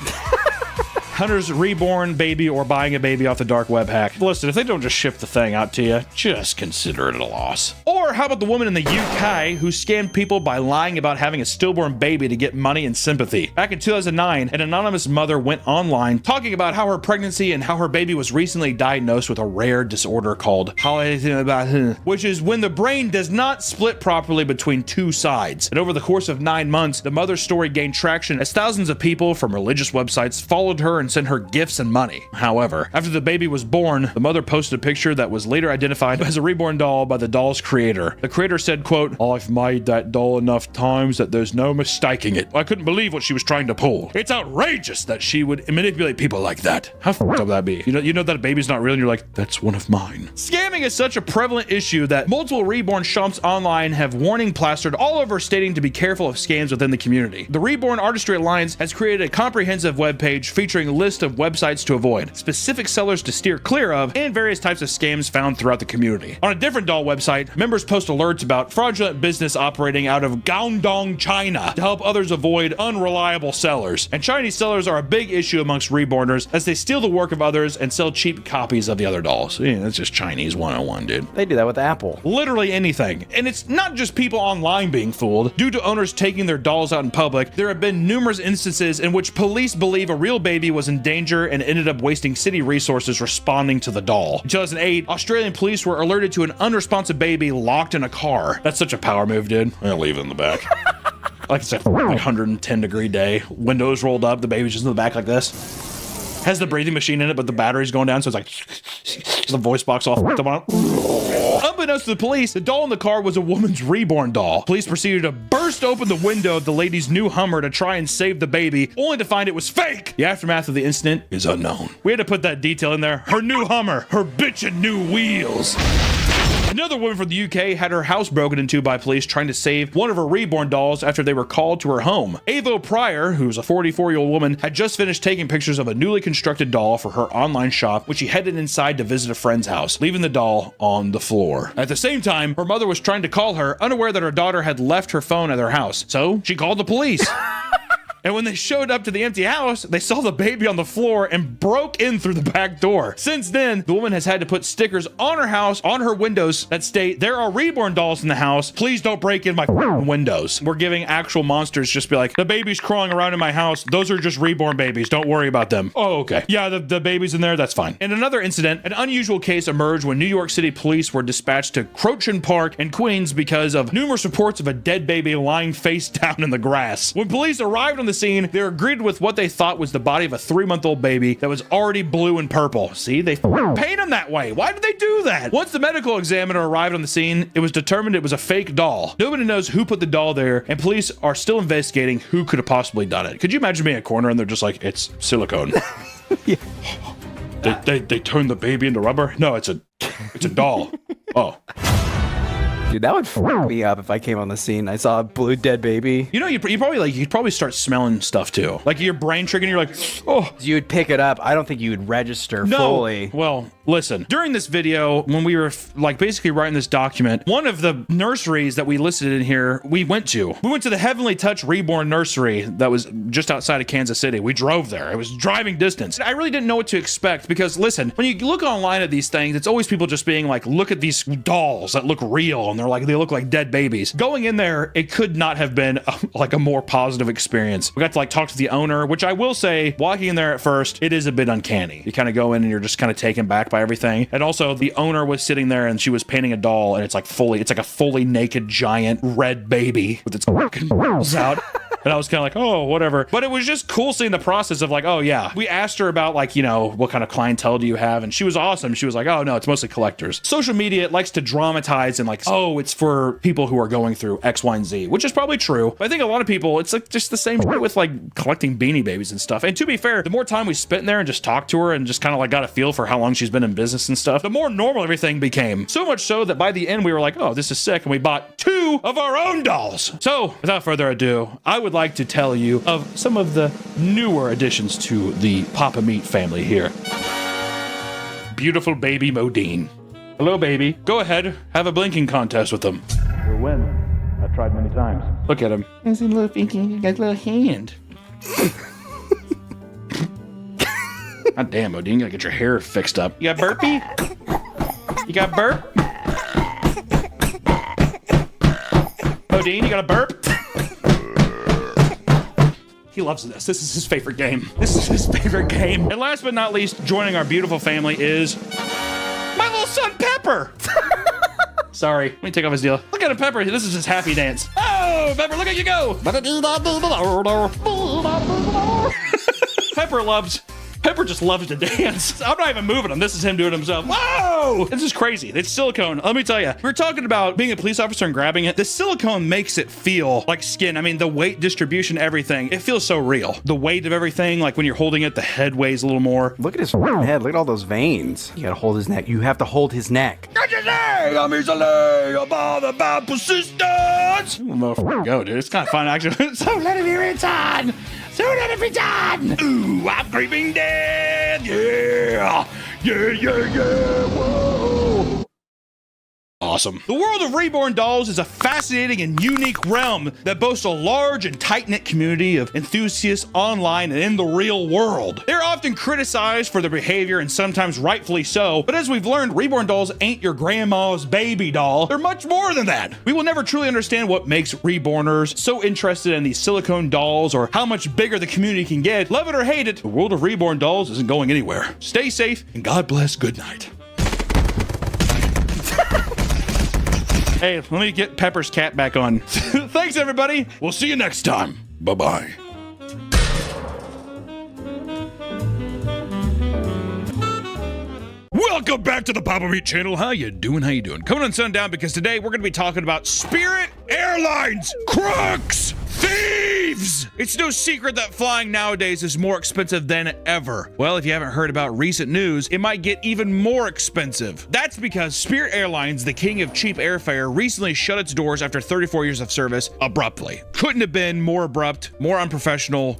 Hunter's reborn baby or buying a baby off the dark web hack. Listen, if they don't just ship the thing out to you, just consider it a loss. Or how about the woman in the UK who scammed people by lying about having a stillborn baby to get money and sympathy? Back in 2009, an anonymous mother went online talking about how her pregnancy and how her baby was recently diagnosed with a rare disorder called which is when the brain does not split properly between two sides. And over the course of 9 months, the mother's story gained traction as thousands of people from religious websites followed her and sent her gifts and money. However, after the baby was born, the mother posted a picture that was later identified as a reborn doll by the doll's creator. The creator said, quote, I've made that doll enough times that there's no mistaking it. I couldn't believe what she was trying to pull. It's outrageous that she would manipulate people like that. How f***ed up would that be? You know that a baby's not real and you're like, that's one of mine. Scamming is such a prevalent issue that multiple reborn shops online have warning plastered all over stating to be careful of scams within the community. The Reborn Artistry Alliance has created a comprehensive webpage featuring a list of websites to avoid, specific sellers to steer clear of, and various types of scams found throughout the community. On a different doll website, members post alerts about fraudulent business operating out of Guangdong, China to help others avoid unreliable sellers. And Chinese sellers are a big issue amongst reborners as they steal the work of others and sell cheap copies of the other dolls. Yeah, that's just Chinese 101, dude. They do that with Apple. Literally anything. And it's not just people online being fooled. Due to owners taking their dolls out in public, there have been numerous instances in which police believe a real baby was in danger and ended up wasting city resources responding to the doll. In 2008, Australian police were alerted to an unresponsive baby locked in a car. That's such a power move, dude. I'll leave it in the back. Like it's a 110-degree day. Windows rolled up, the baby's just in the back like this. Has the breathing machine in it, but the battery's going down, so it's like the voice box off. Unbeknownst to the police, the doll in the car was a woman's reborn doll. Police proceeded to burst open the window of the lady's new Hummer to try and save the baby, only to find it was fake. The aftermath of the incident is unknown. We had to put that detail in there. Her new Hummer, her bitchin' new wheels. Another woman from the UK had her house broken into by police trying to save one of her reborn dolls after they were called to her home. Avo Pryor, who's a 44-year-old woman, had just finished taking pictures of a newly constructed doll for her online shop, which she headed inside to visit a friend's house, leaving the doll on the floor. At the same time, her mother was trying to call her, unaware that her daughter had left her phone at their house. So she called the police. And when they showed up to the empty house, they saw the baby on the floor and broke in through the back door. Since then, the woman has had to put stickers on her house, on her windows that state, there are reborn dolls in the house. Please don't break in my windows. We're giving actual monsters just be like, the baby's crawling around in my house. Those are just reborn babies. Don't worry about them. Oh, okay. Yeah, the baby's in there. That's fine. In another incident, an unusual case emerged when New York City police were dispatched to Crochen Park in Queens because of numerous reports of a dead baby lying face down in the grass. When police arrived on the scene, they were greeted with what they thought was the body of a 3-month-old baby that was already blue and purple. See, they paint him that way. Why did they do that? Once the medical examiner arrived on the scene, it was determined it was a fake doll. Nobody knows who put the doll there, and police are still investigating who could have possibly done it. Could you imagine being a coroner and they're just like, it's silicone? Yeah. They turn the baby into rubber? No, it's a doll. Oh. Dude, that would fuck me up if I came on the scene. I saw a blue dead baby. You know, you'd probably start smelling stuff too. Like your brain triggering, you're like, oh. You would pick it up. I don't think you would register fully. Well, listen, during this video, when we were like basically writing this document, one of the nurseries that we listed in here, we went to the Heavenly Touch Reborn Nursery that was just outside of Kansas City. We drove there. It was driving distance. I really didn't know what to expect because listen, when you look online at these things, it's always people just being like, look at these dolls that look real and they look like dead babies. Going in there, it could not have been a more positive experience. We got to like talk to the owner, which I will say, walking in there at first, it is a bit uncanny. You kind of go in and you're just kind of taken back by everything. And also the owner was sitting there and she was painting a doll and it's like a fully naked giant red baby with its fucking balls out. And I was kind of like, oh, whatever. But it was just cool seeing the process of like, oh yeah. We asked her about like, what kind of clientele do you have? And she was awesome. She was like, oh no, it's mostly collectors. Social media, it likes to dramatize and like, oh, it's for people who are going through X, Y, and Z, which is probably true. But I think a lot of people, it's like just the same shit with like collecting Beanie Babies and stuff. And to be fair, the more time we spent in there and just talked to her and just kind of like got a feel for how long she's been in business and stuff, the more normal everything became. So much so that by the end we were like, oh, this is sick. And we bought 2 of our own dolls. So without further ado, I would like to tell you of some of the newer additions to the Papa Meat family here. Beautiful baby Modine. Hello, baby. Go ahead, have a blinking contest with them. You'll win. I've tried many times. Look at him. He's a little pinky. He got a little hand. God damn, Modine, you gotta get your hair fixed up. You got burpee? You got burp? Modine, you got a burp? He loves this. This is his favorite game. This is his favorite game. And last but not least, joining our beautiful family is my little son, Pepper. Sorry, let me take off his deal. Look at him, Pepper. This is his happy dance. Oh, Pepper, look at you go. Pepper just loves to dance. I'm not even moving him. This is him doing it himself. Whoa! This is crazy. It's silicone. Let me tell you, we were talking about being a police officer and grabbing it. The silicone makes it feel like skin. I mean, the weight distribution, everything, it feels so real. The weight of everything, like when you're holding it, the head weighs a little more. Look at his head. Look at all those veins. You gotta hold his neck. You have to hold his neck. I'm easily bothered by persistence. Motherfucker, go, dude. It's kind of fun, actually. So let it be written. So let it be done. Ooh, I'm creeping dead. Yeah. Yeah, yeah, yeah. Whoa. Awesome. The world of reborn dolls is a fascinating and unique realm that boasts a large and tight-knit community of enthusiasts online and in the real world. They're often criticized for their behavior and sometimes rightfully so, but as we've learned, reborn dolls ain't your grandma's baby doll. They're much more than that. We will never truly understand what makes reborners so interested in these silicone dolls or how much bigger the community can get. Love it or hate it, the world of reborn dolls isn't going anywhere. Stay safe and God bless. Good night. Hey, let me get Pepper's cat back on. Thanks, everybody. We'll see you next time. Bye-bye. Welcome back to the Papa Meat channel. How you doing? How you doing? Coming on sundown because today we're going to be talking about Spirit Airlines crooks, thieves. It's no secret that flying nowadays is more expensive than ever. Well, if you haven't heard about recent news, it might get even more expensive. That's because Spirit Airlines, the king of cheap airfare, recently shut its doors after 34 years of service abruptly. Couldn't have been more abrupt, more unprofessional.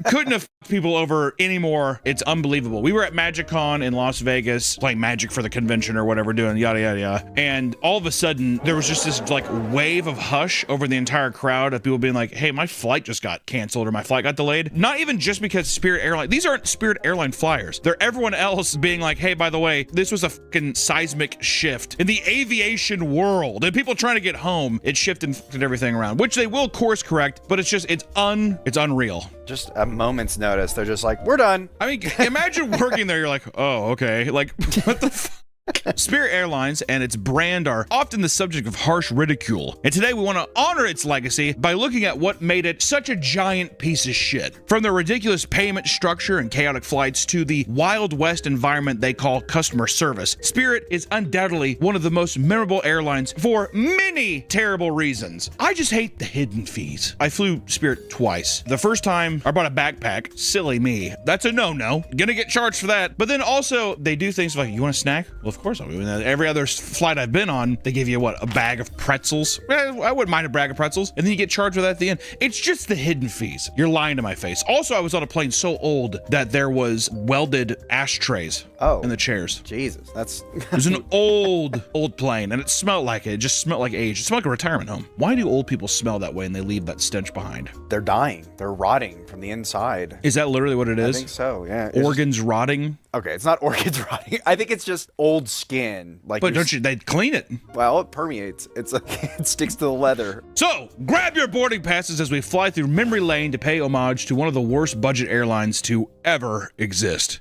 Couldn't have f***ed people over anymore. It's unbelievable. We were at MagicCon in Las Vegas playing Magic for the convention or whatever, doing yada yada yada, and all of a sudden there was just this like wave of hush over the entire crowd of people being like, hey, my flight just got canceled or my flight got delayed. Not even just because Spirit Airline, these aren't Spirit Airline flyers. They're everyone else being like, hey, by the way, this was a fucking seismic shift in the aviation world and people trying to get home. It shifted everything around, which they will course correct, but it's just, it's unreal. Just a moment's notice. They're just like, we're done. I mean, imagine working there. You're like, oh, okay. Like, what the fuck? Spirit Airlines and its brand are often the subject of harsh ridicule, and today we want to honor its legacy by looking at what made it such a giant piece of shit. From the ridiculous payment structure and chaotic flights to the Wild West environment they call customer service, Spirit is undoubtedly one of the most memorable airlines for many terrible reasons. I just hate the hidden fees. I flew Spirit twice. The first time I bought a backpack, silly me. That's a no-no. Gonna get charged for that. But then also they do things like, you want a snack? Well, of course I'll do that. Every other flight I've been on, they give you what, a bag of pretzels? I wouldn't mind a bag of pretzels. And then you get charged with that at the end. It's just the hidden fees. You're lying to my face. Also, I was on a plane so old that there was welded ashtrays in the chairs. Jesus, that's... It was an old plane, and it smelled like it. It just smelled like age. It smelled like a retirement home. Why do old people smell that way and they leave that stench behind? They're dying. They're rotting from the inside. Is that literally what it is? I think so, yeah. Organs rotting? Okay, it's not organs rotting. I think it's just old skin. Like, but don't you, they'd clean it. Well, it permeates. It's like, it sticks to the leather. So, grab your boarding passes as we fly through memory lane to pay homage to one of the worst budget airlines to ever exist.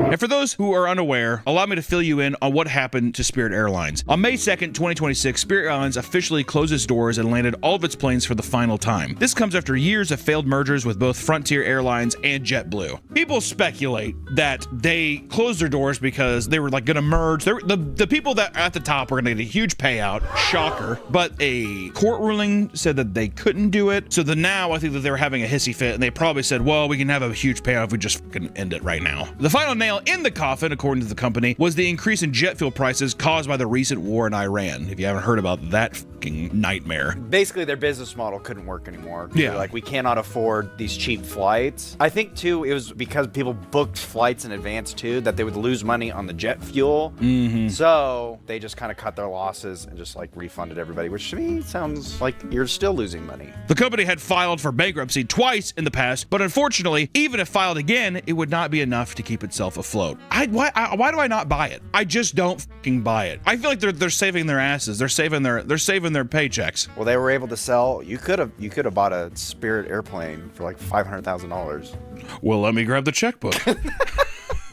And for those who are unaware, allow me to fill you in on what happened to Spirit Airlines. On May 2nd, 2026, Spirit Airlines officially closed its doors and landed all of its planes for the final time. This comes after years of failed mergers with both Frontier Airlines and JetBlue. People speculate that they closed their doors because they were like gonna merge. The people that are at the top were gonna get a huge payout, shocker, but a court ruling said that they couldn't do it. So now I think that they were having a hissy fit and they probably said, well, we can have a huge payout if we just fucking end it right now. The final nail in the coffin, according to the company, was the increase in jet fuel prices caused by the recent war in Iran. If you haven't heard about that fucking nightmare. Basically, their business model couldn't work anymore. Yeah. They're like, we cannot afford these cheap flights. I think, too, it was because people booked flights in advance, too, that they would lose money on the jet fuel. Mm-hmm. So they just kind of cut their losses and just, like, refunded everybody, which to me sounds like you're still losing money. The company had filed for bankruptcy twice in the past, but unfortunately, even if filed again, it would not be enough to keep itself afloat. Why do I not buy it? I just don't fucking buy it. I feel like they're saving their asses. They're saving their paychecks. Well, they were able to sell. You could have bought a Spirit airplane for like $500,000. Well, let me grab the checkbook.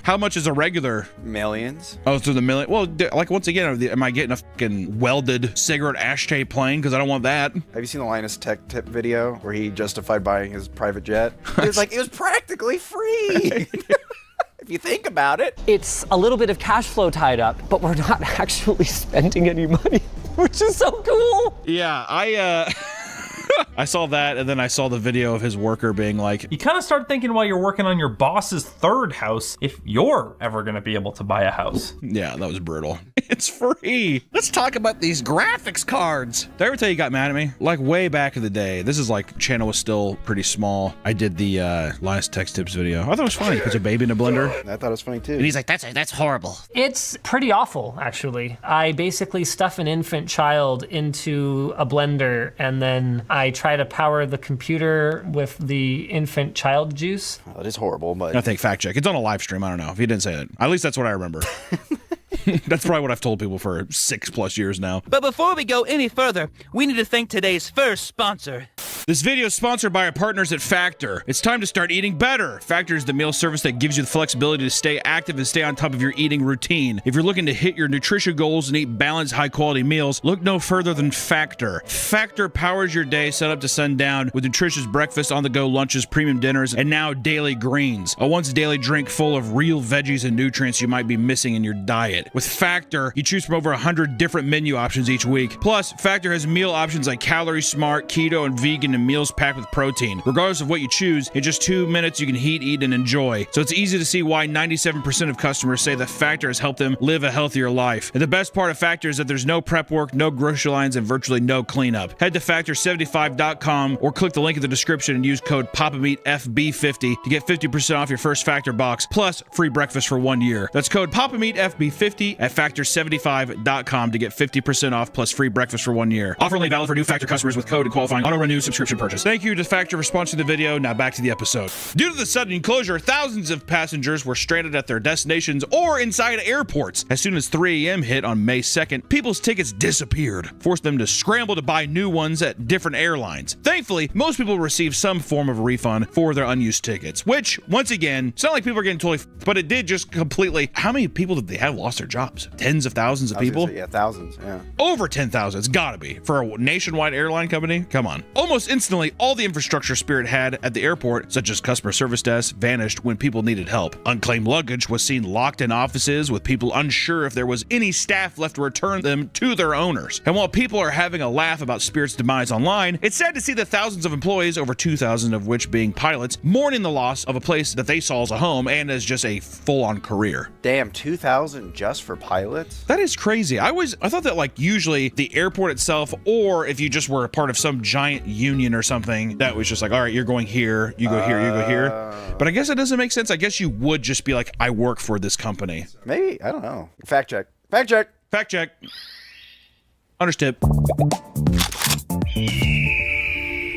How much is a regular? Millions. Oh, through the million. Well, like once again, am I getting a fucking welded cigarette ashtray plane? Because I don't want that. Have you seen the Linus Tech Tip video where he justified buying his private jet? It was like, it was practically free. If you think about it. It's a little bit of cash flow tied up, but we're not actually spending any money, which is so cool. Yeah, I saw that, and then I saw the video of his worker being like... You kind of start thinking while you're working on your boss's third house, if you're ever going to be able to buy a house. Yeah, that was brutal. It's free. Let's talk about these graphics cards. Did I ever tell you got mad at me? Like way back in the day. This is like, channel was still pretty small. I did the Linus Tech Tips video. I thought it was funny. He puts a baby in a blender. I thought it was funny too. And he's like, that's horrible. It's pretty awful, actually. I basically stuff an infant child into a blender and then I try to power the computer with the infant child juice. Well, it is horrible, but... I think fact check. It's on a live stream. I don't know if he didn't say that. At least that's what I remember. That's probably what I've told people for 6+ years now. But before we go any further, we need to thank today's first sponsor. This video is sponsored by our partners at Factor. It's time to start eating better. Factor is the meal service that gives you the flexibility to stay active and stay on top of your eating routine. If you're looking to hit your nutrition goals and eat balanced, high-quality meals, look no further than Factor. Factor powers your day sun up to sundown with nutritious breakfast, on-the-go lunches, premium dinners, and now daily greens. A once-daily drink full of real veggies and nutrients you might be missing in your diet. With Factor, you choose from over 100 different menu options each week. Plus, Factor has meal options like Calorie Smart, Keto, and Vegan, and meals packed with protein. Regardless of what you choose, in just 2 minutes you can heat, eat, and enjoy. So it's easy to see why 97% of customers say that Factor has helped them live a healthier life. And the best part of Factor is that there's no prep work, no grocery lines, and virtually no cleanup. Head to Factor75.com or click the link in the description and use code PAPAMEATFB50 to get 50% off your first Factor box, plus free breakfast for 1 year. That's code PAPAMEATFB50 at Factor75.com to get 50% off plus free breakfast for 1 year. Offer only valid for new Factor customers with code and qualifying auto-renew subscription subscription purchase. Thank you to Factor for sponsoring the video. Now back to the episode. Due to the sudden closure, thousands of passengers were stranded at their destinations or inside airports. As soon as 3 a.m. hit on May 2nd, people's tickets disappeared, forced them to scramble to buy new ones at different airlines. Thankfully, most people received some form of refund for their unused tickets, which, once again, it's not like people are getting totally but it did just completely. How many people did they have lost their jobs? Tens of thousands of people? Yeah, thousands, yeah. Over 10,000, it's gotta be. For a nationwide airline company? Come on. Almost instantly, all the infrastructure Spirit had at the airport, such as customer service desks, vanished when people needed help. Unclaimed luggage was seen locked in offices with people unsure if there was any staff left to return them to their owners. And while people are having a laugh about Spirit's demise online, it's sad to see the thousands of employees, over 2,000 of which being pilots, mourning the loss of a place that they saw as a home and as just a full-on career. Damn, 2,000 just for pilots? That is crazy. I thought that like usually the airport itself, or if you just were a part of some giant union or something, that was just like, all right, you're going here, you go here, you go here. But I guess it doesn't make sense. I guess you would just be like, I work for this company. Maybe, I don't know. Fact check. Fact check. Fact check. Understep.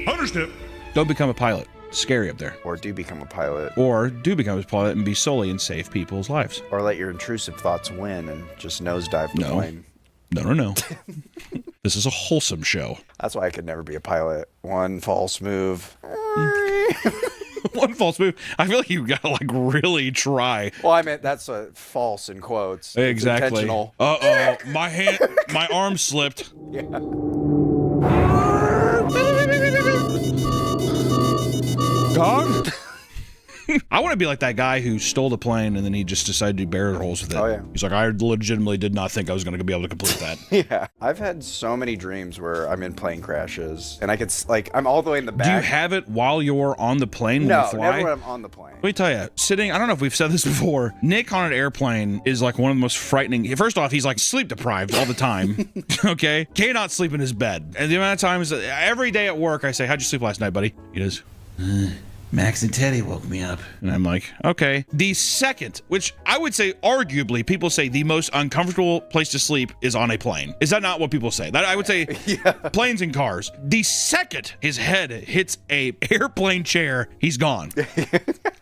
Understep. Don't become a pilot. Scary up there. Or do become a pilot. Or do become a pilot and be solely and save people's lives. Or let your intrusive thoughts win and just nosedive the plane. No. This is a wholesome show. That's why I could never be a pilot. One false move. One false move. I feel like you gotta like really try. Well, I meant that's a false in quotes. Exactly. It's intentional. Uh-oh. My arm slipped. Yeah. Dog? I want to be like that guy who stole the plane and then he just decided to do barrel rolls with it. Oh, yeah. He's like, I legitimately did not think I was going to be able to complete that. Yeah. I've had so many dreams where I'm in plane crashes and I could, like, I'm all the way in the back. Do you have it while you're on the plane when you fly? No, never when I'm on the plane. Let me tell you, sitting, I don't know if we've said this before, Nick on an airplane is like one of the most frightening. First off, he's like sleep deprived all the time. Okay? Cannot sleep in his bed. And the amount of times, every day at work, I say, how'd you sleep last night, buddy? He does, Max and Teddy woke me up. And I'm like, okay. The second, which I would say arguably people say the most uncomfortable place to sleep is on a plane. Is that not what people say? That I would say planes and cars. The second his head hits a airplane chair, he's gone.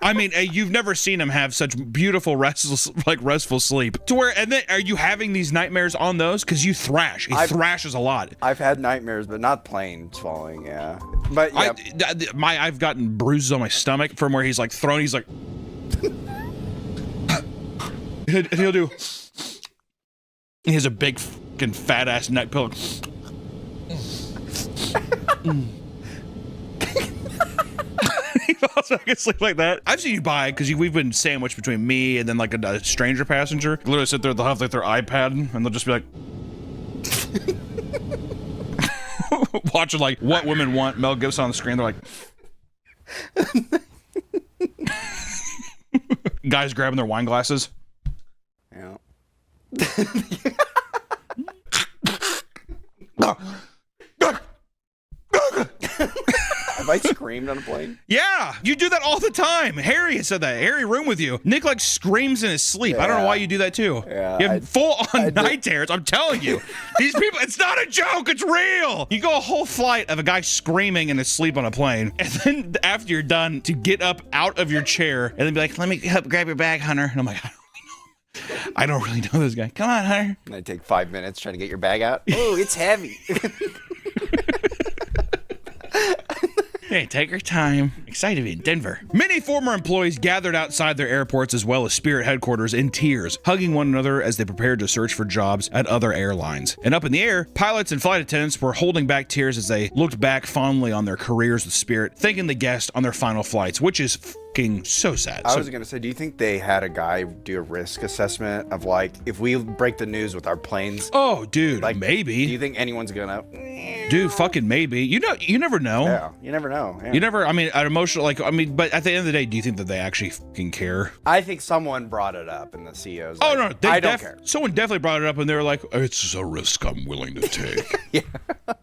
I mean, you've never seen him have such beautiful, restful sleep. To where, and then are you having these nightmares on those? Because you thrash. He thrashes a lot. I've had nightmares, but not planes falling, yeah. But yeah. I've gotten bruises on my stomach from where he's like thrown. He's like, and he'll do. He has a big fucking fat ass neck pillow. Also, I can sleep like that. I've seen you buy because we've been sandwiched between me and then like a stranger passenger. Literally sit there, they'll have like their iPad and they'll just be like watching like What Women Want, Mel Gibson on the screen. They're like guys grabbing their wine glasses. Yeah. Have I screamed on a plane? Yeah, you do that all the time. Harry has said that. Harry room with you. Nick like screams in his sleep. I don't know why you do that too. Yeah, you have full on night terrors. I'm telling you, these people. It's not a joke. It's real. You go a whole flight of a guy screaming in his sleep on a plane, and then after you're done, to get up out of your chair and then be like, "Let me help grab your bag, Hunter." And I'm like, I don't really know this guy. Come on, Hunter. And I take 5 minutes trying to get your bag out. Oh, it's heavy. Hey, take your time. Excited to be in Denver. Many former employees gathered outside their airports as well as Spirit headquarters in tears, hugging one another as they prepared to search for jobs at other airlines. And up in the air, pilots and flight attendants were holding back tears as they looked back fondly on their careers with Spirit, thanking the guests on their final flights, which is fucking so sad. I was going to say, do you think they had a guy do a risk assessment of like, if we break the news with our planes? Oh, dude, like, maybe. Do you think anyone's gonna? Dude, fucking maybe. You know, you never know. Yeah, you never know. Yeah. You never, I mean, an emotional, like, I mean, but at the end of the day, do you think that they actually fucking care? I think someone brought it up in the CEO's. Oh, like, no, I don't care. Someone definitely brought it up and they were like, it's a risk I'm willing to take. Yeah,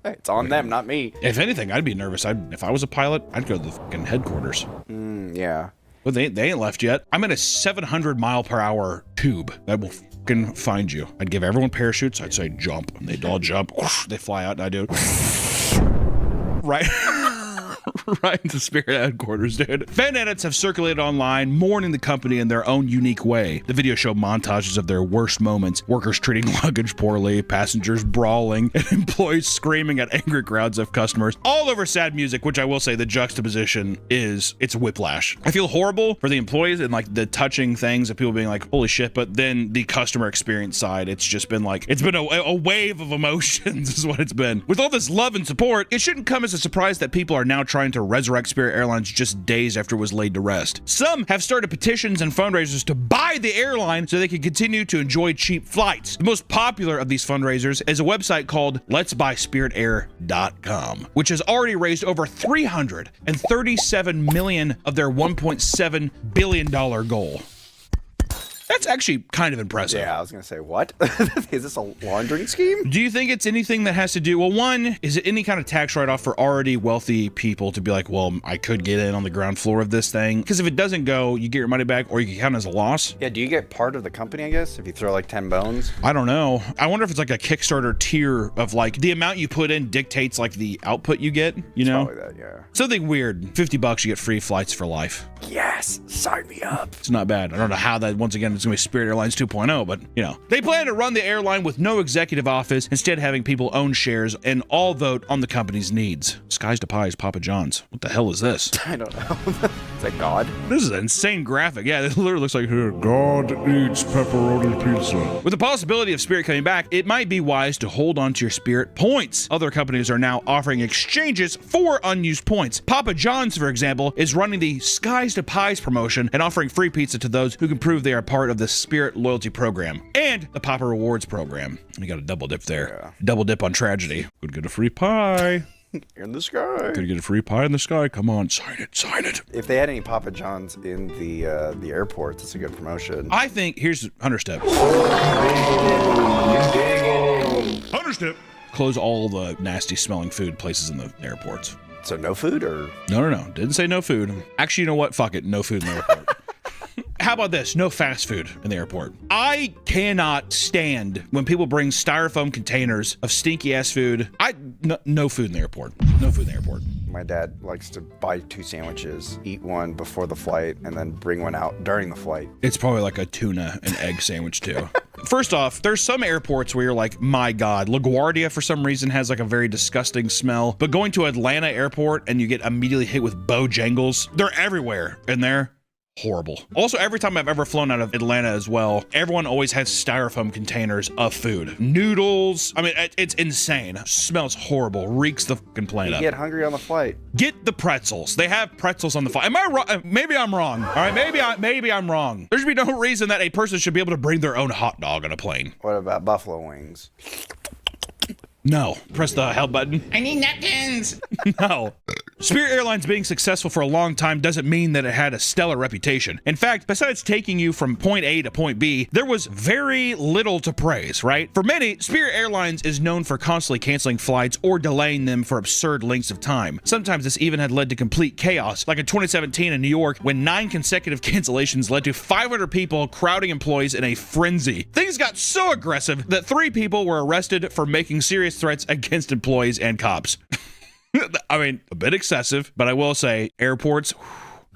it's on them, not me. If anything, I'd be nervous. If I was a pilot, I'd go to the fucking headquarters. Yeah. Well, they ain't left yet. I'm in a 700-mile-per-hour tube that will fucking find you. I'd give everyone parachutes. I'd say jump. And they'd all jump. Whoosh, they fly out and I do. Right. Right into Spirit headquarters, dude. Fan edits have circulated online, mourning the company in their own unique way. The video show montages of their worst moments, workers treating luggage poorly, passengers brawling, and employees screaming at angry crowds of customers, all over sad music, which I will say the juxtaposition is, it's whiplash. I feel horrible for the employees and like the touching things of people being like, holy shit, but then the customer experience side, it's just been like, it's been a wave of emotions is what it's been. With all this love and support, it shouldn't come as a surprise that people are now trying to resurrect Spirit Airlines just days after it was laid to rest. Some have started petitions and fundraisers to buy the airline so they can continue to enjoy cheap flights. The most popular of these fundraisers is a website called letsbuyspiritair.com, which has already raised over $337 million of their $1.7 billion goal. That's actually kind of impressive. Yeah, I was going to say, what? Is this a laundering scheme? Do you think it's anything that has to do, well, one, is it any kind of tax write-off for already wealthy people to be like, well, I could get in on the ground floor of this thing? Because if it doesn't go, you get your money back or you can count it as a loss. Yeah, do you get part of the company, I guess, if you throw like 10 bones? I don't know. I wonder if it's like a Kickstarter tier of like, the amount you put in dictates like the output you get, you know? Probably that, yeah. Something weird. $50, you get free flights for life. Yes, sign me up. It's not bad. I don't know how that, once again, it's going to be Spirit Airlines 2.0, but, you know. They plan to run the airline with no executive office, instead having people own shares and all vote on the company's needs. Skies to Pies, Papa John's. What the hell is this? I don't know. Is that God? This is an insane graphic. Yeah, it literally looks like, God eats pepperoni pizza. With the possibility of Spirit coming back, it might be wise to hold on to your Spirit points. Other companies are now offering exchanges for unused points. Papa John's, for example, is running the Skies to Pies promotion and offering free pizza to those who can prove they are part of the Spirit loyalty program and the Papa Rewards program. We got a double dip there. Yeah. Double dip on tragedy. Could get a free pie. In the sky. Could get a free pie in the sky. Come on, sign it, sign it. If they had any Papa John's in the airports, it's a good promotion. I think, here's 100 step. 100 step. Close all the nasty smelling food places in the airports. So no food or? No. Didn't say no food. Actually, you know what? Fuck it. No food in the airport. How about this? No fast food in the airport. I cannot stand when people bring styrofoam containers of stinky ass food. No food in the airport. No food in the airport. My dad likes to buy 2 sandwiches, eat one before the flight, and then bring one out during the flight. It's probably like a tuna and egg sandwich too. First off, there's some airports where you're like, my God, LaGuardia for some reason has like a very disgusting smell. But going to Atlanta airport and you get immediately hit with Bojangles, they're everywhere in there. Horrible. Also, every time I've ever flown out of Atlanta as well, everyone always has styrofoam containers of food. Noodles. I mean, it's insane. Smells horrible. Reeks the fucking planet up. You get hungry on the flight. Get the pretzels. They have pretzels on the flight. Am I wrong? Maybe I'm wrong. All right, maybe I'm wrong. There should be no reason that a person should be able to bring their own hot dog on a plane. What about buffalo wings? No. Press the help button. I need napkins. No. Spirit Airlines being successful for a long time doesn't mean that it had a stellar reputation. In fact, besides taking you from point A to point B, there was very little to praise, right? For many, Spirit Airlines is known for constantly canceling flights or delaying them for absurd lengths of time. Sometimes this even had led to complete chaos, like in 2017 in New York, when 9 consecutive cancellations led to 500 people crowding employees in a frenzy. Things got so aggressive that 3 people were arrested for making serious threats against employees and cops. I mean, a bit excessive, but I will say airports,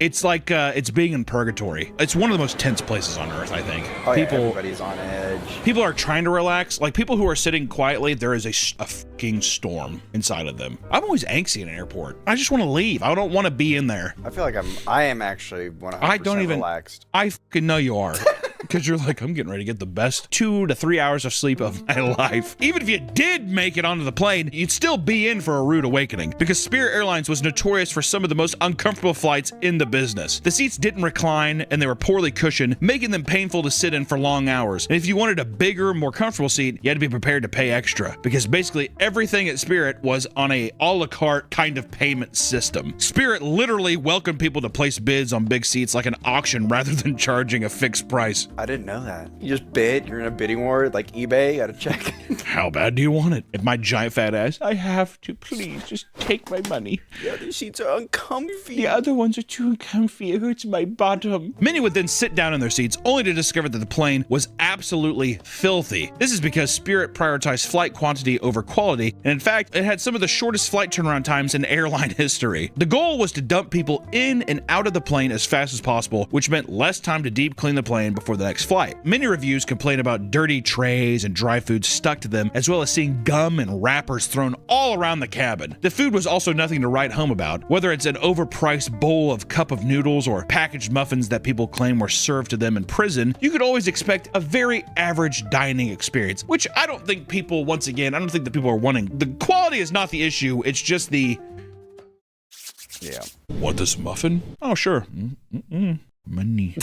it's like it's being in purgatory. It's one of the most tense places on earth, I think. Oh, yeah, everybody's on edge. People are trying to relax. Like people who are sitting quietly, there is a fucking storm inside of them. I'm always angsty in an airport. I just want to leave. I don't want to be in there. I feel like I am actually 100% relaxed. I fucking know you are. Because you're like, I'm getting ready to get the best 2 to 3 hours of sleep of my life. Even if you did make it onto the plane, you'd still be in for a rude awakening. Because Spirit Airlines was notorious for some of the most uncomfortable flights in the business. The seats didn't recline and they were poorly cushioned, making them painful to sit in for long hours. And if you wanted a bigger, more comfortable seat, you had to be prepared to pay extra. Because basically everything at Spirit was on a a la carte kind of payment system. Spirit literally welcomed people to place bids on big seats like an auction rather than charging a fixed price. I didn't know that. You just bid. You're in a bidding war like eBay. Got to check. How bad do you want it? If my giant fat ass, I have to, please just take my money. Yeah, these seats are uncomfy. The other ones are too uncomfy. It hurts my bottom. Many would then sit down in their seats only to discover that the plane was absolutely filthy. This is because Spirit prioritized flight quantity over quality, and in fact, it had some of the shortest flight turnaround times in airline history. The goal was to dump people in and out of the plane as fast as possible, which meant less time to deep clean the plane before the next flight. Many reviews complain about dirty trays and dry food stuck to them, as well as seeing gum and wrappers thrown all around the cabin. The food was also nothing to write home about, whether it's an overpriced bowl of cup of noodles or packaged muffins that people claim were served to them in prison. You could always expect a very average dining experience, which I don't think people, once again, I don't think that people are wanting. The quality is not the issue, it's just the... Yeah. Want this muffin? Oh, sure. Money.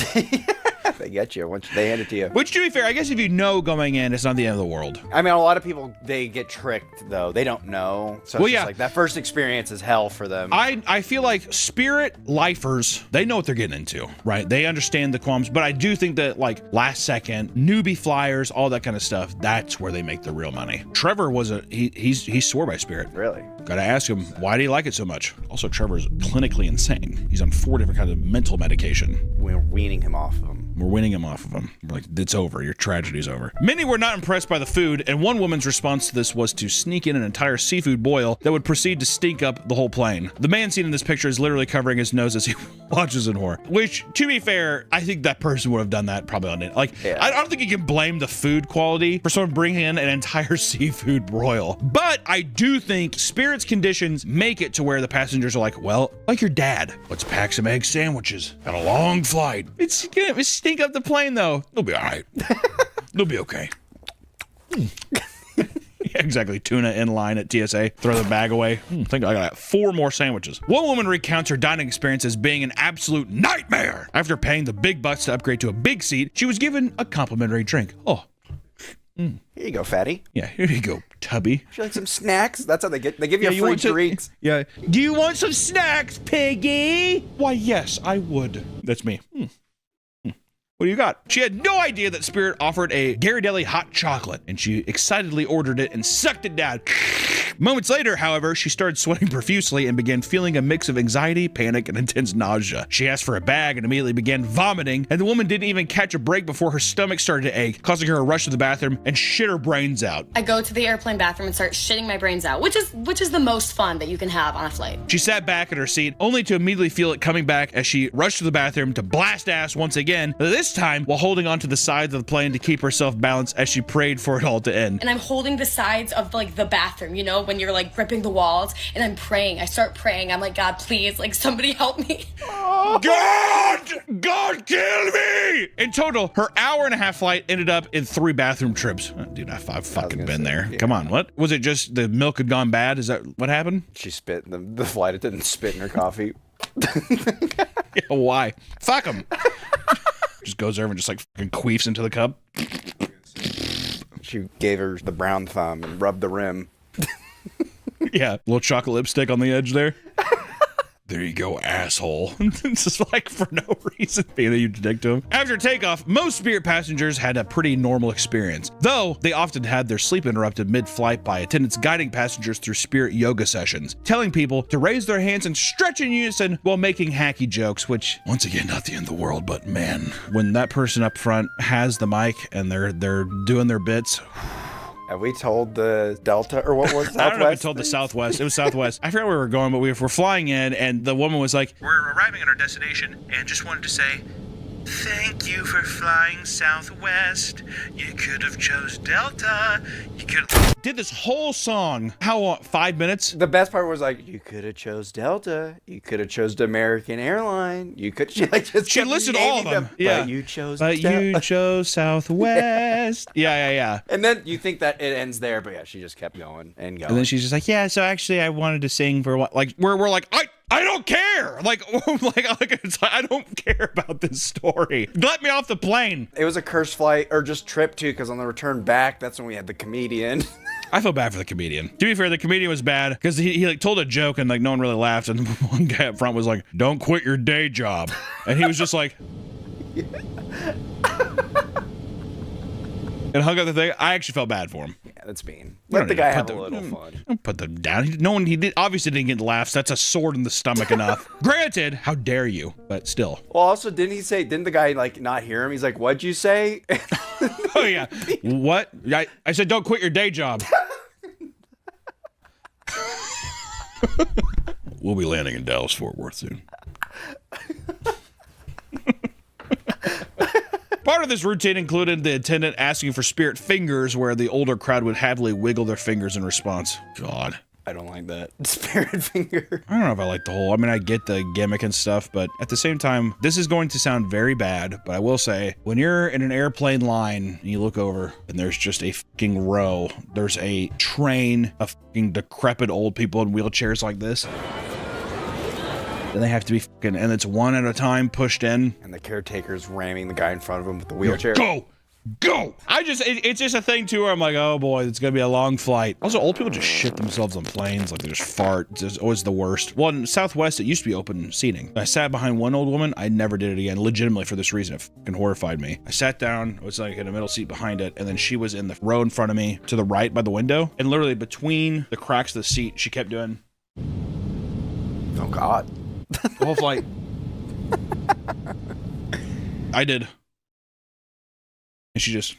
They get you once they hand it to you. Which, to be fair, I guess if you know going in, it's not the end of the world. I mean, a lot of people, they get tricked, though. They don't know. So it's just like that first experience is hell for them. I feel like Spirit lifers, they know what they're getting into, right? They understand the qualms, but I do think that, like, last second, newbie flyers, all that kind of stuff, that's where they make the real money. Trevor was he swore by Spirit. Really? Gotta ask him, why do you like it so much? Also, Trevor's clinically insane. He's on 4 different kinds of mental medication. We're weaning him off of them. We're winning him off of him. We're like, it's over. Your tragedy's over. Many were not impressed by the food, and one woman's response to this was to sneak in an entire seafood boil that would proceed to stink up the whole plane. The man seen in this picture is literally covering his nose as he watches in horror. Which, to be fair, I think that person would have done that probably on it. Like, I don't think you can blame the food quality for someone bringing in an entire seafood broil. But I do think Spirit's conditions make it to where the passengers are like, well, like your dad, let's pack some egg sandwiches. Got a long flight. It's gonna stink up the plane, though. It'll be all right. It'll be okay. Yeah, exactly. Tuna in line at TSA. Throw the bag away. I think I got 4 more sandwiches. One woman recounts her dining experience as being an absolute nightmare. After paying the big bucks to upgrade to a big seat, she was given a complimentary drink. Oh. Here you go, fatty. Yeah, here you go, tubby. Would you like some snacks? That's how they get. They give you free drinks. Yeah. Do you want some snacks, piggy? Why, yes, I would. That's me. What do you got? She had no idea that Spirit offered a Ghirardelli hot chocolate, and she excitedly ordered it and sucked it down. Moments later, however, she started sweating profusely and began feeling a mix of anxiety, panic, and intense nausea. She asked for a bag and immediately began vomiting, and the woman didn't even catch a break before her stomach started to ache, causing her to rush to the bathroom and shit her brains out. I go to the airplane bathroom and start shitting my brains out, which is the most fun that you can have on a flight. She sat back in her seat, only to immediately feel it coming back as she rushed to the bathroom to blast ass once again, this time while holding onto the sides of the plane to keep herself balanced as she prayed for it all to end. And I'm holding the sides of like the bathroom, you know, when you're like gripping the walls, and I'm praying. I start praying. I'm like, God, please, like somebody help me. God kill me! In total, her hour-and-a-half flight ended up in 3 bathroom trips. Oh, dude, I've fucking been there. Yeah. Come on, what? Was it just the milk had gone bad? Is that what happened? She spit in the flight. It didn't spit in her coffee. Yeah, why? Fuck him. Just goes over and just like fucking queefs into the cup. She gave her the brown thumb and rubbed the rim. Yeah, little chocolate lipstick on the edge there. There you go, asshole. It's just like for no reason being that you dick to him. After takeoff, most Spirit passengers had a pretty normal experience, though they often had their sleep interrupted mid-flight by attendants guiding passengers through Spirit yoga sessions, telling people to raise their hands and stretch in unison while making hacky jokes, which, once again, not the end of the world, but man, when that person up front has the mic and they're doing their bits... Have we told the Delta, or what was Southwest? I don't know if we told the Southwest. It was Southwest. I forgot where we were going, but we were flying in, and the woman was like, we're arriving at our destination, and just wanted to say, thank you for flying Southwest. You could have chose Delta. You could did this whole song. How long? 5 minutes? The best part was like, you could have chose Delta. You could have chose American Airline. You could like just she listed all of them. Yeah, but you chose. But you chose Southwest. Yeah. And then you think that it ends there, but yeah, she just kept going and going. And then she's just like, yeah. So actually, I wanted to sing for what? Like we're like I don't care. Like it's like, I don't care about this story. Let me off the plane. It was a cursed flight, or just trip too, because on the return back, that's when we had the comedian. I feel bad for the comedian. To be fair, the comedian was bad because he like told a joke and like no one really laughed, and one guy up front was like, "Don't quit your day job," and he was just like. and hung up the thing. I actually felt bad for him. Yeah, that's mean. You Let don't the need to guy put have the- a little fun. Don't put them down. He obviously didn't get laughs. That's a sword in the stomach enough. Granted, how dare you? But still. Well, also, didn't the guy like not hear him? He's like, "What'd you say?" Oh yeah. What? I said don't quit your day job. We'll be landing in Dallas Fort Worth soon. Part of this routine included the attendant asking for spirit fingers, where the older crowd would happily wiggle their fingers in response. God. I don't like that. Spirit finger. I don't know if I like the whole, I mean, I get the gimmick and stuff, but at the same time, this is going to sound very bad, but I will say, when you're in an airplane line and you look over and there's just a fucking row, there's a train of fucking decrepit old people in wheelchairs like this. Then they have to be fucking, and it's one at a time pushed in. And the caretaker's ramming the guy in front of him with the wheelchair. Go! It's just a thing too where I'm like, oh boy, it's gonna be a long flight. Also, old people just shit themselves on planes, like they just fart. It's always the worst. Well, in Southwest, it used to be open seating. I sat behind one old woman. I never did it again, legitimately for this reason. It fucking horrified me. I sat down, I was like in a middle seat behind it, and then she was in the row in front of me to the right by the window, and literally between the cracks of the seat, she kept doing. Oh God. The whole flight. I did. And she just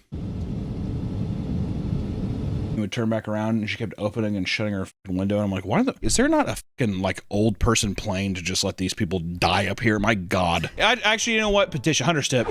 would turn back around, and she kept opening and shutting her fucking window. And I'm like, why is there not a fucking like old person plane to just let these people die up here? My God. Actually, you know what? Petition Hunter's tip.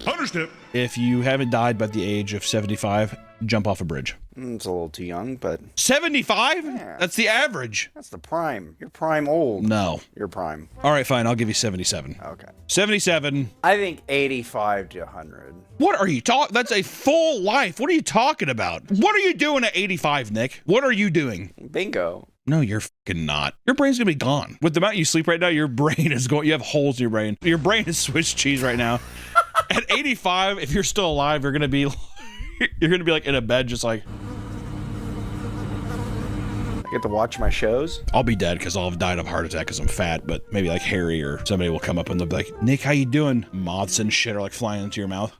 Hunter's tip. If you haven't died by the age of 75, jump off a bridge. It's a little too young, but 75? Yeah. That's the average. That's the prime. You're prime old. No. You're prime. All right, fine. I'll give you 77. Okay. 77. I think 85 to 100. What are you talking? That's a full life. What are you talking about? What are you doing at 85, Nick? What are you doing? Bingo. No, you're fucking not. Your brain's gonna be gone. With the amount you sleep right now, your brain is going, you have holes in your brain. Your brain is Swiss cheese right now. At 85, if you're still alive, you're gonna be like in a bed just like. I get to watch my shows. I'll be dead because I'll have died of a heart attack because I'm fat, but maybe like Harry or somebody will come up and they'll be like, Nick, how you doing? Moths and shit are like flying into your mouth.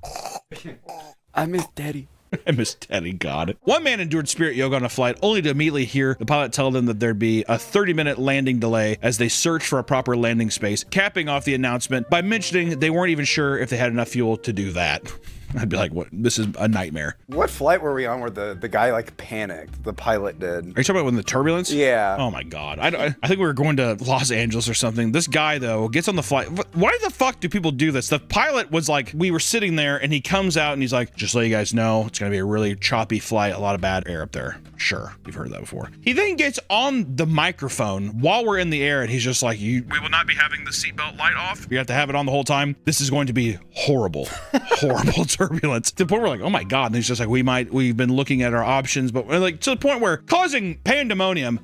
I miss Daddy. I miss Teddy, God. One man endured spirit yoga on a flight only to immediately hear the pilot tell them that there'd be a 30-minute landing delay as they searched for a proper landing space, capping off the announcement by mentioning they weren't even sure if they had enough fuel to do that. I'd be like, what? This is a nightmare. What flight were we on where the guy like panicked? The pilot did. Are you talking about when the turbulence? Yeah. Oh my God. I think we were going to Los Angeles or something. This guy though gets on the flight. Why the fuck do people do this? The pilot was like, we were sitting there and he comes out and he's like, just to let you guys know, it's going to be a really choppy flight. A lot of bad air up there. Sure. You've heard that before. He then gets on the microphone while we're in the air and he's just like, we will not be having the seatbelt light off. You have to have it on the whole time. This is going to be horrible. Horrible turbulence. To the point where we're like, oh my God. And he's just like, we've been looking at our options, but like to the point where causing pandemonium.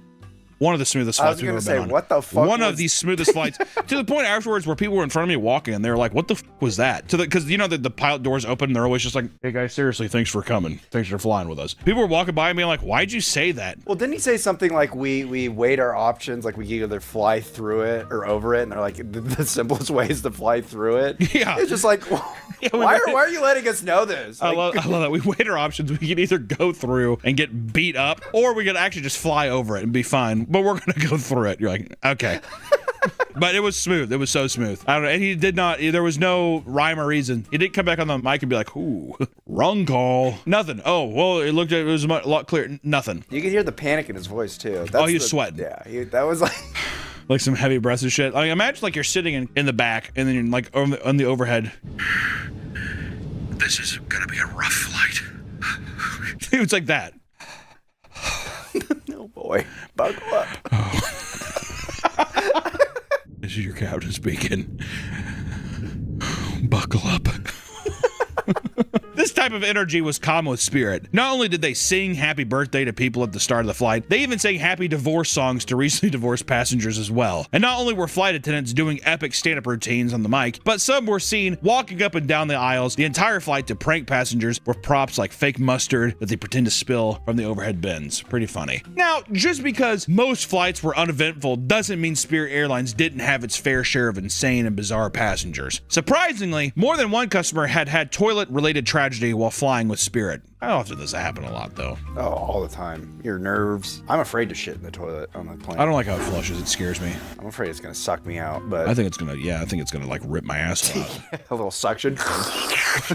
One of the smoothest flights we've ever been on. What the fuck? One of the smoothest flights. To the point afterwards where people were in front of me walking and they were like, what the fuck was that? Because you know the pilot doors open and they're always just like, hey guys, seriously, thanks for coming. Thanks for flying with us. People were walking by me like, why'd you say that? Well, didn't he say something like we weighed our options, like we could either fly through it or over it, and they're like, the simplest way is to fly through it? Yeah. It's just like, why are you letting us know this? I love that. We weighed our options. We could either go through and get beat up, or we could actually just fly over it and be fine. But we're going to go through it. You're like, okay. But it was smooth. It was so smooth. I don't know. And he did not, there was no rhyme or reason. He didn't come back on the mic and be like, ooh, wrong call. Nothing. Oh, well, it was a lot clearer. Nothing. You could hear the panic in his voice too. He was sweating. Yeah, that was like... like some heavy breaths and shit. Like, imagine like you're sitting in the back and then you're like on the overhead. This is gonna be a rough flight. It was like that. No boy, buckle up. This is your captain speaking. Buckle up. This type of energy was common with Spirit. Not only did they sing happy birthday to people at the start of the flight, they even sang happy divorce songs to recently divorced passengers as well. And not only were flight attendants doing epic stand-up routines on the mic, but some were seen walking up and down the aisles the entire flight to prank passengers with props like fake mustard that they pretend to spill from the overhead bins. Pretty funny. Now, just because most flights were uneventful doesn't mean Spirit Airlines didn't have its fair share of insane and bizarre passengers. Surprisingly, more than one customer had toilet-related tragedy while flying with Spirit. How often does that happen? A lot, though. Oh, all the time. Your nerves. I'm afraid to shit in the toilet on the plane. I don't like how it flushes. It scares me. I'm afraid it's gonna suck me out, but I think it's gonna like rip my ass out. A little suction.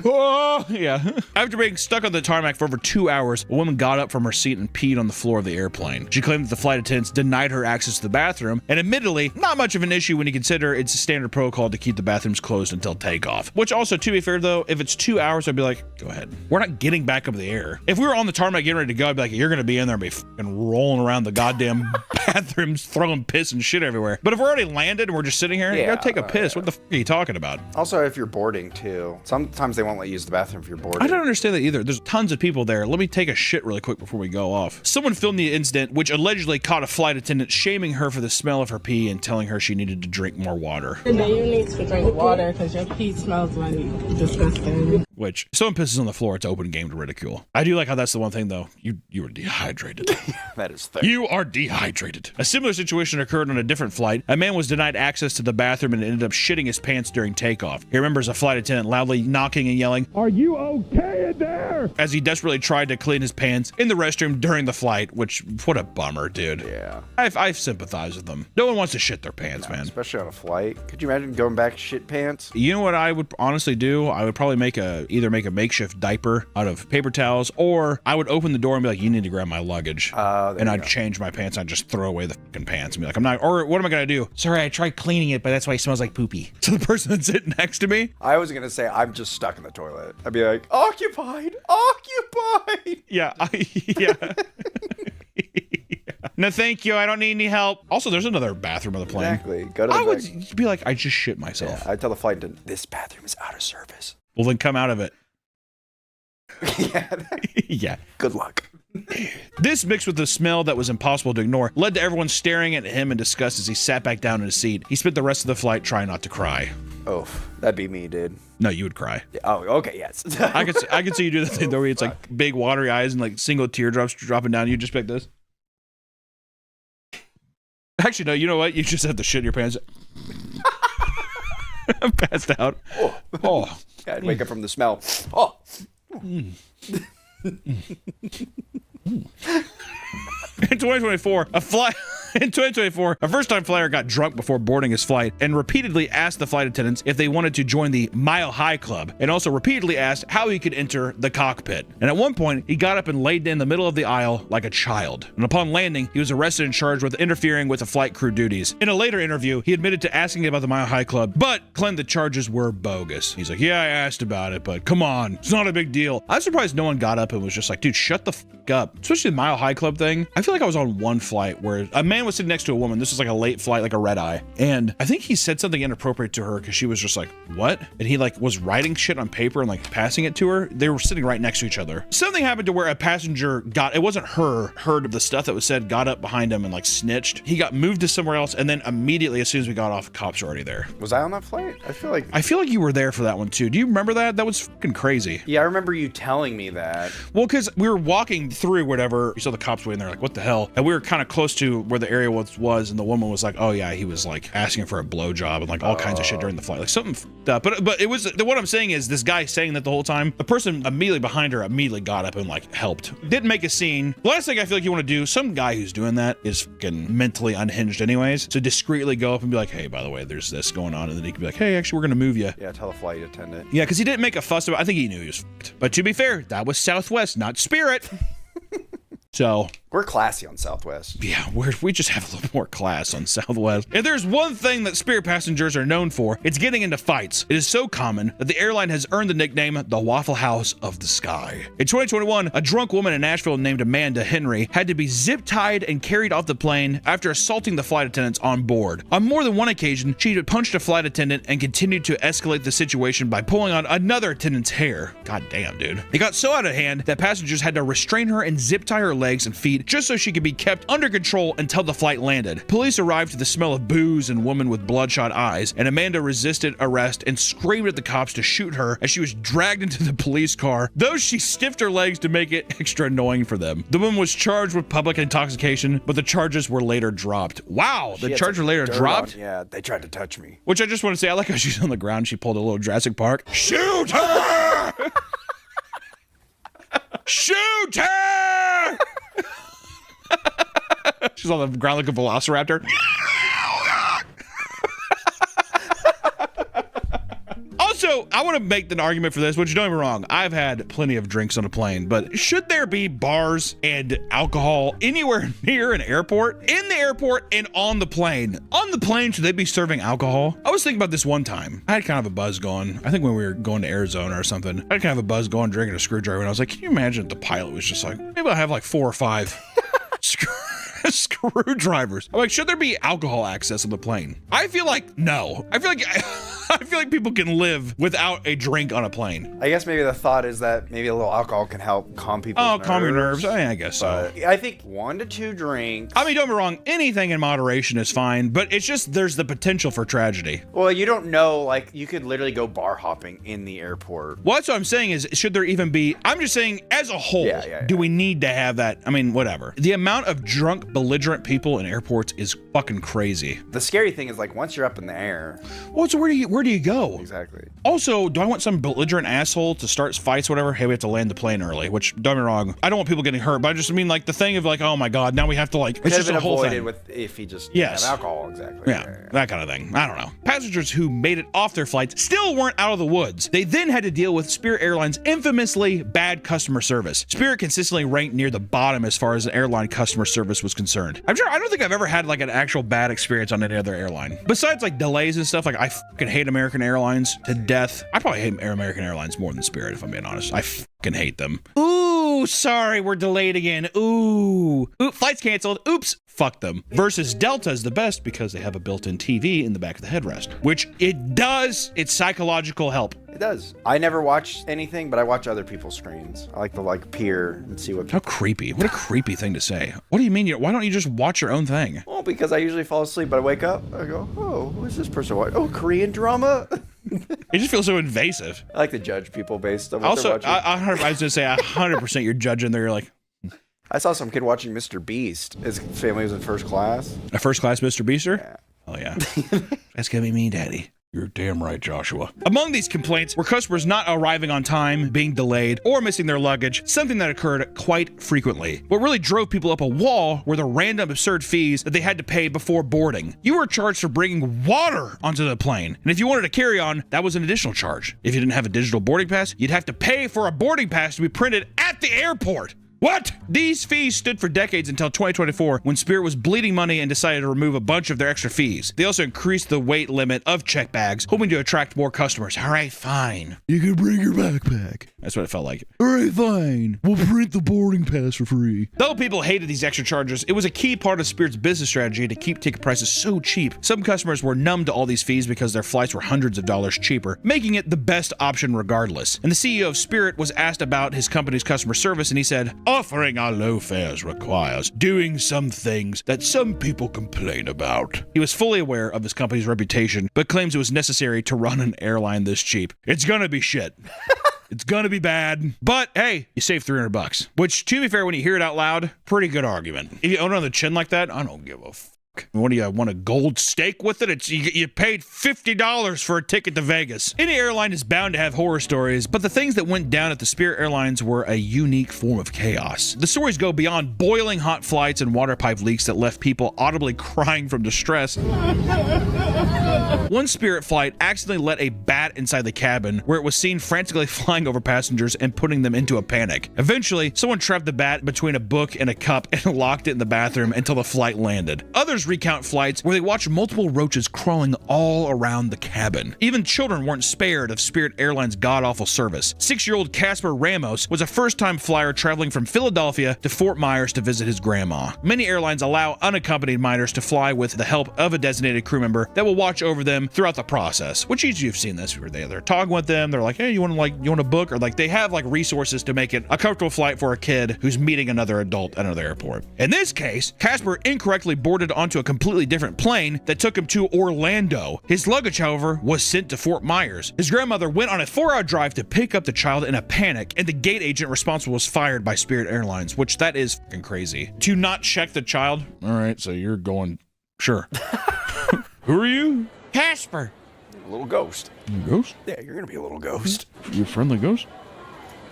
Oh, yeah. After being stuck on the tarmac for over 2 hours, a woman got up from her seat and peed on the floor of the airplane. She claimed that the flight attendants denied her access to the bathroom, and admittedly, not much of an issue when you consider it's a standard protocol to keep the bathrooms closed until takeoff. Which also, to be fair though, if it's 2 hours, I'd be like, go ahead. We're not getting back up in the air. If we were on the tarmac getting ready to go, I'd be like, you're gonna be in there and be fucking rolling around the goddamn bathrooms, throwing piss and shit everywhere. But if we're already landed and we're just sitting here, you gotta take a piss. What the fuck are you talking about? Also, if you're boarding too, sometimes they won't let you use the bathroom if you're boarding. I don't understand that either. There's tons of people there. Let me take a shit really quick before we go off. Someone filmed the incident, which allegedly caught a flight attendant shaming her for the smell of her pee and telling her she needed to drink more water. And then you need to drink water because your pee smells like disgusting. Which, if someone pisses on the floor, it's open game to ridicule. I do like how that's the one thing, though. You were dehydrated. That is fair. You are dehydrated. A similar situation occurred on a different flight. A man was denied access to the bathroom and ended up shitting his pants during takeoff. He remembers a flight attendant loudly knocking and yelling, "Are you okay in there?" as he desperately tried to clean his pants in the restroom during the flight, which, what a bummer, dude. Yeah. I've sympathized with them. No one wants to shit their pants, man. Especially on a flight. Could you imagine going back shit pants? You know what I would honestly do? I would probably either make a makeshift diaper out of paper towels, or I would open the door and be like, you need to grab my luggage. And I'd change my pants. I'd just throw away the fucking pants and be like, I'm not, or what am I gonna do? Sorry, I tried cleaning it, but that's why it smells like poopy. To the person that's sitting next to me. I was gonna say, I'm just stuck in the toilet. I'd be like, occupied. Yeah, yeah. No, thank you. I don't need any help. Also, there's another bathroom on the plane. Exactly. Go to the I would be like, I just shit myself. Yeah, I'd tell the flight attendant, this bathroom is out of service. Well, then come out of it. Yeah. Yeah. Good luck. This, mixed with the smell that was impossible to ignore, led to everyone staring at him in disgust as he sat back down in his seat. He spent the rest of the flight trying not to cry. Oh, that'd be me, dude. No, you would cry. Yeah, oh, okay, yes. I could see you do the thing though, where it's like big watery eyes and like single teardrops dropping down. You just pick this. Actually, no. You know what? You just have to shit in your pants. I'm passed out. Oh. Yeah, I'd wake up from the smell. Oh. In 2024, a first-time flyer got drunk before boarding his flight and repeatedly asked the flight attendants if they wanted to join the Mile High Club, and also repeatedly asked how he could enter the cockpit. And at one point, he got up and laid in the middle of the aisle like a child. And upon landing, he was arrested and charged with interfering with the flight crew duties. In a later interview, he admitted to asking about the Mile High Club, but claimed the charges were bogus. He's like, yeah, I asked about it, but come on, it's not a big deal. I'm surprised no one got up and was just like, dude, shut the fuck up. Especially the Mile High Club thing. I feel like I was on one flight where a man was sitting next to a woman. This was like a late flight, like a red eye. And I think he said something inappropriate to her because she was just like, what? And he like was writing shit on paper and like passing it to her. They were sitting right next to each other. Something happened to where a passenger it wasn't her, heard of the stuff that was said, got up behind him and like snitched. He got moved to somewhere else. And then immediately, as soon as we got off, cops were already there. Was I on that flight? I feel like you were there for that one too. Do you remember that? That was fucking crazy. Yeah, I remember you telling me that. Well, because we were walking through whatever, you saw the cops waiting there like, what the hell? And we were kind of close to where the area was, and the woman was like, oh yeah, he was like asking for a blowjob and like all kinds of shit during the flight, like something fucked up. But it was, what I'm saying is this guy saying that the whole time, the person immediately behind her immediately got up and like helped. Didn't make a scene. The last thing I feel like you want to do, some guy who's doing that is fucking mentally unhinged anyways. So discreetly go up and be like, hey, by the way, there's this going on. And then he could be like, hey, actually, we're going to move you. Yeah, tell the flight attendant. Yeah, because he didn't make a fuss about it. I think he knew he was fucked. But to be fair, that was Southwest, not Spirit. So, We're classy on Southwest. Yeah, we just have a little more class on Southwest. If there's one thing that Spirit passengers are known for, it's getting into fights. It is so common that the airline has earned the nickname the Waffle House of the Sky. In 2021, a drunk woman in Nashville named Amanda Henry had to be zip-tied and carried off the plane after assaulting the flight attendants on board. On more than one occasion, she had punched a flight attendant and continued to escalate the situation by pulling on another attendant's hair. God damn, dude. It got so out of hand that passengers had to restrain her and zip tie her legs and feet just so she could be kept under control until the flight landed. Police arrived to the smell of booze and woman with bloodshot eyes, and Amanda resisted arrest and screamed at the cops to shoot her as she was dragged into the police car, though she stiffed her legs to make it extra annoying for them. The woman was charged with public intoxication, but the charges were later dropped. Wow, the charges were later dropped? Yeah, they tried to touch me. Which I just want to say, I like how she's on the ground. She pulled a little Jurassic Park. Shoot her! Shoot her! She's on the ground like a velociraptor. Also, I want to make an argument for this, which don't get me wrong, I've had plenty of drinks on a plane, but should there be bars and alcohol anywhere near an airport? In the airport and on the plane? On the plane, should they be serving alcohol? I was thinking about this one time. I had kind of a buzz going. I think when we were going to Arizona or something, I had kind of a buzz going, drinking a screwdriver, and I was like, can you imagine if the pilot was just like, maybe I'll have like 4 or 5 screwdrivers. I'm like, should there be alcohol access on the plane? I feel like no. I feel like people can live without a drink on a plane. I guess maybe the thought is that maybe a little alcohol can help calm people's nerves. Calm your nerves. I guess so. I think 1 to 2 drinks. I mean, don't be wrong. Anything in moderation is fine, but it's just there's the potential for tragedy. Well, you don't know. Like, you could literally go bar hopping in the airport. Well, that's what I'm saying is, should there even be? I'm just saying, as a whole, do we need to have that? I mean, whatever. The amount of drunk, belligerent people in airports is fucking crazy. The scary thing is, like, once you're up in the air. Well, so where do you go? Exactly. Also, do I want some belligerent asshole to start fights, whatever? Hey, we have to land the plane early, which, don't get me wrong, I don't want people getting hurt, but I just mean, like, the thing of, like, oh my god, now we have to, like, it's just a whole thing. With if he just didn't have alcohol, exactly. Yeah, that kind of thing. I don't know. Passengers who made it off their flights still weren't out of the woods. They then had to deal with Spirit Airlines' infamously bad customer service. Spirit consistently ranked near the bottom as far as airline customer service was concerned. I don't think I've ever had, like, an actual bad experience on any other airline. Besides, like, delays and stuff, like, I fucking hate American Airlines to death. I probably hate American Airlines more than Spirit, if I'm being honest. I fucking hate them. Ooh, sorry, we're delayed again. Ooh, flight's canceled. Oops. Fuck them. Versus Delta is the best because they have a built-in TV in the back of the headrest, which it does. It's psychological help. It does. I never watch anything, but I watch other people's screens. I like to peer and see what. How creepy. What a creepy thing to say. What do you mean? Why don't you just watch your own thing? Well, because I usually fall asleep, but I wake up, I go, oh, who's this person watching? Oh, Korean drama? It just feels so invasive. I like to judge people based on what they're watching. I was going to say 100% you're judging there. You're like, I saw some kid watching Mr. Beast. His family was in first class. A first class Mr. Beaster? Yeah. Oh, yeah. That's going to be me, Daddy. You're damn right, Joshua. Among these complaints were customers not arriving on time, being delayed, or missing their luggage, something that occurred quite frequently. What really drove people up a wall were the random absurd fees that they had to pay before boarding. You were charged for bringing water onto the plane, and if you wanted to carry on, that was an additional charge. If you didn't have a digital boarding pass, you'd have to pay for a boarding pass to be printed at the airport. What? These fees stood for decades until 2024 when Spirit was bleeding money and decided to remove a bunch of their extra fees. They also increased the weight limit of check bags, hoping to attract more customers. All right, fine. You can bring your backpack. That's what it felt like. All right, fine. We'll print the boarding pass for free. Though people hated these extra charges, it was a key part of Spirit's business strategy to keep ticket prices so cheap. Some customers were numb to all these fees because their flights were hundreds of dollars cheaper, making it the best option regardless. And the CEO of Spirit was asked about his company's customer service, and he said, offering our low fares requires doing some things that some people complain about. He was fully aware of his company's reputation, but claims it was necessary to run an airline this cheap. It's gonna be shit. It's gonna be bad, but hey, you save $300, which, to be fair, when you hear it out loud, pretty good argument. If you own it on the chin like that, I don't give a What do you want, a gold steak with it? It's you paid $50 for a ticket to Vegas. Any airline is bound to have horror stories, but the things that went down at the Spirit Airlines were a unique form of chaos. The stories go beyond boiling hot flights and water pipe leaks that left people audibly crying from distress. One Spirit flight accidentally let a bat inside the cabin, where it was seen frantically flying over passengers and putting them into a panic. Eventually, someone trapped the bat between a book and a cup and locked it in the bathroom until the flight landed. Others recount flights where they watched multiple roaches crawling all around the cabin. Even children weren't spared of Spirit Airlines' god-awful service. 6-year-old Casper Ramos was a first-time flyer traveling from Philadelphia to Fort Myers to visit his grandma. Many airlines allow unaccompanied minors to fly with the help of a designated crew member that will watch over them throughout the process, which usually you've seen this where they're talking with them. They're like, hey, you want a book? Or like they have like resources to make it a comfortable flight for a kid who's meeting another adult at another airport. In this case, Casper incorrectly boarded onto a completely different plane that took him to Orlando. His luggage, however, was sent to Fort Myers. His grandmother went on a 4-hour drive to pick up the child in a panic, and the gate agent responsible was fired by Spirit Airlines, which that is fucking crazy. To not check the child? All right, so you're going, sure. Who are you? Casper. A little ghost. Ghost? Yeah, you're gonna be a little ghost. You a friendly ghost?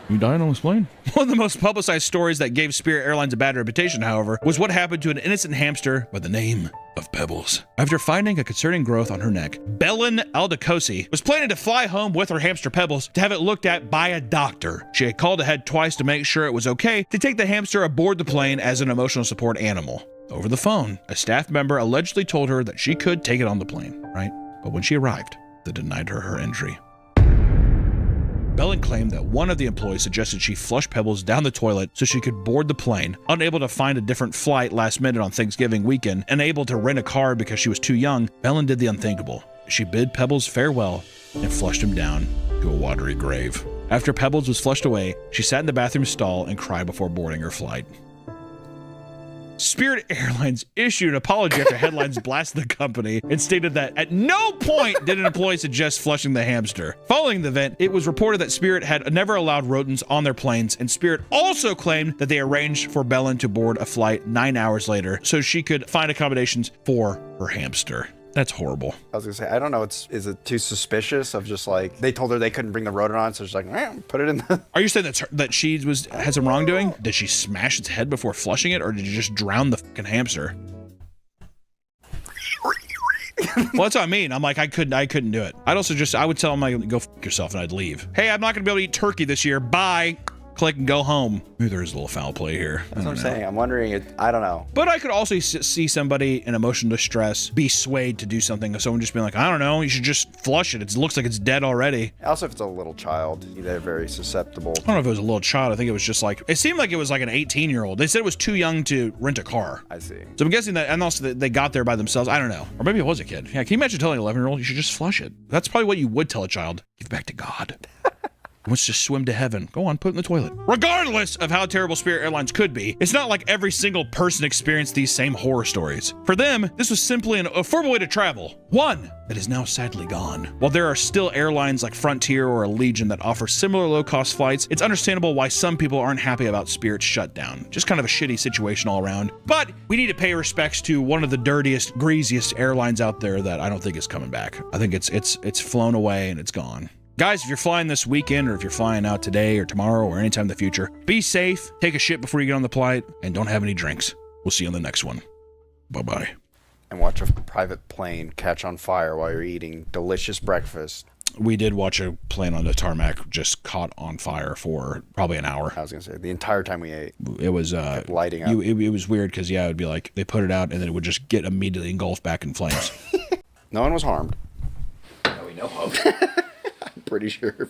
You dying on this plane? One of the most publicized stories that gave Spirit Airlines a bad reputation, however, was what happened to an innocent hamster by the name of Pebbles. After finding a concerning growth on her neck, Belen Aldacosi was planning to fly home with her hamster Pebbles to have it looked at by a doctor. She had called ahead twice to make sure it was okay to take the hamster aboard the plane as an emotional support animal. Over the phone, a staff member allegedly told her that she could take it on the plane, right? But when she arrived, they denied her entry. Belen claimed that one of the employees suggested she flush Pebbles down the toilet so she could board the plane. Unable to find a different flight last minute on Thanksgiving weekend, and able to rent a car because she was too young, Belen did the unthinkable. She bid Pebbles farewell and flushed him down to a watery grave. After Pebbles was flushed away, she sat in the bathroom stall and cried before boarding her flight. Spirit Airlines issued an apology after headlines blasted the company and stated that at no point did an employee suggest flushing the hamster. Following the event, it was reported that Spirit had never allowed rodents on their planes, and Spirit also claimed that they arranged for Belen to board a flight 9 hours later so she could find accommodations for her hamster. That's horrible. I was gonna say, I don't know, is it too suspicious of just like, they told her they couldn't bring the rodent on, so she's like, put it in the... Are you saying that she had some wrongdoing? Did she smash its head before flushing it, or did you just drown the fucking hamster? Well, that's what I mean. I'm like, I couldn't do it. I would tell them, go fuck yourself, and I'd leave. Hey, I'm not gonna be able to eat turkey this year. Bye. Click and go home. Maybe there's a little foul play here. That's what I'm saying. I'm wondering, I don't know. But I could also see somebody in emotional distress be swayed to do something. Someone just being like, I don't know, you should just flush it. It looks like it's dead already. Also, if it's a little child, they're very susceptible. I don't know if it was a little child. I think it was just like, it seemed like it was like an 18-year-old. They said it was too young to rent a car. I see. So I'm guessing that, and also that they got there by themselves. I don't know. Or maybe it was a kid. Yeah, can you imagine telling an 11-year-old you should just flush it? That's probably what you would tell a child. Give back to God. Wants to swim to heaven. Go on, put it in the toilet. Regardless of how terrible Spirit Airlines could be, it's not like every single person experienced these same horror stories. For them, this was simply an affordable way to travel. One that is now sadly gone. While there are still airlines like Frontier or Allegiant that offer similar low-cost flights, it's understandable why some people aren't happy about Spirit's shutdown. Just kind of a shitty situation all around. But we need to pay respects to one of the dirtiest, greasiest airlines out there that I don't think is coming back. I think it's flown away and it's gone. Guys, if you're flying this weekend, or if you're flying out today or tomorrow or anytime in the future, be safe, take a shit before you get on the flight, and don't have any drinks. We'll see you on the next one. Bye-bye. And watch a private plane catch on fire while you're eating delicious breakfast. We did watch a plane on the tarmac just caught on fire for probably an hour. I was going to say, the entire time we ate. It was kept lighting up. It was weird because, yeah, it would be like they put it out and then it would just get immediately engulfed back in flames. No one was harmed. No, we know of. Pretty sure.